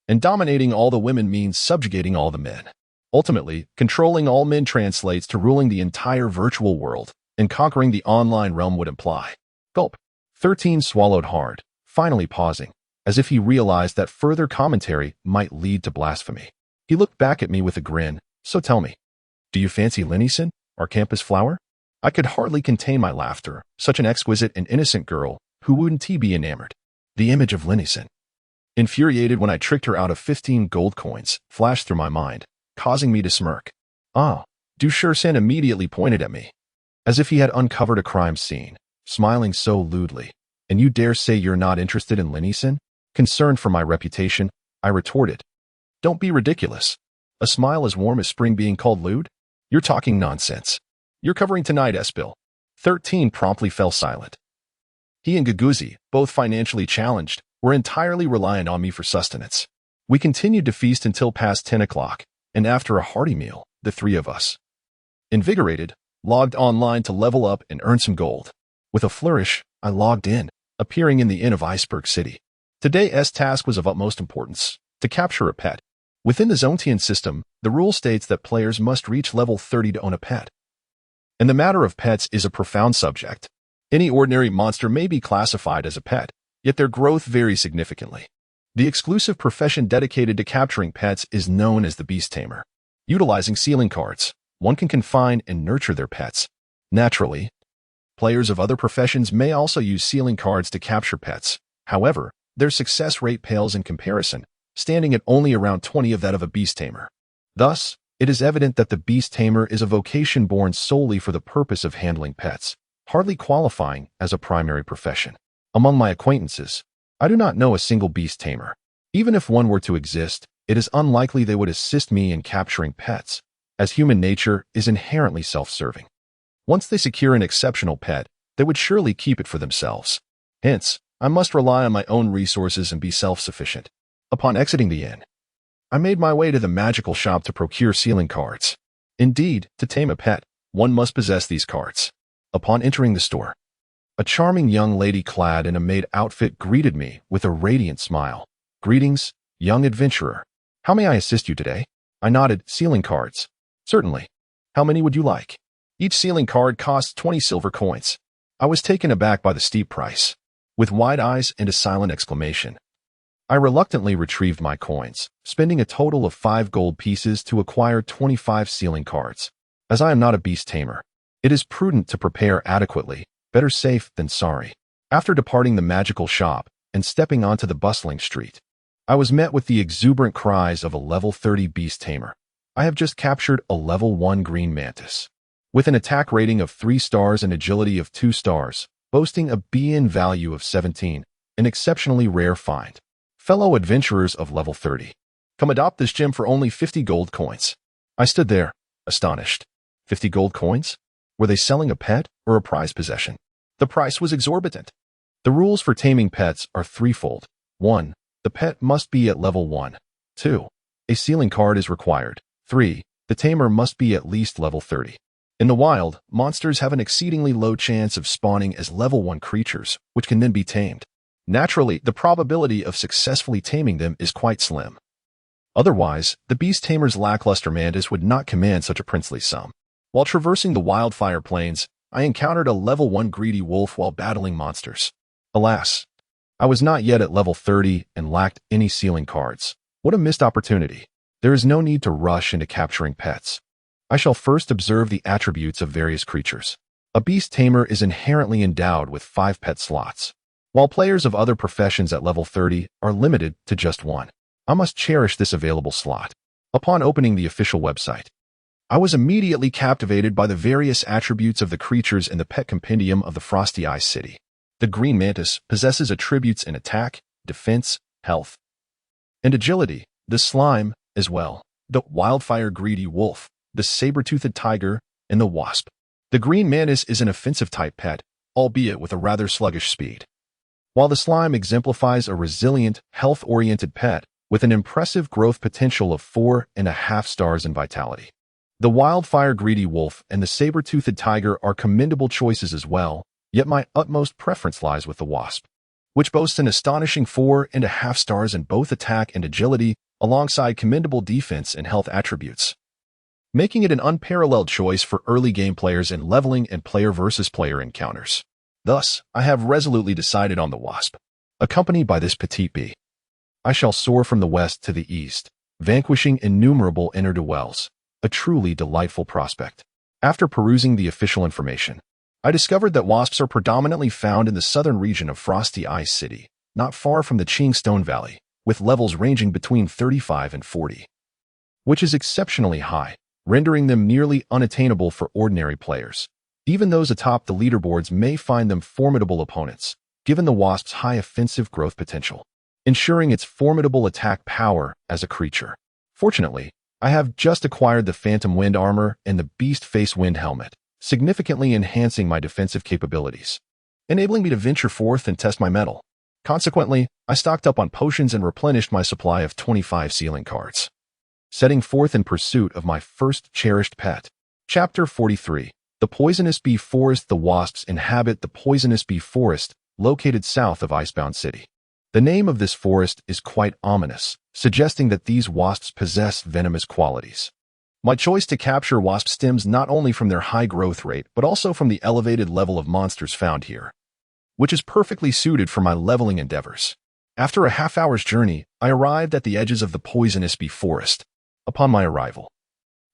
And dominating all the women means subjugating all the men. Ultimately, controlling all men translates to ruling the entire virtual world, and conquering the online realm would imply. Gulp. 13 swallowed hard, finally pausing, as if he realized that further commentary might lead to blasphemy. He looked back at me with a grin. So tell me, do you fancy Lin Yisin, our campus flower? I could hardly contain my laughter. Such an exquisite and innocent girl, Who wouldn't he be enamored? The image of Linison, infuriated when I tricked her out of 15 gold coins, flashed through my mind, causing me to smirk. Ah, Dushursan immediately pointed at me, as if he had uncovered a crime scene, smiling so lewdly. And you dare say you're not interested in Linison? Concerned for my reputation, I retorted. Don't be ridiculous. A smile as warm as spring being called lewd? You're talking nonsense. You're covering tonight, Espil. 13 promptly fell silent. He and Guguzi, both financially challenged, were entirely reliant on me for sustenance. We continued to feast until past 10 o'clock, and after a hearty meal, the three of us, invigorated, logged online to level up and earn some gold. With a flourish, I logged in, appearing in the inn of Iceberg City. Today's task was of utmost importance, to capture a pet. Within the Zontian system, the rule states that players must reach level 30 to own a pet. And the matter of pets is a profound subject. Any ordinary monster may be classified as a pet, yet their growth varies significantly. The exclusive profession dedicated to capturing pets is known as the beast tamer. Utilizing sealing cards, one can confine and nurture their pets. Naturally, players of other professions may also use sealing cards to capture pets. However, their success rate pales in comparison, standing at only around 20 of that of a beast tamer. Thus, it is evident that the beast tamer is a vocation born solely for the purpose of handling pets, hardly qualifying as a primary profession. Among my acquaintances, I do not know a single beast tamer. Even if one were to exist, it is unlikely they would assist me in capturing pets, as human nature is inherently self-serving. Once they secure an exceptional pet, they would surely keep it for themselves. Hence, I must rely on my own resources and be self-sufficient. Upon exiting the inn, I made my way to the magical shop to procure sealing cards. Indeed, to tame a pet, one must possess these cards. Upon entering the store, a charming young lady clad in a maid outfit greeted me with a radiant smile. Greetings, young adventurer. How may I assist you today? I nodded. Sealing cards. Certainly. How many would you like? Each sealing card costs 20 silver coins. I was taken aback by the steep price. With wide eyes and a silent exclamation, I reluctantly retrieved my coins, spending a total of 5 gold pieces to acquire 25 sealing cards. As I am not a beast tamer, it is prudent to prepare adequately, better safe than sorry. After departing the magical shop and stepping onto the bustling street, I was met with the exuberant cries of a level 30 beast tamer. I have just captured a level 1 green mantis, with an attack rating of 3 stars and agility of 2 stars, boasting a BN value of 17, an exceptionally rare find. Fellow adventurers of level 30, come adopt this gem for only 50 gold coins. I stood there, astonished. 50 gold coins? Were they selling a pet or a prized possession? The price was exorbitant. The rules for taming pets are threefold. 1. The pet must be at level 1. 2. A sealing card is required. 3. The tamer must be at least level 30. In the wild, monsters have an exceedingly low chance of spawning as level 1 creatures, which can then be tamed. Naturally, the probability of successfully taming them is quite slim. Otherwise, the beast tamer's lackluster mantis would not command such a princely sum. While traversing the wildfire plains, I encountered a level 1 greedy wolf while battling monsters. Alas, I was not yet at level 30 and lacked any sealing cards. What a missed opportunity. There is no need to rush into capturing pets. I shall first observe the attributes of various creatures. A beast tamer is inherently endowed with 5 pet slots, while players of other professions at level 30 are limited to just 1. I must cherish this available slot. Upon opening the official website, I was immediately captivated by the various attributes of the creatures in the pet compendium of the Frosty Ice City. The green mantis possesses attributes in attack, defense, health, and agility. The slime, as well. The wildfire greedy wolf, the saber-toothed tiger, and the wasp. The green mantis is an offensive-type pet, albeit with a rather sluggish speed, while the slime exemplifies a resilient, health-oriented pet with an impressive growth potential of 4.5 stars in vitality. The wildfire greedy wolf and the saber-toothed tiger are commendable choices as well, yet my utmost preference lies with the wasp, which boasts an astonishing 4.5 stars in both attack and agility, alongside commendable defense and health attributes, making it an unparalleled choice for early game players in leveling and player versus player encounters. Thus, I have resolutely decided on the wasp. Accompanied by this petite bee, I shall soar from the west to the east, vanquishing innumerable ne'er-do-wells, a truly delightful prospect. After perusing the official information, I discovered that wasps are predominantly found in the southern region of Frosty Ice City, not far from the Qing Stone Valley, with levels ranging between 35 and 40, which is exceptionally high, rendering them nearly unattainable for ordinary players. Even those atop the leaderboards may find them formidable opponents, given the wasp's high offensive growth potential, ensuring its formidable attack power as a creature. Fortunately, I have just acquired the Phantom Wind armor and the Beast Face Wind helmet, significantly enhancing my defensive capabilities, enabling me to venture forth and test my mettle. Consequently, I stocked up on potions and replenished my supply of 25 sealing cards, setting forth in pursuit of my first cherished pet. Chapter 43. The Poisonous Bee Forest. The wasps inhabit the Poisonous Bee Forest, located south of Icebound City. The name of this forest is quite ominous, suggesting that these wasps possess venomous qualities. My choice to capture wasp stems not only from their high growth rate, but also from the elevated level of monsters found here, which is perfectly suited for my leveling endeavors. After a half-hour's journey, I arrived at the edges of the Poisonous Bee Forest. Upon my arrival,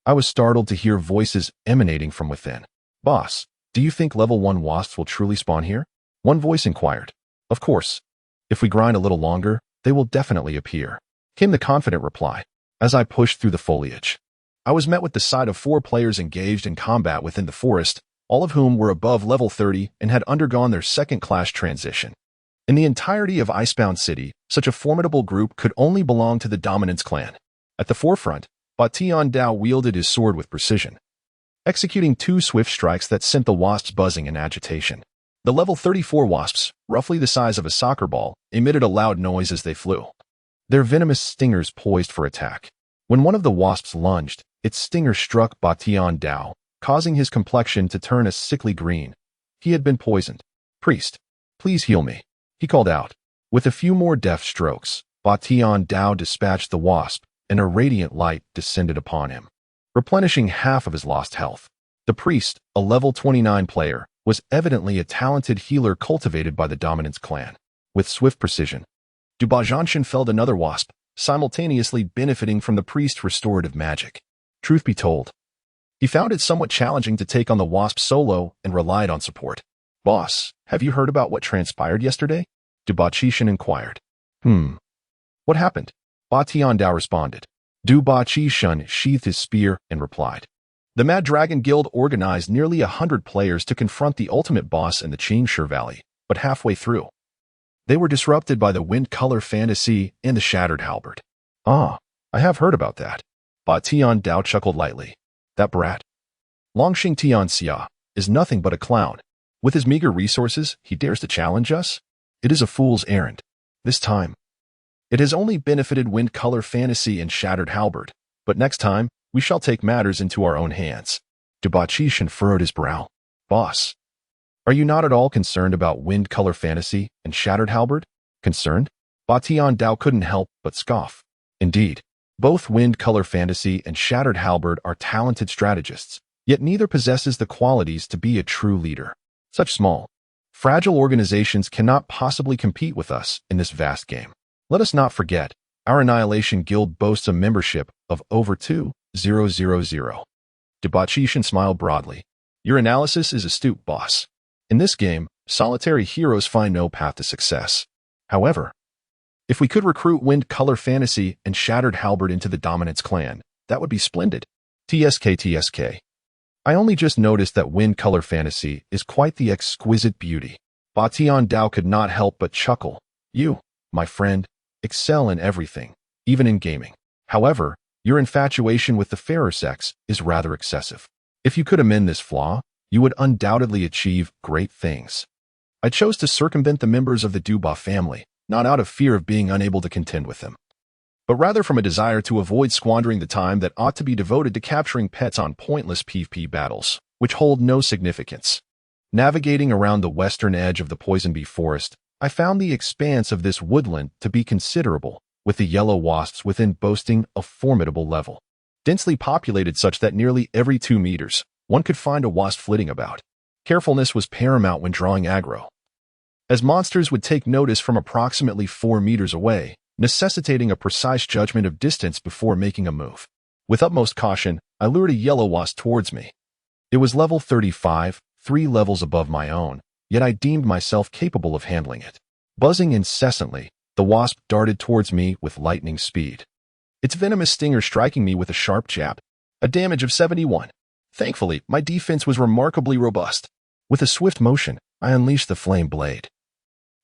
I was startled to hear voices emanating from within. "Boss, do you think level 1 wasps will truly spawn here?" One voice inquired. "Of course. If we grind a little longer, they will definitely appear," came the confident reply. As I pushed through the foliage, I was met with the sight of 4 players engaged in combat within the forest, all of whom were above level 30 and had undergone their second class transition. In the entirety of Icebound City, such a formidable group could only belong to the Dominance clan. At the forefront, Tianzong wielded his sword with precision, executing 2 swift strikes that sent the wasps buzzing in agitation. The level 34 wasps, roughly the size of a soccer ball, emitted a loud noise as they flew, their venomous stingers poised for attack. When one of the wasps lunged, its stinger struck Tianzong, causing his complexion to turn a sickly green. He had been poisoned. "Priest, please heal me," he called out. With a few more deft strokes, Tianzong dispatched the wasp, and a radiant light descended upon him, replenishing half of his lost health. The priest, a level 29 player, was evidently a talented healer cultivated by the Dominance clan. With swift precision, Dubajanshin felled another wasp, simultaneously benefiting from the priest's restorative magic. Truth be told, he found it somewhat challenging to take on the wasp solo and relied on support. "Boss, have you heard about what transpired yesterday?" Dubachishin inquired. What happened?" Tianzong responded. Dubachishin sheathed his spear and replied. "The Mad Dragon Guild organized nearly 100 players to confront the ultimate boss in the Qingshi Valley, but halfway through, they were disrupted by the Wind Color Fantasy and the Shattered Halberd." "Ah, I have heard about that." Tianzong chuckled lightly. "That brat, Longxing Tianxia, is nothing but a clown. With his meager resources, he dares to challenge us? It is a fool's errand. This time, it has only benefited Wind Color Fantasy and Shattered Halberd, but next time, we shall take matters into our own hands." Dubachishin furrowed his brow. "Boss, are you not at all concerned about Wind Color Fantasy and Shattered Halberd?" "Concerned?" Tianzong couldn't help but scoff. "Indeed, both Wind Color Fantasy and Shattered Halberd are talented strategists, yet neither possesses the qualities to be a true leader. Such small, fragile organizations cannot possibly compete with us in this vast game. Let us not forget, our Annihilation Guild boasts a membership of over 2,000. Dubachishin smiled broadly. "Your analysis is astute, boss. In this game, solitary heroes find no path to success. However, if we could recruit Wind Color Fantasy and Shattered Halberd into the Dominance clan, that would be splendid." TSK. I only just noticed that Wind Color Fantasy is quite the exquisite beauty." Tianzong could not help but chuckle. "You, my friend, excel in everything, even in gaming. However, your infatuation with the fairer sex is rather excessive. If you could amend this flaw, you would undoubtedly achieve great things." I chose to circumvent the members of the Duba family, not out of fear of being unable to contend with them, but rather from a desire to avoid squandering the time that ought to be devoted to capturing pets on pointless PvP battles, which hold no significance. Navigating around the western edge of the Poison Bee Forest, I found the expanse of this woodland to be considerable, with the yellow wasps within boasting a formidable level, densely populated such that nearly every 2 meters, one could find a wasp flitting about. Carefulness was paramount when drawing aggro, as monsters would take notice from approximately 4 meters away, necessitating a precise judgment of distance before making a move. With utmost caution, I lured a yellow wasp towards me. It was level 35, 3 levels above my own, yet I deemed myself capable of handling it. Buzzing incessantly, the wasp darted towards me with lightning speed. Its venomous stinger striking me with a sharp jab. A damage of 71. Thankfully, my defense was remarkably robust. With a swift motion, I unleashed the flame blade,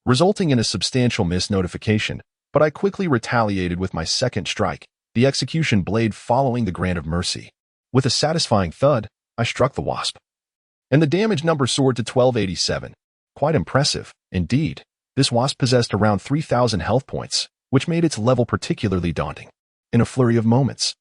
resulting in a substantial miss notification, but I quickly retaliated with my second strike, the execution blade following the grant of mercy. With a satisfying thud, I struck the wasp, and the damage number soared to 1287. Quite impressive, indeed. This wasp possessed around 3,000 health points, which made its level particularly daunting. In a flurry of moments,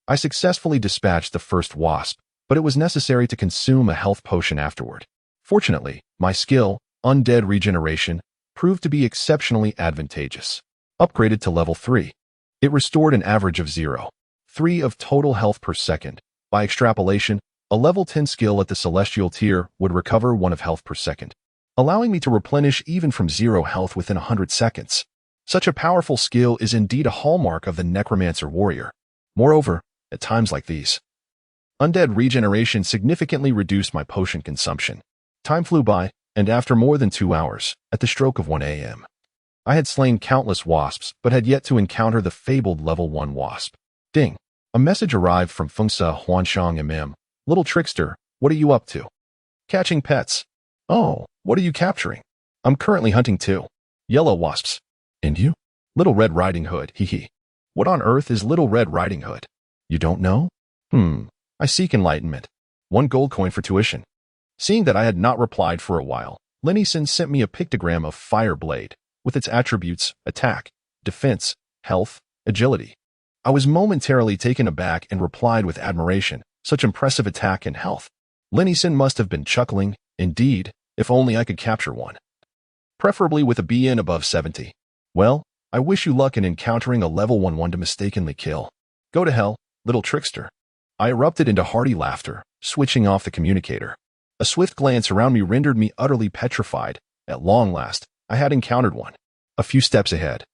I successfully dispatched the first wasp, but it was necessary to consume a health potion afterward. Fortunately, my skill, Undead Regeneration, proved to be exceptionally advantageous. Upgraded to level 3. It restored an average of 0.3 of total health per second. By extrapolation, a level 10 skill at the Celestial tier would recover 1 of health per second, allowing me to replenish even from 0 health within 100 seconds. Such a powerful skill is indeed a hallmark of the Necromancer warrior. Moreover, at times like these, Undead Regeneration significantly reduced my potion consumption. Time flew by, and after more than 2 hours, at the stroke of 1 a.m., I had slain countless wasps but had yet to encounter the fabled level 1 wasp. Ding! A message arrived from Fengsa Huanshang Little trickster, what are you up to? Catching pets. Oh, what are you capturing? I'm currently hunting 2 yellow wasps. And you? Little Red Riding Hood, hee. What on earth is Little Red Riding Hood? You don't know? I seek enlightenment. 1 gold coin for tuition. Seeing that I had not replied for a while, Linison sent me a pictogram of Fireblade, with its attributes, attack, defense, health, agility. I was momentarily taken aback and replied with admiration, such impressive attack and health. Linison must have been chuckling, indeed, if only I could capture one. Preferably with a BN above 70. Well, I wish you luck in encountering a level 1 to mistakenly kill. Go to hell, little trickster. I erupted into hearty laughter, switching off the communicator. A swift glance around me rendered me utterly petrified. At long last, I had encountered one. A few steps ahead,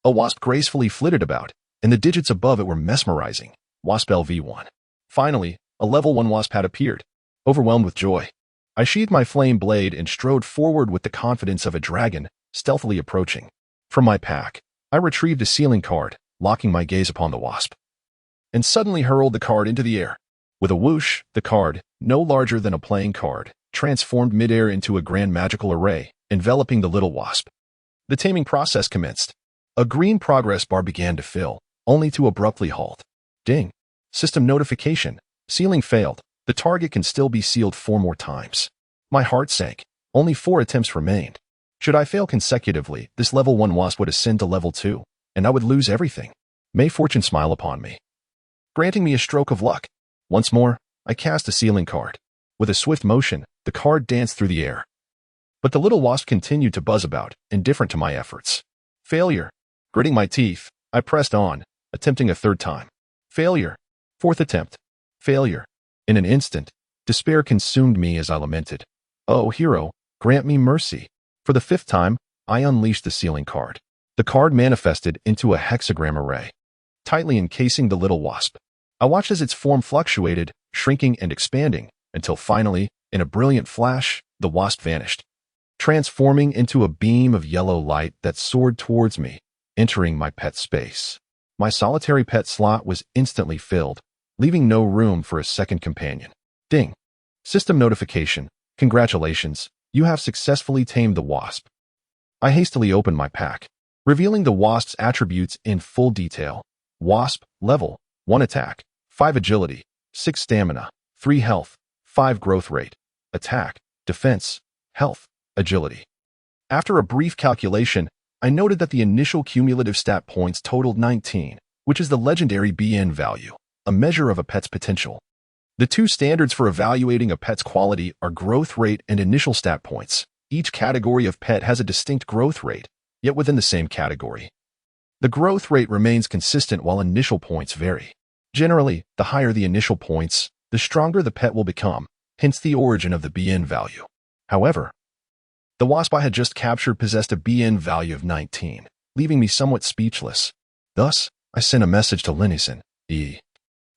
a wasp gracefully flitted about, and the digits above it were mesmerizing. Wasp LV1. Finally, a level 1 wasp had appeared. Overwhelmed with joy, I sheathed my flame blade and strode forward with the confidence of a dragon, stealthily approaching. From my pack, I retrieved a sealing card, locking my gaze upon the wasp, and suddenly hurled the card into the air. With a whoosh, the card, no larger than a playing card, transformed midair into a grand magical array, enveloping the little wasp. The taming process commenced. A green progress bar began to fill, only to abruptly halt. Ding. System notification. Sealing failed. The target can still be sealed 4 more times. My heart sank. Only 4 attempts remained. Should I fail consecutively, this level 1 wasp would ascend to level 2, and I would lose everything. May fortune smile upon me, granting me a stroke of luck. Once more, I cast a sealing card. With a swift motion, the card danced through the air. But the little wasp continued to buzz about, indifferent to my efforts. Failure. Gritting my teeth, I pressed on, attempting a 3rd time. Failure. 4th attempt. Failure. In an instant, despair consumed me as I lamented. Oh, hero, grant me mercy. For the 5th time, I unleashed the sealing card. The card manifested into a hexagram array, tightly encasing the little wasp. I watched as its form fluctuated, shrinking and expanding, until finally, in a brilliant flash, the wasp vanished, transforming into a beam of yellow light that soared towards me, entering my pet space. My solitary pet slot was instantly filled, leaving no room for a second companion. Ding. System notification. Congratulations, you have successfully tamed the wasp. I hastily opened my pack, revealing the wasp's attributes in full detail. Wasp, level, 1 attack, 5 agility, 6 stamina, 3 health, 5 growth rate, attack, defense, health, agility. After a brief calculation, I noted that the initial cumulative stat points totaled 19, which is the legendary BN value, a measure of a pet's potential. The 2 standards for evaluating a pet's quality are growth rate and initial stat points. Each category of pet has a distinct growth rate, yet within the same category. The growth rate remains consistent while initial points vary. Generally, the higher the initial points, the stronger the pet will become, hence the origin of the BN value. However, the wasp I had just captured possessed a BN value of 19, leaving me somewhat speechless. Thus, I sent a message to Linison.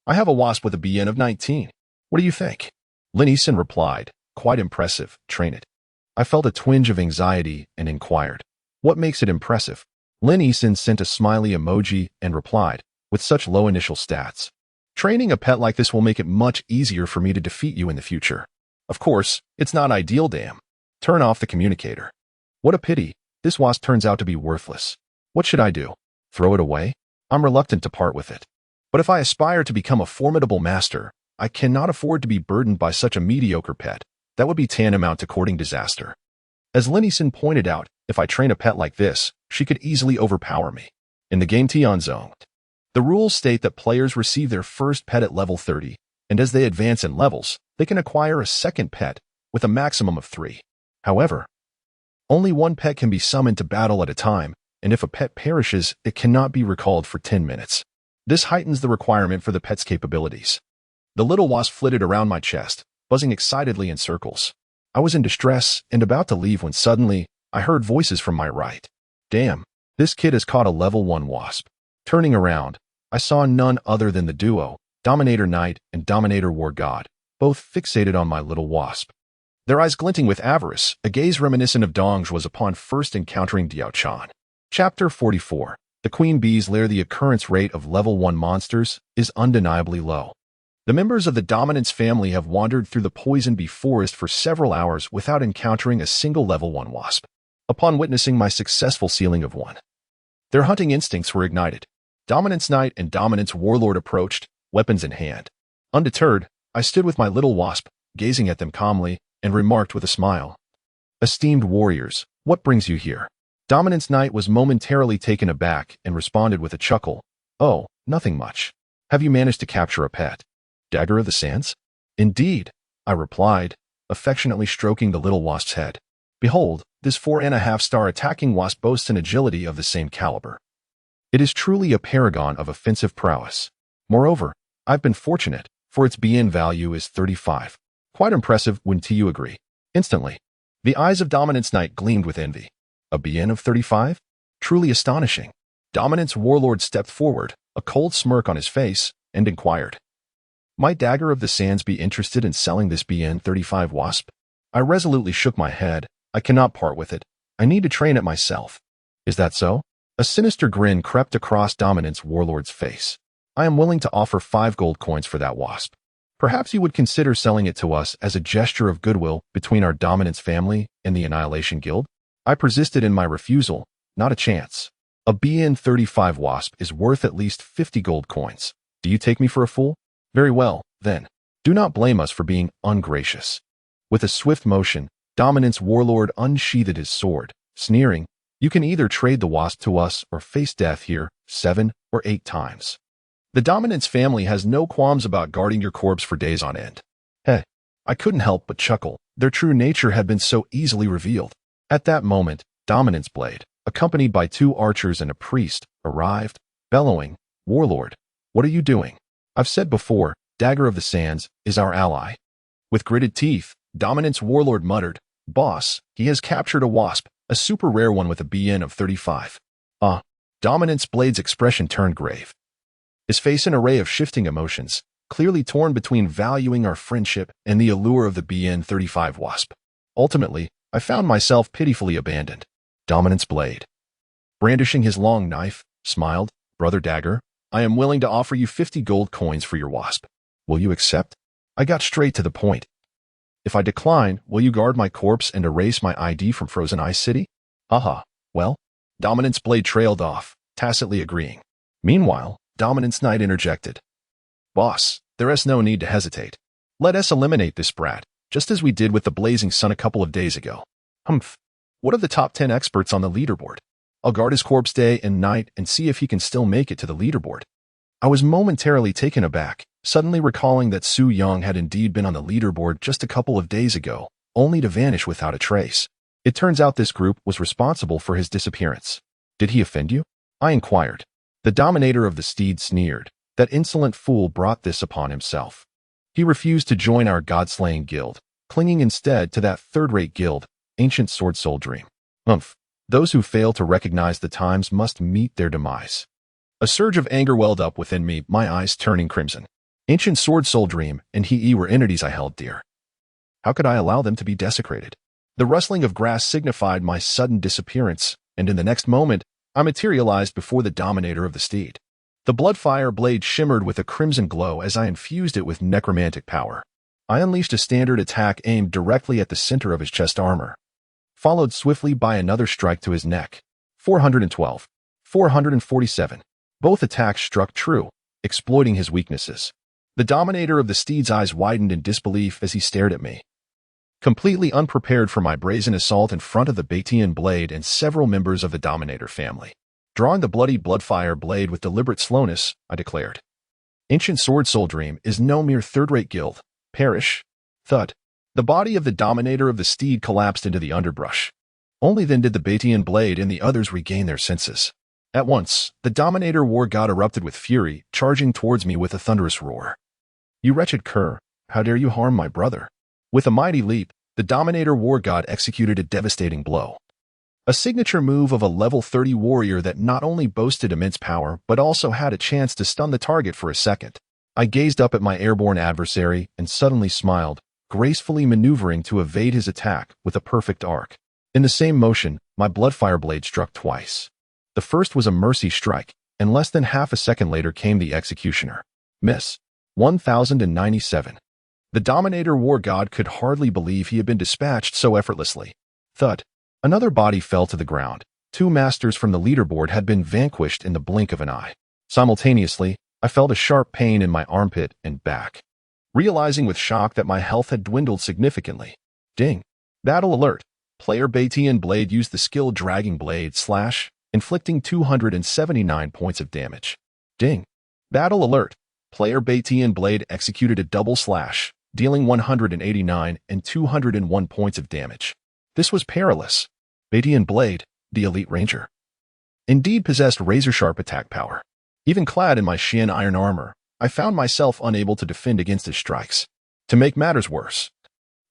I have a wasp with a BN of 19. What do you think? Linison replied, Quite impressive. Train it. I felt a twinge of anxiety and inquired, what makes it impressive? Lin Eason sent a smiley emoji and replied, with such low initial stats. Training a pet like this will make it much easier for me to defeat you in the future. Of course, it's not ideal, damn. Turn off the communicator. What a pity. This wasp turns out to be worthless. What should I do? Throw it away? I'm reluctant to part with it. But if I aspire to become a formidable master, I cannot afford to be burdened by such a mediocre pet. That would be tantamount to courting disaster. As Linnison pointed out, if I train a pet like this, she could easily overpower me. In the game Tianzong, the rules state that players receive their first pet at level 30, and as they advance in levels, they can acquire a second pet with a maximum of 3. However, only one pet can be summoned to battle at a time, and if a pet perishes, it cannot be recalled for 10 minutes. This heightens the requirement for the pet's capabilities. The little wasp flitted around my chest, buzzing excitedly in circles. I was in distress and about to leave when suddenly, I heard voices from my right. Damn, this kid has caught a level 1 wasp. Turning around, I saw none other than the duo, Dominator Knight and Dominator War God, both fixated on my little wasp. Their eyes glinting with avarice, a gaze reminiscent of Dong's was upon first encountering Diao Chan. Chapter 44. The Queen Bee's Lair. The occurrence rate of level 1 monsters is undeniably low. The members of the Dominance family have wandered through the poison bee forest for several hours without encountering a single level 1 wasp. Upon witnessing my successful sealing of one, their hunting instincts were ignited. Dominance Knight and Dominance Warlord approached, weapons in hand. Undeterred, I stood with my little wasp, gazing at them calmly, and remarked with a smile, "Esteemed warriors, what brings you here?" Dominance Knight was momentarily taken aback and responded with a chuckle, "Oh, nothing much. Have you managed to capture a pet? Dagger of the Sands?" "Indeed," I replied, affectionately stroking the little wasp's head. "Behold, this 4.5-star attacking wasp boasts an agility of the same caliber. It is truly a paragon of offensive prowess. Moreover, I've been fortunate, for its BN value is 35. Quite impressive, wouldn't you agree?" Instantly, the eyes of Dominance Knight gleamed with envy. A BN of 35? Truly astonishing. Dominance Warlord stepped forward, a cold smirk on his face, and inquired, "Might Dagger of the Sands be interested in selling this BN 35 wasp?" I resolutely shook my head. I cannot part with it. I need to train it myself. "Is that so?" A sinister grin crept across Dominance Warlord's face. "I am willing to offer 5 gold coins for that wasp. Perhaps you would consider selling it to us as a gesture of goodwill between our Dominance family and the Annihilation Guild?" I persisted in my refusal. Not a chance. A BN 35 wasp is worth at least 50 gold coins. Do you take me for a fool? Very well, then. Do not blame us for being ungracious. With a swift motion, Dominance Warlord unsheathed his sword, sneering, "You can either trade the wasp to us or face death here 7 or 8 times. The Dominance family has no qualms about guarding your corpse for days on end." Heh. I couldn't help but chuckle. Their true nature had been so easily revealed. At that moment, Dominance Blade, accompanied by 2 archers and a priest, arrived, bellowing, "Warlord, what are you doing?" I've said before, Dagger of the Sands is our ally. With gritted teeth, Dominance Warlord muttered, "Boss, he has captured a wasp, a super rare one with a BN of 35. Dominance Blade's expression turned grave. His face an array of shifting emotions, clearly torn between valuing our friendship and the allure of the BN 35 wasp. Ultimately, I found myself pitifully abandoned. Dominance Blade, brandishing his long knife, smiled, "Brother Dagger, I am willing to offer you 50 gold coins for your wasp. Will you accept?" I got straight to the point. "If I decline, will you guard my corpse and erase my ID from Frozen Ice City?" Haha. Well, Dominance Blade trailed off, tacitly agreeing. Meanwhile, Dominance Knight interjected, "Boss, there is no need to hesitate. Let us eliminate this brat, just as we did with the Blazing Sun a couple of days ago." Humph. What are the top 10 experts on the leaderboard? I'll guard his corpse day and night and see if he can still make it to the leaderboard. I was momentarily taken aback, suddenly recalling that Su Yang had indeed been on the leaderboard just a couple of days ago, only to vanish without a trace. It turns out this group was responsible for his disappearance. "Did he offend you?" I inquired. The Dominator of the Steed sneered. That insolent fool brought this upon himself. He refused to join our God-slaying guild, clinging instead to that third-rate guild, Ancient Sword Soul Dream. Umph. Those who fail to recognize the times must meet their demise. A surge of anger welled up within me, my eyes turning crimson. Ancient Sword Soul Dream and he were entities I held dear. How could I allow them to be desecrated? The rustling of grass signified my sudden disappearance, and in the next moment, I materialized before the dominator of the steed. The Bloodfire blade shimmered with a crimson glow as I infused it with necromantic power. I unleashed a standard attack aimed directly at the center of his chest armor, followed swiftly by another strike to his neck. 412. 447. Both attacks struck true, exploiting his weaknesses. The dominator of the steed's eyes widened in disbelief as he stared at me. Completely unprepared for my brazen assault in front of the Batian blade and several members of the dominator family. Drawing the bloody Bloodfire blade with deliberate slowness, I declared, "Ancient Sword Soul Dream is no mere third-rate guild. Perish." Thud. The body of the dominator of the steed collapsed into the underbrush. Only then did the Batian blade and the others regain their senses. At once, the dominator war god erupted with fury, charging towards me with a thunderous roar. "You wretched cur, how dare you harm my brother?" With a mighty leap, the dominator war god executed a devastating blow. A signature move of a level 30 warrior that not only boasted immense power, but also had a chance to stun the target for a second. I gazed up at my airborne adversary and suddenly smiled, gracefully maneuvering to evade his attack with a perfect arc. In the same motion, my Bloodfire blade struck twice. The first was a mercy strike, and less than half a second later came the executioner. Miss. 1097. The dominator war god could hardly believe he had been dispatched so effortlessly. Thud. Another body fell to the ground. Two masters from the leaderboard had been vanquished in the blink of an eye. Simultaneously, I felt a sharp pain in my armpit and back, realizing with shock that my health had dwindled significantly. Ding. Battle alert. Player Batian blade used the skill Dragging Blade / inflicting 279 points of damage. Ding. Battle alert. Player Batian blade executed a double /, dealing 189 and 201 points of damage. This was Peerless. Batian blade, the elite ranger, indeed possessed razor-sharp attack power. Even clad in my Xian iron armor, I found myself unable to defend against his strikes. To make matters worse,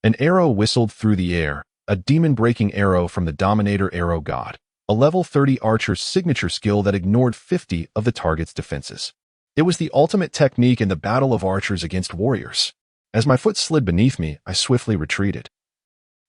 an arrow whistled through the air, a demon-breaking arrow from the Dominator Arrow God, a level 30 archer's signature skill that ignored 50 of the target's defenses. It was the ultimate technique in the battle of archers against warriors. As my foot slid beneath me, I swiftly retreated,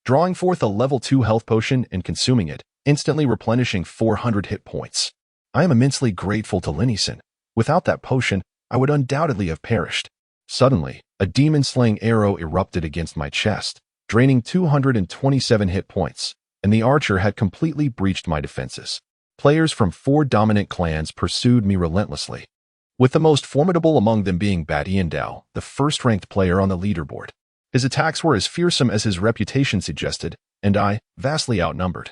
drawing forth a level 2 health potion and consuming it, instantly replenishing 400 hit points. I am immensely grateful to Linison. Without that potion, I would undoubtedly have perished. Suddenly, a demon-slaying arrow erupted against my chest, draining 227 hit points, and the archer had completely breached my defenses. Players from 4 dominant clans pursued me relentlessly, with the most formidable among them being Batian Dao, the first-ranked player on the leaderboard. His attacks were as fearsome as his reputation suggested, and I, vastly outnumbered,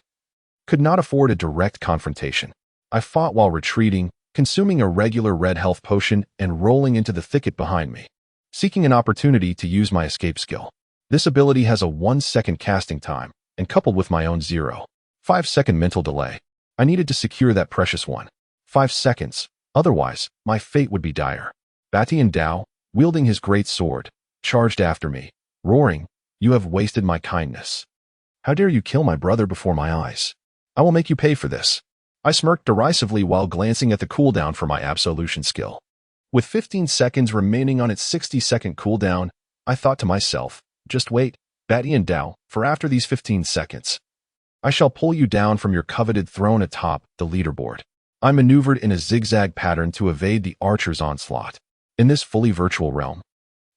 could not afford a direct confrontation. I fought while retreating, consuming a regular red health potion and rolling into the thicket behind me, seeking an opportunity to use my escape skill. This ability has a 1-second casting time, and coupled with my own 0.5-second mental delay, I needed to secure that precious 1.5 seconds, otherwise, my fate would be dire. Batian Dao, wielding his great sword, charged after me, roaring, "You have wasted my kindness. How dare you kill my brother before my eyes? I will make you pay for this." I smirked derisively while glancing at the cooldown for my absolution skill. With 15 seconds remaining on its 60-second cooldown, I thought to myself, just wait, Batian Dao, for after these 15 seconds, I shall pull you down from your coveted throne atop the leaderboard. I maneuvered in a zigzag pattern to evade the archer's onslaught. In this fully virtual realm,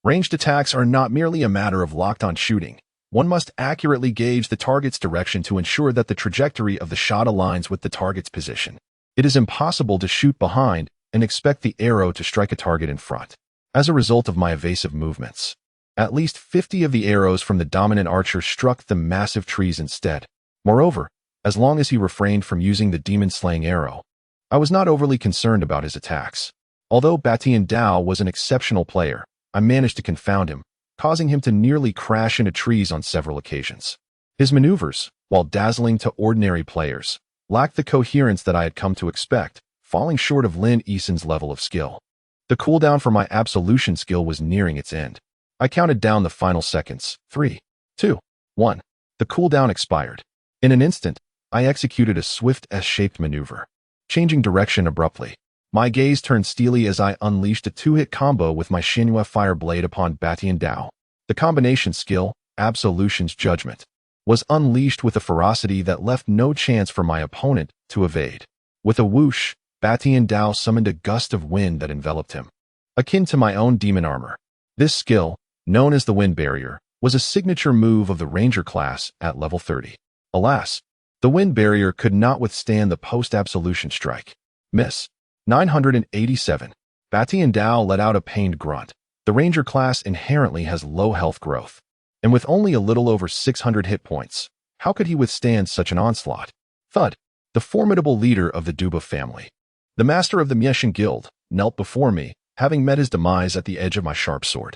ranged attacks are not merely a matter of locked-on shooting. One must accurately gauge the target's direction to ensure that the trajectory of the shot aligns with the target's position. It is impossible to shoot behind and expect the arrow to strike a target in front. As a result of my evasive movements, at least 50 of the arrows from the dominant archer struck the massive trees instead. Moreover, as long as he refrained from using the demon-slaying arrow, I was not overly concerned about his attacks. Although Batian Dao was an exceptional player, I managed to confound him, causing him to nearly crash into trees on several occasions. His maneuvers, while dazzling to ordinary players, lacked the coherence that I had come to expect, falling short of Lin Eason's level of skill. The cooldown for my absolution skill was nearing its end. I counted down the final seconds. 3, 2, 1. The cooldown expired. In an instant, I executed a swift S-shaped maneuver, changing direction abruptly. My gaze turned steely as I unleashed a 2-hit combo with my Shinhua Fire Blade upon Batian Dao. The combination skill, Absolution's judgment, was unleashed with a ferocity that left no chance for my opponent to evade. With a whoosh, Tianzong summoned a gust of wind that enveloped him, akin to my own demon armor. This skill, known as the Wind Barrier, was a signature move of the Ranger class at level 30. Alas, the Wind Barrier could not withstand the post-absolution strike. Miss. 987. Tianzong let out a pained grunt. The Ranger class inherently has low health growth, and with only a little over 600 hit points, how could he withstand such an onslaught? Thud. The formidable leader of the Duba family, the master of the Mieshan Guild, knelt before me, having met his demise at the edge of my sharp sword.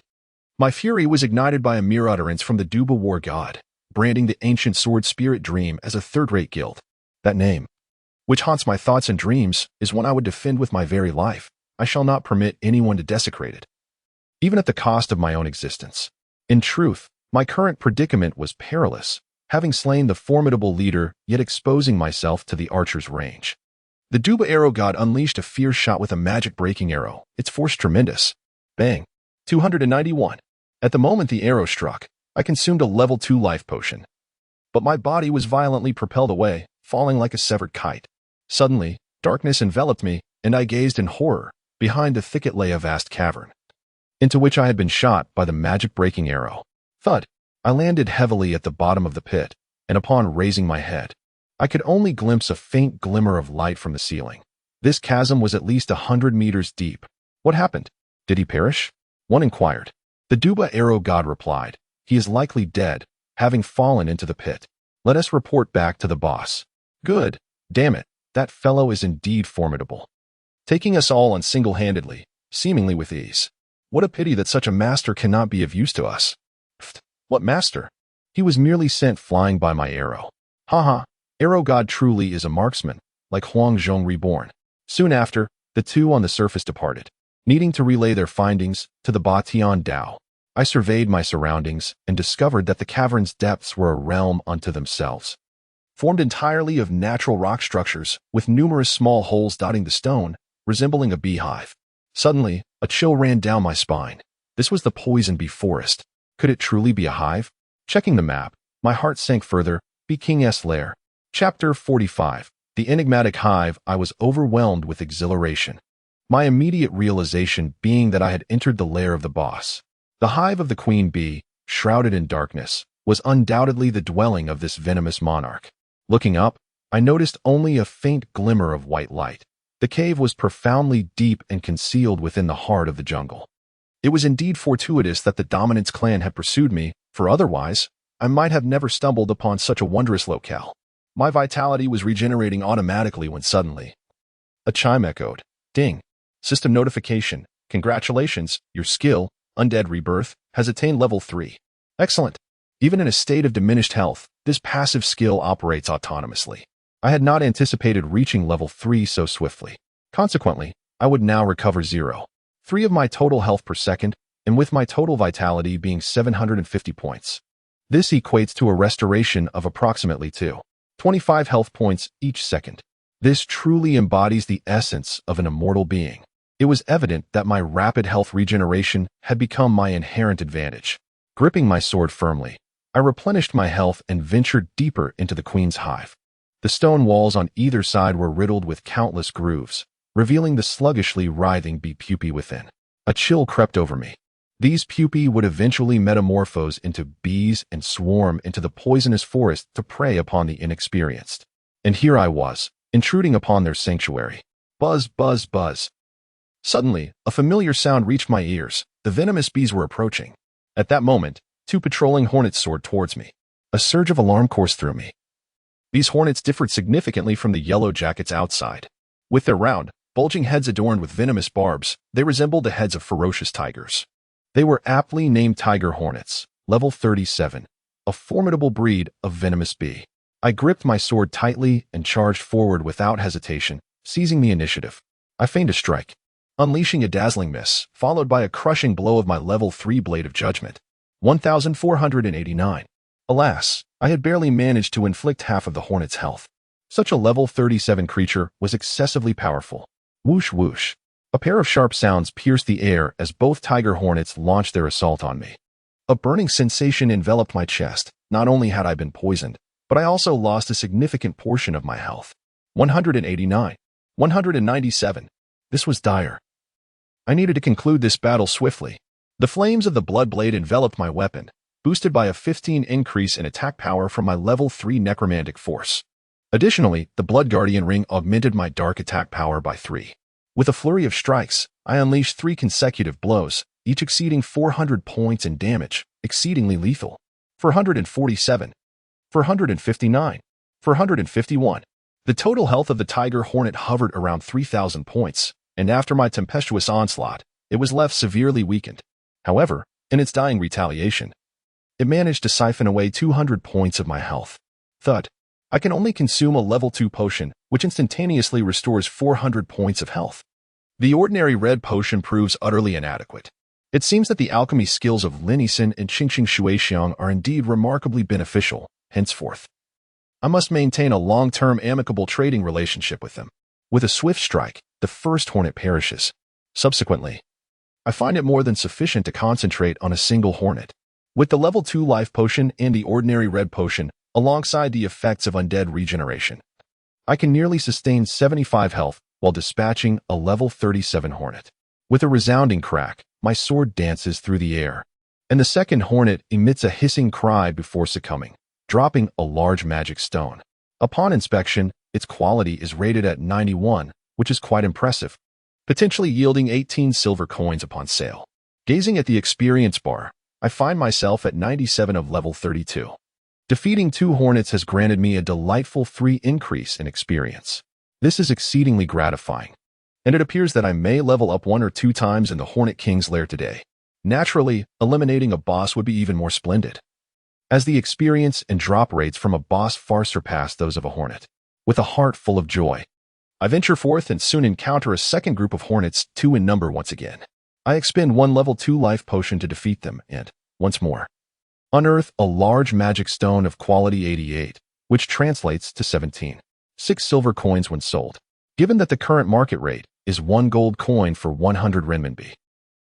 My fury was ignited by a mere utterance from the Duba war god, branding the ancient sword spirit dream as a third-rate guild. That name, which haunts my thoughts and dreams, is one I would defend with my very life. I shall not permit anyone to desecrate it, even at the cost of my own existence. In truth, my current predicament was perilous, having slain the formidable leader, yet exposing myself to the archer's range. The Duba arrow god unleashed a fierce shot with a magic-breaking arrow, its force tremendous. Bang. 291. At the moment the arrow struck, I consumed a level 2 life potion. But my body was violently propelled away, falling like a severed kite. Suddenly, darkness enveloped me, and I gazed in horror. Behind a thicket lay a vast cavern, into which I had been shot by the magic-breaking arrow. Thud. I landed heavily at the bottom of the pit, and upon raising my head, I could only glimpse a faint glimmer of light from the ceiling. This chasm was at least 100 meters deep. What happened? Did he perish? One inquired. The Duba arrow god replied, he is likely dead, having fallen into the pit. Let us report back to the boss. Good. Damn it, that fellow is indeed formidable, taking us all on single-handedly, seemingly with ease. What a pity that such a master cannot be of use to us. Pfft. What master? He was merely sent flying by my arrow. Haha, arrow god truly is a marksman, like Huang Zhong reborn. Soon after, the two on the surface departed, needing to relay their findings to the Tianzong. I surveyed my surroundings and discovered that the cavern's depths were a realm unto themselves, formed entirely of natural rock structures, with numerous small holes dotting the stone, resembling a beehive. Suddenly, a chill ran down my spine. This was the poison bee forest. Could it truly be a hive? Checking the map, my heart sank further. Be King's lair. Chapter 45. The enigmatic hive. I was overwhelmed with exhilaration, my immediate realization being that I had entered the lair of the boss. The hive of the queen bee, shrouded in darkness, was undoubtedly the dwelling of this venomous monarch. Looking up, I noticed only a faint glimmer of white light. The cave was profoundly deep and concealed within the heart of the jungle. It was indeed fortuitous that the Dominance clan had pursued me, for otherwise, I might have never stumbled upon such a wondrous locale. My vitality was regenerating automatically when suddenly a chime echoed. Ding. System notification. Congratulations, your skill, Undead Rebirth, has attained level 3. Excellent. Even in a state of diminished health, this passive skill operates autonomously. I had not anticipated reaching level 3 so swiftly. Consequently, I would now recover 0.3 of my total health per second, and with my total vitality being 750 points. This equates to a restoration of approximately 2.25 health points each second. This truly embodies the essence of an immortal being. It was evident that my rapid health regeneration had become my inherent advantage. Gripping my sword firmly, I replenished my health and ventured deeper into the queen's hive. The stone walls on either side were riddled with countless grooves, revealing the sluggishly writhing bee pupae within. A chill crept over me. These pupae would eventually metamorphose into bees and swarm into the poisonous forest to prey upon the inexperienced. And here I was, intruding upon their sanctuary. Buzz, buzz, buzz. Suddenly, a familiar sound reached my ears. The venomous bees were approaching. At that moment, 2 patrolling hornets soared towards me. A surge of alarm coursed through me. These hornets differed significantly from the yellow jackets outside. With their round, bulging heads adorned with venomous barbs, they resembled the heads of ferocious tigers. They were aptly named tiger hornets, level 37, a formidable breed of venomous bee. I gripped my sword tightly and charged forward without hesitation, seizing the initiative. I feigned a strike, unleashing a dazzling miss, followed by a crushing blow of my level 3 blade of judgment. 1,489. Alas, I had barely managed to inflict half of the hornet's health. Such a level 37 creature was excessively powerful. Whoosh whoosh. A pair of sharp sounds pierced the air as both tiger hornets launched their assault on me. A burning sensation enveloped my chest. Not only had I been poisoned, but I also lost a significant portion of my health. 189. 197. This was dire. I needed to conclude this battle swiftly. The flames of the blood blade enveloped my weapon, boosted by a 15 increase in attack power from my level 3 necromantic force. Additionally, the Blood Guardian ring augmented my dark attack power by 3. With a flurry of strikes, I unleashed 3 consecutive blows, each exceeding 400 points in damage, exceedingly lethal. 447. 459. 451. The total health of the Tiger Hornet hovered around 3,000 points, and after my tempestuous onslaught, it was left severely weakened. However, in its dying retaliation, it managed to siphon away 200 points of my health. Thud. I can only consume a level 2 potion, which instantaneously restores 400 points of health. The ordinary red potion proves utterly inadequate. It seems that the alchemy skills of Lin Yisin and Qingqing Shuixiang are indeed remarkably beneficial, henceforth. I must maintain a long-term amicable trading relationship with them. With a swift strike, the first hornet perishes. Subsequently, I find it more than sufficient to concentrate on a single hornet. With the level 2 life potion and the ordinary red potion, alongside the effects of undead regeneration, I can nearly sustain 75 health while dispatching a level 37 hornet. With a resounding crack, my sword dances through the air, and the second hornet emits a hissing cry before succumbing, dropping a large magic stone. Upon inspection, its quality is rated at 91, which is quite impressive, potentially yielding 18 silver coins upon sale. Gazing at the experience bar, I find myself at 97 of level 32. Defeating 2 hornets has granted me a delightful 3 increase in experience. This is exceedingly gratifying, and it appears that I may level up 1 or 2 times in the Hornet King's lair today. Naturally, eliminating a boss would be even more splendid, as the experience and drop rates from a boss far surpass those of a hornet. With a heart full of joy, I venture forth and soon encounter a second group of hornets, 2 in number once again. I expend 1 level 2 life potion to defeat them and, once more, unearth a large magic stone of quality 88, which translates to 17. 6 silver coins when sold. Given that the current market rate is 1 gold coin for 100 renminbi,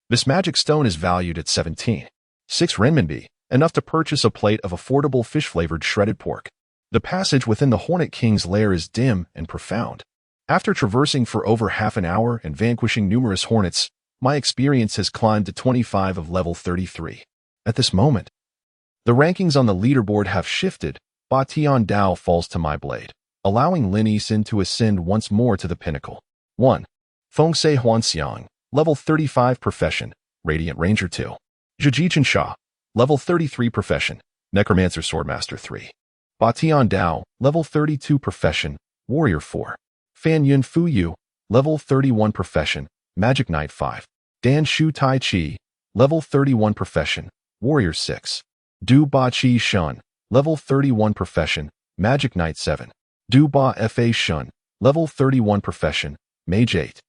this magic stone is valued at 17. 6 renminbi, enough to purchase a plate of affordable fish-flavored shredded pork. The passage within the Hornet King's lair is dim and profound. After traversing for over half an hour and vanquishing numerous hornets, my experience has climbed to 25 of level 33. At this moment, the rankings on the leaderboard have shifted. Ba Tian Dao falls to my blade, allowing Lin Yisin to ascend once more to the pinnacle. 1. Fengsei Huanxiang, level 35 profession, Radiant Ranger 2. Zhijichen Sha, level 33 profession, Necromancer Swordmaster 3. Ba Tian Dao, level 32 profession, Warrior 4. Fan Yun Fu Yu, level 31 profession, Magic Knight 5. Dan Shu Tai Chi, level 31 profession, Warrior 6. Du Ba Chi Shun, level 31 profession, Magic Knight 7. Du Ba Fa Shun, level 31 profession, Mage 8.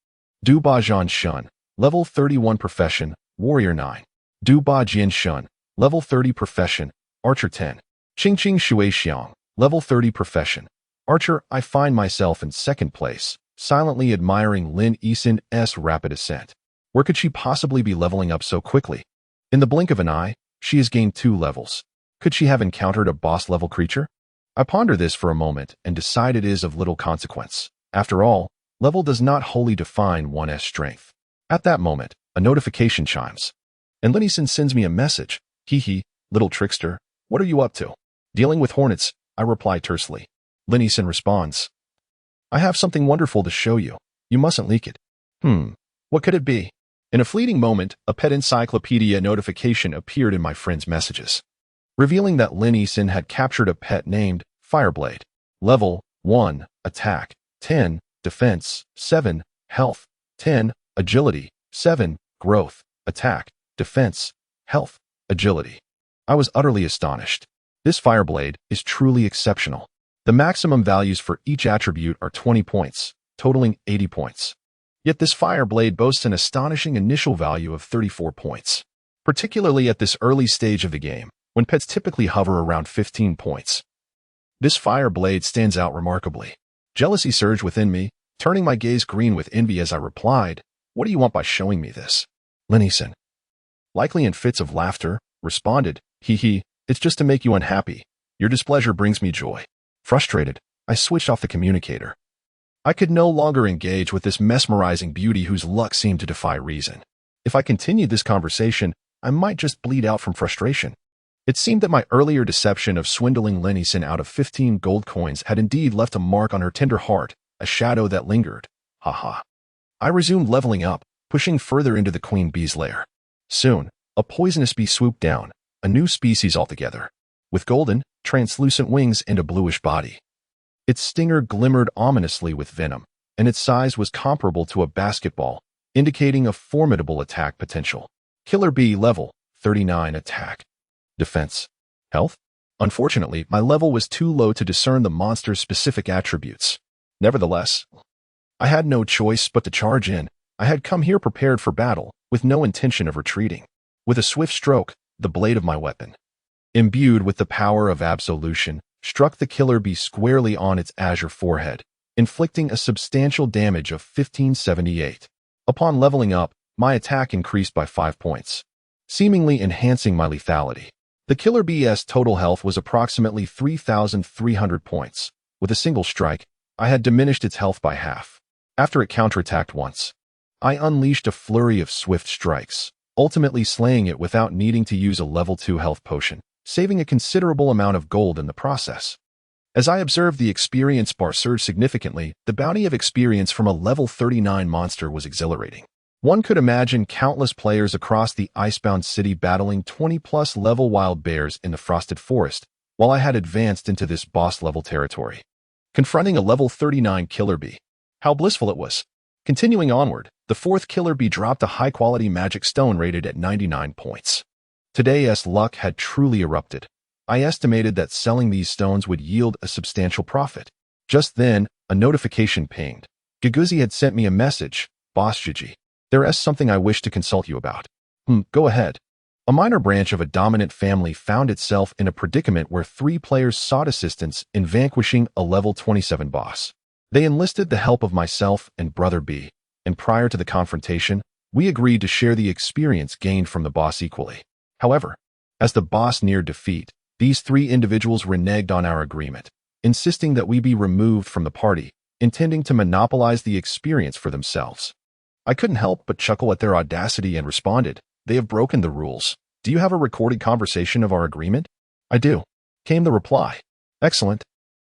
Du Ba Zhan Shun, level 31 profession, Warrior 9. Du Ba Jian Shun, level 30 profession, Archer 10. Qingqing Shuixiang, level 30 profession, Archer. I find myself in second place, silently admiring Lin Yisin's rapid ascent. Where could she possibly be leveling up so quickly? In the blink of an eye, she has gained 2 levels. Could she have encountered a boss-level creature? I ponder this for a moment and decide it is of little consequence. After all, level does not wholly define one's strength. At that moment, a notification chimes, and Lin Yisin sends me a message. Hee hee, little trickster, what are you up to? Dealing with hornets, I reply tersely. Lin Yisin responds, I have something wonderful to show you. You mustn't leak it. What could it be? In a fleeting moment, a pet encyclopedia notification appeared in my friend's messages, revealing that Lin Yisin had captured a pet named Fireblade. Level 1, Attack 10, Defense 7, Health 10, Agility 7, Growth, Attack, Defense, Health, Agility. I was utterly astonished. This Fireblade is truly exceptional. The maximum values for each attribute are 20 points, totaling 80 points. Yet this Fireblade boasts an astonishing initial value of 34 points, particularly at this early stage of the game, when pets typically hover around 15 points. This Fireblade stands out remarkably. Jealousy surged within me, turning my gaze green with envy as I replied, What do you want by showing me this? Lin Yisin, likely in fits of laughter, responded, "Hee hee, it's just to make you unhappy. Your displeasure brings me joy." Frustrated, I switched off the communicator. I could no longer engage with this mesmerizing beauty whose luck seemed to defy reason. If I continued this conversation, I might just bleed out from frustration. It seemed that my earlier deception of swindling Lennyson out of 15 gold coins had indeed left a mark on her tender heart, a shadow that lingered. Haha. I resumed leveling up, pushing further into the queen bee's lair. Soon, a poisonous bee swooped down, a new species altogether, with golden, translucent wings and a bluish body. Its stinger glimmered ominously with venom, and its size was comparable to a basketball, indicating a formidable attack potential. Killer bee level, 39 attack. Defense. Health? Unfortunately, my level was too low to discern the monster's specific attributes. Nevertheless, I had no choice but to charge in. I had come here prepared for battle, with no intention of retreating. With a swift stroke, the blade of my weapon, imbued with the power of absolution, struck the killer bee squarely on its azure forehead, inflicting a substantial damage of 1578. Upon leveling up, my attack increased by 5 points, seemingly enhancing my lethality. The killer bee's total health was approximately 3,300 points. With a single strike, I had diminished its health by half. After it counterattacked once, I unleashed a flurry of swift strikes, ultimately slaying it without needing to use a level 2 health potion, saving a considerable amount of gold in the process. As I observed the experience bar surge significantly, the bounty of experience from a level 39 monster was exhilarating. One could imagine countless players across the icebound city battling 20-plus level wild bears in the frosted forest, while I had advanced into this boss-level territory. Confronting a level 39 killer bee. How blissful it was. Continuing onward, the fourth killer bee dropped a high-quality magic stone rated at 99 points. Today's luck had truly erupted. I estimated that selling these stones would yield a substantial profit. Just then, a notification pinged. Giguzi had sent me a message. "Boss Gigi, there is something I wish to consult you about." Go ahead. A minor branch of a dominant family found itself in a predicament where 3 players sought assistance in vanquishing a level 27 boss. They enlisted the help of myself and Brother B, and prior to the confrontation, we agreed to share the experience gained from the boss equally. However, as the boss neared defeat, these 3 individuals reneged on our agreement, insisting that we be removed from the party, intending to monopolize the experience for themselves. I couldn't help but chuckle at their audacity and responded, "They have broken the rules. Do you have a recorded conversation of our agreement?" "I do," came the reply. "Excellent.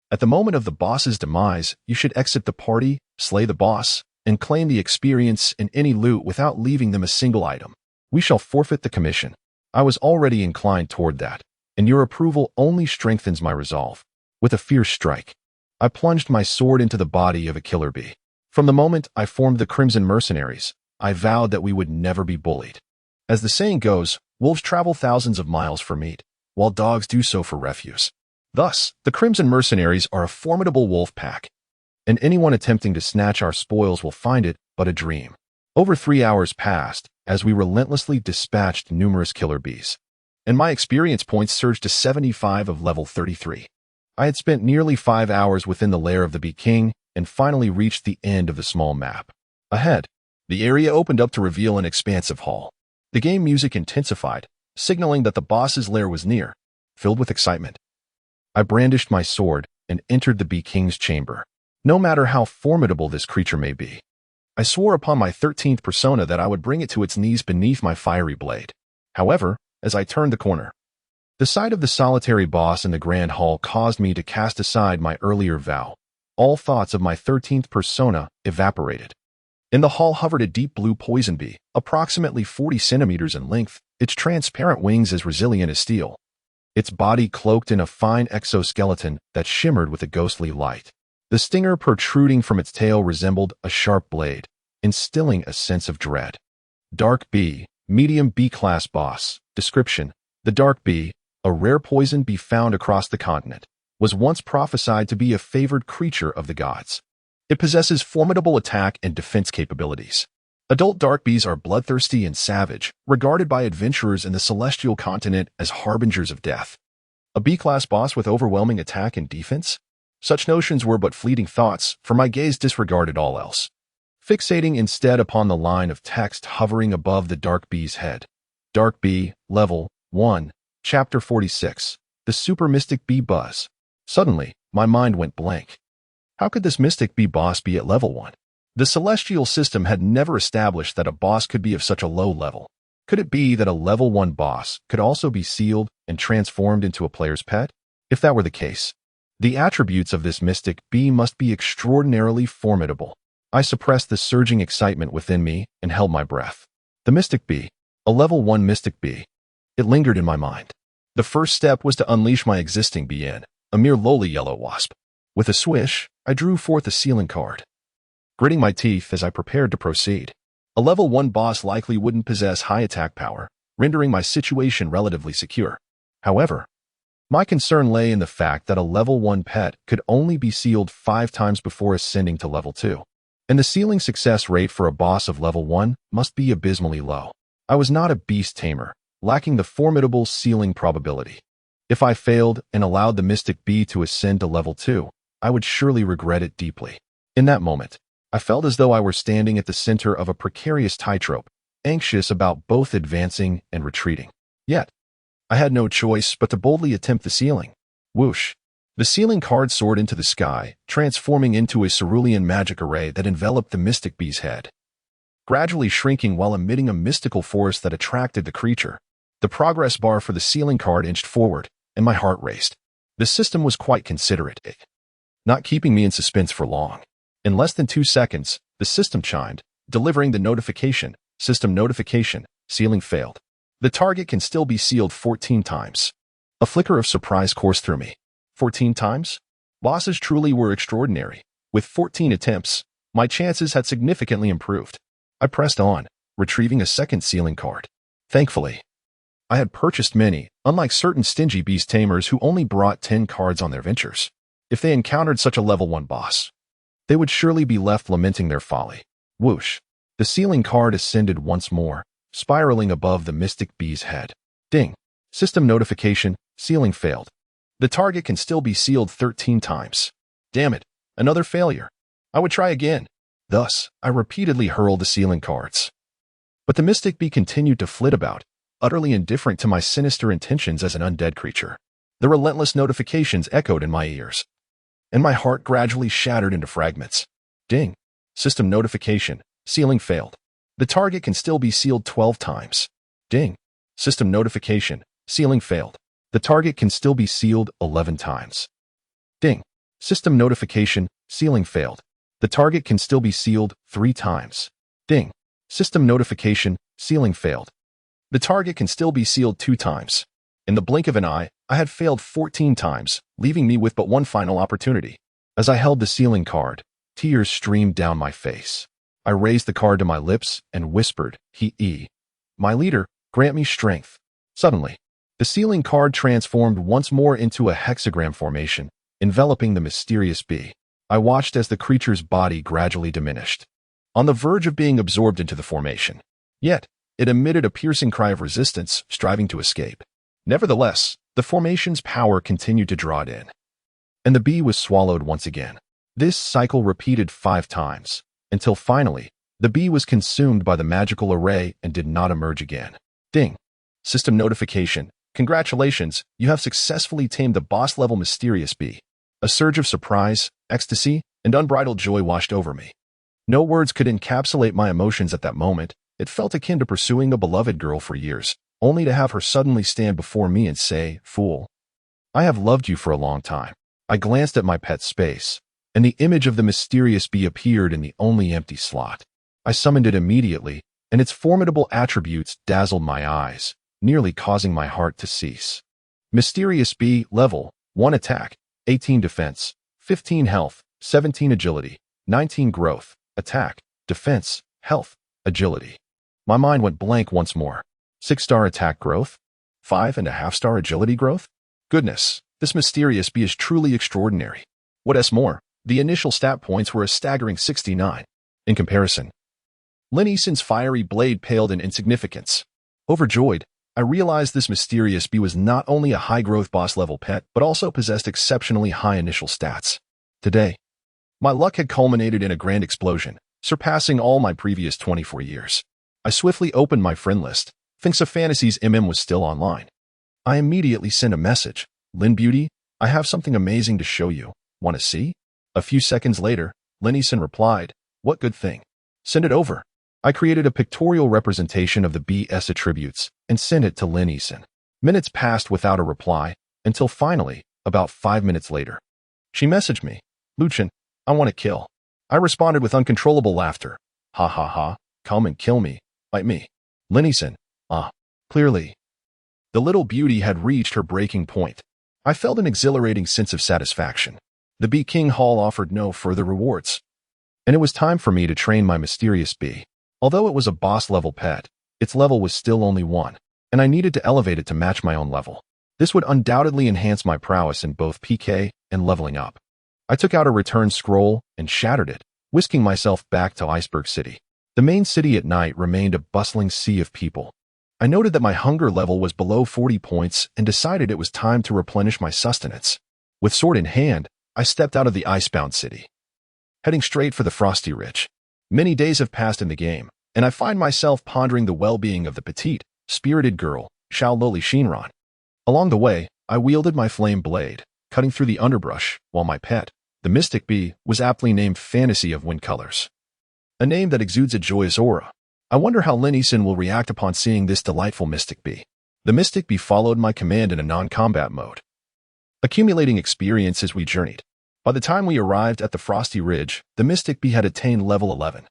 At the moment of the boss's demise, you should exit the party, slay the boss, and claim the experience and any loot without leaving them a single item. We shall forfeit the commission." I was already inclined toward that, and your approval only strengthens my resolve. With a fierce strike, I plunged my sword into the body of a killer bee. From the moment I formed the Crimson Mercenaries, I vowed that we would never be bullied. As the saying goes, wolves travel thousands of miles for meat, while dogs do so for refuse. Thus, the Crimson Mercenaries are a formidable wolf pack, and anyone attempting to snatch our spoils will find it but a dream. Over 3 hours passed as we relentlessly dispatched numerous killer bees, and my experience points surged to 75 of level 33. I had spent nearly 5 hours within the lair of the Bee King and finally reached the end of the small map. Ahead, the area opened up to reveal an expansive hall. The game music intensified, signaling that the boss's lair was near. Filled with excitement, I brandished my sword and entered the Bee King's chamber. No matter how formidable this creature may be, I swore upon my 13th persona that I would bring it to its knees beneath my fiery blade. However, as I turned the corner, the sight of the solitary boss in the grand hall caused me to cast aside my earlier vow. All thoughts of my 13th persona evaporated. In the hall hovered a deep blue poison bee, approximately 40 centimeters in length, its transparent wings as resilient as steel, its body cloaked in a fine exoskeleton that shimmered with a ghostly light. The stinger protruding from its tail resembled a sharp blade, instilling a sense of dread. Dark Bee, medium B-class boss. Description: the Dark Bee, a rare poison bee found across the continent, was once prophesied to be a favored creature of the gods. It possesses formidable attack and defense capabilities. Adult dark bees are bloodthirsty and savage, regarded by adventurers in the celestial continent as harbingers of death. A B-class boss with overwhelming attack and defense? Such notions were but fleeting thoughts, for my gaze disregarded all else, fixating instead upon the line of text hovering above the Dark Bee's head. Dark Bee, level 1. Chapter 46. The Super Mystic Bee Buzz. Suddenly, my mind went blank. How could this Mystic Bee boss be at level 1? The celestial system had never established that a boss could be of such a low level. Could it be that a level 1 boss could also be sealed and transformed into a player's pet? If that were the case, the attributes of this Mystic Bee must be extraordinarily formidable. I suppressed the surging excitement within me and held my breath. The Mystic Bee, a level 1 Mystic Bee. It lingered in my mind. The first step was to unleash my existing bee in, a mere lowly yellow wasp. With a swish, I drew forth a sealing card, gritting my teeth as I prepared to proceed. A level 1 boss likely wouldn't possess high attack power, rendering my situation relatively secure. However, my concern lay in the fact that a level 1 pet could only be sealed 5 times before ascending to level 2. And the sealing success rate for a boss of level 1 must be abysmally low. I was not a beast tamer, lacking the formidable sealing probability. If I failed and allowed the Mystic Bee to ascend to level 2, I would surely regret it deeply. In that moment, I felt as though I were standing at the center of a precarious tightrope, anxious about both advancing and retreating. Yet, I had no choice but to boldly attempt the sealing. Whoosh! The sealing card soared into the sky, transforming into a cerulean magic array that enveloped the Mystic Bee's head, gradually shrinking while emitting a mystical force that attracted the creature. The progress bar for the sealing card inched forward, and my heart raced. The system was quite considerate, not keeping me in suspense for long. In less than 2 seconds, the system chimed, delivering the notification, "System notification, sealing failed. The target can still be sealed 14 times. A flicker of surprise coursed through me. 14 times? Bosses truly were extraordinary. With 14 attempts, my chances had significantly improved. I pressed on, retrieving a second sealing card. Thankfully, I had purchased many, unlike certain stingy beast tamers who only brought 10 cards on their ventures. If they encountered such a level 1 boss, they would surely be left lamenting their folly. Whoosh! The sealing card ascended once more, spiraling above the Mystic Bee's head. Ding! System notification, sealing failed. The target can still be sealed 13 times. Damn it, another failure. I would try again. Thus, I repeatedly hurled the sealing cards. But the Mystic Bee continued to flit about, utterly indifferent to my sinister intentions as an undead creature. The relentless notifications echoed in my ears, and my heart gradually shattered into fragments. Ding! System notification, sealing failed. The target can still be sealed 12 times. Ding! System notification, sealing failed. The target can still be sealed 11 times. Ding! System notification, sealing failed. The target can still be sealed 3 times. Ding! System notification, sealing failed. The target can still be sealed 2 times. In the blink of an eye, I had failed 14 times, leaving me with but one final opportunity. As I held the sealing card, tears streamed down my face. I raised the card to my lips and whispered, "He, my leader, grant me strength." Suddenly, the sealing card transformed once more into a hexagram formation, enveloping the mysterious bee. I watched as the creature's body gradually diminished, on the verge of being absorbed into the formation. Yet, it emitted a piercing cry of resistance, striving to escape. Nevertheless, the formation's power continued to draw it in, and the bee was swallowed once again. This cycle repeated 5 times, until finally, the bee was consumed by the magical array and did not emerge again. Ding! System notification. Congratulations, you have successfully tamed the boss-level mysterious bee. A surge of surprise, ecstasy, and unbridled joy washed over me. No words could encapsulate my emotions at that moment. It felt akin to pursuing a beloved girl for years, only to have her suddenly stand before me and say, "Fool, I have loved you for a long time." I glanced at my pet's space, and the image of the mysterious bee appeared in the only empty slot. I summoned it immediately, and its formidable attributes dazzled my eyes, nearly causing my heart to cease. Mysterious bee, level 1 attack, 18 defense, 15 health, 17 agility, 19 growth, attack, defense, health, agility. My mind went blank once more. 6-star attack growth? 5.5-star agility growth? Goodness, this mysterious bee is truly extraordinary. What's more, the initial stat points were a staggering 69. In comparison, Lin Eason's fiery blade paled in insignificance. Overjoyed, I realized this mysterious bee was not only a high-growth boss-level pet, but also possessed exceptionally high initial stats. Today, my luck had culminated in a grand explosion, surpassing all my previous 24 years. I swiftly opened my friend list. Thinks of Fantasy's MM was still online. I immediately sent a message. Lin Beauty, I have something amazing to show you. Want to see? A few seconds later, Linison replied, what good thing? Send it over. I created a pictorial representation of the BS attributes and sent it to Linison. Minutes passed without a reply, until finally, about 5 minutes later, she messaged me, Luchan, I want to kill. I responded with uncontrollable laughter. Ha ha ha, come and kill me, bite me. Linison, clearly. The little beauty had reached her breaking point. I felt an exhilarating sense of satisfaction. The Bee King Hall offered no further rewards. And it was time for me to train my mysterious bee. Although it was a boss-level pet, its level was still only 1, and I needed to elevate it to match my own level. This would undoubtedly enhance my prowess in both PK and leveling up. I took out a return scroll and shattered it, whisking myself back to Iceberg City. The main city at night remained a bustling sea of people. I noted that my hunger level was below 40 points and decided it was time to replenish my sustenance. With sword in hand, I stepped out of the icebound city, heading straight for the Frosty Ridge. Many days have passed in the game, and I find myself pondering the well-being of the petite, spirited girl, Xiaololi Shinran. Along the way, I wielded my flame blade, cutting through the underbrush, while my pet, the mystic bee, was aptly named Fantasy of Wind Colors, a name that exudes a joyous aura. I wonder how Linison will react upon seeing this delightful mystic bee. The mystic bee followed my command in a non-combat mode, accumulating experience as we journeyed. By the time we arrived at the Frosty Ridge, the mystic bee had attained level 11,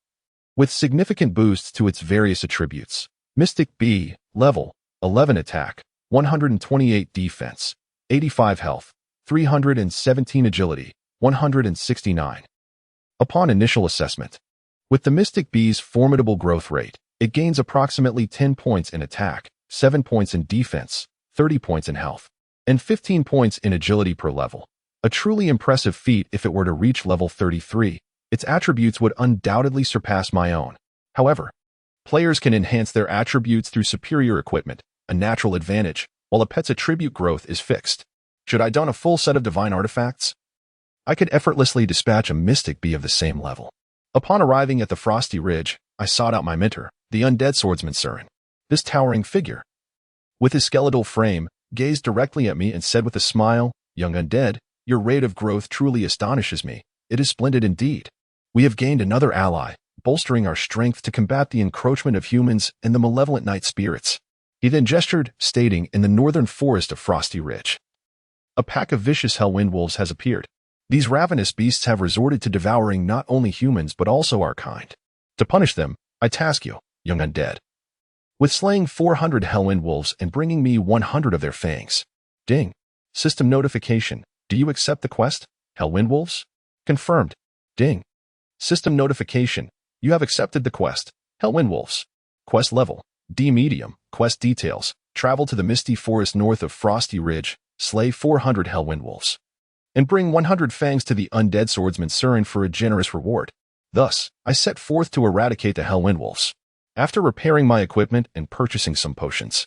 with significant boosts to its various attributes. Mystic bee, level 11 attack, 128 defense, 85 health, 317 agility, 169. Upon initial assessment, with the Mystic Bee's formidable growth rate, it gains approximately 10 points in attack, 7 points in defense, 30 points in health, and 15 points in agility per level. A truly impressive feat if it were to reach level 33. Its attributes would undoubtedly surpass my own. However, players can enhance their attributes through superior equipment, a natural advantage, while a pet's attribute growth is fixed. Should I don a full set of divine artifacts? I could effortlessly dispatch a Mystic Bee of the same level. Upon arriving at the Frosty Ridge, I sought out my mentor, the undead swordsman Surin. This towering figure, with his skeletal frame, gazed directly at me and said with a smile, Young undead, your rate of growth truly astonishes me. It is splendid indeed. We have gained another ally, bolstering our strength to combat the encroachment of humans and the malevolent night spirits. He then gestured, stating, in the northern forest of Frosty Ridge, a pack of vicious hellwind wolves has appeared. These ravenous beasts have resorted to devouring not only humans but also our kind. To punish them, I task you, young undead, with slaying 400 hellwind wolves and bringing me 100 of their fangs. Ding. System notification. Do you accept the quest, hellwind wolves? Confirmed. Ding. System notification. You have accepted the quest, hellwind wolves. Quest level, D medium. Quest details. Travel to the misty forest north of Frosty Ridge, slay 400 hellwind wolves, and bring 100 fangs to the undead swordsman Surin for a generous reward. Thus, I set forth to eradicate the hellwind wolves. After repairing my equipment and purchasing some potions,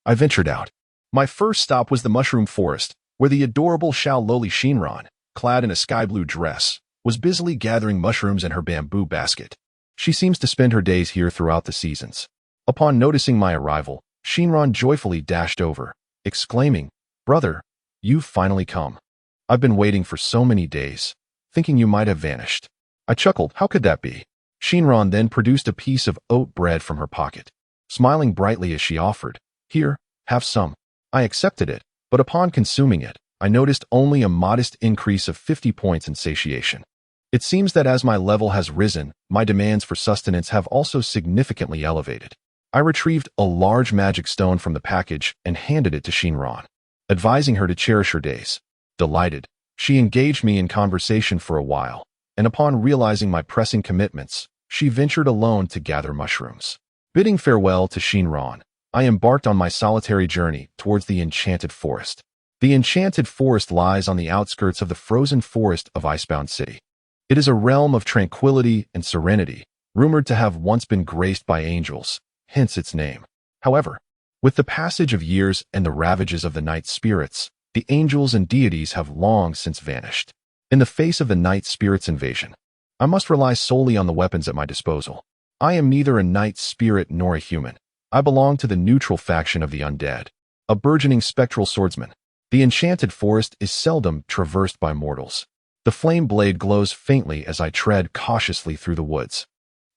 I ventured out. My first stop was the mushroom forest, where the adorable Xiaololi Shinran, clad in a sky-blue dress, was busily gathering mushrooms in her bamboo basket. She seems to spend her days here throughout the seasons. Upon noticing my arrival, Shinran joyfully dashed over, exclaiming, Brother, you've finally come. I've been waiting for so many days, thinking you might have vanished. I chuckled, how could that be? Shinran then produced a piece of oat bread from her pocket, smiling brightly as she offered, Here, have some. I accepted it, but upon consuming it, I noticed only a modest increase of 50 points in satiation. It seems that as my level has risen, my demands for sustenance have also significantly elevated. I retrieved a large magic stone from the package and handed it to Shinran, advising her to cherish her days. Delighted, she engaged me in conversation for a while, and upon realizing my pressing commitments, she ventured alone to gather mushrooms. Bidding farewell to Shinran, I embarked on my solitary journey towards the Enchanted Forest. The Enchanted Forest lies on the outskirts of the frozen forest of Icebound City. It is a realm of tranquility and serenity, rumored to have once been graced by angels, hence its name. However, with the passage of years and the ravages of the night spirits, the angels and deities have long since vanished. In the face of the night spirits' invasion, I must rely solely on the weapons at my disposal. I am neither a night spirit nor a human. I belong to the neutral faction of the undead. a burgeoning spectral swordsman. The enchanted forest is seldom traversed by mortals. The flame blade glows faintly as I tread cautiously through the woods,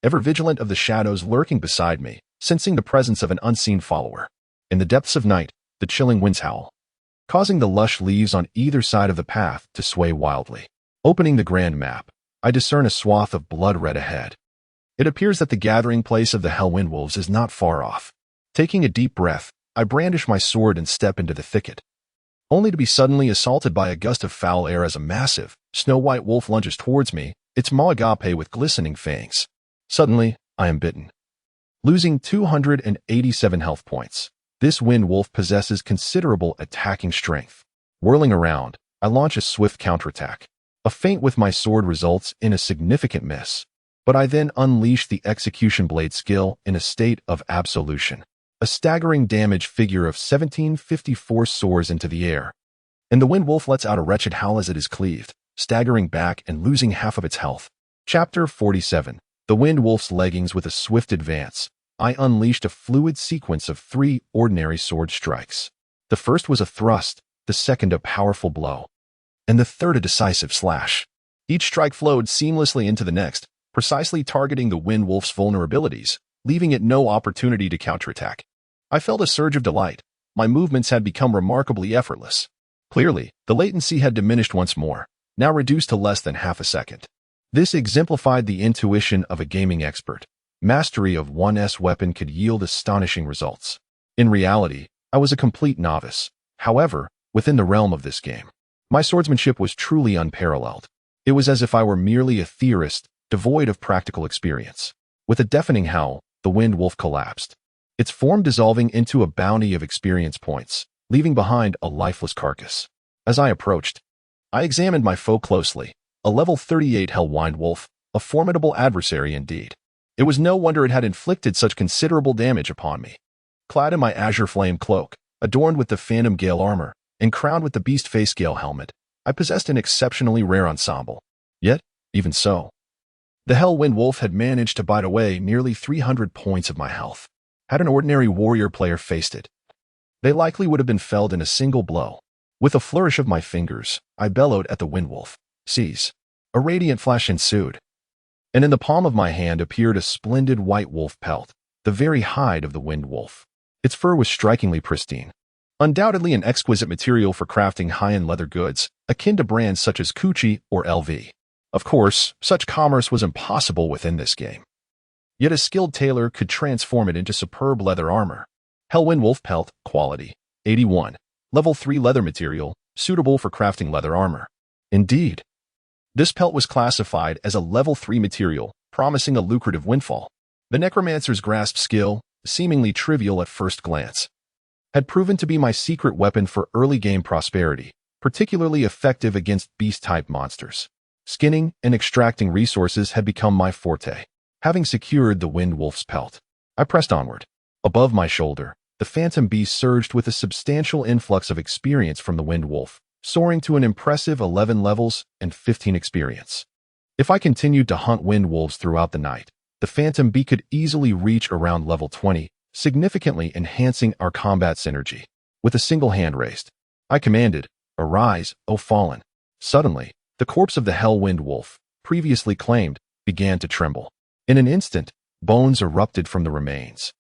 ever vigilant of the shadows lurking beside me, sensing the presence of an unseen follower. In the depths of night, the chilling winds howl, causing the lush leaves on either side of the path to sway wildly. Opening the grand map, I discern a swath of blood red ahead. It appears that the gathering place of the Hellwind Wolves is not far off. Taking a deep breath, I brandish my sword and step into the thicket, only to be suddenly assaulted by a gust of foul air as a massive, snow-white wolf lunges towards me, its maw agape with glistening fangs. Suddenly, I am bitten, losing 287 health points. This wind wolf possesses considerable attacking strength. Whirling around, I launch a swift counterattack. A feint with my sword results in a significant miss, but I then unleash the execution blade skill in a state of absolution. A staggering damage figure of 1754 soars into the air, and the wind wolf lets out a wretched howl as it is cleaved, staggering back and losing half of its health. Chapter 47. The Wind Wolf's Leggings. With a swift advance, I unleashed a fluid sequence of 3 ordinary sword strikes. The first was a thrust, the second a powerful blow, and the third a decisive slash. Each strike flowed seamlessly into the next, precisely targeting the wind wolf's vulnerabilities, leaving it no opportunity to counterattack. I felt a surge of delight. My movements had become remarkably effortless. Clearly, the latency had diminished once more, now reduced to less than half a second. This exemplified the intuition of a gaming expert. Mastery of one's weapon could yield astonishing results. In reality, I was a complete novice. However, within the realm of this game, my swordsmanship was truly unparalleled. It was as if I were merely a theorist, devoid of practical experience. With a deafening howl, the wind wolf collapsed, its form dissolving into a bounty of experience points, leaving behind a lifeless carcass. As I approached, I examined my foe closely. A level 38 Hellwind Wolf, a formidable adversary indeed. It was no wonder it had inflicted such considerable damage upon me. Clad in my azure flame cloak, adorned with the Phantom Gale armor, and crowned with the Beast Face Gale helmet, I possessed an exceptionally rare ensemble. Yet, even so, the Hellwind Wolf had managed to bite away nearly 300 points of my health. Had an ordinary warrior player faced it, they likely would have been felled in a single blow. With a flourish of my fingers, I bellowed at the wind wolf. Seize. A radiant flash ensued, and in the palm of my hand appeared a splendid white wolf pelt, the very hide of the wind wolf. Its fur was strikingly pristine, undoubtedly an exquisite material for crafting high-end leather goods, akin to brands such as Gucci or LV. Of course, such commerce was impossible within this game. Yet a skilled tailor could transform it into superb leather armor. Hellwind Wolf Pelt, quality, 81. Level 3 leather material, suitable for crafting leather armor. Indeed, this pelt was classified as a level 3 material, promising a lucrative windfall. The necromancer's grasp skill, seemingly trivial at first glance, had proven to be my secret weapon for early game prosperity, particularly effective against beast-type monsters. Skinning and extracting resources had become my forte. Having secured the wind wolf's pelt, I pressed onward. Above my shoulder, the phantom beast surged with a substantial influx of experience from the wind wolf, soaring to an impressive 11 levels and 15 experience. If I continued to hunt wind wolves throughout the night, the phantom bee could easily reach around level 20, significantly enhancing our combat synergy. With a single hand raised, I commanded, "Arise, O fallen." Suddenly, the corpse of the Hellwind Wolf, previously claimed, began to tremble. In an instant, bones erupted from the remains,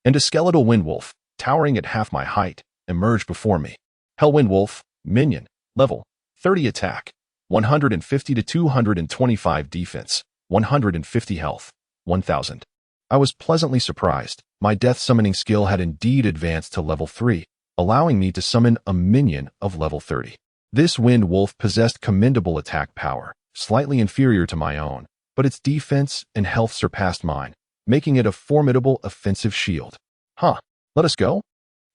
and a skeletal wind wolf, towering at half my height, emerged before me. Hellwind Wolf, minion, level 30 attack, 150 to 225 defense, 150 health, 1000. I was pleasantly surprised. My death summoning skill had indeed advanced to level 3, allowing me to summon a minion of level 30. This wind wolf possessed commendable attack power, slightly inferior to my own, but its defense and health surpassed mine, making it a formidable offensive shield. Let us go?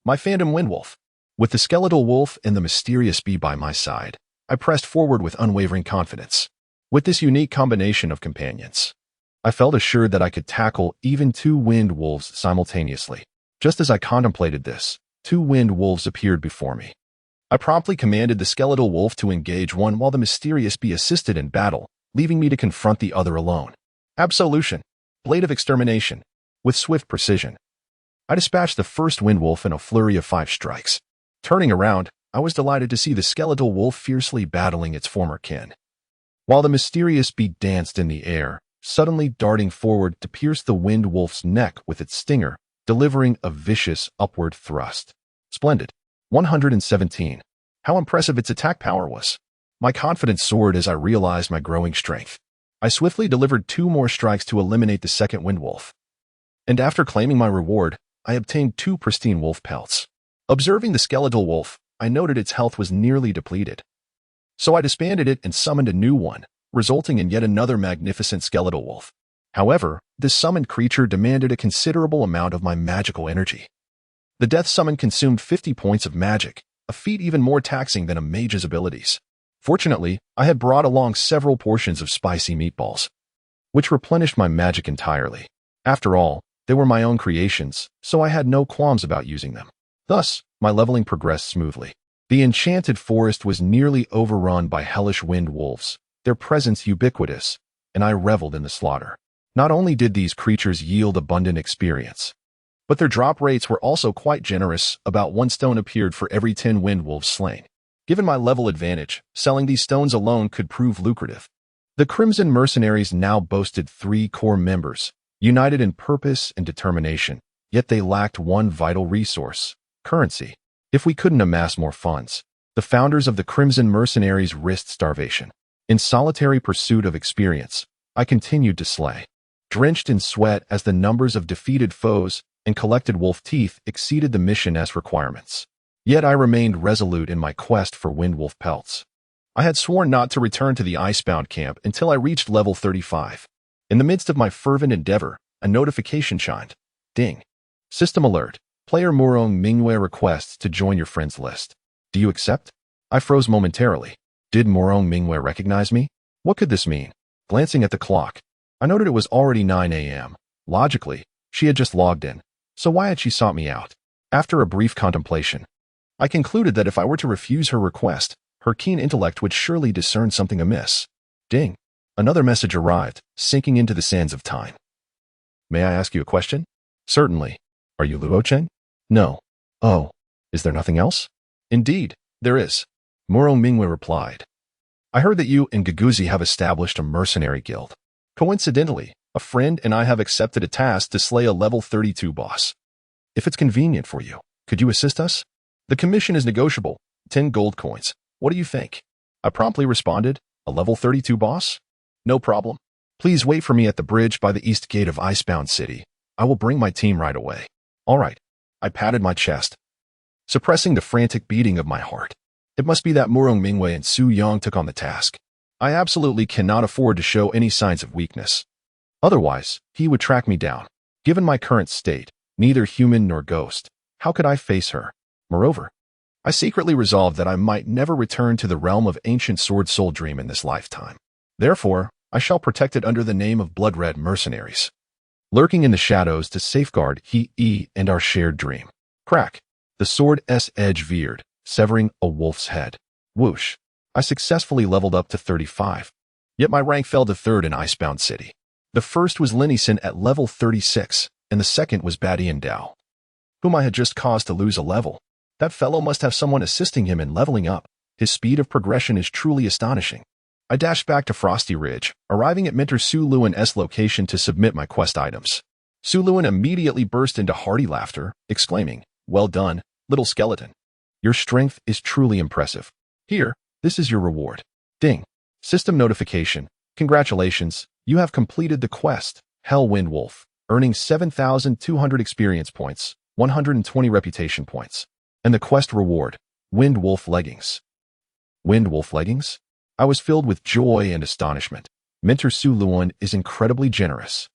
My phantom wind wolf. With the skeletal wolf and the mysterious bee by my side, I pressed forward with unwavering confidence. With this unique combination of companions, I felt assured that I could tackle even 2 wind wolves simultaneously. Just as I contemplated this, 2 wind wolves appeared before me. I promptly commanded the skeletal wolf to engage one while the mysterious bee assisted in battle, leaving me to confront the other alone. Absolution. Blade of extermination. With swift precision, I dispatched the first wind wolf in a flurry of 5 strikes. Turning around, I was delighted to see the skeletal wolf fiercely battling its former kin. While the mysterious beast danced in the air, suddenly darting forward to pierce the wind wolf's neck with its stinger, delivering a vicious upward thrust. Splendid. 117. How impressive its attack power was. My confidence soared as I realized my growing strength. I swiftly delivered 2 more strikes to eliminate the second wind wolf. And after claiming my reward, I obtained 2 pristine wolf pelts. Observing the skeletal wolf, I noted its health was nearly depleted. So I disbanded it and summoned a new one, resulting in yet another magnificent skeletal wolf. However, this summoned creature demanded a considerable amount of my magical energy. The death summon consumed 50 points of magic, a feat even more taxing than a mage's abilities. Fortunately, I had brought along several portions of spicy meatballs, which replenished my magic entirely. After all, they were my own creations, so I had no qualms about using them. Thus, my leveling progressed smoothly. The enchanted forest was nearly overrun by hellish wind wolves, their presence ubiquitous, and I reveled in the slaughter. Not only did these creatures yield abundant experience, but their drop rates were also quite generous. About 1 stone appeared for every 10 wind wolves slain. Given my level advantage, selling these stones alone could prove lucrative. The Crimson Mercenaries now boasted 3 core members, united in purpose and determination, yet they lacked one vital resource: currency. If we couldn't amass more funds, the founders of the Crimson Mercenaries risked starvation. In solitary pursuit of experience, I continued to slay, drenched in sweat as the numbers of defeated foes and collected wolf teeth exceeded the mission's requirements. Yet I remained resolute in my quest for wind wolf pelts. I had sworn not to return to the icebound camp until I reached level 35. In the midst of my fervent endeavor, a notification chimed. Ding. System alert. Player Murong Mingwei requests to join your friends list. Do you accept? I froze momentarily. Did Murong Mingwei recognize me? What could this mean? Glancing at the clock, I noted it was already 9 a.m. Logically, she had just logged in, so why had she sought me out? After a brief contemplation, I concluded that if I were to refuse her request, her keen intellect would surely discern something amiss. Ding. Another message arrived, sinking into the sands of time. May I ask you a question? Certainly. Are you Luo Cheng? No. Oh, is there nothing else? Indeed, there is. Murong Mingwei replied. I heard that you and Gaguzi have established a mercenary guild. Coincidentally, a friend and I have accepted a task to slay a level 32 boss. If it's convenient for you, could you assist us? The commission is negotiable, 10 gold coins. What do you think? I promptly responded, a level 32 boss? No problem. Please wait for me at the bridge by the east gate of Icebound City. I will bring my team right away. All right. I patted my chest, suppressing the frantic beating of my heart. It must be that Murong Mingwei and Su Yang took on the task. I absolutely cannot afford to show any signs of weakness. Otherwise, he would track me down. Given my current state, neither human nor ghost, how could I face her? Moreover, I secretly resolved that I might never return to the realm of ancient sword soul dream in this lifetime. Therefore, I shall protect it under the name of Blood-Red Mercenaries, lurking in the shadows to safeguard he and our shared dream. Crack. The sword's edge veered, severing a wolf's head. Whoosh. I successfully leveled up to 35. Yet my rank fell to 3rd in Icebound City. The first was Linison at level 36, and the second was Badian Dao, whom I had just caused to lose a level. That fellow must have someone assisting him in leveling up. His speed of progression is truly astonishing. I dashed back to Frosty Ridge, arriving at Mentor Su Luan's location to submit my quest items. Su Luan immediately burst into hearty laughter, exclaiming, "Well done, little skeleton. Your strength is truly impressive. Here, this is your reward." Ding. System notification. Congratulations, you have completed the quest, Hell Wind Wolf, earning 7,200 experience points, 120 reputation points. And the quest reward, Wind Wolf Leggings. Wind Wolf Leggings? I was filled with joy and astonishment. Mentor Su Luan is incredibly generous.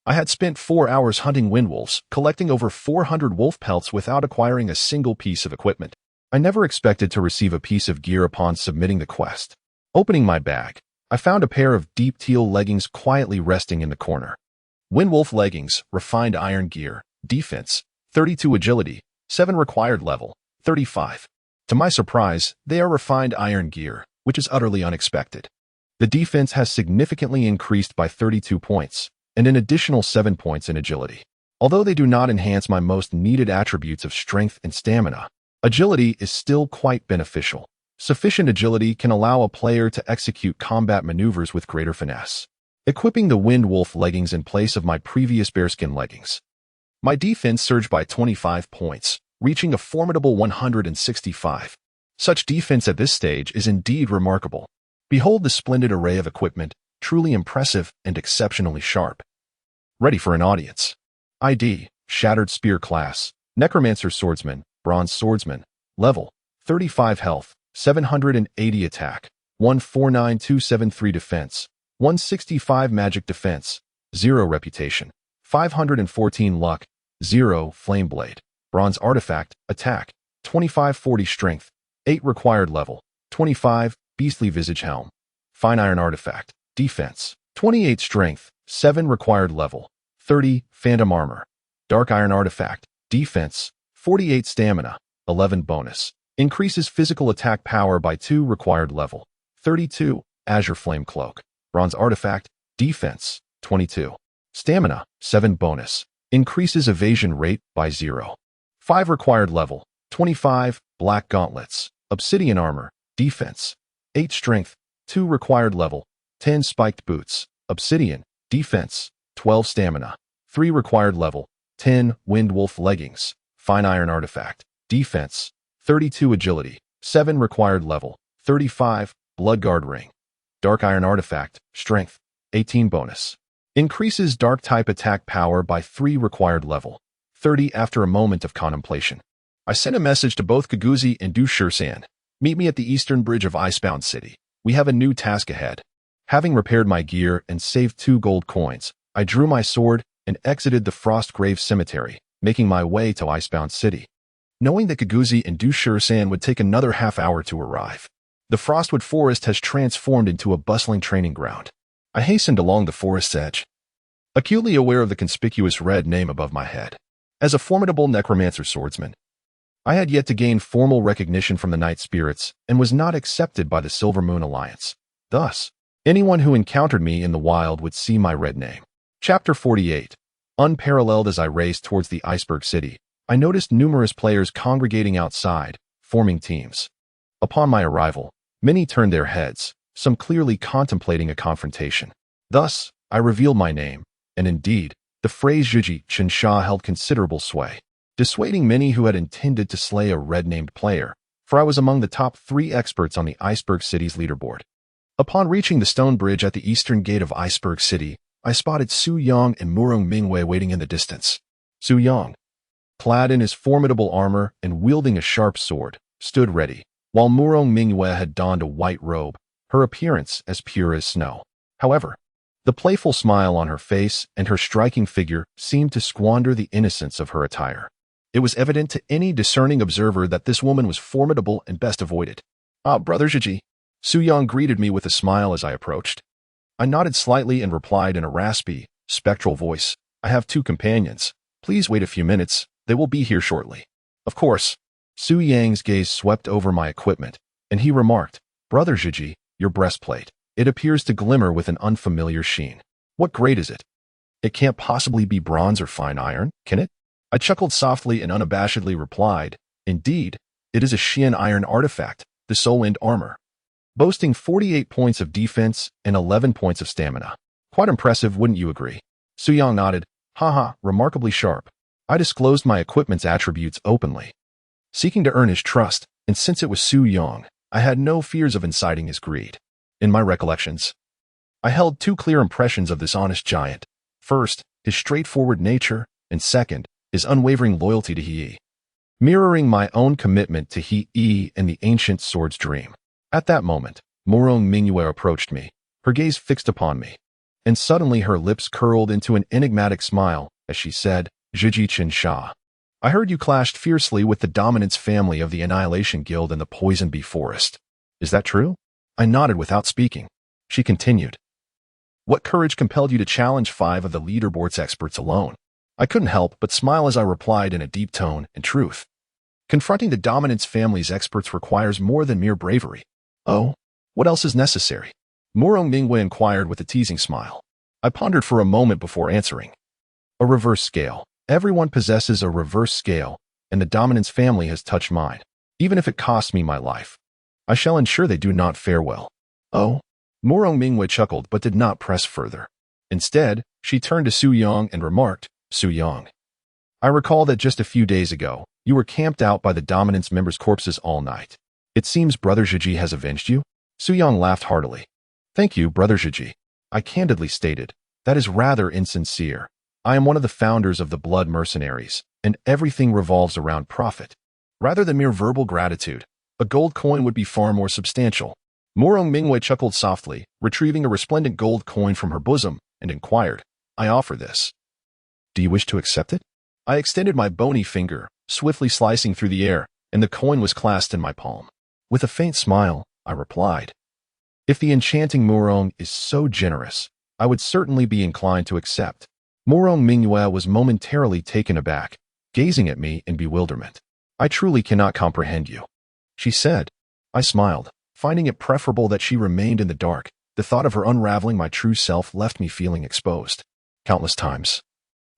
I had spent 4 hours hunting wind wolves, collecting over 400 wolf pelts without acquiring a single piece of equipment. I never expected to receive a piece of gear upon submitting the quest. Opening my bag, I found a pair of deep teal leggings quietly resting in the corner. Wind Wolf Leggings, refined iron gear, defense, 32 agility, 7 required level, 35. To my surprise, they are refined iron gear, which is utterly unexpected. The defense has significantly increased by 32 points, and an additional 7 points in agility. Although they do not enhance my most needed attributes of strength and stamina, agility is still quite beneficial. Sufficient agility can allow a player to execute combat maneuvers with greater finesse. Equipping the Wind Wolf leggings in place of my previous bearskin leggings. My defense surged by 25 points, reaching a formidable 165. Such defense at this stage is indeed remarkable. Behold the splendid array of equipment, truly impressive and exceptionally sharp. Ready for an audience. ID, Shattered Spear class, Necromancer Swordsman, Bronze Swordsman, level, 35 health, 780 attack, 149273 defense, 165 magic defense, 0 reputation, 514 luck, 0 flame blade, bronze artifact, attack, 2540 strength, 8 required level, 25 beastly visage helm, fine iron artifact, defense, 28 strength, 7 required level, 30 phantom armor, dark iron artifact, defense, 48 stamina, 11 bonus, increases physical attack power by 2 required level, 32 azure flame cloak, bronze artifact, defense, 22 stamina, 7 bonus, increases evasion rate by 0, 5 required level, 25 black gauntlets, obsidian armor, defense, 8 strength, 2 required level, 10 spiked boots, obsidian, defense, 12 stamina, 3 required level, 10 wind wolf leggings, fine iron artifact, defense, 32 agility, 7 required level, 35 bloodguard ring, dark iron artifact, strength, 18 bonus, increases dark type attack power by 3 required level, 30 after a moment of contemplation. I sent a message to both Kaguzi and Du Shursan. Meet me at the eastern bridge of Icebound City. We have a new task ahead. Having repaired my gear and saved 2 gold coins, I drew my sword and exited the Frostgrave Cemetery, making my way to Icebound City. Knowing that Kaguzi and Du Shursan would take another half hour to arrive, the Frostwood Forest has transformed into a bustling training ground. I hastened along the forest's edge, acutely aware of the conspicuous red name above my head. As a formidable necromancer swordsman, I had yet to gain formal recognition from the night spirits and was not accepted by the Silver Moon Alliance. Thus, anyone who encountered me in the wild would see my red name. Chapter 48. Unparalleled. As I raced towards the Iceberg City, I noticed numerous players congregating outside, forming teams. Upon my arrival, many turned their heads, some clearly contemplating a confrontation. Thus, I revealed my name, and indeed, the phrase Zhiji Qinsha held considerable sway, dissuading many who had intended to slay a red-named player, for I was among the top 3 experts on the Iceberg City's leaderboard. Upon reaching the stone bridge at the eastern gate of Iceberg City, I spotted Su Yang and Murong Mingwei waiting in the distance. Su Yang, clad in his formidable armor and wielding a sharp sword, stood ready, while Murong Mingwei had donned a white robe, her appearance as pure as snow. However, the playful smile on her face and her striking figure seemed to squander the innocence of her attire. It was evident to any discerning observer that this woman was formidable and best avoided. "Ah, Brother Zhiji." Su Yang greeted me with a smile as I approached. I nodded slightly and replied in a raspy, spectral voice, "I have 2 companions. Please wait a few minutes. They will be here shortly." Of course, Su Yang's gaze swept over my equipment, and he remarked, "Brother Zhiji, your breastplate. It appears to glimmer with an unfamiliar sheen. What grade is it? It can't possibly be bronze or fine iron, can it?" I chuckled softly and unabashedly replied, "Indeed, it is a Xian iron artifact, the Soul End armor, boasting 48 points of defense and 11 points of stamina. Quite impressive, wouldn't you agree?" Su Yang nodded. "Haha, remarkably sharp." I disclosed my equipment's attributes openly, seeking to earn his trust, and since it was Su Yang, I had no fears of inciting his greed. In my recollections, I held 2 clear impressions of this honest giant. First, his straightforward nature, and second, his unwavering loyalty to He, mirroring my own commitment to He and the ancient sword's dream. At that moment, Murong Mingwei approached me, her gaze fixed upon me, and suddenly her lips curled into an enigmatic smile as she said, "Zhiji Qinsha, I heard you clashed fiercely with the Dominance family of the Annihilation Guild in the Poison Bee Forest. Is that true?" I nodded without speaking. She continued, "What courage compelled you to challenge 5 of the leaderboard's experts alone?" I couldn't help but smile as I replied in a deep tone. "In truth, confronting the Dominance family's experts requires more than mere bravery." "Oh, what else is necessary?" Murong Mingwei inquired with a teasing smile. I pondered for a moment before answering. "A reverse scale, Everyone possesses a reverse scale, and the dominance family has touched mine. Even if it costs me my life, I shall ensure they do not fare well. Oh? Murong Mingwei chuckled but did not press further. Instead, she turned to Su Yang and remarked, Su Yang, I recall that just a few days ago, you were camped out by the dominance members' corpses all night. It seems Brother Zhiji has avenged you? Su Yang laughed heartily. Thank you, Brother Zhiji. I candidly stated, that is rather insincere. I am one of the founders of the Blood Mercenaries, and everything revolves around profit. Rather than mere verbal gratitude, a gold coin would be far more substantial. Murong Mingwei chuckled softly, retrieving a resplendent gold coin from her bosom, and inquired, I offer this. Do you wish to accept it? I extended my bony finger, swiftly slicing through the air, and the coin was clasped in my palm. With a faint smile, I replied, if the enchanting Murong is so generous, I would certainly be inclined to accept. Murong Mingwei was momentarily taken aback, gazing at me in bewilderment. I truly cannot comprehend you, she said. I smiled, finding it preferable that she remained in the dark. The thought of her unraveling my true self left me feeling exposed. Countless times,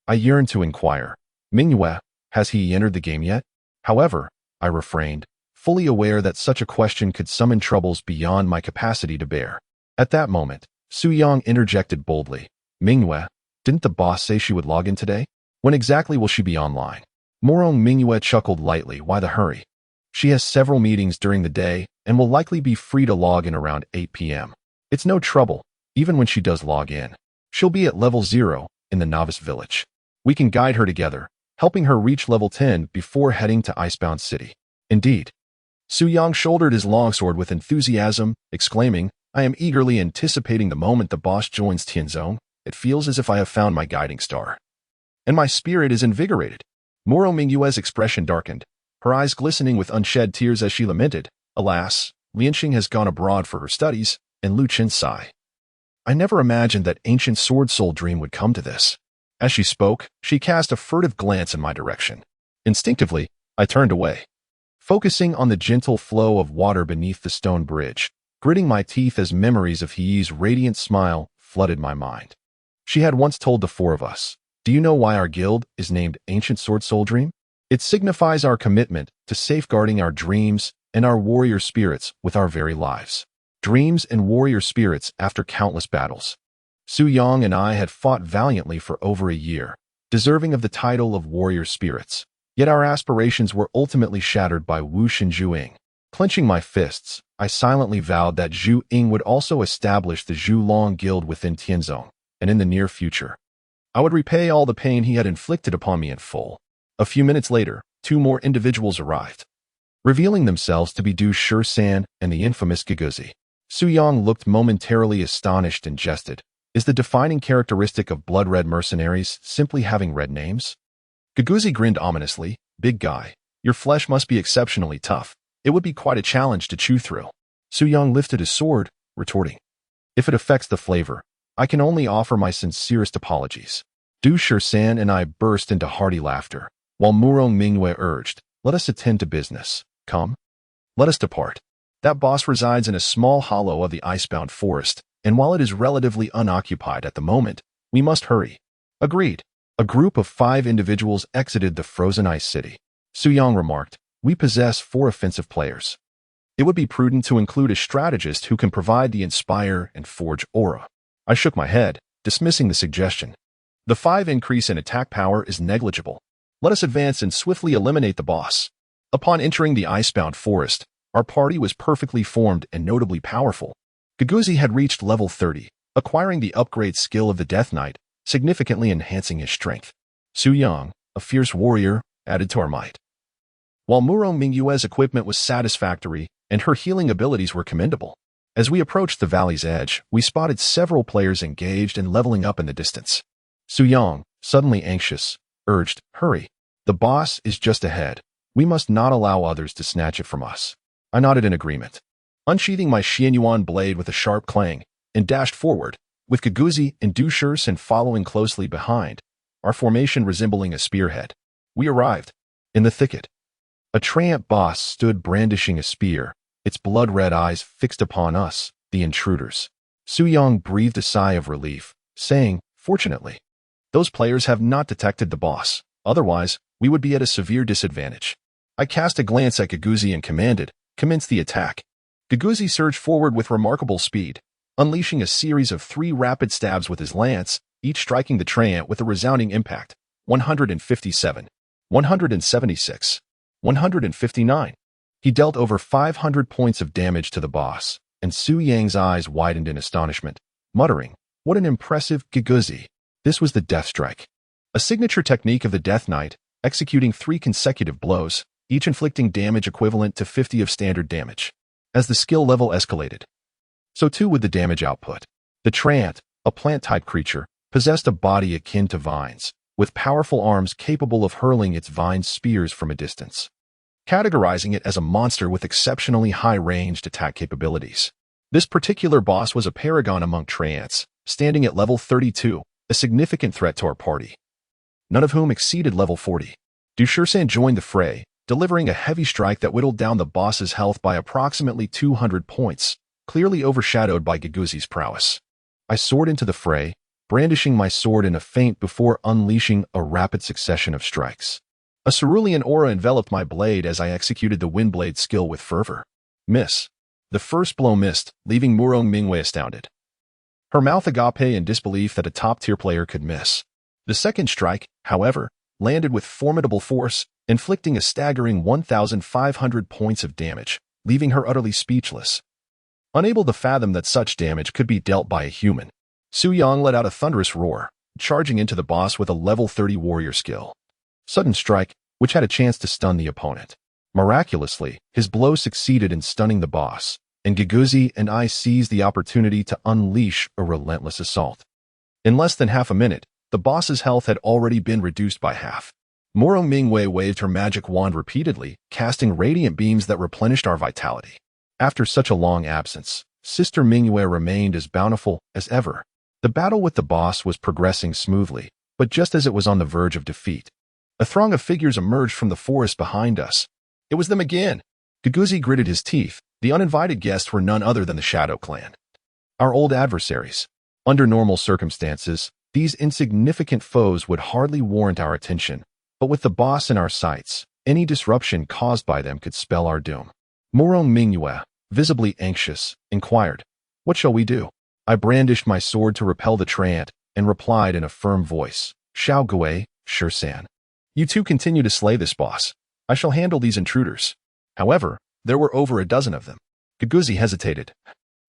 I yearned to inquire, Mingwei, has he entered the game yet? However, I refrained, fully aware that such a question could summon troubles beyond my capacity to bear. At that moment, Su Yang interjected boldly, Mingwei, didn't the boss say she would log in today? When exactly will she be online? Murong Mingwei chuckled lightly. Why the hurry? She has several meetings during the day and will likely be free to log in around 8 p.m. It's no trouble, even when she does log in. She'll be at level 0 in the novice village. We can guide her together, helping her reach level 10 before heading to Icebound City. Indeed. Su Yang shouldered his longsword with enthusiasm, exclaiming, I am eagerly anticipating the moment the boss joins Tianzong. It feels as if I have found my guiding star. And my spirit is invigorated. Murong Mingwei's expression darkened, her eyes glistening with unshed tears as she lamented, alas, Lianxing has gone abroad for her studies, and Lu Chen sighed. I never imagined that ancient sword soul dream would come to this. As she spoke, she cast a furtive glance in my direction. Instinctively, I turned away, focusing on the gentle flow of water beneath the stone bridge, gritting my teeth as memories of He's radiant smile flooded my mind. She had once told the four of us, do you know why our guild is named Ancient Sword Soul Dream? It signifies our commitment to safeguarding our dreams and our warrior spirits with our very lives. Dreams and warrior spirits after countless battles. Su Yang and I had fought valiantly for over a year, deserving of the title of warrior spirits. Yet our aspirations were ultimately shattered by Wu Shenjuing. Clenching my fists, I silently vowed that Zhu Ying would also establish the Zhu Long Guild within Tianzong, and in the near future, I would repay all the pain he had inflicted upon me in full. A few minutes later, 2 more individuals arrived, revealing themselves to be Du Shisan and the infamous Giguzi. Su Yang looked momentarily astonished and jested. Is the defining characteristic of blood-red mercenaries simply having red names? Giguzi grinned ominously. Big guy, your flesh must be exceptionally tough. It would be quite a challenge to chew through. Su Yang lifted his sword, retorting, if it affects the flavor, I can only offer my sincerest apologies. Du Shisan and I burst into hearty laughter, while Murong Mingwei urged, let us attend to business. Come. Let us depart. That boss resides in a small hollow of the icebound forest, and while it is relatively unoccupied at the moment, we must hurry. Agreed. A group of 5 individuals exited the frozen ice city. Su Yang remarked, we possess 4 offensive players. It would be prudent to include a strategist who can provide the inspire and forge aura. I shook my head, dismissing the suggestion. The 5 increase in attack power is negligible. Let us advance and swiftly eliminate the boss. Upon entering the icebound forest, our party was perfectly formed and notably powerful. Giguzi had reached level 30, acquiring the upgrade skill of the Death Knight, significantly enhancing his strength. Su Yang, a fierce warrior, added to our might. While Murong Mingwei's equipment was satisfactory and her healing abilities were commendable. As we approached the valley's edge, we spotted several players engaged and leveling up in the distance. Su Yang, suddenly anxious, urged, hurry. The boss is just ahead. We must not allow others to snatch it from us. I nodded in agreement, unsheathing my Xianyuan blade with a sharp clang, and dashed forward, with Giguzi and Du Shisan following closely behind, our formation resembling a spearhead. We arrived. In the thicket, a Treant boss stood brandishing a spear, its blood-red eyes fixed upon us, the intruders. Su Yang breathed a sigh of relief, saying, fortunately, those players have not detected the boss. Otherwise, we would be at a severe disadvantage. I cast a glance at Giguzi and commanded, "Commence the attack." Giguzi surged forward with remarkable speed, unleashing a series of 3 rapid stabs with his lance, each striking the treant with a resounding impact. 157, 176, 159. He dealt over 500 points of damage to the boss, and Su Yang's eyes widened in astonishment, muttering, "What an impressive Giguzi." This was the Death Strike, a signature technique of the Death Knight, executing 3 consecutive blows, each inflicting damage equivalent to 50 of standard damage. As the skill level escalated, so too would the damage output. The treant, a plant-type creature, possessed a body akin to vines, with powerful arms capable of hurling its vine spears from a distance, categorizing it as a monster with exceptionally high-ranged attack capabilities. This particular boss was a paragon among treants, standing at level 32, a significant threat to our party, none of whom exceeded level 40. Du Shursan joined the fray, delivering a heavy strike that whittled down the boss's health by approximately 200 points, clearly overshadowed by Giguzi's prowess. I soared into the fray, brandishing my sword in a feint before unleashing a rapid succession of strikes. A cerulean aura enveloped my blade as I executed the Windblade skill with fervor. Miss. The first blow missed, leaving Murong Mingwei astounded, her mouth agape in disbelief that a top-tier player could miss. The second strike, however, landed with formidable force, inflicting a staggering 1,500 points of damage, leaving her utterly speechless. Unable to fathom that such damage could be dealt by a human, Su Yang let out a thunderous roar, charging into the boss with a level 30 warrior skill. Sudden Strike, which had a chance to stun the opponent. Miraculously, his blow succeeded in stunning the boss, and Giguzi and I seized the opportunity to unleash a relentless assault. In less than half a minute, the boss's health had already been reduced by half. Murong Mingwei waved her magic wand repeatedly, casting radiant beams that replenished our vitality. After such a long absence, Sister Mingwei remained as bountiful as ever. The battle with the boss was progressing smoothly, but just as it was on the verge of defeat, a throng of figures emerged from the forest behind us. It was them again. Giguzi gritted his teeth. The uninvited guests were none other than the Shadow Clan, our old adversaries. Under normal circumstances, these insignificant foes would hardly warrant our attention, but with the boss in our sights, any disruption caused by them could spell our doom. Murong Mingwei, visibly anxious, inquired, "What shall we do?" I brandished my sword to repel the treant and replied in a firm voice, "Xiao Gui, Shursan. You two continue to slay this boss. I shall handle these intruders." However, there were over a dozen of them. Giguzi hesitated,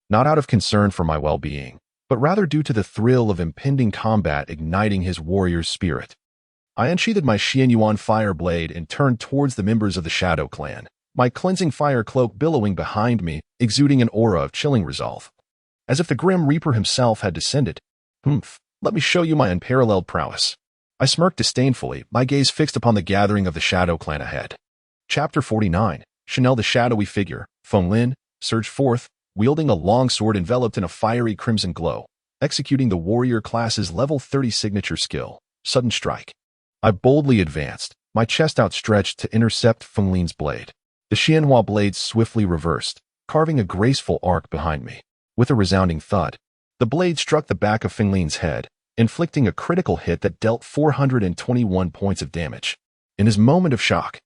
not out of concern for my well-being, but rather due to the thrill of impending combat igniting his warrior's spirit. I unsheathed my Xianyuan fire blade and turned towards the members of the Shadow Clan, my cleansing fire cloak billowing behind me, exuding an aura of chilling resolve. As if the Grim Reaper himself had descended. Let me show you my unparalleled prowess. I smirked disdainfully, my gaze fixed upon the gathering of the Shadow Clan ahead. Chapter 49. Chanel the shadowy figure, Feng Lin, surged forth, wielding a long sword enveloped in a fiery crimson glow, executing the warrior class's level 30 signature skill, Sudden Strike. I boldly advanced, my chest outstretched to intercept Feng Lin's blade. The Xianhua blade swiftly reversed, carving a graceful arc behind me. With a resounding thud, the blade struck the back of Feng Lin's head, inflicting a critical hit that dealt 421 points of damage. In his moment of shock,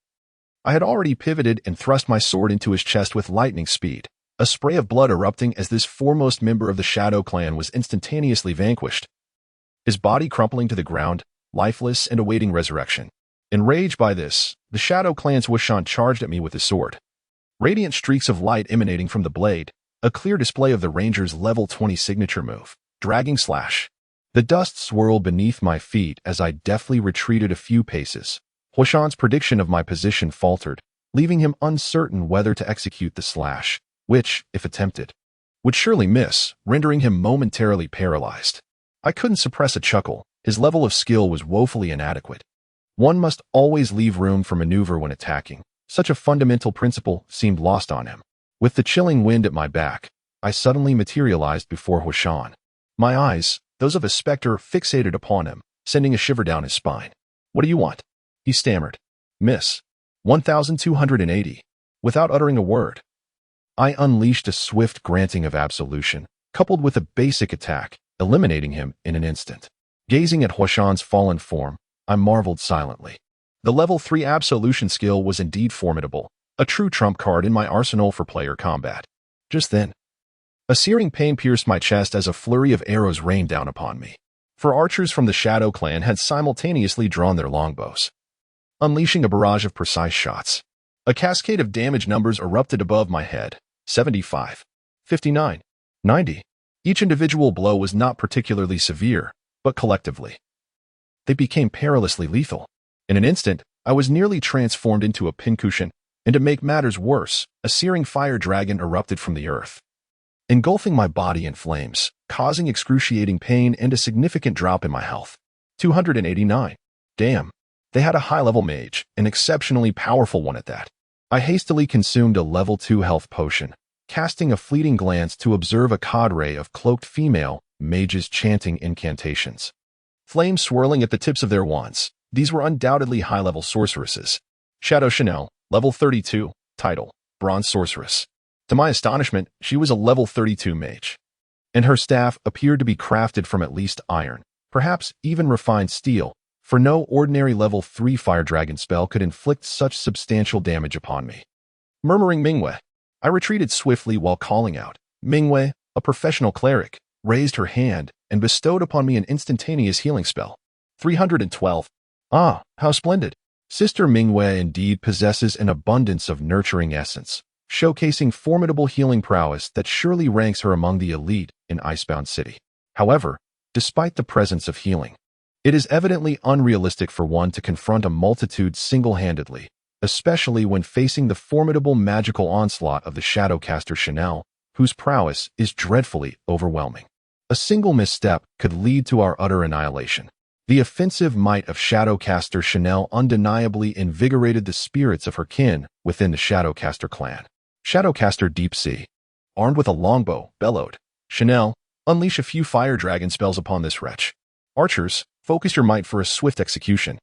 I had already pivoted and thrust my sword into his chest with lightning speed, a spray of blood erupting as this foremost member of the Shadow Clan was instantaneously vanquished, his body crumpling to the ground, lifeless and awaiting resurrection. Enraged by this, the Shadow Clan's Wuxian charged at me with his sword. Radiant streaks of light emanating from the blade, a clear display of the Ranger's level 20 signature move, Dragging Slash. The dust swirled beneath my feet as I deftly retreated a few paces. Wuxian's prediction of my position faltered, leaving him uncertain whether to execute the slash, which, if attempted, would surely miss, rendering him momentarily paralyzed. I couldn't suppress a chuckle. His level of skill was woefully inadequate. One must always leave room for maneuver when attacking. Such a fundamental principle seemed lost on him. With the chilling wind at my back, I suddenly materialized before Wuxian. My eyes, those of a specter, fixated upon him, sending a shiver down his spine. "What do you want?" he stammered. "Miss. 1,280. Without uttering a word, I unleashed a swift granting of absolution, coupled with a basic attack, eliminating him in an instant. Gazing at Wuxian's fallen form, I marveled silently. The level 3 absolution skill was indeed formidable, a true trump card in my arsenal for player combat. Just then, a searing pain pierced my chest as a flurry of arrows rained down upon me. For archers from the Shadow Clan had simultaneously drawn their longbows, unleashing a barrage of precise shots. A cascade of damage numbers erupted above my head. 75, 59, 90. Each individual blow was not particularly severe, but collectively, they became perilously lethal. In an instant, I was nearly transformed into a pincushion, and to make matters worse, a searing fire dragon erupted from the earth, engulfing my body in flames, causing excruciating pain and a significant drop in my health. 289. Damn. They had a high-level mage, an exceptionally powerful one at that. I hastily consumed a level 2 health potion, casting a fleeting glance to observe a cadre of cloaked female mages chanting incantations, flames swirling at the tips of their wands. These were undoubtedly high-level sorceresses. Shadow Chanel, level 32, title, Bronze Sorceress. To my astonishment, she was a level 32 mage, and her staff appeared to be crafted from at least iron, perhaps even refined steel, for no ordinary level 3 fire dragon spell could inflict such substantial damage upon me. Murmuring Mingwei, I retreated swiftly while calling out. Mingwei, a professional cleric, raised her hand and bestowed upon me an instantaneous healing spell. 312. Ah, how splendid! Sister Mingwei indeed possesses an abundance of nurturing essence, showcasing formidable healing prowess that surely ranks her among the elite in Icebound City. However, despite the presence of healing, it is evidently unrealistic for one to confront a multitude single-handedly, especially when facing the formidable magical onslaught of the Shadowcaster Chanel, whose prowess is dreadfully overwhelming. A single misstep could lead to our utter annihilation. The offensive might of Shadowcaster Chanel undeniably invigorated the spirits of her kin within the Shadowcaster clan. Shadowcaster Deep Sea, armed with a longbow, bellowed, Chanel, unleash a few fire dragon spells upon this wretch. Archers, focus your might for a swift execution.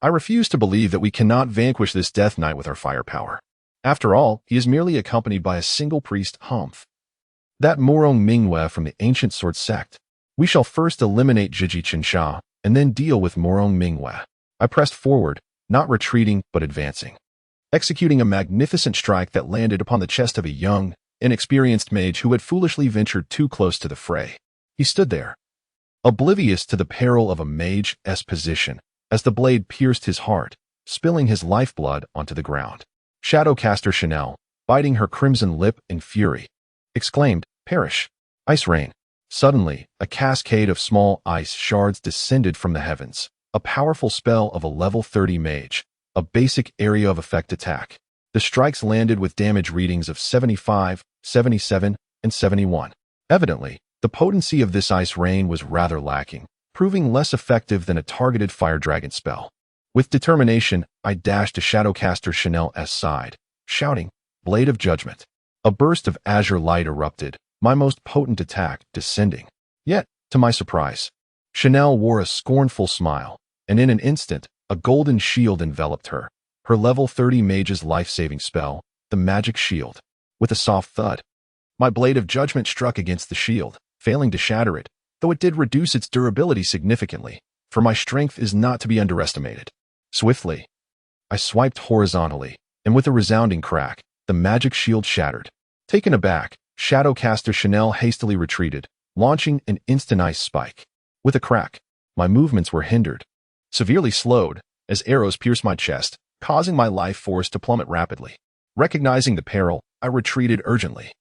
I refuse to believe that we cannot vanquish this Death Knight with our firepower. After all, he is merely accompanied by a single priest, Humph. That Murong Mingwei from the ancient sword sect. We shall first eliminate Jiji Qinsha, and then deal with Murong Mingwei. I pressed forward, not retreating but advancing, executing a magnificent strike that landed upon the chest of a young, inexperienced mage who had foolishly ventured too close to the fray. He stood there, oblivious to the peril of a mage's position, as the blade pierced his heart, spilling his lifeblood onto the ground. Shadowcaster Chanel, biting her crimson lip in fury, exclaimed, "Perish! Ice rain!" Suddenly, a cascade of small ice shards descended from the heavens, a powerful spell of a level 30 mage, a basic area of effect attack. The strikes landed with damage readings of 75, 77, and 71. Evidently, the potency of this ice rain was rather lacking, proving less effective than a targeted fire dragon spell. With determination, I dashed to Shadowcaster Chanel's side, shouting, "Blade of Judgment!" A burst of azure light erupted, my most potent attack descending. Yet, to my surprise, Chanel wore a scornful smile, and in an instant, a golden shield enveloped her, her level 30 mage's life-saving spell, the Magic Shield. With a soft thud, my Blade of Judgment struck against the shield, failing to shatter it, though it did reduce its durability significantly, for my strength is not to be underestimated. Swiftly, I swiped horizontally, and with a resounding crack, the magic shield shattered. Taken aback, Shadowcaster Chanel hastily retreated, launching an instant ice spike. With a crack, my movements were hindered, severely slowed, as arrows pierced my chest, causing my life force to plummet rapidly. Recognizing the peril, I retreated urgently,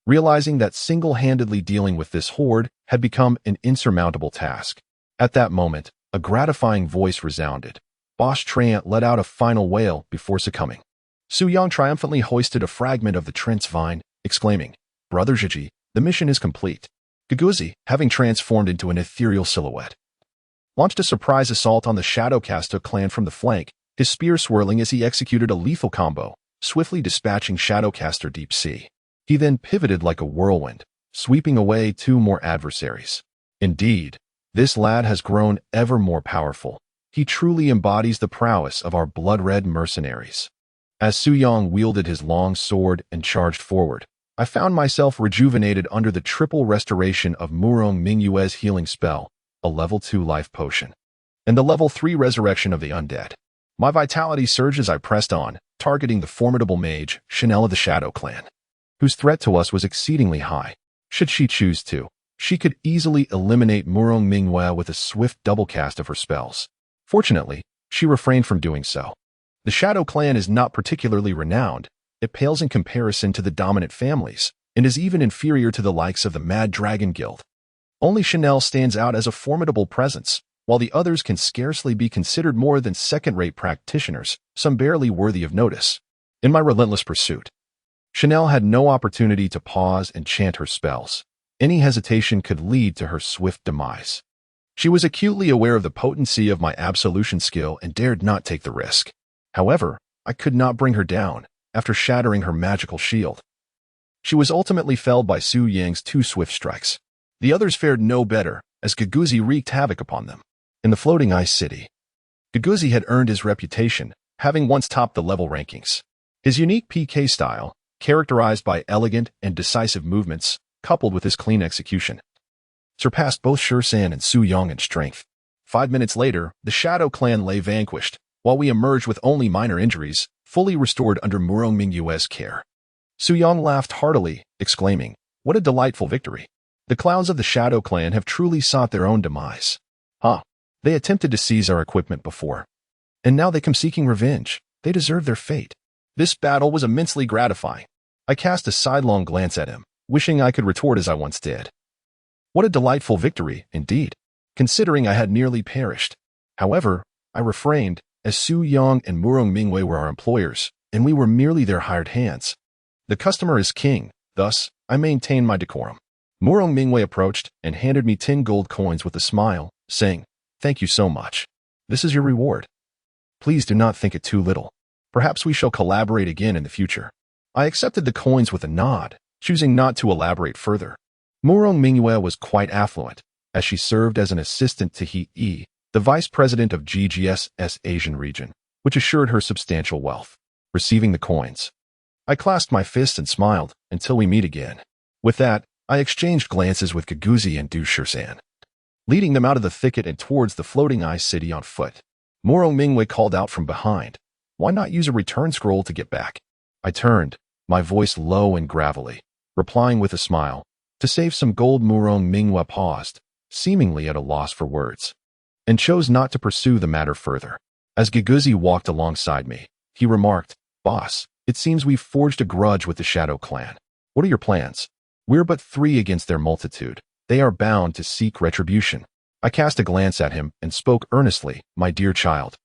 realizing that single-handedly dealing with this horde had become an insurmountable task. At that moment, a gratifying voice resounded. Boss Treant let out a final wail before succumbing. Su Yang triumphantly hoisted a fragment of the Trent's vine, exclaiming, "Brother Jiji, the mission is complete." Guguzi, having transformed into an ethereal silhouette, launched a surprise assault on the Shadowcaster clan from the flank, his spear swirling as he executed a lethal combo, swiftly dispatching Shadowcaster Deep Sea. He then pivoted like a whirlwind, sweeping away 2 more adversaries. Indeed, this lad has grown ever more powerful. He truly embodies the prowess of our blood-red mercenaries. As Su Yang wielded his long sword and charged forward, I found myself rejuvenated under the triple restoration of Murong Mingwei's healing spell, a level 2 life potion. and the level 3 resurrection of the undead. My vitality surged as I pressed on, targeting the formidable mage, Chanel of the Shadow Clan, whose threat to us was exceedingly high. Should she choose to, she could easily eliminate Murong Mingwei with a swift double cast of her spells. Fortunately, she refrained from doing so. The Shadow Clan is not particularly renowned. It pales in comparison to the dominant families, and is even inferior to the likes of the Mad Dragon Guild. Only Chanel stands out as a formidable presence, while the others can scarcely be considered more than second-rate practitioners, some barely worthy of notice. In my relentless pursuit, Chanel had no opportunity to pause and chant her spells. Any hesitation could lead to her swift demise. She was acutely aware of the potency of my absolution skill and dared not take the risk. However, I could not bring her down, after shattering her magical shield. She was ultimately felled by Su Yang's 2 swift strikes. The others fared no better, as Giguzi wreaked havoc upon them. In the floating ice city, Giguzi had earned his reputation, having once topped the level rankings. His unique PK style, characterized by elegant and decisive movements, coupled with his clean execution, surpassed both Shursan and Su Yang in strength. 5 minutes later, the Shadow Clan lay vanquished, while we emerged with only minor injuries, fully restored under Murong Mingyue's care. Su Yang laughed heartily, exclaiming, "What a delightful victory! The clowns of the Shadow Clan have truly sought their own demise. They attempted to seize our equipment before, and now they come seeking revenge. They deserve their fate." This battle was immensely gratifying. I cast a sidelong glance at him, wishing I could retort as I once did. What a delightful victory, indeed, considering I had nearly perished. However, I refrained, as Su Yang and Murong Mingwei were our employers, and we were merely their hired hands. The customer is king, thus, I maintained my decorum. Murong Mingwei approached and handed me 10 gold coins with a smile, saying, "Thank you so much. This is your reward. Please do not think it too little. Perhaps we shall collaborate again in the future." I accepted the coins with a nod, choosing not to elaborate further. Murong Mingyue was quite affluent, as she served as an assistant to He Yi, the vice president of GGS's Asian region, which assured her substantial wealth. Receiving the coins, I clasped my fists and smiled, "Until we meet again." With that, I exchanged glances with Giguzi and Du Shursan, leading them out of the thicket and towards the floating ice city on foot. Murong Mingwei called out from behind, "Why not use a return scroll to get back?" I turned, my voice low and gravelly, replying with a smile. To save some gold, Murong Mingwei paused, seemingly at a loss for words, and chose not to pursue the matter further. As Giguzi walked alongside me, he remarked, "Boss, it seems we've forged a grudge with the Shadow Clan. What are your plans? We're but 3 against their multitude. They are bound to seek retribution." I cast a glance at him and spoke earnestly, "My dear child,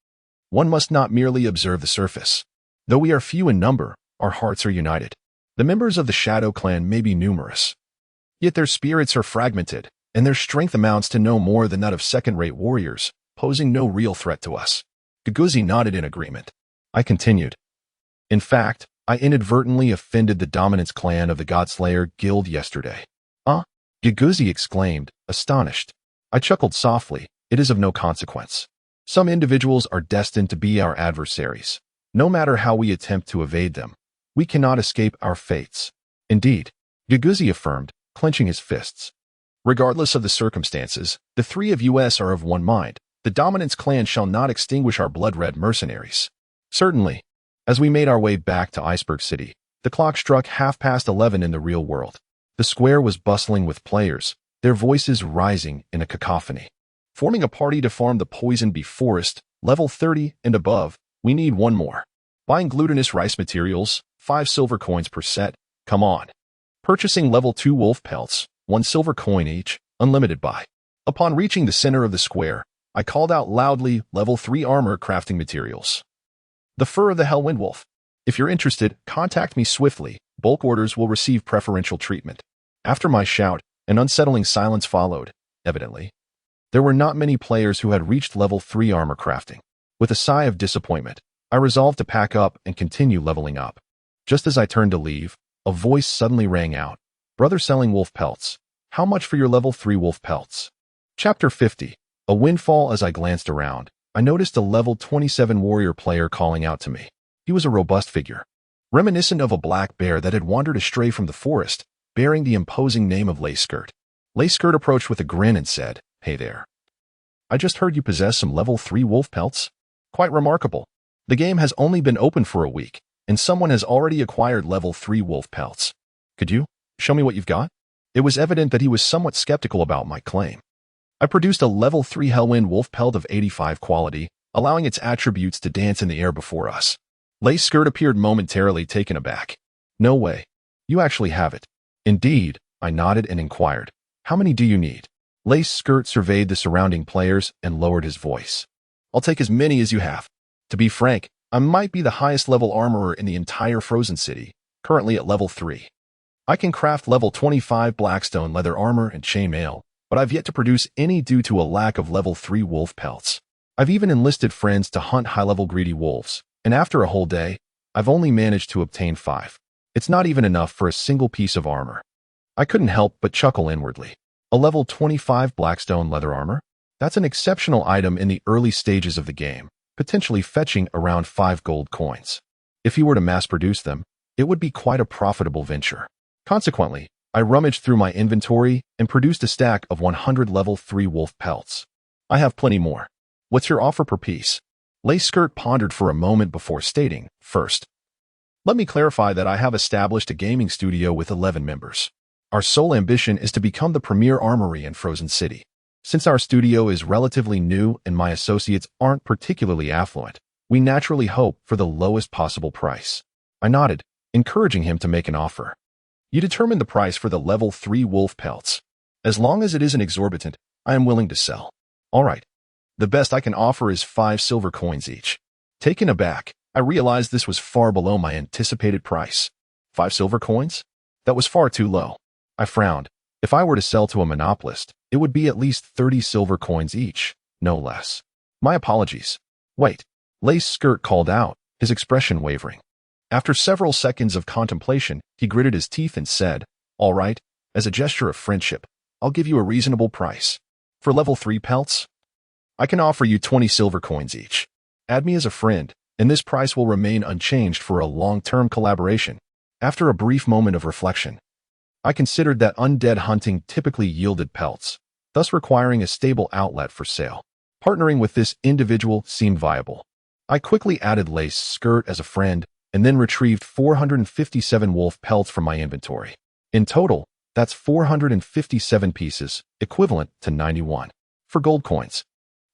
one must not merely observe the surface. Though we are few in number, our hearts are united. The members of the Shadow Clan may be numerous, yet their spirits are fragmented, and their strength amounts to no more than that of second-rate warriors, posing no real threat to us." Giguzi nodded in agreement. I continued, "In fact, I inadvertently offended the Dominance clan of the Godslayer Guild yesterday." Giguzi exclaimed, astonished. I chuckled softly. "It is of no consequence. Some individuals are destined to be our adversaries. No matter how we attempt to evade them, we cannot escape our fates." "Indeed," Giguzi affirmed, clenching his fists. "Regardless of the circumstances, the 3 of us are of one mind. The Dominance clan shall not extinguish our blood-red mercenaries." "Certainly." As we made our way back to Iceberg City, the clock struck 11:30 in the real world. The square was bustling with players, their voices rising in a cacophony. "Forming a party to farm the poison bee forest, level 30 and above. We need 1 more. Buying glutinous rice materials, 5 silver coins per set. Come on. Purchasing level 2 wolf pelts, 1 silver coin each, unlimited buy." Upon reaching the center of the square, I called out loudly, "Level 3 armor crafting materials. The fur of the Hellwind Wolf. If you're interested, contact me swiftly. Bulk orders will receive preferential treatment." After my shout, an unsettling silence followed. Evidently, there were not many players who had reached level 3 armor crafting. With a sigh of disappointment, I resolved to pack up and continue leveling up. Just as I turned to leave, a voice suddenly rang out. "Brother selling wolf pelts. How much for your level 3 wolf pelts?" Chapter 50. A windfall. As I glanced around, I noticed a level 27 warrior player calling out to me. He was a robust figure, reminiscent of a black bear that had wandered astray from the forest, bearing the imposing name of Layskirt. Layskirt approached with a grin and said, "Hey there." I just heard you possess some level 3 wolf pelts? Quite remarkable. The game has only been open for a week, and someone has already acquired level 3 wolf pelts. Could you show me what you've got? It was evident that he was somewhat skeptical about my claim. I produced a level 3 Hellwind wolf pelt of 85 quality, allowing its attributes to dance in the air before us. Lace Skirt appeared momentarily taken aback. No way. You actually have it. Indeed, I nodded and inquired. How many do you need? Lace Skirt surveyed the surrounding players and lowered his voice. I'll take as many as you have. To be frank, I might be the highest level armorer in the entire Frozen City, currently at level 3. I can craft level 25 Blackstone leather armor and chainmail, but I've yet to produce any due to a lack of level 3 wolf pelts. I've even enlisted friends to hunt high-level greedy wolves, and after a whole day, I've only managed to obtain 5. It's not even enough for a single piece of armor. I couldn't help but chuckle inwardly. A level 25 Blackstone leather armor? That's an exceptional item in the early stages of the game, potentially fetching around 5 gold coins. If you were to mass-produce them, it would be quite a profitable venture. Consequently, I rummaged through my inventory and produced a stack of 100 level 3 wolf pelts. I have plenty more. What's your offer per piece? Lace Skirt pondered for a moment before stating, First, let me clarify that I have established a gaming studio with 11 members. Our sole ambition is to become the premier armory in Frozen City. Since our studio is relatively new and my associates aren't particularly affluent, we naturally hope for the lowest possible price. I nodded, encouraging him to make an offer. You determine the price for the level 3 wolf pelts. As long as it isn't exorbitant, I am willing to sell. All right. The best I can offer is 5 silver coins each. Taken aback, I realized this was far below my anticipated price. 5 silver coins? That was far too low. I frowned. If I were to sell to a monopolist, it would be at least 30 silver coins each, no less. My apologies. Wait. Lace Skirt called out, his expression wavering. After several seconds of contemplation, he gritted his teeth and said, All right, as a gesture of friendship, I'll give you a reasonable price. For level 3 pelts, I can offer you 20 silver coins each. Add me as a friend, and this price will remain unchanged for a long-term collaboration. After a brief moment of reflection, I considered that undead hunting typically yielded pelts, thus requiring a stable outlet for sale. Partnering with this individual seemed viable. I quickly added Lace Skirt as a friend, and then retrieved 457 wolf pelts from my inventory. In total, that's 457 pieces, equivalent to 91. For gold coins.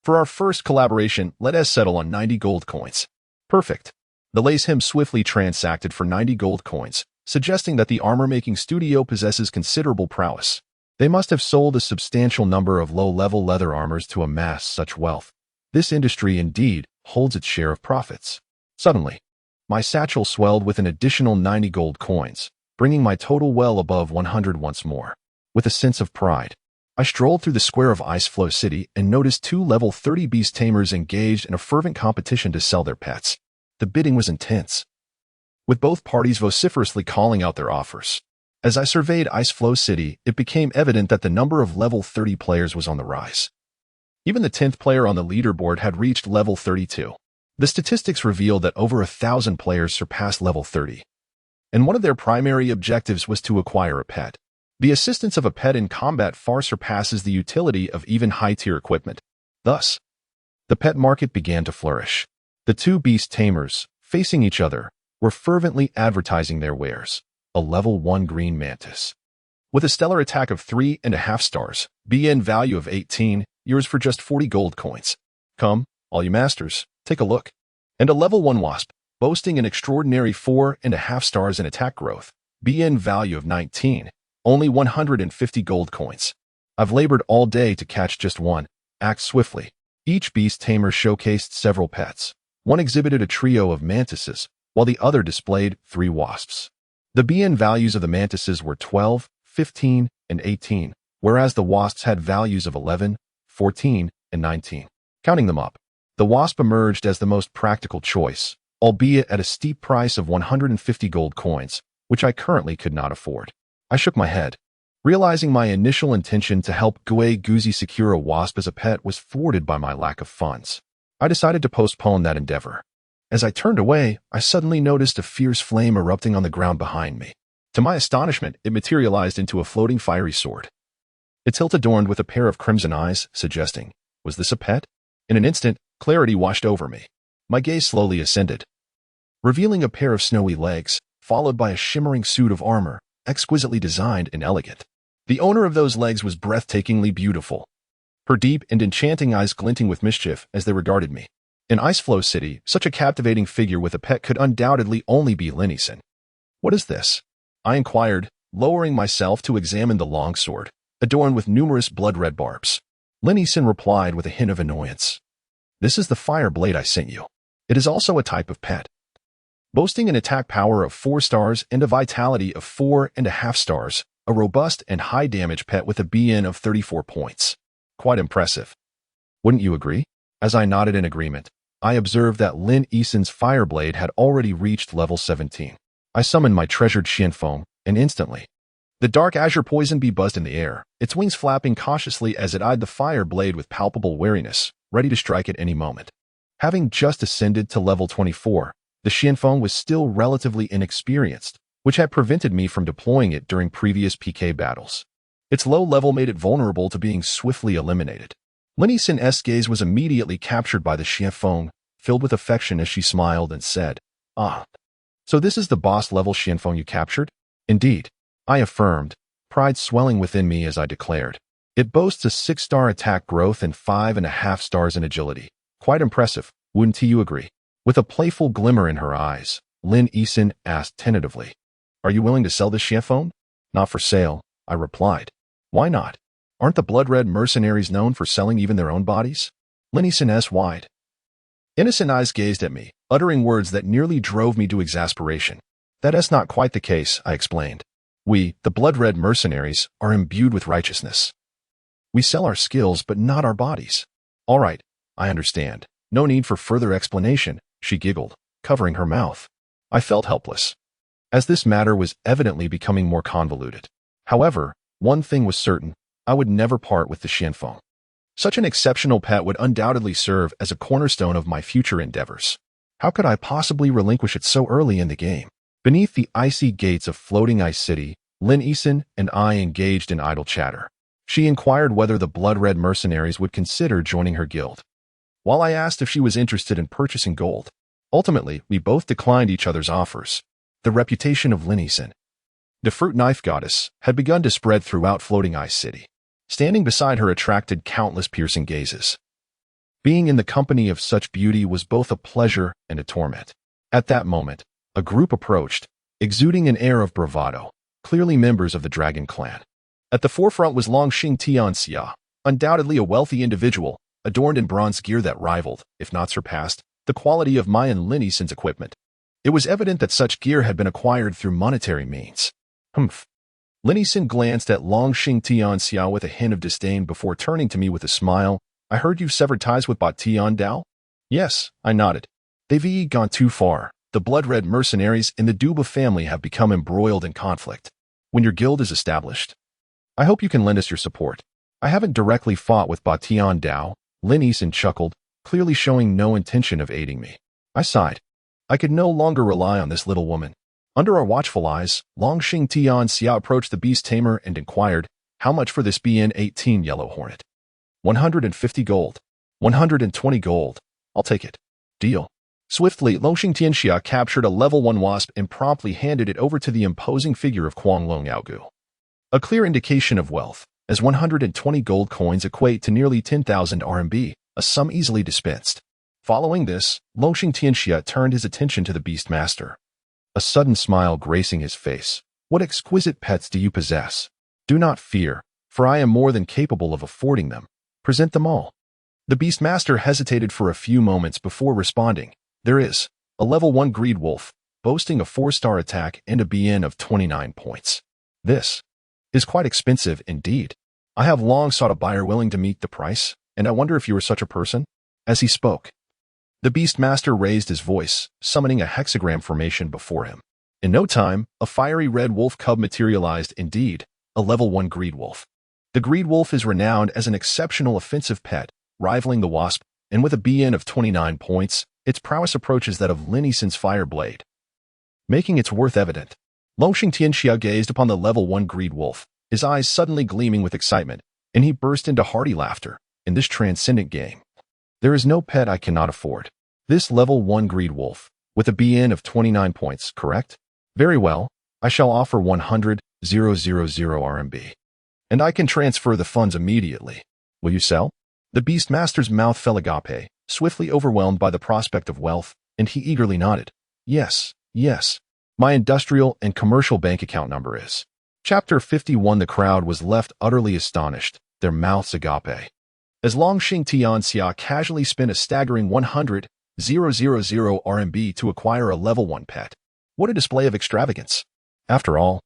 For our first collaboration, let us settle on 90 gold coins. Perfect. The lace hem swiftly transacted for 90 gold coins, suggesting that the armor-making studio possesses considerable prowess. They must have sold a substantial number of low-level leather armors to amass such wealth. This industry indeed holds its share of profits. Suddenly, my satchel swelled with an additional 90 gold coins, bringing my total well above 100 once more. With a sense of pride, I strolled through the square of Ice Flow City and noticed 2 level 30 beast tamers engaged in a fervent competition to sell their pets. The bidding was intense, with both parties vociferously calling out their offers. As I surveyed Ice Flow City, it became evident that the number of level 30 players was on the rise. Even the 10th player on the leaderboard had reached level 32. The statistics revealed that over 1,000 players surpassed level 30, and one of their primary objectives was to acquire a pet. The assistance of a pet in combat far surpasses the utility of even high-tier equipment. Thus, the pet market began to flourish. The 2 beast tamers, facing each other, were fervently advertising their wares. A level 1 green mantis, with a stellar attack of 3.5 stars, BN value of 18, yours for just 40 gold coins. Come, all you masters, take a look. And a level 1 wasp, boasting an extraordinary 4.5 stars in attack growth, BN value of 19, only 150 gold coins. I've labored all day to catch just one. Act swiftly. Each beast tamer showcased several pets. One exhibited a trio of mantises, while the other displayed 3 wasps. The BN values of the mantises were 12, 15, and 18, whereas the wasps had values of 11, 14, and 19. Counting them up, the wasp emerged as the most practical choice, albeit at a steep price of 150 gold coins, which I currently could not afford. I shook my head, realizing my initial intention to help Guzi secure a wasp as a pet was thwarted by my lack of funds. I decided to postpone that endeavor. As I turned away, I suddenly noticed a fierce flame erupting on the ground behind me. To my astonishment, it materialized into a floating fiery sword. Its hilt adorned with a pair of crimson eyes, suggesting, Was this a pet? In an instant, clarity washed over me. My gaze slowly ascended, revealing a pair of snowy legs, followed by a shimmering suit of armor, exquisitely designed and elegant. The owner of those legs was breathtakingly beautiful, her deep and enchanting eyes glinting with mischief as they regarded me. In Iceflow City, such a captivating figure with a pet could undoubtedly only be Linison. What is this? I inquired, lowering myself to examine the longsword, adorned with numerous blood-red barbs. Linison replied with a hint of annoyance. This is the fire blade I sent you. It is also a type of pet, boasting an attack power of 4 stars and a vitality of 4.5 stars, a robust and high-damage pet with a BN of 34 points. Quite impressive. Wouldn't you agree? As I nodded in agreement, I observed that Lin Eason's Fireblade had already reached level 17. I summoned my treasured Xianfeng, and instantly, the dark azure poison bee buzzed in the air, its wings flapping cautiously as it eyed the Fireblade with palpable wariness, ready to strike at any moment. Having just ascended to level 24, the Xianfeng was still relatively inexperienced, which had prevented me from deploying it during previous PK battles. Its low level made it vulnerable to being swiftly eliminated. Linison's gaze was immediately captured by the Xianfeng, filled with affection as she smiled and said, "Ah, so this is the boss-level Xianfeng you captured?" "Indeed," I affirmed, pride swelling within me as I declared. "It boasts a 6-star attack growth and 5.5 stars in agility. Quite impressive, wouldn't you agree?" With a playful glimmer in her eyes, Lin Eason asked tentatively, "Are you willing to sell this Xianfeng?" "Not for sale," I replied. "Why not? Aren't the blood-red mercenaries known for selling even their own bodies?" Linison's wide, innocent eyes gazed at me, uttering words that nearly drove me to exasperation. "That's not quite the case," I explained. "We, the blood-red mercenaries, are imbued with righteousness. We sell our skills, but not our bodies." "All right, I understand. No need for further explanation," she giggled, covering her mouth. I felt helpless, as this matter was evidently becoming more convoluted. However, one thing was certain: I would never part with the Xianfeng. Such an exceptional pet would undoubtedly serve as a cornerstone of my future endeavors. How could I possibly relinquish it so early in the game? Beneath the icy gates of Floating Ice City, Lin Eason and I engaged in idle chatter. She inquired whether the blood-red mercenaries would consider joining her guild, while I asked if she was interested in purchasing gold. Ultimately, we both declined each other's offers. The reputation of Lin Eason, the fruit knife goddess, had begun to spread throughout Floating Ice City. Standing beside her attracted countless piercing gazes. Being in the company of such beauty was both a pleasure and a torment. At that moment, a group approached, exuding an air of bravado, clearly members of the Dragon Clan. At the forefront was Longxing Tianzong, undoubtedly a wealthy individual, adorned in bronze gear that rivaled, if not surpassed, the quality of my and Lin Eason's equipment. It was evident that such gear had been acquired through monetary means. Humph. Lin Eason glanced at Longxing Tianzong with a hint of disdain before turning to me with a smile. "I heard you've severed ties with Ba Tiandao?" "Yes," I nodded. "They've gone too far. The blood-red mercenaries and the Duba family have become embroiled in conflict. When your guild is established, I hope you can lend us your support." "I haven't directly fought with Ba Tiandao," Lin Eason chuckled, clearly showing no intention of aiding me. I sighed. I could no longer rely on this little woman. Under our watchful eyes, Longxing Tianzong approached the beast tamer and inquired, "How much for this BN-18 Yellow Hornet?" 150 gold. 120 gold. I'll take it. Deal. Swiftly, Longxing Tianxia captured a level 1 wasp and promptly handed it over to the imposing figure of Guanglong Yaogu. A clear indication of wealth, as 120 gold coins equate to nearly 10,000 RMB, a sum easily dispensed. Following this, Longxing Tianxia turned his attention to the Beastmaster, a sudden smile gracing his face. "What exquisite pets do you possess? Do not fear, for I am more than capable of affording them. Present them all." The Beastmaster hesitated for a few moments before responding. "There is a level 1 Greed Wolf, boasting a 4-star attack and a BN of 29 points. This is quite expensive indeed. I have long sought a buyer willing to meet the price, and I wonder if you are such a person?" As he spoke, the Beastmaster raised his voice, summoning a hexagram formation before him. In no time, a fiery red wolf cub materialized. Indeed, a level 1 Greed Wolf. The Greed Wolf is renowned as an exceptional offensive pet, rivaling the wasp, and with a BN of 29 points, its prowess approaches that of Lin Eason's Fireblade, making its worth evident. Longxing Tianxia gazed upon the level 1 Greed Wolf, his eyes suddenly gleaming with excitement, and he burst into hearty laughter. in this transcendent game. There is no pet I cannot afford. This level 1 greed wolf, with a BN of 29 points, correct? Very well, I shall offer 100,000 RMB. And I can transfer the funds immediately. Will you sell? The Beastmaster's mouth fell agape, swiftly overwhelmed by the prospect of wealth, and he eagerly nodded. Yes, yes. My industrial and commercial bank account number is. Chapter 51. The crowd was left utterly astonished, their mouths agape. As Longxing Tianxia casually spent a staggering 100,000 RMB to acquire a level 1 pet. What a display of extravagance. After all,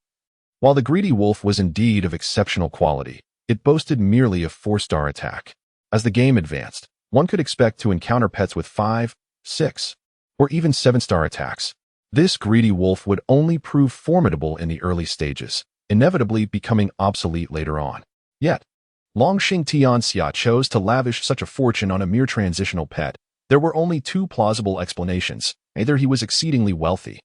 while the greedy wolf was indeed of exceptional quality, it boasted merely a 4-star attack. As the game advanced, one could expect to encounter pets with 5, 6, or even 7-star attacks. This greedy wolf would only prove formidable in the early stages, inevitably becoming obsolete later on. Yet, Longxing Tianxia chose to lavish such a fortune on a mere transitional pet. There were only 2 plausible explanations. Either he was exceedingly wealthy,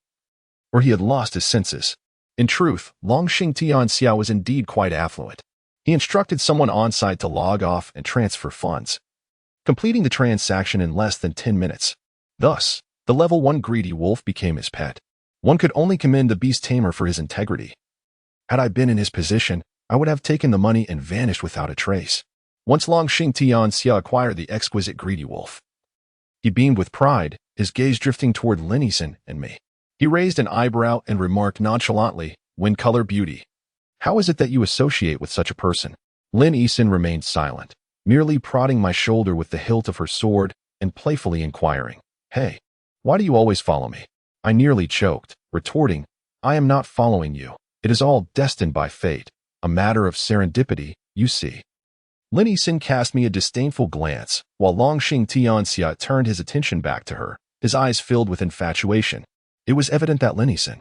or he had lost his senses. In truth, Longxing Tianxia was indeed quite affluent. He instructed someone on-site to log off and transfer funds, completing the transaction in less than 10 minutes. Thus, the level 1 greedy wolf became his pet. One could only commend the beast tamer for his integrity. Had I been in his position, I would have taken the money and vanished without a trace. Once Longxing Tianxia acquired the exquisite greedy wolf, he beamed with pride, his gaze drifting toward Lin Yisan and me. He raised an eyebrow and remarked nonchalantly, "Wind color beauty. How is it that you associate with such a person?" Lin Yisan remained silent, merely prodding my shoulder with the hilt of her sword and playfully inquiring, "Hey, why do you always follow me?" I nearly choked, retorting, "I am not following you. It is all destined by fate, a matter of serendipity, you see." Lin Yisan cast me a disdainful glance, while Longxing Tianxia turned his attention back to her, his eyes filled with infatuation. It was evident that Lin Yisan,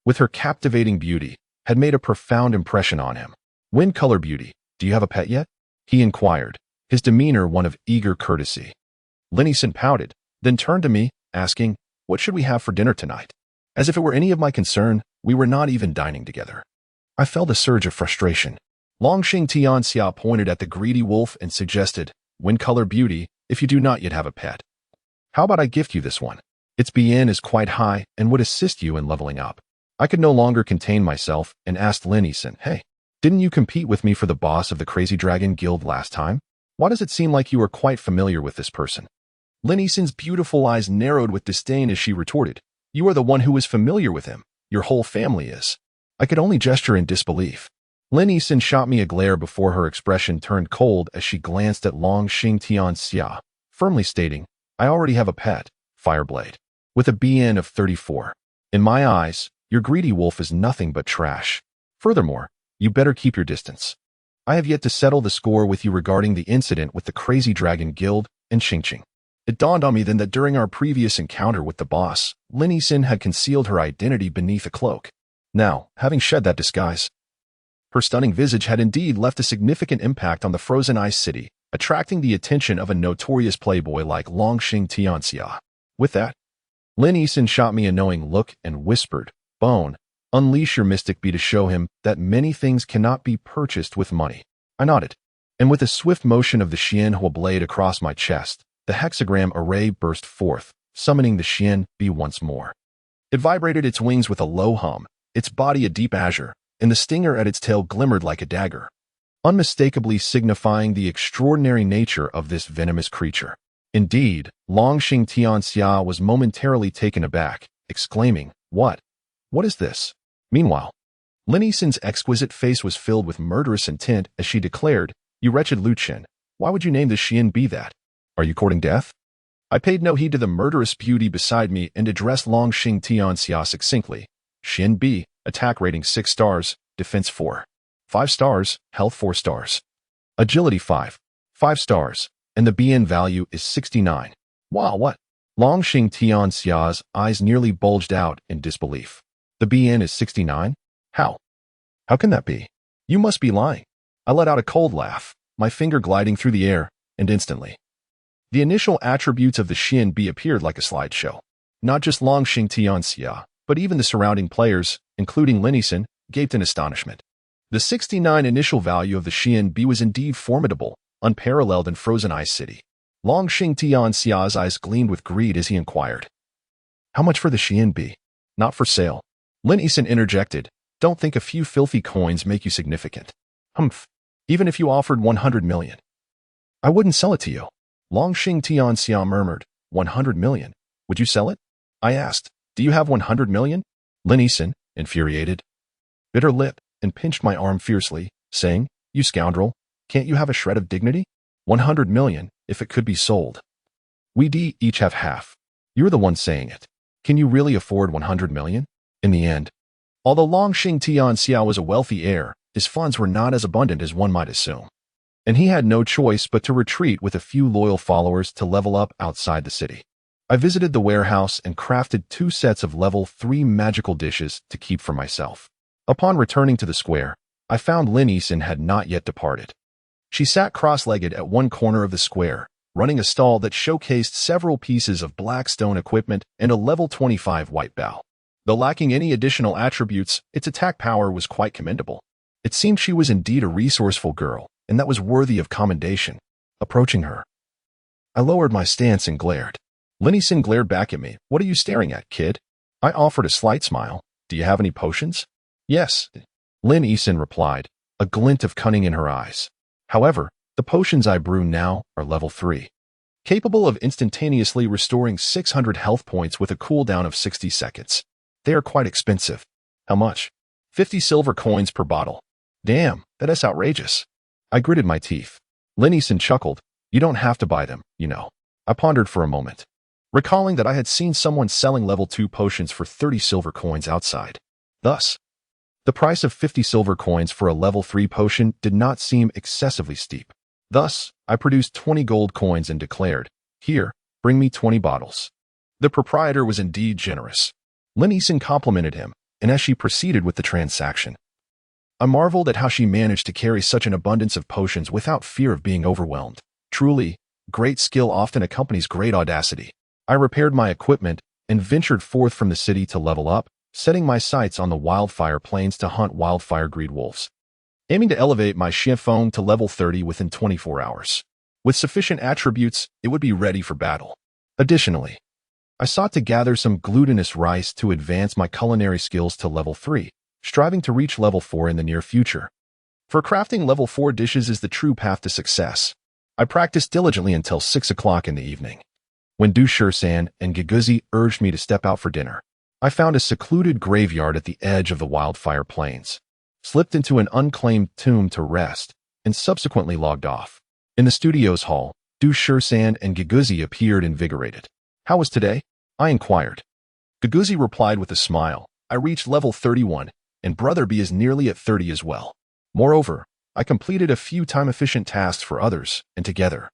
with her captivating beauty, had made a profound impression on him. "Wind color beauty, do you have a pet yet?" he inquired, his demeanor one of eager courtesy. Lin Yisan pouted, then turned to me, asking, "What should we have for dinner tonight?" As if it were any of my concern, we were not even dining together. I felt a surge of frustration. Longxing Tianxia pointed at the greedy wolf and suggested, "Wind color beauty, if you do not yet have a pet. How about I gift you this one? Its BN is quite high and would assist you in leveling up." I could no longer contain myself and asked Lin Yisan, "Hey, didn't you compete with me for the boss of the Crazy Dragon Guild last time? Why does it seem like you are quite familiar with this person?" Lin Yisan's beautiful eyes narrowed with disdain as she retorted, "You are the one who is familiar with him. Your whole family is." I could only gesture in disbelief. Lin Yisan shot me a glare before her expression turned cold as she glanced at Longxing Tianxia, firmly stating, "I already have a pet, Fireblade, with a BN of 34. In my eyes, your greedy wolf is nothing but trash. Furthermore, you better keep your distance. I have yet to settle the score with you regarding the incident with the Crazy Dragon Guild and Xingqing." It dawned on me then that during our previous encounter with the boss, Lin Yisan had concealed her identity beneath a cloak. Now, having shed that disguise, her stunning visage had indeed left a significant impact on the frozen ice city, attracting the attention of a notorious playboy like Longxing Tianxia. With that, Lin Yisan shot me a knowing look and whispered, "Bone, unleash your mystic bee to show him that many things cannot be purchased with money." I nodded, and with a swift motion of the Xianhua blade across my chest, the hexagram array burst forth, summoning the Xian bee once more. It vibrated its wings with a low hum, its body a deep azure, and the stinger at its tail glimmered like a dagger, unmistakably signifying the extraordinary nature of this venomous creature. Indeed, Longxing Tianxia was momentarily taken aback, exclaiming, What is this?" Meanwhile, Lin Yisan's exquisite face was filled with murderous intent as she declared, "You wretched Lu Chen, why would you name the Xian bee that? Are you courting death?" I paid no heed to the murderous beauty beside me and addressed Longxing Tianxia succinctly. "Xian bee, attack rating 6 stars, defense 4. 5 stars, health 4 stars. Agility 5 stars, and the BN value is 69. Wow, what?" Longxing Tianxia's eyes nearly bulged out in disbelief. "The BN is 69? How? How can that be? You must be lying." I let out a cold laugh, my finger gliding through the air, and instantly, the initial attributes of the Xian bee appeared like a slideshow. Not just Longxing Tianxia, but even the surrounding players, including Lin Yisan, gaped in astonishment. The 69 initial value of the Xian bee was indeed formidable, unparalleled in frozen ice city. Long Xing Tianxia's eyes gleamed with greed as he inquired, "How much for the Xianbi?" "Not for sale." Lin Yisan interjected, "Don't think a few filthy coins make you significant." "Humph. Even if you offered 100 million. I wouldn't sell it to you." Long Xing Tianxia murmured, 100 million. "Would you sell it?" I asked, "Do you have 100 million? Lin Yisan, infuriated, bit her lip and pinched my arm fiercely, saying, "You scoundrel, can't you have a shred of dignity? 100 million, if it could be sold. We'd each have half. You're the one saying it. Can you really afford 100 million? In the end, although Long Xing Tianxia was a wealthy heir, his funds were not as abundant as one might assume, and he had no choice but to retreat with a few loyal followers to level up outside the city. I visited the warehouse and crafted 2 sets of level 3 magical dishes to keep for myself. Upon returning to the square, I found Lin Yisan had not yet departed. She sat cross-legged at one corner of the square, running a stall that showcased several pieces of black stone equipment and a level 25 white bow. Though lacking any additional attributes, its attack power was quite commendable. It seemed she was indeed a resourceful girl, and that was worthy of commendation. Approaching her, I lowered my stance and glared. Lin Yisan glared back at me. "What are you staring at, kid?" I offered a slight smile. "Do you have any potions?" "Yes," Lin Yisan replied, a glint of cunning in her eyes. "However, the potions I brew now are level 3, capable of instantaneously restoring 600 health points with a cooldown of 60 seconds. They are quite expensive." "How much?" 50 silver coins per bottle." "Damn, that's outrageous." I gritted my teeth. Lin Yisan chuckled. "You don't have to buy them, you know." I pondered for a moment, recalling that I had seen someone selling level 2 potions for 30 silver coins outside. Thus, the price of 50 silver coins for a level 3 potion did not seem excessively steep. Thus, I produced 20 gold coins and declared, "Here, bring me 20 bottles." The proprietor was indeed generous. Lin Yisan complimented him, and as she proceeded with the transaction, I marveled at how she managed to carry such an abundance of potions without fear of being overwhelmed. Truly, great skill often accompanies great audacity. I repaired my equipment and ventured forth from the city to level up, setting my sights on the wildfire plains to hunt wildfire greed wolves, aiming to elevate my Xianfeng to level 30 within 24 hours. With sufficient attributes, it would be ready for battle. Additionally, I sought to gather some glutinous rice to advance my culinary skills to level 3, striving to reach level 4 in the near future. For crafting level 4 dishes is the true path to success. I practiced diligently until 6 o'clock in the evening, when Du Shursan and Giguzi urged me to step out for dinner. I found a secluded graveyard at the edge of the wildfire plains, slipped into an unclaimed tomb to rest, and subsequently logged off. In the studio's hall, Du Shursan and Giguzi appeared invigorated. "How was today?" I inquired. Giguzi replied with a smile, "I reached level 31, and Brother B is nearly at 30 as well. Moreover, I completed a few time-efficient tasks for others, and together,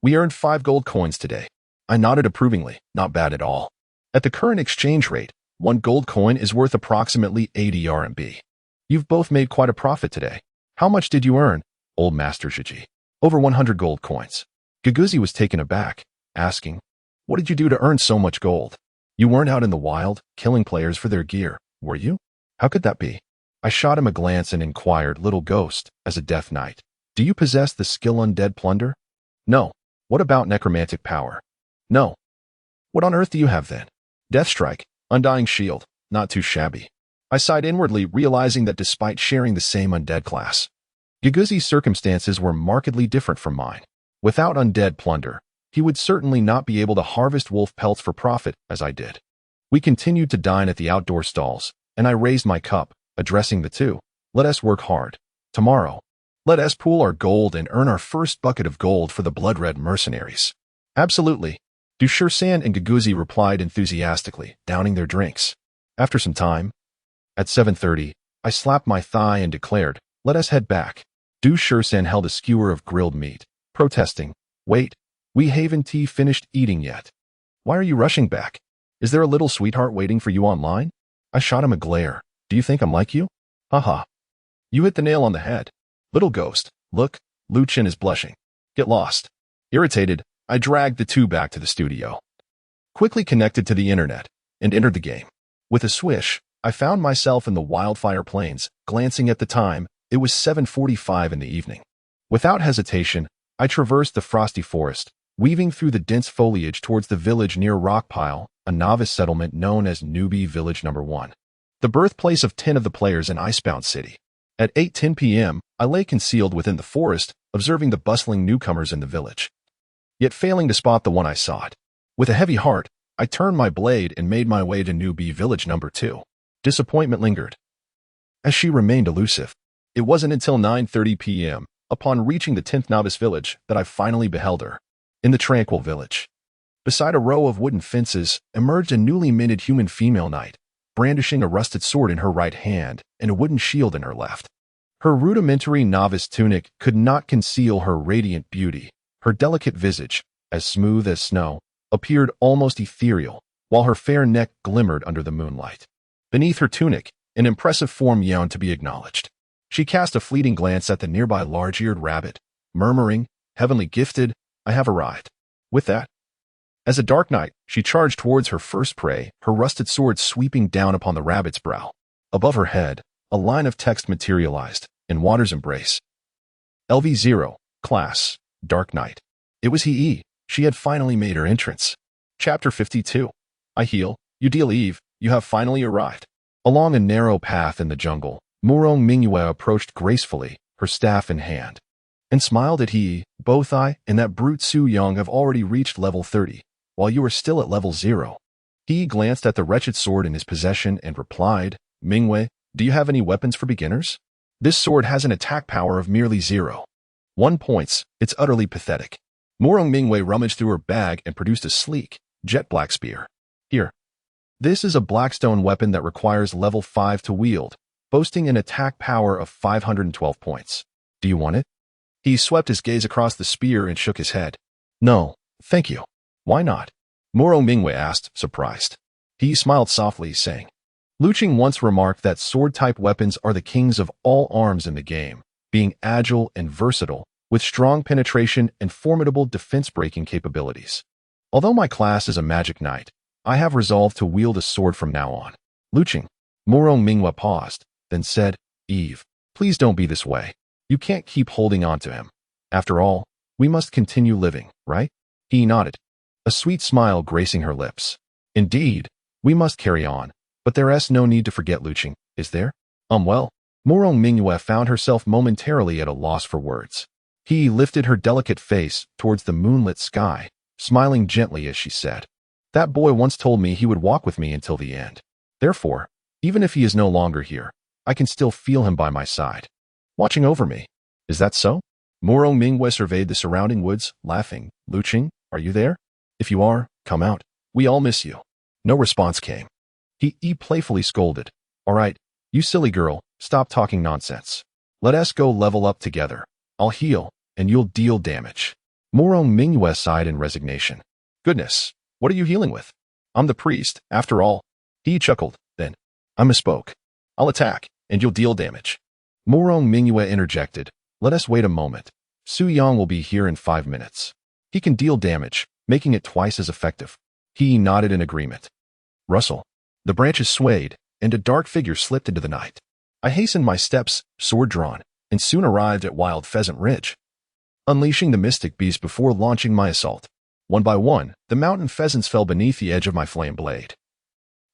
we earned 5 gold coins today." I nodded approvingly. "Not bad at all. At the current exchange rate, 1 gold coin is worth approximately 80 RMB. You've both made quite a profit today. How much did you earn, old Master Zhiji?" "Over 100 gold coins." Giguzi was taken aback, asking, "What did you do to earn so much gold? You weren't out in the wild, killing players for their gear, were you?" "How could that be?" I shot him a glance and inquired, "Little ghost, as a death knight, do you possess the skill undead plunder?" "No." "What about necromantic power?" "No." "What on earth do you have then?" "Death strike, undying shield, not too shabby." I sighed inwardly, realizing that despite sharing the same undead class, Giguzi's circumstances were markedly different from mine. Without undead plunder, he would certainly not be able to harvest wolf pelts for profit as I did. We continued to dine at the outdoor stalls, and I raised my cup, addressing the two. "Let us work hard. Tomorrow, let us pool our gold and earn our first bucket of gold for the blood-red mercenaries." "Absolutely," Du Shursan and Giguzi replied enthusiastically, downing their drinks. After some time, at 7:30, I slapped my thigh and declared, "Let us head back." Du Shursan held a skewer of grilled meat, protesting, "Wait, we haven't finished eating yet. Why are you rushing back? Is there a little sweetheart waiting for you online?" I shot him a glare. "Do you think I'm like you?" "Haha. You hit the nail on the head. Little ghost, look, Lu Chen is blushing. Get lost." Irritated, I dragged the two back to the studio, quickly connected to the internet, and entered the game. With a swish, I found myself in the wildfire plains. Glancing at the time, it was 7:45 in the evening. Without hesitation, I traversed the frosty forest, weaving through the dense foliage towards the village near Rockpile, a novice settlement known as Newbie Village No. 1, the birthplace of 10 of the players in Icebound City. At 8:10 p.m., I lay concealed within the forest, observing the bustling newcomers in the village, yet failing to spot the one I sought. With a heavy heart, I turned my blade and made my way to Newbie Village No. 2. Disappointment lingered, as she remained elusive. It wasn't until 9:30 p.m., upon reaching the 10th novice village, that I finally beheld her. In the tranquil village, beside a row of wooden fences, emerged a newly minted human female knight, brandishing a rusted sword in her right hand and a wooden shield in her left. Her rudimentary novice tunic could not conceal her radiant beauty. Her delicate visage, as smooth as snow, appeared almost ethereal, while her fair neck glimmered under the moonlight. Beneath her tunic, an impressive form yawned to be acknowledged. She cast a fleeting glance at the nearby large-eared rabbit, murmuring, "Heavenly gifted, I have arrived." With that, as a dark knight, she charged towards her first prey, her rusted sword sweeping down upon the rabbit's brow. Above her head, a line of text materialized, in Water's Embrace. LV0, Class, Dark Knight. It was he. She had finally made her entrance. Chapter 52. I heal, you deal Eve, you have finally arrived. Along a narrow path in the jungle, Murong Mingyue approached gracefully, her staff in hand, and smiled at he. Both I and that brute Su Yong have already reached level 30, while you are still at level 0. He glanced at the wretched sword in his possession and replied, "Mingwei, do you have any weapons for beginners? This sword has an attack power of merely 0.1 points. It's utterly pathetic." Murong Mingwei rummaged through her bag and produced a sleek, jet black spear. "Here. This is a blackstone weapon that requires level 5 to wield, boasting an attack power of 512 points. Do you want it?" He swept his gaze across the spear and shook his head. "No, thank you." "Why not?" Murong Mingwei asked, surprised. He smiled softly, saying, "Luching once remarked that sword-type weapons are the kings of all arms in the game, being agile and versatile, with strong penetration and formidable defense-breaking capabilities. Although my class is a magic knight, I have resolved to wield a sword from now on." Luching. Murong Mingwei paused, then said, "Eve, please don't be this way. You can't keep holding on to him. After all, we must continue living, right?" He nodded, a sweet smile gracing her lips. "Indeed, we must carry on, but there's no need to forget Luching, is there?" Well, Murong Mingwei found herself momentarily at a loss for words. He lifted her delicate face towards the moonlit sky, smiling gently as she said, "That boy once told me he would walk with me until the end. Therefore, even if he is no longer here, I can still feel him by my side, watching over me. Is that so?" Murong Mingwei surveyed the surrounding woods, laughing. "Luching, are you there? If you are, come out. We all miss you." No response came. He playfully scolded, "All right, you silly girl, stop talking nonsense. Let us go level up together. I'll heal, and you'll deal damage." Murong Mingwei sighed in resignation. "Goodness, what are you healing with? I'm the priest, after all." He chuckled, then, "I misspoke. I'll attack, and you'll deal damage." Murong Mingwei interjected, "Let us wait a moment. Su Yang will be here in 5 minutes. He can deal damage, making it twice as effective." He nodded in agreement. Rustle. The branches swayed, and a dark figure slipped into the night. I hastened my steps, sword drawn, and soon arrived at Wild Pheasant Ridge, unleashing the mystic beast before launching my assault. One by one, the mountain pheasants fell beneath the edge of my flame blade,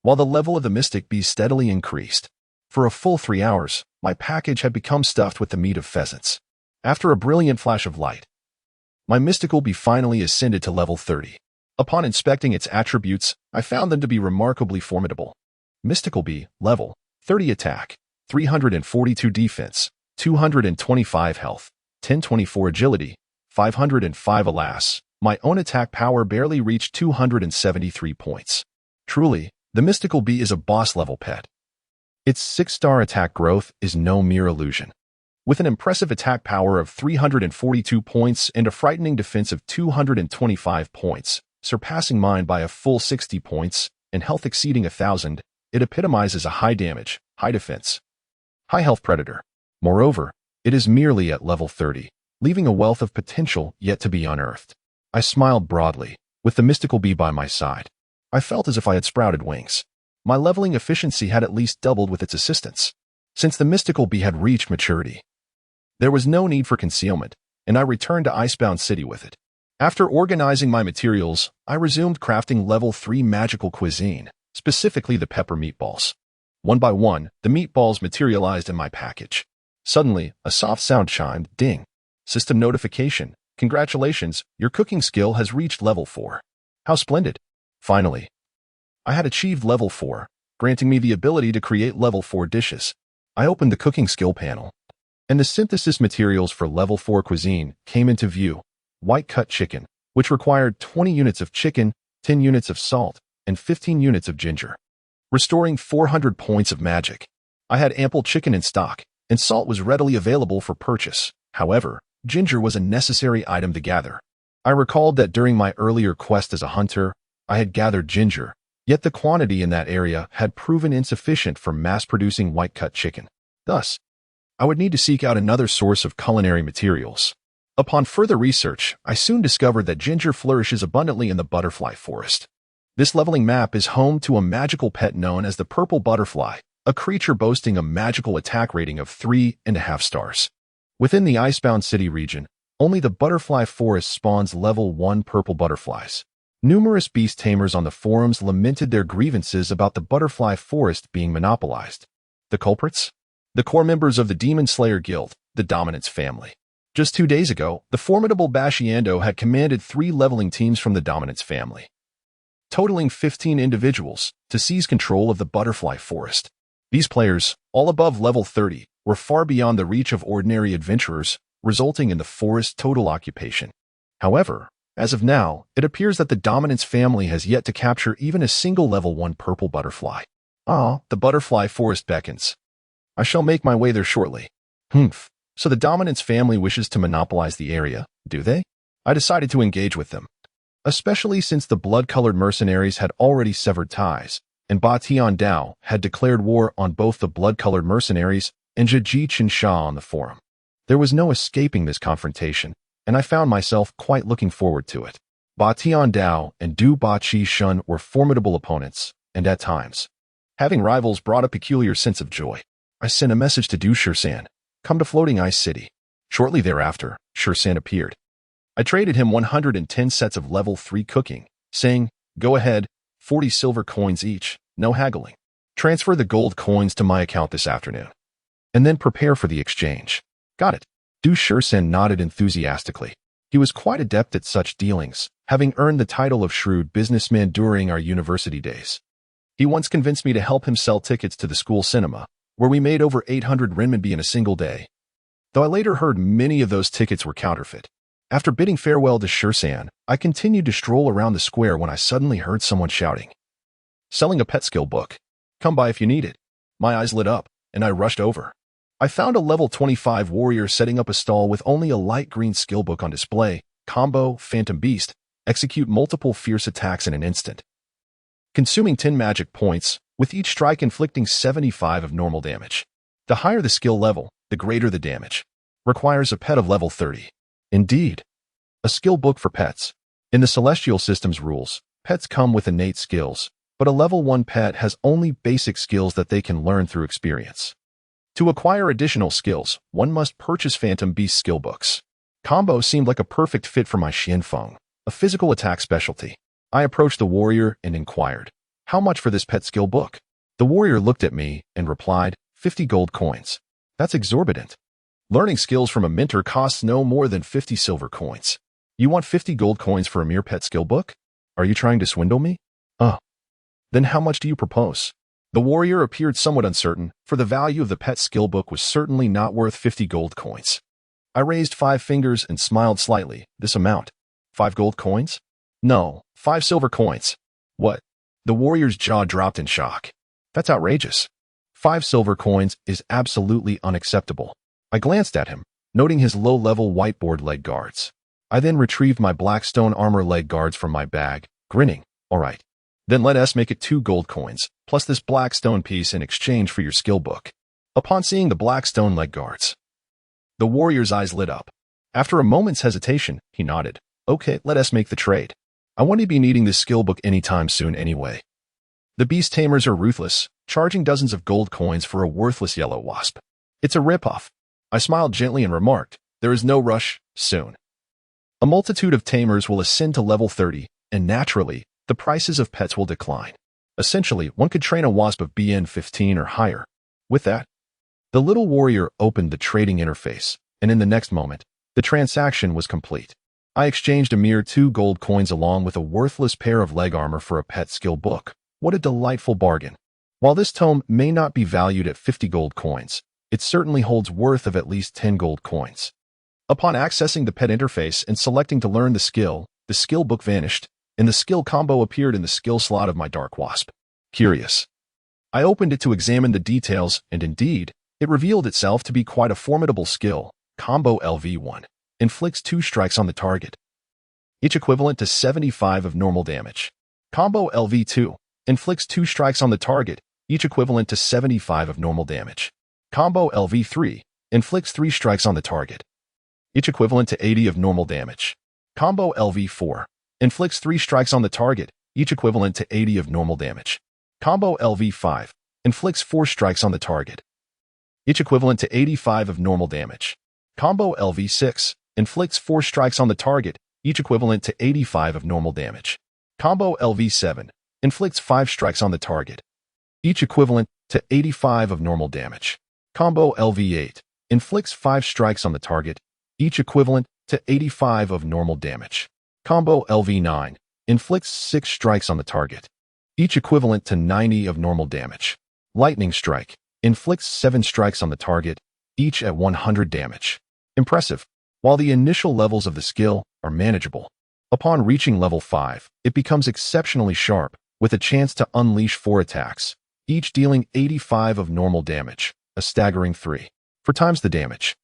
while the level of the mystic beast steadily increased. For a full 3 hours, my package had become stuffed with the meat of pheasants. After a brilliant flash of light, my mystical bee finally ascended to level 30. Upon inspecting its attributes, I found them to be remarkably formidable. Mystical bee, level 30 attack, 342 defense, 225 health, 1024 agility, 505. Alas, my own attack power barely reached 273 points. Truly, the mystical bee is a boss-level pet. Its 6-star attack growth is no mere illusion. With an impressive attack power of 342 points and a frightening defense of 225 points, surpassing mine by a full 60 points, and health exceeding 1,000, it epitomizes a high damage, high defense, high health predator. Moreover, it is merely at level 30, leaving a wealth of potential yet to be unearthed. I smiled broadly, with the mystical bee by my side. I felt as if I had sprouted wings. My leveling efficiency had at least doubled with its assistance. Since the mystical bee had reached maturity, there was no need for concealment, and I returned to Icebound City with it. After organizing my materials, I resumed crafting level 3 magical cuisine, specifically the pepper meatballs. One by one, the meatballs materialized in my package. Suddenly, a soft sound chimed, ding. System notification. Congratulations, your cooking skill has reached level 4. How splendid. Finally, I had achieved level 4, granting me the ability to create level 4 dishes. I opened the cooking skill panel, and the synthesis materials for level 4 cuisine came into view. White cut chicken, which required 20 units of chicken, 10 units of salt, and 15 units of ginger, restoring 400 points of magic. I had ample chicken in stock, and salt was readily available for purchase. However, ginger was a necessary item to gather. I recalled that during my earlier quest as a hunter, I had gathered ginger, yet the quantity in that area had proven insufficient for mass-producing white-cut chicken. Thus, I would need to seek out another source of culinary materials. Upon further research, I soon discovered that ginger flourishes abundantly in the butterfly forest. This leveling map is home to a magical pet known as the purple butterfly, a creature boasting a magical attack rating of 3.5 stars. Within the Icebound City region, only the butterfly forest spawns level 1 purple butterflies. Numerous beast tamers on the forums lamented their grievances about the butterfly forest being monopolized. The culprits? The core members of the Demon Slayer Guild, the Dominance family. Just 2 days ago, the formidable Bashiando had commanded 3 leveling teams from the Dominance family, totaling 15 individuals, to seize control of the butterfly forest. These players, all above level 30, were far beyond the reach of ordinary adventurers, resulting in the forest's total occupation. However, as of now, it appears that the Dominance family has yet to capture even a single level 1 purple butterfly. The butterfly forest beckons. I shall make my way there shortly. So the Dominance family wishes to monopolize the area, do they? I decided to engage with them, especially since the blood-colored mercenaries had already severed ties, and Ba Tiandao had declared war on both the blood-colored mercenaries and Zhiji Qinsha on the forum. There was no escaping this confrontation, and I found myself quite looking forward to it. Ba Tiandao and Du Ba Qi Shun were formidable opponents, and at times, having rivals brought a peculiar sense of joy. I sent a message to Du Shursan, come to Floating Ice City. Shortly thereafter, Shursan appeared. I traded him 110 sets of level 3 cooking, saying, go ahead, 40 silver coins each, no haggling. Transfer the gold coins to my account this afternoon, and then prepare for the exchange. Got it. Du Shursan nodded enthusiastically. He was quite adept at such dealings, having earned the title of shrewd businessman during our university days. He once convinced me to help him sell tickets to the school cinema, where we made over 800 renminbi in a single day, though I later heard many of those tickets were counterfeit. After bidding farewell to Shursan, I continued to stroll around the square when I suddenly heard someone shouting, selling a pet skill book. Come by if you need it. My eyes lit up, and I rushed over. I found a level 25 warrior setting up a stall with only a light green skill book on display, combo, Phantom Beast, execute multiple fierce attacks in an instant, consuming 10 magic points, with each strike inflicting 75 of normal damage. The higher the skill level, the greater the damage. Requires a pet of level 30. Indeed. A skill book for pets. In the Celestial System's rules, pets come with innate skills, but a level 1 pet has only basic skills that they can learn through experience. To acquire additional skills, one must purchase Phantom Beast skill books. Combo seemed like a perfect fit for my Xianfeng, a physical attack specialty. I approached the warrior and inquired, how much for this pet skill book? The warrior looked at me and replied, 50 gold coins. That's exorbitant. Learning skills from a mentor costs no more than 50 silver coins. You want 50 gold coins for a mere pet skill book? Are you trying to swindle me? Then how much do you propose? The warrior appeared somewhat uncertain, for the value of the pet skill book was certainly not worth 50 gold coins. I raised 5 fingers and smiled slightly. This amount. 5 gold coins? No, 5 silver coins. What? The warrior's jaw dropped in shock. That's outrageous. 5 silver coins is absolutely unacceptable. I glanced at him, noting his low-level whiteboard leg guards. I then retrieved my blackstone armor leg guards from my bag, grinning. All right. Then let us make it 2 gold coins, plus this blackstone piece in exchange for your skill book. Upon seeing the blackstone leg guards, the warrior's eyes lit up. After a moment's hesitation, he nodded. Okay, let us make the trade. I won't be needing this skill book anytime soon anyway. The beast tamers are ruthless, charging dozens of gold coins for a worthless yellow wasp. It's a ripoff. I smiled gently and remarked, there is no rush. Soon, a multitude of tamers will ascend to level 30, and naturally, the prices of pets will decline. Essentially, one could train a wasp of BN 15 or higher. With that, the little warrior opened the trading interface, and in the next moment, the transaction was complete. I exchanged a mere 2 gold coins along with a worthless pair of leg armor for a pet skill book. What a delightful bargain. While this tome may not be valued at 50 gold coins, it certainly holds worth of at least 10 gold coins. Upon accessing the pet interface and selecting to learn the skill book vanished, and the skill combo appeared in the skill slot of my Dark Wasp. Curious, I opened it to examine the details, and indeed, it revealed itself to be quite a formidable skill. Combo LV1 inflicts 2 strikes on the target, each equivalent to 75 of normal damage. Combo LV2 inflicts 2 strikes on the target, each equivalent to 75 of normal damage. Combo LV3 inflicts 3 strikes on the target, each equivalent to 80 of normal damage. Combo LV4 inflicts 3 strikes on the target, each equivalent to 80 of normal damage. Combo LV5 inflicts 4 strikes on the target, each equivalent to 85 of normal damage. Combo LV6 inflicts 4 strikes on the target, each equivalent to 85 of normal damage. Combo LV7 inflicts 5 strikes on the target, each equivalent to 85 of normal damage. Combo LV8 inflicts 5 strikes on the target, each equivalent to 85 of normal damage. Combo LV9 inflicts 6 strikes on the target, each equivalent to 90 of normal damage. Lightning Strike inflicts 7 strikes on the target, each at 100 damage. Impressive. While the initial levels of the skill are manageable, upon reaching level 5, it becomes exceptionally sharp, with a chance to unleash 4 attacks, each dealing 85 of normal damage, a staggering 3 for times the damage.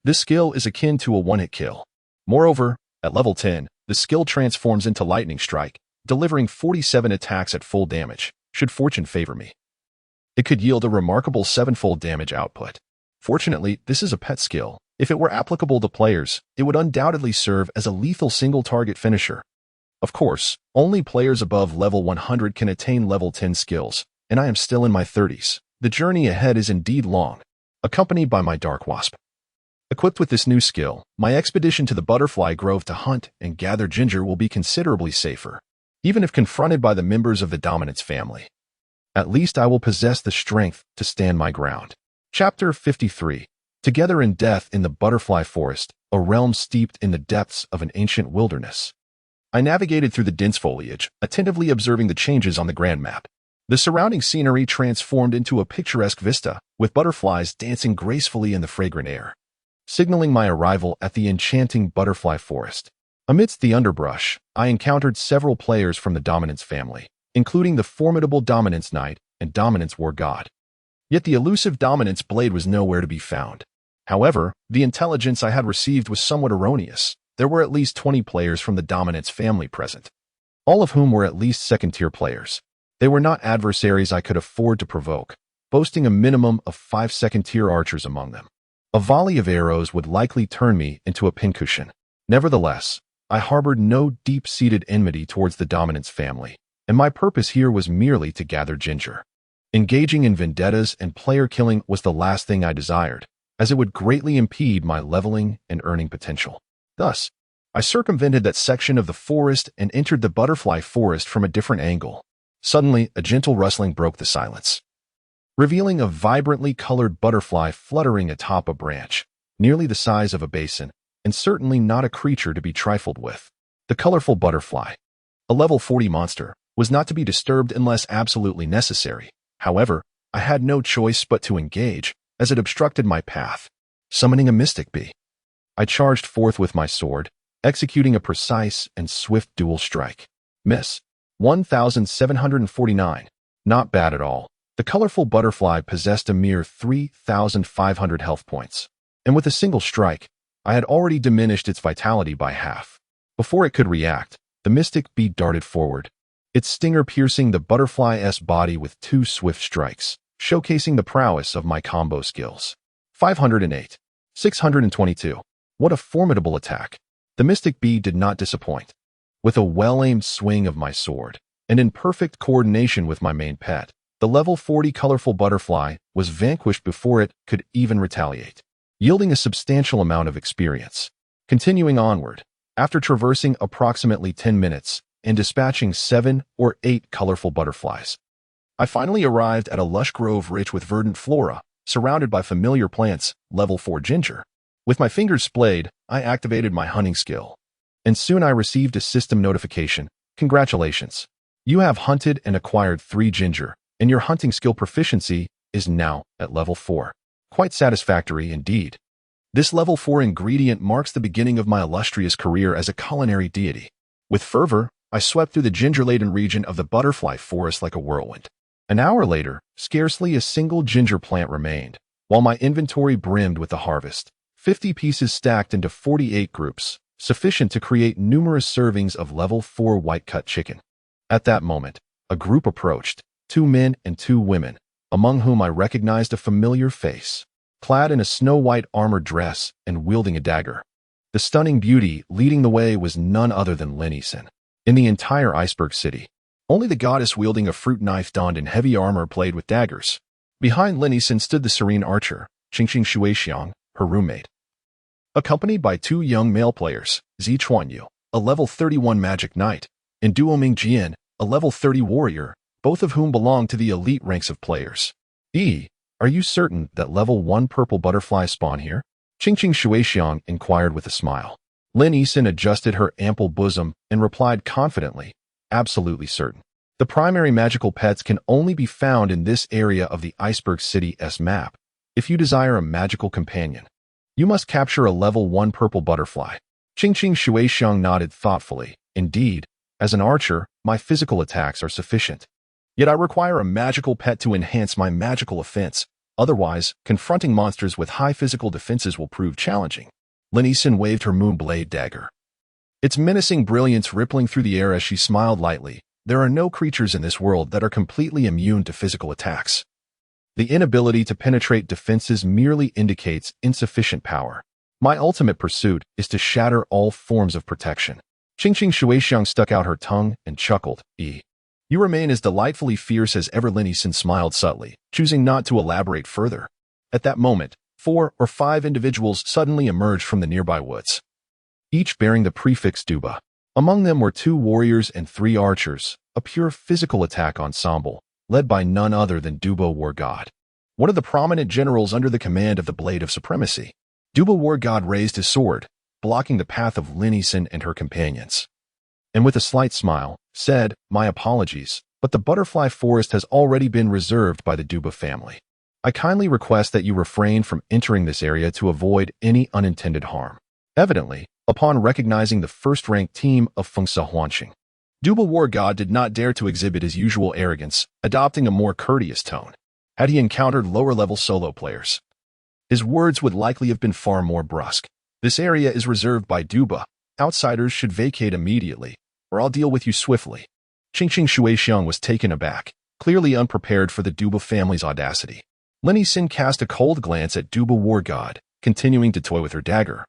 This skill is akin to a one-hit kill. Moreover, at level 10, the skill transforms into Lightning Strike, delivering 47 attacks at full damage, should fortune favor me. It could yield a remarkable 7-fold damage output. Fortunately, this is a pet skill. If it were applicable to players, it would undoubtedly serve as a lethal single-target finisher. Of course, only players above level 100 can attain level 10 skills, and I am still in my 30s. The journey ahead is indeed long, accompanied by my Dark Wasp. Equipped with this new skill, my expedition to the Butterfly Grove to hunt and gather ginger will be considerably safer, even if confronted by the members of the Dominance family. At least I will possess the strength to stand my ground. Chapter 53. Together in death in the Butterfly Forest, a realm steeped in the depths of an ancient wilderness. I navigated through the dense foliage, attentively observing the changes on the grand map. The surrounding scenery transformed into a picturesque vista, with butterflies dancing gracefully in the fragrant air, signaling my arrival at the enchanting Butterfly Forest. Amidst the underbrush, I encountered several players from the Dominance family, including the formidable Dominance Knight and Dominance War God. Yet the elusive Dominance Blade was nowhere to be found. However, the intelligence I had received was somewhat erroneous. There were at least 20 players from the Dominance family present, all of whom were at least second-tier players. They were not adversaries I could afford to provoke, boasting a minimum of 5 second-tier archers among them. A volley of arrows would likely turn me into a pincushion. Nevertheless, I harbored no deep-seated enmity towards the Dominance family, and my purpose here was merely to gather ginger. Engaging in vendettas and player killing was the last thing I desired, as it would greatly impede my leveling and earning potential. Thus, I circumvented that section of the forest and entered the Butterfly Forest from a different angle. Suddenly, a gentle rustling broke the silence, revealing a vibrantly colored butterfly fluttering atop a branch, nearly the size of a basin, and certainly not a creature to be trifled with. The colorful butterfly, a level 40 monster, was not to be disturbed unless absolutely necessary. However, I had no choice but to engage, as it obstructed my path. Summoning a mystic bee, I charged forth with my sword, executing a precise and swift dual strike. Miss. 1,749. Not bad at all. The colorful butterfly possessed a mere 3,500 health points, and with a single strike, I had already diminished its vitality by half. Before it could react, the mystic bee darted forward, its stinger piercing the butterfly's body with 2 swift strikes, showcasing the prowess of my combo skills. 508. 622. What a formidable attack. The mystic bee did not disappoint. With a well-aimed swing of my sword, and in perfect coordination with my main pet, the level 40 colorful butterfly was vanquished before it could even retaliate. yielding a substantial amount of experience. Continuing onward, after traversing approximately 10 minutes and dispatching 7 or 8 colorful butterflies, I finally arrived at a lush grove rich with verdant flora, surrounded by familiar plants, level 4 ginger. With my fingers splayed, I activated my hunting skill. And soon I received a system notification. Congratulations. You have hunted and acquired 3 ginger, and your hunting skill proficiency is now at level 4. Quite satisfactory indeed. This level 4 ingredient marks the beginning of my illustrious career as a culinary deity. With fervor, I swept through the ginger-laden region of the butterfly forest like a whirlwind. An hour later, scarcely a single ginger plant remained, while my inventory brimmed with the harvest. 50 pieces stacked into 48 groups, sufficient to create numerous servings of level 4 white-cut chicken. At that moment, a group approached, 2 men and 2 women, among whom I recognized a familiar face, clad in a snow-white armored dress and wielding a dagger. The stunning beauty leading the way was none other than Linison. In the entire iceberg city, only the goddess wielding a fruit knife donned in heavy armor played with daggers. Behind Linison stood the serene archer, Qingqing Shuixiang, her roommate, accompanied by 2 young male players, Zi Chuanyu, a level 31 magic knight, and Duo Mingjian, a level 30 warrior, both of whom belong to the elite ranks of players. Are you certain that level 1 purple butterflies spawn here? Qingqing Shuixiang inquired with a smile. Linison adjusted her ample bosom and replied confidently, absolutely certain. The primary magical pets can only be found in this area of the Iceberg City's map. If you desire a magical companion, you must capture a level 1 purple butterfly. Qingqing Shuixiang nodded thoughtfully. Indeed, as an archer, my physical attacks are sufficient. Yet I require a magical pet to enhance my magical offense. Otherwise, confronting monsters with high physical defenses will prove challenging. Linison waved her moonblade dagger, its menacing brilliance rippling through the air as she smiled lightly. There are no creatures in this world that are completely immune to physical attacks. The inability to penetrate defenses merely indicates insufficient power. My ultimate pursuit is to shatter all forms of protection. Qingqing Shuixiang stuck out her tongue and chuckled. You remain as delightfully fierce as ever. Linison smiled subtly, choosing not to elaborate further. At that moment, 4 or 5 individuals suddenly emerged from the nearby woods, each bearing the prefix Duba. Among them were 2 warriors and 3 archers, a pure physical attack ensemble, led by none other than Duba War God, one of the prominent generals under the command of the Blade of Supremacy. Duba War God raised his sword, blocking the path of Linison and her companions, and with a slight smile, said, My apologies, but the butterfly forest has already been reserved by the Duba family. I kindly request that you refrain from entering this area to avoid any unintended harm. Evidently, upon recognizing the first-ranked team of Fengsa Huanqing, Duba War God did not dare to exhibit his usual arrogance, adopting a more courteous tone. Had he encountered lower-level solo players, his words would likely have been far more brusque. This area is reserved by Duba. Outsiders should vacate immediately, or I'll deal with you swiftly. Qingqing Shuixiang was taken aback, clearly unprepared for the Duba family's audacity. Linison cast a cold glance at Duba War God, continuing to toy with her dagger,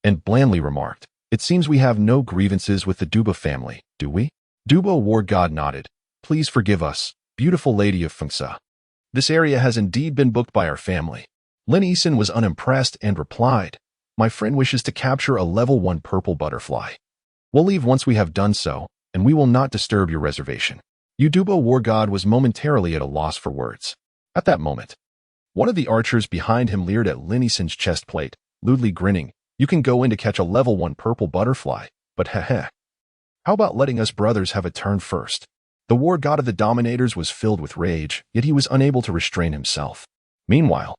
and blandly remarked, It seems we have no grievances with the Duba family, do we? Duba War God nodded. Please forgive us, beautiful lady of Fengsa. This area has indeed been booked by our family. Linison was unimpressed and replied, My friend wishes to capture a level 1 purple butterfly. We'll leave once we have done so, and we will not disturb your reservation. Duba War God was momentarily at a loss for words. At that moment, one of the archers behind him leered at Linison's chest plate, lewdly grinning. You can go in to catch a level 1 purple butterfly, but heh. How about letting us brothers have a turn first? The war god of the Dominators was filled with rage, yet he was unable to restrain himself. Meanwhile,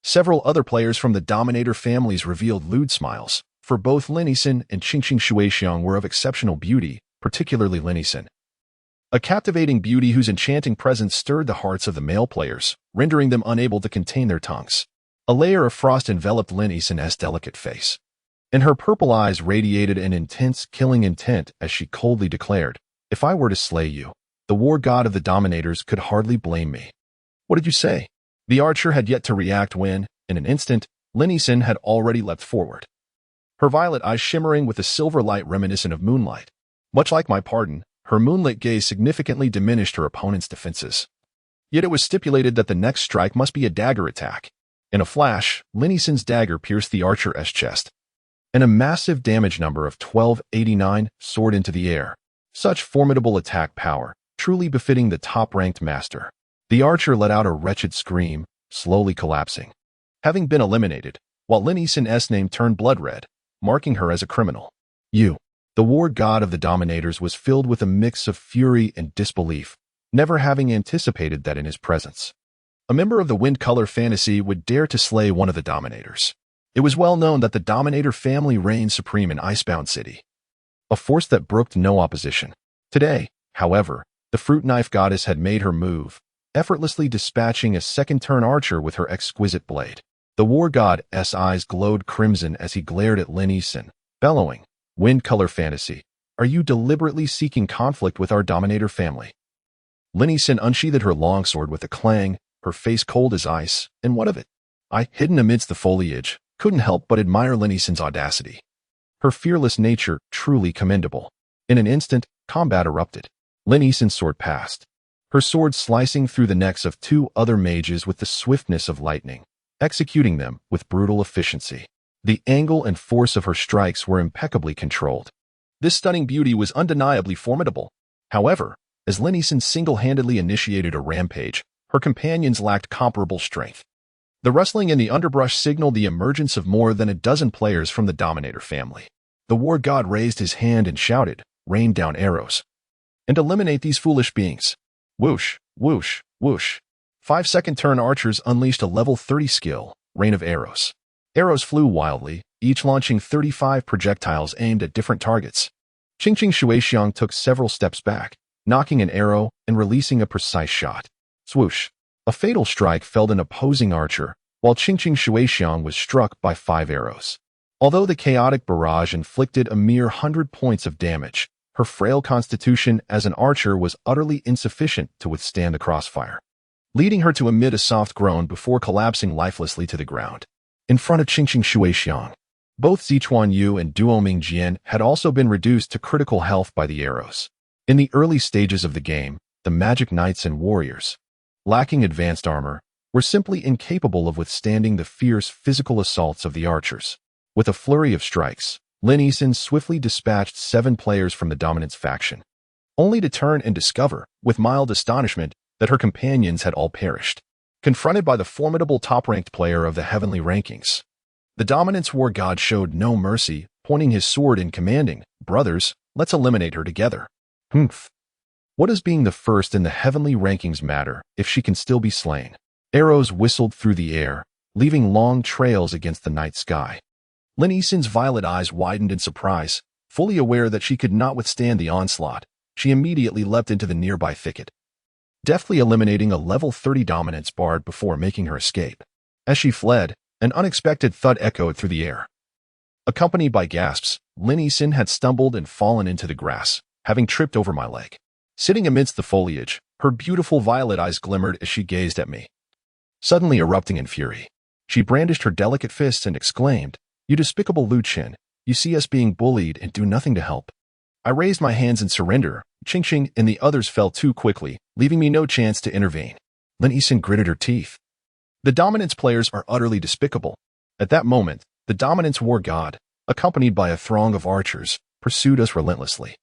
several other players from the Dominator families revealed lewd smiles, for both Linison and Qingqing Shuixiang were of exceptional beauty, particularly Linison, a captivating beauty whose enchanting presence stirred the hearts of the male players, rendering them unable to contain their tongues. A layer of frost enveloped Linison's delicate face, and her purple eyes radiated an intense, killing intent as she coldly declared, If I were to slay you, the war god of the Dominators could hardly blame me. What did you say? The archer had yet to react when, in an instant, Linison had already leapt forward, her violet eyes shimmering with a silver light reminiscent of moonlight. Much like my pardon, her moonlit gaze significantly diminished her opponent's defenses. Yet it was stipulated that the next strike must be a dagger attack, In a flash, Linnison's dagger pierced the archer's chest, and a massive damage number of 1289 soared into the air. Such formidable attack power, truly befitting the top-ranked master. The archer let out a wretched scream, slowly collapsing, having been eliminated, while Linnison's name turned blood red, marking her as a criminal. The war god of the Dominators was filled with a mix of fury and disbelief, never having anticipated that in his presence a member of the Wind Color Fantasy would dare to slay one of the Dominators. It was well known that the Dominator family reigned supreme in Icebound City, a force that brooked no opposition. Today, however, the Fruit Knife Goddess had made her move, effortlessly dispatching a second-turn archer with her exquisite blade. The war god's eyes glowed crimson as he glared at Linnison, bellowing, "Wind Color Fantasy, are you deliberately seeking conflict with our Dominator family?" Linnison unsheathed her longsword with a clang, her face cold as ice, and what of it? I, hidden amidst the foliage, couldn't help but admire Linnison's audacity. Her fearless nature truly commendable. In an instant, combat erupted. Linnison soared past, her sword slicing through the necks of two other mages with the swiftness of lightning, executing them with brutal efficiency. The angle and force of her strikes were impeccably controlled. This stunning beauty was undeniably formidable. However, as Linnison single-handedly initiated a rampage, her companions lacked comparable strength. The rustling in the underbrush signaled the emergence of more than a dozen players from the Dominator family. The war god raised his hand and shouted, "Rain down arrows, and eliminate these foolish beings." Whoosh, whoosh, whoosh. 5-second turn archers unleashed a level 30 skill, Rain of Arrows. Arrows flew wildly, each launching 35 projectiles aimed at different targets. Qingqing Shuixiang took several steps back, knocking an arrow and releasing a precise shot. Swoosh. A fatal strike felled an opposing archer, while Qingqing Shuixiang was struck by 5 arrows. Although the chaotic barrage inflicted a mere 100 points of damage, her frail constitution as an archer was utterly insufficient to withstand the crossfire, leading her to emit a soft groan before collapsing lifelessly to the ground. In front of Qingqing Shuixiang, both Zichuan Yu and Duoming Jian had also been reduced to critical health by the arrows. In the early stages of the game, the magic knights and warriors, lacking advanced armor, were simply incapable of withstanding the fierce physical assaults of the archers. With a flurry of strikes, Linnison swiftly dispatched 7 players from the Dominance faction, only to turn and discover, with mild astonishment, that her companions had all perished. Confronted by the formidable top-ranked player of the heavenly rankings, the Dominance war god showed no mercy, pointing his sword and commanding, "Brothers, let's eliminate her together." Humph. What does being the first in the heavenly rankings matter if she can still be slain? Arrows whistled through the air, leaving long trails against the night sky. Linnison's violet eyes widened in surprise, fully aware that she could not withstand the onslaught. She immediately leapt into the nearby thicket, deftly eliminating a level 30 dominance bard before making her escape. As she fled, an unexpected thud echoed through the air. Accompanied by gasps, Linnison had stumbled and fallen into the grass, having tripped over my leg. Sitting amidst the foliage, her beautiful violet eyes glimmered as she gazed at me. Suddenly erupting in fury, she brandished her delicate fists and exclaimed, "You despicable Lu Qin, you see us being bullied and do nothing to help." I raised my hands in surrender. Qingqing and the others fell too quickly, leaving me no chance to intervene. Linnison gritted her teeth. The Dominance players are utterly despicable. At that moment, the Dominance war god, accompanied by a throng of archers, pursued us relentlessly.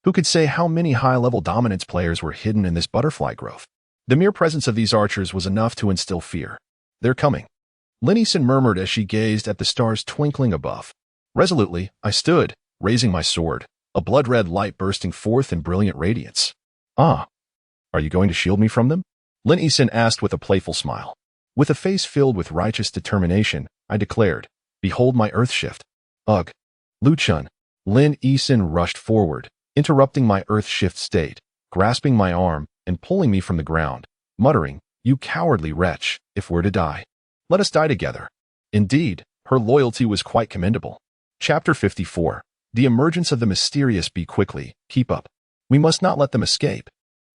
Who could say how many high-level Dominance players were hidden in this butterfly grove? The mere presence of these archers was enough to instill fear. "They're coming," Linnison murmured as she gazed at the stars twinkling above. Resolutely, I stood, raising my sword, a blood-red light bursting forth in brilliant radiance. "Ah, are you going to shield me from them?" Linnison asked with a playful smile. With a face filled with righteous determination, I declared, "Behold my earth shift." "Ugh, Lu Chun." Linnison rushed forward, interrupting my earth shift state, grasping my arm and pulling me from the ground, muttering, "You cowardly wretch, if we're to die, let us die together." Indeed, her loyalty was quite commendable. Chapter 54. The emergence of the mysterious. Be quickly, keep up. We must not let them escape.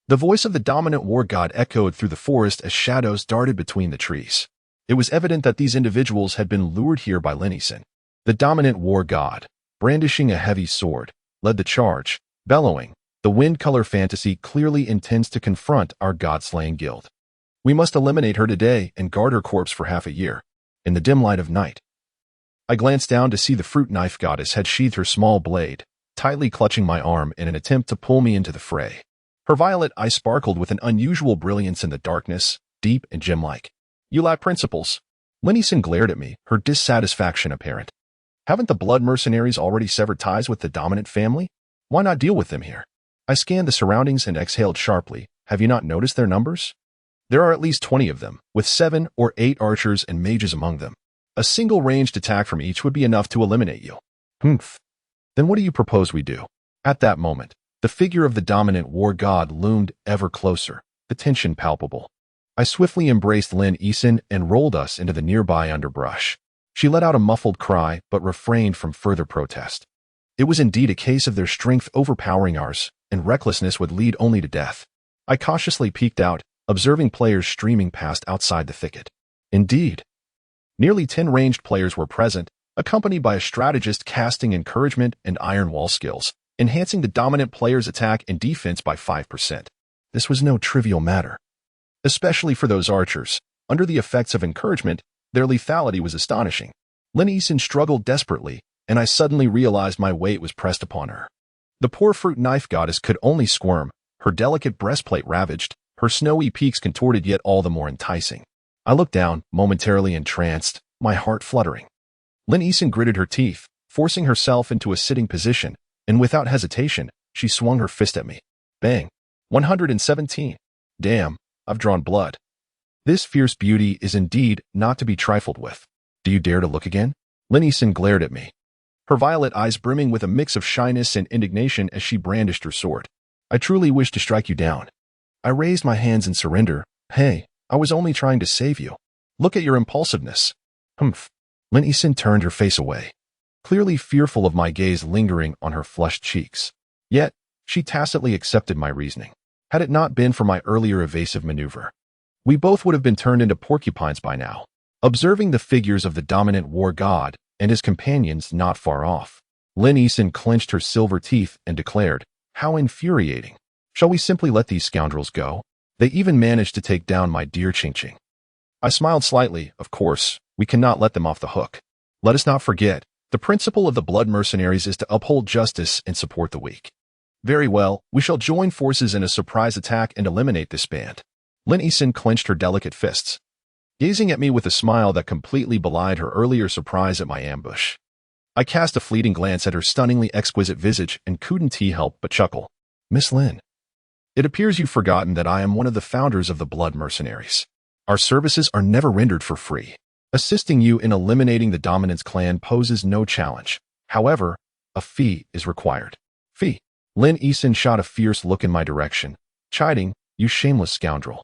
The voice of the dominant war god echoed through the forest as shadows darted between the trees. It was evident that these individuals had been lured here by Linnison. The dominant war god, brandishing a heavy sword, led the charge, bellowing, "The Wind Color Fantasy clearly intends to confront our god-slaying guild. We must eliminate her today and guard her corpse for half a year." in the dim light of night. I glanced down to see the fruit knife goddess had sheathed her small blade, tightly clutching my arm in an attempt to pull me into the fray. Her violet eyes sparkled with an unusual brilliance in the darkness, deep and gem-like. "You lack principles." Linnison glared at me, her dissatisfaction apparent. "Haven't the blood mercenaries already severed ties with the dominant family? Why not deal with them here?" I scanned the surroundings and exhaled sharply. "Have you not noticed their numbers? There are at least 20 of them, with 7 or 8 archers and mages among them. A single ranged attack from each would be enough to eliminate you." "Humph. Then what do you propose we do?" At that moment, the figure of the dominant war god loomed ever closer, the tension palpable. I swiftly embraced Linnison and rolled us into the nearby underbrush. She let out a muffled cry, but refrained from further protest. It was indeed a case of their strength overpowering ours, and recklessness would lead only to death. I cautiously peeked out, observing players streaming past outside the thicket. Indeed, nearly 10 ranged players were present, accompanied by a strategist casting encouragement and iron wall skills, enhancing the dominant player's attack and defense by 5%. This was no trivial matter. Especially for those archers, under the effects of encouragement, their lethality was astonishing. Linnison struggled desperately, and I suddenly realized my weight was pressed upon her. The poor fruit knife goddess could only squirm, her delicate breastplate ravaged, her snowy peaks contorted yet all the more enticing. I looked down, momentarily entranced, my heart fluttering. Linnison gritted her teeth, forcing herself into a sitting position, and without hesitation, she swung her fist at me. Bang! 117. Damn, I've drawn blood. This fierce beauty is indeed not to be trifled with. Do you dare to look again? Linnison glared at me, her violet eyes brimming with a mix of shyness and indignation as she brandished her sword. "I truly wish to strike you down." I raised my hands in surrender. "Hey, I was only trying to save you. Look at your impulsiveness." "Humph." Linnison turned her face away, clearly fearful of my gaze lingering on her flushed cheeks. Yet, she tacitly accepted my reasoning. Had it not been for my earlier evasive maneuver, we both would have been turned into porcupines by now. Observing the figures of the dominant war god and his companions not far off, Linnison clenched her silver teeth and declared, "How infuriating. Shall we simply let these scoundrels go? They even managed to take down my dear Ching-Ching." I smiled slightly. "Of course, we cannot let them off the hook. Let us not forget, the principle of the blood mercenaries is to uphold justice and support the weak." "Very well, we shall join forces in a surprise attack and eliminate this band." Linnison clenched her delicate fists, gazing at me with a smile that completely belied her earlier surprise at my ambush. I cast a fleeting glance at her stunningly exquisite visage and couldn't help but chuckle. "Miss Lin, it appears you've forgotten that I am one of the founders of the blood mercenaries. Our services are never rendered for free. Assisting you in eliminating the dominance clan poses no challenge. However, a fee is required." "Fee?" Linnison shot a fierce look in my direction, chiding, "You shameless scoundrel.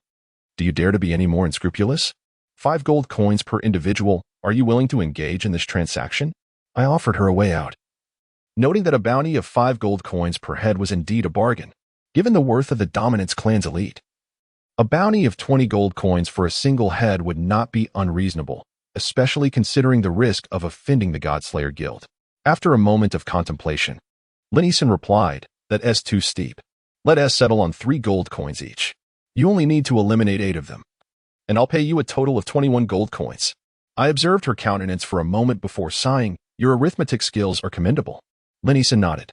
Do you dare to be any more unscrupulous? 5 gold coins per individual. Are you willing to engage in this transaction?" I offered her a way out, noting that a bounty of 5 gold coins per head was indeed a bargain, given the worth of the dominance clan's elite. A bounty of 20 gold coins for a single head would not be unreasonable, especially considering the risk of offending the Godslayer Guild. After a moment of contemplation, Linnison replied, "That's too steep. Let us settle on 3 gold coins each. You only need to eliminate 8 of them, and I'll pay you a total of 21 gold coins." I observed her countenance for a moment before sighing. "Your arithmetic skills are commendable." Linnison nodded.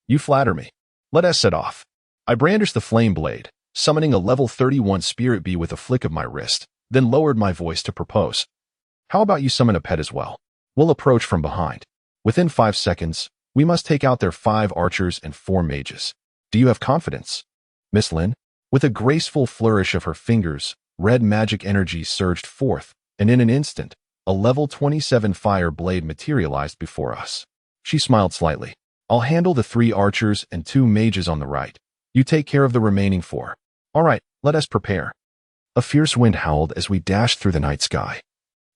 "You flatter me. Let us set off." I brandished the flame blade, summoning a level 31 spirit bee with a flick of my wrist, then lowered my voice to propose. "How about you summon a pet as well? We'll approach from behind. Within 5 seconds, we must take out their 5 archers and 4 mages. Do you have confidence, Miss Lin?" With a graceful flourish of her fingers, red magic energy surged forth, and in an instant, a level 27 fire blade materialized before us. She smiled slightly. "I'll handle the 3 archers and 2 mages on the right. You take care of the remaining 4. All right, let us prepare." A fierce wind howled as we dashed through the night sky,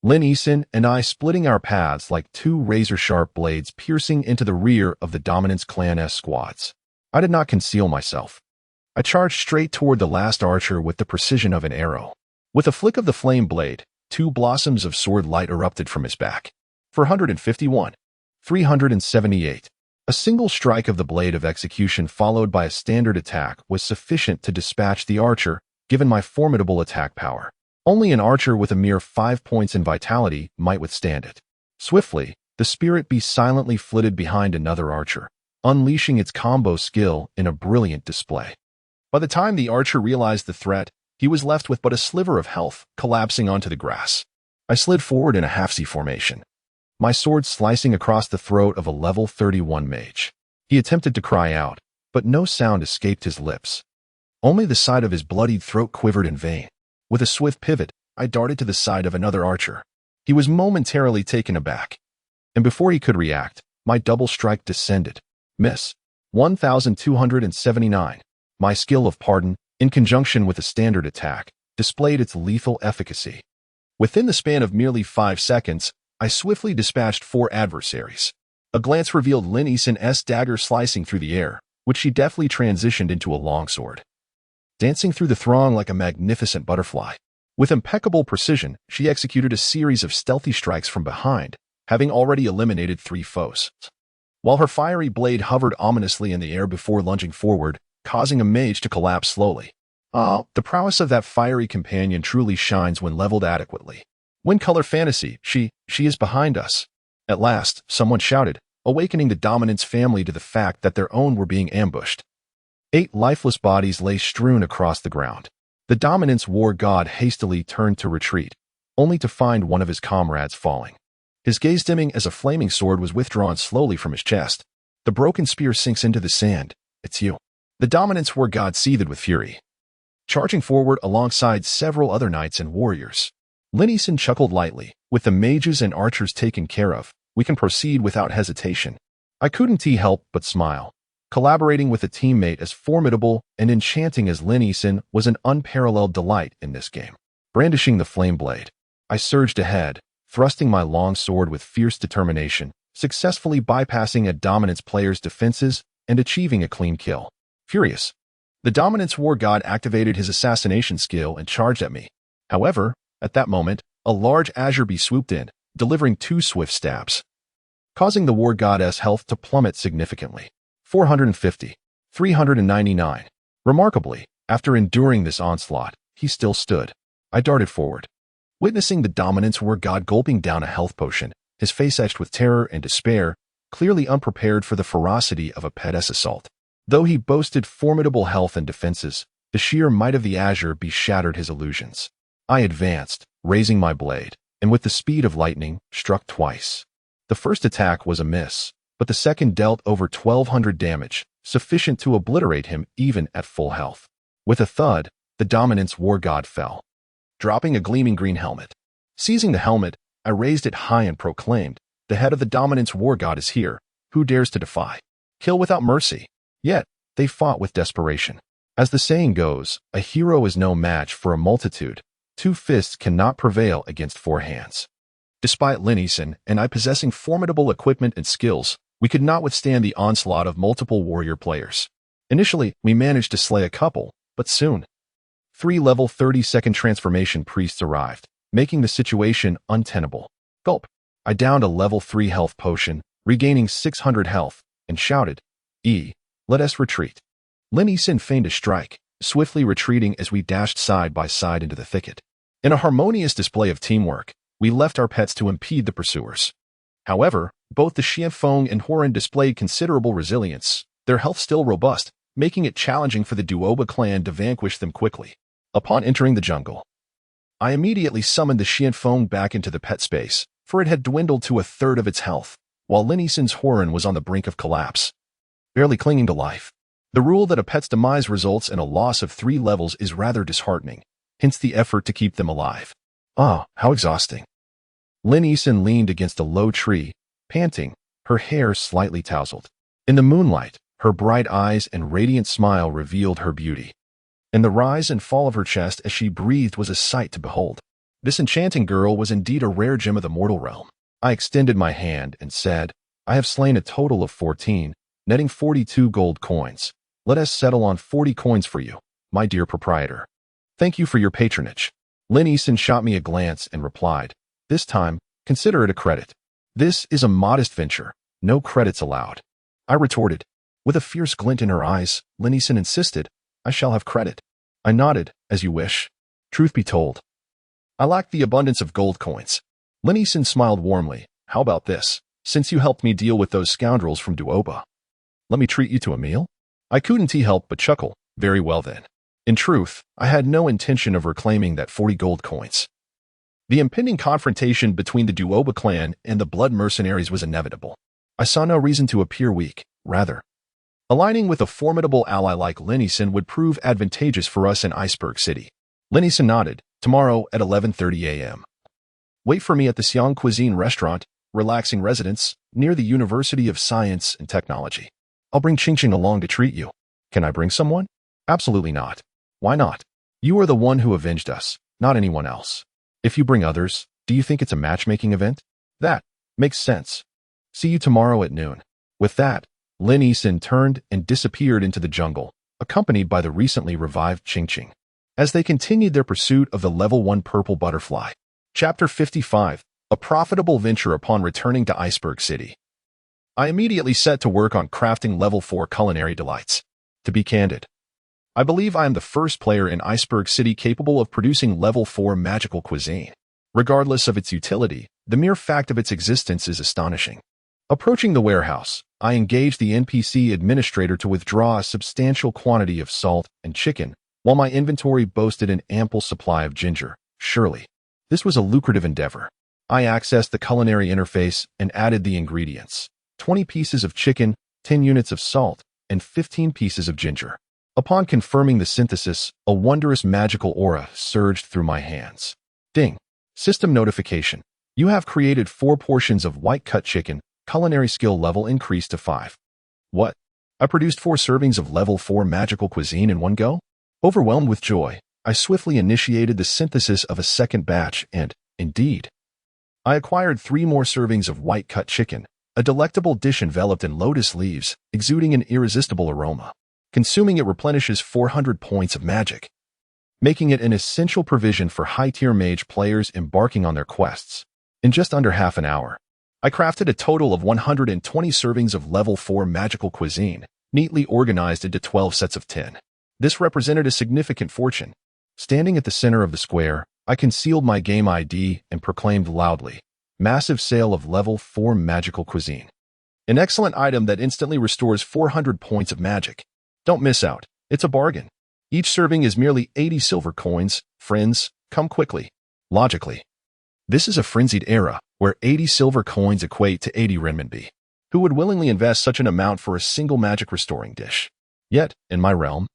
Linnison and I splitting our paths like 2 razor-sharp blades piercing into the rear of the Dominance Clan-esque squads. I did not conceal myself. I charged straight toward the last archer with the precision of an arrow. With a flick of the flame blade, 2 blossoms of sword light erupted from his back. 451. 378. A single strike of the blade of execution followed by a standard attack was sufficient to dispatch the archer, given my formidable attack power. Only an archer with a mere 5 points in vitality might withstand it. Swiftly, the spirit beast silently flitted behind another archer, unleashing its combo skill in a brilliant display. By the time the archer realized the threat, he was left with but a sliver of health, collapsing onto the grass. I slid forward in a half-C formation, my sword slicing across the throat of a level 31 mage. He attempted to cry out, but no sound escaped his lips. Only the side of his bloodied throat quivered in vain. With a swift pivot, I darted to the side of another archer. He was momentarily taken aback, and before he could react, my double strike descended. Miss. 1279. My skill of pardon, in conjunction with a standard attack, displayed its lethal efficacy. Within the span of merely 5 seconds, I swiftly dispatched 4 adversaries. A glance revealed Lin Yisun's dagger slicing through the air, which she deftly transitioned into a longsword, dancing through the throng like a magnificent butterfly. With impeccable precision, she executed a series of stealthy strikes from behind, having already eliminated 3 foes. While her fiery blade hovered ominously in the air before lunging forward, causing a mage to collapse slowly. The prowess of that fiery companion truly shines when leveled adequately. Wind Color Fantasy, she is behind us. At last, someone shouted, awakening the Dominance family to the fact that their own were being ambushed. 8 lifeless bodies lay strewn across the ground. The Dominance war god hastily turned to retreat, only to find one of his comrades falling. His gaze dimming as a flaming sword was withdrawn slowly from his chest. The broken spear sinks into the sand. It's you. The Dominance war god seethed with fury, charging forward alongside several other knights and warriors. Lin Yisun chuckled lightly. With the mages and archers taken care of, we can proceed without hesitation. I couldn't help but smile. Collaborating with a teammate as formidable and enchanting as Lin Yisun was an unparalleled delight in this game. Brandishing the flame blade, I surged ahead, thrusting my long sword with fierce determination, successfully bypassing a Dominance player's defenses and achieving a clean kill. Furious, the Dominance war god activated his assassination skill and charged at me. However, at that moment, a large azure bee swooped in, delivering 2 swift stabs, causing the war god's health to plummet significantly. 450. 399. Remarkably, after enduring this onslaught, he still stood. I darted forward, witnessing the Dominance war god gulping down a health potion, his face etched with terror and despair, clearly unprepared for the ferocity of a pet's assault. Though he boasted formidable health and defenses, the sheer might of the azure bee shattered his illusions. I advanced, raising my blade, and with the speed of lightning, struck twice. The first attack was a miss, but the second dealt over 1,200 damage, sufficient to obliterate him even at full health. With a thud, the Dominance war god fell, dropping a gleaming green helmet. Seizing the helmet, I raised it high and proclaimed, "The head of the Dominance war god is here. Who dares to defy? Kill without mercy." Yet, they fought with desperation. As the saying goes, a hero is no match for a multitude. 2 fists cannot prevail against 4 hands. Despite Lin Yisun and I possessing formidable equipment and skills, we could not withstand the onslaught of multiple warrior players. Initially, we managed to slay a couple, but soon, 3 level 30-second transformation priests arrived, making the situation untenable. Gulp. I downed a level 3 health potion, regaining 600 health, and shouted, let us retreat." Lin Yisun feigned a strike, swiftly retreating as we dashed side by side into the thicket. In a harmonious display of teamwork, we left our pets to impede the pursuers. However, both the Xianfeng and Horan displayed considerable resilience, their health still robust, making it challenging for the Duoba clan to vanquish them quickly. Upon entering the jungle, I immediately summoned the Xianfeng back into the pet space, for it had dwindled to 1/3 of its health, while Lin Yisun's Horan was on the brink of collapse, barely clinging to life. The rule that a pet's demise results in a loss of 3 levels is rather disheartening, hence the effort to keep them alive. How exhausting. Lin Yisun leaned against a low tree, panting, her hair slightly tousled. In the moonlight, her bright eyes and radiant smile revealed her beauty, and the rise and fall of her chest as she breathed was a sight to behold. This enchanting girl was indeed a rare gem of the mortal realm. I extended my hand and said, "I have slain a total of 14, netting 42 gold coins. Let us settle on 40 coins for you, my dear proprietor. Thank you for your patronage." Lin Yisun shot me a glance and replied, "This time, consider it a credit. This is a modest venture, no credits allowed." I retorted. With a fierce glint in her eyes, Lin Yisun insisted, "I shall have credit." I nodded, "As you wish." Truth be told, I lack the abundance of gold coins. Linison smiled warmly. How about this? Since you helped me deal with those scoundrels from Duoba, let me treat you to a meal? I couldn't help but chuckle. Very well then. In truth, I had no intention of reclaiming that 40 gold coins. The impending confrontation between the Duoba clan and the blood mercenaries was inevitable. I saw no reason to appear weak. Rather, aligning with a formidable ally like Linison would prove advantageous for us in Iceberg City. Linison nodded. Tomorrow at 11:30 a.m. Wait for me at the Xiang Cuisine restaurant, relaxing residence, near the University of Science and Technology. I'll bring Qingqing along to treat you. Can I bring someone? Absolutely not. Why not? You are the one who avenged us, not anyone else. If you bring others, do you think it's a matchmaking event? That makes sense. See you tomorrow at noon. With that, Linison turned and disappeared into the jungle, accompanied by the recently revived Qingqing, as they continued their pursuit of the level 1 purple butterfly. Chapter 55. A profitable venture upon returning to Iceberg City. I immediately set to work on crafting level 4 culinary delights. To be candid, I believe I am the first player in Iceberg City capable of producing level 4 magical cuisine. Regardless of its utility, the mere fact of its existence is astonishing. Approaching the warehouse, I engaged the NPC administrator to withdraw a substantial quantity of salt and chicken, while my inventory boasted an ample supply of ginger. Surely, this was a lucrative endeavor. I accessed the culinary interface and added the ingredients: 20 pieces of chicken, 10 units of salt, and 15 pieces of ginger. Upon confirming the synthesis, a wondrous magical aura surged through my hands. Ding! System notification. You have created 4 portions of white-cut chicken. Culinary skill level increased to 5. What? I produced 4 servings of level 4 magical cuisine in one go? Overwhelmed with joy, I swiftly initiated the synthesis of a second batch and, indeed, I acquired 3 more servings of white-cut chicken, a delectable dish enveloped in lotus leaves, exuding an irresistible aroma. Consuming it replenishes 400 points of magic, making it an essential provision for high-tier mage players embarking on their quests. In just under half an hour, I crafted a total of 120 servings of level 4 magical cuisine, neatly organized into 12 sets of 10. This represented a significant fortune. Standing at the center of the square, I concealed my game ID and proclaimed loudly, "Massive sale of level 4 magical cuisine. An excellent item that instantly restores 400 points of magic. Don't miss out. It's a bargain. Each serving is merely 80 silver coins. Friends, come quickly." Logically, this is a frenzied era where 80 silver coins equate to 80 renminbi. Who would willingly invest such an amount for a single magic restoring dish? Yet, in my realm,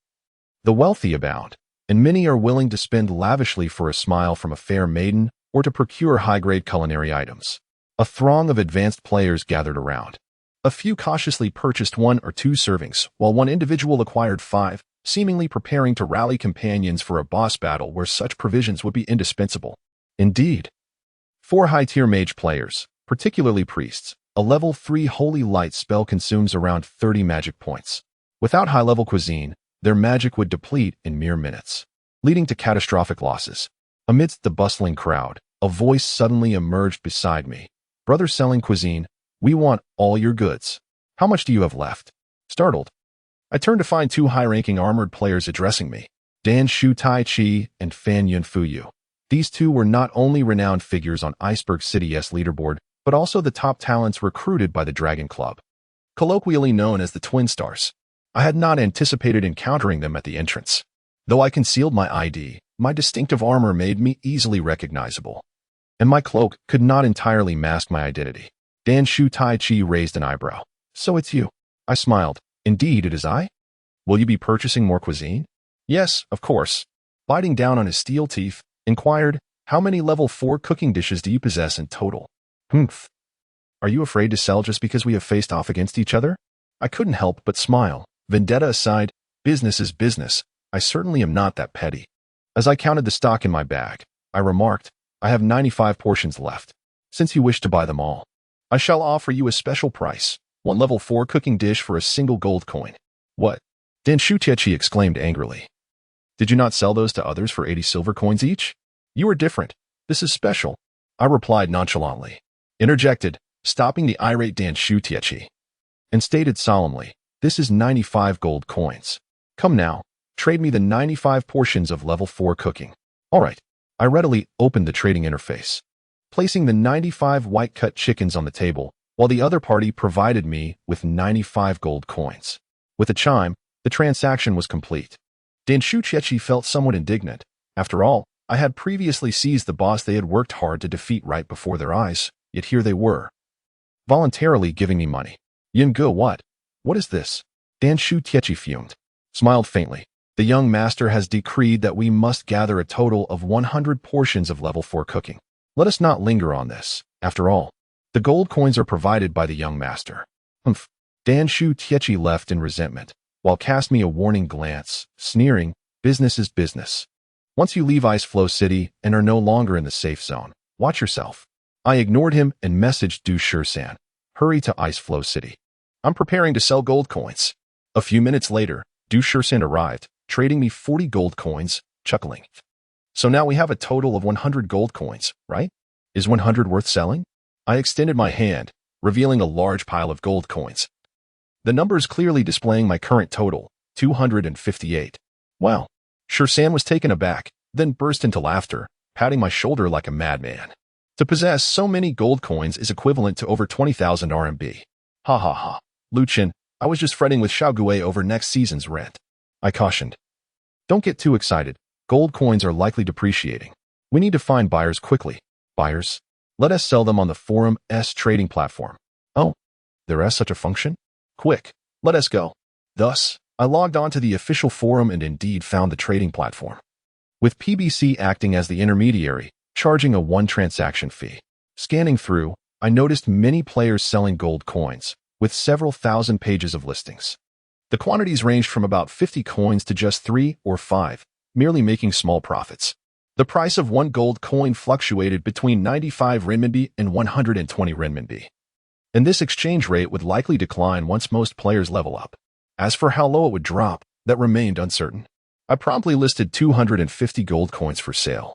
the wealthy abound, and many are willing to spend lavishly for a smile from a fair maiden or to procure high-grade culinary items. A throng of advanced players gathered around. A few cautiously purchased 1 or 2 servings, while one individual acquired 5, seemingly preparing to rally companions for a boss battle where such provisions would be indispensable. Indeed, 4 high-tier mage players, particularly priests, a level 3 holy light spell consumes around 30 magic points. Without high-level cuisine, their magic would deplete in mere minutes, leading to catastrophic losses. Amidst the bustling crowd, a voice suddenly emerged beside me. "Brother selling cuisine, we want all your goods. How much do you have left?" Startled, I turned to find 2 high-ranking armored players addressing me, Dan Shu Tai Chi and Fan Yun Fuyu. These 2 were not only renowned figures on Iceberg City's leaderboard, but also the top talents recruited by the Dragon Club, colloquially known as the Twin Stars. I had not anticipated encountering them at the entrance. Though I concealed my ID, my distinctive armor made me easily recognizable, and my cloak could not entirely mask my identity. Dan Shu Tai Chi raised an eyebrow. "So it's you." I smiled. "Indeed, it is I. Will you be purchasing more cuisine?" "Yes, of course." Biting down on his steel teeth, inquired, "How many level 4 cooking dishes do you possess in total?" "Humph. Are you afraid to sell just because we have faced off against each other?" I couldn't help but smile. Vendetta aside, business is business. I certainly am not that petty. As I counted the stock in my bag, I remarked, "I have 95 portions left. Since you wish to buy them all, I shall offer you a special price. 1 level 4 cooking dish for a single gold coin." "What?" Dan Shu Tiechi exclaimed angrily. "Did you not sell those to others for 80 silver coins each? You are different. This is special." I replied nonchalantly, interjected, stopping the irate Dan Shu Tiechi, and stated solemnly, "This is 95 gold coins. Come now, trade me the 95 portions of level 4 cooking." "All right." I readily opened the trading interface, placing the 95 white-cut chickens on the table, while the other party provided me with 95 gold coins. With a chime, the transaction was complete. Dan Shuchechi felt somewhat indignant. After all, I had previously seized the boss they had worked hard to defeat right before their eyes, yet here they were, voluntarily giving me money. Yin Ge, what? What is this? Dan Shuchechi fumed, smiled faintly. The young master has decreed that we must gather a total of 100 portions of level 4 cooking. Let us not linger on this. After all, the gold coins are provided by the young master. Humph. Dan Shuchechi left in resentment, while cast me a warning glance, sneering, business is business. Once you leave Ice Flow City and are no longer in the safe zone, watch yourself. I ignored him and messaged Du Shursan. Hurry to Ice Flow City. I'm preparing to sell gold coins. A few minutes later, Du Shursan arrived, trading me 40 gold coins, chuckling. So now we have a total of 100 gold coins, right? Is 100 worth selling? I extended my hand, revealing a large pile of gold coins. The numbers clearly displaying my current total, 258. Wow. Shursan was taken aback, then burst into laughter, patting my shoulder like a madman. To possess so many gold coins is equivalent to over 20,000 RMB. Ha ha ha. Luchin, I was just fretting with Xiaogue over next season's rent. I cautioned. Don't get too excited. Gold coins are likely depreciating. We need to find buyers quickly. Buyers? Let us sell them on the Forum S trading platform. Oh, there is such a function? Quick, let us go. Thus, I logged on to the official forum and indeed found the trading platform, with PBC acting as the intermediary, charging a 1 transaction fee. Scanning through, I noticed many players selling gold coins, with several thousand pages of listings. The quantities ranged from about 50 coins to just 3 or 5, merely making small profits. The price of 1 gold coin fluctuated between 95 renminbi and 120 renminbi. And this exchange rate would likely decline once most players level up. As for how low it would drop, that remained uncertain. I promptly listed 250 gold coins for sale,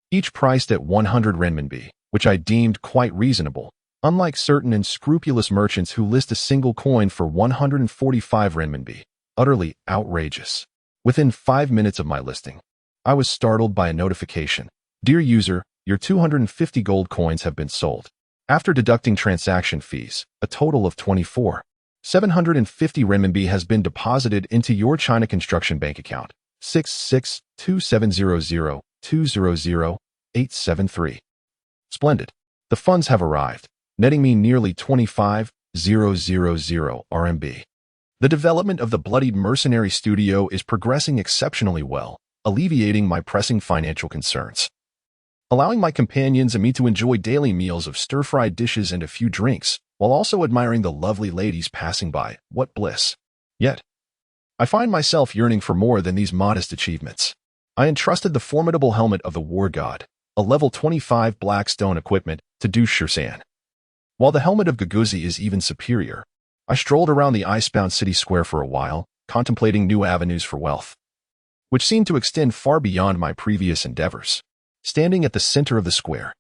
each priced at 100 renminbi, which I deemed quite reasonable, unlike certain unscrupulous merchants who list a single coin for 145 renminbi, utterly outrageous. Within 5 minutes of my listing, I was startled by a notification. Dear user, your 250 gold coins have been sold. After deducting transaction fees, a total of 750 renminbi has been deposited into your China Construction Bank account, 662700200873. Splendid. The funds have arrived, netting me nearly 25,000 RMB. The development of the Bloodied Mercenary Studio is progressing exceptionally well, alleviating my pressing financial concerns, allowing my companions and me to enjoy daily meals of stir-fried dishes and a few drinks, while also admiring the lovely ladies passing by. What bliss! Yet, I find myself yearning for more than these modest achievements. I entrusted the formidable helmet of the War God, a level 25 black stone equipment, to Du Shursan. While the helmet of Guguzi is even superior, I strolled around the icebound city square for a while, contemplating new avenues for wealth, which seemed to extend far beyond my previous endeavors. Standing at the center of the square,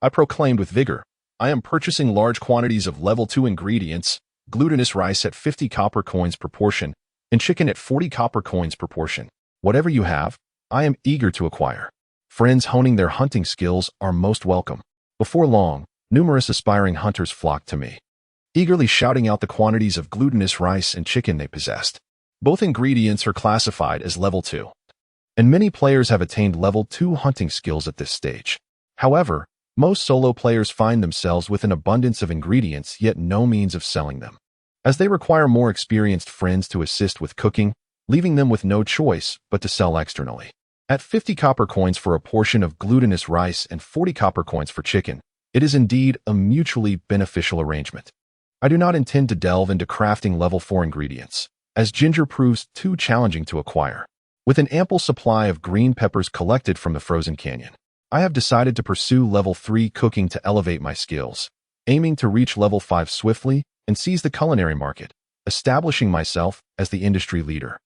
I proclaimed with vigor, I am purchasing large quantities of level 2 ingredients, glutinous rice at 50 copper coins per portion, and chicken at 40 copper coins per portion. Whatever you have, I am eager to acquire. Friends honing their hunting skills are most welcome. Before long, numerous aspiring hunters flocked to me, eagerly shouting out the quantities of glutinous rice and chicken they possessed. Both ingredients are classified as level 2, and many players have attained level 2 hunting skills at this stage. However, most solo players find themselves with an abundance of ingredients yet no means of selling them, as they require more experienced friends to assist with cooking, leaving them with no choice but to sell externally. At 50 copper coins for a portion of glutinous rice and 40 copper coins for chicken, it is indeed a mutually beneficial arrangement. I do not intend to delve into crafting level 4 ingredients, as ginger proves too challenging to acquire. With an ample supply of green peppers collected from the frozen canyon, I have decided to pursue level 3 cooking to elevate my skills, aiming to reach level 5 swiftly and seize the culinary market, establishing myself as the industry leader.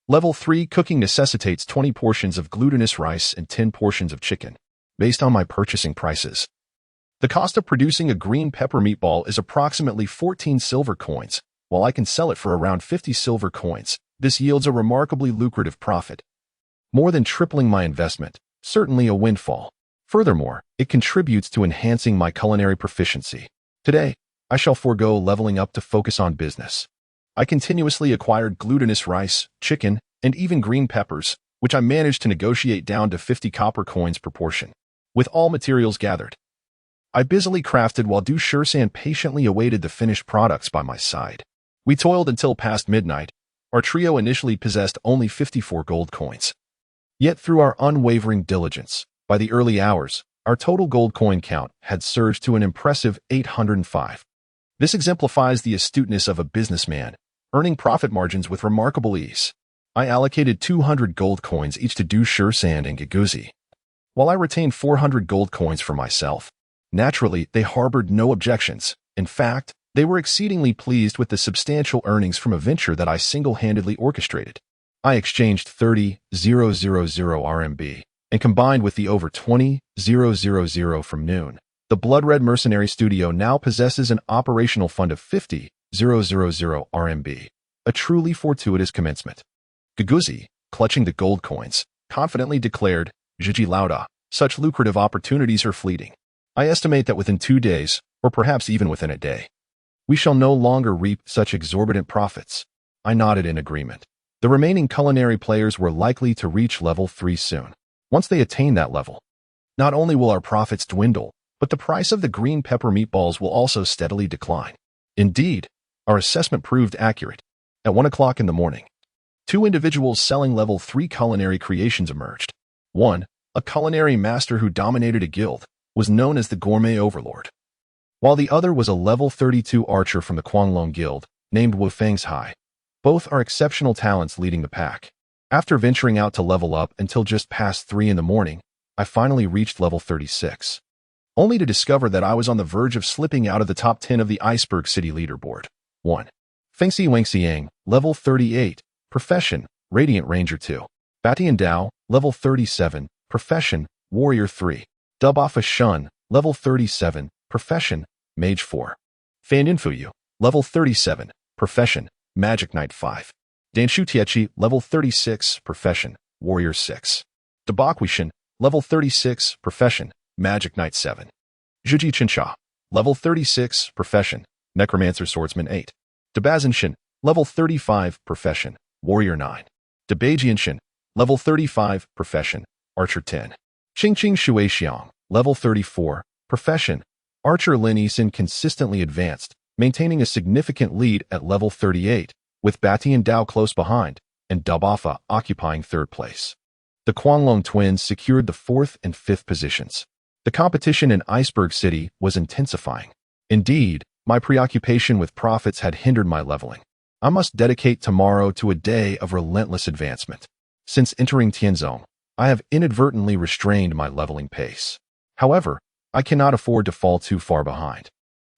Level 3 cooking necessitates 20 portions of glutinous rice and 10 portions of chicken, based on my purchasing prices. The cost of producing a green pepper meatball is approximately 14 silver coins, while I can sell it for around 50 silver coins. This yields a remarkably lucrative profit, more than tripling my investment. certainly a windfall. Furthermore, it contributes to enhancing my culinary proficiency. Today, I shall forego leveling up to focus on business. I continuously acquired glutinous rice, chicken, and even green peppers, which I managed to negotiate down to 50 copper coins per portion. With all materials gathered, I busily crafted while Du Shursan patiently awaited the finished products by my side. We toiled until past midnight. Our trio initially possessed only 54 gold coins. Yet through our unwavering diligence, by the early hours, our total gold coin count had surged to an impressive 805. This exemplifies the astuteness of a businessman, earning profit margins with remarkable ease. I allocated 200 gold coins each to Du Shursan and Giguzi, while I retained 400 gold coins for myself. Naturally, they harbored no objections. In fact, they were exceedingly pleased with the substantial earnings from a venture that I single-handedly orchestrated. I exchanged 30,000 RMB, and combined with the over 20,000 from Noon, the Blood Red Mercenary Studio now possesses an operational fund of 50,000 RMB, a truly fortuitous commencement. Giguzi, clutching the gold coins, confidently declared, "Zhiji Lauda, such lucrative opportunities are fleeting. I estimate that within 2 days, or perhaps even within a day, we shall no longer reap such exorbitant profits." I nodded in agreement. The remaining culinary players were likely to reach level 3 soon. Once they attain that level, not only will our profits dwindle, but the price of the green pepper meatballs will also steadily decline. Indeed, our assessment proved accurate. At 1 o'clock in the morning, 2 individuals selling level 3 culinary creations emerged. One, a culinary master who dominated a guild, was known as the Gourmet Overlord, while the other was a level 32 archer from the Guanglong Guild, named Wu Feng's Hai. Both are exceptional talents leading the pack. After venturing out to level up until just past 3 in the morning, I finally reached level 36, only to discover that I was on the verge of slipping out of the top 10 of the Iceberg City leaderboard. 1. Fengxi Wangxiang, level 38, profession, Radiant Ranger 2. Batian Dao, level 37, profession, Warrior 3. Dubafa Shun, level 37, profession, Mage 4. Fan Infuyu, level 37, profession, Magic Knight 5. Danshu Tiechi, level 36, profession, Warrior 6. Dabaquishan, level 36, profession, Magic Knight 7. Zhuji Chincha, level 36, profession, Necromancer Swordsman 8. Dabazinshan, level 35, profession, Warrior 9. Dabajianshan, level 35, profession, Archer 10. Qingqing Shuixiang, level 34, profession, Archer Lin Yisin consistently advanced, maintaining a significant lead at level 38, with Batian Dao close behind, and Dubafa occupying 3rd place. The Guanglong twins secured the 4th and 5th positions. The competition in Iceberg City was intensifying. Indeed, my preoccupation with profits had hindered my leveling. I must dedicate tomorrow to a day of relentless advancement. Since entering Tianzong, I have inadvertently restrained my leveling pace. However, I cannot afford to fall too far behind.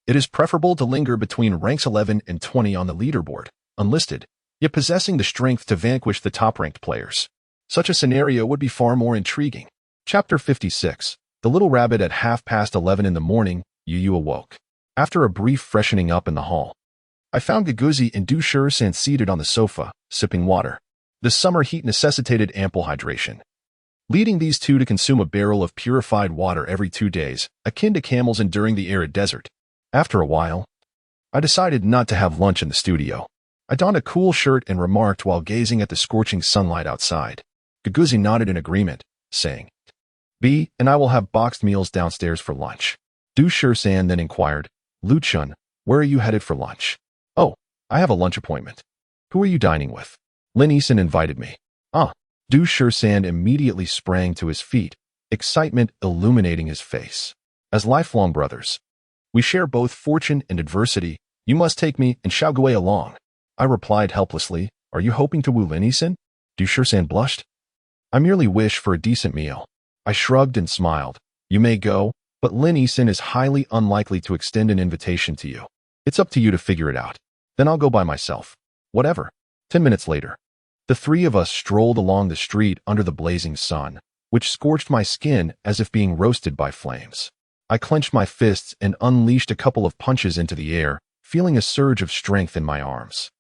It is preferable to linger between ranks 11 and 20 on the leaderboard, unlisted, yet possessing the strength to vanquish the top-ranked players. Such a scenario would be far more intriguing. Chapter 56. The Little Rabbit. At 11:30 in the morning, Yu awoke. After a brief freshening up in the hall, I found Giguzi and Du Shursan seated on the sofa, sipping water. The summer heat necessitated ample hydration, leading these two to consume a barrel of purified water every 2 days, akin to camels enduring the arid desert. After a while, I decided not to have lunch in the studio. I donned a cool shirt and remarked while gazing at the scorching sunlight outside. Giguzi nodded in agreement, saying, "B and I will have boxed meals downstairs for lunch." Du Shursan then inquired, "Luchun, where are you headed for lunch?" "Oh, I have a lunch appointment." "Who are you dining with?" "Lin Yisin invited me." "Ah." Du Shursan immediately sprang to his feet, excitement illuminating his face. "As lifelong brothers, we share both fortune and adversity. You must take me and Xiaogui along." I replied helplessly, "Are you hoping to woo Lin Yisin?" Du Shursan blushed. "I merely wish for a decent meal." I shrugged and smiled. "You may go, but Lin Yisin is highly unlikely to extend an invitation to you. It's up to you to figure it out. Then I'll go by myself." "Whatever." 10 minutes later, the 3 of us strolled along the street under the blazing sun, which scorched my skin as if being roasted by flames. I clenched my fists and unleashed a couple of punches into the air, feeling a surge of strength in my arms.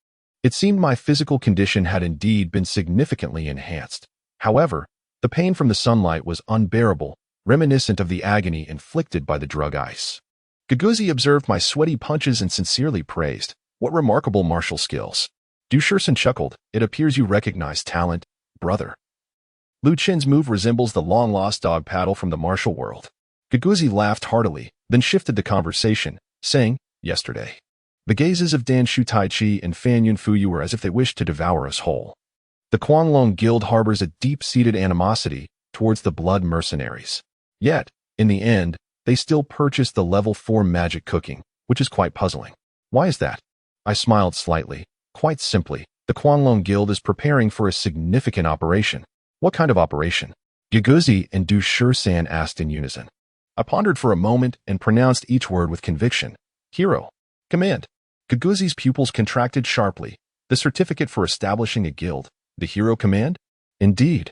It seemed my physical condition had indeed been significantly enhanced. However, the The pain from the sunlight was unbearable, reminiscent of the agony inflicted by the drug ice. Guguzi observed my sweaty punches and sincerely praised, "What remarkable martial skills." Du Shursen chuckled, "It appears you recognize talent, brother." Lu Qin's move resembles the long-lost dog paddle from the martial world. Guguzi laughed heartily, then shifted the conversation, saying, "Yesterday, the gazes of Dan Shu Taichi and Fan Yun Fuyu were as if they wished to devour us whole. The Kuanglong Guild harbors a deep-seated animosity towards the blood mercenaries. Yet, in the end, they still purchased the level 4 magic cooking, which is quite puzzling. Why is that?" I smiled slightly. "Quite simply, the Kuanglong Guild is preparing for a significant operation." "What kind of operation?" Guguzi and Du Shursan asked in unison. I pondered for a moment and pronounced each word with conviction. "Hero Command." Guguzi's pupils contracted sharply. "The certificate for establishing a guild, the Hero Command?" "Indeed,"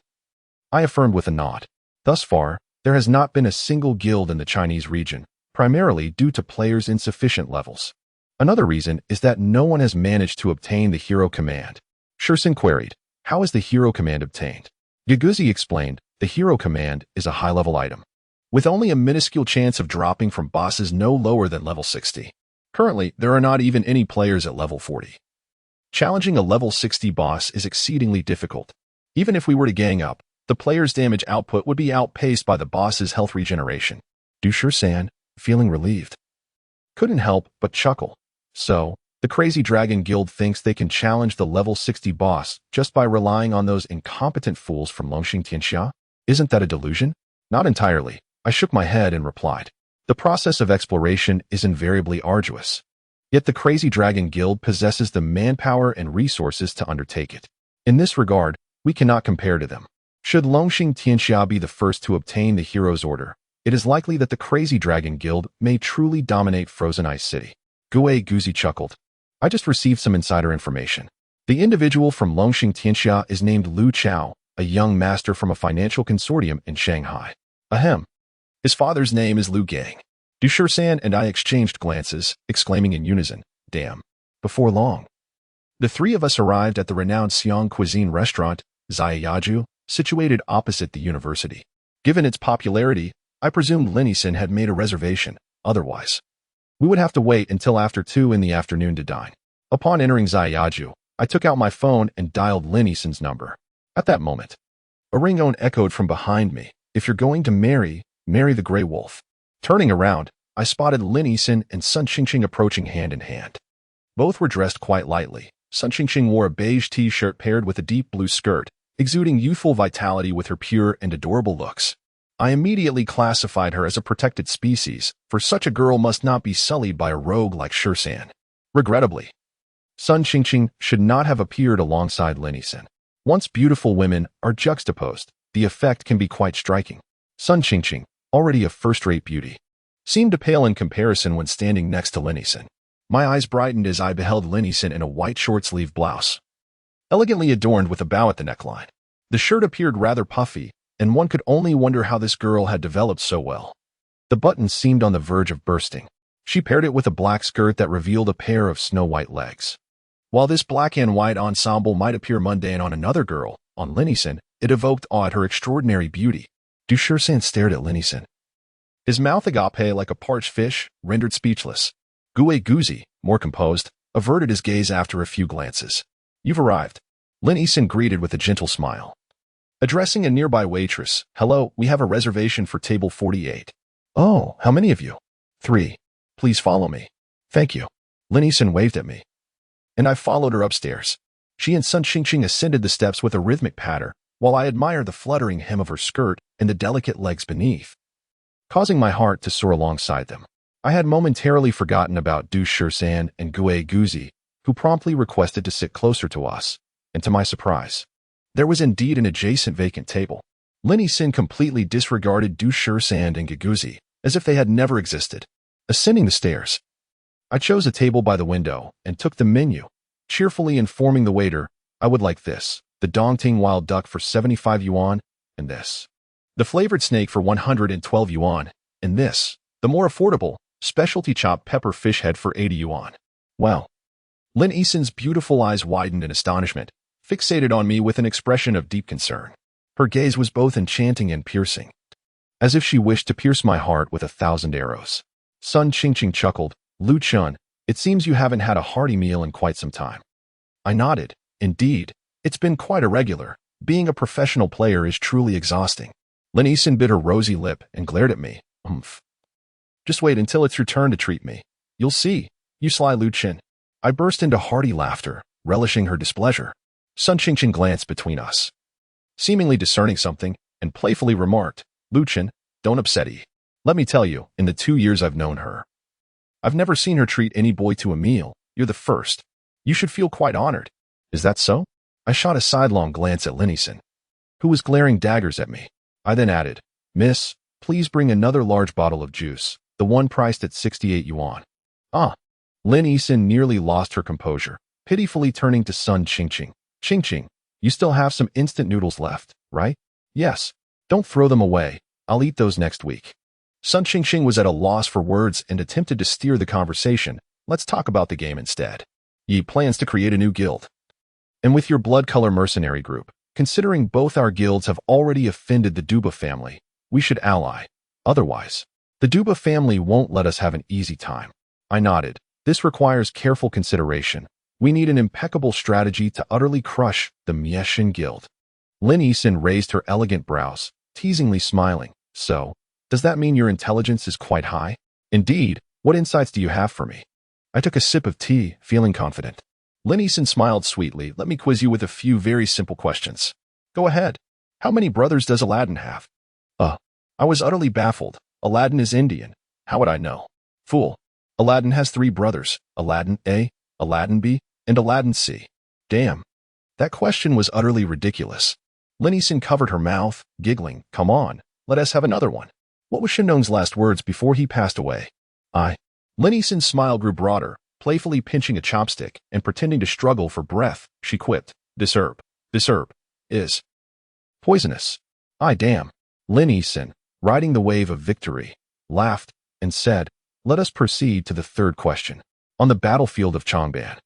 I affirmed with a nod. "Thus far, there has not been a single guild in the Chinese region, primarily due to players' insufficient levels. Another reason is that no one has managed to obtain the Hero Command." Shursen queried, "How is the Hero Command obtained?" Guguzi explained, "The Hero Command is a high-level item, with only a minuscule chance of dropping from bosses no lower than level 60. Currently, there are not even any players at level 40. Challenging a level 60 boss is exceedingly difficult. Even if we were to gang up, the player's damage output would be outpaced by the boss's health regeneration." Du Shursan, feeling relieved, couldn't help but chuckle. "So, the Crazy Dragon Guild thinks they can challenge the level 60 boss just by relying on those incompetent fools from Longxing Tianxia? Isn't that a delusion?" "Not entirely." I shook my head and replied. "The process of exploration is invariably arduous. Yet the Crazy Dragon Guild possesses the manpower and resources to undertake it. In this regard, we cannot compare to them. Should Longxing Tianxia be the first to obtain the Hero's Order, it is likely that the Crazy Dragon Guild may truly dominate Frozen Ice City." Guguzi chuckled. "I just received some insider information. The individual from Longxing Tianxia is named Lu Chao, a young master from a financial consortium in Shanghai. Ahem. His father's name is Lu Gang." Du Shursan and I exchanged glances, exclaiming in unison, "Damn." Before long, the three of us arrived at the renowned Xiong cuisine restaurant, Zayayaju, situated opposite the university. Given its popularity, I presumed Linison had made a reservation. Otherwise, we would have to wait until after 2 in the afternoon to dine. Upon entering Zayayaju, I took out my phone and dialed Linison's number. At that moment, a ringtone echoed from behind me. "If you're going to marry the Grey Wolf." Turning around, I spotted Linison and Sun Qingqing approaching hand in hand. Both were dressed quite lightly. Sun Qingqing wore a beige t-shirt paired with a deep blue skirt, exuding youthful vitality with her pure and adorable looks. I immediately classified her as a protected species, for such a girl must not be sullied by a rogue like Shursan. Regrettably, Sun Qingqing should not have appeared alongside Linison. Once beautiful women are juxtaposed, the effect can be quite striking. Sun Qingqing, already a first-rate beauty, seemed to pale in comparison when standing next to Linison. My eyes brightened as I beheld Linison in a white short-sleeve blouse, elegantly adorned with a bow at the neckline. The shirt appeared rather puffy, and one could only wonder how this girl had developed so well. The buttons seemed on the verge of bursting. She paired it with a black skirt that revealed a pair of snow-white legs. While this black and white ensemble might appear mundane on another girl, on Linison, it evoked awe at her extraordinary beauty. Du Shursan stared at Linison, his mouth agape like a parched fish, rendered speechless. Guguzi, more composed, averted his gaze after a few glances. "You've arrived," Linison greeted with a gentle smile. Addressing a nearby waitress, "Hello, we have a reservation for table 48. "Oh, how many of you?" 3. "Please follow me." "Thank you." Linison waved at me, and I followed her upstairs. She and Sun Qingqing ascended the steps with a rhythmic patter, while I admired the fluttering hem of her skirt and the delicate legs beneath, causing my heart to soar alongside them. I had momentarily forgotten about Du Shursan and Guguzi, who promptly requested to sit closer to us, and to my surprise, there was indeed an adjacent vacant table. Linison completely disregarded Du Shursan and Guguzi, as if they had never existed. Ascending the stairs, I chose a table by the window and took the menu, cheerfully informing the waiter, "I would like this, the Dongting wild duck for 75 yuan, and this, the flavored snake for 112 yuan, and this, the more affordable, specialty chopped pepper fish head for 80 yuan. Well, Linison's beautiful eyes widened in astonishment, fixated on me with an expression of deep concern. Her gaze was both enchanting and piercing, as if she wished to pierce my heart with 1,000 arrows. Sun Qingqing chuckled. Lu Chun, it seems you haven't had a hearty meal in quite some time. I nodded. Indeed, it's been quite irregular. Being a professional player is truly exhausting. Lin Yisin bit her rosy lip and glared at me. Humph. Just wait until it's your turn to treat me. You'll see, you sly Lu Qin. I burst into hearty laughter, relishing her displeasure. Sun Qingqing glanced between us, seemingly discerning something, and playfully remarked, Lu Qin, don't upset Yi. Let me tell you, in the 2 years I've known her, I've never seen her treat any boy to a meal. You're the first. You should feel quite honored. Is that so? I shot a sidelong glance at Lin Yisin, who was glaring daggers at me. I then added, Miss, please bring another large bottle of juice, the one priced at 68 yuan. Ah. Lin Yisin nearly lost her composure, pitifully turning to Sun Qingqing. Qingqing, you still have some instant noodles left, right? Yes. Don't throw them away. I'll eat those next week. Sun Qingqing was at a loss for words and attempted to steer the conversation. Let's talk about the game instead. Yi plans to create a new guild. And with your blood color mercenary group, considering both our guilds have already offended the Duba family, we should ally. Otherwise, the Duba family won't let us have an easy time. I nodded. This requires careful consideration. We need an impeccable strategy to utterly crush the Mieshin Guild. Lin Yisin raised her elegant brows, teasingly smiling. So, does that mean your intelligence is quite high? Indeed, what insights do you have for me? I took a sip of tea, feeling confident. Lin Yisin smiled sweetly. Let me quiz you with a few very simple questions. Go ahead. How many brothers does Aladdin have? I was utterly baffled. Aladdin is Indian. How would I know? Fool. Aladdin has 3 brothers, Aladdin A, Aladdin B, and Aladdin C. Damn. That question was utterly ridiculous. Lin Yisin covered her mouth, giggling. Come on, let us have another one. What was Shenong's last words before he passed away? Lin Yisin's smile grew broader, playfully pinching a chopstick and pretending to struggle for breath. She quipped, This herb is poisonous. Damn. Lin Yisin, riding the wave of victory, laughed and said, Let us proceed to the third question. On the battlefield of Changban,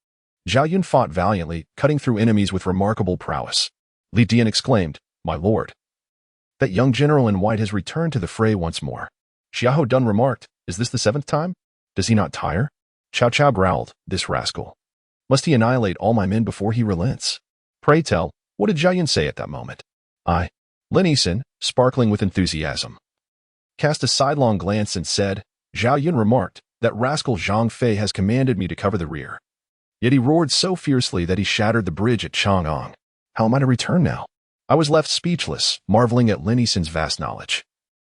Zhao Yun fought valiantly, cutting through enemies with remarkable prowess. Li Dian exclaimed, My lord. That young general in white has returned to the fray once more. Xiahou Dun remarked, Is this the 7th time? Does he not tire? Cao Cao growled, This rascal. Must he annihilate all my men before he relents? Pray tell, what did Zhao Yun say at that moment? Lin Yisin, sparkling with enthusiasm, cast a sidelong glance and said, Zhao Yun remarked, That rascal Zhang Fei has commanded me to cover the rear. Yet he roared so fiercely that he shattered the bridge at Chang'an. How am I to return now? I was left speechless, marveling at Lin Yisin's vast knowledge.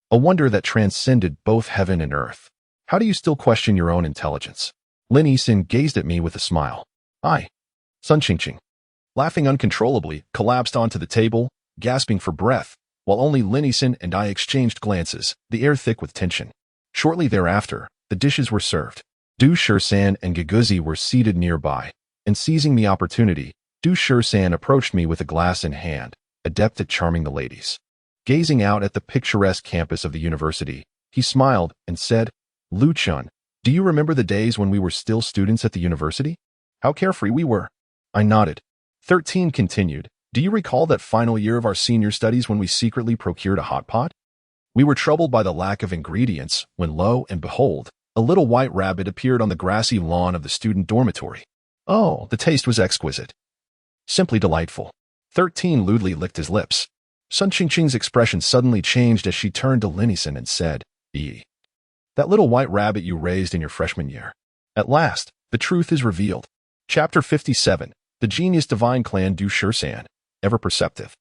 A wonder that transcended both heaven and earth. How do you still question your own intelligence? Lin Yisin gazed at me with a smile. Sun Qingqing, laughing uncontrollably, collapsed onto the table, gasping for breath, while only Lin Yisin and I exchanged glances, the air thick with tension. Shortly thereafter, the dishes were served. Du Shisan and Giguzi were seated nearby, and seizing the opportunity, Du Shisan approached me with a glass in hand, adept at charming the ladies. Gazing out at the picturesque campus of the university, he smiled and said, Lu Chun, do you remember the days when we were still students at the university? How carefree we were. I nodded. 13 continued, Do you recall that final year of our senior studies when we secretly procured a hot pot? We were troubled by the lack of ingredients when lo and behold, a little white rabbit appeared on the grassy lawn of the student dormitory. Oh, the taste was exquisite. Simply delightful. 13 lewdly licked his lips. Sun Qingqing's expression suddenly changed as she turned to Lin Yisin and said, That little white rabbit you raised in your freshman year. At last, the truth is revealed. Chapter 57, The Genius Divine Clan Du Shisan, Ever Perceptive.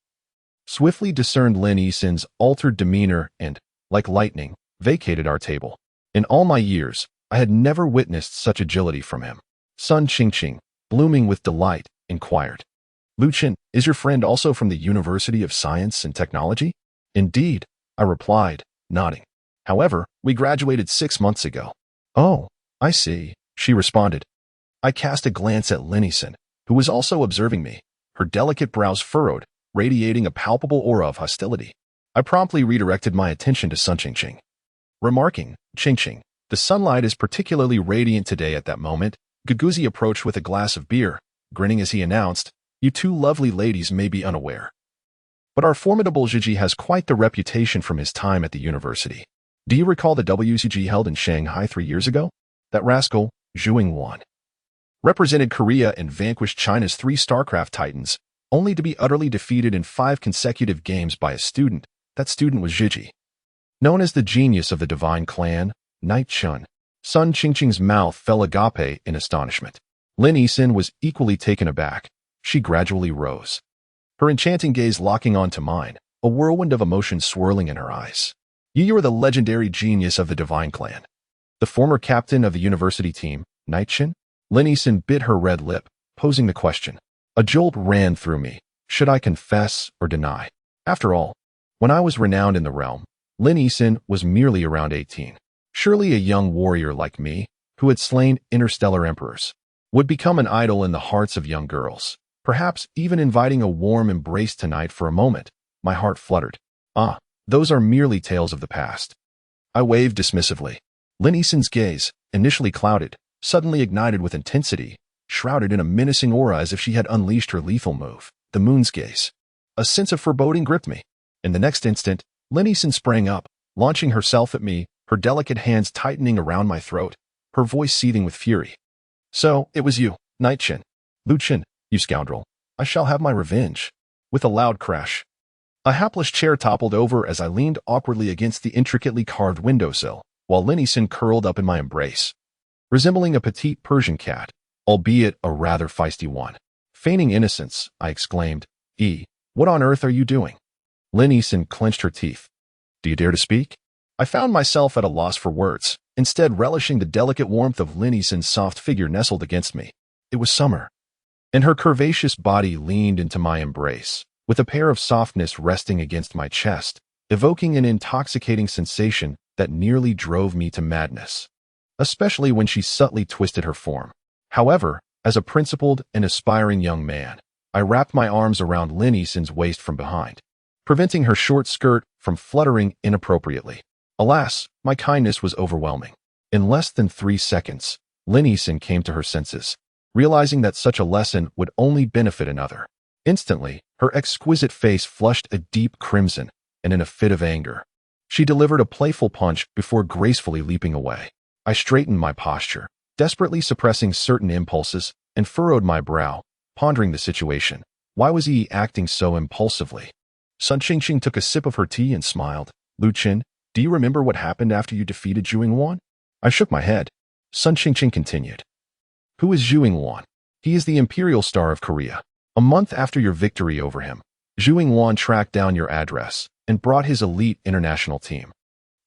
Swiftly discerned Lin Yisin's altered demeanor and, like lightning, vacated our table. In all my years, I had never witnessed such agility from him. Sun Qingqing, blooming with delight, inquired, Lu Qin, is your friend also from the University of Science and Technology? Indeed, I replied, nodding. However, we graduated 6 months ago. Oh, I see, she responded. I cast a glance at Lin Yisin, who was also observing me, her delicate brows furrowed, radiating a palpable aura of hostility. I promptly redirected my attention to Sun Qingqing, remarking, Qingqing, the sunlight is particularly radiant today. At that moment, Giguzi approached with a glass of beer, grinning as he announced, You two lovely ladies may be unaware, But our formidable Zhiji has quite the reputation from his time at the university. Do you recall the WCG held in Shanghai 3 years ago? That rascal, Zhu Yingwan, represented Korea and vanquished China's 3 StarCraft titans, only to be utterly defeated in 5 consecutive games by a student. That student was Zhiji. Known as the genius of the divine clan, Knight Chun, Sun Qingqing's mouth fell agape in astonishment. Lin Yixin was equally taken aback. She gradually rose, her enchanting gaze locking onto mine, a whirlwind of emotion swirling in her eyes. You are the legendary genius of the divine clan. The former captain of the university team, Knight Chun? Lin Yixin bit her red lip, posing the question. A jolt ran through me. Should I confess or deny? After all, when I was renowned in the realm, Lin Yixin was merely around 18. Surely a young warrior like me, who had slain interstellar emperors, would become an idol in the hearts of young girls, perhaps even inviting a warm embrace tonight. For a moment, my heart fluttered. Ah, those are merely tales of the past. I waved dismissively. Lin Yixin's gaze, initially clouded, suddenly ignited with intensity, shrouded in a menacing aura as if she had unleashed her lethal move, the moon's gaze. A sense of foreboding gripped me. In the next instant, Lin Yixin sprang up, launching herself at me, her delicate hands tightening around my throat, her voice seething with fury. So, it was you, Knight Chun. Lu Chen, you scoundrel. I shall have my revenge. With a loud crash, a hapless chair toppled over as I leaned awkwardly against the intricately carved windowsill, while Lin Yixin curled up in my embrace, resembling a petite Persian cat, albeit a rather feisty one. Feigning innocence, I exclaimed, what on earth are you doing? Lin Yixin clenched her teeth. Do you dare to speak? I found myself at a loss for words, instead relishing the delicate warmth of Lin Yixin's soft figure nestled against me. It was summer, and her curvaceous body leaned into my embrace, with a pair of softness resting against my chest, evoking an intoxicating sensation that nearly drove me to madness, especially when she subtly twisted her form. However, as a principled and aspiring young man, I wrapped my arms around Lin Yixin's waist from behind, preventing her short skirt from fluttering inappropriately. Alas, my kindness was overwhelming. In less than 3 seconds, Lin Yixin came to her senses, realizing that such a lesson would only benefit another. Instantly, her exquisite face flushed a deep crimson, and in a fit of anger, she delivered a playful punch before gracefully leaping away. I straightened my posture, desperately suppressing certain impulses, and furrowed my brow, pondering the situation. Why was he acting so impulsively? Sun Qingqing took a sip of her tea and smiled. Lu Chen, do you remember what happened after you defeated Zhu Yingwan? I shook my head. Sun Qingqing continued. Who is Zhu Yingwan? He is the imperial star of Korea. A month after your victory over him, Zhu Yingwan tracked down your address and brought his elite international team,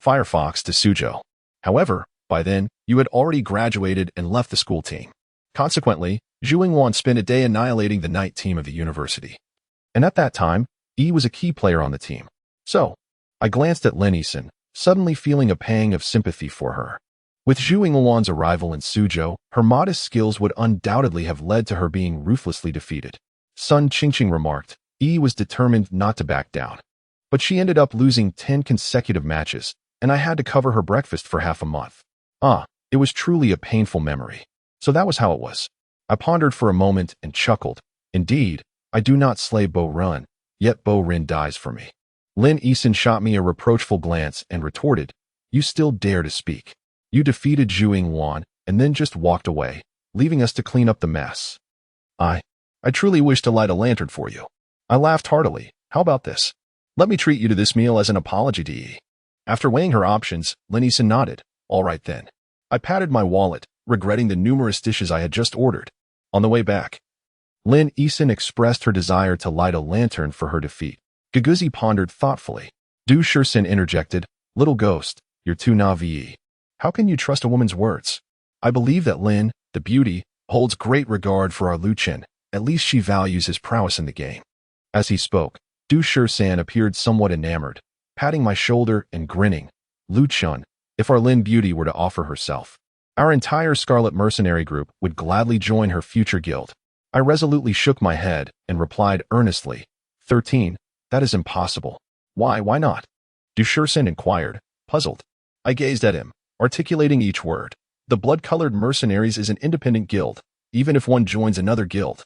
Firefox, to Suzhou. However, by then, you had already graduated and left the school team. Consequently, Zhu Yingwan spent a day annihilating the night team of the university. And at that time, Yi was a key player on the team. So, I glanced at Lin Yixin, suddenly feeling a pang of sympathy for her. With Zhu Yingwan's arrival in Suzhou, her modest skills would undoubtedly have led to her being ruthlessly defeated. Sun Qingqing remarked, Yi was determined not to back down. But she ended up losing 10 consecutive matches, and I had to cover her breakfast for half a month. It was truly a painful memory. So that was how it was. I pondered for a moment and chuckled. Indeed, I do not slay Bo Run, yet Bo Rin dies for me. Lin Yixin shot me a reproachful glance and retorted, You still dare to speak. You defeated Zhu Yingwan and then just walked away, leaving us to clean up the mess. I truly wish to light a lantern for you. I laughed heartily. How about this? Let me treat you to this meal as an apology to Yi. After weighing her options, Lin Yixin nodded. All right then. I patted my wallet, regretting the numerous dishes I had just ordered. On the way back, Lin Yixin expressed her desire to light a lantern for her defeat. Guguzi pondered thoughtfully. Du Shursen interjected, Little ghost, you're too naive. How can you trust a woman's words? I believe that Lin, the beauty, holds great regard for our Lu Chen. At least she values his prowess in the game. As he spoke, Du Shursan appeared somewhat enamored, patting my shoulder and grinning. Lu Chen, if our Lin beauty were to offer herself, our entire Scarlet Mercenary group would gladly join her future guild. I resolutely shook my head and replied earnestly, 13, that is impossible. Why not? Du Shursan inquired, puzzled. I gazed at him, articulating each word. The blood-colored mercenaries is an independent guild, even if one joins another guild.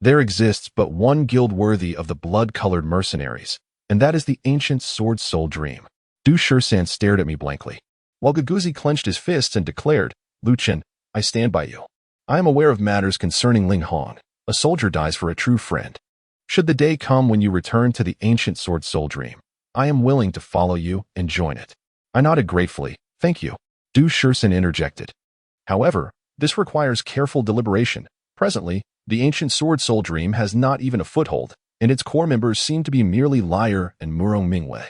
There exists but one guild worthy of the blood-colored mercenaries, and that is the ancient sword soul dream. Du Shursan stared at me blankly, while Giguzi clenched his fists and declared, Lu Chen, I stand by you. I am aware of matters concerning Ling Hong. A soldier dies for a true friend. Should the day come when you return to the ancient sword soul dream, I am willing to follow you and join it. I nodded gratefully. Thank you. Du Shursan interjected. However, this requires careful deliberation. Presently, the ancient sword soul dream has not even a foothold, and its core members seem to be merely Liar and Murong Mingwei.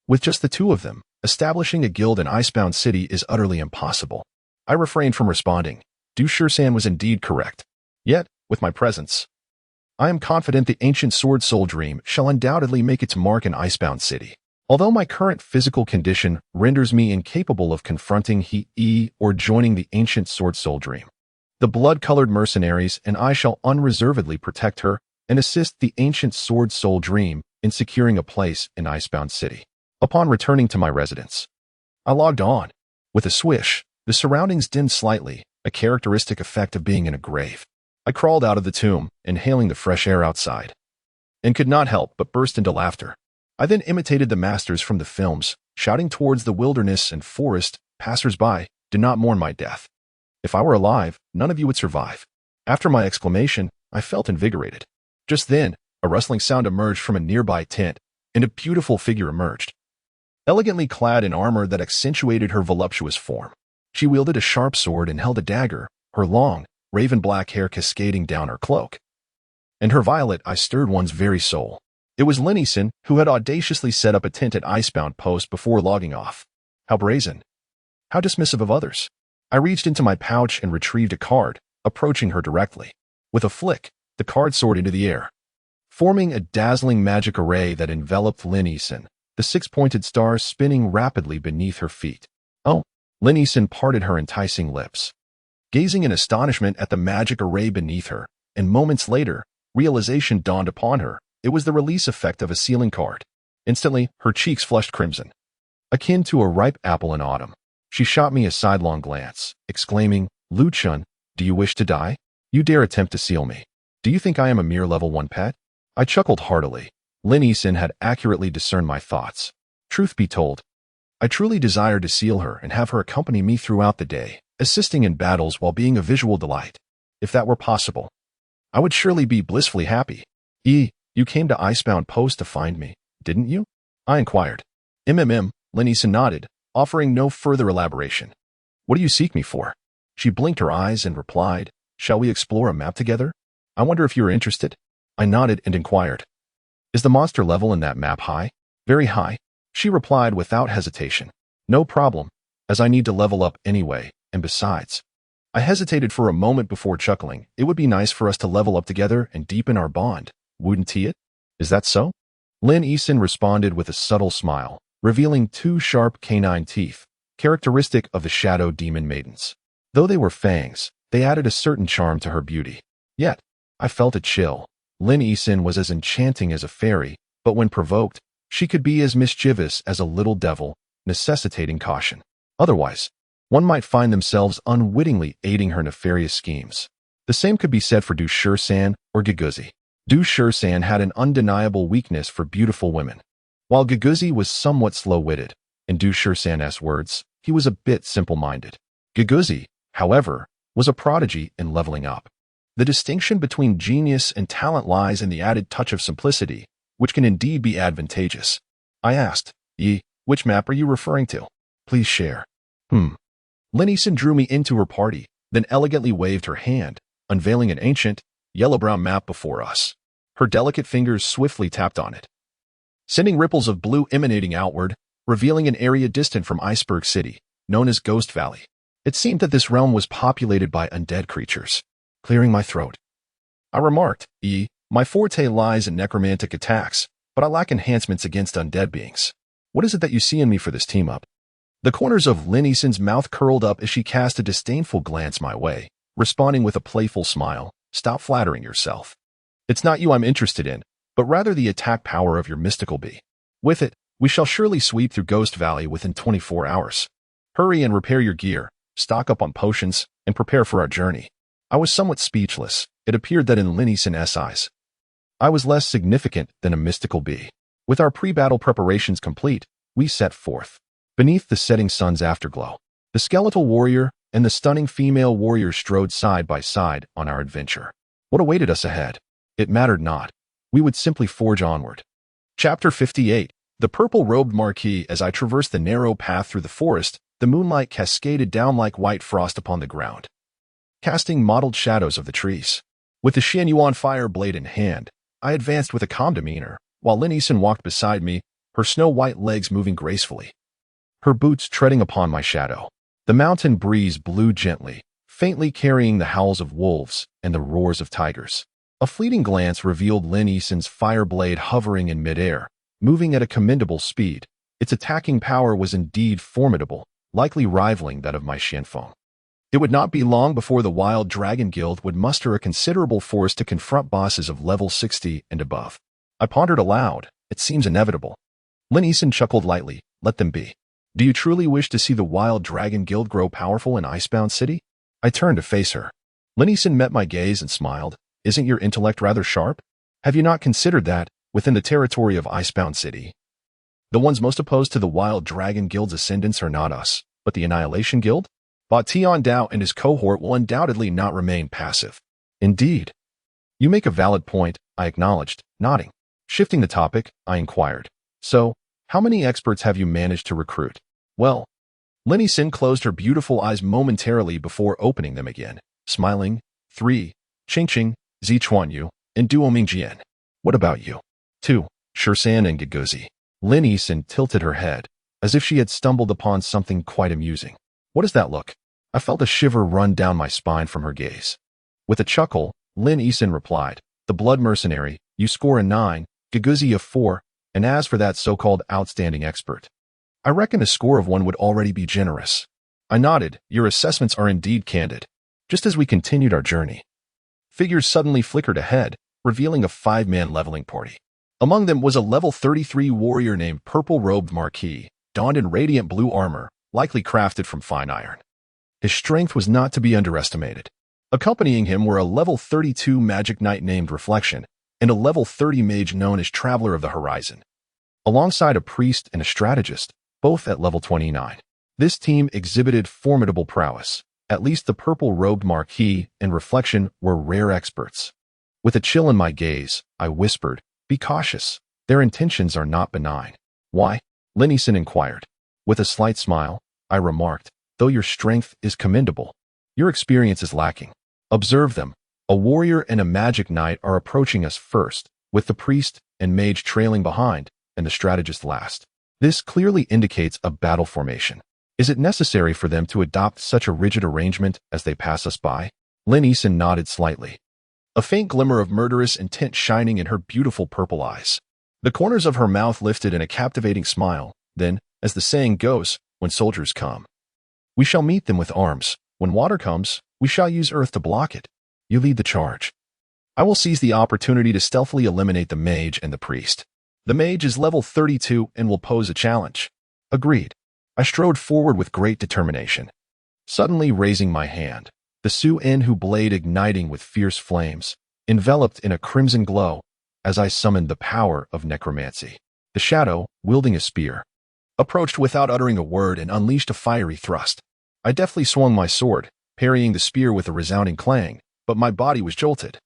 With just the two of them, establishing a guild in Icebound City is utterly impossible. I refrained from responding. Du Shursan was indeed correct. Yet, with my presence, I am confident the ancient sword soul dream shall undoubtedly make its mark in Icebound City. Although my current physical condition renders me incapable of confronting He or joining the ancient sword soul dream, the blood-colored mercenaries and I shall unreservedly protect her and assist the ancient sword soul dream in securing a place in Icebound City. Upon returning to my residence, I logged on. With a swish, the surroundings dimmed slightly, a characteristic effect of being in a grave. I crawled out of the tomb, inhaling the fresh air outside, and could not help but burst into laughter. I then imitated the masters from the films, shouting towards the wilderness and forest, passers-by, do not mourn my death. If I were alive, none of you would survive. After my exclamation, I felt invigorated. Just then, a rustling sound emerged from a nearby tent, and a beautiful figure emerged, elegantly clad in armor that accentuated her voluptuous form. She wielded a sharp sword and held a dagger, her long, raven-black hair cascading down her cloak. And her violet eye stirred one's very soul. It was Lin Yisun, who had audaciously set up a tent at Icebound Post before logging off. How brazen. How dismissive of others. I reached into my pouch and retrieved a card, approaching her directly. With a flick, the card soared into the air, forming a dazzling magic array that enveloped Lin Yisun, the six-pointed stars spinning rapidly beneath her feet. Oh, Lin Yisun parted her enticing lips, gazing in astonishment at the magic array beneath her, and moments later, realization dawned upon her. It was the release effect of a sealing card. Instantly, her cheeks flushed crimson, akin to a ripe apple in autumn. She shot me a sidelong glance, exclaiming, Lu Chun, do you wish to die? You dare attempt to seal me. Do you think I am a mere level 1 pet? I chuckled heartily. Lin Yisun had accurately discerned my thoughts. Truth be told, I truly desired to seal her and have her accompany me throughout the day, assisting in battles while being a visual delight. If that were possible, I would surely be blissfully happy. You came to Icebound Post to find me, didn't you? I inquired. Lin Yisun nodded, offering no further elaboration. What do you seek me for? She blinked her eyes and replied, shall we explore a map together? I wonder if you are interested. I nodded and inquired. Is the monster level in that map high? Very high. She replied without hesitation. No problem, as I need to level up anyway, and besides. I hesitated for a moment before chuckling. It would be nice for us to level up together and deepen our bond. Wouldn't he it? Is that so? Lin Yisun responded with a subtle smile, revealing 2 sharp canine teeth, characteristic of the shadow demon maidens. Though they were fangs, they added a certain charm to her beauty. Yet, I felt a chill. Lin Yisun was as enchanting as a fairy, but when provoked, she could be as mischievous as a little devil, necessitating caution. Otherwise, one might find themselves unwittingly aiding her nefarious schemes. The same could be said for Du Shursan or Giguzi. Du Shursan had an undeniable weakness for beautiful women, while Giguzi was somewhat slow-witted. In Du Shursan's words, he was a bit simple-minded. Giguzi, however, was a prodigy in leveling up. The distinction between genius and talent lies in the added touch of simplicity, which can indeed be advantageous. I asked, which map are you referring to? Please share. Lin Yisun drew me into her party, then elegantly waved her hand, unveiling an ancient, yellow-brown map before us. Her delicate fingers swiftly tapped on it, sending ripples of blue emanating outward, revealing an area distant from Iceberg City, known as Ghost Valley. It seemed that this realm was populated by undead creatures. Clearing my throat, I remarked, my forte lies in necromantic attacks, but I lack enhancements against undead beings. What is it that you see in me for this team-up? The corners of Lin Yisun's mouth curled up as she cast a disdainful glance my way, responding with a playful smile. Stop flattering yourself. It's not you I'm interested in, but rather the attack power of your mystical bee. With it, we shall surely sweep through Ghost Valley within 24 hours. Hurry and repair your gear, stock up on potions, and prepare for our journey. I was somewhat speechless. It appeared that in Linny's and eyes, I was less significant than a mystical bee. With our pre-battle preparations complete, we set forth. Beneath the setting sun's afterglow, the skeletal warrior and the stunning female warrior strode side by side on our adventure. What awaited us ahead? It mattered not. We would simply forge onward. Chapter 58. The purple-robed Marquis. As I traversed the narrow path through the forest, the moonlight cascaded down like white frost upon the ground, casting mottled shadows of the trees. With the Xianyuan fire blade in hand, I advanced with a calm demeanor, while Linnyson walked beside me, her snow-white legs moving gracefully, her boots treading upon my shadow. The mountain breeze blew gently, faintly carrying the howls of wolves and the roars of tigers. A fleeting glance revealed Linnyson's fire blade hovering in midair, moving at a commendable speed. Its attacking power was indeed formidable, likely rivaling that of my Xianfeng. It would not be long before the Wild Dragon Guild would muster a considerable force to confront bosses of level 60 and above. I pondered aloud. It seems inevitable. Linnyson chuckled lightly. Let them be. Do you truly wish to see the Wild Dragon Guild grow powerful in Icebound City? I turned to face her. Linnyson met my gaze and smiled. Isn't your intellect rather sharp? Have you not considered that, within the territory of Icebound City, the ones most opposed to the Wild Dragon Guild's ascendants are not us, but the Annihilation Guild? But Tian Dao and his cohort will undoubtedly not remain passive. Indeed. You make a valid point, I acknowledged, nodding. Shifting the topic, I inquired. So, how many experts have you managed to recruit? Well, Linnyson closed her beautiful eyes momentarily before opening them again, smiling. 3. Qingqing, Zichuanyu, and Duo Mingjian. What about you? 2. Shursan and Giguzi. Linnyson tilted her head, as if she had stumbled upon something quite amusing. What does that look? I felt a shiver run down my spine from her gaze. With a chuckle, Linnyson replied, the blood mercenary, you score a 9, Giguzi a 4, and as for that so-called outstanding expert, I reckon a score of 1 would already be generous. I nodded. Your assessments are indeed candid. Just as we continued our journey, figures suddenly flickered ahead, revealing a 5-man leveling party. Among them was a level 33 warrior named Purple-Robed Marquis, donned in radiant blue armor, likely crafted from fine iron. His strength was not to be underestimated. Accompanying him were a level 32 magic knight named Reflection and a level 30 mage known as Traveler of the Horizon, alongside a priest and a strategist, both at level 29. This team exhibited formidable prowess. At least the purple-robed Marquis and Reflection were rare experts. With a chill in my gaze, I whispered, be cautious. Their intentions are not benign. Why? Linnyson inquired. With a slight smile, I remarked, though your strength is commendable, your experience is lacking. Observe them. A warrior and a magic knight are approaching us first, with the priest and mage trailing behind, and the strategist last. This clearly indicates a battle formation. Is it necessary for them to adopt such a rigid arrangement as they pass us by? Linnyson nodded slightly, a faint glimmer of murderous intent shining in her beautiful purple eyes. The corners of her mouth lifted in a captivating smile. Then, as the saying goes, when soldiers come, we shall meet them with arms. When water comes, we shall use earth to block it. You lead the charge. I will seize the opportunity to stealthily eliminate the mage and the priest. The mage is level 32 and will pose a challenge. Agreed. I strode forward with great determination, suddenly raising my hand, the Su-En-Hu blade igniting with fierce flames, enveloped in a crimson glow, as I summoned the power of necromancy. The shadow, wielding a spear, approached without uttering a word and unleashed a fiery thrust. I deftly swung my sword, parrying the spear with a resounding clang, but my body was jolted,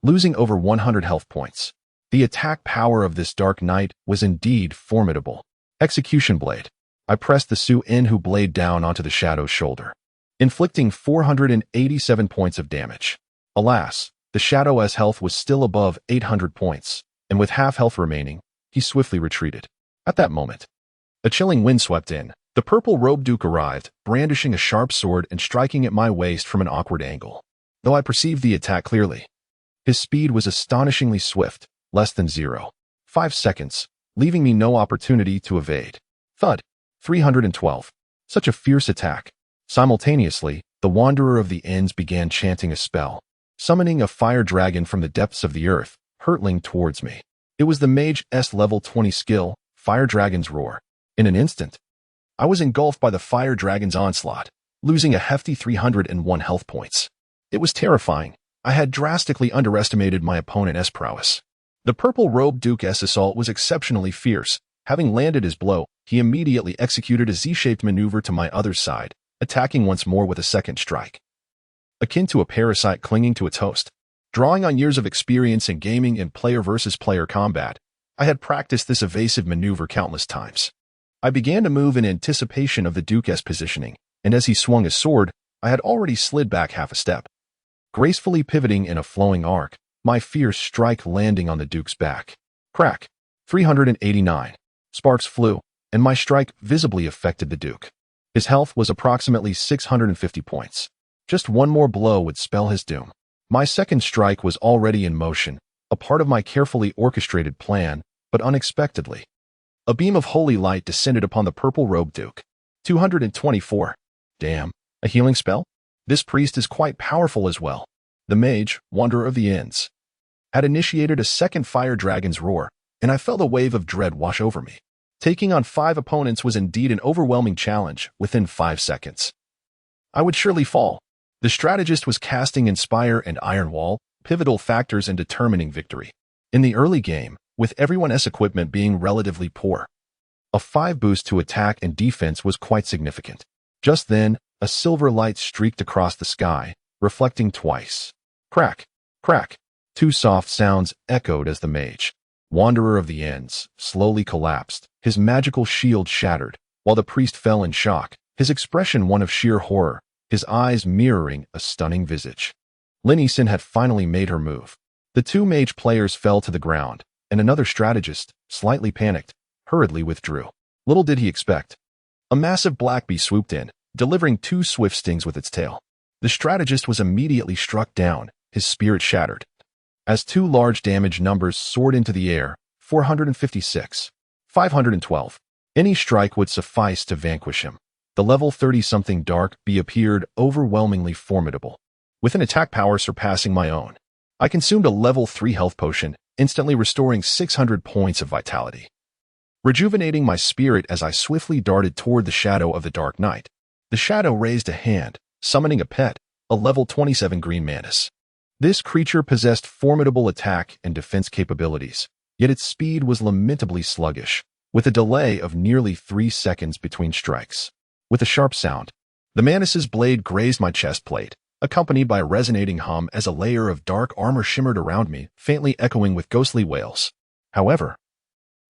losing over 100 health points. The attack power of this dark knight was indeed formidable. Execution blade. I pressed the Su-En-Hu blade down onto the shadow's shoulder, inflicting 487 points of damage. Alas, the shadow's health was still above 800 points, and with half health remaining, he swiftly retreated. At that moment, a chilling wind swept in. The purple-robed duke arrived, brandishing a sharp sword and striking at my waist from an awkward angle. Though I perceived the attack clearly, his speed was astonishingly swift, less than 0.5 seconds, leaving me no opportunity to evade. Thud. 312. Such a fierce attack. Simultaneously, the Wanderer of the Ends began chanting a spell, summoning a fire dragon from the depths of the earth, hurtling towards me. It was the mage's level 20 skill, Fire Dragon's Roar. In an instant, I was engulfed by the fire dragon's onslaught, losing a hefty 301 health points. It was terrifying. I had drastically underestimated my opponent's prowess. The purple-robed Duke's assault was exceptionally fierce. Having landed his blow, he immediately executed a Z-shaped maneuver to my other side, attacking once more with a second strike. Akin to a parasite clinging to its host. Drawing on years of experience in gaming and player-versus-player combat, I had practiced this evasive maneuver countless times. I began to move in anticipation of the Duke's positioning, and as he swung his sword, I had already slid back half a step. Gracefully pivoting in a flowing arc, my fierce strike landing on the Duke's back. Crack! 389. Sparks flew, and my strike visibly affected the Duke. His health was approximately 650 points. Just one more blow would spell his doom. My second strike was already in motion, a part of my carefully orchestrated plan, but unexpectedly. A beam of holy light descended upon the purple-robed Duke. 224. Damn, a healing spell? This priest is quite powerful as well. The mage, Wanderer of the Ends, had initiated a second fire dragon's roar, and I felt a wave of dread wash over me. Taking on 5 opponents was indeed an overwhelming challenge within 5 seconds. I would surely fall. The strategist was casting Inspire and Iron Wall, pivotal factors in determining victory. In the early game, with everyone's equipment being relatively poor, a 5 boost to attack and defense was quite significant. Just then, a silver light streaked across the sky, reflecting twice. Crack! Crack! 2 soft sounds echoed as the mage, Wanderer of the Ends, slowly collapsed. His magical shield shattered, while the priest fell in shock, his expression one of sheer horror, his eyes mirroring a stunning visage. Linison had finally made her move. The 2 mage players fell to the ground, and another strategist, slightly panicked, hurriedly withdrew. Little did he expect. A massive black bee swooped in, delivering 2 swift stings with its tail. The strategist was immediately struck down, his spirit shattered. As 2 large damage numbers soared into the air, 456, 512. Any strike would suffice to vanquish him. The level 30-something dark bee appeared overwhelmingly formidable, with an attack power surpassing my own. I consumed a level 3 health potion, instantly restoring 600 points of vitality, rejuvenating my spirit as I swiftly darted toward the shadow of the Dark Knight. The shadow raised a hand, summoning a pet, a level 27 green mantis. This creature possessed formidable attack and defense capabilities, yet its speed was lamentably sluggish, with a delay of nearly 3 seconds between strikes. With a sharp sound, the mantis's blade grazed my chest plate, accompanied by a resonating hum as a layer of dark armor shimmered around me, faintly echoing with ghostly wails. However,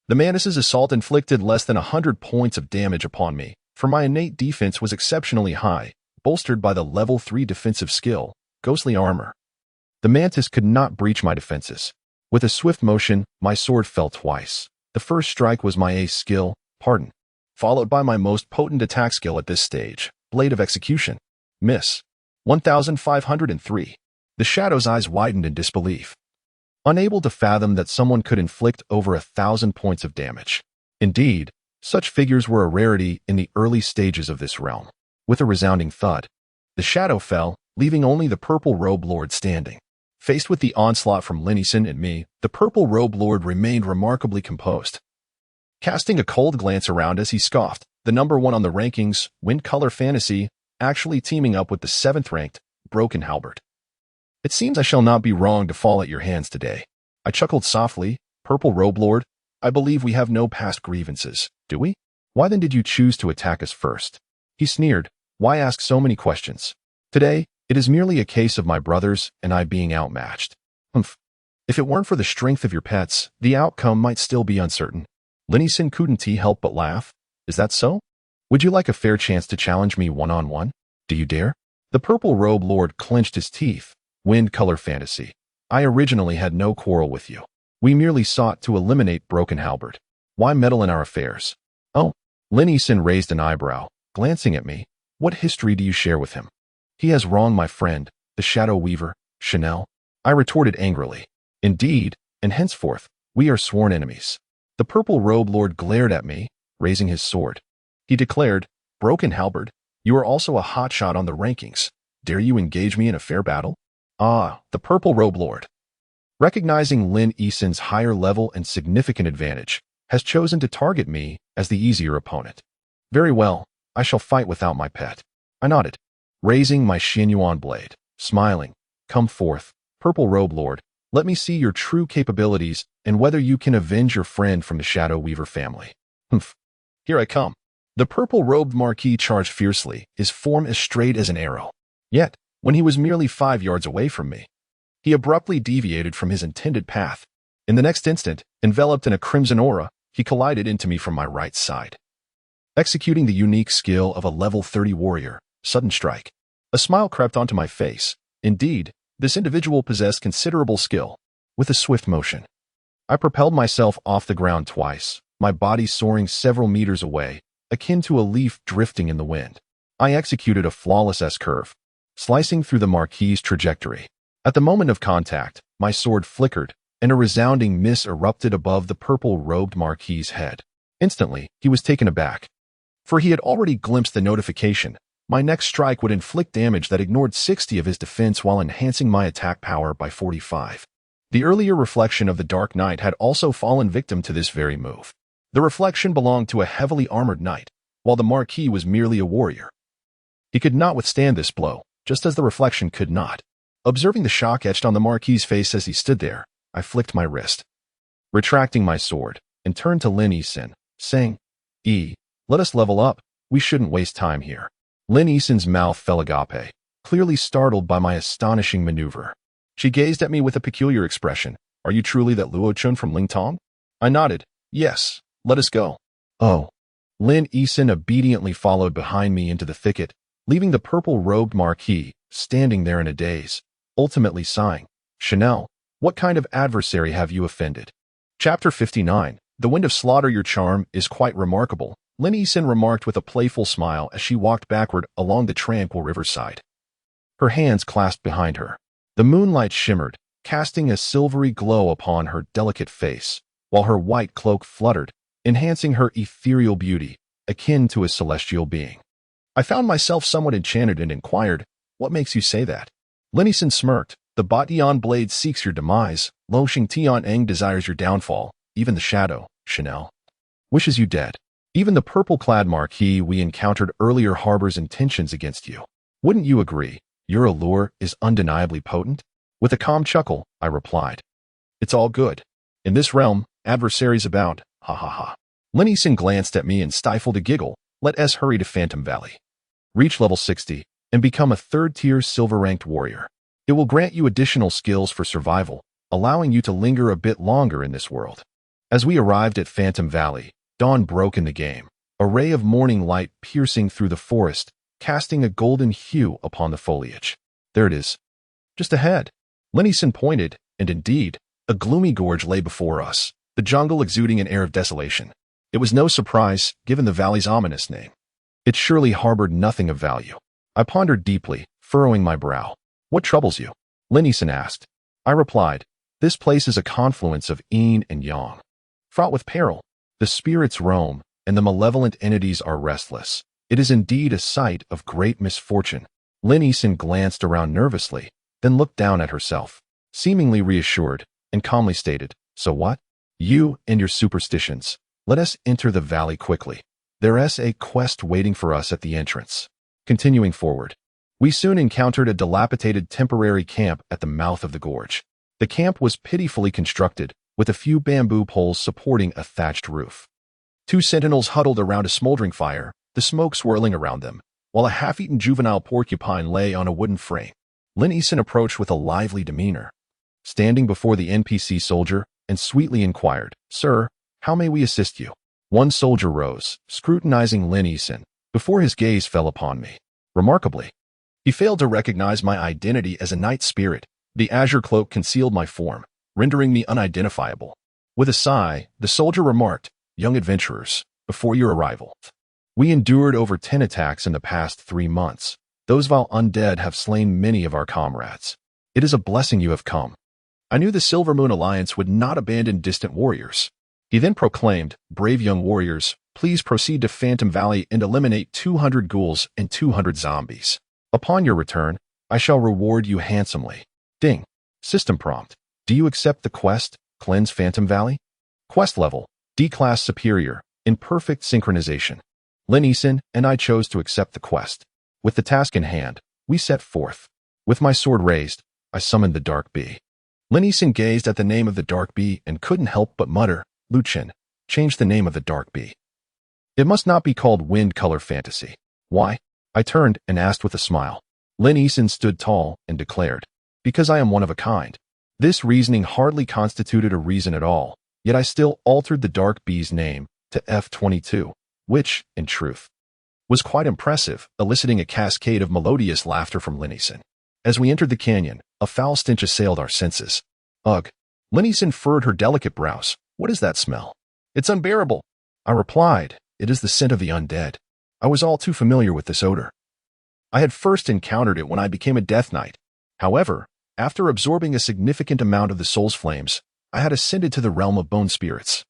the mantis's assault inflicted less than 100 points of damage upon me, for my innate defense was exceptionally high, bolstered by the level 3 defensive skill, Ghostly Armor. The mantis could not breach my defenses. With a swift motion, my sword fell twice. The first strike was my ace skill, Pardon, followed by my most potent attack skill at this stage, Blade of Execution. Miss. 1503. The shadow's eyes widened in disbelief, unable to fathom that someone could inflict over 1,000 points of damage. Indeed, such figures were a rarity in the early stages of this realm. With a resounding thud, the shadow fell, leaving only the Purple Robe Lord standing. Faced with the onslaught from Linison and me, the Purple Robe Lord remained remarkably composed. Casting a cold glance around as he scoffed, the number 1 on the rankings, Wind Color Fantasy, actually teaming up with the 7th-ranked, Broken Halberd. It seems I shall not be wrong to fall at your hands today. I chuckled softly. Purple Robe Lord, I believe we have no past grievances, do we? Why then did you choose to attack us first? He sneered. Why ask so many questions? Today, it is merely a case of my brothers and I being outmatched. Humph. If it weren't for the strength of your pets, the outcome might still be uncertain. Linison couldn't help but laugh. Is that so? Would you like a fair chance to challenge me one-on-one? Do you dare? The Purple Robe Lord clenched his teeth. Wind Color Fantasy. I originally had no quarrel with you. We merely sought to eliminate Broken Halberd. Why meddle in our affairs? Oh. Linison raised an eyebrow, glancing at me. What history do you share with him? He has wronged my friend, the Shadow Weaver, Chanel. I retorted angrily. Indeed, and henceforth, we are sworn enemies. The Purple Robe Lord glared at me, raising his sword. He declared, Broken Halberd, you are also a hotshot on the rankings. Dare you engage me in a fair battle? Ah, the Purple Robe Lord, recognizing Lin Eason's higher level and significant advantage, has chosen to target me as the easier opponent. Very well, I shall fight without my pet. I nodded, raising my Xianyuan blade. smiling. "Come forth, Purple Robe Lord. Let me see your true capabilities and whether you can avenge your friend from the Shadow Weaver family." "Humph. Here I come." The purple-robed Marquis charged fiercely, his form as straight as an arrow. Yet, when he was merely 5 yards away from me, he abruptly deviated from his intended path. In the next instant, enveloped in a crimson aura, he collided into me from my right side. Executing the unique skill of a level 30 warrior, Sudden Strike. A smile crept onto my face. Indeed, this individual possessed considerable skill. With a swift motion, I propelled myself off the ground twice, my body soaring several meters away, akin to a leaf drifting in the wind. I executed a flawless S-curve, slicing through the Marquis's trajectory. At the moment of contact, my sword flickered, and a resounding miss erupted above the purple-robed Marquis's head. Instantly, he was taken aback, for he had already glimpsed the notification. My next strike would inflict damage that ignored 60 of his defense while enhancing my attack power by 45. The earlier reflection of the Dark Knight had also fallen victim to this very move. The reflection belonged to a heavily armored knight, while the Marquis was merely a warrior. He could not withstand this blow, just as the reflection could not. Observing the shock etched on the Marquis's face as he stood there, I flicked my wrist, retracting my sword, and turned to Lin Yisun, saying, "Let us level up. We shouldn't waste time here." Lin Yisun's mouth fell agape, clearly startled by my astonishing maneuver. She gazed at me with a peculiar expression. "Are you truly that Luo Chun from Lingtong?" I nodded. "Yes. Let us go." "Oh." Lin Yisun obediently followed behind me into the thicket, leaving the purple-robed Marquis standing there in a daze, ultimately sighing. "Chanel, what kind of adversary have you offended?" Chapter 59. The Wind of Slaughter. "Your charm is quite remarkable," Lin Yisun remarked with a playful smile as she walked backward along the tranquil riverside. Her hands clasped behind her. The moonlight shimmered, casting a silvery glow upon her delicate face, while her white cloak fluttered, enhancing her ethereal beauty, akin to a celestial being. I found myself somewhat enchanted and inquired, "What makes you say that?" Lin Yisun smirked. "The Batian blade seeks your demise. Lo Xing Tian Eng desires your downfall. Even the shadow, Chanel, wishes you dead. Even the purple-clad Marquis we encountered earlier harbors intentions against you. Wouldn't you agree? Your allure is undeniably potent?" With a calm chuckle, I replied, "It's all good. In this realm, adversaries abound. Ha ha ha." Lin Yisun glanced at me and stifled a giggle. "Let us hurry to Phantom Valley. Reach level 60 and become a third-tier silver-ranked warrior. It will grant you additional skills for survival, allowing you to linger a bit longer in this world." As we arrived at Phantom Valley, dawn broke in the game, a ray of morning light piercing through the forest, casting a golden hue upon the foliage. "There it is, just ahead." Lin Yisun pointed, and indeed, a gloomy gorge lay before us, the jungle exuding an air of desolation. It was no surprise, given the valley's ominous name. It surely harbored nothing of value. I pondered deeply, furrowing my brow. "What troubles you?" Lin Yisun asked. I replied, "This place is a confluence of yin and yang, fraught with peril. The spirits roam, and the malevolent entities are restless. It is indeed a sight of great misfortune." Lin Yisun glanced around nervously, then looked down at herself, seemingly reassured, and calmly stated, "So what? You and your superstitions. Let us enter the valley quickly. There's a quest waiting for us at the entrance." Continuing forward, we soon encountered a dilapidated temporary camp at the mouth of the gorge. The camp was pitifully constructed, with a few bamboo poles supporting a thatched roof. 2 sentinels huddled around a smoldering fire, the smoke swirling around them, while a half-eaten juvenile porcupine lay on a wooden frame. Lin Yisun approached with a lively demeanor, standing before the NPC soldier, and sweetly inquired, "Sir, how may we assist you?" One soldier rose, scrutinizing Lin Yisun, before his gaze fell upon me. Remarkably, he failed to recognize my identity as a night spirit. The azure cloak concealed my form, rendering me unidentifiable. With a sigh, the soldier remarked, "Young adventurers, before your arrival, we endured over 10 attacks in the past 3 months. Those vile undead have slain many of our comrades. It is a blessing you have come. I knew the Silver Moon Alliance would not abandon distant warriors." He then proclaimed, "Brave young warriors, please proceed to Phantom Valley and eliminate 200 ghouls and 200 zombies. Upon your return, I shall reward you handsomely." Ding. System prompt. Do you accept the quest, Cleanse Phantom Valley? Quest level, D-Class Superior, in perfect synchronization. Lin Yisun and I chose to accept the quest. With the task in hand, we set forth. With my sword raised, I summoned the Dark Bee. Lin Yisun gazed at the name of the Dark Bee and couldn't help but mutter, Luchin, change the name of the Dark Bee. It must not be called Wind Color Fantasy. Why? I turned and asked with a smile. Lin Yisun stood tall and declared, because I am one of a kind. This reasoning hardly constituted a reason at all, yet I still altered the Dark Bee's name to F22, which, in truth, was quite impressive, eliciting a cascade of melodious laughter from Lin Yisun. As we entered the canyon, a foul stench assailed our senses. Ugh! Lin Yisun furrowed her delicate brows. What is that smell? It's unbearable. I replied, it is the scent of the undead. I was all too familiar with this odor. I had first encountered it when I became a Death Knight. However, after absorbing a significant amount of the soul's flames, I had ascended to the realm of bone spirits.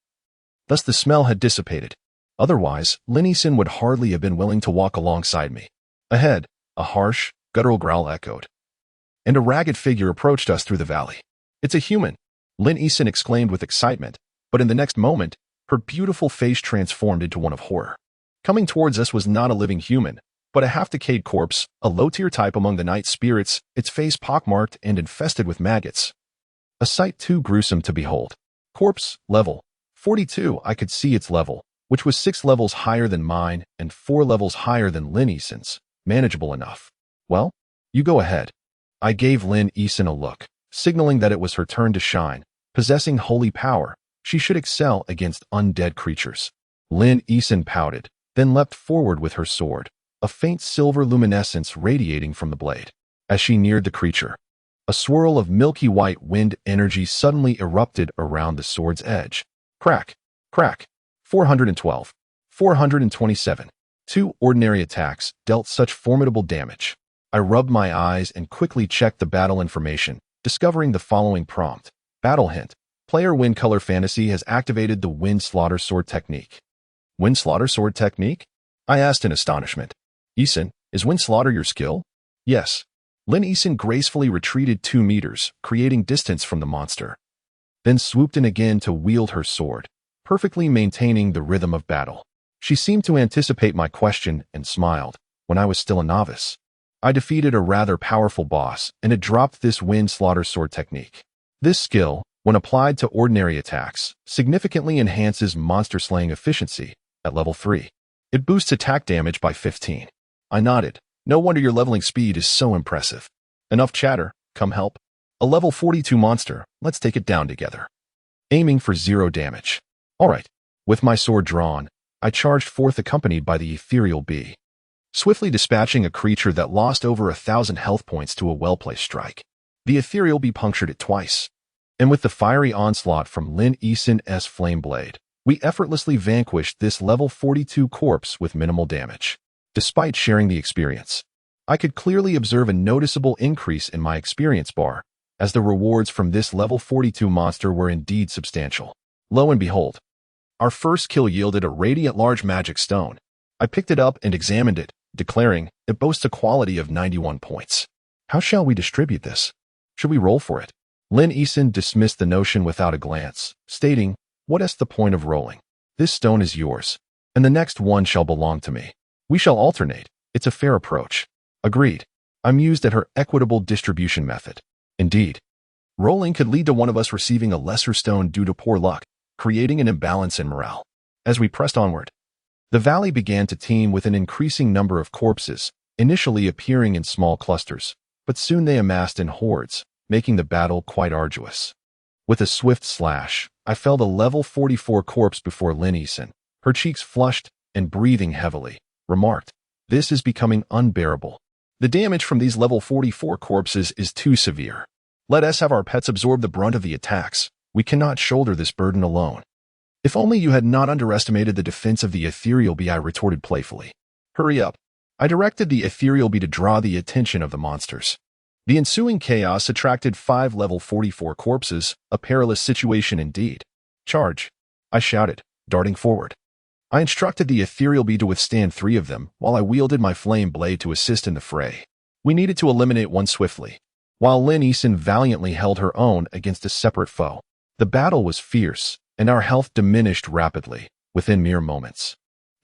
Thus the smell had dissipated. Otherwise, Lin Yisun would hardly have been willing to walk alongside me. Ahead, a harsh, guttural growl echoed, and a ragged figure approached us through the valley. It's a human, Lin Yisun exclaimed with excitement, but in the next moment, her beautiful face transformed into one of horror. Coming towards us was not a living human, but a half-decayed corpse, a low-tier type among the night spirits, its face pockmarked and infested with maggots. A sight too gruesome to behold. Corpse, level 42. I could see its level, which was 6 levels higher than mine and 4 levels higher than Lin Yisun's. Manageable enough. Well, you go ahead. I gave Lin Yisun a look, signaling that it was her turn to shine. Possessing holy power, she should excel against undead creatures. Lin Yisun pouted, then leapt forward with her sword, a faint silver luminescence radiating from the blade. As she neared the creature, a swirl of milky white wind energy suddenly erupted around the sword's edge. Crack, crack. 412, 427. 2 ordinary attacks dealt such formidable damage. I rubbed my eyes and quickly checked the battle information, discovering the following prompt. Battle hint. Player Wind Color Fantasy has activated the Wind Slaughter Sword technique. Wind Slaughter Sword technique? I asked in astonishment. Yisun, is Wind Slaughter your skill? Yes. Lin Yisun gracefully retreated 2 meters, creating distance from the monster. Then swooped in again to wield her sword, perfectly maintaining the rhythm of battle. She seemed to anticipate my question and smiled. When I was still a novice, I defeated a rather powerful boss and had dropped this Wind Slaughter Sword technique. This skill, when applied to ordinary attacks, significantly enhances monster slaying efficiency at level 3. It boosts attack damage by 15. I nodded. No wonder your leveling speed is so impressive. Enough chatter, come help. A level 42 monster, let's take it down together. Aiming for 0 damage. Alright. With my sword drawn, I charged forth accompanied by the ethereal bee, swiftly dispatching a creature that lost over 1,000 health points to a well-placed strike. The ethereal bee punctured it twice, and with the fiery onslaught from Lin Yisun's flame blade, we effortlessly vanquished this level 42 corpse with minimal damage. Despite sharing the experience, I could clearly observe a noticeable increase in my experience bar, as the rewards from this level 42 monster were indeed substantial. Lo and behold, our first kill yielded a radiant large magic stone. I picked it up and examined it, declaring, it boasts a quality of 91 points. How shall we distribute this? Should we roll for it? Lin Yisun dismissed the notion without a glance, stating, what is the point of rolling? This stone is yours, and the next one shall belong to me. We shall alternate. It's a fair approach. Agreed. I mused at her equitable distribution method. Indeed, rolling could lead to one of us receiving a lesser stone due to poor luck, creating an imbalance in morale. As we pressed onward, the valley began to teem with an increasing number of corpses, initially appearing in small clusters, but soon they amassed in hordes, making the battle quite arduous. With a swift slash, I felled a level 44 corpse before Lin Yisun, her cheeks flushed and breathing heavily, remarked, this is becoming unbearable. The damage from these level 44 corpses is too severe. Let us have our pets absorb the brunt of the attacks. We cannot shoulder this burden alone. If only you had not underestimated the defense of the ethereal bee, I retorted playfully. Hurry up. I directed the ethereal bee to draw the attention of the monsters. The ensuing chaos attracted 5 level 44 corpses, a perilous situation indeed. Charge, I shouted, darting forward. I instructed the ethereal bee to withstand 3 of them, while I wielded my flame blade to assist in the fray. We needed to eliminate one swiftly, while Lin Yisun valiantly held her own against a separate foe. The battle was fierce, and our health diminished rapidly, within mere moments.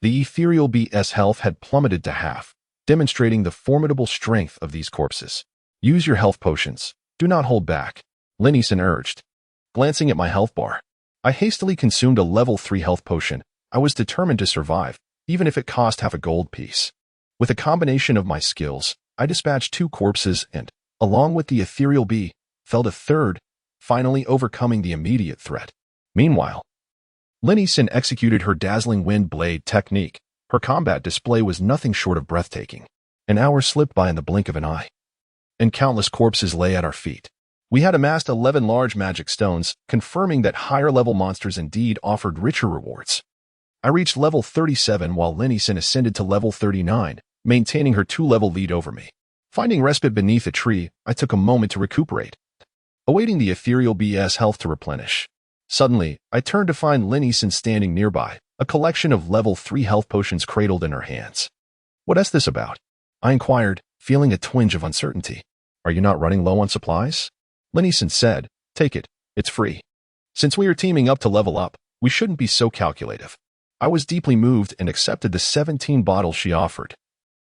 The ethereal bee's health had plummeted to half, demonstrating the formidable strength of these corpses. Use your health potions. Do not hold back, Lin Yisan urged. Glancing at my health bar, I hastily consumed a level 3 health potion. I was determined to survive, even if it cost half a gold piece. With a combination of my skills, I dispatched 2 corpses and, along with the ethereal bee, felled a third, finally overcoming the immediate threat. Meanwhile, Lin Yisan executed her dazzling wind blade technique. Her combat display was nothing short of breathtaking. An hour slipped by in the blink of an eye, and countless corpses lay at our feet. We had amassed 11 large magic stones, confirming that higher-level monsters indeed offered richer rewards. I reached level 37 while Lin Yisan ascended to level 39, maintaining her 2-level lead over me. Finding respite beneath a tree, I took a moment to recuperate, awaiting the ethereal bee's health to replenish. Suddenly, I turned to find Lin Yisan standing nearby, a collection of level 3 health potions cradled in her hands. "What's this about?" I inquired, feeling a twinge of uncertainty. "Are you not running low on supplies?" Lin Yisan said, "Take it, it's free. Since we are teaming up to level up, we shouldn't be so calculative." I was deeply moved and accepted the 17 bottles she offered,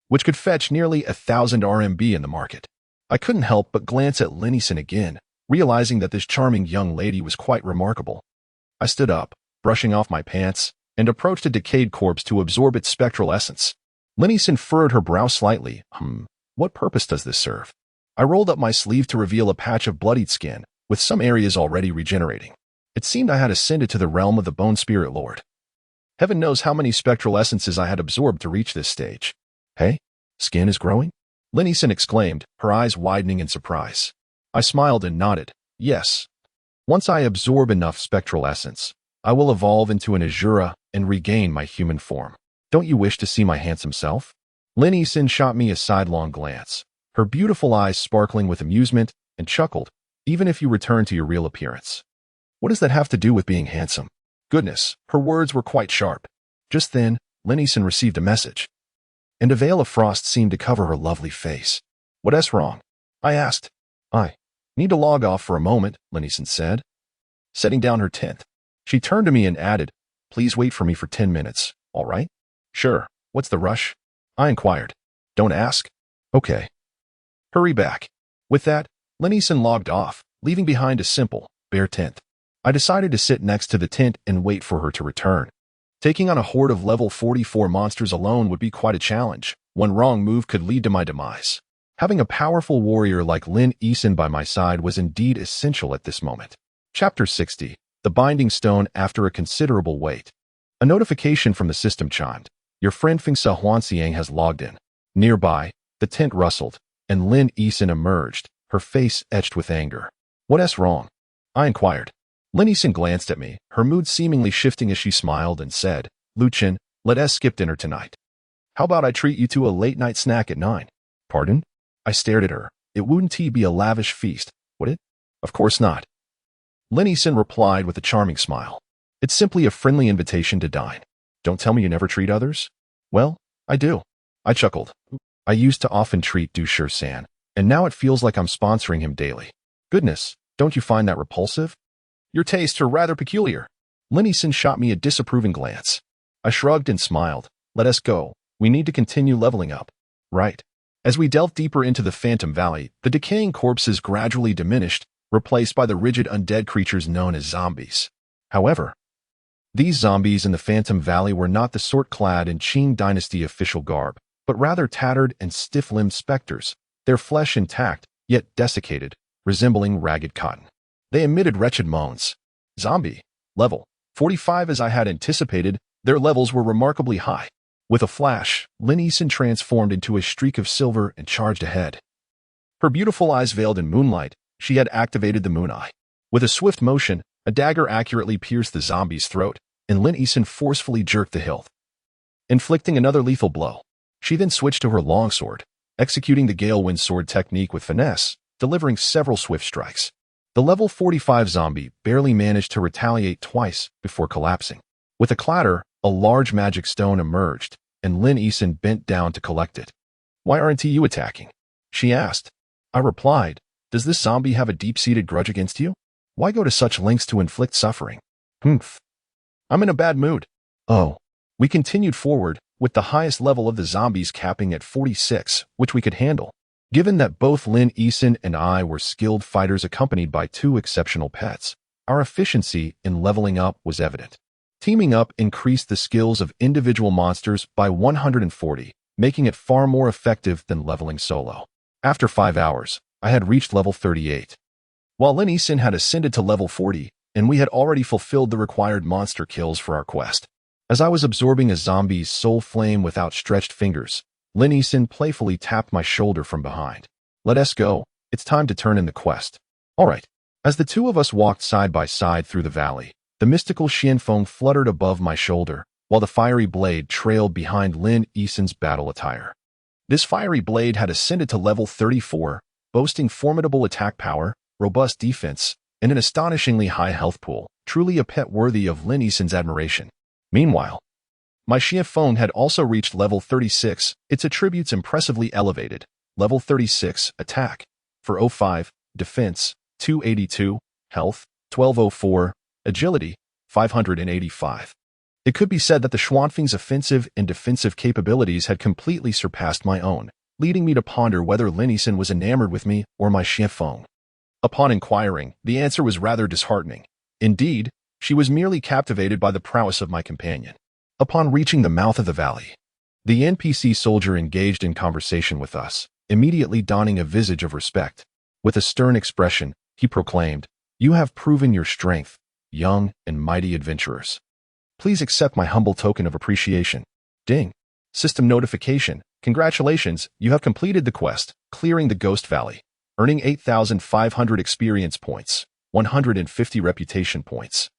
which could fetch nearly 1,000 RMB in the market. I couldn't help but glance at Lin Yisan again, realizing that this charming young lady was quite remarkable. I stood up, brushing off my pants, and approached a decayed corpse to absorb its spectral essence. Lin Yisan furrowed her brow slightly. What purpose does this serve?" I rolled up my sleeve to reveal a patch of bloodied skin, with some areas already regenerating. It seemed I had ascended to the realm of the Bone Spirit Lord. Heaven knows how many spectral essences I had absorbed to reach this stage. "Hey, skin is growing?" Lin Yisan exclaimed, her eyes widening in surprise. I smiled and nodded. "Yes. Once I absorb enough spectral essence, I will evolve into an Azura and regain my human form. Don't you wish to see my handsome self?" Lin Yisan shot me a sidelong glance, her beautiful eyes sparkling with amusement, and chuckled, "Even if you return to your real appearance. What does that have to do with being handsome?" Goodness, her words were quite sharp. Just then, Lin Yisan received a message, and a veil of frost seemed to cover her lovely face. "What's wrong?" I asked. "I need to log off for a moment," Lin Yisan said, setting down her tent. She turned to me and added, "Please wait for me for 10 minutes, all right?" "Sure. What's the rush?" I inquired. "Don't ask." "Okay. Hurry back." With that, Lin Yisan logged off, leaving behind a simple, bare tent. I decided to sit next to the tent and wait for her to return. Taking on a horde of level 44 monsters alone would be quite a challenge. One wrong move could lead to my demise. Having a powerful warrior like Lin Yisan by my side was indeed essential at this moment. Chapter 60. The Binding Stone. After a considerable wait, a notification from the system chimed. "Your friend Fengsa Huanxiang has logged in." Nearby, the tent rustled, and Lin Yisan emerged, her face etched with anger. "What's wrong?" I inquired. Lin Yisan glanced at me, her mood seemingly shifting as she smiled and said, "Luchin, let us skip dinner tonight. How about I treat you to a late-night snack at 9? "Pardon?" I stared at her. "It wouldn't be a lavish feast, would it?" "Of course not." Lin Yisan replied with a charming smile. "It's simply a friendly invitation to dine. Don't tell me you never treat others." "Well, I do." I chuckled. "I used to often treat Du San, and now it feels like I'm sponsoring him daily." "Goodness, don't you find that repulsive?" "Your tastes are rather peculiar." Lin Yisan shot me a disapproving glance. I shrugged and smiled. "Let us go. We need to continue leveling up." "Right." As we delved deeper into the Phantom Valley, the decaying corpses gradually diminished, replaced by the rigid undead creatures known as zombies. However, these zombies in the Phantom Valley were not the sort clad in Qing Dynasty official garb, but rather tattered and stiff-limbed specters, their flesh intact, yet desiccated, resembling ragged cotton. They emitted wretched moans. Zombie. Level 45. As I had anticipated, their levels were remarkably high. With a flash, Lin Yisan transformed into a streak of silver and charged ahead. Her beautiful eyes veiled in moonlight, she had activated the moon eye. With a swift motion, a dagger accurately pierced the zombie's throat, and Lin Yisan forcefully jerked the hilt, inflicting another lethal blow. She then switched to her longsword, executing the Galewind sword technique with finesse, delivering several swift strikes. The level 45 zombie barely managed to retaliate twice before collapsing. With a clatter, a large magic stone emerged, and Lin Yisan bent down to collect it. "Why aren't you attacking?" she asked. I replied, "Does this zombie have a deep-seated grudge against you? Why go to such lengths to inflict suffering?" "Humph. I'm in a bad mood." "Oh." We continued forward, with the highest level of the zombies capping at 46, which we could handle. Given that both Lin Yisun and I were skilled fighters accompanied by two exceptional pets, our efficiency in leveling up was evident. Teaming up increased the skills of individual monsters by 140, making it far more effective than leveling solo. After 5 hours, I had reached level 38. While Lin Yisun had ascended to level 40, and we had already fulfilled the required monster kills for our quest. As I was absorbing a zombie's soul flame with outstretched fingers, Lin Yisun playfully tapped my shoulder from behind. Let us go. It's time to turn in the quest. All right. As the two of us walked side by side through the valley, the mystical Xianfeng fluttered above my shoulder, while the fiery blade trailed behind Lin Yisun's battle attire. This fiery blade had ascended to level 34, boasting formidable attack power, robust defense, and an astonishingly high health pool, truly a pet worthy of Lin Yisun's admiration. Meanwhile, my Xianfeng had also reached level 36, its attributes impressively elevated. Level 36, attack, 405, defense, 282, health, 1204, agility, 585. It could be said that the Xuanfeng's offensive and defensive capabilities had completely surpassed my own, leading me to ponder whether Lin Yisun was enamored with me or my Xianfeng. Upon inquiring, the answer was rather disheartening. Indeed, she was merely captivated by the prowess of my companion. Upon reaching the mouth of the valley, the NPC soldier engaged in conversation with us, immediately donning a visage of respect. With a stern expression, he proclaimed, "You have proven your strength, young and mighty adventurers. Please accept my humble token of appreciation. Ding. System notification. Congratulations, you have completed the quest, clearing the Ghost Valley, earning 8,500 experience points, 150 reputation points,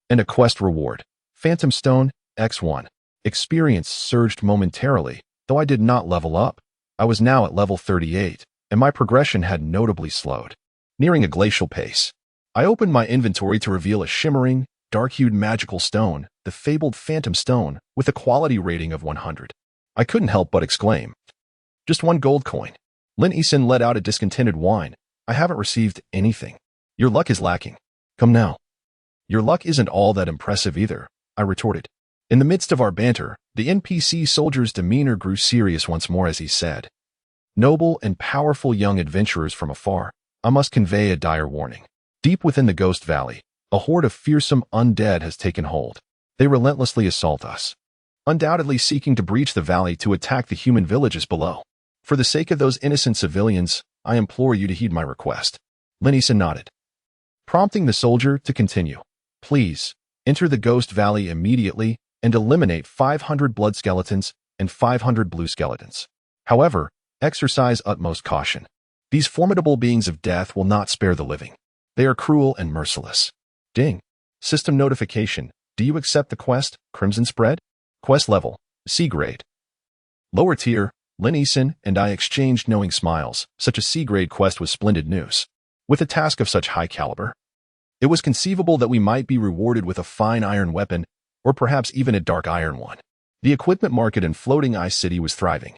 and a quest reward. Phantom Stone, X1. Experience surged momentarily, though I did not level up. I was now at level 38, and my progression had notably slowed, nearing a glacial pace. I opened my inventory to reveal a shimmering, dark-hued magical stone, the fabled Phantom Stone, with a quality rating of 100. I couldn't help but exclaim, "Just one gold coin." Lin Yisun let out a discontented whine. "I haven't received anything. Your luck is lacking. Come now." "Your luck isn't all that impressive either," I retorted. In the midst of our banter, the NPC soldier's demeanor grew serious once more as he said, "Noble and powerful young adventurers from afar, I must convey a dire warning. Deep within the Ghost Valley, a horde of fearsome undead has taken hold. They relentlessly assault us, undoubtedly seeking to breach the valley to attack the human villages below. For the sake of those innocent civilians, I implore you to heed my request." Lin Yisun nodded, prompting the soldier to continue. "Please, enter the Ghost Valley immediately and eliminate 500 blood skeletons and 500 blue skeletons. However, exercise utmost caution. These formidable beings of death will not spare the living. They are cruel and merciless." Ding. System notification. Do you accept the quest, Crimson Spread? Quest level, C grade. Lower tier, Lin Yisun and I exchanged knowing smiles. Such a C-grade quest was splendid news. With a task of such high caliber, it was conceivable that we might be rewarded with a fine iron weapon, or perhaps even a dark iron one. The equipment market in Floating Ice City was thriving.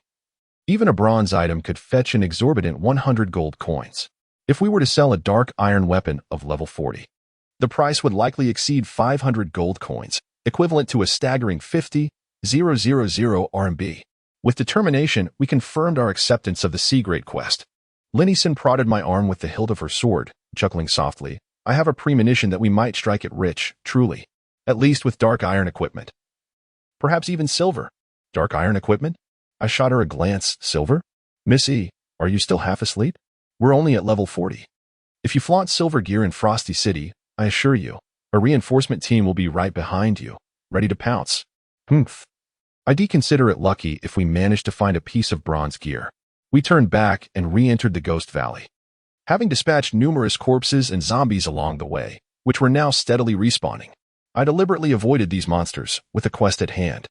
Even a bronze item could fetch an exorbitant 100 gold coins. If we were to sell a dark iron weapon of level 40, the price would likely exceed 500 gold coins, equivalent to a staggering 50,000 RMB. With determination, we confirmed our acceptance of the C-grade quest. Lin Yisun prodded my arm with the hilt of her sword, chuckling softly. "I have a premonition that we might strike it rich, truly. At least with dark iron equipment. Perhaps even silver." "Dark iron equipment?" I shot her a glance. "Silver? Miss E, are you still half asleep? We're only at level 40. If you flaunt silver gear in Frosty City, I assure you, a reinforcement team will be right behind you, ready to pounce." "Humph. I'd consider it lucky if we managed to find a piece of bronze gear." We turned back and re-entered the Ghost Valley. Having dispatched numerous corpses and zombies along the way, which were now steadily respawning, I deliberately avoided these monsters with a quest at hand.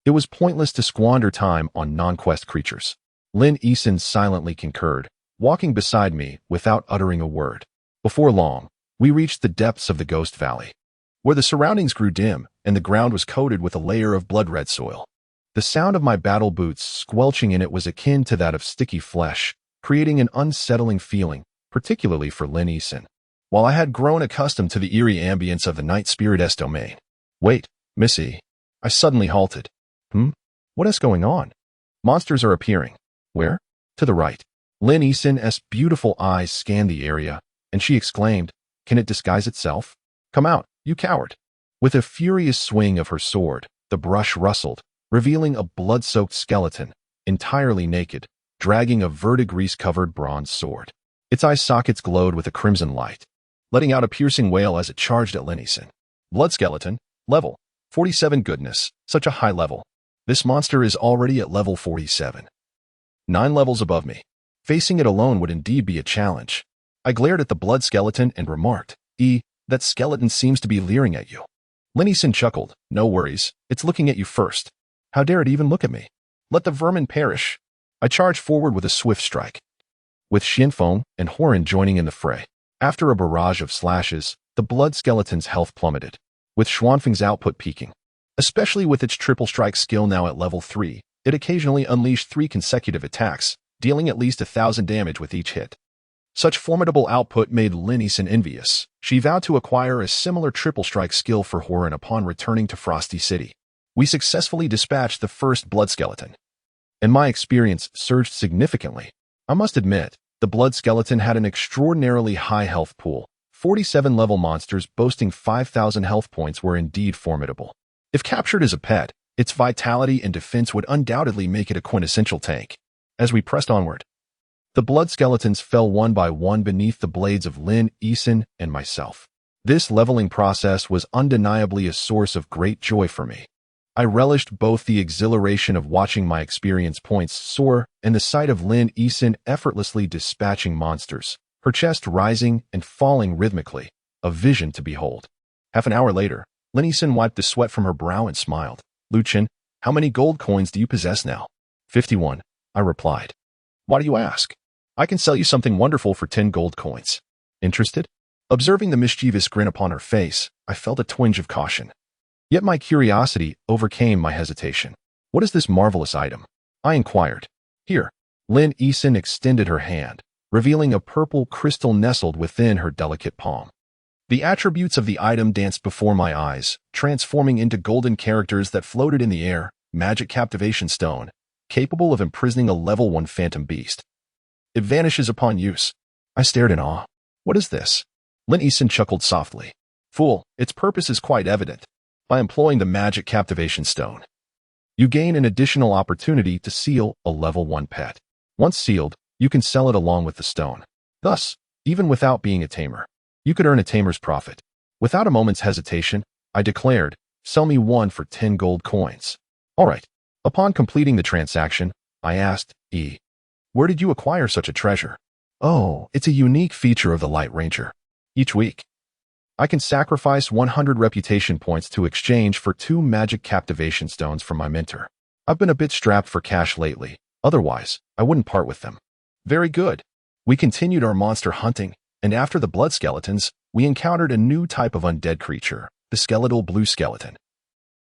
It was pointless to squander time on non-quest creatures. Lin Yisun silently concurred, walking beside me without uttering a word. Before long, we reached the depths of the Ghost Valley, where the surroundings grew dim and the ground was coated with a layer of blood-red soil. The sound of my battle boots squelching in it was akin to that of sticky flesh, creating an unsettling feeling, particularly for Lin Yisun. While I had grown accustomed to the eerie ambience of the Night Spirit's domain. "Wait, Missy." I suddenly halted. What is going on?" "Monsters are appearing." "Where?" "To the right." Lin Yisun's beautiful eyes scanned the area, and she exclaimed, "Can it disguise itself? Come out, you coward." With a furious swing of her sword, the brush rustled, revealing a blood-soaked skeleton, entirely naked, dragging a verdigris-covered bronze sword. Its eye sockets glowed with a crimson light, letting out a piercing wail as it charged at Lin Yisun. Blood skeleton, level 47. Goodness, such a high level. This monster is already at level 47. 9 levels above me. Facing it alone would indeed be a challenge. I glared at the blood skeleton and remarked, that skeleton seems to be leering at you." Lin Yisun chuckled, "No worries, it's looking at you first. How dare it even look at me? Let the vermin perish." I charged forward with a swift strike, with Xianfeng and Horan joining in the fray. After a barrage of slashes, the blood skeleton's health plummeted, with Xuanfeng's output peaking. Especially with its triple strike skill now at level 3, it occasionally unleashed 3 consecutive attacks, dealing at least 1,000 damage with each hit. Such formidable output made Lin Yisun envious. She vowed to acquire a similar triple strike skill for Horan upon returning to Frosty City. We successfully dispatched the first blood skeleton, and my experience surged significantly. I must admit, the blood skeleton had an extraordinarily high health pool. 47 level monsters boasting 5,000 health points were indeed formidable. If captured as a pet, its vitality and defense would undoubtedly make it a quintessential tank. As we pressed onward, the blood skeletons fell one by one beneath the blades of Lin Yisun and myself. This leveling process was undeniably a source of great joy for me. I relished both the exhilaration of watching my experience points soar and the sight of Lin Yisun effortlessly dispatching monsters, her chest rising and falling rhythmically, a vision to behold. Half an hour later, Lin Yisun wiped the sweat from her brow and smiled. "Lu Chen, how many gold coins do you possess now?" 51, I replied. "Why do you ask? I can sell you something wonderful for 10 gold coins. Interested?" Observing the mischievous grin upon her face, I felt a twinge of caution. Yet my curiosity overcame my hesitation. "What is this marvelous item?" I inquired. "Here." Lin Yisun extended her hand, revealing a purple crystal nestled within her delicate palm. The attributes of the item danced before my eyes, transforming into golden characters that floated in the air. Magic Captivation Stone, capable of imprisoning a level 1 phantom beast. It vanishes upon use. I stared in awe. "What is this?" Lin Yisun chuckled softly. "Fool, its purpose is quite evident. By employing the Magic Captivation Stone, you gain an additional opportunity to seal a level 1 pet. Once sealed, you can sell it along with the stone. Thus, even without being a tamer, you could earn a tamer's profit." Without a moment's hesitation, I declared, "Sell me one for 10 gold coins." "All right." Upon completing the transaction, I asked, "Where did you acquire such a treasure?" "Oh, it's a unique feature of the Light Ranger. Each week, I can sacrifice 100 reputation points to exchange for 2 Magic Captivation Stones from my mentor. I've been a bit strapped for cash lately, otherwise, I wouldn't part with them." "Very good." We continued our monster hunting, and after the blood skeletons, we encountered a new type of undead creature, the skeletal blue skeleton,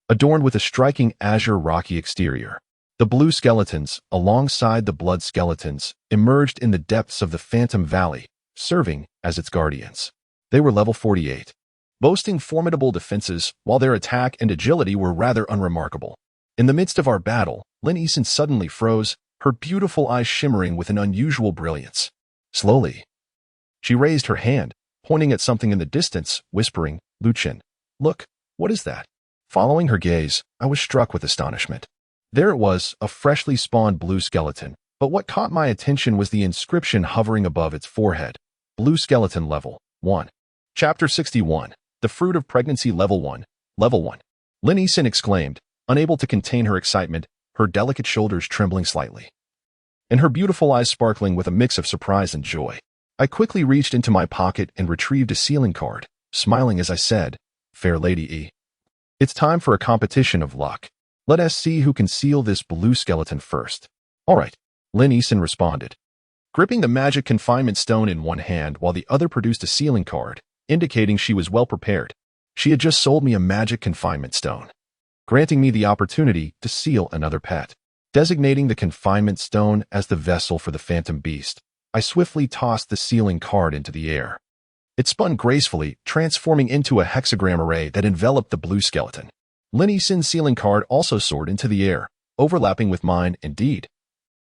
adorned with a striking azure rocky exterior. The blue skeletons, alongside the blood skeletons, emerged in the depths of the Phantom Valley, serving as its guardians. They were level 48, boasting formidable defenses, while their attack and agility were rather unremarkable. In the midst of our battle, Lin Yisun suddenly froze, her beautiful eyes shimmering with an unusual brilliance. Slowly, she raised her hand, pointing at something in the distance, whispering, "Lu Chen, look, what is that?" Following her gaze, I was struck with astonishment. There it was, a freshly spawned blue skeleton, but what caught my attention was the inscription hovering above its forehead. Blue Skeleton Level 1. Chapter 61. The Fruit of Pregnancy Level 1. Level 1. Lin Yisun exclaimed, unable to contain her excitement, her delicate shoulders trembling slightly, and her beautiful eyes sparkling with a mix of surprise and joy. I quickly reached into my pocket and retrieved a sealing card, smiling as I said, "Fair Lady, it's time for a competition of luck. Let us see who can seal this blue skeleton first." "All right," Lin Yisun responded, gripping the magic confinement stone in one hand while the other produced a sealing card, indicating she was well prepared. She had just sold me a magic confinement stone, granting me the opportunity to seal another pet. Designating the confinement stone as the vessel for the phantom beast, I swiftly tossed the sealing card into the air. It spun gracefully, transforming into a hexagram array that enveloped the blue skeleton. Lin Yisun's sealing card also soared into the air, overlapping with mine. Indeed,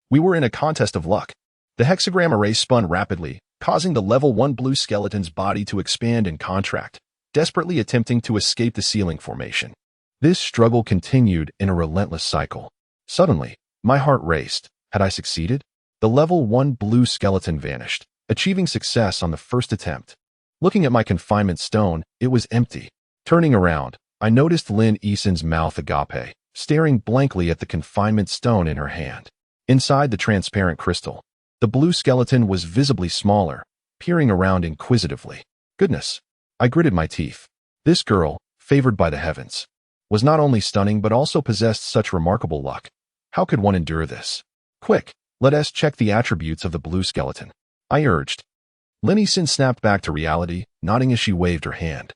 we were in a contest of luck. The hexagram array spun rapidly, causing the level 1 blue skeleton's body to expand and contract, desperately attempting to escape the ceiling formation. This struggle continued in a relentless cycle. Suddenly, my heart raced. Had I succeeded? The level 1 blue skeleton vanished, achieving success on the first attempt. Looking at my confinement stone, it was empty. Turning around, I noticed Lin Eason's mouth agape, staring blankly at the confinement stone in her hand. Inside the transparent crystal, the blue skeleton was visibly smaller, peering around inquisitively. Goodness! I gritted my teeth. This girl, favored by the heavens, was not only stunning but also possessed such remarkable luck. How could one endure this? Quick, let us check the attributes of the blue skeleton, I urged. Lin Eason snapped back to reality, nodding as she waved her hand.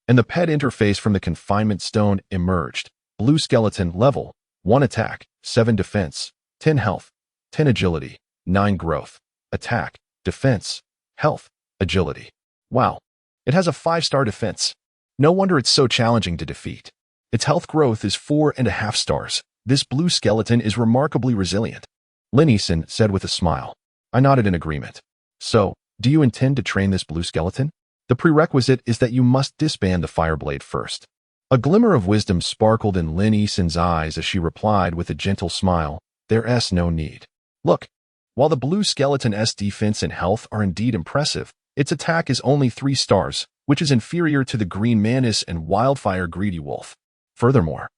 And the pet interface from the confinement stone emerged. Blue skeleton level, 1 attack, 7 defense, 10 health, 10 agility, 9 growth, attack, defense, health, agility. Wow, it has a 5-star defense. No wonder it's so challenging to defeat. Its health growth is 4.5 stars. This blue skeleton is remarkably resilient, Lin Eason said with a smile. I nodded in agreement. So, do you intend to train this blue skeleton? The prerequisite is that you must disband the Fireblade first. A glimmer of wisdom sparkled in Lin Eason's eyes as she replied with a gentle smile, There's no need. Look, while the blue skeleton's defense and health are indeed impressive, its attack is only 3 stars, which is inferior to the Green Mantis and Wildfire Greedy Wolf. Furthermore,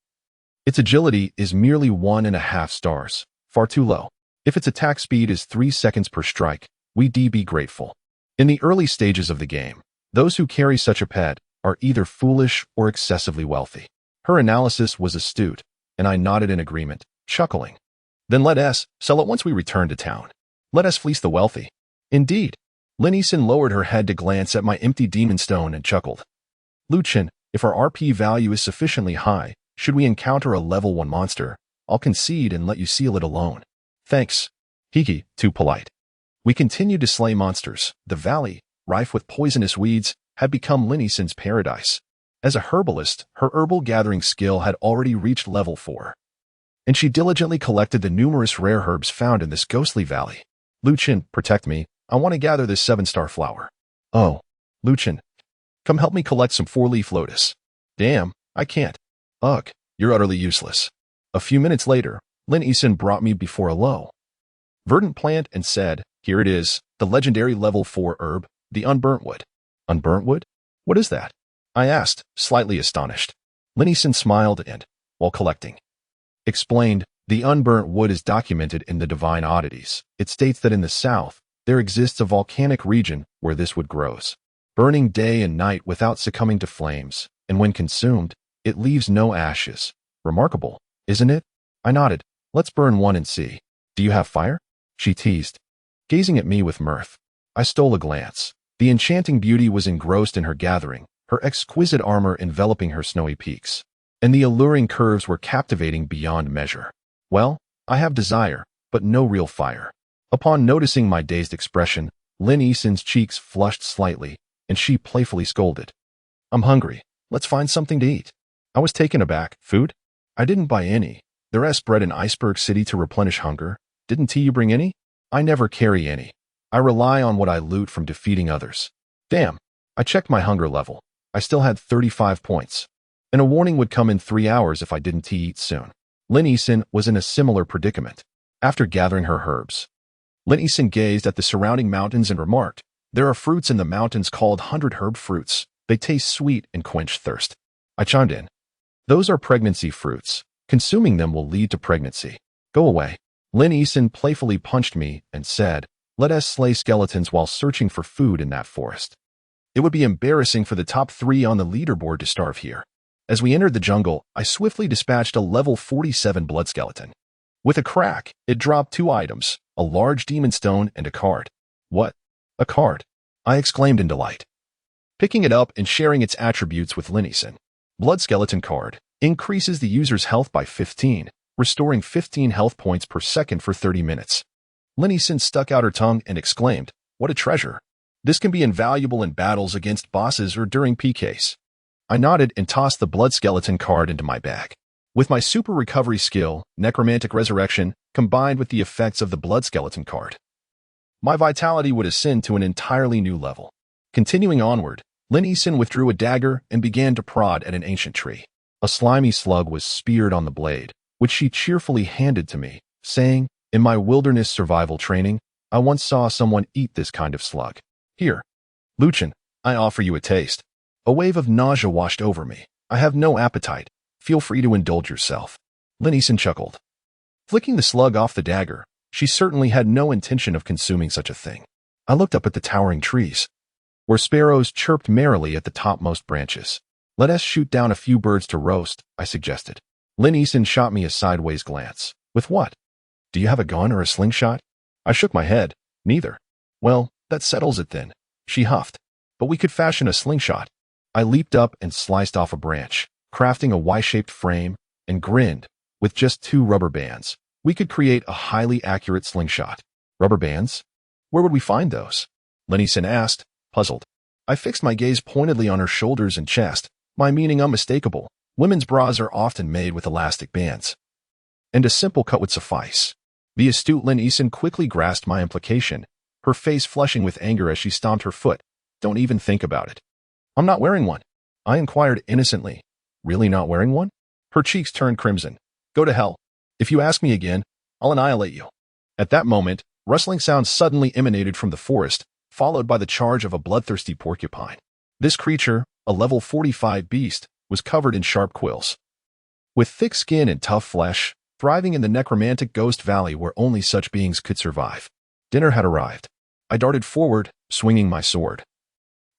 its agility is merely 1.5 stars, far too low. If its attack speed is 3 seconds per strike, we'd be grateful. In the early stages of the game, those who carry such a pet are either foolish or excessively wealthy. Her analysis was astute, and I nodded in agreement, chuckling. Then let us sell it once we return to town. Let us fleece the wealthy. Indeed. Lin Eason lowered her head to glance at my empty demon stone and chuckled. Luchin, if our RP value is sufficiently high, should we encounter a level 1 monster, I'll concede and let you seal it alone. Thanks. Hiki, too polite. We continued to slay monsters. The valley, rife with poisonous weeds, had become Lin Eason's paradise. As a herbalist, her herbal gathering skill had already reached level 4. And she diligently collected the numerous rare herbs found in this ghostly valley. Luchin, protect me. I want to gather this 7-star flower. Oh, Luchin, come help me collect some 4-leaf lotus. Damn, I can't. Ugh, you're utterly useless. A few minutes later, Lin Eason brought me before a low, verdant plant and said, Here it is, the legendary level 4 herb, the unburnt wood. Unburnt wood? What is that? I asked, slightly astonished. Lin Eason smiled and, while collecting, explained, the unburnt wood is documented in the Divine Oddities. It states that in the south, there exists a volcanic region where this wood grows, burning day and night without succumbing to flames, and when consumed, it leaves no ashes. Remarkable, isn't it? I nodded. Let's burn one and see. Do you have fire? She teased, gazing at me with mirth. I stole a glance. The enchanting beauty was engrossed in her gathering, her exquisite armor enveloping her snowy peaks, and the alluring curves were captivating beyond measure. Well, I have desire, but no real fire. Upon noticing my dazed expression, Lin Eason's cheeks flushed slightly, and she playfully scolded. I'm hungry. Let's find something to eat. I was taken aback. Food? I didn't buy any. There's bread in Iceberg City to replenish hunger. Didn't you bring any? I never carry any. I rely on what I loot from defeating others. Damn. I checked my hunger level. I still had 35 points. And a warning would come in 3 hours if I didn't eat soon. Lin Eason was in a similar predicament. After gathering her herbs, Lin Eason gazed at the surrounding mountains and remarked, There are fruits in the mountains called 100 herb fruits. They taste sweet and quench thirst. I chimed in. Those are pregnancy fruits. Consuming them will lead to pregnancy. Go away. Lin Eason playfully punched me and said, Let us slay skeletons while searching for food in that forest. It would be embarrassing for the top 3 on the leaderboard to starve here. As we entered the jungle, I swiftly dispatched a level 47 blood skeleton. With a crack, it dropped 2 items, a large demon stone and a card. What? A card? I exclaimed in delight, picking it up and sharing its attributes with Lin Eason. Blood skeleton card increases the user's health by 15, restoring 15 health points per second for 30 minutes. Lin Eason stuck out her tongue and exclaimed, What a treasure. This can be invaluable in battles against bosses or during PKs. I nodded and tossed the blood skeleton card into my bag. With my super recovery skill, Necromantic Resurrection, combined with the effects of the blood skeleton card, my vitality would ascend to an entirely new level. Continuing onward, Lin Yisun withdrew a dagger and began to prod at an ancient tree. A slimy slug was speared on the blade, which she cheerfully handed to me, saying, "In my wilderness survival training, I once saw someone eat this kind of slug. Here, Luchin, I offer you a taste." A wave of nausea washed over me. "I have no appetite. Feel free to indulge yourself." Lin Yisun chuckled. Flicking the slug off the dagger, she certainly had no intention of consuming such a thing. I looked up at the towering trees, where sparrows chirped merrily at the topmost branches. "Let us shoot down a few birds to roast," I suggested. Lin Yisun shot me a sideways glance. "With what? Do you have a gun or a slingshot?" I shook my head. "Neither." "Well, that settles it then," she huffed. "But we could fashion a slingshot." I leaped up and sliced off a branch, crafting a Y-shaped frame, and grinned. With just 2 rubber bands, we could create a highly accurate slingshot. "Rubber bands? Where would we find those?" Lin Yisun asked, puzzled. I fixed my gaze pointedly on her shoulders and chest, my meaning unmistakable. Women's bras are often made with elastic bands, and a simple cut would suffice. The astute Lin Yisun quickly grasped my implication, her face flushing with anger as she stomped her foot. "Don't even think about it." "I'm not wearing one," I inquired innocently. "Really not wearing one?" Her cheeks turned crimson. "Go to hell. If you ask me again, I'll annihilate you." At that moment, rustling sounds suddenly emanated from the forest, followed by the charge of a bloodthirsty porcupine. This creature, a level 45 beast, was covered in sharp quills. With thick skin and tough flesh, thriving in the necromantic ghost valley where only such beings could survive. Dinner had arrived. I darted forward, swinging my sword,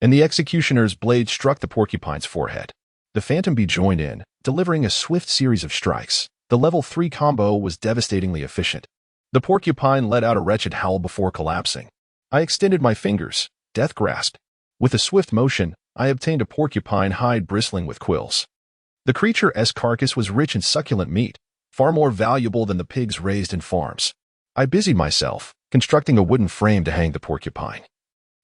and the executioner's blade struck the porcupine's forehead. The phantom bee joined in, delivering a swift series of strikes. The level 3 combo was devastatingly efficient. The porcupine let out a wretched howl before collapsing. I extended my fingers, death grasped. With a swift motion, I obtained a porcupine hide bristling with quills. The creature's carcass was rich in succulent meat, far more valuable than the pigs raised in farms. I busied myself, constructing a wooden frame to hang the porcupine,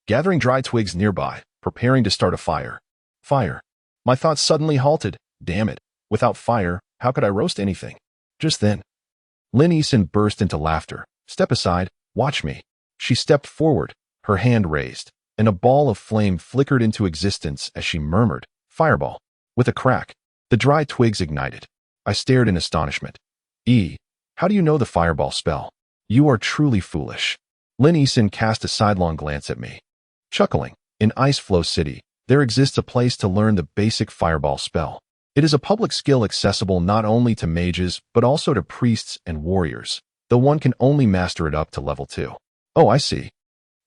gathering dry twigs nearby, preparing to start a fire. Fire. My thoughts suddenly halted. Damn it. Without fire, how could I roast anything? Just then, Lin Yisun burst into laughter. "Step aside. Watch me." She stepped forward, her hand raised, and a ball of flame flickered into existence as she murmured, "Fireball." With a crack, the dry twigs ignited. I stared in astonishment. How do you know the fireball spell? You are truly foolish." Lin Yisun cast a sidelong glance at me. Chuckling, "In Ice Flow City, there exists a place to learn the basic fireball spell. It is a public skill accessible not only to mages, but also to priests and warriors, though one can only master it up to level 2. "Oh, I see.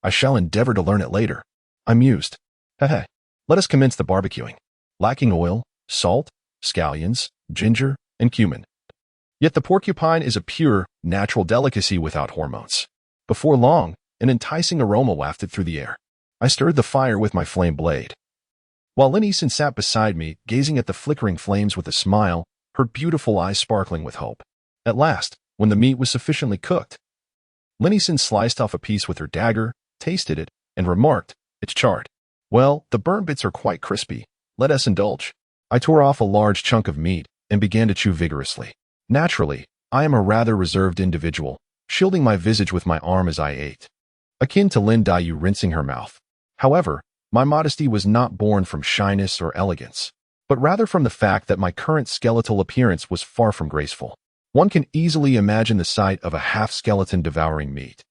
I shall endeavor to learn it later." I mused. Heh. Let us commence the barbecuing. Lacking oil, salt, scallions, ginger, and cumin. Yet the porcupine is a pure, natural delicacy without hormones. Before long, an enticing aroma wafted through the air. I stirred the fire with my flame blade, while Lin Yisun sat beside me, gazing at the flickering flames with a smile, her beautiful eyes sparkling with hope. At last, when the meat was sufficiently cooked, Lin Yisun sliced off a piece with her dagger, tasted it, and remarked, "It's charred." "Well, the burnt bits are quite crispy. Let us indulge." I tore off a large chunk of meat and began to chew vigorously. Naturally, I am a rather reserved individual, shielding my visage with my arm as I ate, akin to Lin Dayu rinsing her mouth. However, my modesty was not born from shyness or elegance, but rather from the fact that my current skeletal appearance was far from graceful. One can easily imagine the sight of a half-skeleton devouring meat,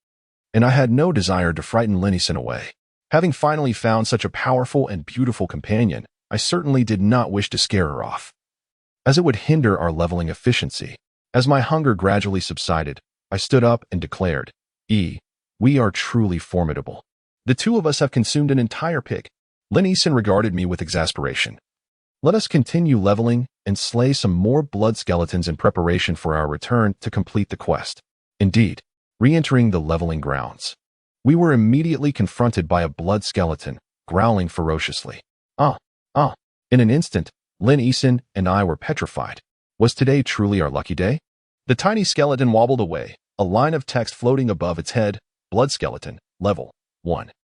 and I had no desire to frighten Lin Yisun away. Having finally found such a powerful and beautiful companion, I certainly did not wish to scare her off, as it would hinder our leveling efficiency. As my hunger gradually subsided, I stood up and declared, "We are truly formidable. The 2 of us have consumed an entire pig." Lin Yisun regarded me with exasperation. "Let us continue leveling and slay some more blood skeletons in preparation for our return to complete the quest." Indeed, re-entering the leveling grounds, we were immediately confronted by a blood skeleton, growling ferociously. In an instant, Lin Yisun and I were petrified. Was today truly our lucky day? The tiny skeleton wobbled away, a line of text floating above its head. Blood skeleton, level 1.